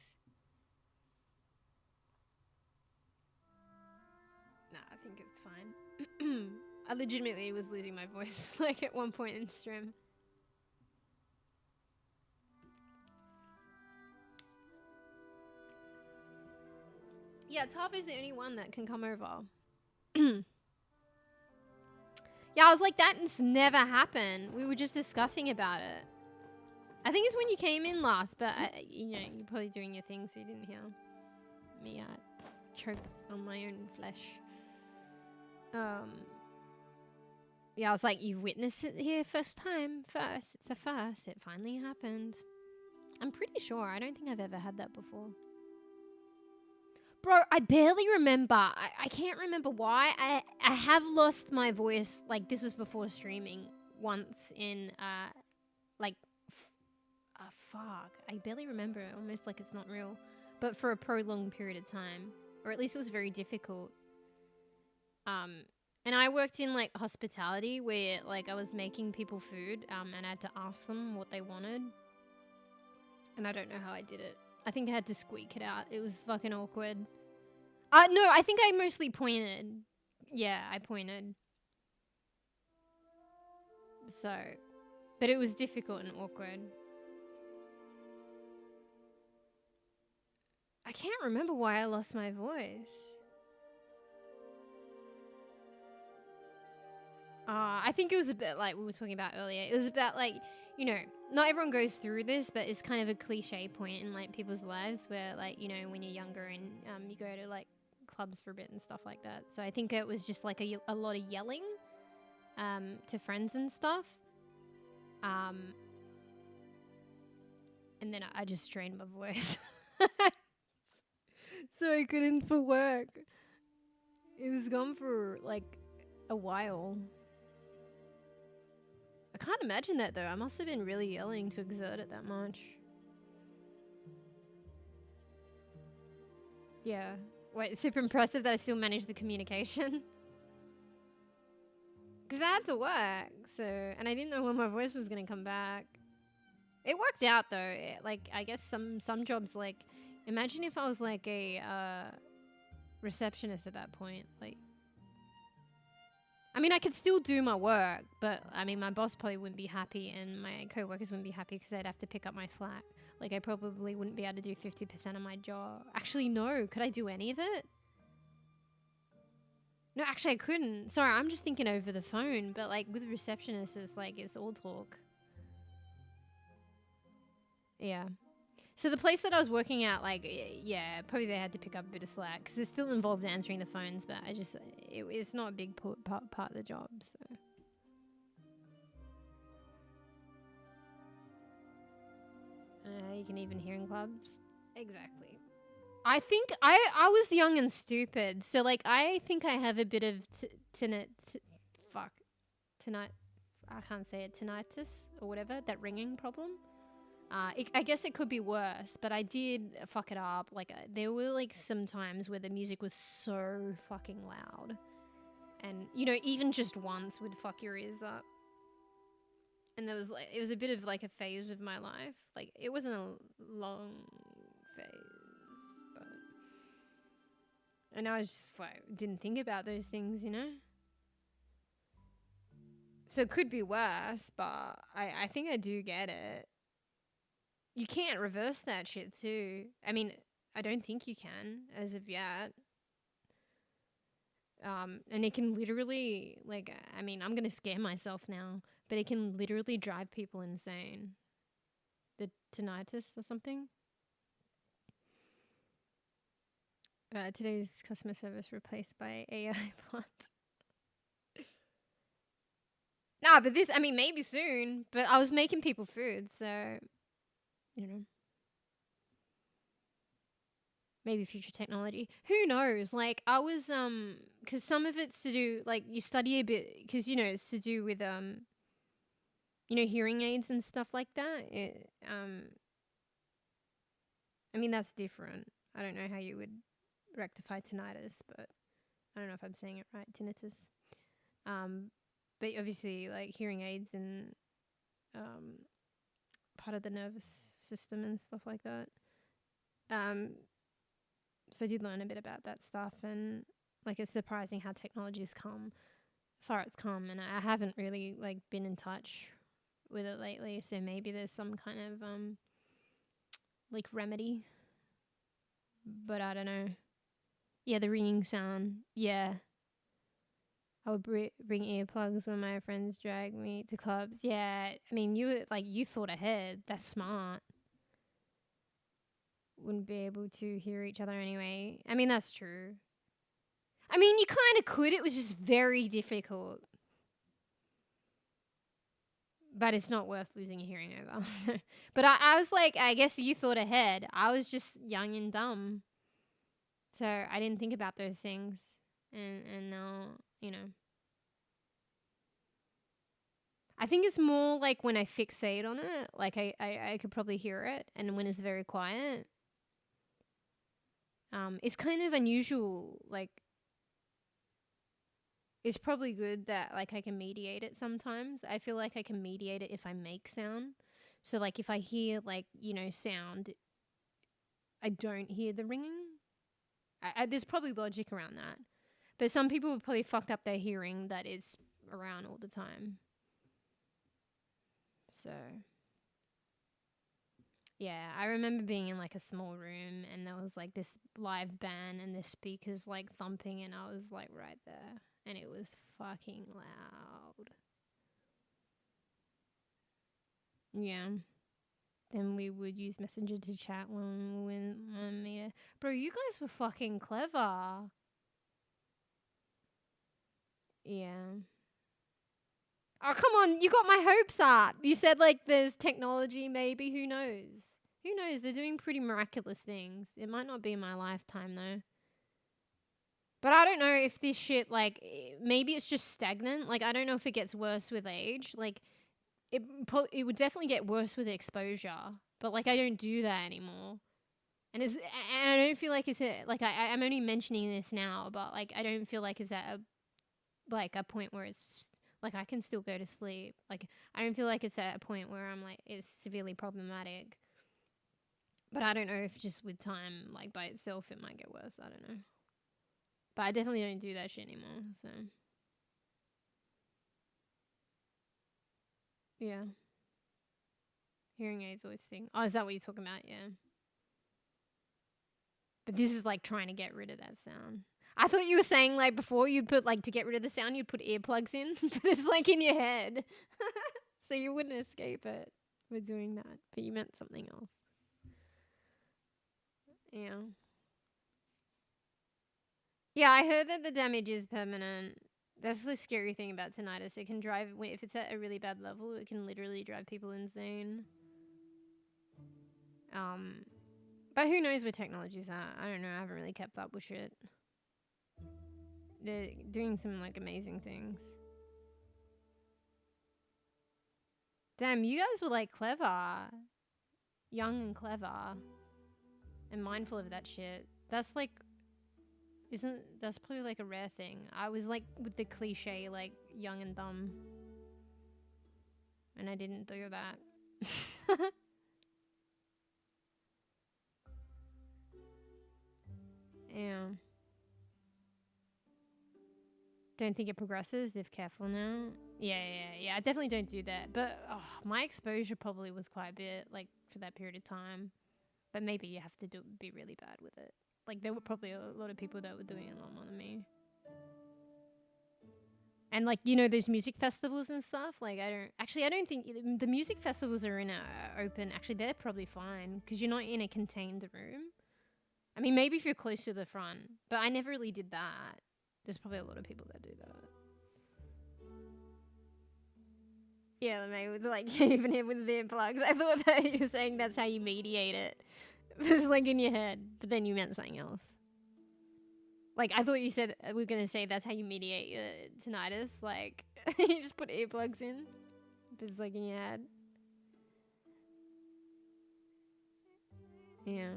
Nah, I think it's fine. I legitimately was losing my voice like at one point in stream. Yeah, Taff is the only one that can come over. Yeah, I was like, that's never happened. We were just discussing about it. I think it's when you came in last, but you know, you're probably doing your thing, so you didn't hear me choke on my own flesh. Yeah, I was like, you've witnessed it here first. It's a first. It finally happened. I'm pretty sure. I don't think I've ever had that before. Bro, I barely remember. I can't remember why. I have lost my voice. Like, this was before streaming once in, fuck. I barely remember it. Almost like it's not real. But for a prolonged period of time. Or at least it was very difficult. And I worked in, like, hospitality where, like, I was making people food. And I had to ask them what they wanted. And I don't know how I did it. I think I had to squeak it out. It was fucking awkward. No, I think I mostly pointed. Yeah, I pointed. So, but it was difficult and awkward. I can't remember why I lost my voice. I think it was a bit like we were talking about earlier. It was about like, you know, not everyone goes through this, but it's kind of a cliche point in like people's lives where like, you know, when you're younger and you go to like clubs for a bit and stuff like that. So I think it was just like a lot of yelling to friends and stuff. And then I just strained my voice. So I couldn't for work. It was gone for like a while. I can't imagine that though. I must have been really yelling to exert it that much. Yeah. Wait, it's super impressive that I still managed the communication. Because I had to work, so... And I didn't know when my voice was going to come back. It worked out though. Like, I guess some jobs, like... Imagine if I was like a receptionist at that point. Like... I mean, I could still do my work, but I mean, my boss probably wouldn't be happy and my co-workers wouldn't be happy because they'd have to pick up my slack. Like, I probably wouldn't be able to do 50% of my job. Actually, no. Could I do any of it? No, actually, I couldn't. Sorry, I'm just thinking over the phone, but like with receptionists, it's like, it's all talk. Yeah. So the place that I was working at, like, yeah, probably they had to pick up a bit of slack because it still involved answering the phones, but it's not a big part of the job, so. You can even hear in clubs. Exactly. I think I was young and stupid, so like I think I have a bit of tinnitus, or whatever, that ringing problem. I guess it could be worse, but I did fuck it up. Like there were like some times where the music was so fucking loud, and you know, even just once would fuck your ears up. And there was like, it was a bit of like a phase of my life. Like it wasn't a long phase, but and I was just like didn't think about those things, you know. So it could be worse, but I think I do get it. You can't reverse that shit too. I mean, I don't think you can as of yet. And it can literally, like, I mean, I'm gonna scare myself now, but it can literally drive people insane. The tinnitus or something. Today's customer service replaced by AI bots. Nah, but this, I mean, maybe soon. But I was making people food, so, you know. Maybe future technology. Who knows? Like, I was, because some of it's to do, like, you study a bit, because, you know, it's to do with, you know, hearing aids and stuff like that. I mean, that's different. I don't know how you would rectify tinnitus, but I don't know if I'm saying it right, tinnitus. But obviously, like, hearing aids and part of the nervous system and stuff like that. So I did learn a bit about that stuff, and like it's surprising how technology's far it's come, and I haven't really like been in touch with it lately. So maybe there's some kind of like remedy, but I don't know. Yeah, the ringing sound. Yeah, I would bring earplugs when my friends drag me to clubs. Yeah, I mean you thought ahead. That's smart. Wouldn't be able to hear each other anyway. I mean, that's true. I mean, you kind of could. It was just very difficult. But it's not worth losing a hearing over. So, but I was like, I guess you thought ahead. I was just young and dumb. So I didn't think about those things. And now, you know. I think it's more like when I fixate on it, like I could probably hear it. And when it's very quiet, it's kind of unusual. Like, it's probably good that like I can mediate it sometimes. I feel like I can mediate it if I make sound. So like if I hear like, you know, sound, I don't hear the ringing. There's probably logic around that. But some people have probably fucked up their hearing that is around all the time. So yeah, I remember being in like a small room and there was like this live band and the speakers like thumping and I was like right there and it was fucking loud. Yeah. Then we would use Messenger to chat when we meet. Bro, you guys were fucking clever. Yeah. Oh, come on. You got my hopes up. You said, like, there's technology, maybe. Who knows? Who knows? They're doing pretty miraculous things. It might not be in my lifetime, though. But I don't know if this shit, like, maybe it's just stagnant. Like, I don't know if it gets worse with age. Like, it would definitely get worse with exposure. But, like, I don't do that anymore. And I don't feel like it's like I'm only mentioning this now, but like I don't feel like it's at a point where it's like I can still go to sleep. Like I don't feel like it's at a point where I'm like it's severely problematic. But I don't know if just with time, like by itself, it might get worse. I don't know. But I definitely don't do that shit anymore. So yeah, hearing aids always thing. Oh, is that what you're talking about? Yeah. But this is like trying to get rid of that sound. I thought you were saying like before you put like to get rid of the sound you'd put earplugs in, but it's like in your head. So you wouldn't escape it with doing that. But you meant something else. Yeah. Yeah, I heard that the damage is permanent. That's the scary thing about tinnitus. It can drive, if it's at a really bad level, it can literally drive people insane. But who knows where technology's at? I don't know. I haven't really kept up with shit. They're doing some like amazing things. Damn, you guys were like clever. Young and clever. And mindful of that shit. That's like, that's probably like a rare thing. I was like with the cliche, like young and dumb. And I didn't do that. Yeah. Don't think it progresses if careful now. Yeah. I definitely don't do that. But my exposure probably was quite a bit, like, for that period of time. But maybe you have to be really bad with it. Like, there were probably a lot of people that were doing it a lot more than me. And, like, you know, those music festivals and stuff, like, I don't think the music festivals are in a open. Actually, they're probably fine because you're not in a contained room. I mean, maybe if you're close to the front, but I never really did that. There's probably a lot of people that do that. Yeah, maybe with like even it with the earplugs. I thought that you were saying that's how you mediate it. It was like in your head, but then you meant something else. Like I thought you said we were gonna say that's how you mediate tinnitus. Like you just put earplugs in. It's like in your head. Yeah.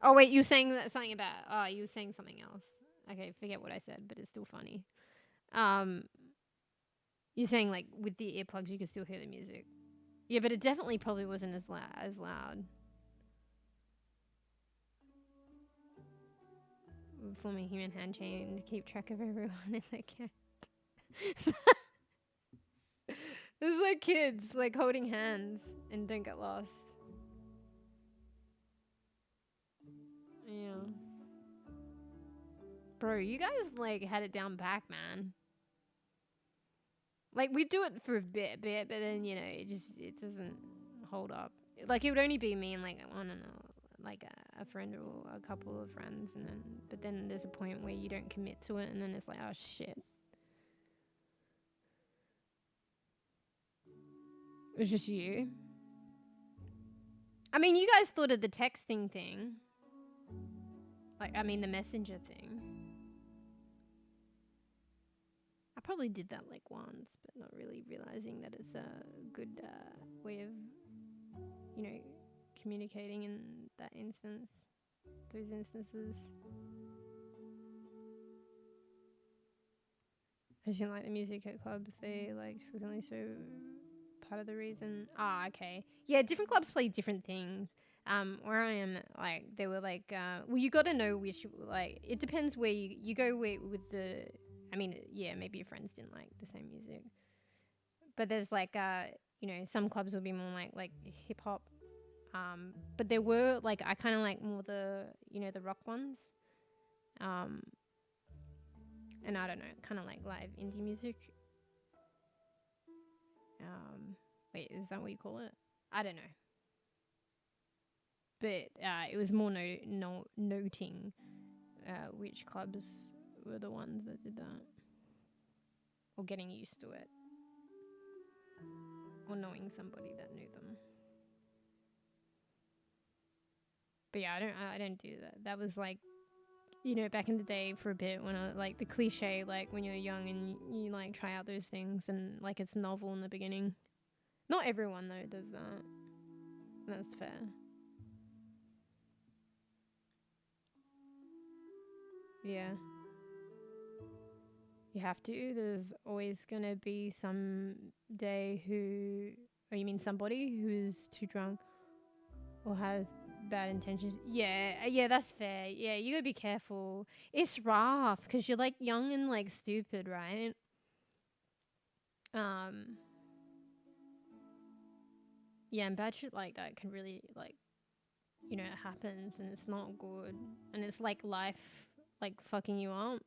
Oh wait, you were saying that something about. Oh, you were saying something else. Okay, forget what I said, but it's still funny. You're saying like with the earplugs you could still hear the music. Yeah, but it definitely probably wasn't as loud. Form a human hand chain to keep track of everyone in the cat. This is like kids, like holding hands and don't get lost. Yeah. Bro, you guys like had it down back, man. Like we do it for a bit, but then you know it doesn't hold up. Like it would only be me and like I don't know, like a friend or a couple of friends, and then there's a point where you don't commit to it, and then it's like oh shit. It was just you. I mean, you guys thought of the texting thing. Like I mean the messenger thing. I probably did that like once, but not really realizing that it's a good way of, you know, communicating in that instance, those instances. I just didn't like the music at clubs. They liked frequently, so part of the reason. Ah, okay. Yeah, different clubs play different things. Where I am, like, they were like, well, you got to know which, like, it depends where you go with the. I mean, yeah, maybe your friends didn't like the same music, but there's like, you know, some clubs will be more like hip hop. But there were like I kind of like more the the rock ones. And I don't know, kind of like live indie music. Wait, is that what you call it? I don't know. But it was more noting which clubs were the ones that did that, or getting used to it, or knowing somebody that knew them. But yeah, I don't do that. That was like, back in the day for a bit when I like the cliche, like when you're young and you like try out those things and like it's novel in the beginning. Not everyone though does that. That's fair. Yeah. You have to. There's always gonna be some day or you mean somebody who's too drunk or has bad intentions. Yeah, that's fair. Yeah, you gotta be careful. It's rough because you're like young and like stupid, right? Yeah, and bad shit like that can really like, it happens and it's not good, and it's like life, like fucking you up,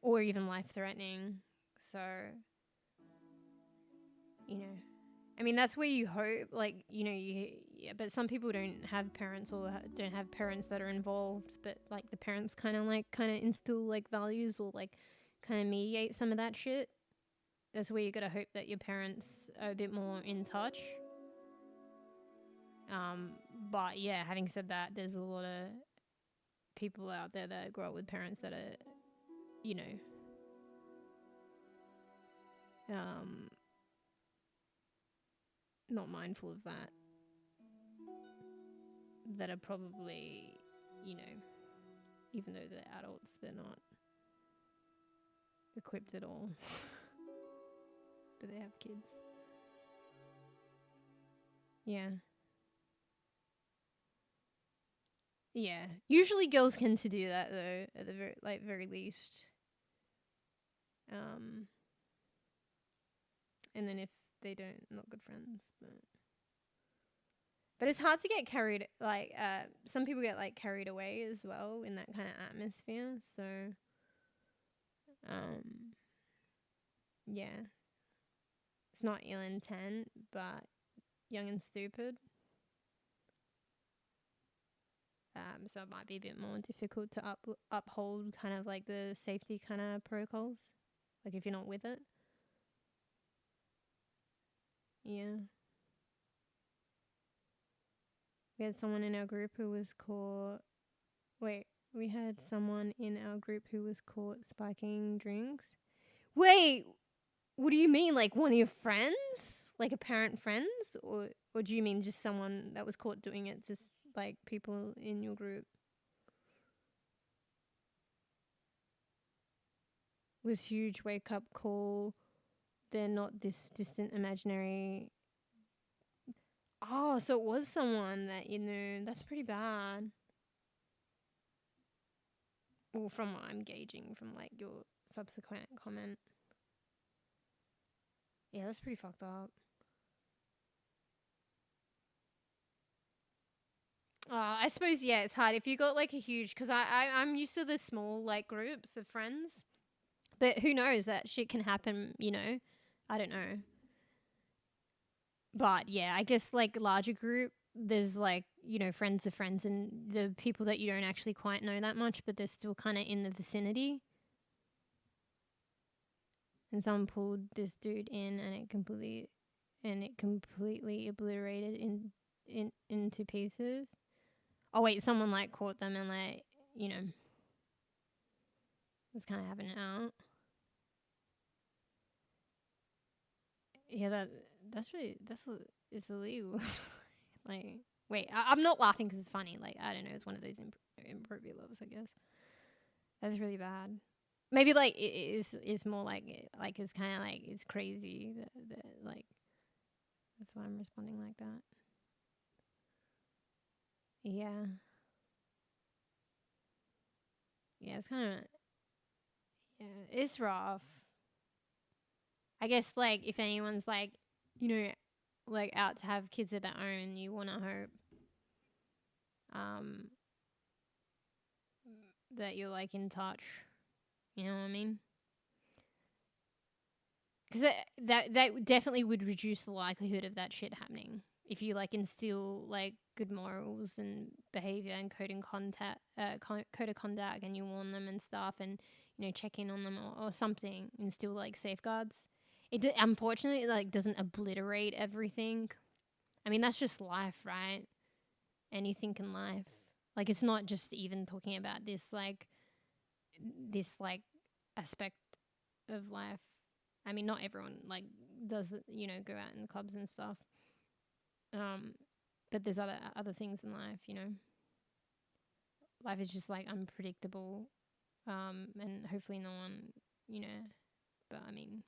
or even life threatening. So, I mean, that's where you hope, like, but some people don't have parents or don't have parents that are involved, but like the parents kind of instill like values or like kind of mediate some of that shit. That's where you gotta hope that your parents are a bit more in touch. But yeah, having said that, there's a lot of people out there that grow up with parents that are, not mindful of that. That are probably, even though they're adults, they're not equipped at all. But they have kids. Yeah. Yeah. Usually girls tend to do that though, at the very least. And then if they don't, not good friends, but it's hard to get carried, like, some people get like carried away as well in that kind of atmosphere, so yeah. It's not ill intent, but young and stupid. So it might be a bit more difficult to uphold kind of like the safety kind of protocols, like if you're not with it. Yeah. We had someone in our group who was caught. Wait, we had someone in our group who was caught spiking drinks. Wait, what do you mean? Like one of your friends? Like apparent friends? Or do you mean just someone that was caught doing it? Just like people in your group? Was huge wake up call. They're not this distant imaginary. Oh, so it was someone that you knew. That's pretty bad. Well, from what I'm gauging from like your subsequent comment. Yeah, that's pretty fucked up. I suppose, yeah, it's hard if you got like a huge, because I'm used to the small like groups of friends, but who knows, that shit can happen, you know. I don't know. But yeah, I guess like larger group, there's like, you know, friends of friends and the people that you don't actually quite know that much, but they're still kind of in the vicinity. And someone pulled this dude in, and it completely obliterated into pieces. Oh wait, someone like caught them and like, you know, was kind of having it out. Yeah, it's illegal. Like, wait, I'm not laughing because it's funny. Like, I don't know, it's one of those impropriate loves, I guess. That's really bad. Maybe like it's more like it's kind of like it's crazy that like that's why I'm responding like that. Yeah. Yeah, it's kind of, yeah, it's rough. I guess like if anyone's like, you know, like out to have kids of their own, you want to hope um that you're like in touch. You know what I mean? Because that definitely would reduce the likelihood of that shit happening if you like instill like good morals and behavior and code of conduct, and you warn them and stuff, and you know check in on them or something, instill like safeguards. Unfortunately like doesn't obliterate everything. I mean that's just life, right? Anything in life. Like it's not just even talking about this like aspect of life. I mean, not everyone like does you know go out in the clubs and stuff. But there's other things in life, you know. Life is just like unpredictable, and hopefully no one, you know. But I mean,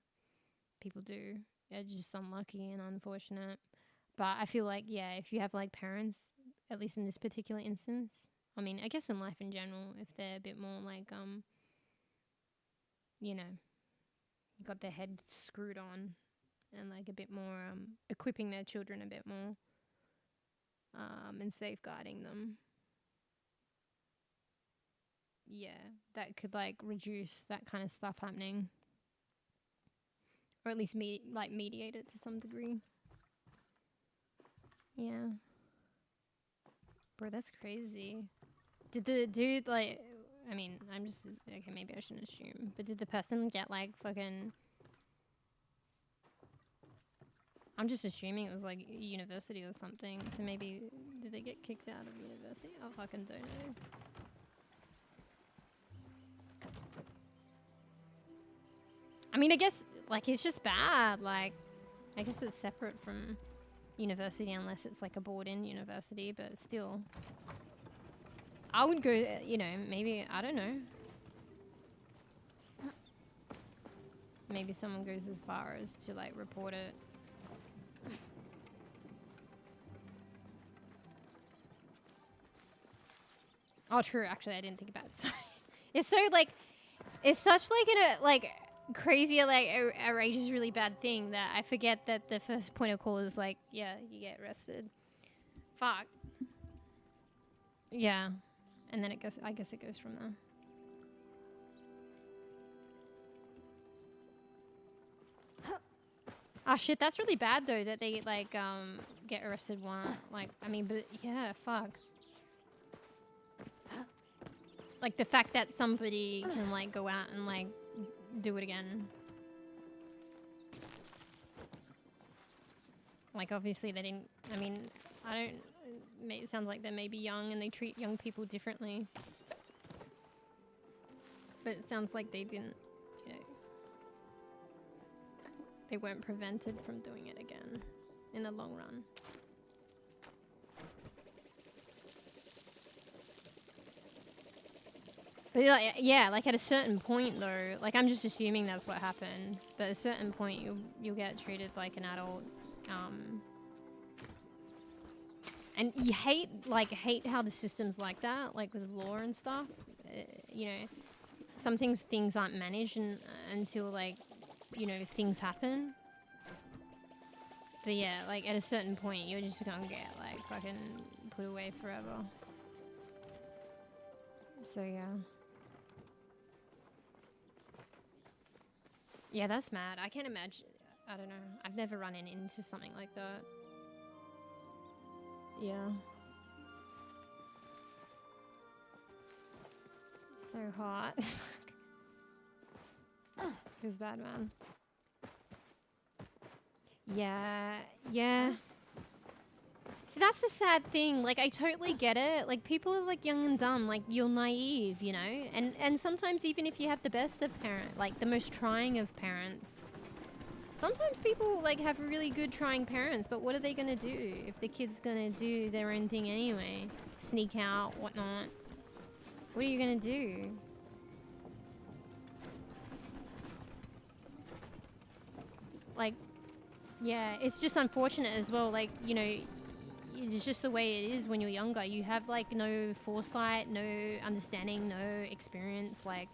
people do. They're just unlucky and unfortunate. But I feel like yeah, if you have like parents, at least in this particular instance, I mean, I guess in life in general, if they're a bit more like you know, got their head screwed on and like a bit more equipping their children a bit more and safeguarding them, yeah, that could like reduce that kind of stuff happening, or at least mediate it to some degree. Yeah, bro, that's crazy. Did the dude like, I mean, I'm just okay, maybe I shouldn't assume, but did the person get like fucking, I'm just assuming it was like university or something, so maybe did they get kicked out of university? I fucking don't know. I mean, I guess like it's just bad. Like, I guess it's separate from university unless it's like a board-in university, but still, I would go. You know, maybe I don't know. Maybe someone goes as far as to like report it. Oh, true. Actually, I didn't think about it. Sorry. It's so like, it's such like crazy, like outrageous, really bad thing that I forget that the first point of call is like, yeah, you get arrested. Fuck. Yeah, and then I guess it goes from there. Oh shit, that's really bad though that they like get arrested one. Like, I mean, but yeah, fuck. Like the fact that somebody can like go out and like do it again. Like, obviously they didn't, I mean, it sounds like they may be young and they treat young people differently. But it sounds like they didn't, you know, they weren't prevented from doing it again in the long run. But yeah, like at a certain point though, like I'm just assuming that's what happens. But at a certain point, you'll get treated like an adult, and you hate how the system's like that, like with law and stuff. You know, some things aren't managed until like, you know, things happen. But yeah, like at a certain point, you're just gonna get like fucking put away forever. So yeah. Yeah, that's mad. I can't imagine. I don't know. I've never run into something like that. Yeah. So hot. Feels bad, man. Yeah. See, that's the sad thing. Like, I totally get it. Like, people are, like, young and dumb. Like, you're naive, you know? And sometimes even if you have the best of parents, like, the most trying of parents, sometimes people, like, have really good trying parents, but what are they going to do if the kid's going to do their own thing anyway? Sneak out, whatnot. What are you going to do? Like, yeah, it's just unfortunate as well. Like, you know, it's just the way it is when you're younger. You have, like, no foresight, no understanding, no experience. Like,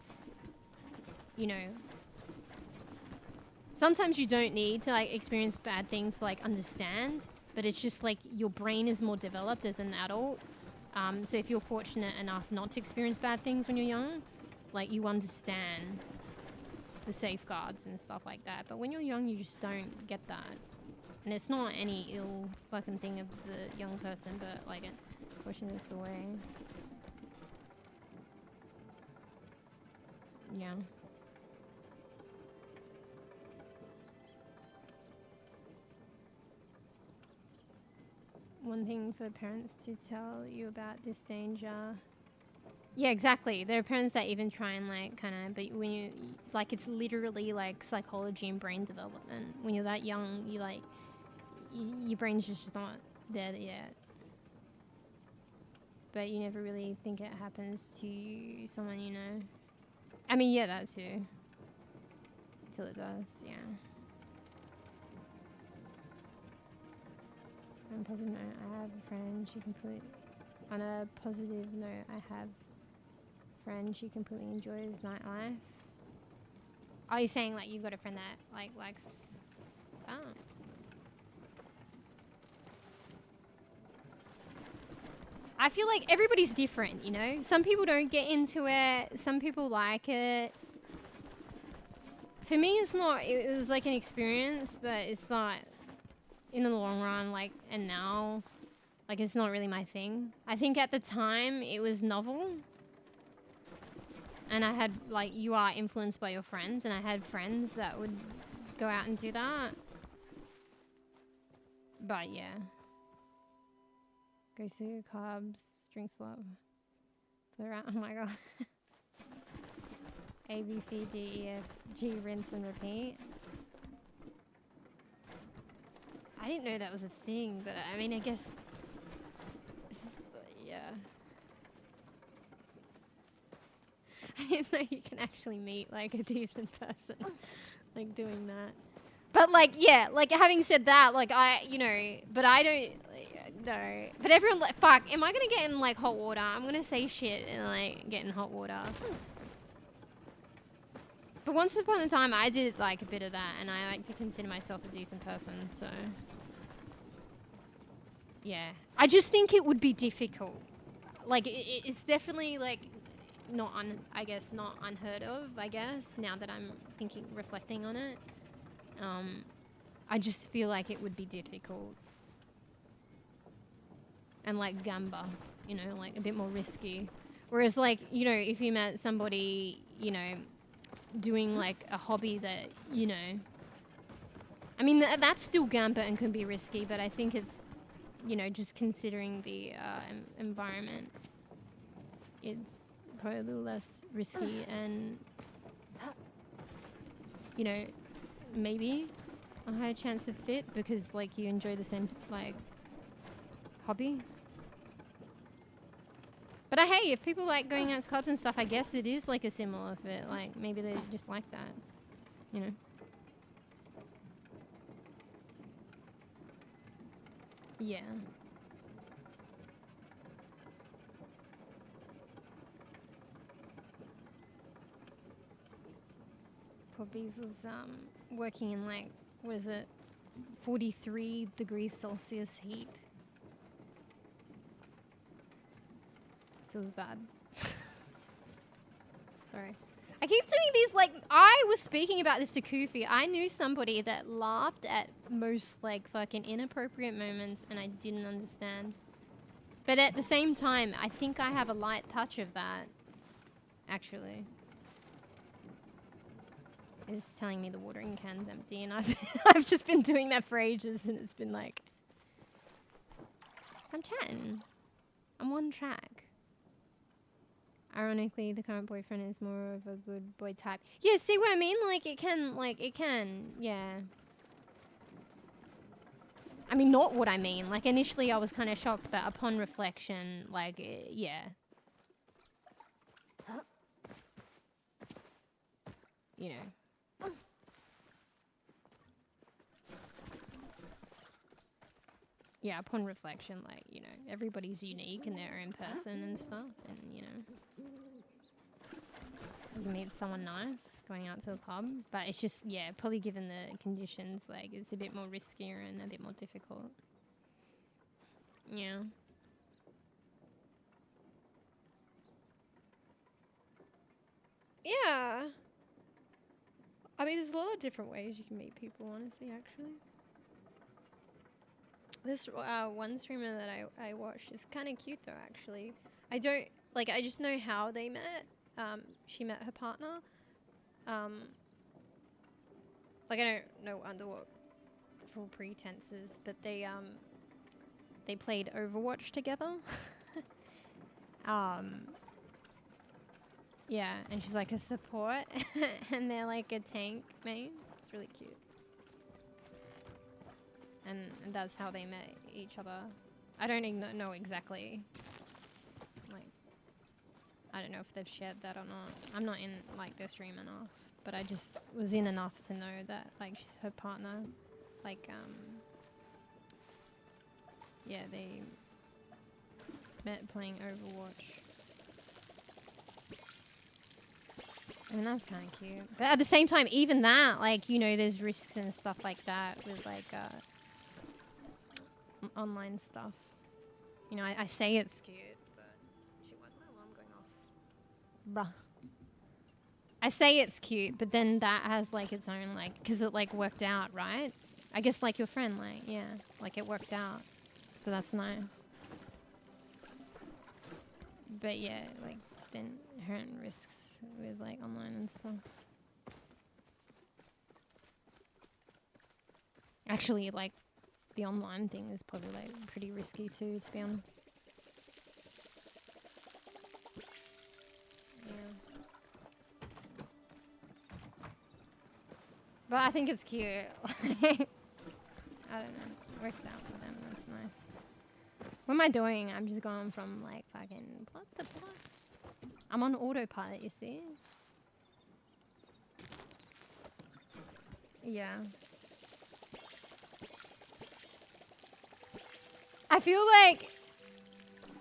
you know, sometimes you don't need to, like, experience bad things to, like, understand. But it's just, like, your brain is more developed as an adult. So if you're fortunate enough not to experience bad things when you're young, like, you understand the safeguards and stuff like that. But when you're young, you just don't get that. And it's not any ill fucking thing of the young person, but, like, unfortunately it's the way. Yeah. One thing for parents to tell you about this danger. Yeah, exactly. There are parents that even try and, like, kind of, but when you, like, it's literally, like, psychology and brain development. When you're that young, you, like, your brain's just not there yet. But you never really think it happens to someone you know. I mean, yeah, that too. Till it does, yeah. On a positive note, I have a friend, she completely... On a positive note, I have a friend, she completely enjoys nightlife. Oh, you're saying, like, you've got a friend that, like, likes... Oh. I feel like everybody's different, you know? Some people don't get into it, some people like it. For me, it's not, it was like an experience, but it's not, in the long run, like, and now, like, it's not really my thing. I think at the time, it was novel. And I had, like, you are influenced by your friends, and I had friends that would go out and do that. But, yeah. Go to carbs, drinks a lot. Play around. Oh my god. A, B, C, D, E, F, G, rinse and repeat. I didn't know that was a thing, but I mean, I guess... Yeah. I didn't know you can actually meet, like, a decent person, like, doing that. But, like, yeah, like, having said that, like, you know, but I don't... No. But everyone, like, fuck, am I gonna get in, like, hot water? I'm gonna say shit and, like, get in hot water. But once upon a time, I did, like, a bit of that, and I like to consider myself a decent person, so... Yeah. I just think it would be difficult. Like, it's definitely, like, not, I guess, not unheard of, I guess, now that I'm reflecting on it. I just feel like it would be difficult. And, like, gamba, you know, like, a bit more risky. Whereas, like, you know, if you met somebody, you know, doing, like, a hobby that, you know, I mean, that's still gambit and can be risky, but I think it's, you know, just considering the environment, it's probably a little less risky and, you know, maybe a higher chance of fit because, like, you enjoy the same, like, hobby. But hey, if people like going out to clubs and stuff, I guess it is like a similar fit. Like, maybe they just like that, you know. Yeah. Poor Beasel's working in, like, was it 43 degrees Celsius heat. Feels bad. Sorry. I keep doing these, like, I was speaking about this to Koofy. I knew somebody that laughed at most, like, fucking inappropriate moments and I didn't understand. But at the same time, I think I have a light touch of that, actually. It's telling me the watering can's empty and I've just been doing that for ages and it's been like... I'm chatting. I'm on track. Ironically, the current boyfriend is more of a good boy type. Yeah, see what I mean? Like, it can, yeah. I mean, not what I mean. Like, initially I was kind of shocked, but upon reflection, like, yeah. You know. Yeah, upon reflection, like, you know, everybody's unique in their own person and stuff, and, you know, you meet someone nice going out to the club, but it's just, yeah, probably given the conditions, like, it's a bit more riskier and a bit more difficult. Yeah. Yeah. I mean, there's a lot of different ways you can meet people, honestly, actually. This one streamer that I watched is kind of cute though, actually. I don't, like, I just know how they met. She met her partner. Like, I don't know under what full pretenses, but they played Overwatch together. Yeah, and she's like a support, and they're like a tank main. It's really cute. And that's how they met each other. I don't know exactly. Like, I don't know if they've shared that or not. I'm not in, like, their stream enough. But I just was in enough to know that, like, her partner, like, yeah, they met playing Overwatch. I mean, that's kind of cute. But at the same time, even that, like, you know, there's risks and stuff like that with, like, online stuff. You know, I say it's cute, but... Shit, why's my alarm going off? Bruh. I say it's cute, but then that has, like, its own, like... Because it, like, worked out, right? I guess, like, your friend, like, yeah. Like, it worked out. So that's nice. But, yeah, like, then inherent risks with, like, online and stuff. Actually, like, the online thing is probably, like, pretty risky too, to be honest. Yeah. But I think it's cute. I don't know. It worked out for them. That's nice. What am I doing? I'm just going from, like, fucking plot to plot. I'm on autopilot, you see? Yeah. I feel like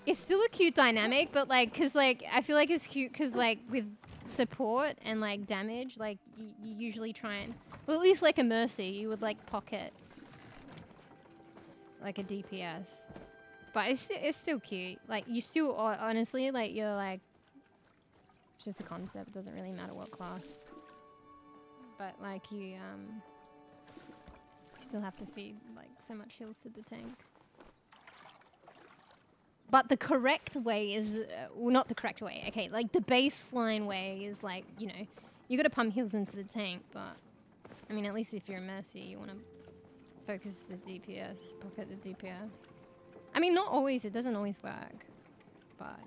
it's still a cute dynamic, but, like, cause, like, I feel like it's cute cause, like, with support and, like, damage, like, you usually try and, well, at least, like, a Mercy, you would, like, pocket, like, a DPS. But it's still cute. Like, you still, honestly, like, you're, like, it's just the concept. It doesn't really matter what class. But, like, you still have to feed, like, so much heals to the tank. But the correct way is, well, not the correct way, okay, like, the baseline way is, like, you know, you gotta pump heals into the tank, but, I mean, at least if you're a Mercy, you wanna focus the DPS, pocket the DPS. I mean, not always, it doesn't always work, but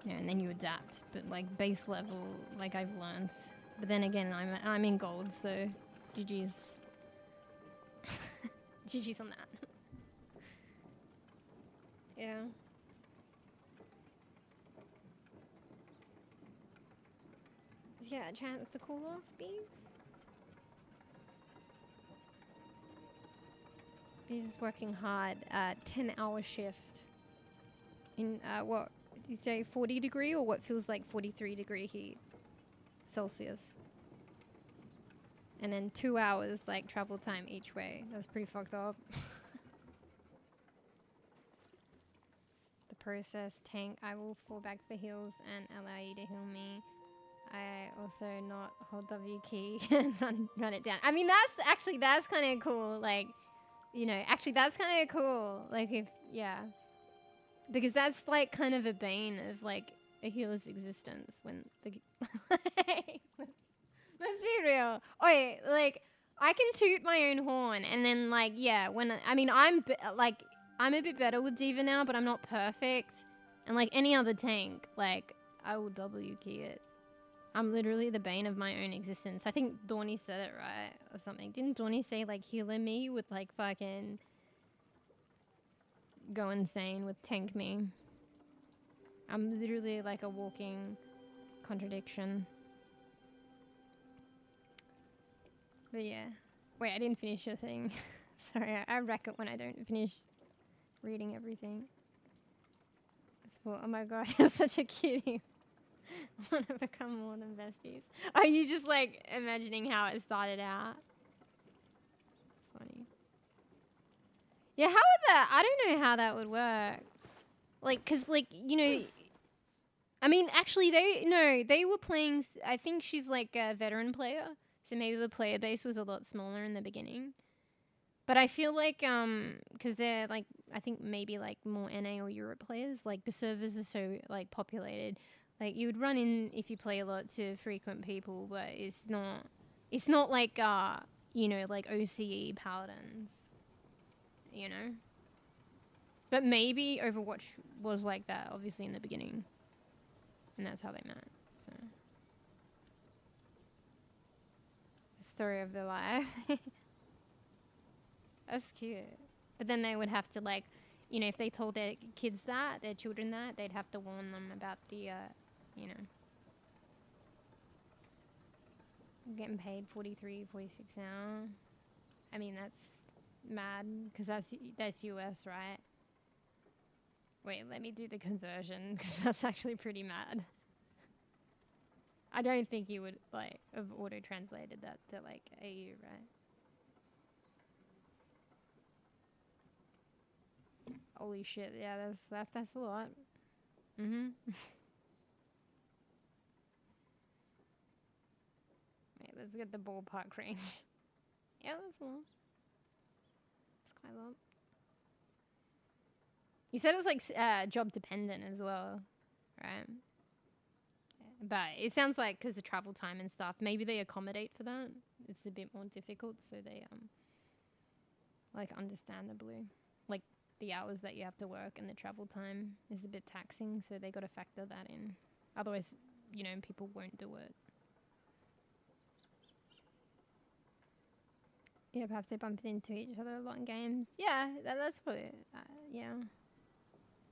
yeah, and then you adapt, but like base level, like I've learned. But then again, I'm in gold, so GG's. GG's on that. Yeah. Yeah, a chance to cool off, bees. Bees is working hard, 10-hour shift in what do you say, 40 degree or what feels like 43 degree heat Celsius, and then 2 hours like travel time each way. That's pretty fucked up. The process tank. I will fall back for heals and allow you to heal me. I also not hold W key and run it down. I mean, that's kind of cool. Like, you know, actually that's kind of cool. Like if, yeah. Because that's like kind of a bane of like a healer's existence when the... Let's be real. Wait, like, I can toot my own horn and then like, yeah, when, I mean, I'm a bit better with Diva now, but I'm not perfect. And like any other tank, like, I will W key it. I'm literally the bane of my own existence. I think Dorney said it right or something. Didn't Dorney say like healing me with like fucking go insane with tank me? I'm literally like a walking contradiction. But yeah. Wait, I didn't finish your thing. Sorry, I wreck it when I don't finish reading everything. Oh my god, you're such a cutie. I want to become more than besties. Are you just like imagining how it started out? It's funny. Yeah, how would that? I don't know how that would work. Like, cause like, you know, I mean, actually they were playing, I think she's like a veteran player. So maybe the player base was a lot smaller in the beginning. But I feel like, cause they're like, I think maybe like more NA or Europe players, like the servers are so like populated. Like you would run in if you play a lot to frequent people, but it's not like you know, like OCE paladins, you know. But maybe Overwatch was like that, obviously in the beginning, and that's how they met. So, the story of their life. That's cute. But then they would have to like, you know, if they told their kids that, their children that, they'd have to warn them about the you know, getting paid 43, 46 now. I mean, that's mad, because that's US, right? Wait, let me do the conversion, because that's actually pretty mad. I don't think you would, like, have auto-translated that to, like, AU, right? Holy shit, yeah, that's a lot. Mm-hmm. Let's get the ballpark range. Yeah, that's a lot. It's quite a lot. You said it was like job dependent as well, right? Yeah. But it sounds like because of travel time and stuff, maybe they accommodate for that. It's a bit more difficult, so they like understandably, like the hours that you have to work and the travel time is a bit taxing, so they got to factor that in. Otherwise, you know, people won't do it. Yeah, perhaps they bumped into each other a lot in games. Yeah, that's probably, yeah.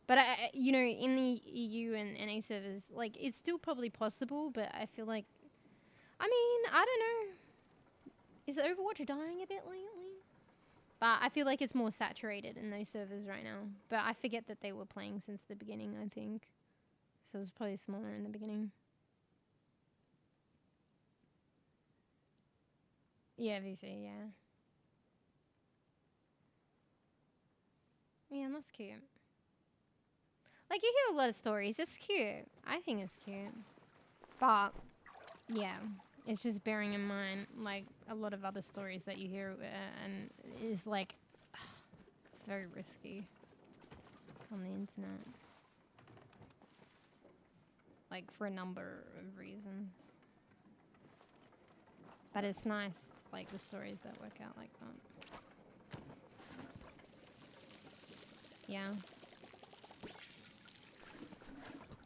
But, you know, in the EU and NA servers, like, it's still probably possible, but I feel like, I mean, I don't know. Is Overwatch dying a bit lately? But I feel like it's more saturated in those servers right now. But I forget that they were playing since the beginning, I think. So it was probably smaller in the beginning. Yeah, VC, yeah. Yeah, that's cute. Like, you hear a lot of stories. It's cute. I think it's cute. But, yeah. It's just bearing in mind, like, a lot of other stories that you hear and is, like, it's very risky on the internet. Like, for a number of reasons. But it's nice. like the stories that work out like that. Yeah.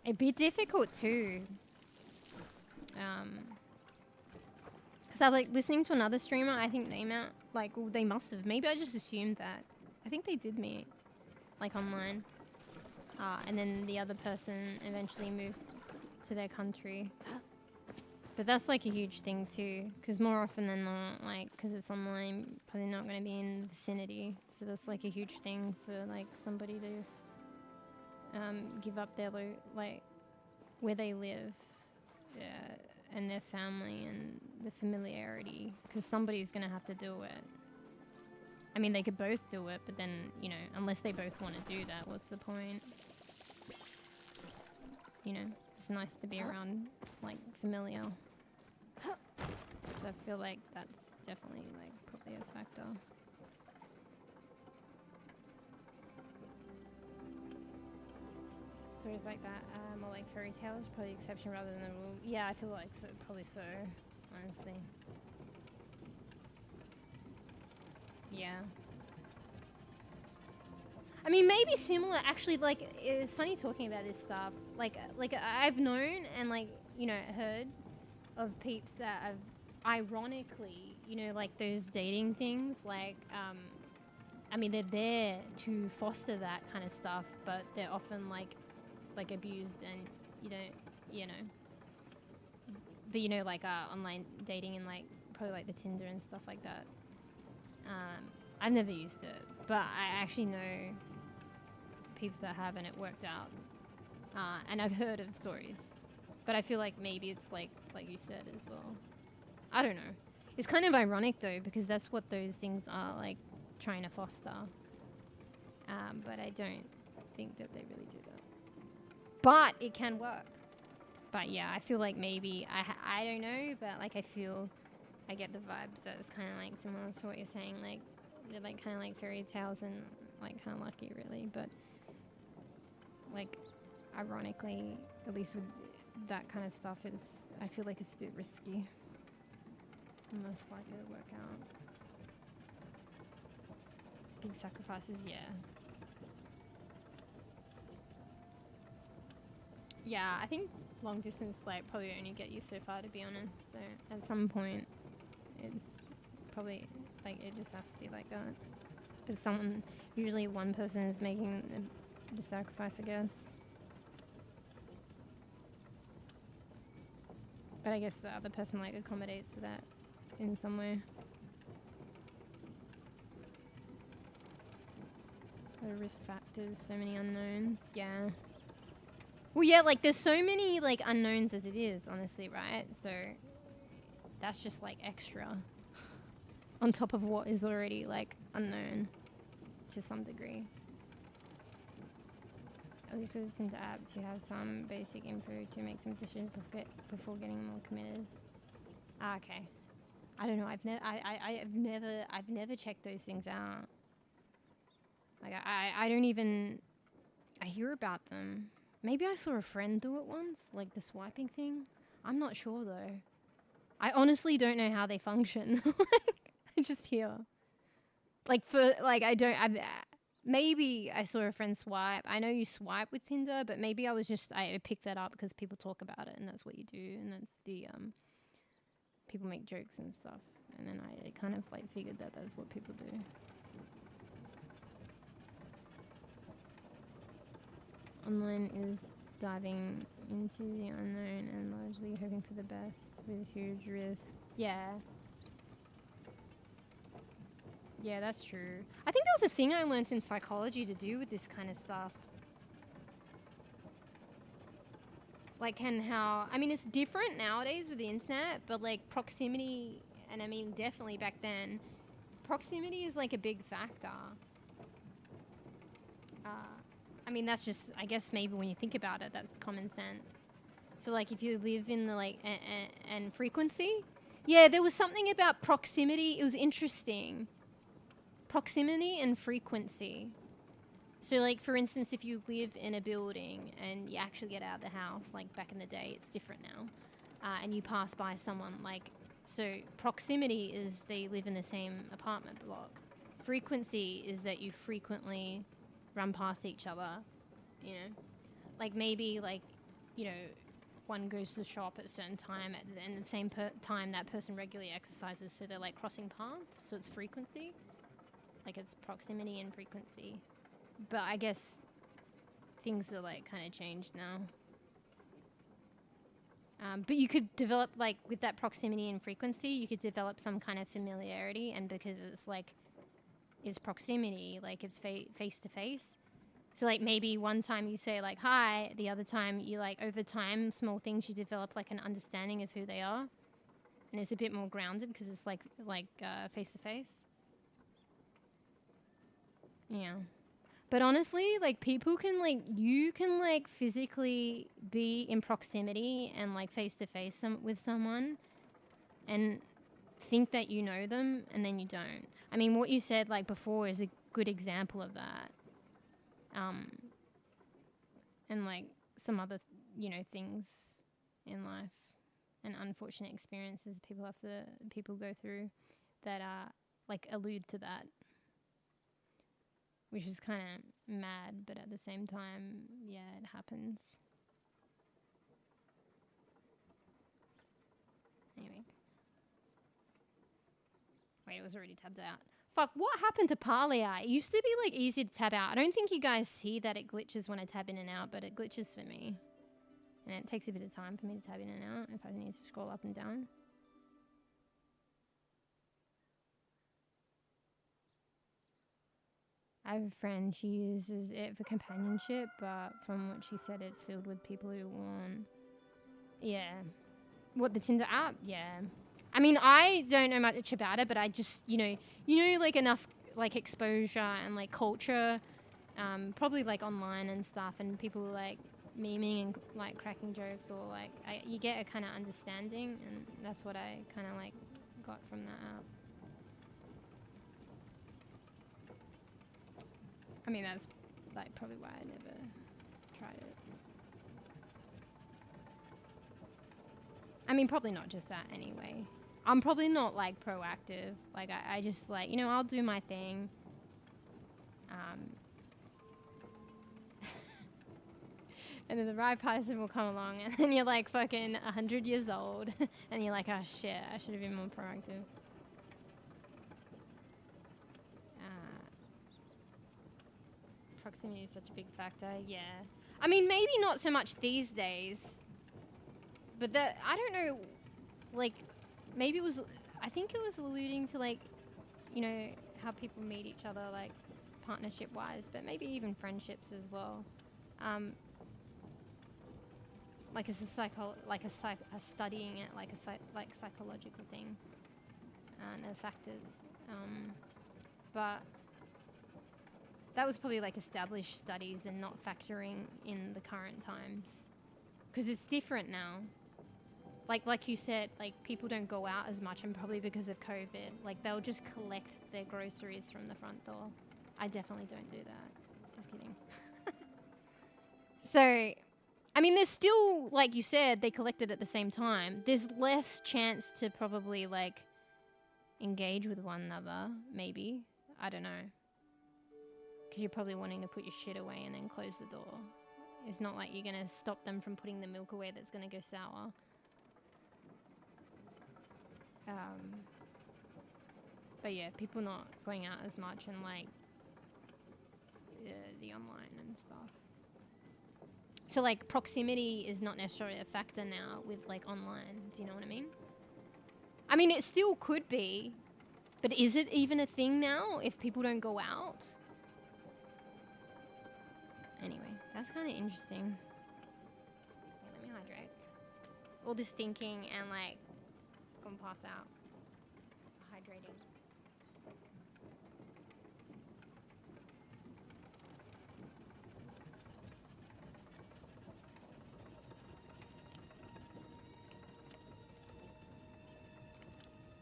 It'd be difficult too. Cause I like listening to another streamer. I think they met like, well, they must have. Maybe I just assumed that. I think they did meet, like online. And then the other person eventually moved to their country. But that's like a huge thing too, because more often than not, like, because it's online, probably not going to be in the vicinity. So that's like a huge thing for like somebody to give up their like where they live and their family and the familiarity, because somebody's going to have to do it. I mean, they could both do it, but then, you know, unless they both want to do that, what's the point? You know, it's nice to be around like familiar. So I feel like that's definitely like probably a factor. Stories like that, more like fairy tales, probably the exception rather than the rule. Yeah, I feel like so, probably so, honestly. Yeah. I mean, maybe similar. Actually, like, it's funny talking about this stuff. Like I've known and like, you know, heard of peeps that have, ironically, you know, like those dating things. Like, I mean, they're there to foster that kind of stuff, but they're often like abused and you know. But you know, like online dating and like probably like the Tinder and stuff like that. I've never used it, but I actually know peeps that have, and it worked out. And I've heard of stories, but I feel like maybe it's like you said as well. I don't know. It's kind of ironic though, because that's what those things are like trying to foster. But I don't think that they really do that. But it can work. But yeah, I feel like maybe I don't know, but like I get the vibes that it's kind of like similar to what you're saying, like they're like kind of like fairy tales and like kind of lucky really, but like ironically, at least with that kind of stuff, I feel like it's a bit risky. Most likely to work out. Big sacrifices, yeah. Yeah, I think long distance like probably only get you so far, to be honest. So at some point, it's probably like it just has to be like that. Because usually one person is making the sacrifice, I guess. But I guess the other person like accommodates for that in some way. What are risk factors? So many unknowns. Yeah. Well, yeah, like there's so many like unknowns as it is, honestly, right? So that's just like extra on top of what is already like unknown to some degree. At least with Tinder apps, you have some basic info to make some decisions before getting more committed. Okay. I don't know. I've never checked those things out. Like I don't even. I hear about them. Maybe I saw a friend do it once, like the swiping thing. I'm not sure though. I honestly don't know how they function. I just hear. Like maybe I saw a friend swipe. I know you swipe with Tinder, but maybe I picked that up because people talk about it and that's what you do, and that's the people make jokes and stuff, and then I kind of like figured that that's what people do. Online is diving into the unknown and largely hoping for the best with huge risk. Yeah. Yeah, that's true. I think that was a thing I learned in psychology to do with this kind of stuff. Like, I mean, it's different nowadays with the internet, but like proximity, and I mean, definitely back then, proximity is like a big factor. I mean, that's just, I guess maybe when you think about it, that's common sense. So like if you live in the like, and frequency, yeah, there was something about proximity. It was interesting. Proximity and frequency. So like, for instance, if you live in a building and you actually get out of the house, like back in the day, it's different now, and you pass by someone like So proximity is they live in the same apartment block. Frequency is that you frequently run past each other, you know? Like maybe like, you know, one goes to the shop at a certain time and the same time that person regularly exercises, so they're like crossing paths, so it's frequency. Like it's proximity and frequency. But I guess things are like kind of changed now. But you could develop, like, with that proximity and frequency, you could develop some kind of familiarity, and because it's, like, it's proximity, like, it's face to face. So, like, maybe one time you say, like, hi, the other time you, like, over time, small things, you develop, like, an understanding of who they are. And it's a bit more grounded because it's, like face to face. Yeah. But honestly, like, people can, like, you can, like, physically be in proximity and, like, face-to-face with someone and think that you know them, and then you don't. I mean, what you said, like, before is a good example of that. And, like, some other, you know, things in life and unfortunate experiences people go through that, like, allude to that. Which is kind of mad, but at the same time, yeah, it happens. Anyway. Wait, it was already tabbed out. Fuck, what happened to Palia? It used to be, like, easy to tab out. I don't think you guys see that it glitches when I tab in and out, but it glitches for me. And it takes a bit of time for me to tab in and out if I need to scroll up and down. I have a friend, she uses it for companionship, but from what she said, it's filled with people who want... Yeah. What, the Tinder app? Yeah. I mean, I don't know much about it, but I just, you know, like, enough, like, exposure and, like, culture, probably, like, online and stuff, and people, like, memeing and, like, cracking jokes, or, like, you get a kind of understanding, and that's what I kind of, like, got from that app. I mean, that's, like, probably why I never tried it. I mean, probably not just that anyway. I'm probably not, like, proactive. Like, I just, like, you know, I'll do my thing. And then the right person will come along, and then you're, like, fucking 100 years old. And you're like, oh, shit, I should have been more proactive. Proximity is such a big factor, yeah. I mean, maybe not so much these days. But that, I don't know, like, maybe it was, I think it was alluding to, like, you know, how people meet each other, like, partnership-wise, but maybe even friendships as well. Like, it's a studying it, like a psychological thing, and the factors. But that was probably, like, established studies and not factoring in the current times, because it's different now. Like you said, like, people don't go out as much, and probably because of COVID. Like, they'll just collect their groceries from the front door. I definitely don't do that. Just kidding. So, I mean, there's still, like you said, they collected at the same time. There's less chance to probably, like, engage with one another, maybe. I don't know. Because you're probably wanting to put your shit away and then close the door. It's not like you're going to stop them from putting the milk away that's going to go sour. But yeah, people not going out as much, and, like, the online and stuff. So, like, proximity is not necessarily a factor now with, like, online. Do you know what I mean? I mean, it still could be, but is it even a thing now if people don't go out? Anyway, that's kind of interesting. Okay, let me hydrate. All this thinking and, like, gonna pass out. Hydrating.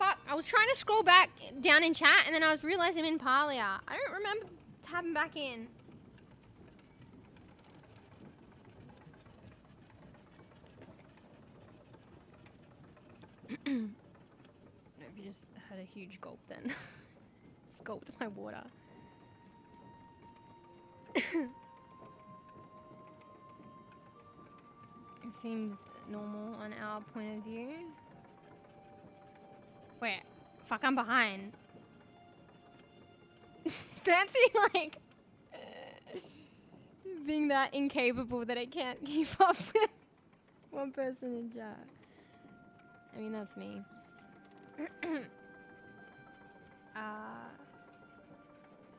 Fuck, I was trying to scroll back down in chat, and then I was realizing I'm in Palia. I don't remember tabbing back in. just had a huge gulp then. Just gulped my water. It seems normal on our point of view. Wait, fuck, I'm behind. Fancy, like, being that incapable that it can't keep up with one person in chat. I mean, that's me.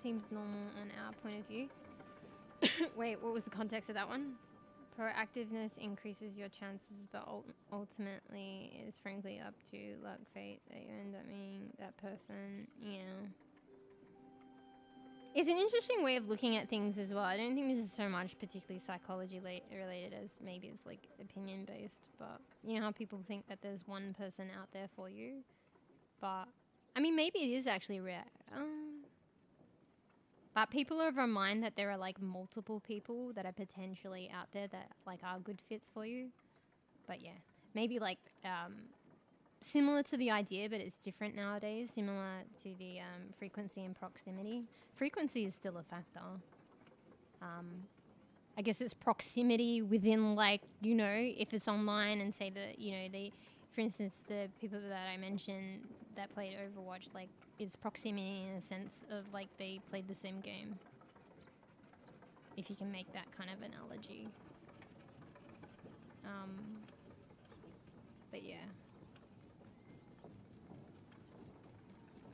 Seems normal on our point of view. Wait, what was the context of that one? Proactiveness increases your chances, but ultimately it's frankly up to luck, fate, that you end up meeting that person. Yeah. It's an interesting way of looking at things as well. I don't think this is so much particularly psychology related as maybe it's like opinion based, but you know how people think that there's one person out there for you? But, I mean, maybe it is actually rare. But people are of a mind that there are like multiple people that are potentially out there that like are good fits for you. But yeah, maybe like similar to the idea, but it's different nowadays. Similar to the frequency and proximity. Frequency is still a factor. I guess it's proximity within like, you know, if it's online and say that, you know, for instance, the people that I mentioned that played Overwatch, like, is proximity in a sense of, like, they played the same game. If you can make that kind of analogy. But yeah.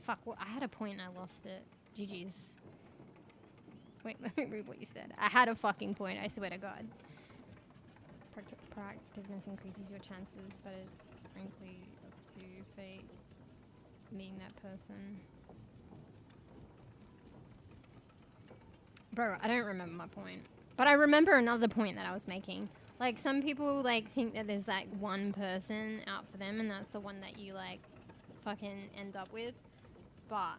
Fuck, well, I had a point and I lost it. GG's. Wait, let me read what you said. I had a fucking point, I swear to God. Proactiveness increases your chances, but it's frankly up to fate meeting that person. Bro, I don't remember my point. But I remember another point that I was making. Like, some people, like, think that there's, like, one person out for them and that's the one that you, like, fucking end up with. But,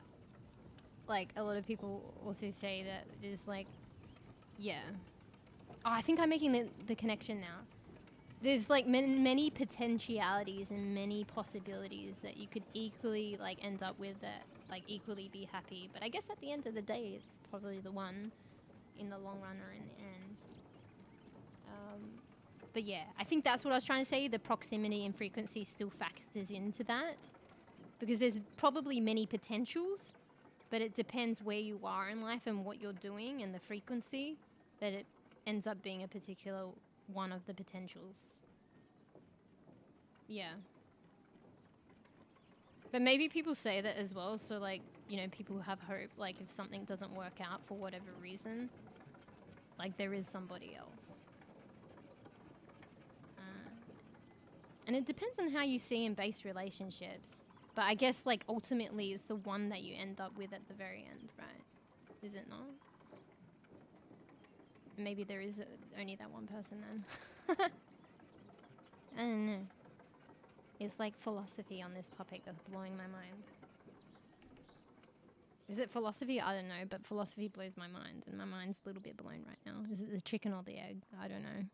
like, a lot of people also say that there's, like, yeah. Oh, I think I'm making the connection now. There's like many potentialities and many possibilities that you could equally like end up with that like equally be happy. But I guess at the end of the day, it's probably the one in the long run or in the end. But yeah, I think that's what I was trying to say. The proximity and frequency still factors into that because there's probably many potentials, but it depends where you are in life and what you're doing and the frequency that it ends up being a particular one of the potentials. Yeah. But maybe people say that as well, so like, you know, people have hope, like if something doesn't work out for whatever reason, like there is somebody else. And it depends on how you see and base relationships. But I guess like ultimately it's the one that you end up with at the very end, right? Is it not? Maybe there is only that one person then. I don't know. It's like philosophy on this topic that's blowing my mind. Is it philosophy? I don't know, but philosophy blows my mind, and my mind's a little bit blown right now. Is it the chicken or the egg? I don't know.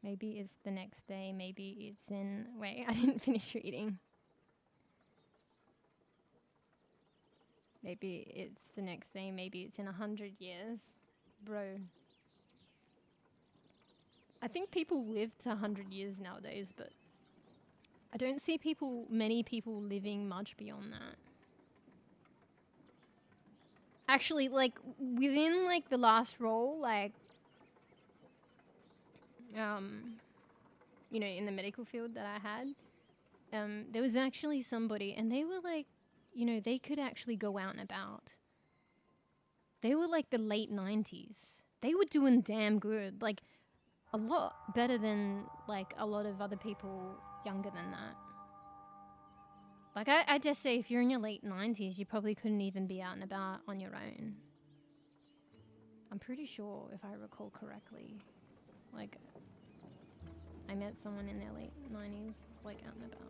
Maybe it's the next day, maybe it's in... Wait, I didn't finish reading. Maybe it's the next day, maybe it's in 100 years. Bro. I think people live to 100 years nowadays, but I don't see many people living much beyond that. Actually, like, within, like, the last role, like, you know, in the medical field that I had, there was actually somebody, and they were, like, you know, they could actually go out and about. They were, like, the late 90s. They were doing damn good. Like, a lot better than, like, a lot of other people younger than that. Like, I just say if you're in your late 90s, you probably couldn't even be out and about on your own. I'm pretty sure, if I recall correctly. Like, I met someone in their late 90s, like, out and about.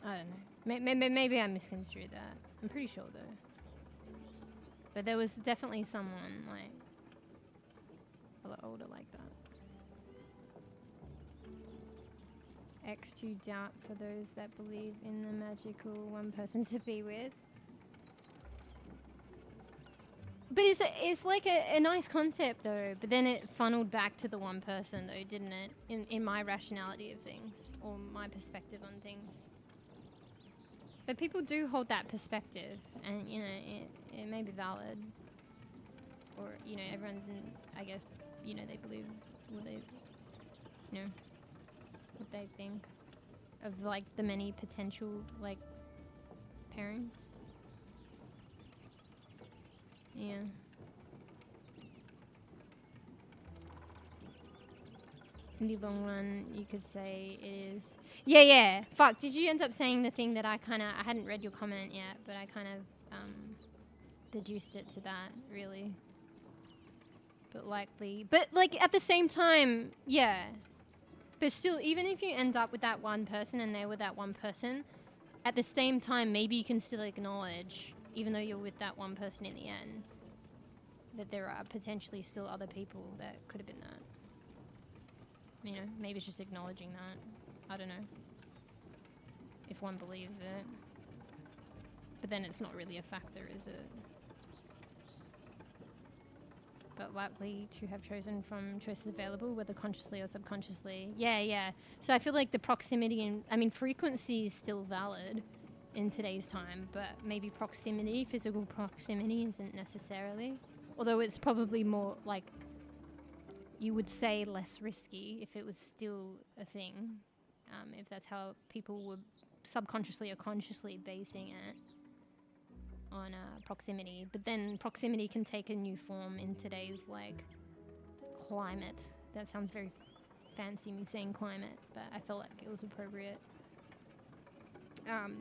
I don't know. Maybe I misconstrued that. I'm pretty sure, though. But there was definitely someone, like... a lot older like that. X to doubt for those that believe in the magical one person to be with. But it's like a nice concept though, but then it funneled back to the one person though, didn't it? In my rationality of things, or my perspective on things. But people do hold that perspective, and you know, it may be valid. Or, you know, everyone's in, I guess, you know, they believe what they, you know, what they think of like the many potential like parents. Yeah. In the long run, you could say it is. Yeah. Fuck. Did you end up saying the thing that I hadn't read your comment yet, but I kind of deduced it to that, really. But likely. But like at the same time, yeah. But still, even if you end up with that one person and they're with that one person, at the same time, maybe you can still acknowledge, even though you're with that one person in the end, that there are potentially still other people that could have been that. You know, maybe it's just acknowledging that. I don't know. If one believes it. But then it's not really a factor, is it? But likely to have chosen from choices available, whether consciously or subconsciously. Yeah. So I feel like the proximity and, I mean, frequency is still valid in today's time, but maybe proximity, physical proximity isn't necessarily. Although it's probably more like, you would say less risky if it was still a thing. If that's how people were subconsciously or consciously basing it on proximity. But then proximity can take a new form in today's like climate. That sounds very fancy, me saying climate, but I felt like it was appropriate.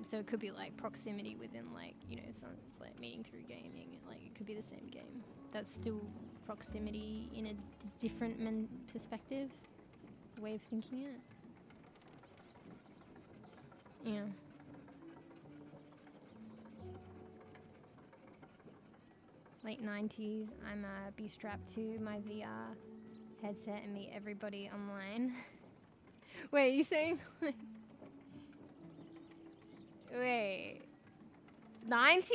So it could be like proximity within like, you know, someone's like meeting through gaming, like it could be the same game. That's still proximity in a different perspective, way of thinking it. Yeah. Late 90s, I'm be strapped to my VR headset and meet everybody online. Wait, are you saying? Wait, 90s?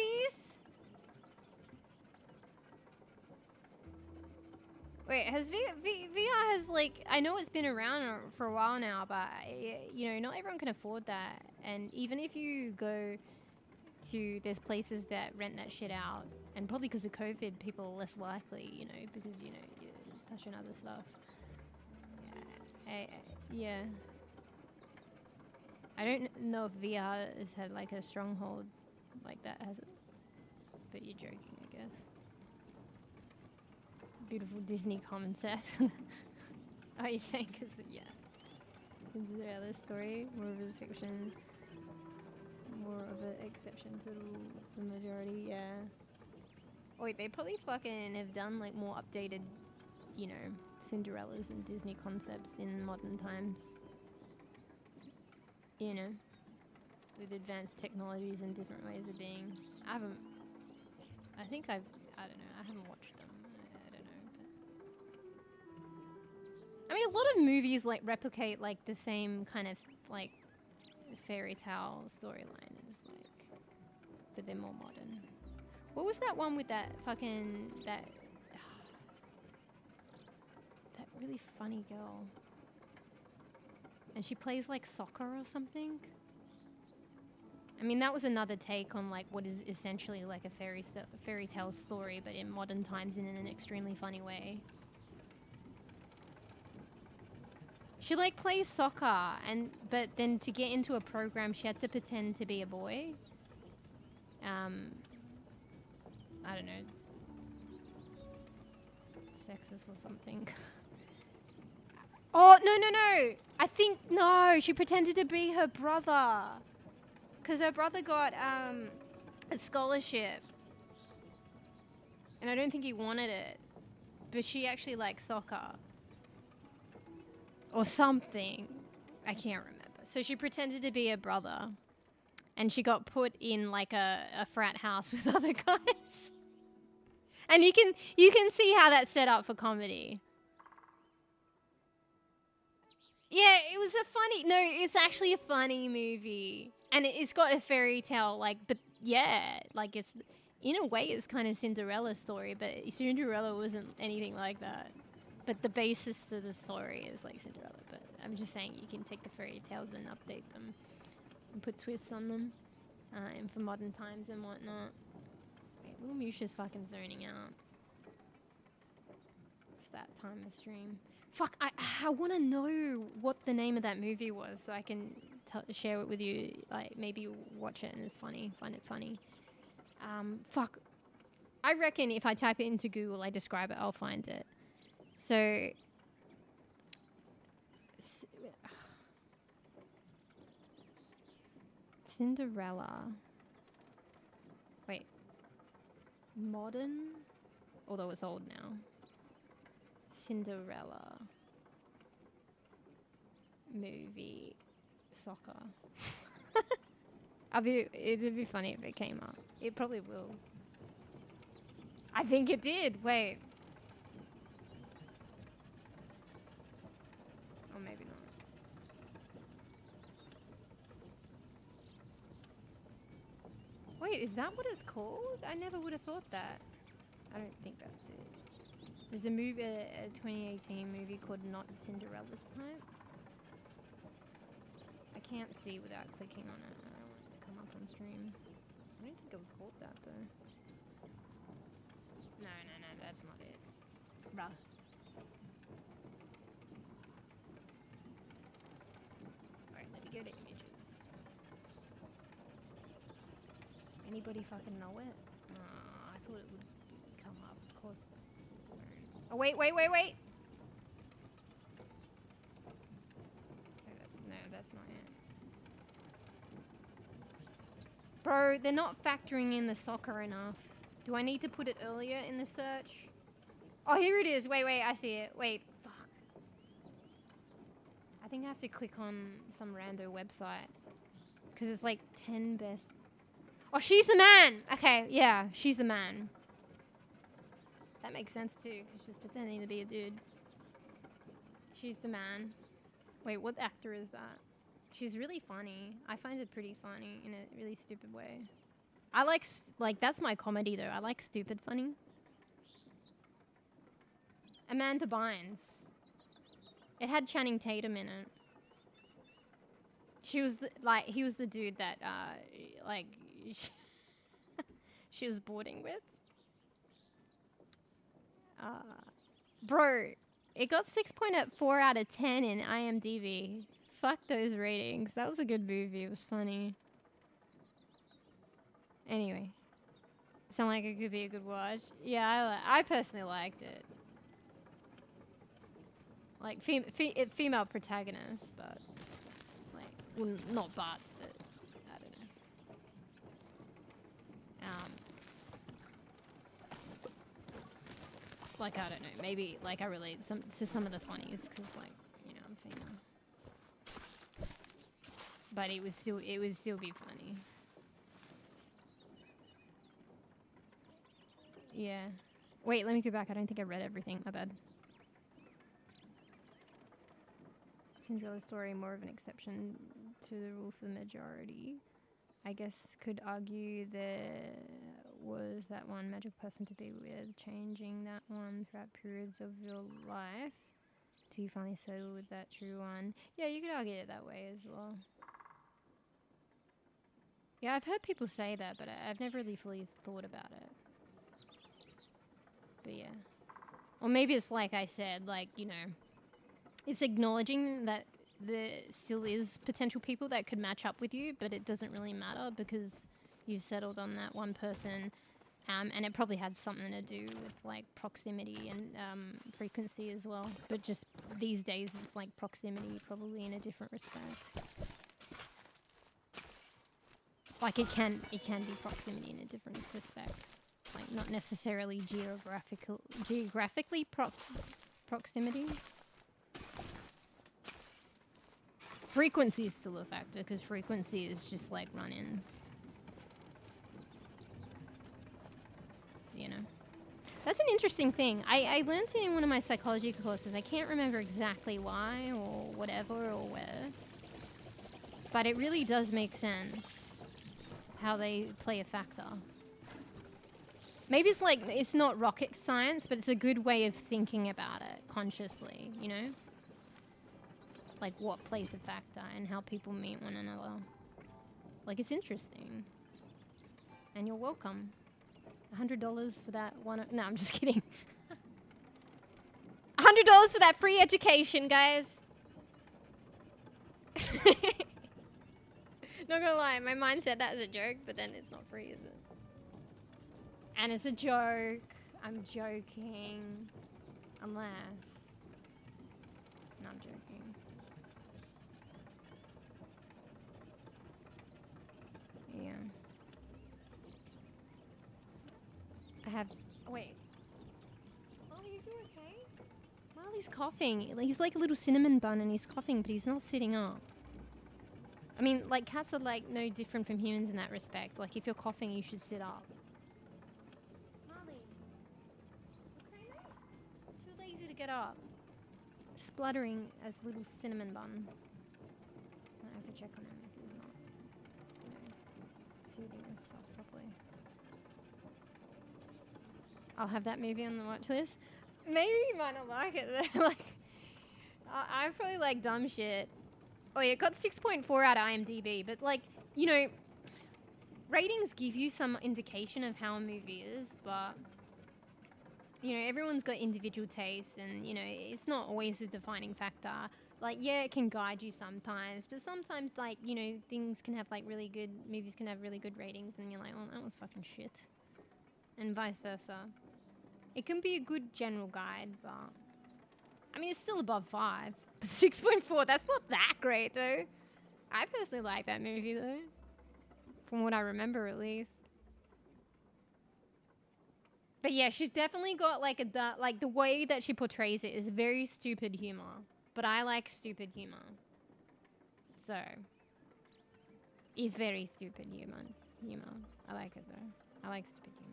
Wait, has VR has like, I know it's been around for a while now, but you know, not everyone can afford that. And even if you go to, there's places that rent that shit out, and probably because of COVID, people are less likely, you know, because, you know, you're touching other stuff. Yeah. I don't know if VR has had like a stronghold like that, has it? But you're joking, I guess. Beautiful Disney common set. Are you saying? Because, yeah. Cinderella's story, more of a exception. More of an exception to the majority, yeah. Oh, wait, they probably fucking have done like more updated, you know, Cinderellas and Disney concepts in modern times. You know, with advanced technologies and different ways of being. I don't know, I haven't watched them. I don't know. But I mean, a lot of movies like replicate like the same kind of like fairy tale storyline, is like, but they're more modern. What was that one with that fucking that really funny girl? And she plays like soccer or something. I mean, that was another take on like what is essentially like a fairy tale story, but in modern times in an extremely funny way. She like plays soccer, but then to get into a program, she had to pretend to be a boy. I don't know, it's sexist or something. Oh, no. I think, no, she pretended to be her brother. Because her brother got a scholarship. And I don't think he wanted it. But she actually liked soccer. Or something. I can't remember. So she pretended to be her brother. And she got put in like a frat house with other guys. And you can see how that's set up for comedy. Yeah, it was a funny. No, it's actually a funny movie, and it's got a fairy tale like. But yeah, like it's in a way it's kind of Cinderella's story, but Cinderella wasn't anything like that. But the basis of the story is like Cinderella. But I'm just saying you can take the fairy tales and update them and put twists on them, and for modern times and whatnot. Wait, little Musha's fucking zoning out. It's that time of stream. Fuck, I want to know what the name of that movie was so I can share it with you. Like, maybe watch it and it's funny. Find it funny. Fuck. I reckon if I type it into Google, I describe it, I'll find it. So... Cinderella. Wait. Modern? Although it's old now. Cinderella movie soccer. It'd be funny if it came up. It probably will. I think it did. Wait. Or maybe not. Wait, is that what it's called? I never would have thought that. I don't think that's it. There's a movie, a 2018 movie called Not Cinderella's Type. I can't see without clicking on it. I don't want it to come up on stream. I don't think it was called that though. No, that's not it. Bruh. Alright, let me go to images. Anybody fucking know it? I thought it would come up, of course. Oh, wait. No, that's not it. Bro, they're not factoring in the soccer enough. Do I need to put it earlier in the search? Oh, here it is. Wait, I see it. Wait, fuck. I think I have to click on some rando website. Because it's like 10 best... Oh, she's the man! Okay, yeah, she's the man. That makes sense too, because she's pretending to be a dude. She's the man. Wait, what actor is that? She's really funny. I find it pretty funny in a really stupid way. I like, that's my comedy though. I like stupid funny. Amanda Bynes. It had Channing Tatum in it. She was he was the dude that, she was boarding with. Bro, it got 6.4 out of 10 in IMDb. Fuck those ratings. That was a good movie. It was funny. Anyway. Sound like it could be a good watch. Yeah, I personally liked it. Like, female protagonist, but... Like, well, not bots, but... I don't know. Like, I don't know, maybe, like, I relate to some of the funnies, because, like, you know, I'm female. But it would still be funny. Yeah. Wait, let me go back. I don't think I read everything. My bad. Cinderella's story, more of an exception to the rule for the majority. I guess could argue there was that one magic person to be with, changing that one throughout periods of your life till you finally settle with that true one. Yeah, you could argue it that way as well. Yeah, I've heard people say that, but I've never really fully thought about it. But yeah. Or maybe it's like I said, like, you know, it's acknowledging that there still is potential people that could match up with you, but it doesn't really matter because you've settled on that one person, and it probably had something to do with like proximity and frequency as well. But just these days, it's like proximity, probably in a different respect. Like it can be proximity in a different respect, like not necessarily geographically proximity. Frequency is still a factor because frequency is just like run-ins. You know? That's an interesting thing. I learned it in one of my psychology courses. I can't remember exactly why or whatever or where. But it really does make sense how they play a factor. Maybe it's like, it's not rocket science, but it's a good way of thinking about it consciously, you know? Like what plays a factor and how people meet one another. Like, it's interesting. And you're welcome. $100 for that one. No, I'm just kidding. $100 for that free education, guys. Not gonna lie, my mind said that as a joke, but then it's not free, is it? And it's a joke. I'm joking. Unless. No, I'm joking. Yeah. I have. Wait. Oh, you okay? Marley's coughing. He's like a little cinnamon bun and he's coughing, but he's not sitting up. I mean, like, cats are like no different from humans in that respect. Like, if you're coughing, you should sit up. Marley. Okay, mate? Too lazy to get up. Spluttering as little cinnamon bun. I have to check on him if he's not, you know, soothing himself properly. I'll have that movie on the watch list. Maybe you might not like it though. Like, I probably like dumb shit. Oh yeah, it got 6.4 out of IMDb, but like, you know, ratings give you some indication of how a movie is, but, you know, everyone's got individual tastes and, you know, it's not always a defining factor. Like, yeah, it can guide you sometimes, but sometimes, like, you know, things can have, like, really good, movies can have really good ratings and you're like, oh, that was fucking shit. And vice versa. It can be a good general guide, but, I mean, it's still above 5. 6.4, that's not that great though. I personally like that movie though. From what I remember at least. But yeah, she's definitely got like like the way that she portrays it is very stupid humor. But I like stupid humor. So. It's very stupid humor. I like it though. I like stupid humor.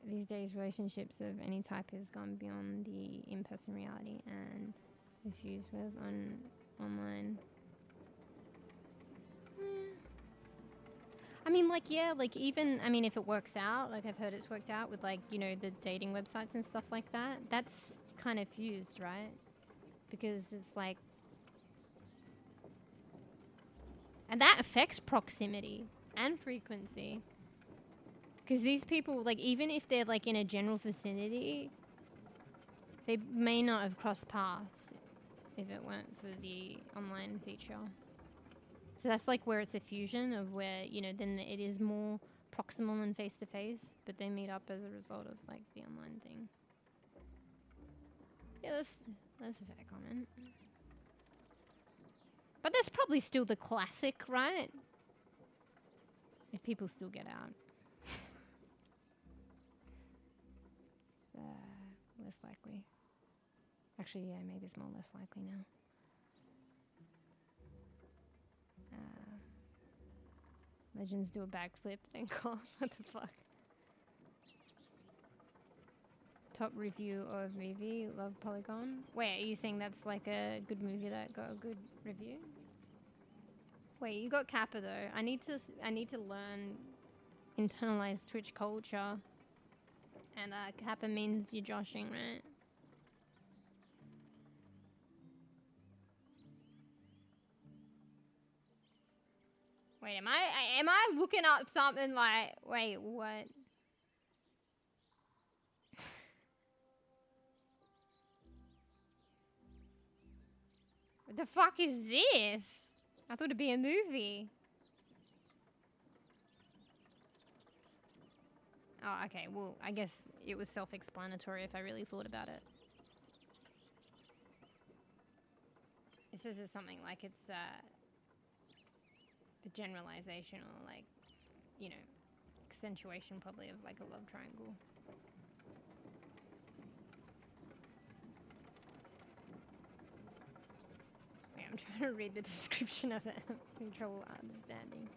These days, relationships of any type has gone beyond the in-person reality and is used with online. I mean, like, yeah, like, even, I mean, if it works out, like, I've heard it's worked out with, like, you know, the dating websites and stuff like that, that's kind of fused, right? Because it's like, and that affects proximity and frequency. Because these people, like, even if they're, like, in a general vicinity, they may not have crossed paths if it weren't for the online feature. So that's, like, where it's a fusion of where, you know, then it is more proximal and face-to-face, but they meet up as a result of, like, the online thing. Yeah, that's a fair comment. But there's probably still the classic, right? If people still get out. Less likely. Actually, yeah, maybe it's more less likely now. Legends do a backflip, then cough. What the fuck? Top review of movie, Love Polygon. Wait, are you saying that's like a good movie that got a good review? Wait, you got Kappa though. I need to learn internalized Twitch culture. And Kappa means you're joshing, right? Wait, am I looking up something like, wait, what? What the fuck is this? I thought it'd be a movie. Oh, okay, well, I guess it was self-explanatory if I really thought about it. It says it's something like it's the generalization or like, you know, accentuation probably of like a love triangle. Wait, I'm trying to read the description of it. I'm having trouble understanding.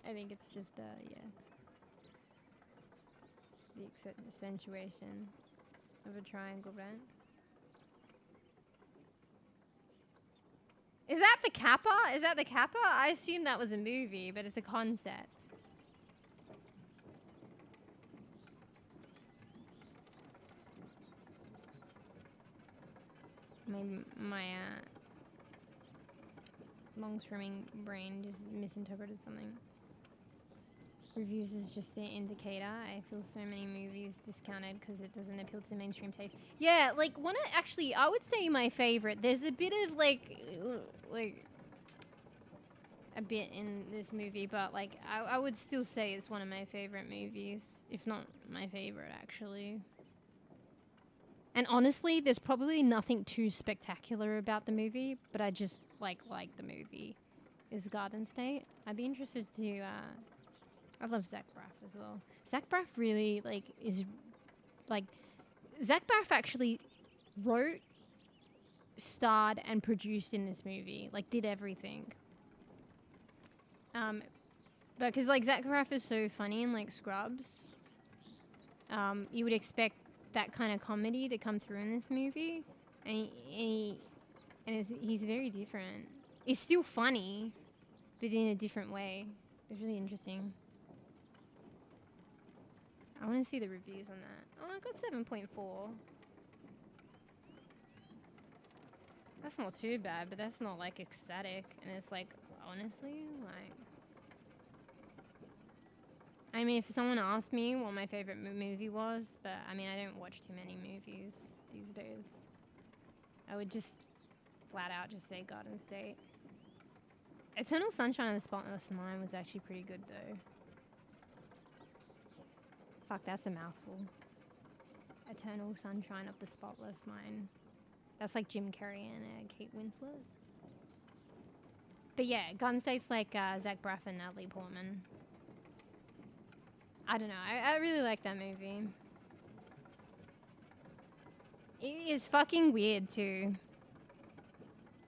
I think it's just, yeah. The accentuation of a triangle, right? Is that the Kappa? Is that the Kappa? I assume that was a movie, but it's a concept. My long swimming brain just misinterpreted something. Reviews is just an indicator. I feel so many movies discounted because it doesn't appeal to mainstream taste. Yeah, like I would say my favorite. There's a bit of like a bit in this movie, but like I would still say it's one of my favorite movies, if not my favorite actually. And honestly, there's probably nothing too spectacular about the movie, but I just like the movie. Is Garden State. I'd be interested to. I love Zach Braff as well. Zach Braff really Zach Braff actually wrote, starred, and produced in this movie. Like, did everything. Because like Zach Braff is so funny in like Scrubs. You would expect that kind of comedy to come through in this movie, and he's very different. It's still funny, but in a different way. It's really interesting. I want to see the reviews on that. Oh, I got 7.4. That's not too bad, but that's not like ecstatic. And it's like, honestly, like, I mean, if someone asked me what my favorite movie was, but I mean, I don't watch too many movies these days. I would just flat out just say Garden State. Eternal Sunshine of the Spotless Mind was actually pretty good though. Fuck, that's a mouthful. Eternal Sunshine of the Spotless Mind. That's like Jim Carrey and Kate Winslet. But yeah, Garden State's like Zach Braff and Natalie Portman. I don't know. I really like that movie. It is fucking weird too.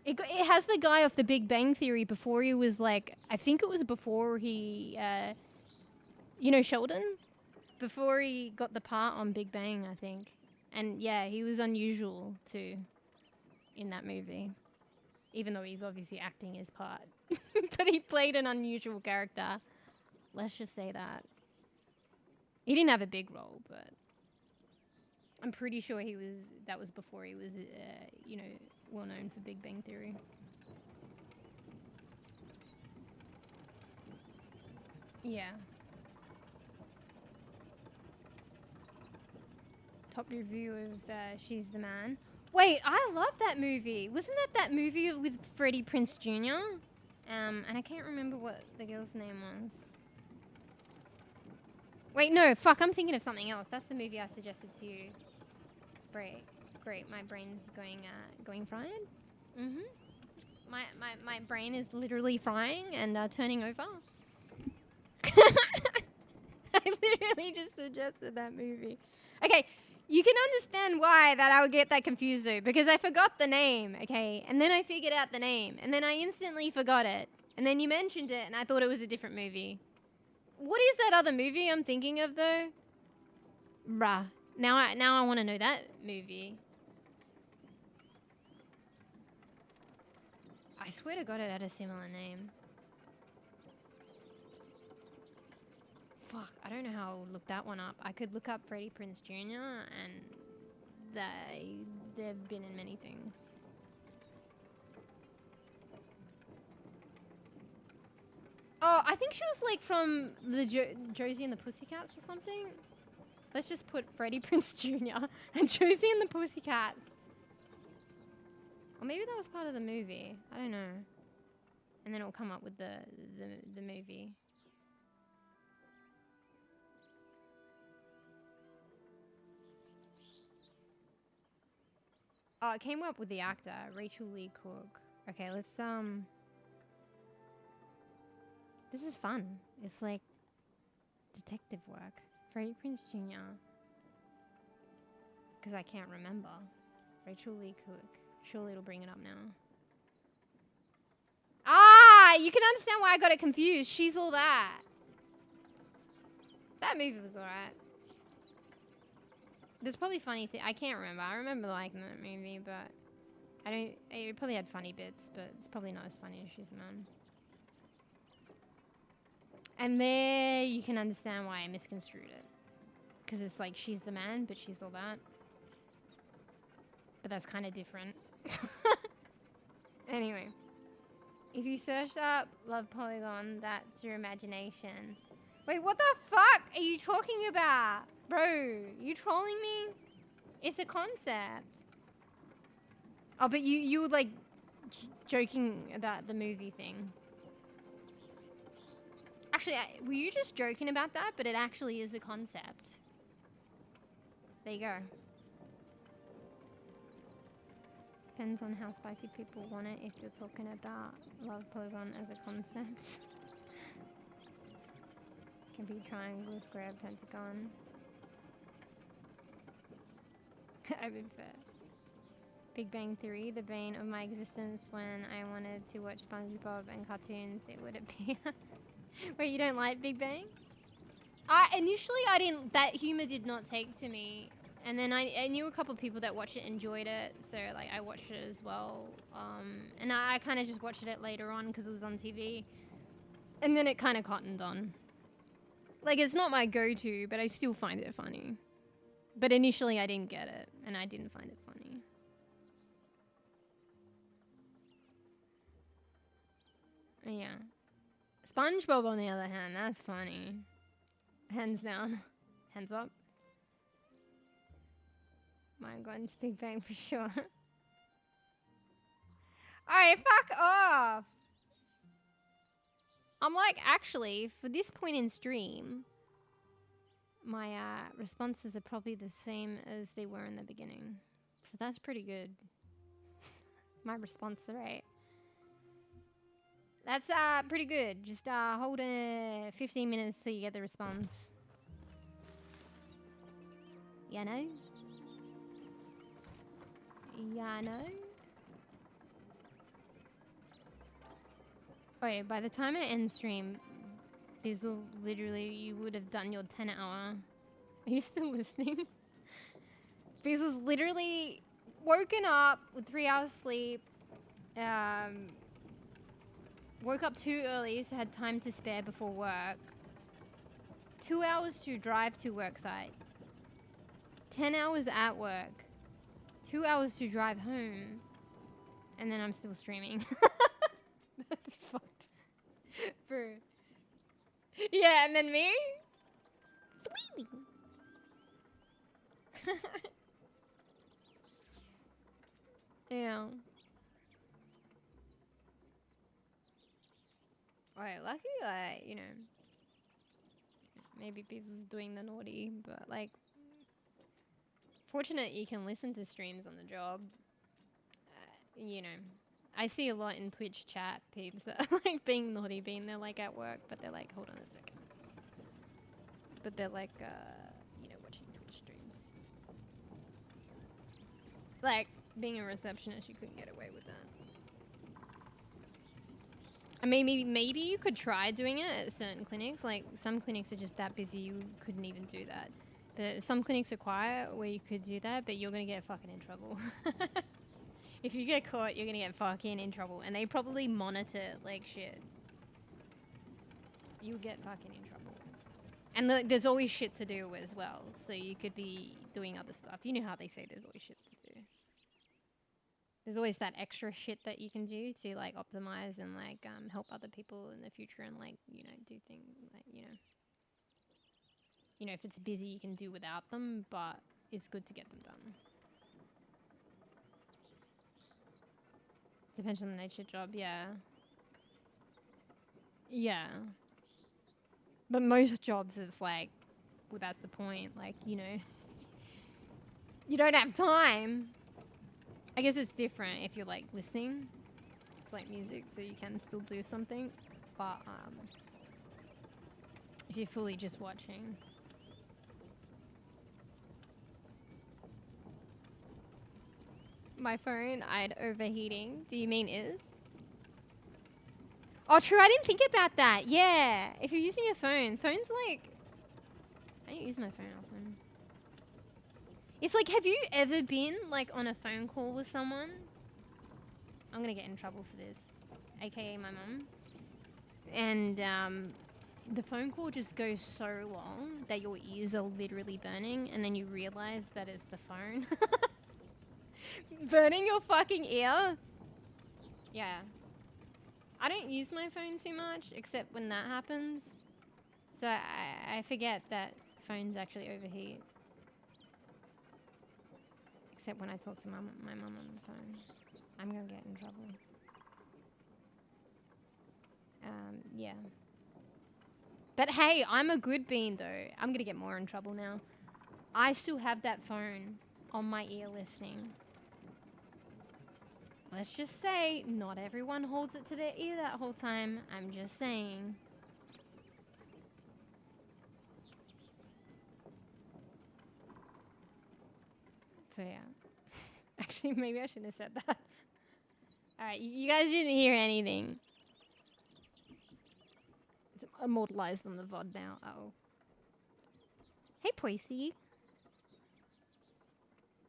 It has the guy off The Big Bang Theory before he was like, I think it was before he, you know, Sheldon? Before he got the part on Big Bang, I think. And yeah, he was unusual too in that movie. Even though he's obviously acting his part. But he played an unusual character. Let's just say that. He didn't have a big role, but I'm pretty sure that was before he was, you know, well known for Big Bang Theory. Yeah. Top review of She's the Man. Wait, I love that movie. Wasn't that movie with Freddie Prinze Jr.? And I can't remember what the girl's name was. Wait, no, fuck, I'm thinking of something else. That's the movie I suggested to you. Great, my brain's going fried. My brain is literally frying and turning over. I literally just suggested that movie. Okay, you can understand why that I would get that confused though, because I forgot the name, okay? And then I figured out the name, and then I instantly forgot it. And then you mentioned it, and I thought it was a different movie. What is that other movie I'm thinking of though? Bruh. Now I want to know that movie. I swear to God it had a similar name. Fuck, I don't know how I would look that one up. I could look up Freddie Prinze Jr. and they've been in many things. Oh, I think she was like from the Josie and the Pussycats or something. Let's just put Freddie Prinze Jr. and Josie and the Pussycats. Or maybe that was part of the movie. I don't know. And then it'll come up with the movie. Oh, it came up with the actor, Rachel Lee Cook. Okay, let's this is fun. It's like detective work. Freddie Prinze Jr. Because I can't remember. Rachel Lee Cook. Surely it'll bring it up now. Ah, you can understand why I got it confused. She's All That. That movie was alright. There's probably funny things. I can't remember. I remember liking that movie, but I don't. It probably had funny bits, but it's probably not as funny as She's the Man. And there you can understand why I misconstrued it. Because it's like she's the man, but she's all that. But that's kind of different. Anyway. If you search up Love Polygon, that's your imagination. Wait, what the fuck are you talking about? Bro, you trolling me? It's a concept. Oh, but you were like joking about the movie thing. Actually, were you just joking about that? But it actually is a concept. There you go. Depends on how spicy people want it if you're talking about Love Polygon as a concept. Can be triangle, square, pentagon. I've been fair. Big Bang Theory, the bane of my existence when I wanted to watch SpongeBob and cartoons, it would appear. Wait, you don't like Big Bang? Initially I didn't, that humor did not take to me. And then I knew a couple of people that watched it, enjoyed it, so like I watched it as well. And I kind of just watched it later on because it was on TV. And then it kind of cottoned on. Like, it's not my go-to, but I still find it funny. But initially I didn't get it, and I didn't find it funny. Yeah. SpongeBob, on the other hand, that's funny. Hands down. Hands up. Mine got into Big Bang for sure. Alright, fuck off! I'm like, actually, for this point in stream, my responses are probably the same as they were in the beginning. So that's pretty good. My response rate. That's pretty good. Just hold 15 minutes till you get the response. You know? Yeah, no. Wait, by the time I end stream, Bizzle, literally, you would have done your 10-hour. Are you still listening? Bizzle's literally woken up with 3 hours sleep. Woke up too early, so had time to spare before work. 2 hours to drive to work site. 10 hours at work. 2 hours to drive home. And then I'm still streaming. That's fucked. Bro. Yeah, and then me? Yeah. Alright, lucky, like, you know. Maybe Beezle's doing the naughty, but like, fortunate you can listen to streams on the job. You know, I see a lot in Twitch chat peeps that are like being naughty, being there like at work, but they're like, hold on a second. But they're like, you know, watching Twitch streams. Like, being a receptionist, you couldn't get away with that. I mean, maybe you could try doing it at certain clinics. Like, some clinics are just that busy, you couldn't even do that. But some clinics are quiet where you could do that, but you're going to get fucking in trouble. If you get caught, you're going to get fucking in trouble. And they probably monitor like shit. You'll get fucking in trouble. And there's always shit to do as well. So you could be doing other stuff. You know how they say there's always shit to do. There's always that extra shit that you can do to like optimize and like help other people in the future and like, you know, do things like, you know. You know, if it's busy, you can do without them, but it's good to get them done. Depends on the nature of the job, yeah. Yeah. But most jobs, it's like, well, that's the point. Like, you know, you don't have time. I guess it's different if you're like listening. It's like music, so you can still do something. But if you're fully just watching. My phone, I'd overheating. Do you mean is? Oh, true. I didn't think about that. Yeah. If you're using your phone, phone's like I don't use my phone often. It's like, have you ever been like on a phone call with someone? I'm gonna get in trouble for this, aka my mum. And the phone call just goes so long that your ears are literally burning, and then you realize that it's the phone. Burning your fucking ear? Yeah. I don't use my phone too much, except when that happens. So I forget that phones actually overheat. Except when I talk to my mum on the phone. I'm gonna get in trouble. Yeah. But hey, I'm a good bean though. I'm gonna get more in trouble now. I still have that phone on my ear listening. Let's just say, not everyone holds it to their ear that whole time. I'm just saying. So yeah. Actually, maybe I shouldn't have said that. Alright, you guys didn't hear anything. It's immortalized on the VOD now. Uh-oh. Hey, Poisey.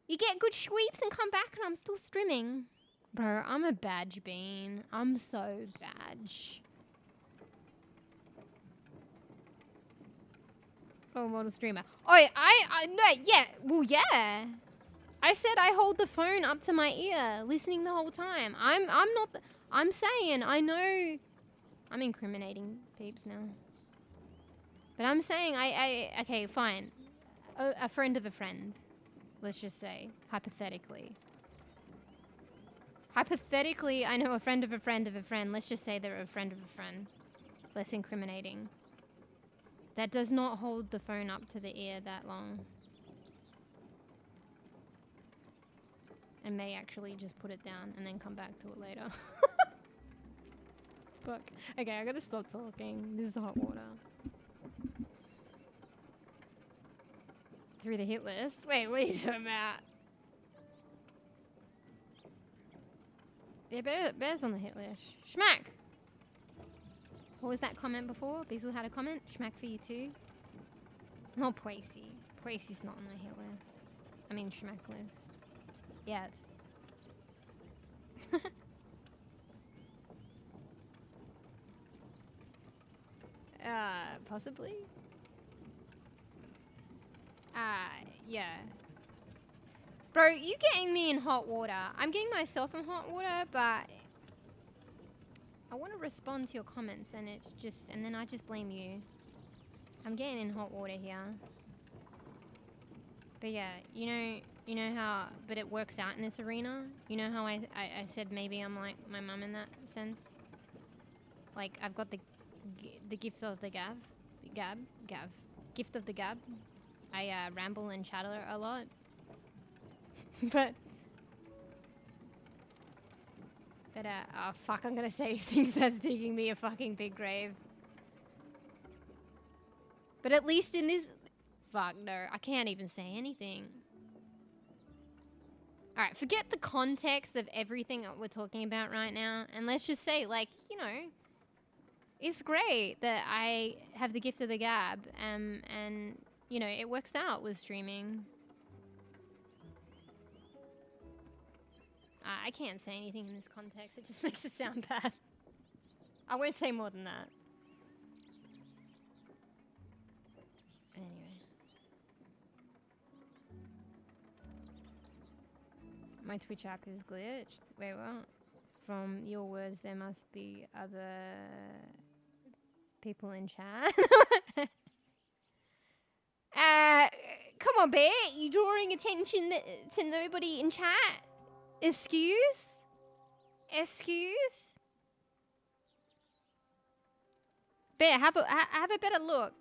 You get good sweeps and come back and I'm still streaming. Bro, I'm a badge bean. I'm so badge. Oh, model streamer. Oh, no, yeah. Well, yeah. I said I hold the phone up to my ear, listening the whole time. I'm not, I'm saying, I know, I'm incriminating peeps now. But I'm saying, okay, fine. A friend of a friend, let's just say, hypothetically. Hypothetically, I know a friend of a friend of a friend. Let's just say they're a friend of a friend. Less incriminating. That does not hold the phone up to the ear that long. And may actually just put it down and then come back to it later. Fuck. Okay, I gotta stop talking. This is hot water. Through the hit list? Wait, what are you talking about? Yeah, Bear's on the hit list. Schmack! What was that comment before? Beazle had a comment. Schmack for you too. Not Poisey. Poisey's not on the hit list. I mean Schmack list. Yet. Possibly? Yeah. Bro, you getting me in hot water. I'm getting myself in hot water, but I want to respond to your comments and it's just, and then I just blame you. I'm getting in hot water here. But yeah, you know how, but it works out in this arena. You know how I said maybe I'm like my mum in that sense? Like, I've got the gift of the gab. Gift of the gab. I ramble and chatter a lot. But oh fuck, I'm gonna say things that's digging me a fucking big grave. But at least in this, fuck no, I can't even say anything. Alright, forget the context of everything that we're talking about right now, and let's just say, like, you know, it's great that I have the gift of the gab, and, you know, it works out with streaming. I can't say anything in this context, it just makes it sound bad. I won't say more than that. Anyway. My Twitch app is glitched. Wait, what? From your words, there must be other people in chat. Come on, Bear. You drawing attention to nobody in chat? Excuse? Bear, have a better look.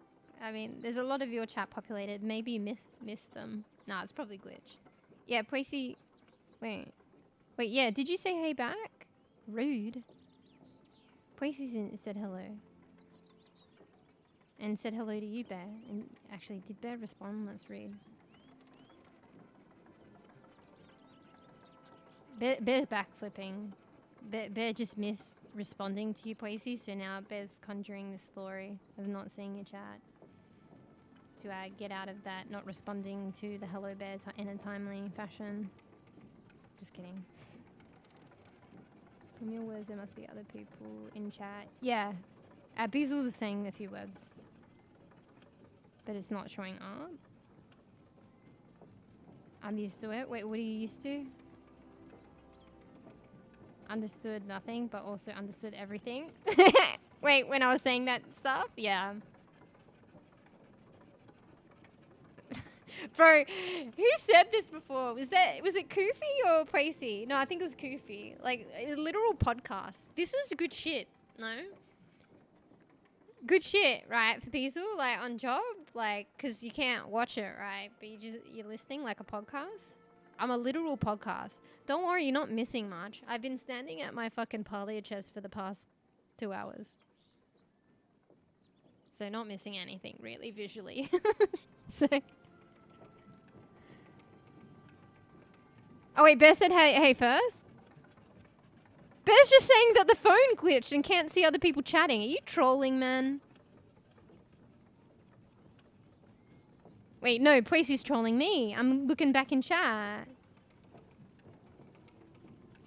I mean, there's a lot of your chat populated. Maybe you missed them. Nah, it's probably glitched. Yeah, Poisey. Wait, yeah, did you say hey back? Rude. Poisey said hello. And said hello to you, Bear. And actually, did Bear respond? Let's read. Bear's backflipping. Bear just missed responding to you, Poisey, so now Bear's conjuring the story of not seeing your chat. to get out of that not responding to the hello bear in a timely fashion. Just kidding. From your words, there must be other people in chat. Yeah, Beazle was saying a few words, but it's not showing up. I'm used to it. Wait, what are you used to? Understood nothing, but also understood everything. Wait, when I was saying that stuff? Yeah. Bro, who said this before? Was it Koofy or Pracy? No, I think it was Koofy. Like, a literal podcast. This is good shit, no? Good shit, right, for people, like, on job? Like, because you can't watch it, right? But you're listening like a podcast? I'm a literal podcast. Don't worry, you're not missing much. I've been standing at my fucking Palia chest for the past 2 hours. So not missing anything, really, visually. So... Oh wait, Bear said hey first? Bear's just saying that the phone glitched and can't see other people chatting. Are you trolling, man? Wait, no, Pracy's trolling me. I'm looking back in chat.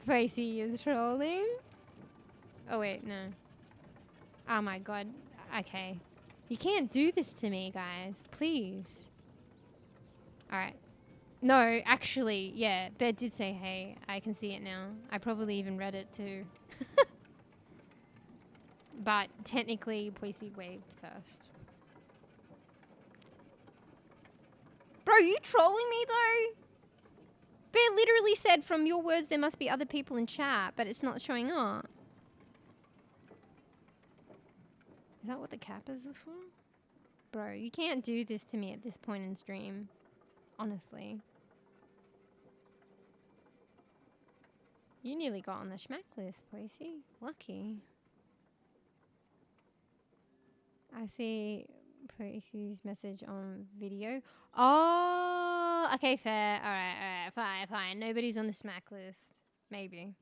Pracy is trolling? Oh wait, no. Oh my god. Okay. You can't do this to me, guys. Please. Alright. No, actually, yeah, Bear did say hey. I can see it now. I probably even read it too. But technically, Pracy waved first. Bro, you trolling me though? Bear literally said, from your words, there must be other people in chat, but it's not showing up. Is that what the kappas are for? Bro, you can't do this to me at this point in stream. Honestly. You nearly got on the schmack list, Pracy. Lucky. I see Pracy's message on video. Oh, okay, fair. Alright, fine. Nobody's on the smack list. Maybe.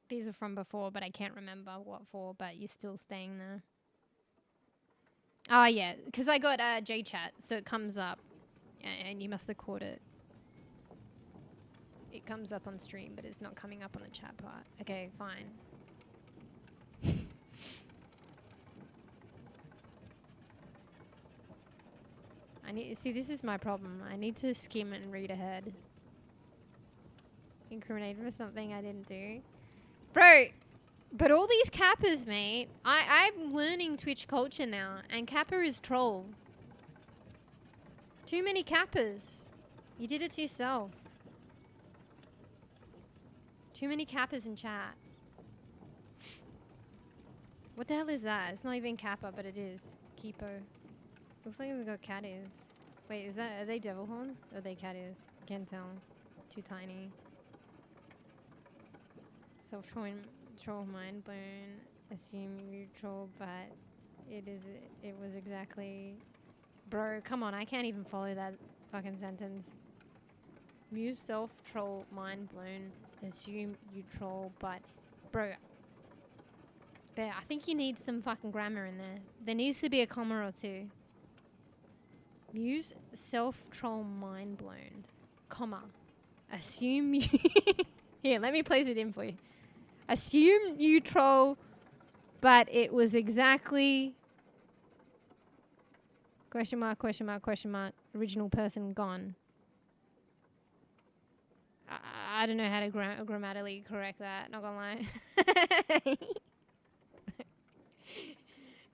These are from before, but I can't remember what for, but you're still staying there. Oh, yeah, because I got J-Chat, so it comes up. And you must have caught it. It comes up on stream, but it's not coming up on the chat part. Okay, fine. See, this is my problem. I need to skim and read ahead. Incriminated for something I didn't do. Bro, but all these Kappas, mate. I'm learning Twitch culture now, and Kappa is troll. Too many Kappas. You did it to yourself. Too many Kappas in chat. What the hell is that? It's not even Kappa, but it is. Kipo. Looks like it's got cat ears. Wait, are they devil horns? Or are they cat ears? Can't tell. Too tiny. Self-troll mind blown. Assume you troll, but it was exactly... Bro, come on, I can't even follow that fucking sentence. Muse self-troll mind blown. Assume you troll, but... Bro... Bear, I think you need some fucking grammar in there. There needs to be a comma or two. Muse self-troll mind blown. Comma. Assume you... Here, let me place it in for you. Assume you troll, but it was exactly... Question mark, question mark, question mark. Original person gone. I don't know how to grammatically correct that, not gonna lie.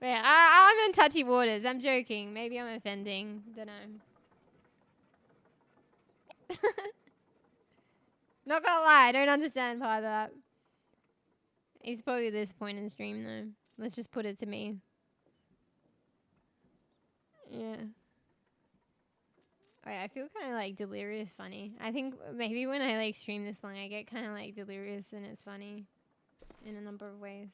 Yeah, I'm in touchy waters. I'm joking. Maybe I'm offending. Don't know. Not gonna lie, I don't understand part of that. It's probably this point in stream though. Let's just put it to me. Yeah. Wait, I feel kind of like delirious funny. I think maybe when I like stream this long, I get kind of like delirious and it's funny in a number of ways.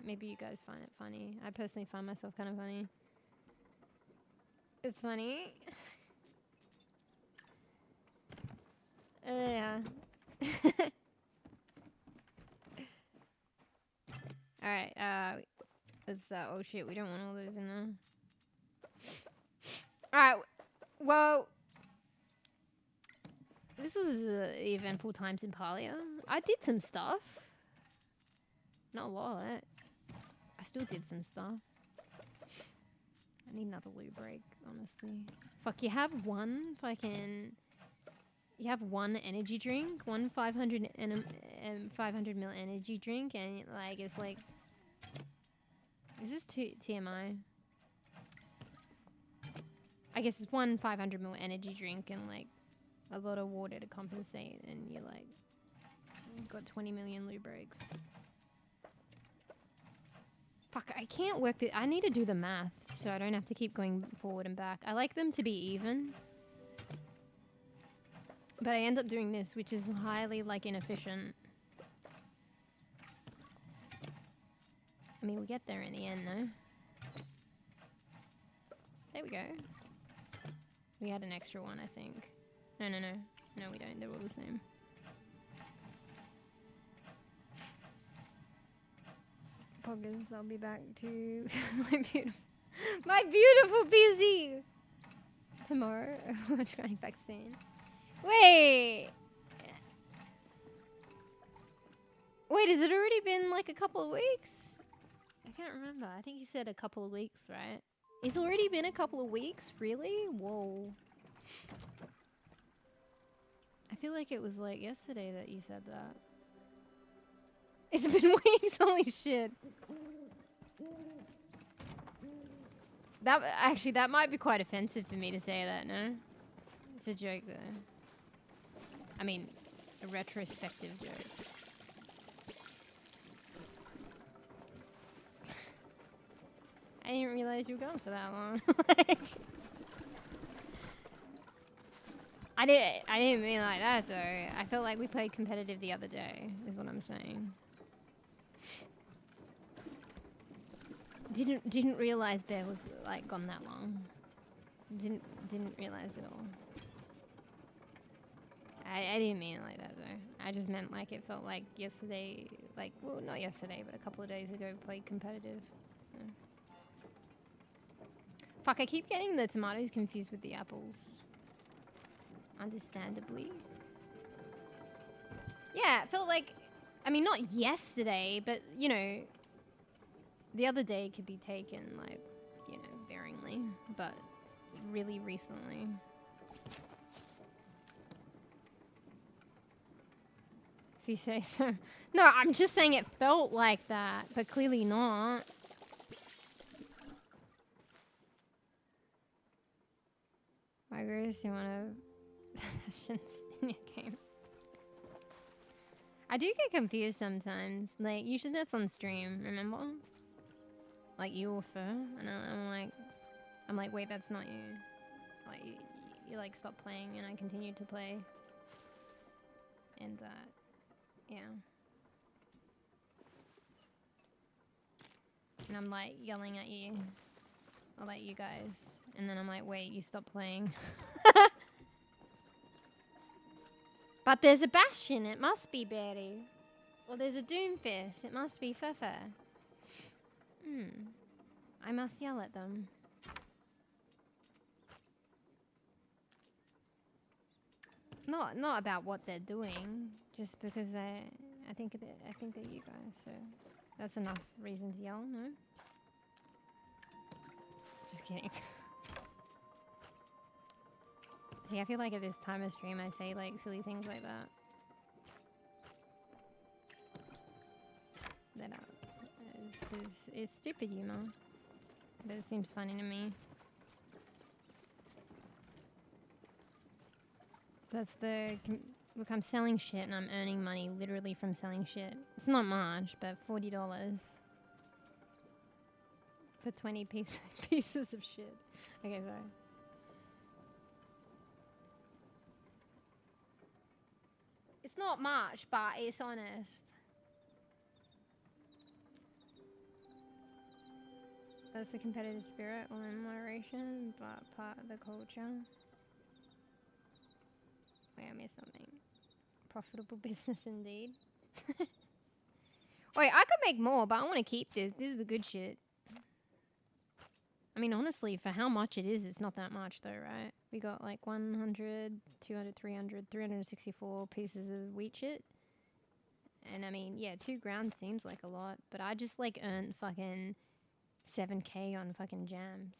Maybe you guys find it funny. I personally find myself kind of funny. It's funny. Yeah. Alright, let's, oh shit, we don't want all those in there. Alright, well, this was eventful times in Palia. I did some stuff. Not a lot. I still did some stuff. I need another loo break, honestly. Fuck, you have one fucking... You have one energy drink, one 500 ml energy drink, and like, it's like... Is this TMI? I guess it's one 500 ml energy drink and like a lot of water to compensate, and you're like, you've got 20 million loo breaks. Fuck, I can't work this. I need to do the math so I don't have to keep going forward and back. I like them to be even. But I end up doing this, which is highly like inefficient. I mean, we get there in the end though. There we go. We had an extra one, I think. No, no, no. No, we don't. They're all the same. Poggers, I'll be back to my beautiful PC tomorrow. We're trying vaccine. Wait, has it already been like a couple of weeks? I can't remember. I think you said a couple of weeks, right? It's already been a couple of weeks? Really? Whoa. I feel like it was like yesterday that you said that. It's been weeks, holy shit. That might be quite offensive for me to say that, no? It's a joke though. I mean, a retrospective joke. I didn't realize you were gone for that long. Like, I didn't mean like that though. I felt like we played competitive the other day, is what I'm saying. Didn't realize Bear was like gone that long. Didn't realize at all. I didn't mean it like that though. I just meant like it felt like yesterday, like, well, not yesterday, but a couple of days ago we played competitive. So. Fuck, I keep getting the tomatoes confused with the apples. Understandably. Yeah, it felt like, I mean, not yesterday, but, you know, the other day could be taken, like, you know, varyingly, but really recently. If you say so. No, I'm just saying it felt like that, but clearly not. Margaret, you want to sessions in your game? I do get confused sometimes. Like, usually that's on stream, remember? Like, you or Fur, and I'm like, wait, that's not you. Like, you like, stopped playing, and I continued to play. And, yeah. And I'm, like, yelling at you. Or, like, you guys. And then I'm like, wait, you stopped playing. But there's a Bastion, it must be Betty. Or there's a Doomfist, it must be Fefe. I must yell at them. Not about what they're doing, just because I think they're you guys, so that's enough reason to yell, no? Just kidding. See, I feel like at this time of stream I say like silly things like that. It's stupid humor, but it seems funny to me. That's the... Look, I'm selling shit and I'm earning money literally from selling shit. It's not much, but $40 for 20 pieces of shit. Okay, sorry. It's not much, but it's honest. That's the competitive spirit, all in moderation, but part of the culture. Wait, I missed something. Profitable business indeed. Wait, I could make more, but I want to keep this. This is the good shit. I mean, honestly, for how much it is, it's not that much though, right? We got like 100, 200, 300, 364 pieces of wheat shit. And I mean, yeah, 2 grand seems like a lot, but I just like earned fucking 7k on fucking jams.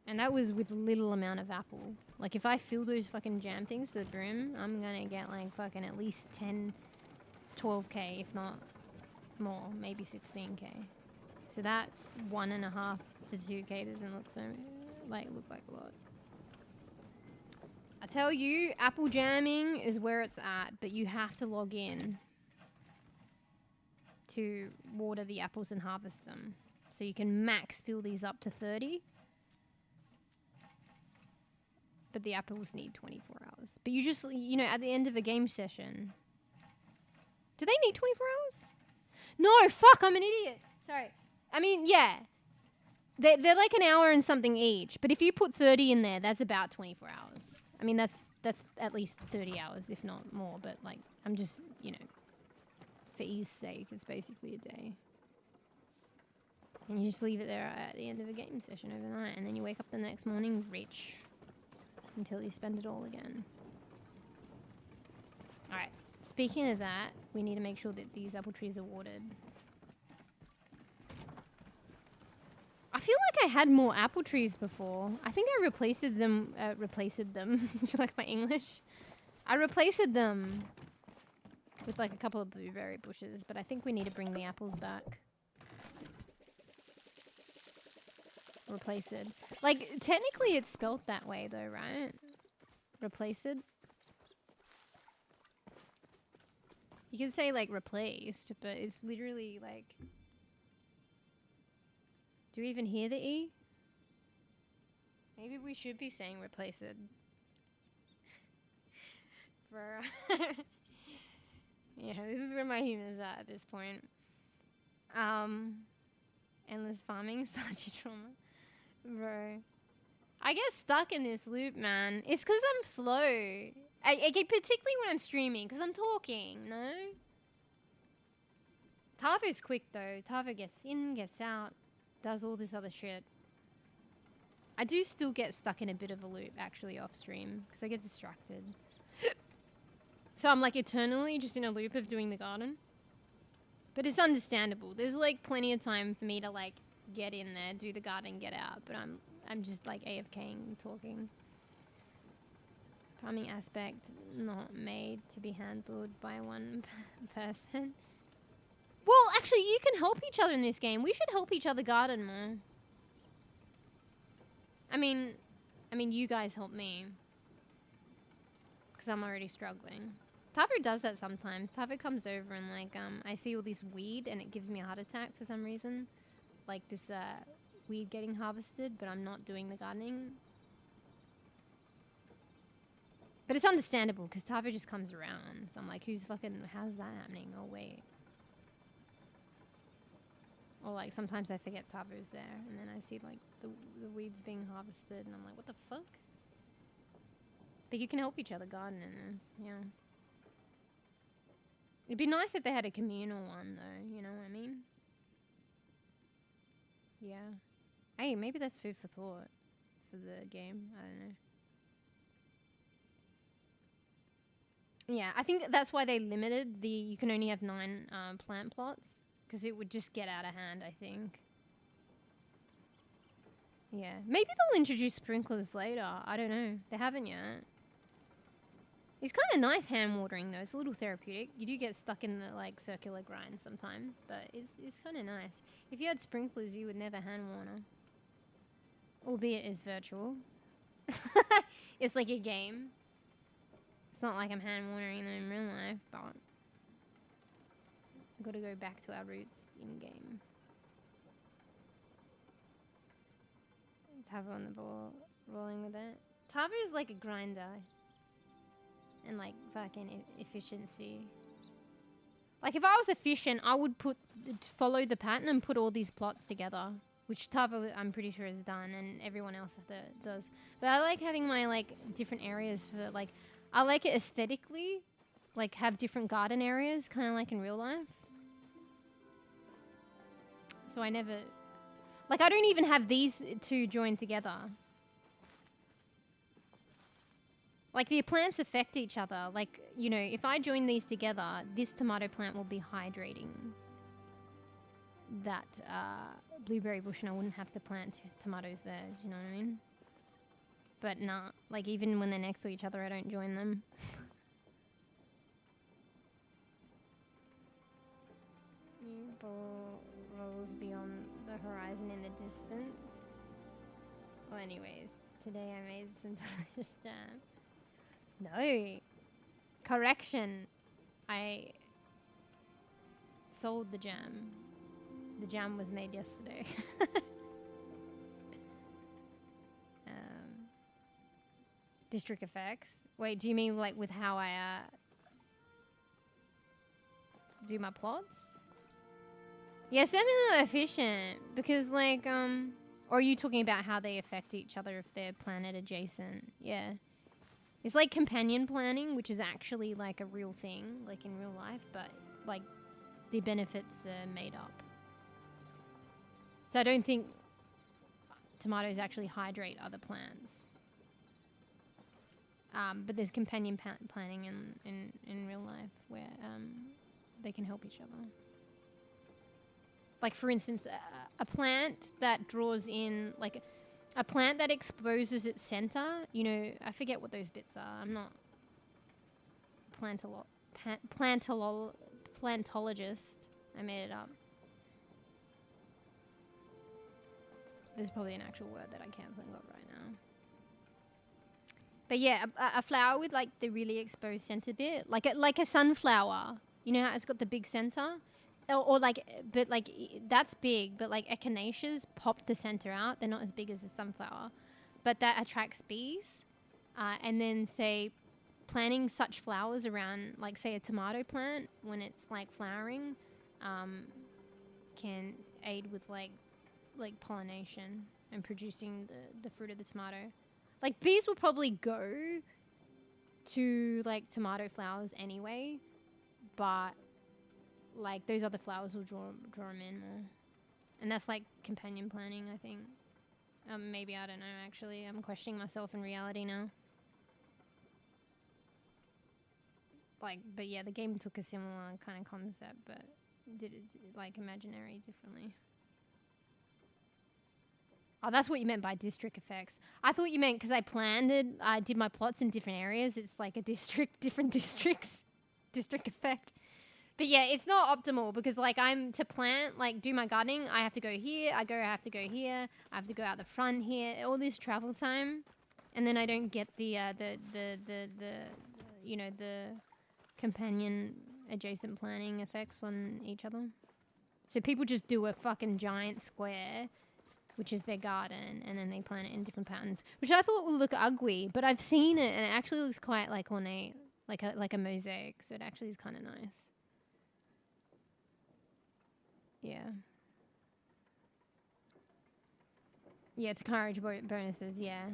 And that was with little amount of apple. Like if I fill those fucking jam things to the brim, I'm gonna get like fucking at least 10, 12k, if not more, maybe 16k. So that 1.5 to 2k doesn't look look like a lot. I tell you, apple jamming is where it's at, but you have to log in to water the apples and harvest them. So you can max fill these up to 30. But the apples need 24 hours. But you just, you know, at the end of a game session. Do they need 24 hours? No, fuck, I'm an idiot. Sorry. I mean, yeah. They're like an hour and something each. But if you put 30 in there, that's about 24 hours. I mean, that's at least 30 hours, if not more. But, like, I'm just, you know, for ease sake, it's basically a day. And you just leave it there at the end of a game session overnight. And then you wake up the next morning rich. Until you spend it all again. Alright, speaking of that, we need to make sure that these apple trees are watered. I feel like I had more apple trees before. I think I replaced them. Do you like my English? I replaced them with like a couple of blueberry bushes, but I think we need to bring the apples back. Replaced. Like, technically it's spelt that way though, right? Replaced. You can say like replaced, but it's literally like... Do you even hear the E? Maybe we should be saying replaced. Yeah, this is where my humor's at this point. Endless farming, starchy trauma. Bro. I get stuck in this loop, man. It's because I'm slow. I get particularly when I'm streaming, because I'm talking, no? Tarvo's quick, though. Tarvo gets in, gets out, does all this other shit. I do still get stuck in a bit of a loop, actually, off stream, because I get distracted. So I'm, like, eternally just in a loop of doing the garden. But it's understandable. There's, like, plenty of time for me to, like, get in there, do the garden, get out, but I'm just like AFKing, talking. Farming aspect not made to be handled by one person. Well, actually, you can help each other in this game. We should help each other garden more. I mean, you guys help me because I'm already struggling. Tavo does that sometimes. Tavo comes over and like I see all this weed and it gives me a heart attack for some reason. Like this weed getting harvested, but I'm not doing the gardening. But it's understandable because Tavo just comes around. So I'm like, how's that happening? Oh, wait. Or like sometimes I forget Tavo's there and then I see like the weeds being harvested and I'm like, what the fuck? But you can help each other garden in this, yeah. It'd be nice if they had a communal one though, you know what I mean? Yeah. Hey, maybe that's food for thought for the game. I don't know. Yeah, I think that's why they limited you can only have 9 plant plots. Because it would just get out of hand, I think. Yeah. Maybe they'll introduce sprinklers later. I don't know. They haven't yet. It's kind of nice hand watering though. It's a little therapeutic. You do get stuck in the like circular grind sometimes. But it's kind of nice. If you had sprinklers, you would never hand water. Albeit it's virtual. It's like a game. It's not like I'm hand watering them in real life, but... Gotta go back to our roots in game. Tavo on the ball, rolling with it. Tavo is like a grinder. And like fucking efficiency. Like if I was efficient, I would follow the pattern and put all these plots together. Which Tavo, I'm pretty sure, has done, and everyone else does. But I like having my like different areas for like, I like it aesthetically. Like have different garden areas, kind of like in real life. So I never... Like, I don't even have these two joined together. Like, the plants affect each other. Like, you know, if I join these together, this tomato plant will be hydrating that blueberry bush, and I wouldn't have to plant tomatoes there. Do you know what I mean? But nah, like, even when they're next to each other, I don't join them. Rolls beyond the horizon in the distance. Well, anyways, today I made some delicious jam. No. Correction. I sold the jam. The jam was made yesterday. District effects. Wait, do you mean like with how I do my plots? Yeah, semi efficient because like or are you talking about how they affect each other if they're planet adjacent? Yeah. It's like companion planning, which is actually like a real thing, like in real life, but like the benefits are made up. So I don't think tomatoes actually hydrate other plants. But there's companion planning in real life where they can help each other. Like for instance, a plant that draws in, like a plant that exposes its center, you know, I forget what those bits are. I'm not plantologist. I made it up. There's probably an actual word that I can't think of right now. But yeah, a flower with like the really exposed center bit, like a sunflower. You know how it's got the big center? Or like, but like that's big, but like echinaceas pop the center out. They're not as big as a sunflower, but that attracts bees. And then say planting such flowers around, like say a tomato plant when it's like flowering, can aid with like pollination and producing the fruit of the tomato. Like bees will probably go to like tomato flowers anyway, but like those other flowers will draw them in more, and that's like companion planning, I think. Maybe, I don't know. Actually, I'm questioning myself in reality now. Like, but yeah, the game took a similar kind of concept, but did it like imaginary differently. Oh, that's what you meant by district effects. I thought you meant because I did my plots in different areas. It's like a district, different districts, district effect. But yeah, it's not optimal because like I'm to plant, like do my gardening, I have to go here, I have to go here, I have to go out the front here, all this travel time, and then I don't get the you know, the companion adjacent planning effects on each other. So people just do a fucking giant square, which is their garden, and then they plant it in different patterns, which I thought would look ugly, but I've seen it and it actually looks quite like ornate, like a mosaic, so it actually is kind of nice. Yeah. Yeah, it's courage bonuses, yeah.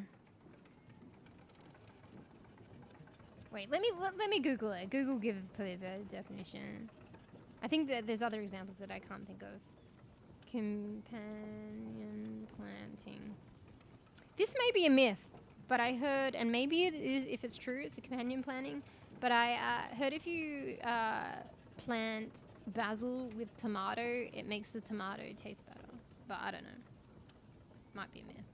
Wait, let me Google it. Google give probably the definition. I think that there's other examples that I can't think of. Companion planting. This may be a myth, but I heard, and maybe it is, if it's true, it's a companion planting, but I heard if you plant basil with tomato, it makes the tomato taste better. But I don't know. Might be a myth.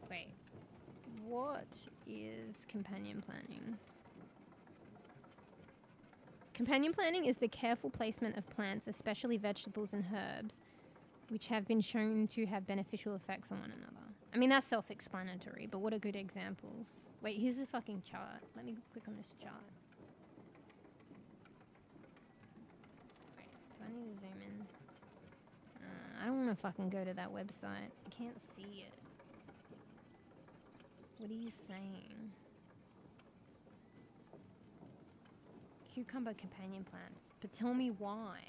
Wait. What is companion planting? Companion planting is the careful placement of plants, especially vegetables and herbs, which have been shown to have beneficial effects on one another. I mean, that's self-explanatory, but what are good examples? Wait, here's a fucking chart. Let me click on this chart. Wait, do I need to zoom in? I don't want to fucking go to that website. I can't see it. What are you saying? Cucumber companion plants. But tell me why.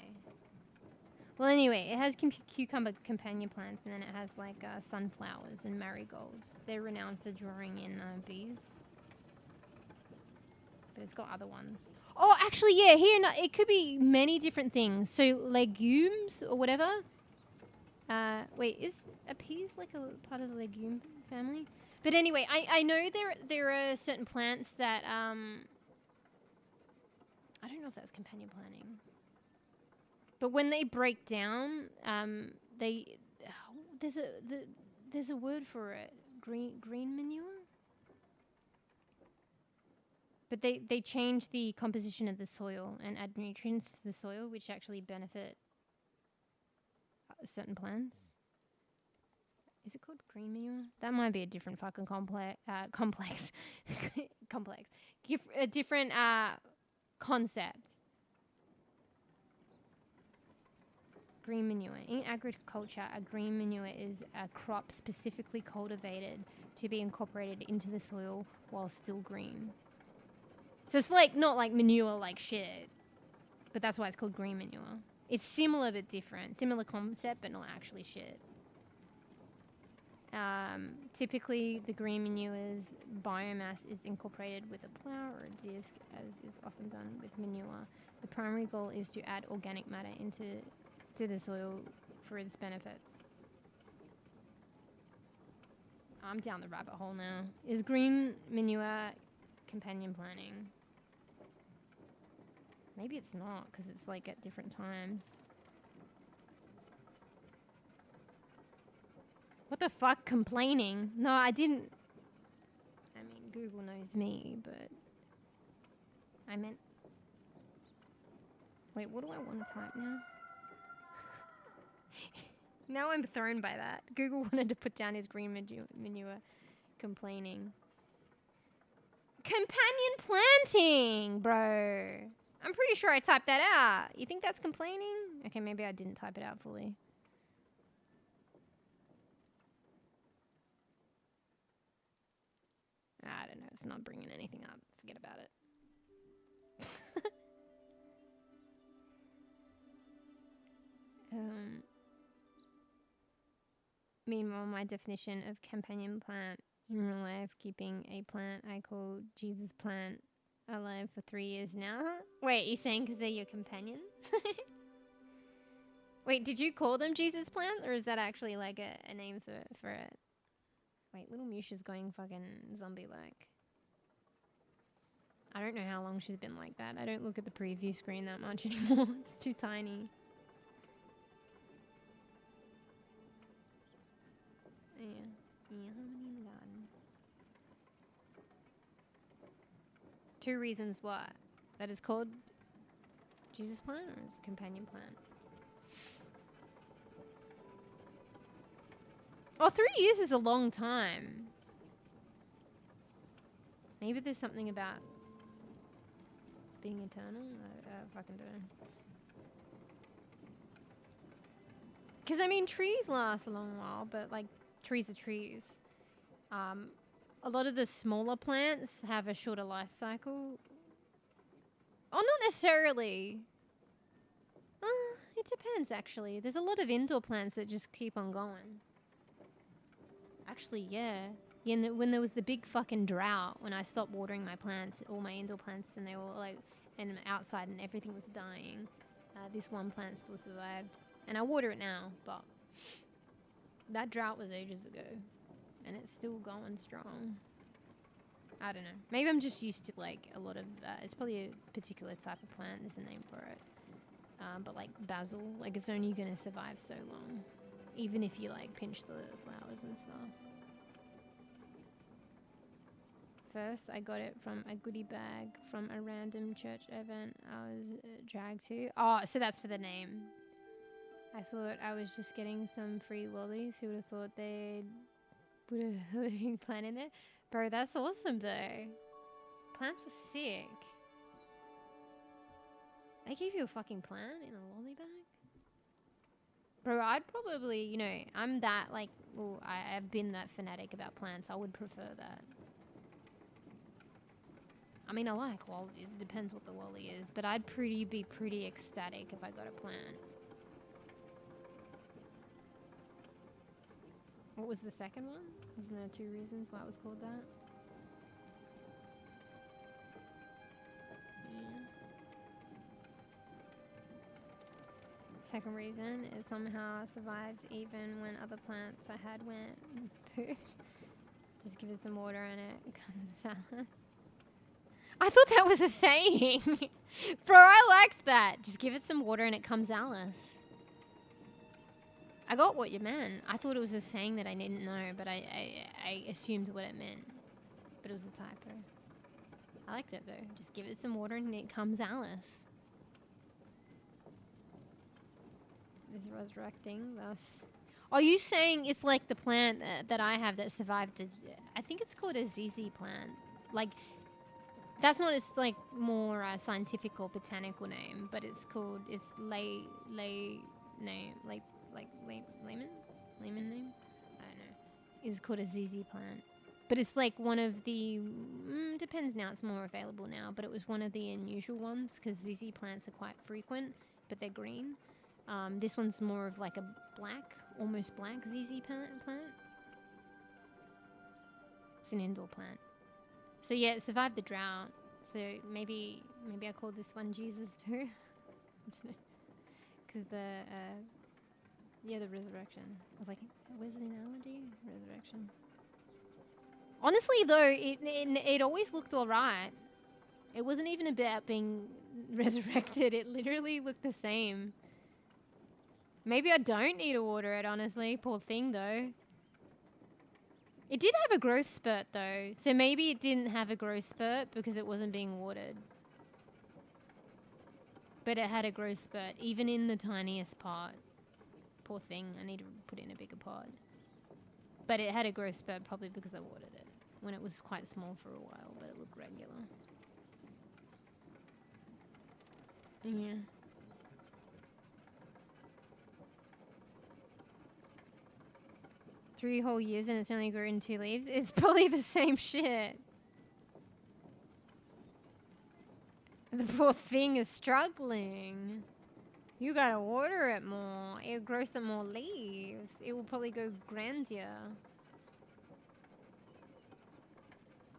Well, anyway, it has cucumber companion plants, and then it has like sunflowers and marigolds. They're renowned for drawing in bees. But it's got other ones. Oh, actually, yeah, here, no, it could be many different things. So, legumes or whatever. Wait, is a peas like a part of the legume family? But anyway, I know there are certain plants that, I don't know if that's companion planting. But when they break down, there's a word for it. Green manure? But they change the composition of the soil and add nutrients to the soil, which actually benefit certain plants. Is it called green manure? That might be a different fucking complex. A different concept. Green manure. In agriculture, a green manure is a crop specifically cultivated to be incorporated into the soil while still green. So it's like not like manure like shit, but that's why it's called green manure. It's similar but different. Similar concept, but not actually shit. Typically, the green manure's biomass is incorporated with a plough or a disc, as is often done with manure. The primary goal is to add organic matter into the soil for its benefits. I'm down the rabbit hole now. Is green manure companion planting? Maybe it's not, because it's like at different times. What the fuck? Complaining? No, I didn't. I mean, Google knows me, but I meant... Wait, what do I want to type now? Now I'm thrown by that. Google wanted to put down his green manure complaining. Companion planting, bro. I'm pretty sure I typed that out. You think that's complaining? Okay, maybe I didn't type it out fully. I don't know. It's not bringing anything up. Forget about it. Meanwhile, my definition of companion plant in real life, keeping a plant I call Jesus plant alive for 3 years now. Wait, you're saying because they're your companion? Wait, did you call them Jesus plant, or is that actually like a name for it? Wait, little Musha's going fucking zombie-like. I don't know how long she's been like that. I don't look at the preview screen that much anymore. It's too tiny. Yeah, harmony in the garden. 2 reasons why. That is called Jesus plant, or is it companion plant? Oh, 3 years is a long time. Maybe there's something about being eternal. I fucking don't know. Because, I mean, trees last a long while, but, like, trees are trees. A lot of the smaller plants have a shorter life cycle. Oh, not necessarily. It depends, actually. There's a lot of indoor plants that just keep on going. Actually, yeah. When there was the big fucking drought, when I stopped watering my plants, all my indoor plants, and they were like, and outside, and everything was dying, this one plant still survived. And I water it now, but that drought was ages ago, and it's still going strong. I don't know. Maybe I'm just used to like a lot of, it's probably a particular type of plant, there's a name for it. But like basil, like it's only going to survive so long, even if you like pinch the flowers and stuff. First, I got it from a goodie bag from a random church event I was dragged to. Oh, so that's for the name. I thought I was just getting some free lollies. Who would have thought they'd put a living plant in there? Bro, that's awesome though. Plants are sick. They gave you a fucking plant in a lolly bag? Bro, I'd probably, you know, I'm that like, well, I've been that fanatic about plants. I would prefer that. I mean, I like lollies. It depends what the lolly is. But I'd be pretty ecstatic if I got a plant. What was the second one? Wasn't there 2 reasons why it was called that? Yeah. second reason, it somehow survives even when other plants I had went poof. Just give it some water and it comes out. I thought that was a saying. Bro, I liked that. Just give it some water and it comes Alice. I got what you meant. I thought it was a saying that I didn't know, but I assumed what it meant. But it was a typo. I liked it though. Just give it some water and it comes Alice. Is resurrecting thus. Are you saying it's like the plant that I have that survived? I think it's called a ZZ plant. Like, that's not its like more scientific or botanical name, but it's called layman name. I don't know. It's called a ZZ plant, but it's like one of the depends now. It's more available now, but it was one of the unusual ones because ZZ plants are quite frequent, but they're green. This one's more of like a black, almost black ZZ plant. It's an indoor plant. So yeah, it survived the drought. So maybe I called this one Jesus too. Because the resurrection. I was like, where's the analogy? Resurrection. Honestly though, it always looked alright. It wasn't even about being resurrected. It literally looked the same. Maybe I don't need to water it, honestly. Poor thing, though. It did have a growth spurt, though. So maybe it didn't have a growth spurt because it wasn't being watered. But it had a growth spurt, even in the tiniest pot. Poor thing. I need to put it in a bigger pot. But it had a growth spurt probably because I watered it. When it was quite small for a while, but it looked regular. Yeah. Three whole years and it's only grown 2 leaves. It's probably the same shit. The poor thing is struggling. You gotta water it more. It'll grow some more leaves. It will probably go grandeur.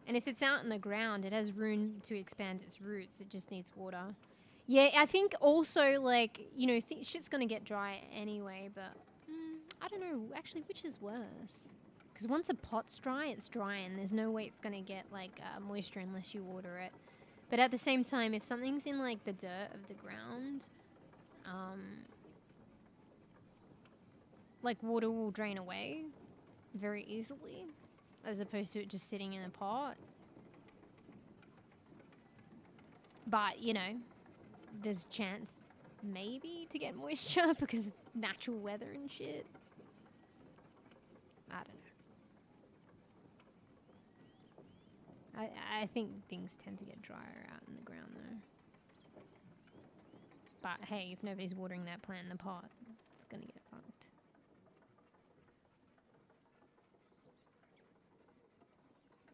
And if it's out in the ground, it has room to expand its roots. It just needs water. Yeah, I think also, like, you know, shit's gonna get dry anyway, but I don't know, actually, which is worse? Because once a pot's dry, it's dry, and there's no way it's going to get, like, moisture unless you water it. But at the same time, if something's in, like, the dirt of the ground, like, water will drain away very easily, as opposed to it just sitting in a pot. But, you know, there's a chance, maybe, to get moisture because of natural weather and shit. I don't know. I think things tend to get drier out in the ground though. But hey, if nobody's watering that plant in the pot, it's gonna get fucked.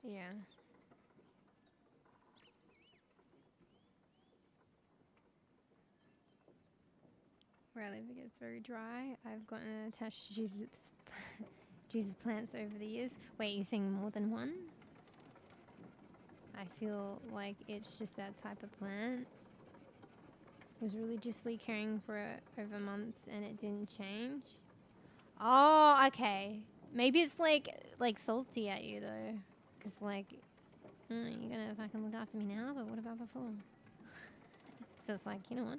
Yeah. Where I live, it gets very dry. I've gotten attached to Jesus plants over the years. Wait, you're saying more than one? I feel like it's just that type of plant. I was religiously caring for it over months and it didn't change. Oh, okay. Maybe it's like salty at you though. Cause like, you're gonna fucking look after me now, but what about before? So it's like, you know what?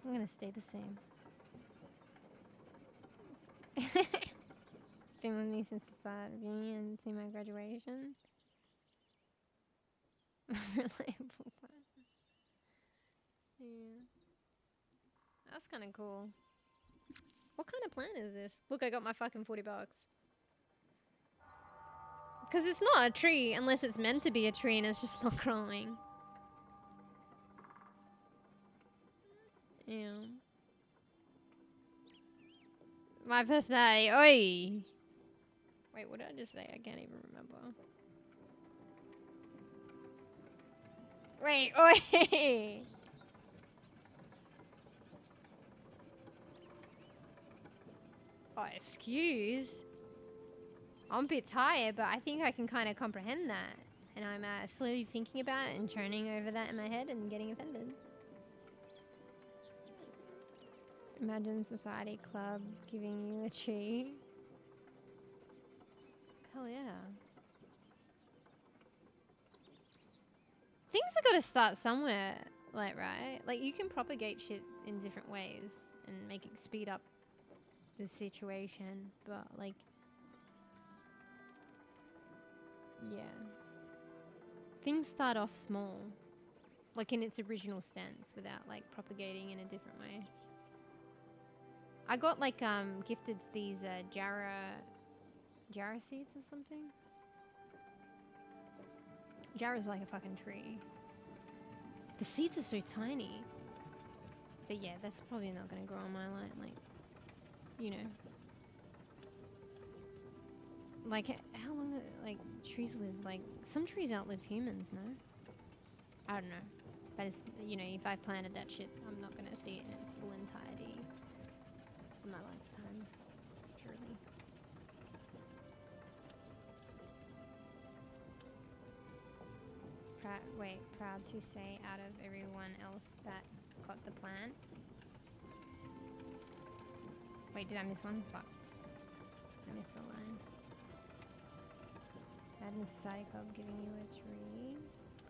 I'm gonna stay the same. It's been with me since the start of uni and to my graduation. Reliable plant. Yeah. That's kind of cool. What kind of plant is this? Look, I got my fucking $40. Because it's not a tree unless it's meant to be a tree and it's just not growing. Yeah. My personality. Oi! Wait, what did I just say? I can't even remember. Wait, oi! Oh, excuse. I'm a bit tired, but I think I can kind of comprehend that. And I'm slowly thinking about it and churning over that in my head and getting offended. Imagine Society Club giving you a tree. Hell yeah. Things are gotta start somewhere, like, right? Like, you can propagate shit in different ways and make it speed up the situation, but, like, yeah. Things start off small, like in its original sense, without, like, propagating in a different way. I got, like, gifted these, Jarrah seeds or something? Jarrah's like a fucking tree. The seeds are so tiny. But yeah, that's probably not gonna grow on my line, like, you know. Like, how long do, like, trees live? Like, some trees outlive humans, no? I don't know. But it's, you know, if I planted that shit, I'm not gonna see it in its full entirety in my lifetime, surely. Proud to say out of everyone else that got the plant. Wait, did I miss one? Fuck. I missed the line. Madden Society Club giving you a tree.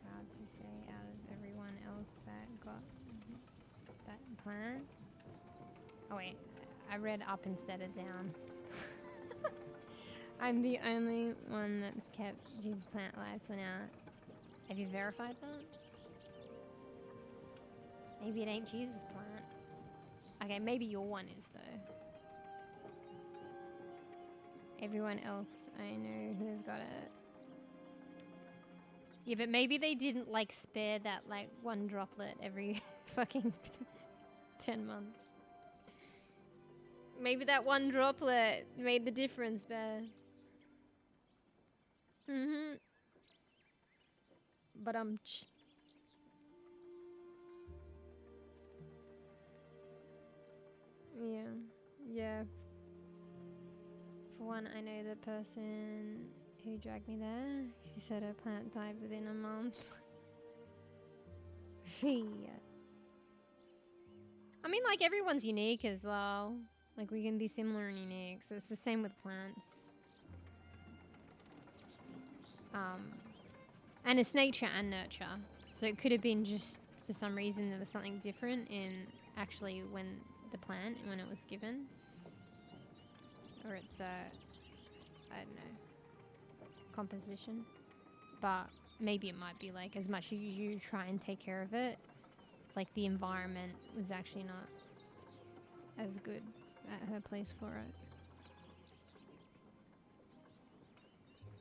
Proud to say out of everyone else that got that plant. Oh wait, I read up instead of down. I'm the only one that's kept Jesus plant alive till now. Have you verified that? Maybe it ain't Jesus plant. Okay, maybe your one is though. Everyone else I know who has got it. Yeah, but maybe they didn't like spare that like one droplet every fucking 10 months. Maybe that one droplet made the difference, bear. Mm-hmm. But yeah. For one, I know the person who dragged me there. She said her plant died within a month. I mean, like, everyone's unique as well. Like, we can be similar and unique, so it's the same with plants. And it's nature and nurture. So it could have been just, for some reason, there was something different in actually when it was given. Or it's I don't know, composition. But maybe it might be like, as much as you try and take care of it, like the environment was actually not as good at her place for it.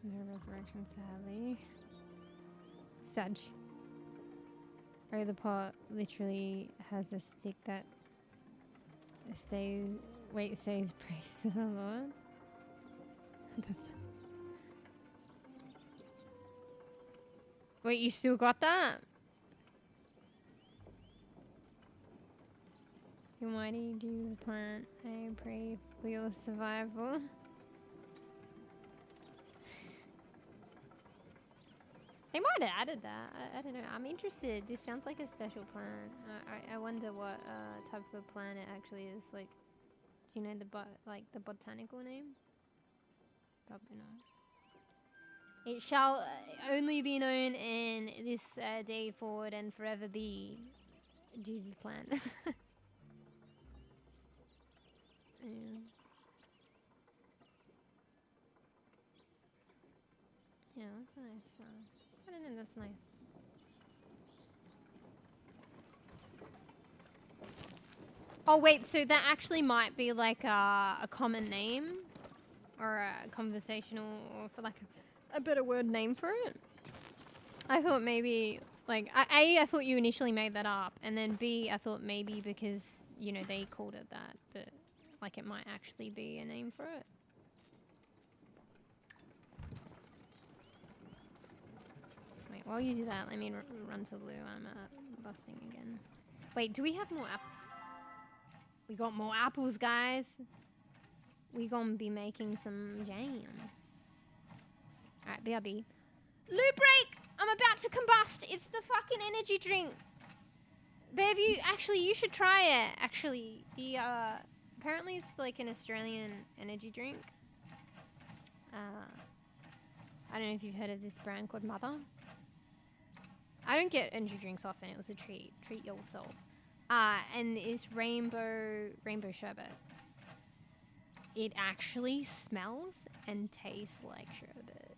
No resurrection, sadly. Sag. Oh, the pot literally has a stick that says praise to the Lord. Wait, you still got that? Almighty, do the plant. I pray for your survival. They might have added that. I don't know. I'm interested. This sounds like a special plant. I wonder what type of plant it actually is. Like, do you know the botanical name? Probably not. It shall only be known in this day forward and forever be Jesus plant. Yeah. Yeah, that's nice. I don't know, that's nice. Oh wait, so that actually might be like a common name or a conversational, or for like a better word name for it. I thought maybe like I thought you initially made that up, and then B, I thought maybe because, you know, they called it that, but like it might actually be a name for it. Wait, while you do that, let me run to the loo. I'm busting again. Wait, do we have more apples? We got more apples, guys. We gonna be making some jam. Alright, BRB. Loo break! I'm about to combust! It's the fucking energy drink! Bev, you should try it. Actually, the apparently it's like an Australian energy drink. I don't know if you've heard of this brand called Mother. I don't get energy drinks often. It was a treat. Treat yourself. And it's rainbow sherbet. It actually smells and tastes like sherbet.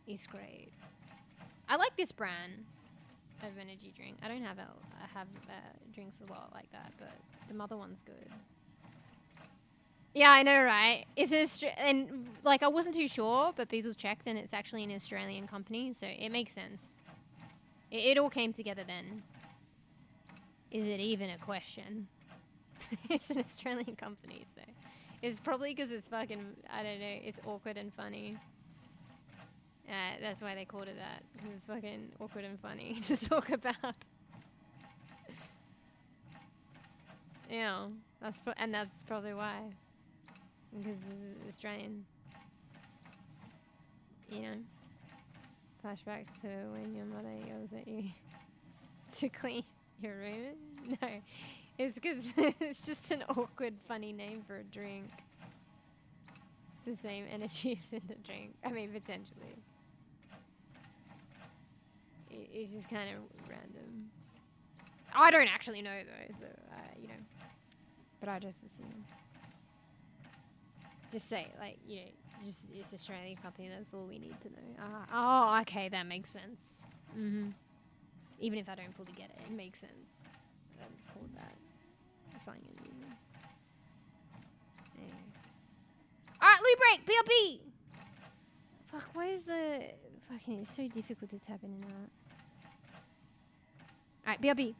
It's great. I like this brand of energy drink. I don't have drinks a lot like that, but the Mother one's good. Yeah, I know, right? And like I wasn't too sure, but Beazles checked, and it's actually an Australian company, so it makes sense. It all came together then. Is it even a question? It's an Australian company, so it's probably because it's fucking, I don't know, it's awkward and funny. That's why they called it that, because it's fucking awkward and funny to talk about. Yeah, that's probably why. Because it's Australian. You know? Flashbacks to when your mother yells at you to clean your room? No. It's because it's just an awkward, funny name for a drink. The same energy as in the drink. I mean, potentially. It's just kind of random. I don't actually know, though, so, you know. But I just assume. Just say, like, you know, just it's Australian company, that's all we need to know. Oh, okay, that makes sense. Even if I don't fully get it, it makes sense. That's called that. Something unusual. Anyway. Alright, loop break! BRB! Fuck, why is the... Fucking, it's so difficult to tap in and out. Alright, BRB.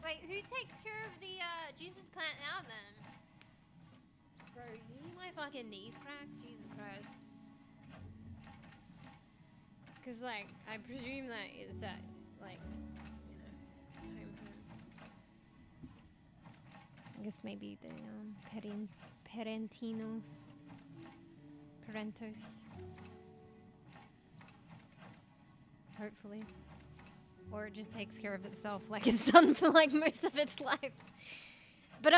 Wait, who takes care of the Jesus plant now then? Bro, you need my fucking knees cracked? Jesus Christ. Cause like, I presume that is that, like, you know, home. I guess maybe the parentos. Hopefully. Or it just takes care of itself like it's done for like most of its life. But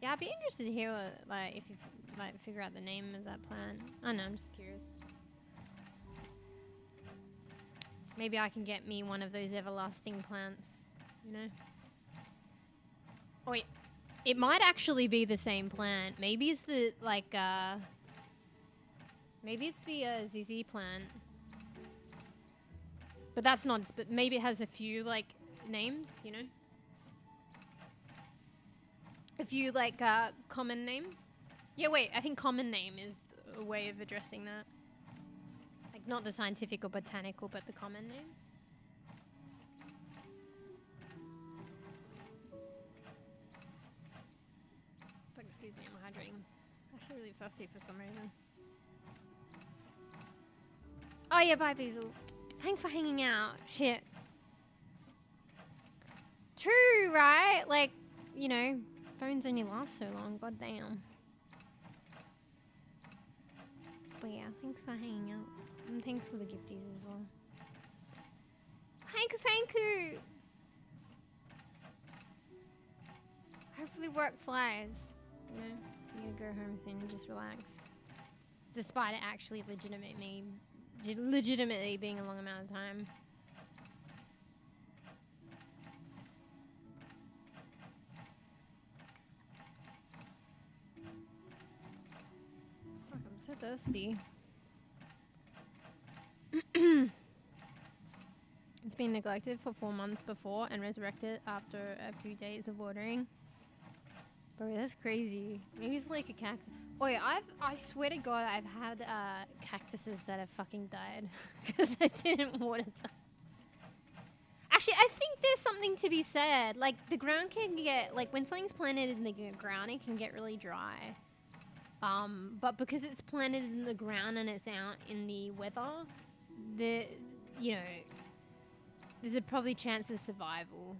yeah, I'd be interested to hear what, like, if you like figure out the name of that plant. I don't know, I'm just curious. Maybe I can get me one of those everlasting plants, you know? Oh wait, it might actually be the same plant. Maybe it's the, like, maybe it's the ZZ plant. But that's not, but maybe it has a few, like, names, you know? A few, like, common names. Yeah, wait, I think common name is a way of addressing that. Like, not the scientific or botanical, but the common name. Fuck, excuse me, I'm hydrating. I'm actually really fussy for some reason. Oh yeah, bye Basil. Thanks for hanging out. Shit. True, right? Like, you know, phones only last so long. God damn. But yeah, thanks for hanging out. And thanks for the gifties as well. Thank you. Hopefully work flies. You know, I'm gonna go home soon and just relax. Despite it actually legitimately being a long amount of time. Fuck, I'm so thirsty. It's been neglected for 4 months before and resurrected after a few days of watering. Bro, that's crazy. Maybe it's like a cactus. Oh yeah, I swear to God, I've had cactuses that have fucking died because I didn't water them. Actually, I think there's something to be said. Like, the ground can get, like, when something's planted in the ground, it can get really dry. But because it's planted in the ground and it's out in the weather, you know, there's a probably chance of survival,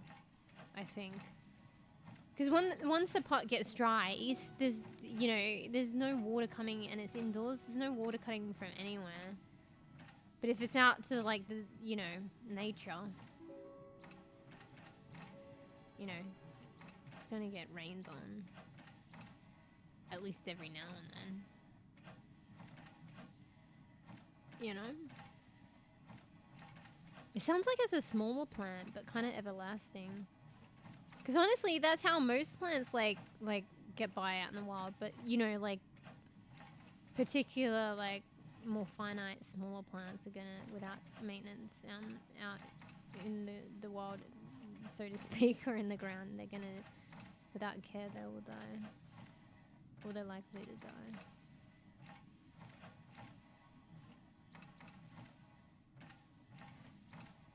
I think. Because once the pot gets dry, there's no water coming and it's indoors. There's no water coming from anywhere. But if it's out to, like, the, you know, nature, you know, it's gonna get rained on. At least every now and then. You know? It sounds like it's a smaller plant, but kind of everlasting. Because honestly, that's how most plants, like get by out in the wild. But, you know, like, particular, like, more finite, smaller plants are gonna, without maintenance, out in the wild, so to speak, or in the ground, they're gonna, without care, they will die. Or they're likely to die.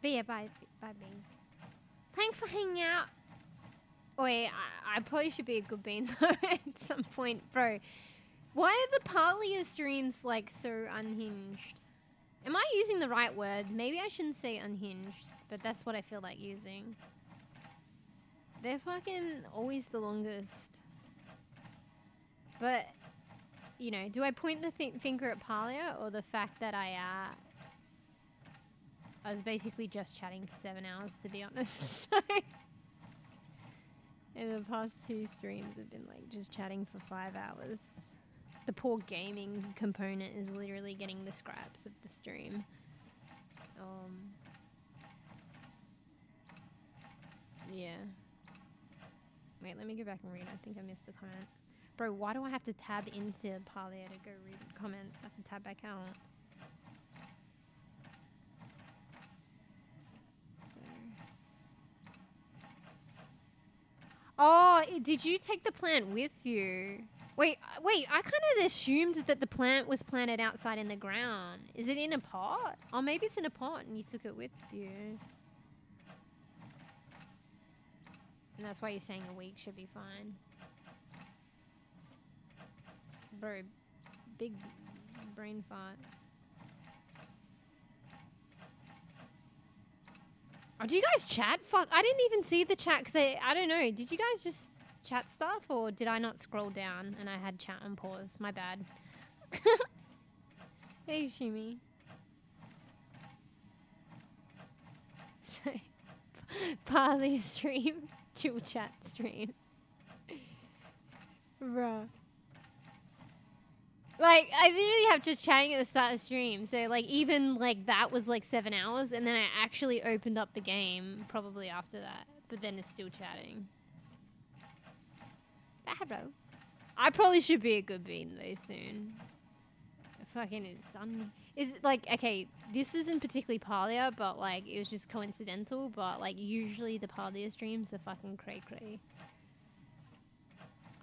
But yeah, bye beans. Thanks for hanging out. Wait, I probably should be a good bean though at some point, bro. Why are the Palia streams, like, so unhinged? Am I using the right word? Maybe I shouldn't say unhinged, but that's what I feel like using. They're fucking always the longest. But, you know, do I point the finger at Palia or the fact that I was basically just chatting for 7 hours, to be honest. So, in the past 2 streams, I've been, like, just chatting for 5 hours. The poor gaming component is literally getting the scraps of the stream. Yeah. Wait, let me go back and read. I think I missed the comment. Bro, why do I have to tab into Palia to go read comments? I can tab back out. Oh, did you take the plant with you? Wait, I kind of assumed that the plant was planted outside in the ground. Is it in a pot? Or maybe it's in a pot and you took it with you. And that's why you're saying a week should be fine. Bro, big brain fart. Oh, do you guys chat? Fuck, I didn't even see the chat because I don't know. Did you guys just chat stuff or did I not scroll down and I had chat on pause? My bad. Hey, Shimi. So, Palia stream. Chill chat stream. Bruh. Like, I literally have just chatting at the start of the stream. So, like, even, like, that was, like, 7 hours. And then I actually opened up the game probably after that. But then it's still chatting. Hello. I probably should be a good bean, though, soon. Fucking it's sun. Is it, like, okay, this isn't particularly Palia, but, like, it was just coincidental. But, like, usually the Palia streams are fucking cray-cray.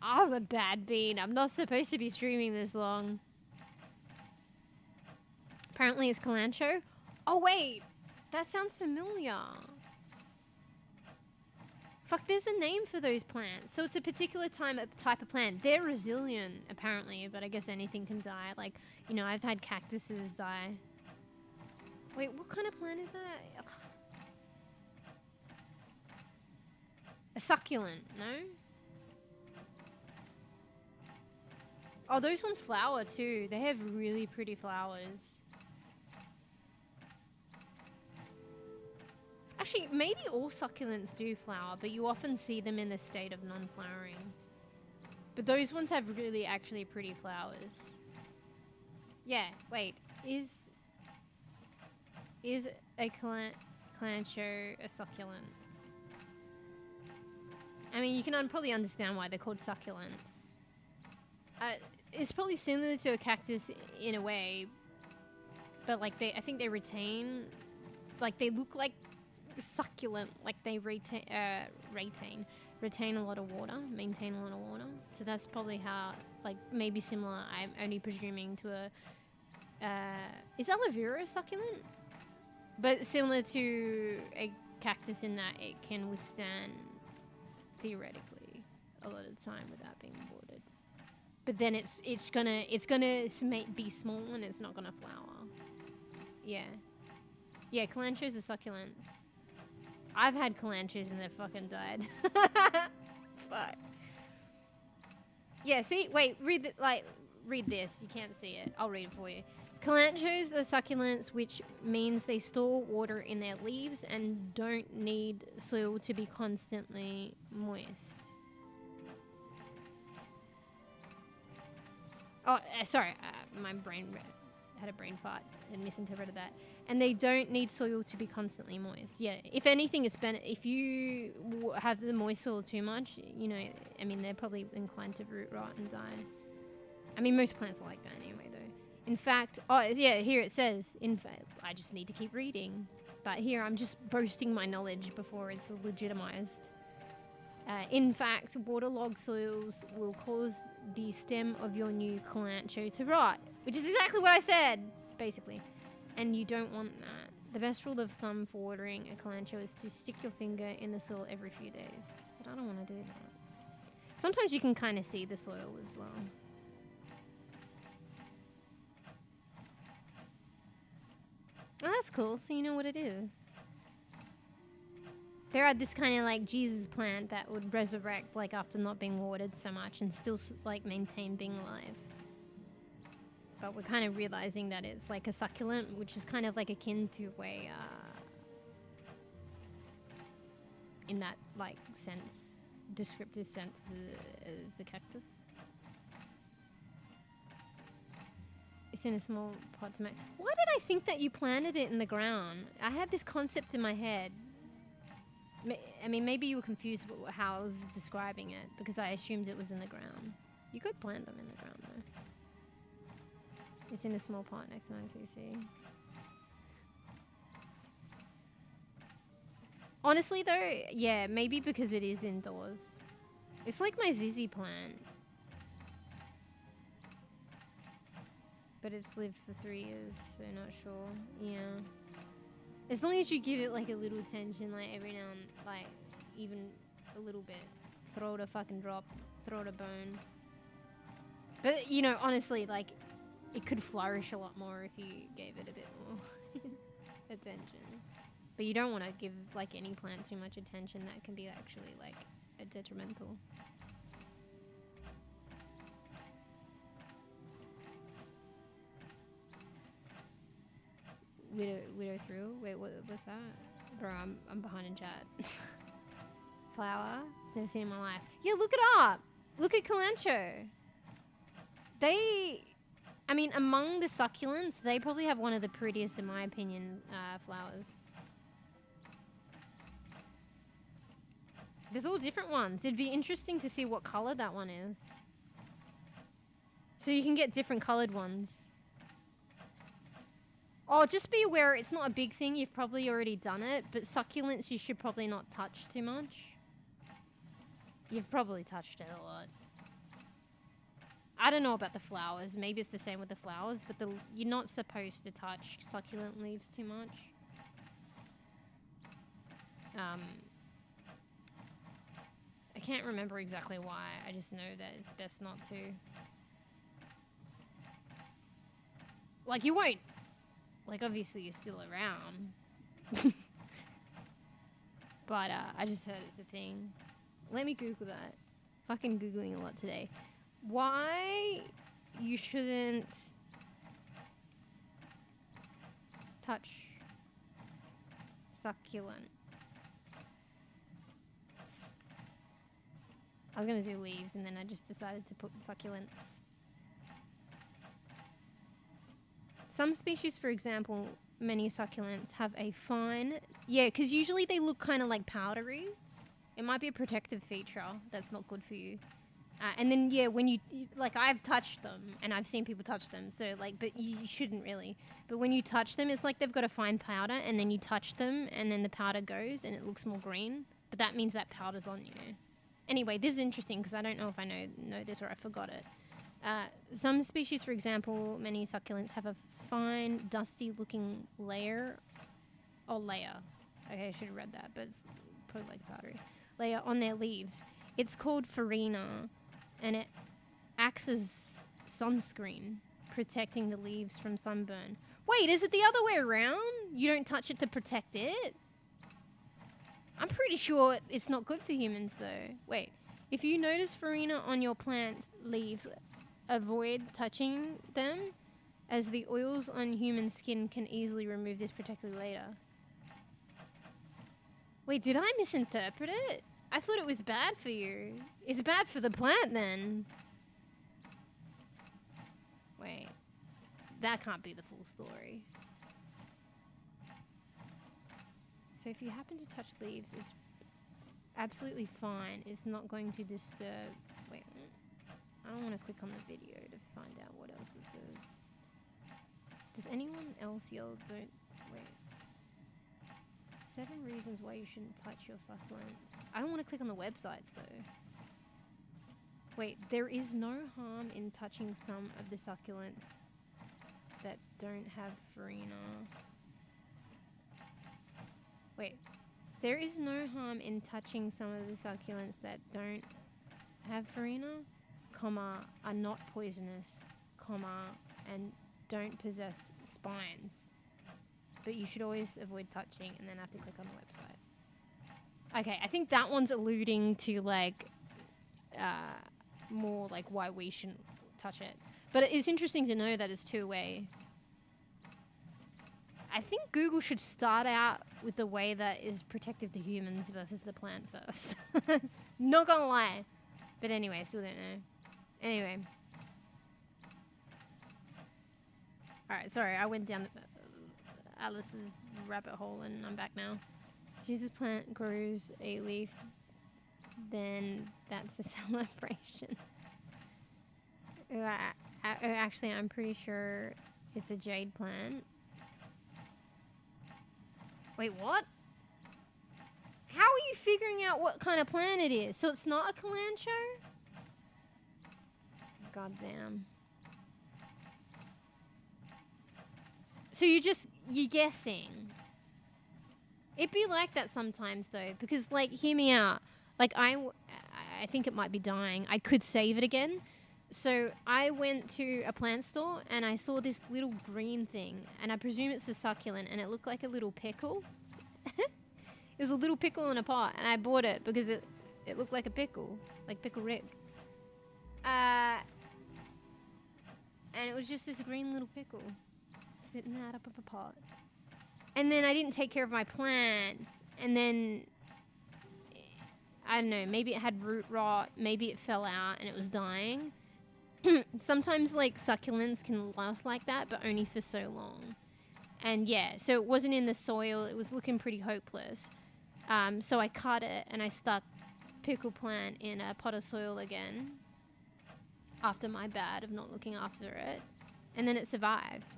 I'm a bad bean. I'm not supposed to be streaming this long. Apparently it's Calancho. Oh, wait. That sounds familiar. Fuck, there's a name for those plants. So it's a particular type of plant. They're resilient, apparently, but I guess anything can die. Like, you know, I've had cactuses die. Wait, what kind of plant is that? Ugh. A succulent, no? Oh, those ones flower too. They have really pretty flowers. Actually, maybe all succulents do flower, but you often see them in a state of non-flowering. But those ones have really actually pretty flowers. Yeah, wait. Is a calancho a succulent? I mean, you can probably understand why they're called succulents. It's probably similar to a cactus in a way, but like I think they retain, like they look like succulent, like they retain a lot of water, maintain a lot of water. So that's probably how, like maybe similar. I'm only presuming to is aloe vera a succulent? But similar to a cactus in that it can withstand theoretically a lot of the time without being watered. But then it's gonna be small and it's not gonna flower. Yeah. Yeah, calanchos are succulents. I've had calanchos and they've fucking died. But yeah, see, wait, read this. You can't see it. I'll read it for you. Calanchos are succulents, which means they store water in their leaves and don't need soil to be constantly moist. Oh, sorry, my brain had a brain fart and misinterpreted that. And they don't need soil to be constantly moist. Yeah, if anything, it's better if you have the moist soil too much. You know, I mean, they're probably inclined to root rot and die. I mean, most plants are like that anyway, though. In fact, oh yeah, here it says. In fact, I just need to keep reading. But here, I'm just boasting my knowledge before it's legitimized. In fact, waterlogged soils will cause the stem of your new calancho to rot, which is exactly what I said, basically. And you don't want that. The best rule of thumb for watering a calancho is to stick your finger in the soil every few days. But I don't want to do that. Sometimes you can kind of see the soil as well. Oh, that's cool. So you know what it is. There are this kind of like Jesus plant that would resurrect like after not being watered so much and still like maintain being alive. But we're kind of realizing that it's like a succulent, which is kind of like akin to a in that like sense, descriptive sense as a cactus. It's in a small pot to make. Why did I think that you planted it in the ground? I had this concept in my head. I mean, maybe you were confused with how I was describing it because I assumed it was in the ground. You could plant them in the ground though. It's in a small pot next to my PC. Honestly though, yeah, maybe because it is indoors. It's like my Zizzy plant. But it's lived for 3 years, so not sure. Yeah. As long as you give it like a little attention, like every now and like even a little bit. Throw it a fucking drop, throw it a bone. But you know, honestly, like it could flourish a lot more if you gave it a bit more attention. But you don't want to give like any plant too much attention. That can be actually like a detrimental. Widow through? Wait, what's that? Bro, I'm behind in chat. Flower? Never seen in my life. Yeah, look it up! Look at Kalancho. I mean, among the succulents, they probably have one of the prettiest, in my opinion, flowers. There's all different ones. It'd be interesting to see what color that one is. So you can get different colored ones. Oh, just be aware, it's not a big thing. You've probably already done it. But succulents, you should probably not touch too much. You've probably touched it a lot. I don't know about the flowers. Maybe it's the same with the flowers. But you're not supposed to touch succulent leaves too much. I can't remember exactly why. I just know that it's best not to. Like, you won't. Like, obviously you're still around. But, I just heard it's a thing. Let me Google that. Fucking Googling a lot today. Why you shouldn't touch succulent. I was gonna do leaves and then I just decided to put succulents. Some species, for example, many succulents have a fine... Yeah, because usually they look kind of like powdery. It might be a protective feature that's not good for you. And then, yeah, when you... Like, I've touched them, and I've seen people touch them, so, like, but you shouldn't really. But when you touch them, it's like they've got a fine powder, and then you touch them, and then the powder goes, and it looks more green. But that means that powder's on you. Anyway, this is interesting, because I don't know if I know this or I forgot it. Some species, for example, many succulents have a fine, dusty-looking layer. Oh, layer. Okay, I should have read that, but it's probably like powdery. Layer on their leaves. It's called farina, and it acts as sunscreen, protecting the leaves from sunburn. Wait, is it the other way around? You don't touch it to protect it? I'm pretty sure it's not good for humans, though. Wait, if you notice farina on your plant leaves, avoid touching them, as the oils on human skin can easily remove this protective layer. Wait, did I misinterpret it? I thought it was bad for you. It's bad for the plant, then. Wait. That can't be the full story. So if you happen to touch leaves, it's absolutely fine. It's not going to disturb... Wait, I don't want to click on the video to find out what else it says. Does anyone else yell, don't... Wait. 7 reasons why you shouldn't touch your succulents. I don't want to click on the websites, though. Wait, there is no harm in touching some of the succulents that don't have farina. Wait, there is no harm in touching some of the succulents that don't have farina, comma, are not poisonous, comma, and don't possess spines. But you should always avoid touching and then have to click on the website. Okay, I think that one's alluding to, like, more like why we shouldn't touch it. But it's interesting to know that it's two-way. I think Google should start out with the way that is protective to humans versus the plant first. Not gonna lie. But anyway, still don't know. Anyway. Alright, sorry, I went down Alice's rabbit hole and I'm back now. Jesus plant grows a leaf, then that's the celebration. Actually, I'm pretty sure it's a jade plant. Wait, what? How are you figuring out what kind of plant it is? So it's not a calancho? God damn. So you're guessing. It'd be like that sometimes though, because like, hear me out. Like I think it might be dying. I could save it again. So I went to a plant store and I saw this little green thing, and I presume it's a succulent, and it looked like a little pickle. It was a little pickle in a pot, and I bought it because it looked like a pickle, like Pickle Rick. And it was just this green little pickle sitting out up of a pot. And then I didn't take care of my plants, and then I don't know, maybe it had root rot, maybe it fell out and it was dying. Sometimes like succulents can last like that, but only for so long. And yeah, so it wasn't in the soil, it was looking pretty hopeless. So I cut it and I stuck pickle plant in a pot of soil again after my bad of not looking after it, and then it survived.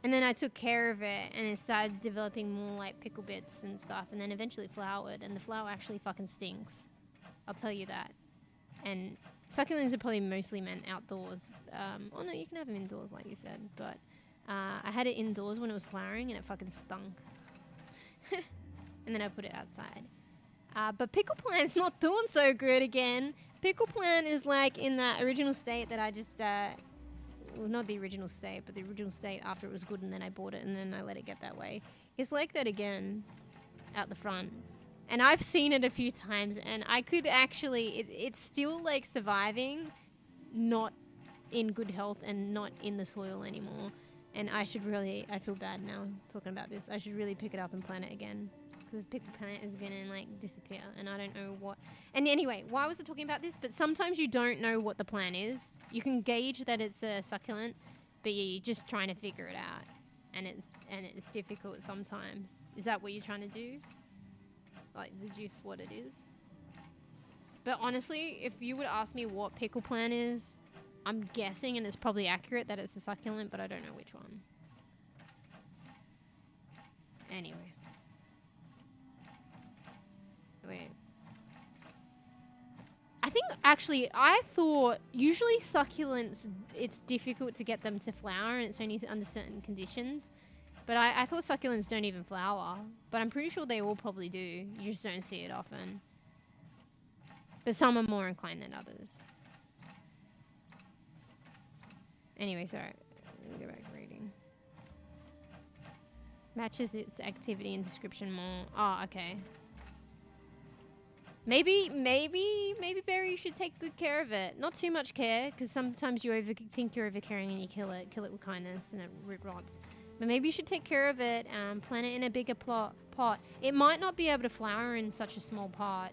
And then I took care of it, and it started developing more like pickle bits and stuff, and then eventually flowered, and the flower actually fucking stinks. I'll tell you that. And succulents are probably mostly meant outdoors. Oh no, you can have them indoors like you said, but I had it indoors when it was flowering and it fucking stunk. And then I put it outside. But pickle plant's not doing so good again. Pickle plant is like in that original state that I just... well, not the original state, but the original state after it was good, and then I bought it and then I let it get that way. It's like that again out the front. And I've seen it a few times, and I could actually... It's still like surviving, not in good health and not in the soil anymore. And I should really... I feel bad now talking about this. I should really pick it up and plant it again. Because pickle plant is gonna like disappear, and I don't know what. And anyway, why was I talking about this? But sometimes you don't know what the plant is. You can gauge that it's a succulent, but you're just trying to figure it out, and it's difficult sometimes. Is that what you're trying to do? Like deduce what it is? But honestly, if you would ask me what pickle plant is, I'm guessing, and it's probably accurate, that it's a succulent, but I don't know which one. Anyway. Wait. I think, actually, I thought usually succulents, it's difficult to get them to flower, and it's only under certain conditions. But I thought succulents don't even flower. But I'm pretty sure they all probably do. You just don't see it often. But some are more inclined than others. Anyway, sorry. Let me go back to reading. Matches its activity and description more. Oh, okay. Maybe Berry should take good care of it. Not too much care, because sometimes you think you're over-caring and you kill it. Kill it with kindness and it root rots. But maybe you should take care of it, plant it in a bigger pot. It might not be able to flower in such a small pot.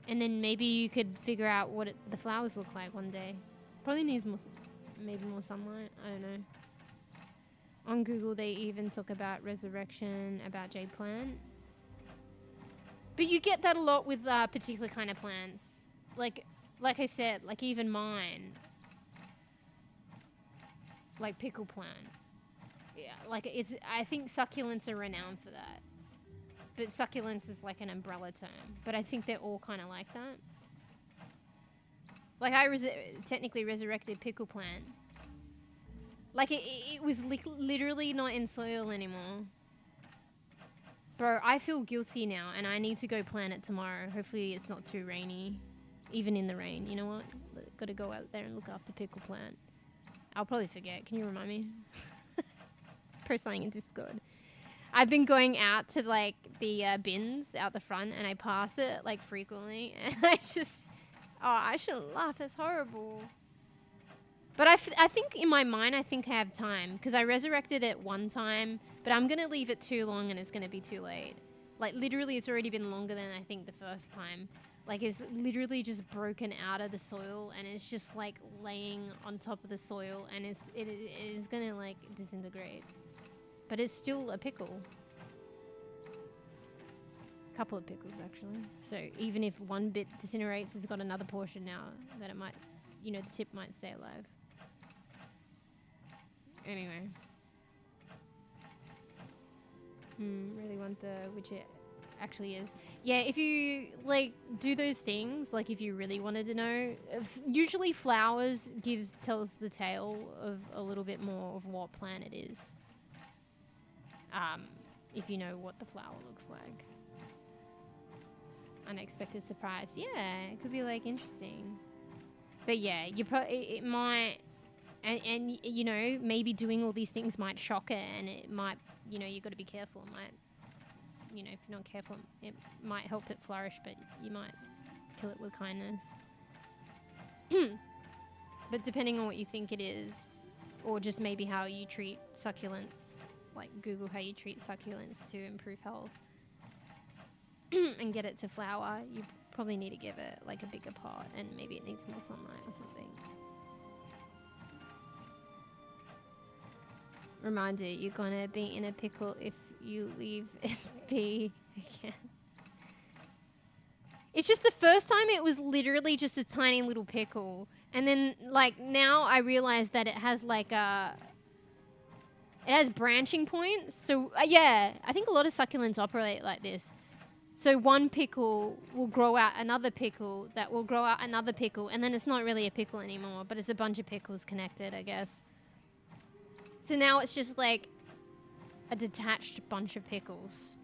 And then maybe you could figure out what the flowers look like one day. Probably needs maybe more sunlight. I don't know. On Google, they even talk about resurrection, about jade plant. But you get that a lot with particular kind of plants. Like I said, like even mine. Like pickle plant. Yeah, like I think succulents are renowned for that. But succulents is like an umbrella term. But I think they're all kind of like that. Like I technically resurrected pickle plant. Like it was literally not in soil anymore. Bro, I feel guilty now, and I need to go plant it tomorrow. Hopefully it's not too rainy. Even in the rain. You know what? Gotta go out there and look after pickle plant. I'll probably forget. Can you remind me? Post something in Discord. I've been going out to, like, the bins out the front, and I pass it, like, frequently. And I just... Oh, I shouldn't laugh. That's horrible. But I think in my mind, I think I have time. Because I resurrected it one time, but I'm going to leave it too long and it's going to be too late. Like, literally, it's already been longer than I think the first time. Like, it's literally just broken out of the soil and it's just, like, laying on top of the soil. And it is going to, like, disintegrate. But it's still a pickle. Couple of pickles, actually. So, even if one bit disintegrates, it's got another portion now that it might, you know, the tip might stay alive. Anyway. Really wonder which it actually is. Yeah, if you, like, do those things, like, if you really wanted to know, usually flowers tells the tale of a little bit more of what plant it is. if you know what the flower looks like. Unexpected surprise. Yeah, it could be like interesting. But yeah, it might, and you know, maybe doing all these things might shock it, and it might, you know, you got to be careful. It might, you know, if you're not careful, it might help it flourish, but you might kill it with kindness. But depending on what you think it is, or just maybe how you treat succulents, like Google how you treat succulents to improve health and get it to flower, you probably need to give it like a bigger pot, and maybe it needs more sunlight or something. Reminder, you're gonna be in a pickle if you leave it be again. It's just the first time it was literally just a tiny little pickle, and then like now I realize that it has like it has branching points. So yeah, I think a lot of succulents operate like this. So one pickle will grow out another pickle that will grow out another pickle, and then it's not really a pickle anymore, but it's a bunch of pickles connected, I guess. So now it's just like a detached bunch of pickles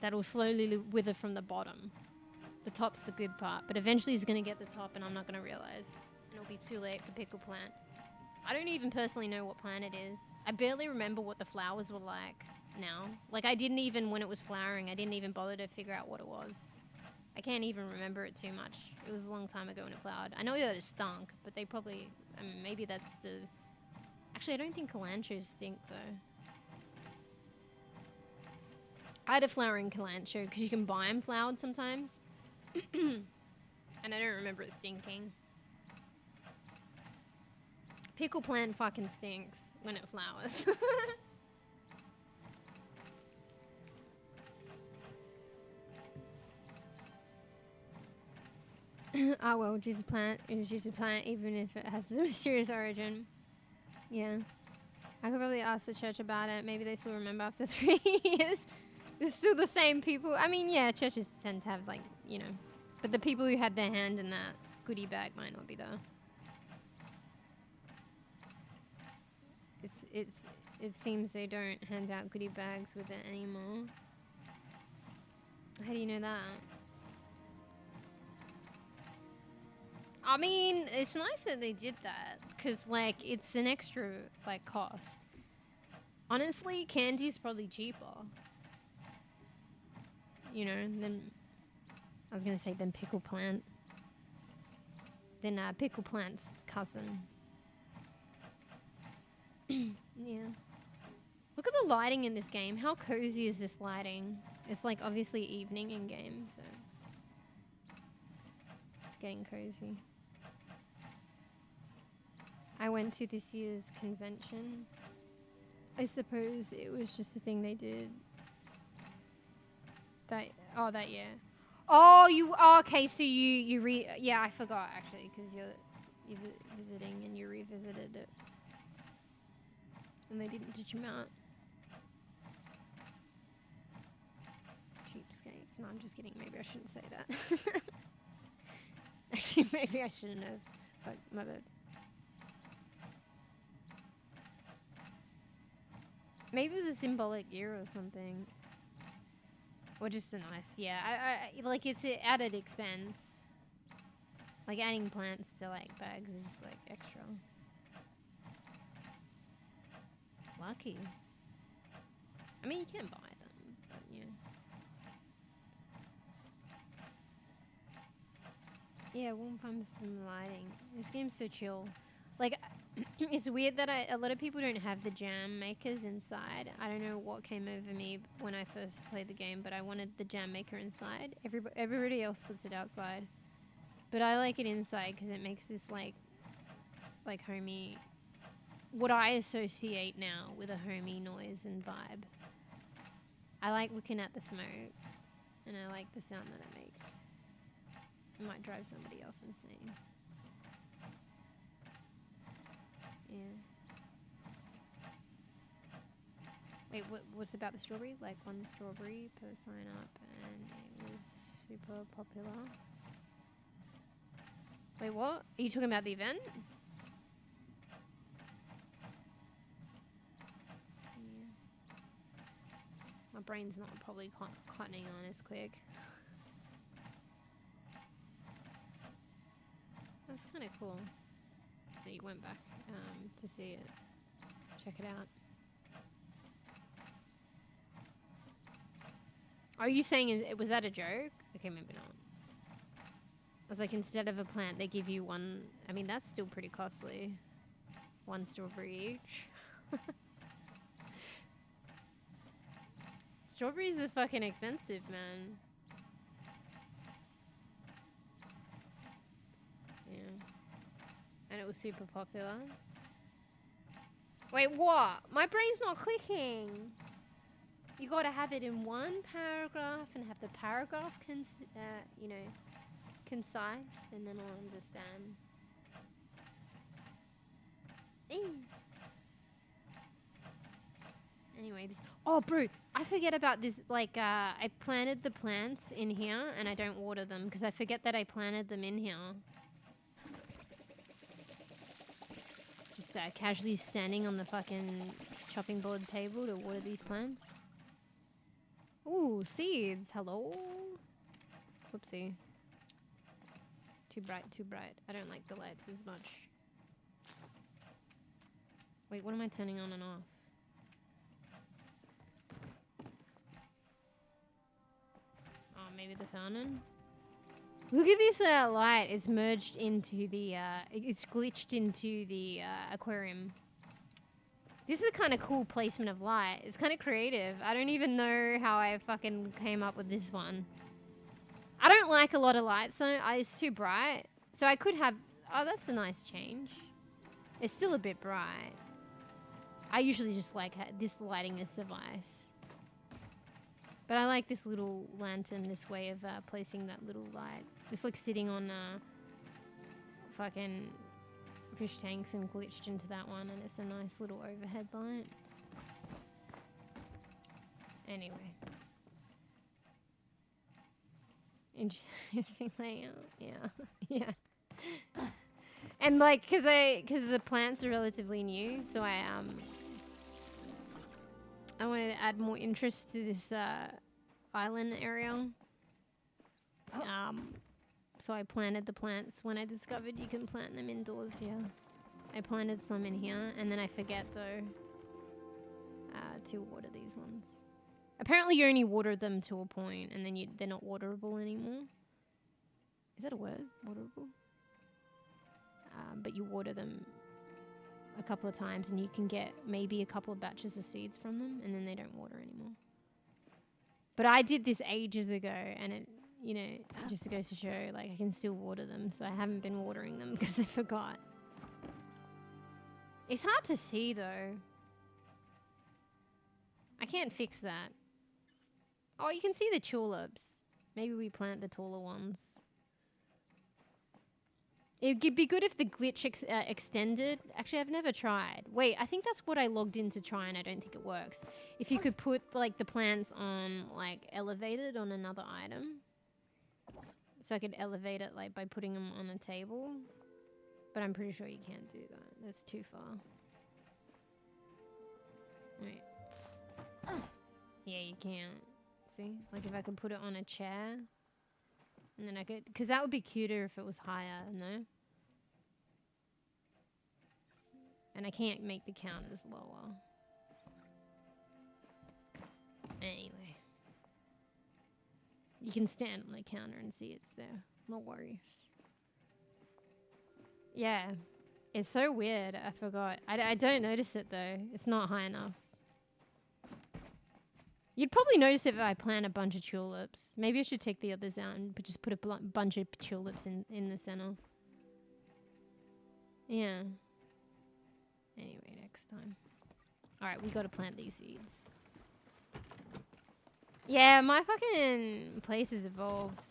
that will slowly wither from the bottom. The top's the good part, but eventually it's going to get the top and I'm not going to realize. And it'll be too late for pickle plant. I don't even personally know what plant it is. I barely remember what the flowers were like now. Like I didn't even, when it was flowering, I didn't even bother to figure out what it was. I can't even remember it too much. It was a long time ago when it flowered. I know that it stunk, but they probably, I mean, maybe that's the... Actually, I don't think calantros stink though. I had a flowering calantro because you can buy them flowered sometimes. And I don't remember it stinking. Pickle plant fucking stinks when it flowers. Oh well, juicy plant is juicy plant even if it has a mysterious origin. Yeah. I could probably ask the church about it. Maybe they still remember after 3 years. It's still the same people. I mean, yeah, churches tend to have like, you know, but the people who had their hand in that goodie bag might not be there. It seems they don't hand out goodie bags with it anymore. How do you know that? I mean, it's nice that they did that, because, like, it's an extra, like, cost. Honestly, candy's probably cheaper. You know, than... I was going to say than pickle plant. Than pickle plant's cousin. Yeah. Look at the lighting in this game. How cozy is this lighting? It's, like, obviously evening in game, so... It's getting cozy. I went to this year's convention. I suppose it was just a thing they did. That year. Oh, okay, so yeah, I forgot actually, because you're visiting and you revisited it. And they didn't ditch him out. Cheapskates. No, I'm just kidding. Maybe I shouldn't say that. Actually, maybe I shouldn't have. But my bad. Maybe it was a symbolic year or something. Or just a nice, yeah. I like, it's an added expense. Like, adding plants to, like, bags is, like, extra. Lucky. I mean, you can buy them, but, yeah. Yeah, warm pumps from lighting. This game's so chill. Like, it's weird that a lot of people don't have the jam makers inside. I don't know what came over me when I first played the game, but I wanted the jam maker inside. Everybody else puts it outside. But I like it inside because it makes this, like homey... What I associate now with a homey noise and vibe. I like looking at the smoke, and I like the sound that it makes. It might drive somebody else insane. Yeah. Wait, what's about the strawberry? Like 1 strawberry per sign up, and it was super popular. Wait, what? Are you talking about the event? Yeah. My brain's not probably cottoning on as quick. That's kind of cool that you went back to see it. Check it out. Are you saying, was that a joke? Okay, maybe not. I was like, instead of a plant, they give you one. I mean, that's still pretty costly. 1 strawberry each. Strawberries are fucking expensive, man. Yeah. And it was super popular. Wait, what? My brain's not clicking. You gotta have it in one paragraph and have the paragraph, you know, concise, and then I'll understand. Anyway, this. Oh, bro, I forget about this. Like, I planted the plants in here, and I don't water them because I forget that I planted them in here. Just casually standing on the fucking chopping board table to water these plants. Ooh, seeds. Hello. Whoopsie. Too bright, too bright. I don't like the lights as much. Wait, what am I turning on and off? Oh, maybe the fountain? Look at this light. It's merged into the, it's glitched into the aquarium. This is a kind of cool placement of light. It's kind of creative. I don't even know how I fucking came up with this one. I don't like a lot of light, so it's too bright. So I could have... Oh, that's a nice change. It's still a bit bright. I usually just like this lighting is suffice. But I like this little lantern, this way of placing that little light. It's like sitting on fucking fish tanks and glitched into that one, and it's a nice little overhead light. Anyway. Interesting layout. Yeah. Yeah. And like, cause the plants are relatively new, so I wanted to add more interest to this island area. So I planted the plants when I discovered you can plant them indoors here. I planted some in here, and then I forget though to water these ones. Apparently you only water them to a point, and then they're not waterable anymore. Is that a word? Waterable? But you water them a couple of times, and you can get maybe a couple of batches of seeds from them, and then they don't water anymore. But I did this ages ago, and it, you know, just goes to show, like, I can still water them, so I haven't been watering them because I forgot. It's hard to see, though. I can't fix that. Oh, you can see the tulips. Maybe we plant the taller ones. It would be good if the glitch extended. Actually, I've never tried. Wait, I think that's what I logged in to try, and I don't think it works. If you could put, like, the plants on, like, elevated on another item. So I could elevate it, like, by putting them on a table. But I'm pretty sure you can't do that. That's too far. Wait. Yeah, you can't. See? Like, if I could put it on a chair. And then I could... Because that would be cuter if it was higher, no? And I can't make the counters lower. Anyway. You can stand on the counter and see it's there. No worries. Yeah. It's so weird. I forgot. I don't notice it, though. It's not high enough. You'd probably notice it if I plant a bunch of tulips. Maybe I should take the others out and just put a bunch of tulips in the center. Yeah. Anyway, next time. Alright, we gotta plant these seeds. Yeah, my fucking place has evolved.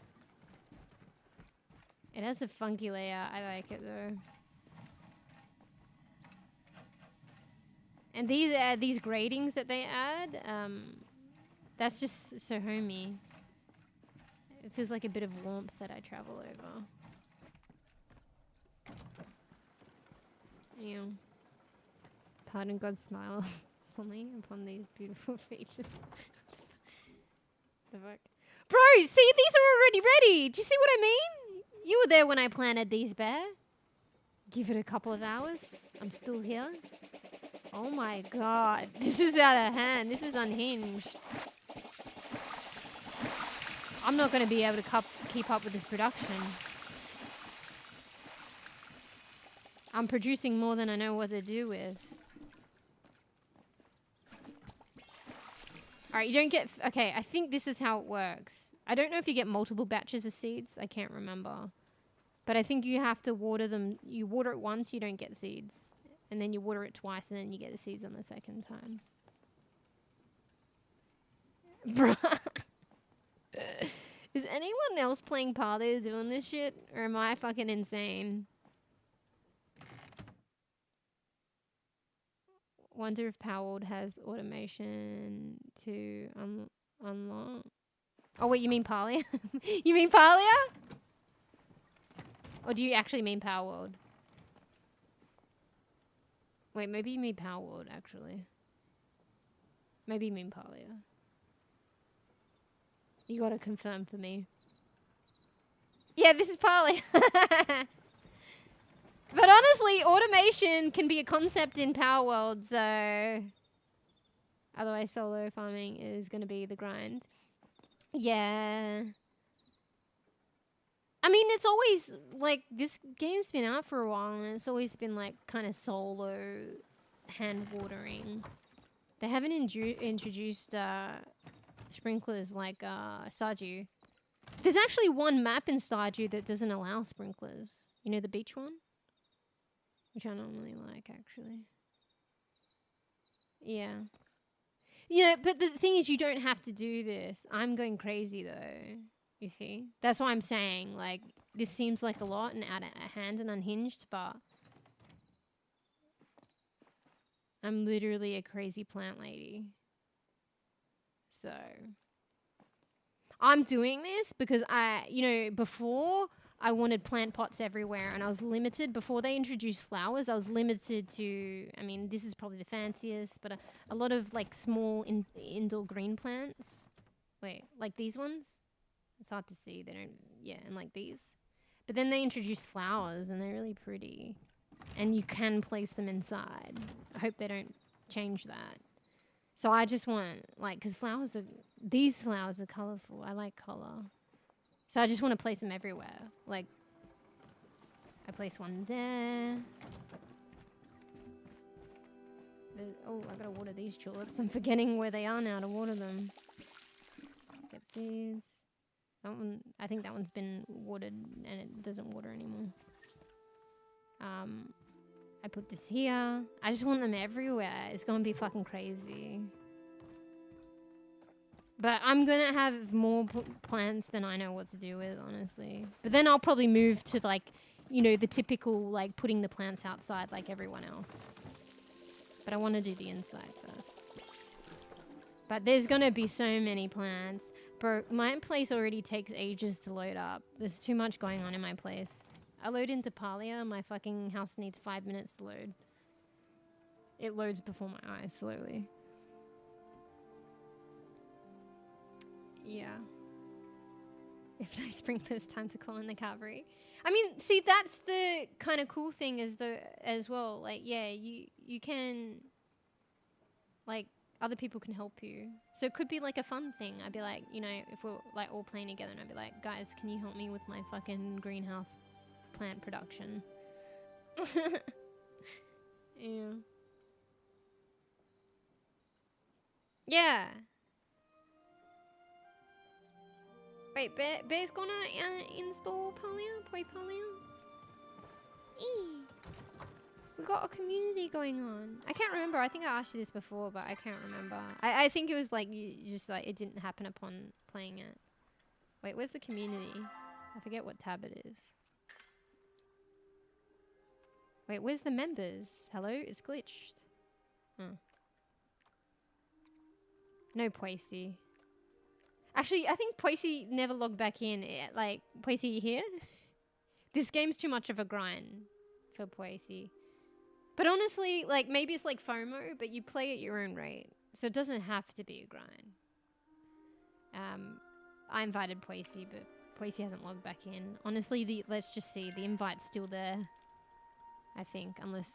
It has a funky layout. I like it, though. And these gratings that they add, that's just so homey. It feels like a bit of warmth that I travel over. Yeah. Pardon God's smile upon me, upon these beautiful features. The fuck? Bro, see, these are already ready. Do you see what I mean? You were there when I planted these, Bear. Give it a couple of hours. I'm still here. Oh my god. This is out of hand. This is unhinged. I'm not going to be able to keep up with this production. I'm producing more than I know what to do with. Alright, you don't get... Okay, I think this is how it works. I don't know if you get multiple batches of seeds. I can't remember. But I think you have to water them. You water it once, you don't get seeds. And then you water it twice, and then you get the seeds on the second time. Bruh. Is anyone else playing Palia doing this shit? Or am I fucking insane? Wonder if Powwold has automation to unlock. Oh wait, you mean Palia? You mean Palia? Or do you actually mean Powwold? Wait, maybe you mean Powwold actually. Maybe you mean Palia. You gotta confirm for me. Yeah, this is Palia. But honestly, automation can be a concept in Power World, so... Otherwise, solo farming is going to be the grind. Yeah. I mean, it's always, like, this game's been out for a while, and it's always been, like, kind of solo hand watering. They haven't introduced sprinklers like Stardew. There's actually one map in Stardew that doesn't allow sprinklers. You know the beach one? Which I normally like, actually. Yeah. Yeah, but the thing is, you don't have to do this. I'm going crazy, though. You see? That's why I'm saying, like, this seems like a lot and out of hand and unhinged, but... I'm literally a crazy plant lady. So... I'm doing this because before... I wanted plant pots everywhere, and I was limited. Before they introduced flowers, I was limited to, I mean, this is probably the fanciest, but a lot of, like, small indoor green plants. Wait, like these ones? It's hard to see. They don't, yeah, and like these. But then they introduced flowers, and they're really pretty. And you can place them inside. I hope they don't change that. So I just want, like, because these flowers are colorful. I like color. So I just want to place them everywhere. Like, I place one there. Oh, I gotta water these tulips. I'm forgetting where they are now to water them. Get seeds. That one, I think that one's been watered and it doesn't water anymore. I put this here. I just want them everywhere. It's gonna be fucking crazy. But I'm going to have more plants than I know what to do with, honestly. But then I'll probably move to, like, you know, the typical, like, putting the plants outside like everyone else. But I want to do the inside first. But there's going to be so many plants. Bro, my place already takes ages to load up. There's too much going on in my place. I load into Palia, my fucking house needs 5 minutes to load. It loads before my eyes, slowly. Yeah. If no sprinklers, time to call in the cavalry. I mean, see, that's the kind of cool thing as well. Like, yeah, you can, like, other people can help you. So it could be like a fun thing. I'd be like, you know, if we're like all playing together, and I'd be like, guys, can you help me with my fucking greenhouse plant production? Yeah. Yeah. Wait, Bear's gonna install Palia? Play Palia? We got a community going on. I can't remember. I think I asked you this before, but I can't remember. I think it was like, you just like, it didn't happen upon playing it. Wait, where's the community? I forget what tab it is. Wait, where's the members? Hello? It's glitched. Huh. No Poisey. Actually, I think Poisey never logged back in. Like, Poisey, you here? This game's too much of a grind for Poisey. But honestly, like, maybe it's like FOMO, but you play at your own rate. So it doesn't have to be a grind. I invited Poisey, but Poisey hasn't logged back in. Honestly, let's just see. The invite's still there, I think, unless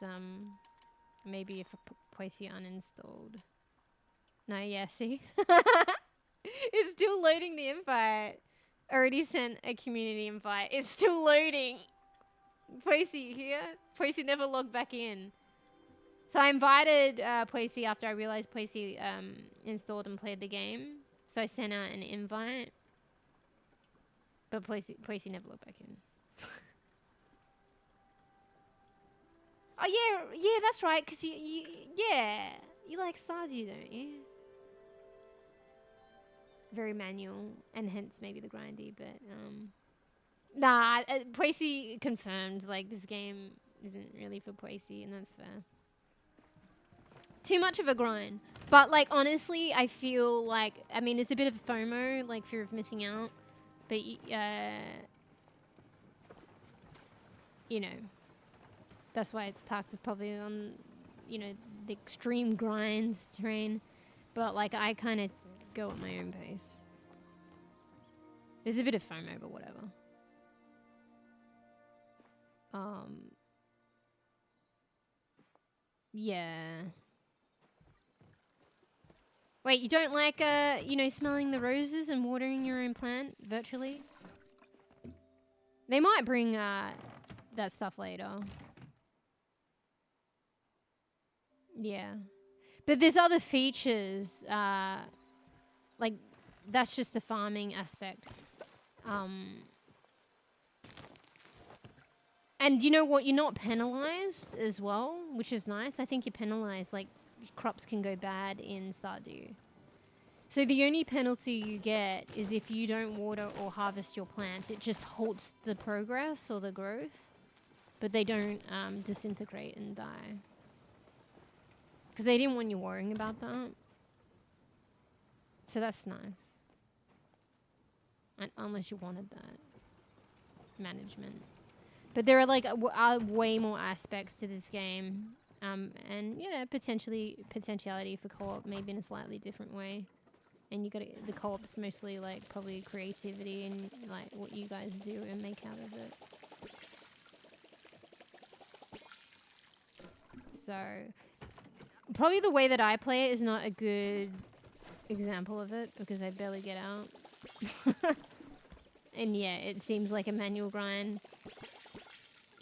maybe if Poisey uninstalled. No, yeah, see? It's still loading the invite. Already sent a community invite. It's still loading. Poisey here. Poisey never logged back in. So I invited Poisey after I realized Poisey installed and played the game. So I sent out an invite. But Poisey never logged back in. Oh yeah, that's right. Cause you like Stardew, don't you? Very manual, and hence maybe the grindy. But nah, Poisey confirmed like this game isn't really for Poisey, and that's fair. Too much of a grind. But like honestly, I feel like it's a bit of FOMO, like fear of missing out. But you know, that's why Tarks is probably on, the extreme grind terrain. But like I kind of go at my own pace. There's a bit of FOMO, but whatever. Yeah. Wait, you don't like, smelling the roses and watering your own plant virtually? They might bring, that stuff later. Yeah. But there's other features, like, that's just the farming aspect. And you know what? You're not penalized as well, which is nice. I think you're penalized, like, crops can go bad in Stardew. So the only penalty you get is if you don't water or harvest your plants. It just halts the progress or the growth, but they don't disintegrate and die. Because they didn't want you worrying about that. So that's nice. Unless you wanted that management. But there are like way more aspects to this game. And potentiality for co-op, maybe in a slightly different way. And you got the co-op's mostly like probably creativity and like what you guys do and make out of it. So probably the way that I play it is not a good example of it because I barely get out. And yeah, it seems like a manual grind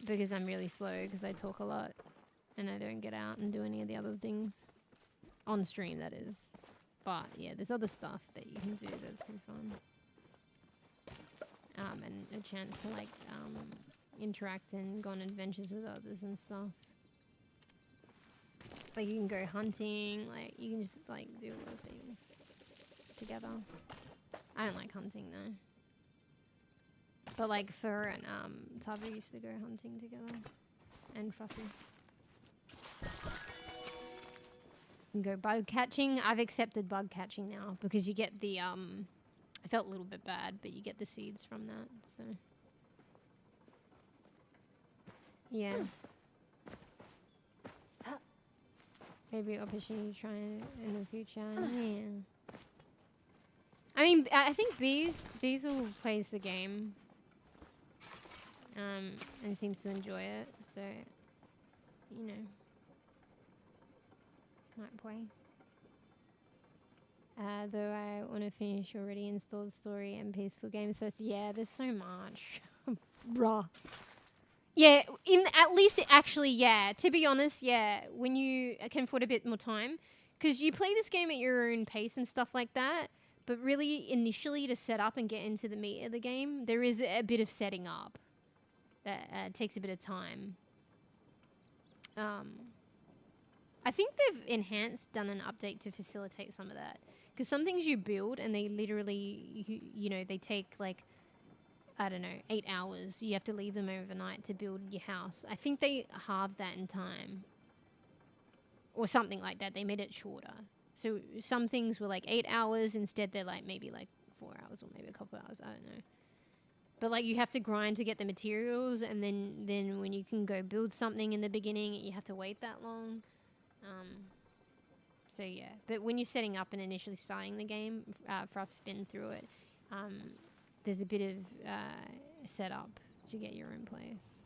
because I'm really slow because I talk a lot. And I don't get out and do any of the other things. On stream, that is. But, yeah, there's other stuff that you can do that's pretty fun. And a chance to, like, interact and go on adventures with others and stuff. Like, you can go hunting. Like, you can just, like, do a lot of things together. I don't like hunting, though. But, like, Fur and Tubby used to go hunting together. And Fruffy. You can go bug catching. I've accepted bug catching now because you get the I felt a little bit bad, but you get the seeds from that. So yeah, maybe opportunity to try it in the future. Yeah, I mean, I think Beazle plays the game and seems to enjoy it. So you know. Might play. Though I want to finish already installed story and peaceful games first. Yeah, there's so much. Bruh. Yeah, at least actually, yeah. To be honest, yeah. When you can afford a bit more time. Because you play this game at your own pace and stuff like that. But really, initially, to set up and get into the meat of the game, there is a bit of setting up. That takes a bit of time. I think they've done an update to facilitate some of that. Because some things you build and they literally, they take like, I don't know, 8 hours. You have to leave them overnight to build your house. I think they halved that in time. Or something like that. They made it shorter. So some things were like 8 hours. Instead they're like maybe like 4 hours or maybe a couple hours. I don't know. But like you have to grind to get the materials. And then when you can go build something in the beginning, you have to wait that long. So yeah, but when you're setting up and initially starting the game, for us spin through it, there's a bit of setup to get your own place.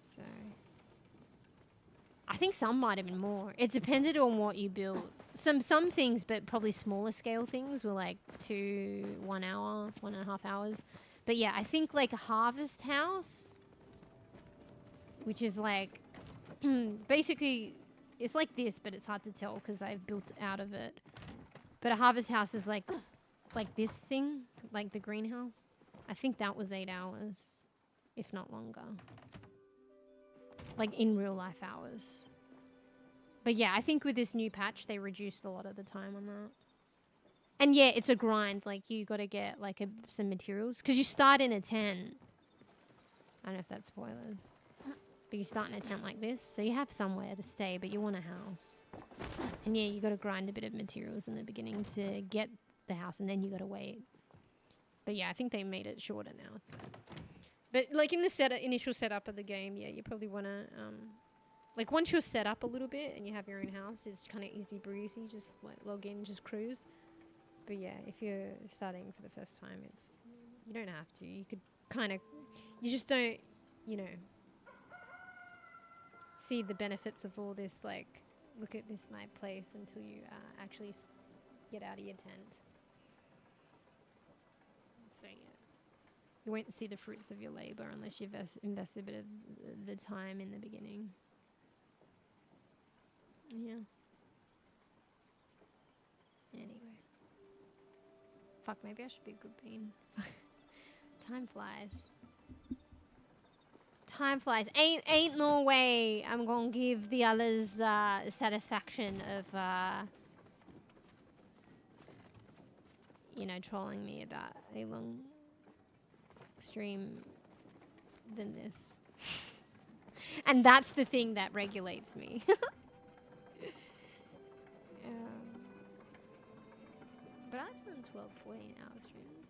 So I think some might have been more. It depended on what you built. Some things, but probably smaller scale things were like 1 hour, 1.5 hours. But yeah, I think like a harvest house, which is like basically it's like this, but it's hard to tell because I've built out of it. But a harvest house is like this thing, like the greenhouse. I think that was 8 hours, if not longer. Like in real life hours. But yeah, I think with this new patch, they reduced a lot of the time on that. And yeah, it's a grind. Like you got to get like some materials. Because you start in a tent. I don't know if that's spoilers. But you start in a tent like this. So you have somewhere to stay, but you want a house. And yeah, you got to grind a bit of materials in the beginning to get the house. And then you got to wait. But yeah, I think they made it shorter now. So. But like in the initial setup of the game, yeah, you probably want to, like once you're set up a little bit and you have your own house, it's kind of easy breezy, just like log in, just cruise. But yeah, if you're starting for the first time, you don't have to. You could kind of, you just don't, see the benefits of all this, like, look at this, my place, until you actually get out of your tent. So yeah. You won't see the fruits of your labor unless you've invested a bit of the time in the beginning. Yeah. Anyway. Fuck, maybe I should be a good bean. Time flies. Time flies. Ain't no way I'm gonna give the others satisfaction of trolling me about a long stream than this. And that's the thing that regulates me. But I've done 12, 14 hour streams,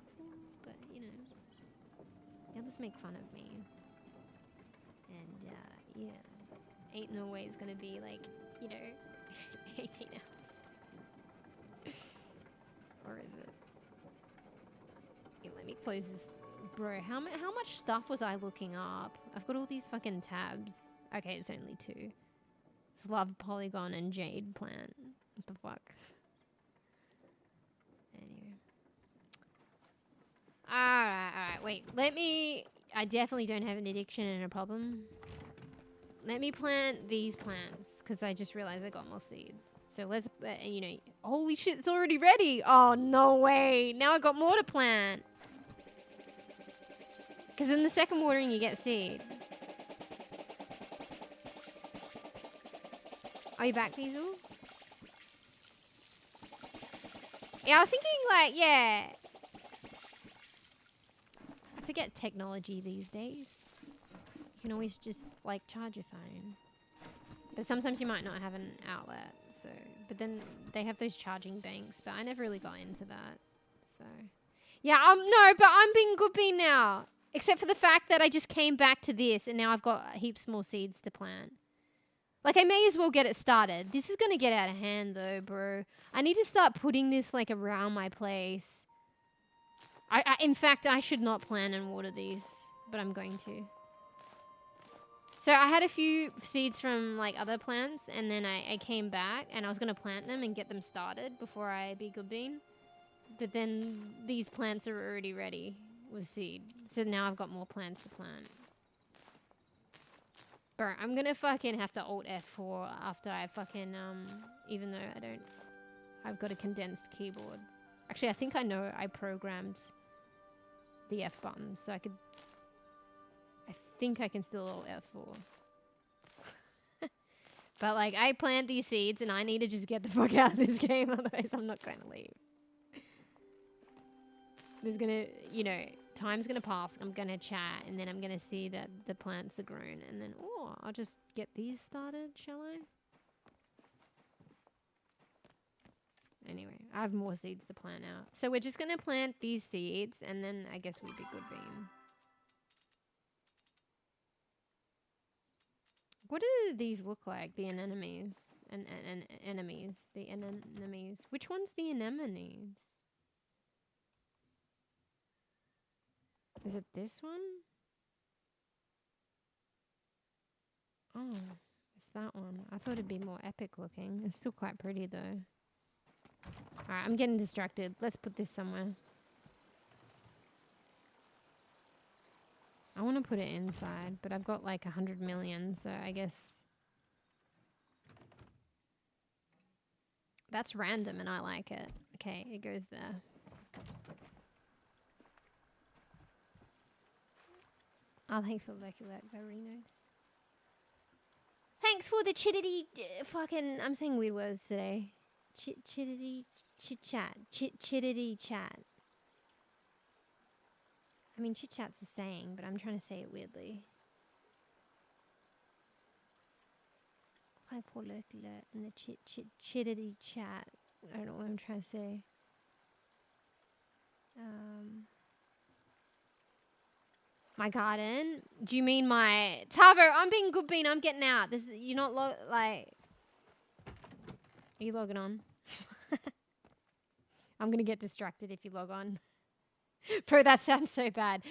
before. But, the others make fun of me. And, yeah. Ain't no way it's gonna be like, 18 hours. Or is it? Yeah, let me close this. Bro, how much stuff was I looking up? I've got all these fucking tabs. Okay, it's only 2. It's love polygon and jade plant. What the fuck? Anyway. Alright. Wait, I definitely don't have an addiction and a problem. Let me plant these plants, because I just realized I got more seed. So let's, holy shit, it's already ready. Oh, no way. Now I got more to plant. Because in the second watering, you get seed. Are you back, Diesel? Yeah, I was thinking, yeah. I forget technology these days. You can always just, charge your phone. But sometimes you might not have an outlet, so. But then they have those charging banks, but I never really got into that, so. Yeah, no, but I'm being good bean now. Except for the fact that I just came back to this and now I've got heaps more seeds to plant. I may as well get it started. This is going to get out of hand though, bro. I need to start putting this, around my place. In fact, I should not plant and water these, but I'm going to. So I had a few seeds from, other plants, and then I came back and I was going to plant them and get them started before I be good bean. But then these plants are already ready with seed. So now I've got more plants to plant. Bro, I'm gonna fucking have to Alt F4 after I fucking, even though I've got a condensed keyboard. Actually, I think I know I programmed the F buttons, so I think I can still Alt F4. But, I plant these seeds and I need to just get the fuck out of this game, otherwise I'm not going to leave. There's gonna, time's gonna pass, I'm gonna chat, and then I'm gonna see that the plants are grown, and then, I'll just get these started, shall I? Anyway, I have more seeds to plant out. So we're just gonna plant these seeds, and then I guess we'd be good bean. What do these look like? The anemones and enemies. The anemones. Which one's the anemones? Is it this one? Oh, it's that one. I thought it'd be more epic looking. It's still quite pretty though. Alright, I'm getting distracted. Let's put this somewhere. I want to put it inside, but I've got like 100 million, so I guess that's random and I like it. Okay, it goes there. Oh, thanks for lucky luck, Reno. Thanks for the chittity fucking... I'm saying weird words today. Chittity chit-chat. Chittity chat. I mean, chit-chat's a saying, but I'm trying to say it weirdly. Hi, poor lucky luck, and the chittity chat. I don't know what I'm trying to say. My garden? Do you mean my... Tavo, I'm being good bean. I'm getting out. This is... You're not like... Are you logging on? I'm going to get distracted if you log on. Bro, that sounds so bad.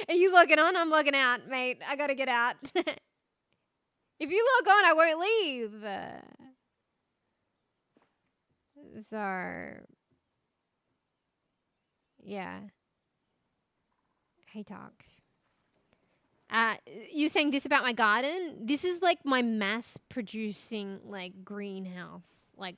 Are you logging on? I'm logging out, mate. I got to get out. If you log on, I won't leave. So... Yeah. Hey, talks. You saying this about my garden? This is like my mass producing like greenhouse. Like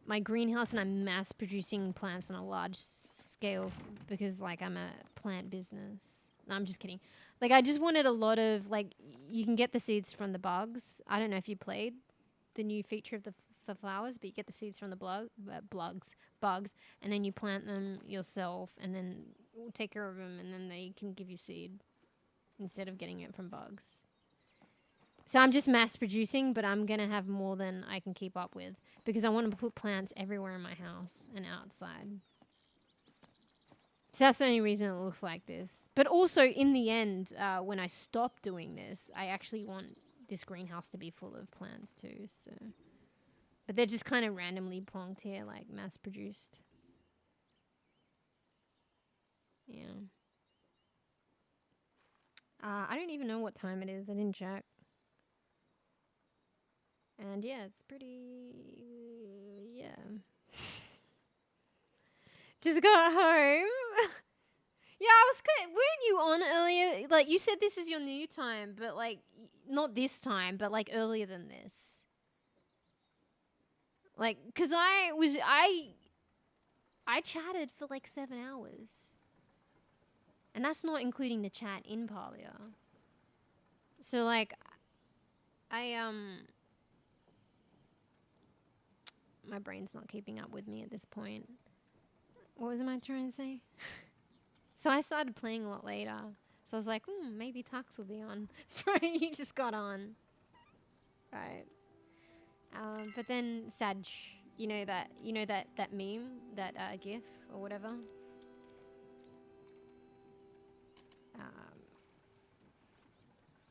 my greenhouse, and I'm mass producing plants on a large scale because like I'm a plant business. No, I'm just kidding. Like I just wanted a lot of like, you can get the seeds from the bugs. I don't know if you played the new feature of the flowers, but you get the seeds from the bugs, and then you plant them yourself and then take care of them, and then they can give you seed instead of getting it from bugs. So I'm just mass producing, but I'm going to have more than I can keep up with because I want to put plants everywhere in my house and outside. So that's the only reason it looks like this. But also in the end, when I stop doing this, I actually want this greenhouse to be full of plants too. So, but they're just kind of randomly plonked here, like mass produced. Yeah. I don't even know what time it is. I didn't check. And yeah, it's pretty... Yeah. Just got home. Yeah, I was kind of... Weren't you on earlier? Like, you said this is your new time, but like, not this time, but like earlier than this. Like, because I chatted for like 7 hours. And that's not including the chat in Palia. So like, my brain's not keeping up with me at this point. What was I trying to say? So I started playing a lot later. So I was like, maybe Tux will be on. You just got on. Right. But then Sag, you know that meme, that GIF or whatever.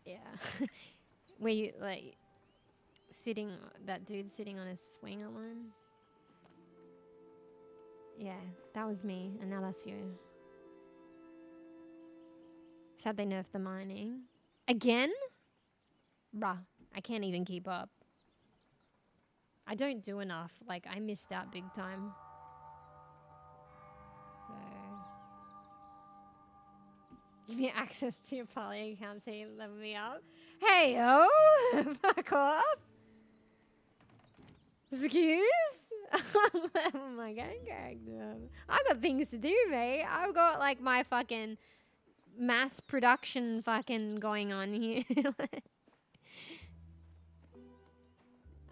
Yeah. Where you like that dude sitting on a swing alone. Yeah, that was me, and now that's you. Sad they nerfed the mining. Again? Bruh, I can't even keep up. I don't do enough. Like, I missed out big time. So... Give me access to your Palia account so you level me up. Hey, yo! Fuck off! Excuse? Oh my god, character. I got things to do, mate. I've got like my fucking mass production fucking going on here.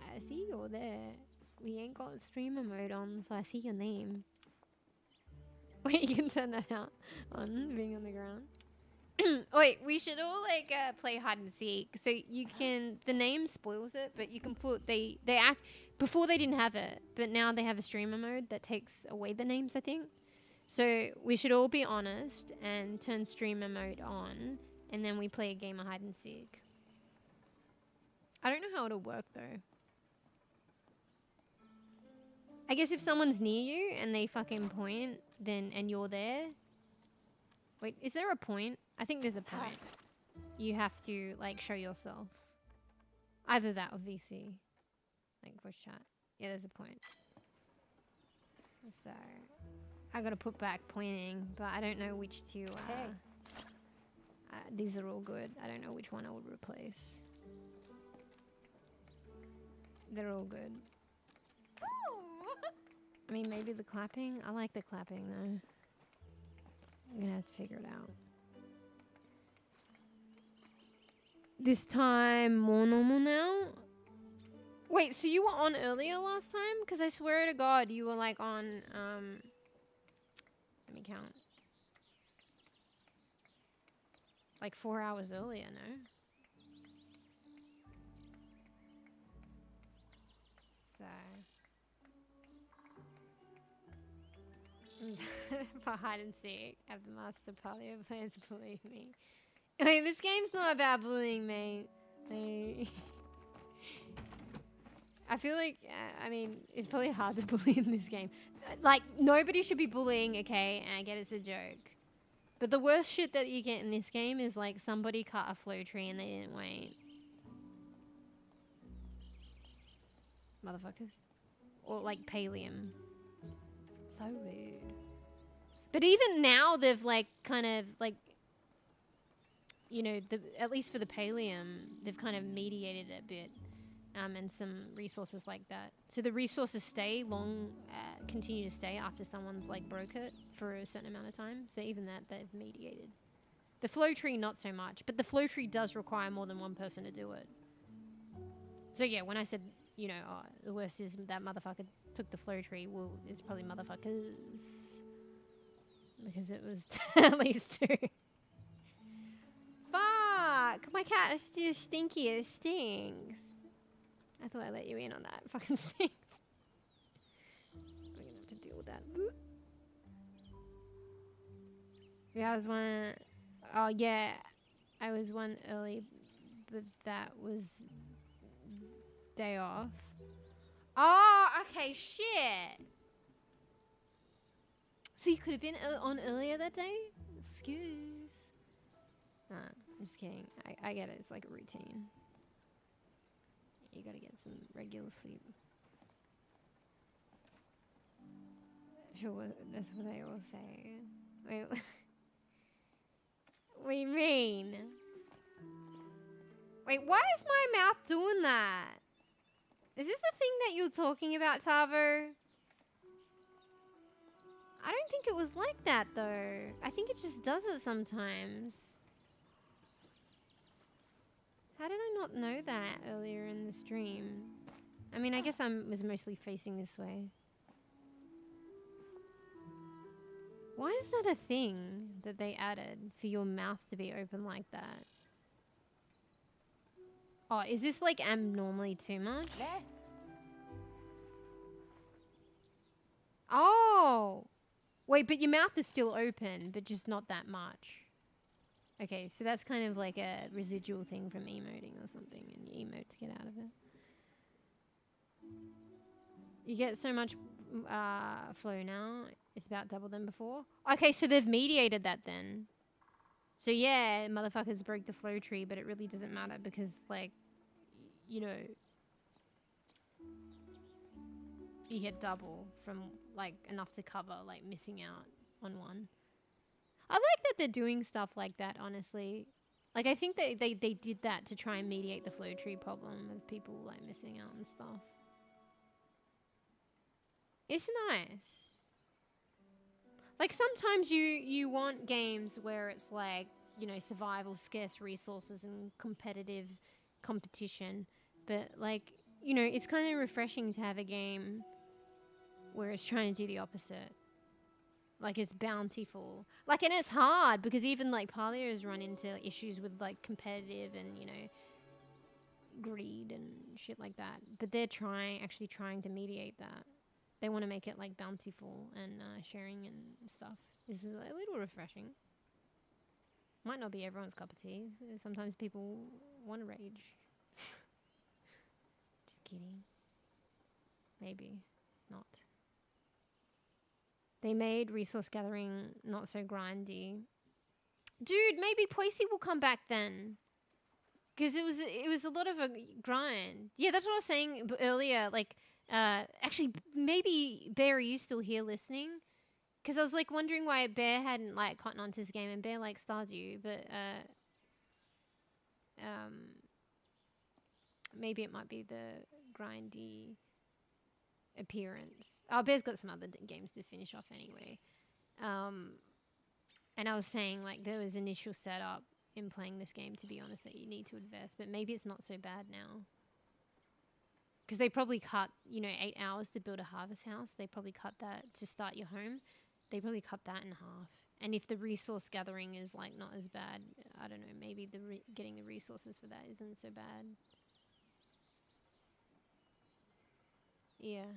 I see you're there. We ain't got streamer mode on, so I see your name. Wait, you can turn that out on being on the ground. Wait, we should all like play hide and seek. So you can, the name spoils it, but you can put they act before they didn't have it, but now they have a streamer mode that takes away the names, I think. So we should all be honest and turn streamer mode on, and then we play a game of hide and seek. I don't know how it'll work though. I guess if someone's near you and they fucking point, then and you're there. Wait, is there a point? I think there's a point. You have to like show yourself. Either that or VC. Like voice chat. Yeah, there's a point. So I gotta put back pointing, but I don't know which to these are all good. I don't know which one I would replace. They're all good. I mean, maybe the clapping. I like the clapping though. I'm gonna have to figure it out. This time more normal now. Wait, so you were on earlier last time? Because I swear to God, you were like on. Let me count. Like 4 hours earlier, no? So. For hide and seek, have the master Palia plans to believe me. Wait, this game's not about bullying, mate. I feel like, I mean, it's probably hard to bully in this game. Like, nobody should be bullying, okay? And I get it's a joke. But the worst shit that you get in this game is, like, somebody cut a flow tree and they didn't wait. Motherfuckers. Or, like, Palium. So rude. But even now, they've, like, kind of, like, you know, at least for the Palium, they've kind of mediated it a bit. And some resources like that. So the resources stay continue to stay after someone's like broke it for a certain amount of time. So even that they've mediated. The flow tree not so much, but the flow tree does require more than one person to do it. So yeah, when I said, you know, oh, the worst is that motherfucker took the flow tree, well, it's probably motherfuckers. Because it was at least 2. Fuck! My cat is still stinky, it stinks. I thought I let you in on that. It fucking stinks. We're gonna have to deal with that. Yeah, I was one. Oh, yeah. I was one early, but that was day off. Oh, okay, shit. So you could have been on earlier that day? Excuse. I'm just kidding. I get it. It's like a routine. You gotta get some regular sleep. Sure, that's what they all say. Wait, what do you mean? Wait, why is my mouth doing that? Is this the thing that you're talking about, Tavo? I don't think it was like that, though. I think it just does it sometimes. How did I not know that earlier in the stream? I mean, I guess I was mostly facing this way. Why is that a thing that they added for your mouth to be open like that? Oh, is this like abnormally too much? Oh! Wait, but your mouth is still open, but just not that much. Okay, so that's kind of like a residual thing from emoting or something, and you emote to get out of it. You get so much flow now, it's about double than before. Okay, so they've mediated that then. So yeah, motherfuckers broke the flow tree, but it really doesn't matter because, like, you know, you get double from, like, enough to cover, like, missing out on one. I like that they're doing stuff like that, honestly. Like, I think they did that to try and mediate the flow tree problem of people, like, missing out and stuff. It's nice. Like, sometimes you want games where it's, like, you know, survival, scarce resources, and competitive competition. But, like, you know, it's kind of refreshing to have a game where it's trying to do the opposite. Like, it's bountiful. Like, and it's hard because even, like, Palia has run into issues with, like, competitive and, you know, greed and shit like that. But they're actually trying to mediate that. They want to make it, like, bountiful and sharing and stuff. This is a little refreshing. Might not be everyone's cup of tea. Sometimes people want to rage. maybe not. They made resource gathering not so grindy. Dude, maybe Poisey will come back then. Because it was a lot of a grind. Yeah, that's what I was saying earlier. Like, actually, maybe Bear, are you still here listening? Because I was like wondering why Bear hadn't like cotton onto this game, and Bear like Stardew, but maybe it might be the grindy appearance. Oh, Bear's got some other games to finish off anyway. And I was saying like there was initial setup in playing this game, to be honest, that you need to invest, but maybe it's not so bad now. Because they probably cut, 8 hours to build a harvest house. They probably cut that to start your home. They probably cut that in half. And if the resource gathering is like not as bad, I don't know, maybe getting the resources for that isn't so bad. Yeah.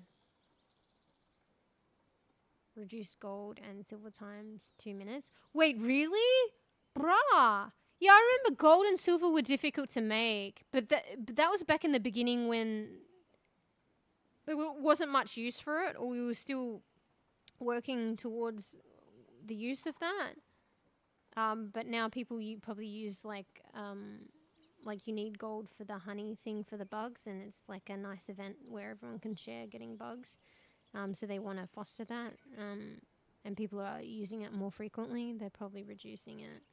Reduced gold and silver times 2 minutes. Wait, really? Bruh. Yeah, I remember gold and silver were difficult to make, but that was back in the beginning when there wasn't much use for it, or we were still working towards the use of that. But now people probably use like you need gold for the honey thing for the bugs, and it's like a nice event where everyone can share getting bugs. So they want to foster that, and people are using it more frequently. They're probably reducing it.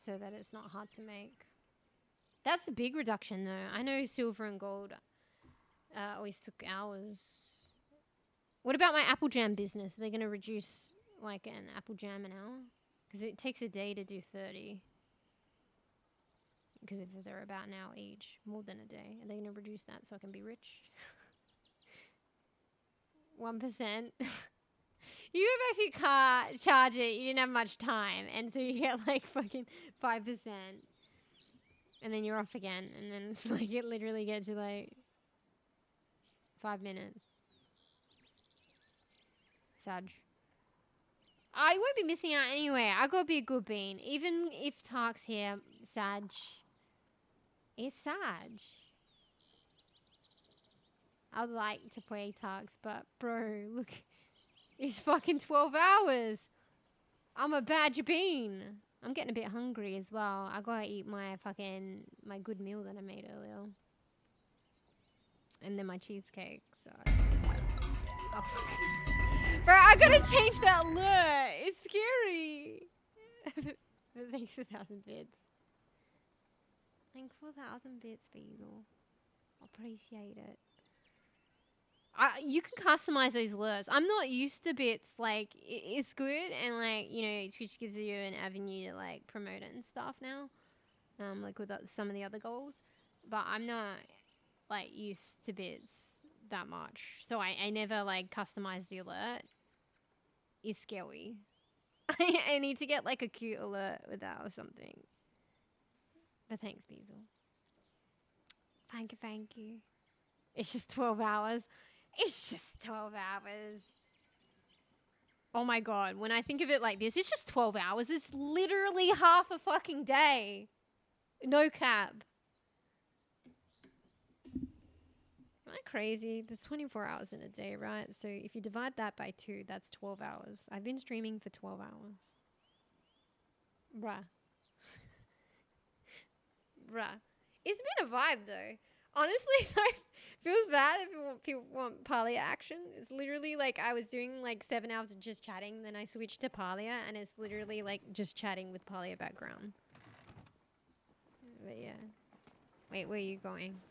So that it's not hard to make. That's a big reduction though. I know silver and gold always took hours. What about my apple jam business? Are they going to reduce like an apple jam an hour? Because it takes a day to do 30. Because if they're about an hour each, more than a day. Are they going to reduce that so I can be rich? 1%. You go back to your car, charge it, you didn't have much time, and so you get like fucking 5%. And then you're off again, and then it's like it literally gets you like 5 minutes. Sag. I won't be missing out anyway. I gotta be a good bean. Even if Tark's here, Sag. It's Sag. I'd like to play Tarks, but bro, look. It's fucking 12 hours. I'm a badger bean. I'm getting a bit hungry as well. I gotta eat my good meal that I made earlier. And then my cheesecake, so. Oh, bro, I gotta change that look. It's scary. Thanks for 1,000 bits. Thanks for 1,000 bits, Beazle. Appreciate it. You can customize those alerts. I'm not used to bits. Like, it's good, and like, Twitch gives you an avenue to like promote it and stuff now. Like with some of the other goals, but I'm not like used to bits that much, so I never like customize the alert. It's scary. I need to get like a cute alert with that or something. But thanks, Beazle. Thank you. It's just 12 hours. It's just 12 hours. Oh my god, when I think of it like this, it's just 12 hours. It's literally half a fucking day. No cap. Am I crazy? There's 24 hours in a day, right? So if you divide that by 2, that's 12 hours. I've been streaming for 12 hours. Bruh. Bruh. It's been a vibe though. Honestly, though, feels bad if people want Palia action. It's literally like I was doing like 7 hours of just chatting, then I switched to Palia, and it's literally like just chatting with Palia background. But yeah. Wait, where are you going?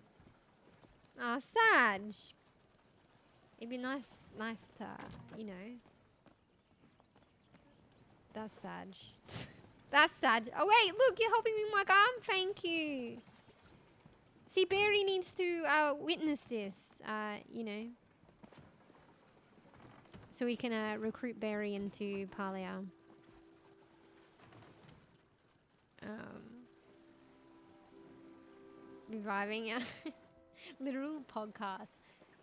Oh, Sag. It'd be nice to, That's Sag. That's Sag. Oh wait, look, you're helping me with my arm. Thank you. See, Barry needs to witness this, so we can recruit Barry into Palia. Reviving a literal podcast.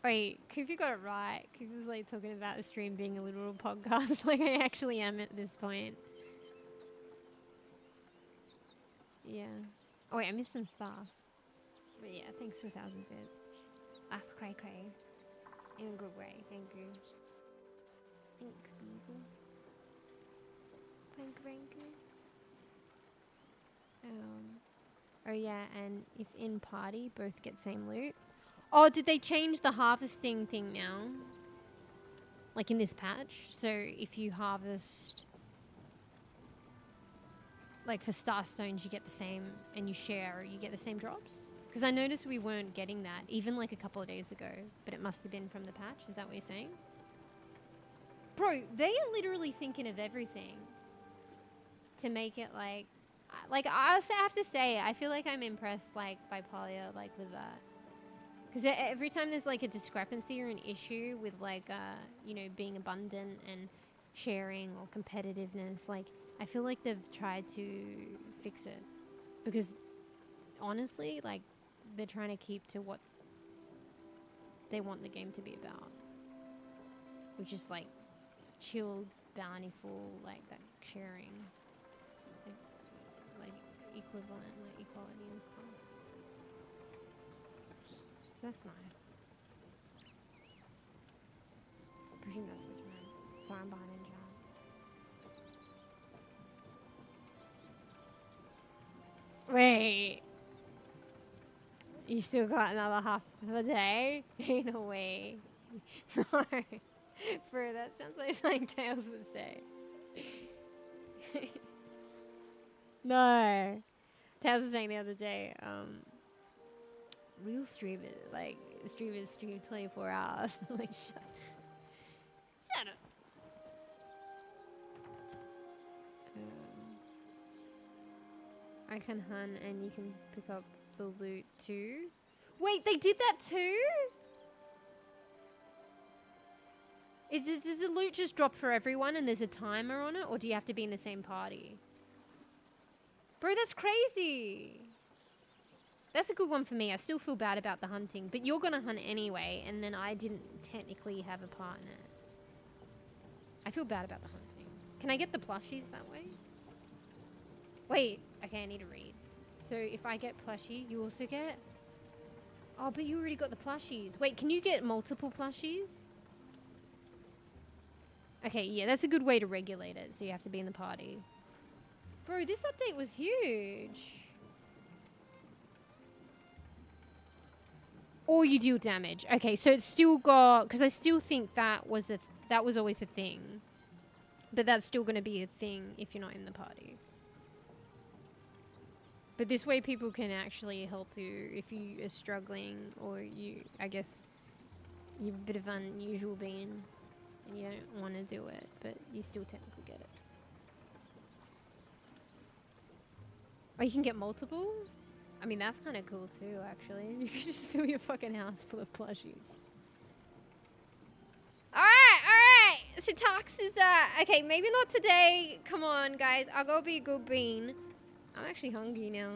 Wait, Koofy got it right. Koofy was like talking about the stream being a literal podcast. Like I actually am at this point. Yeah. Oh wait, I missed some stuff. But yeah, thanks for 1,000 bits. That's cray cray. In a good way, thank you. Thanks, people. Thank you. Oh yeah, and if in party, both get same loot. Oh, did they change the harvesting thing now? Like in this patch? So if you harvest... Like for Starstones, you get the same, and you share, you get the same drops? Because I noticed we weren't getting that, even like a couple of days ago. But it must have been from the patch, is that what you're saying? Bro, they are literally thinking of everything. To make it like I also have to say, I feel like I'm impressed like by Palia, like with that. Because every time there's like a discrepancy or an issue with like, you know, being abundant and sharing or competitiveness, like I feel like they've tried to fix it. Because honestly, like they're trying to keep to what they want the game to be about. Which is like chilled, bountiful, like that sharing. Like equivalent, like equality and stuff. So that's nice. I presume that's what you meant. Sorry, I'm behind in chat. Wait. You still got another half of a day? Ain't no way. No. Bro, that sounds like something Tails would say. No. Tails was saying the other day, real streamers, like, streamers stream 24 hours. Like, shut up. I can hunt and you can pick up the loot too. Wait, they did that too? Does the loot just drop for everyone and there's a timer on it? Or do you have to be in the same party? Bro, that's crazy. That's a good one for me. I still feel bad about the hunting. But you're going to hunt anyway. And then I didn't technically have a part in it. I feel bad about the hunting. Can I get the plushies that way? Wait. Okay, I need to read. So if I get plushie, you also get... Oh, but you already got the plushies. Wait, can you get multiple plushies? Okay, yeah, that's a good way to regulate it. So you have to be in the party. Bro, this update was huge. Or you deal damage. Okay, so it's still got... Because I still think that was always a thing. But that's still going to be a thing if you're not in the party. But this way people can actually help you if you are struggling or you, I guess, you're a bit of an unusual being and you don't want to do it, but you still technically get it. Oh, you can get multiple? I mean, that's kind of cool too, actually. You can just fill your fucking house full of plushies. Alright! So Tox is, okay, maybe not today. Come on, guys. I'll go be a good bean. I'm actually hungry now.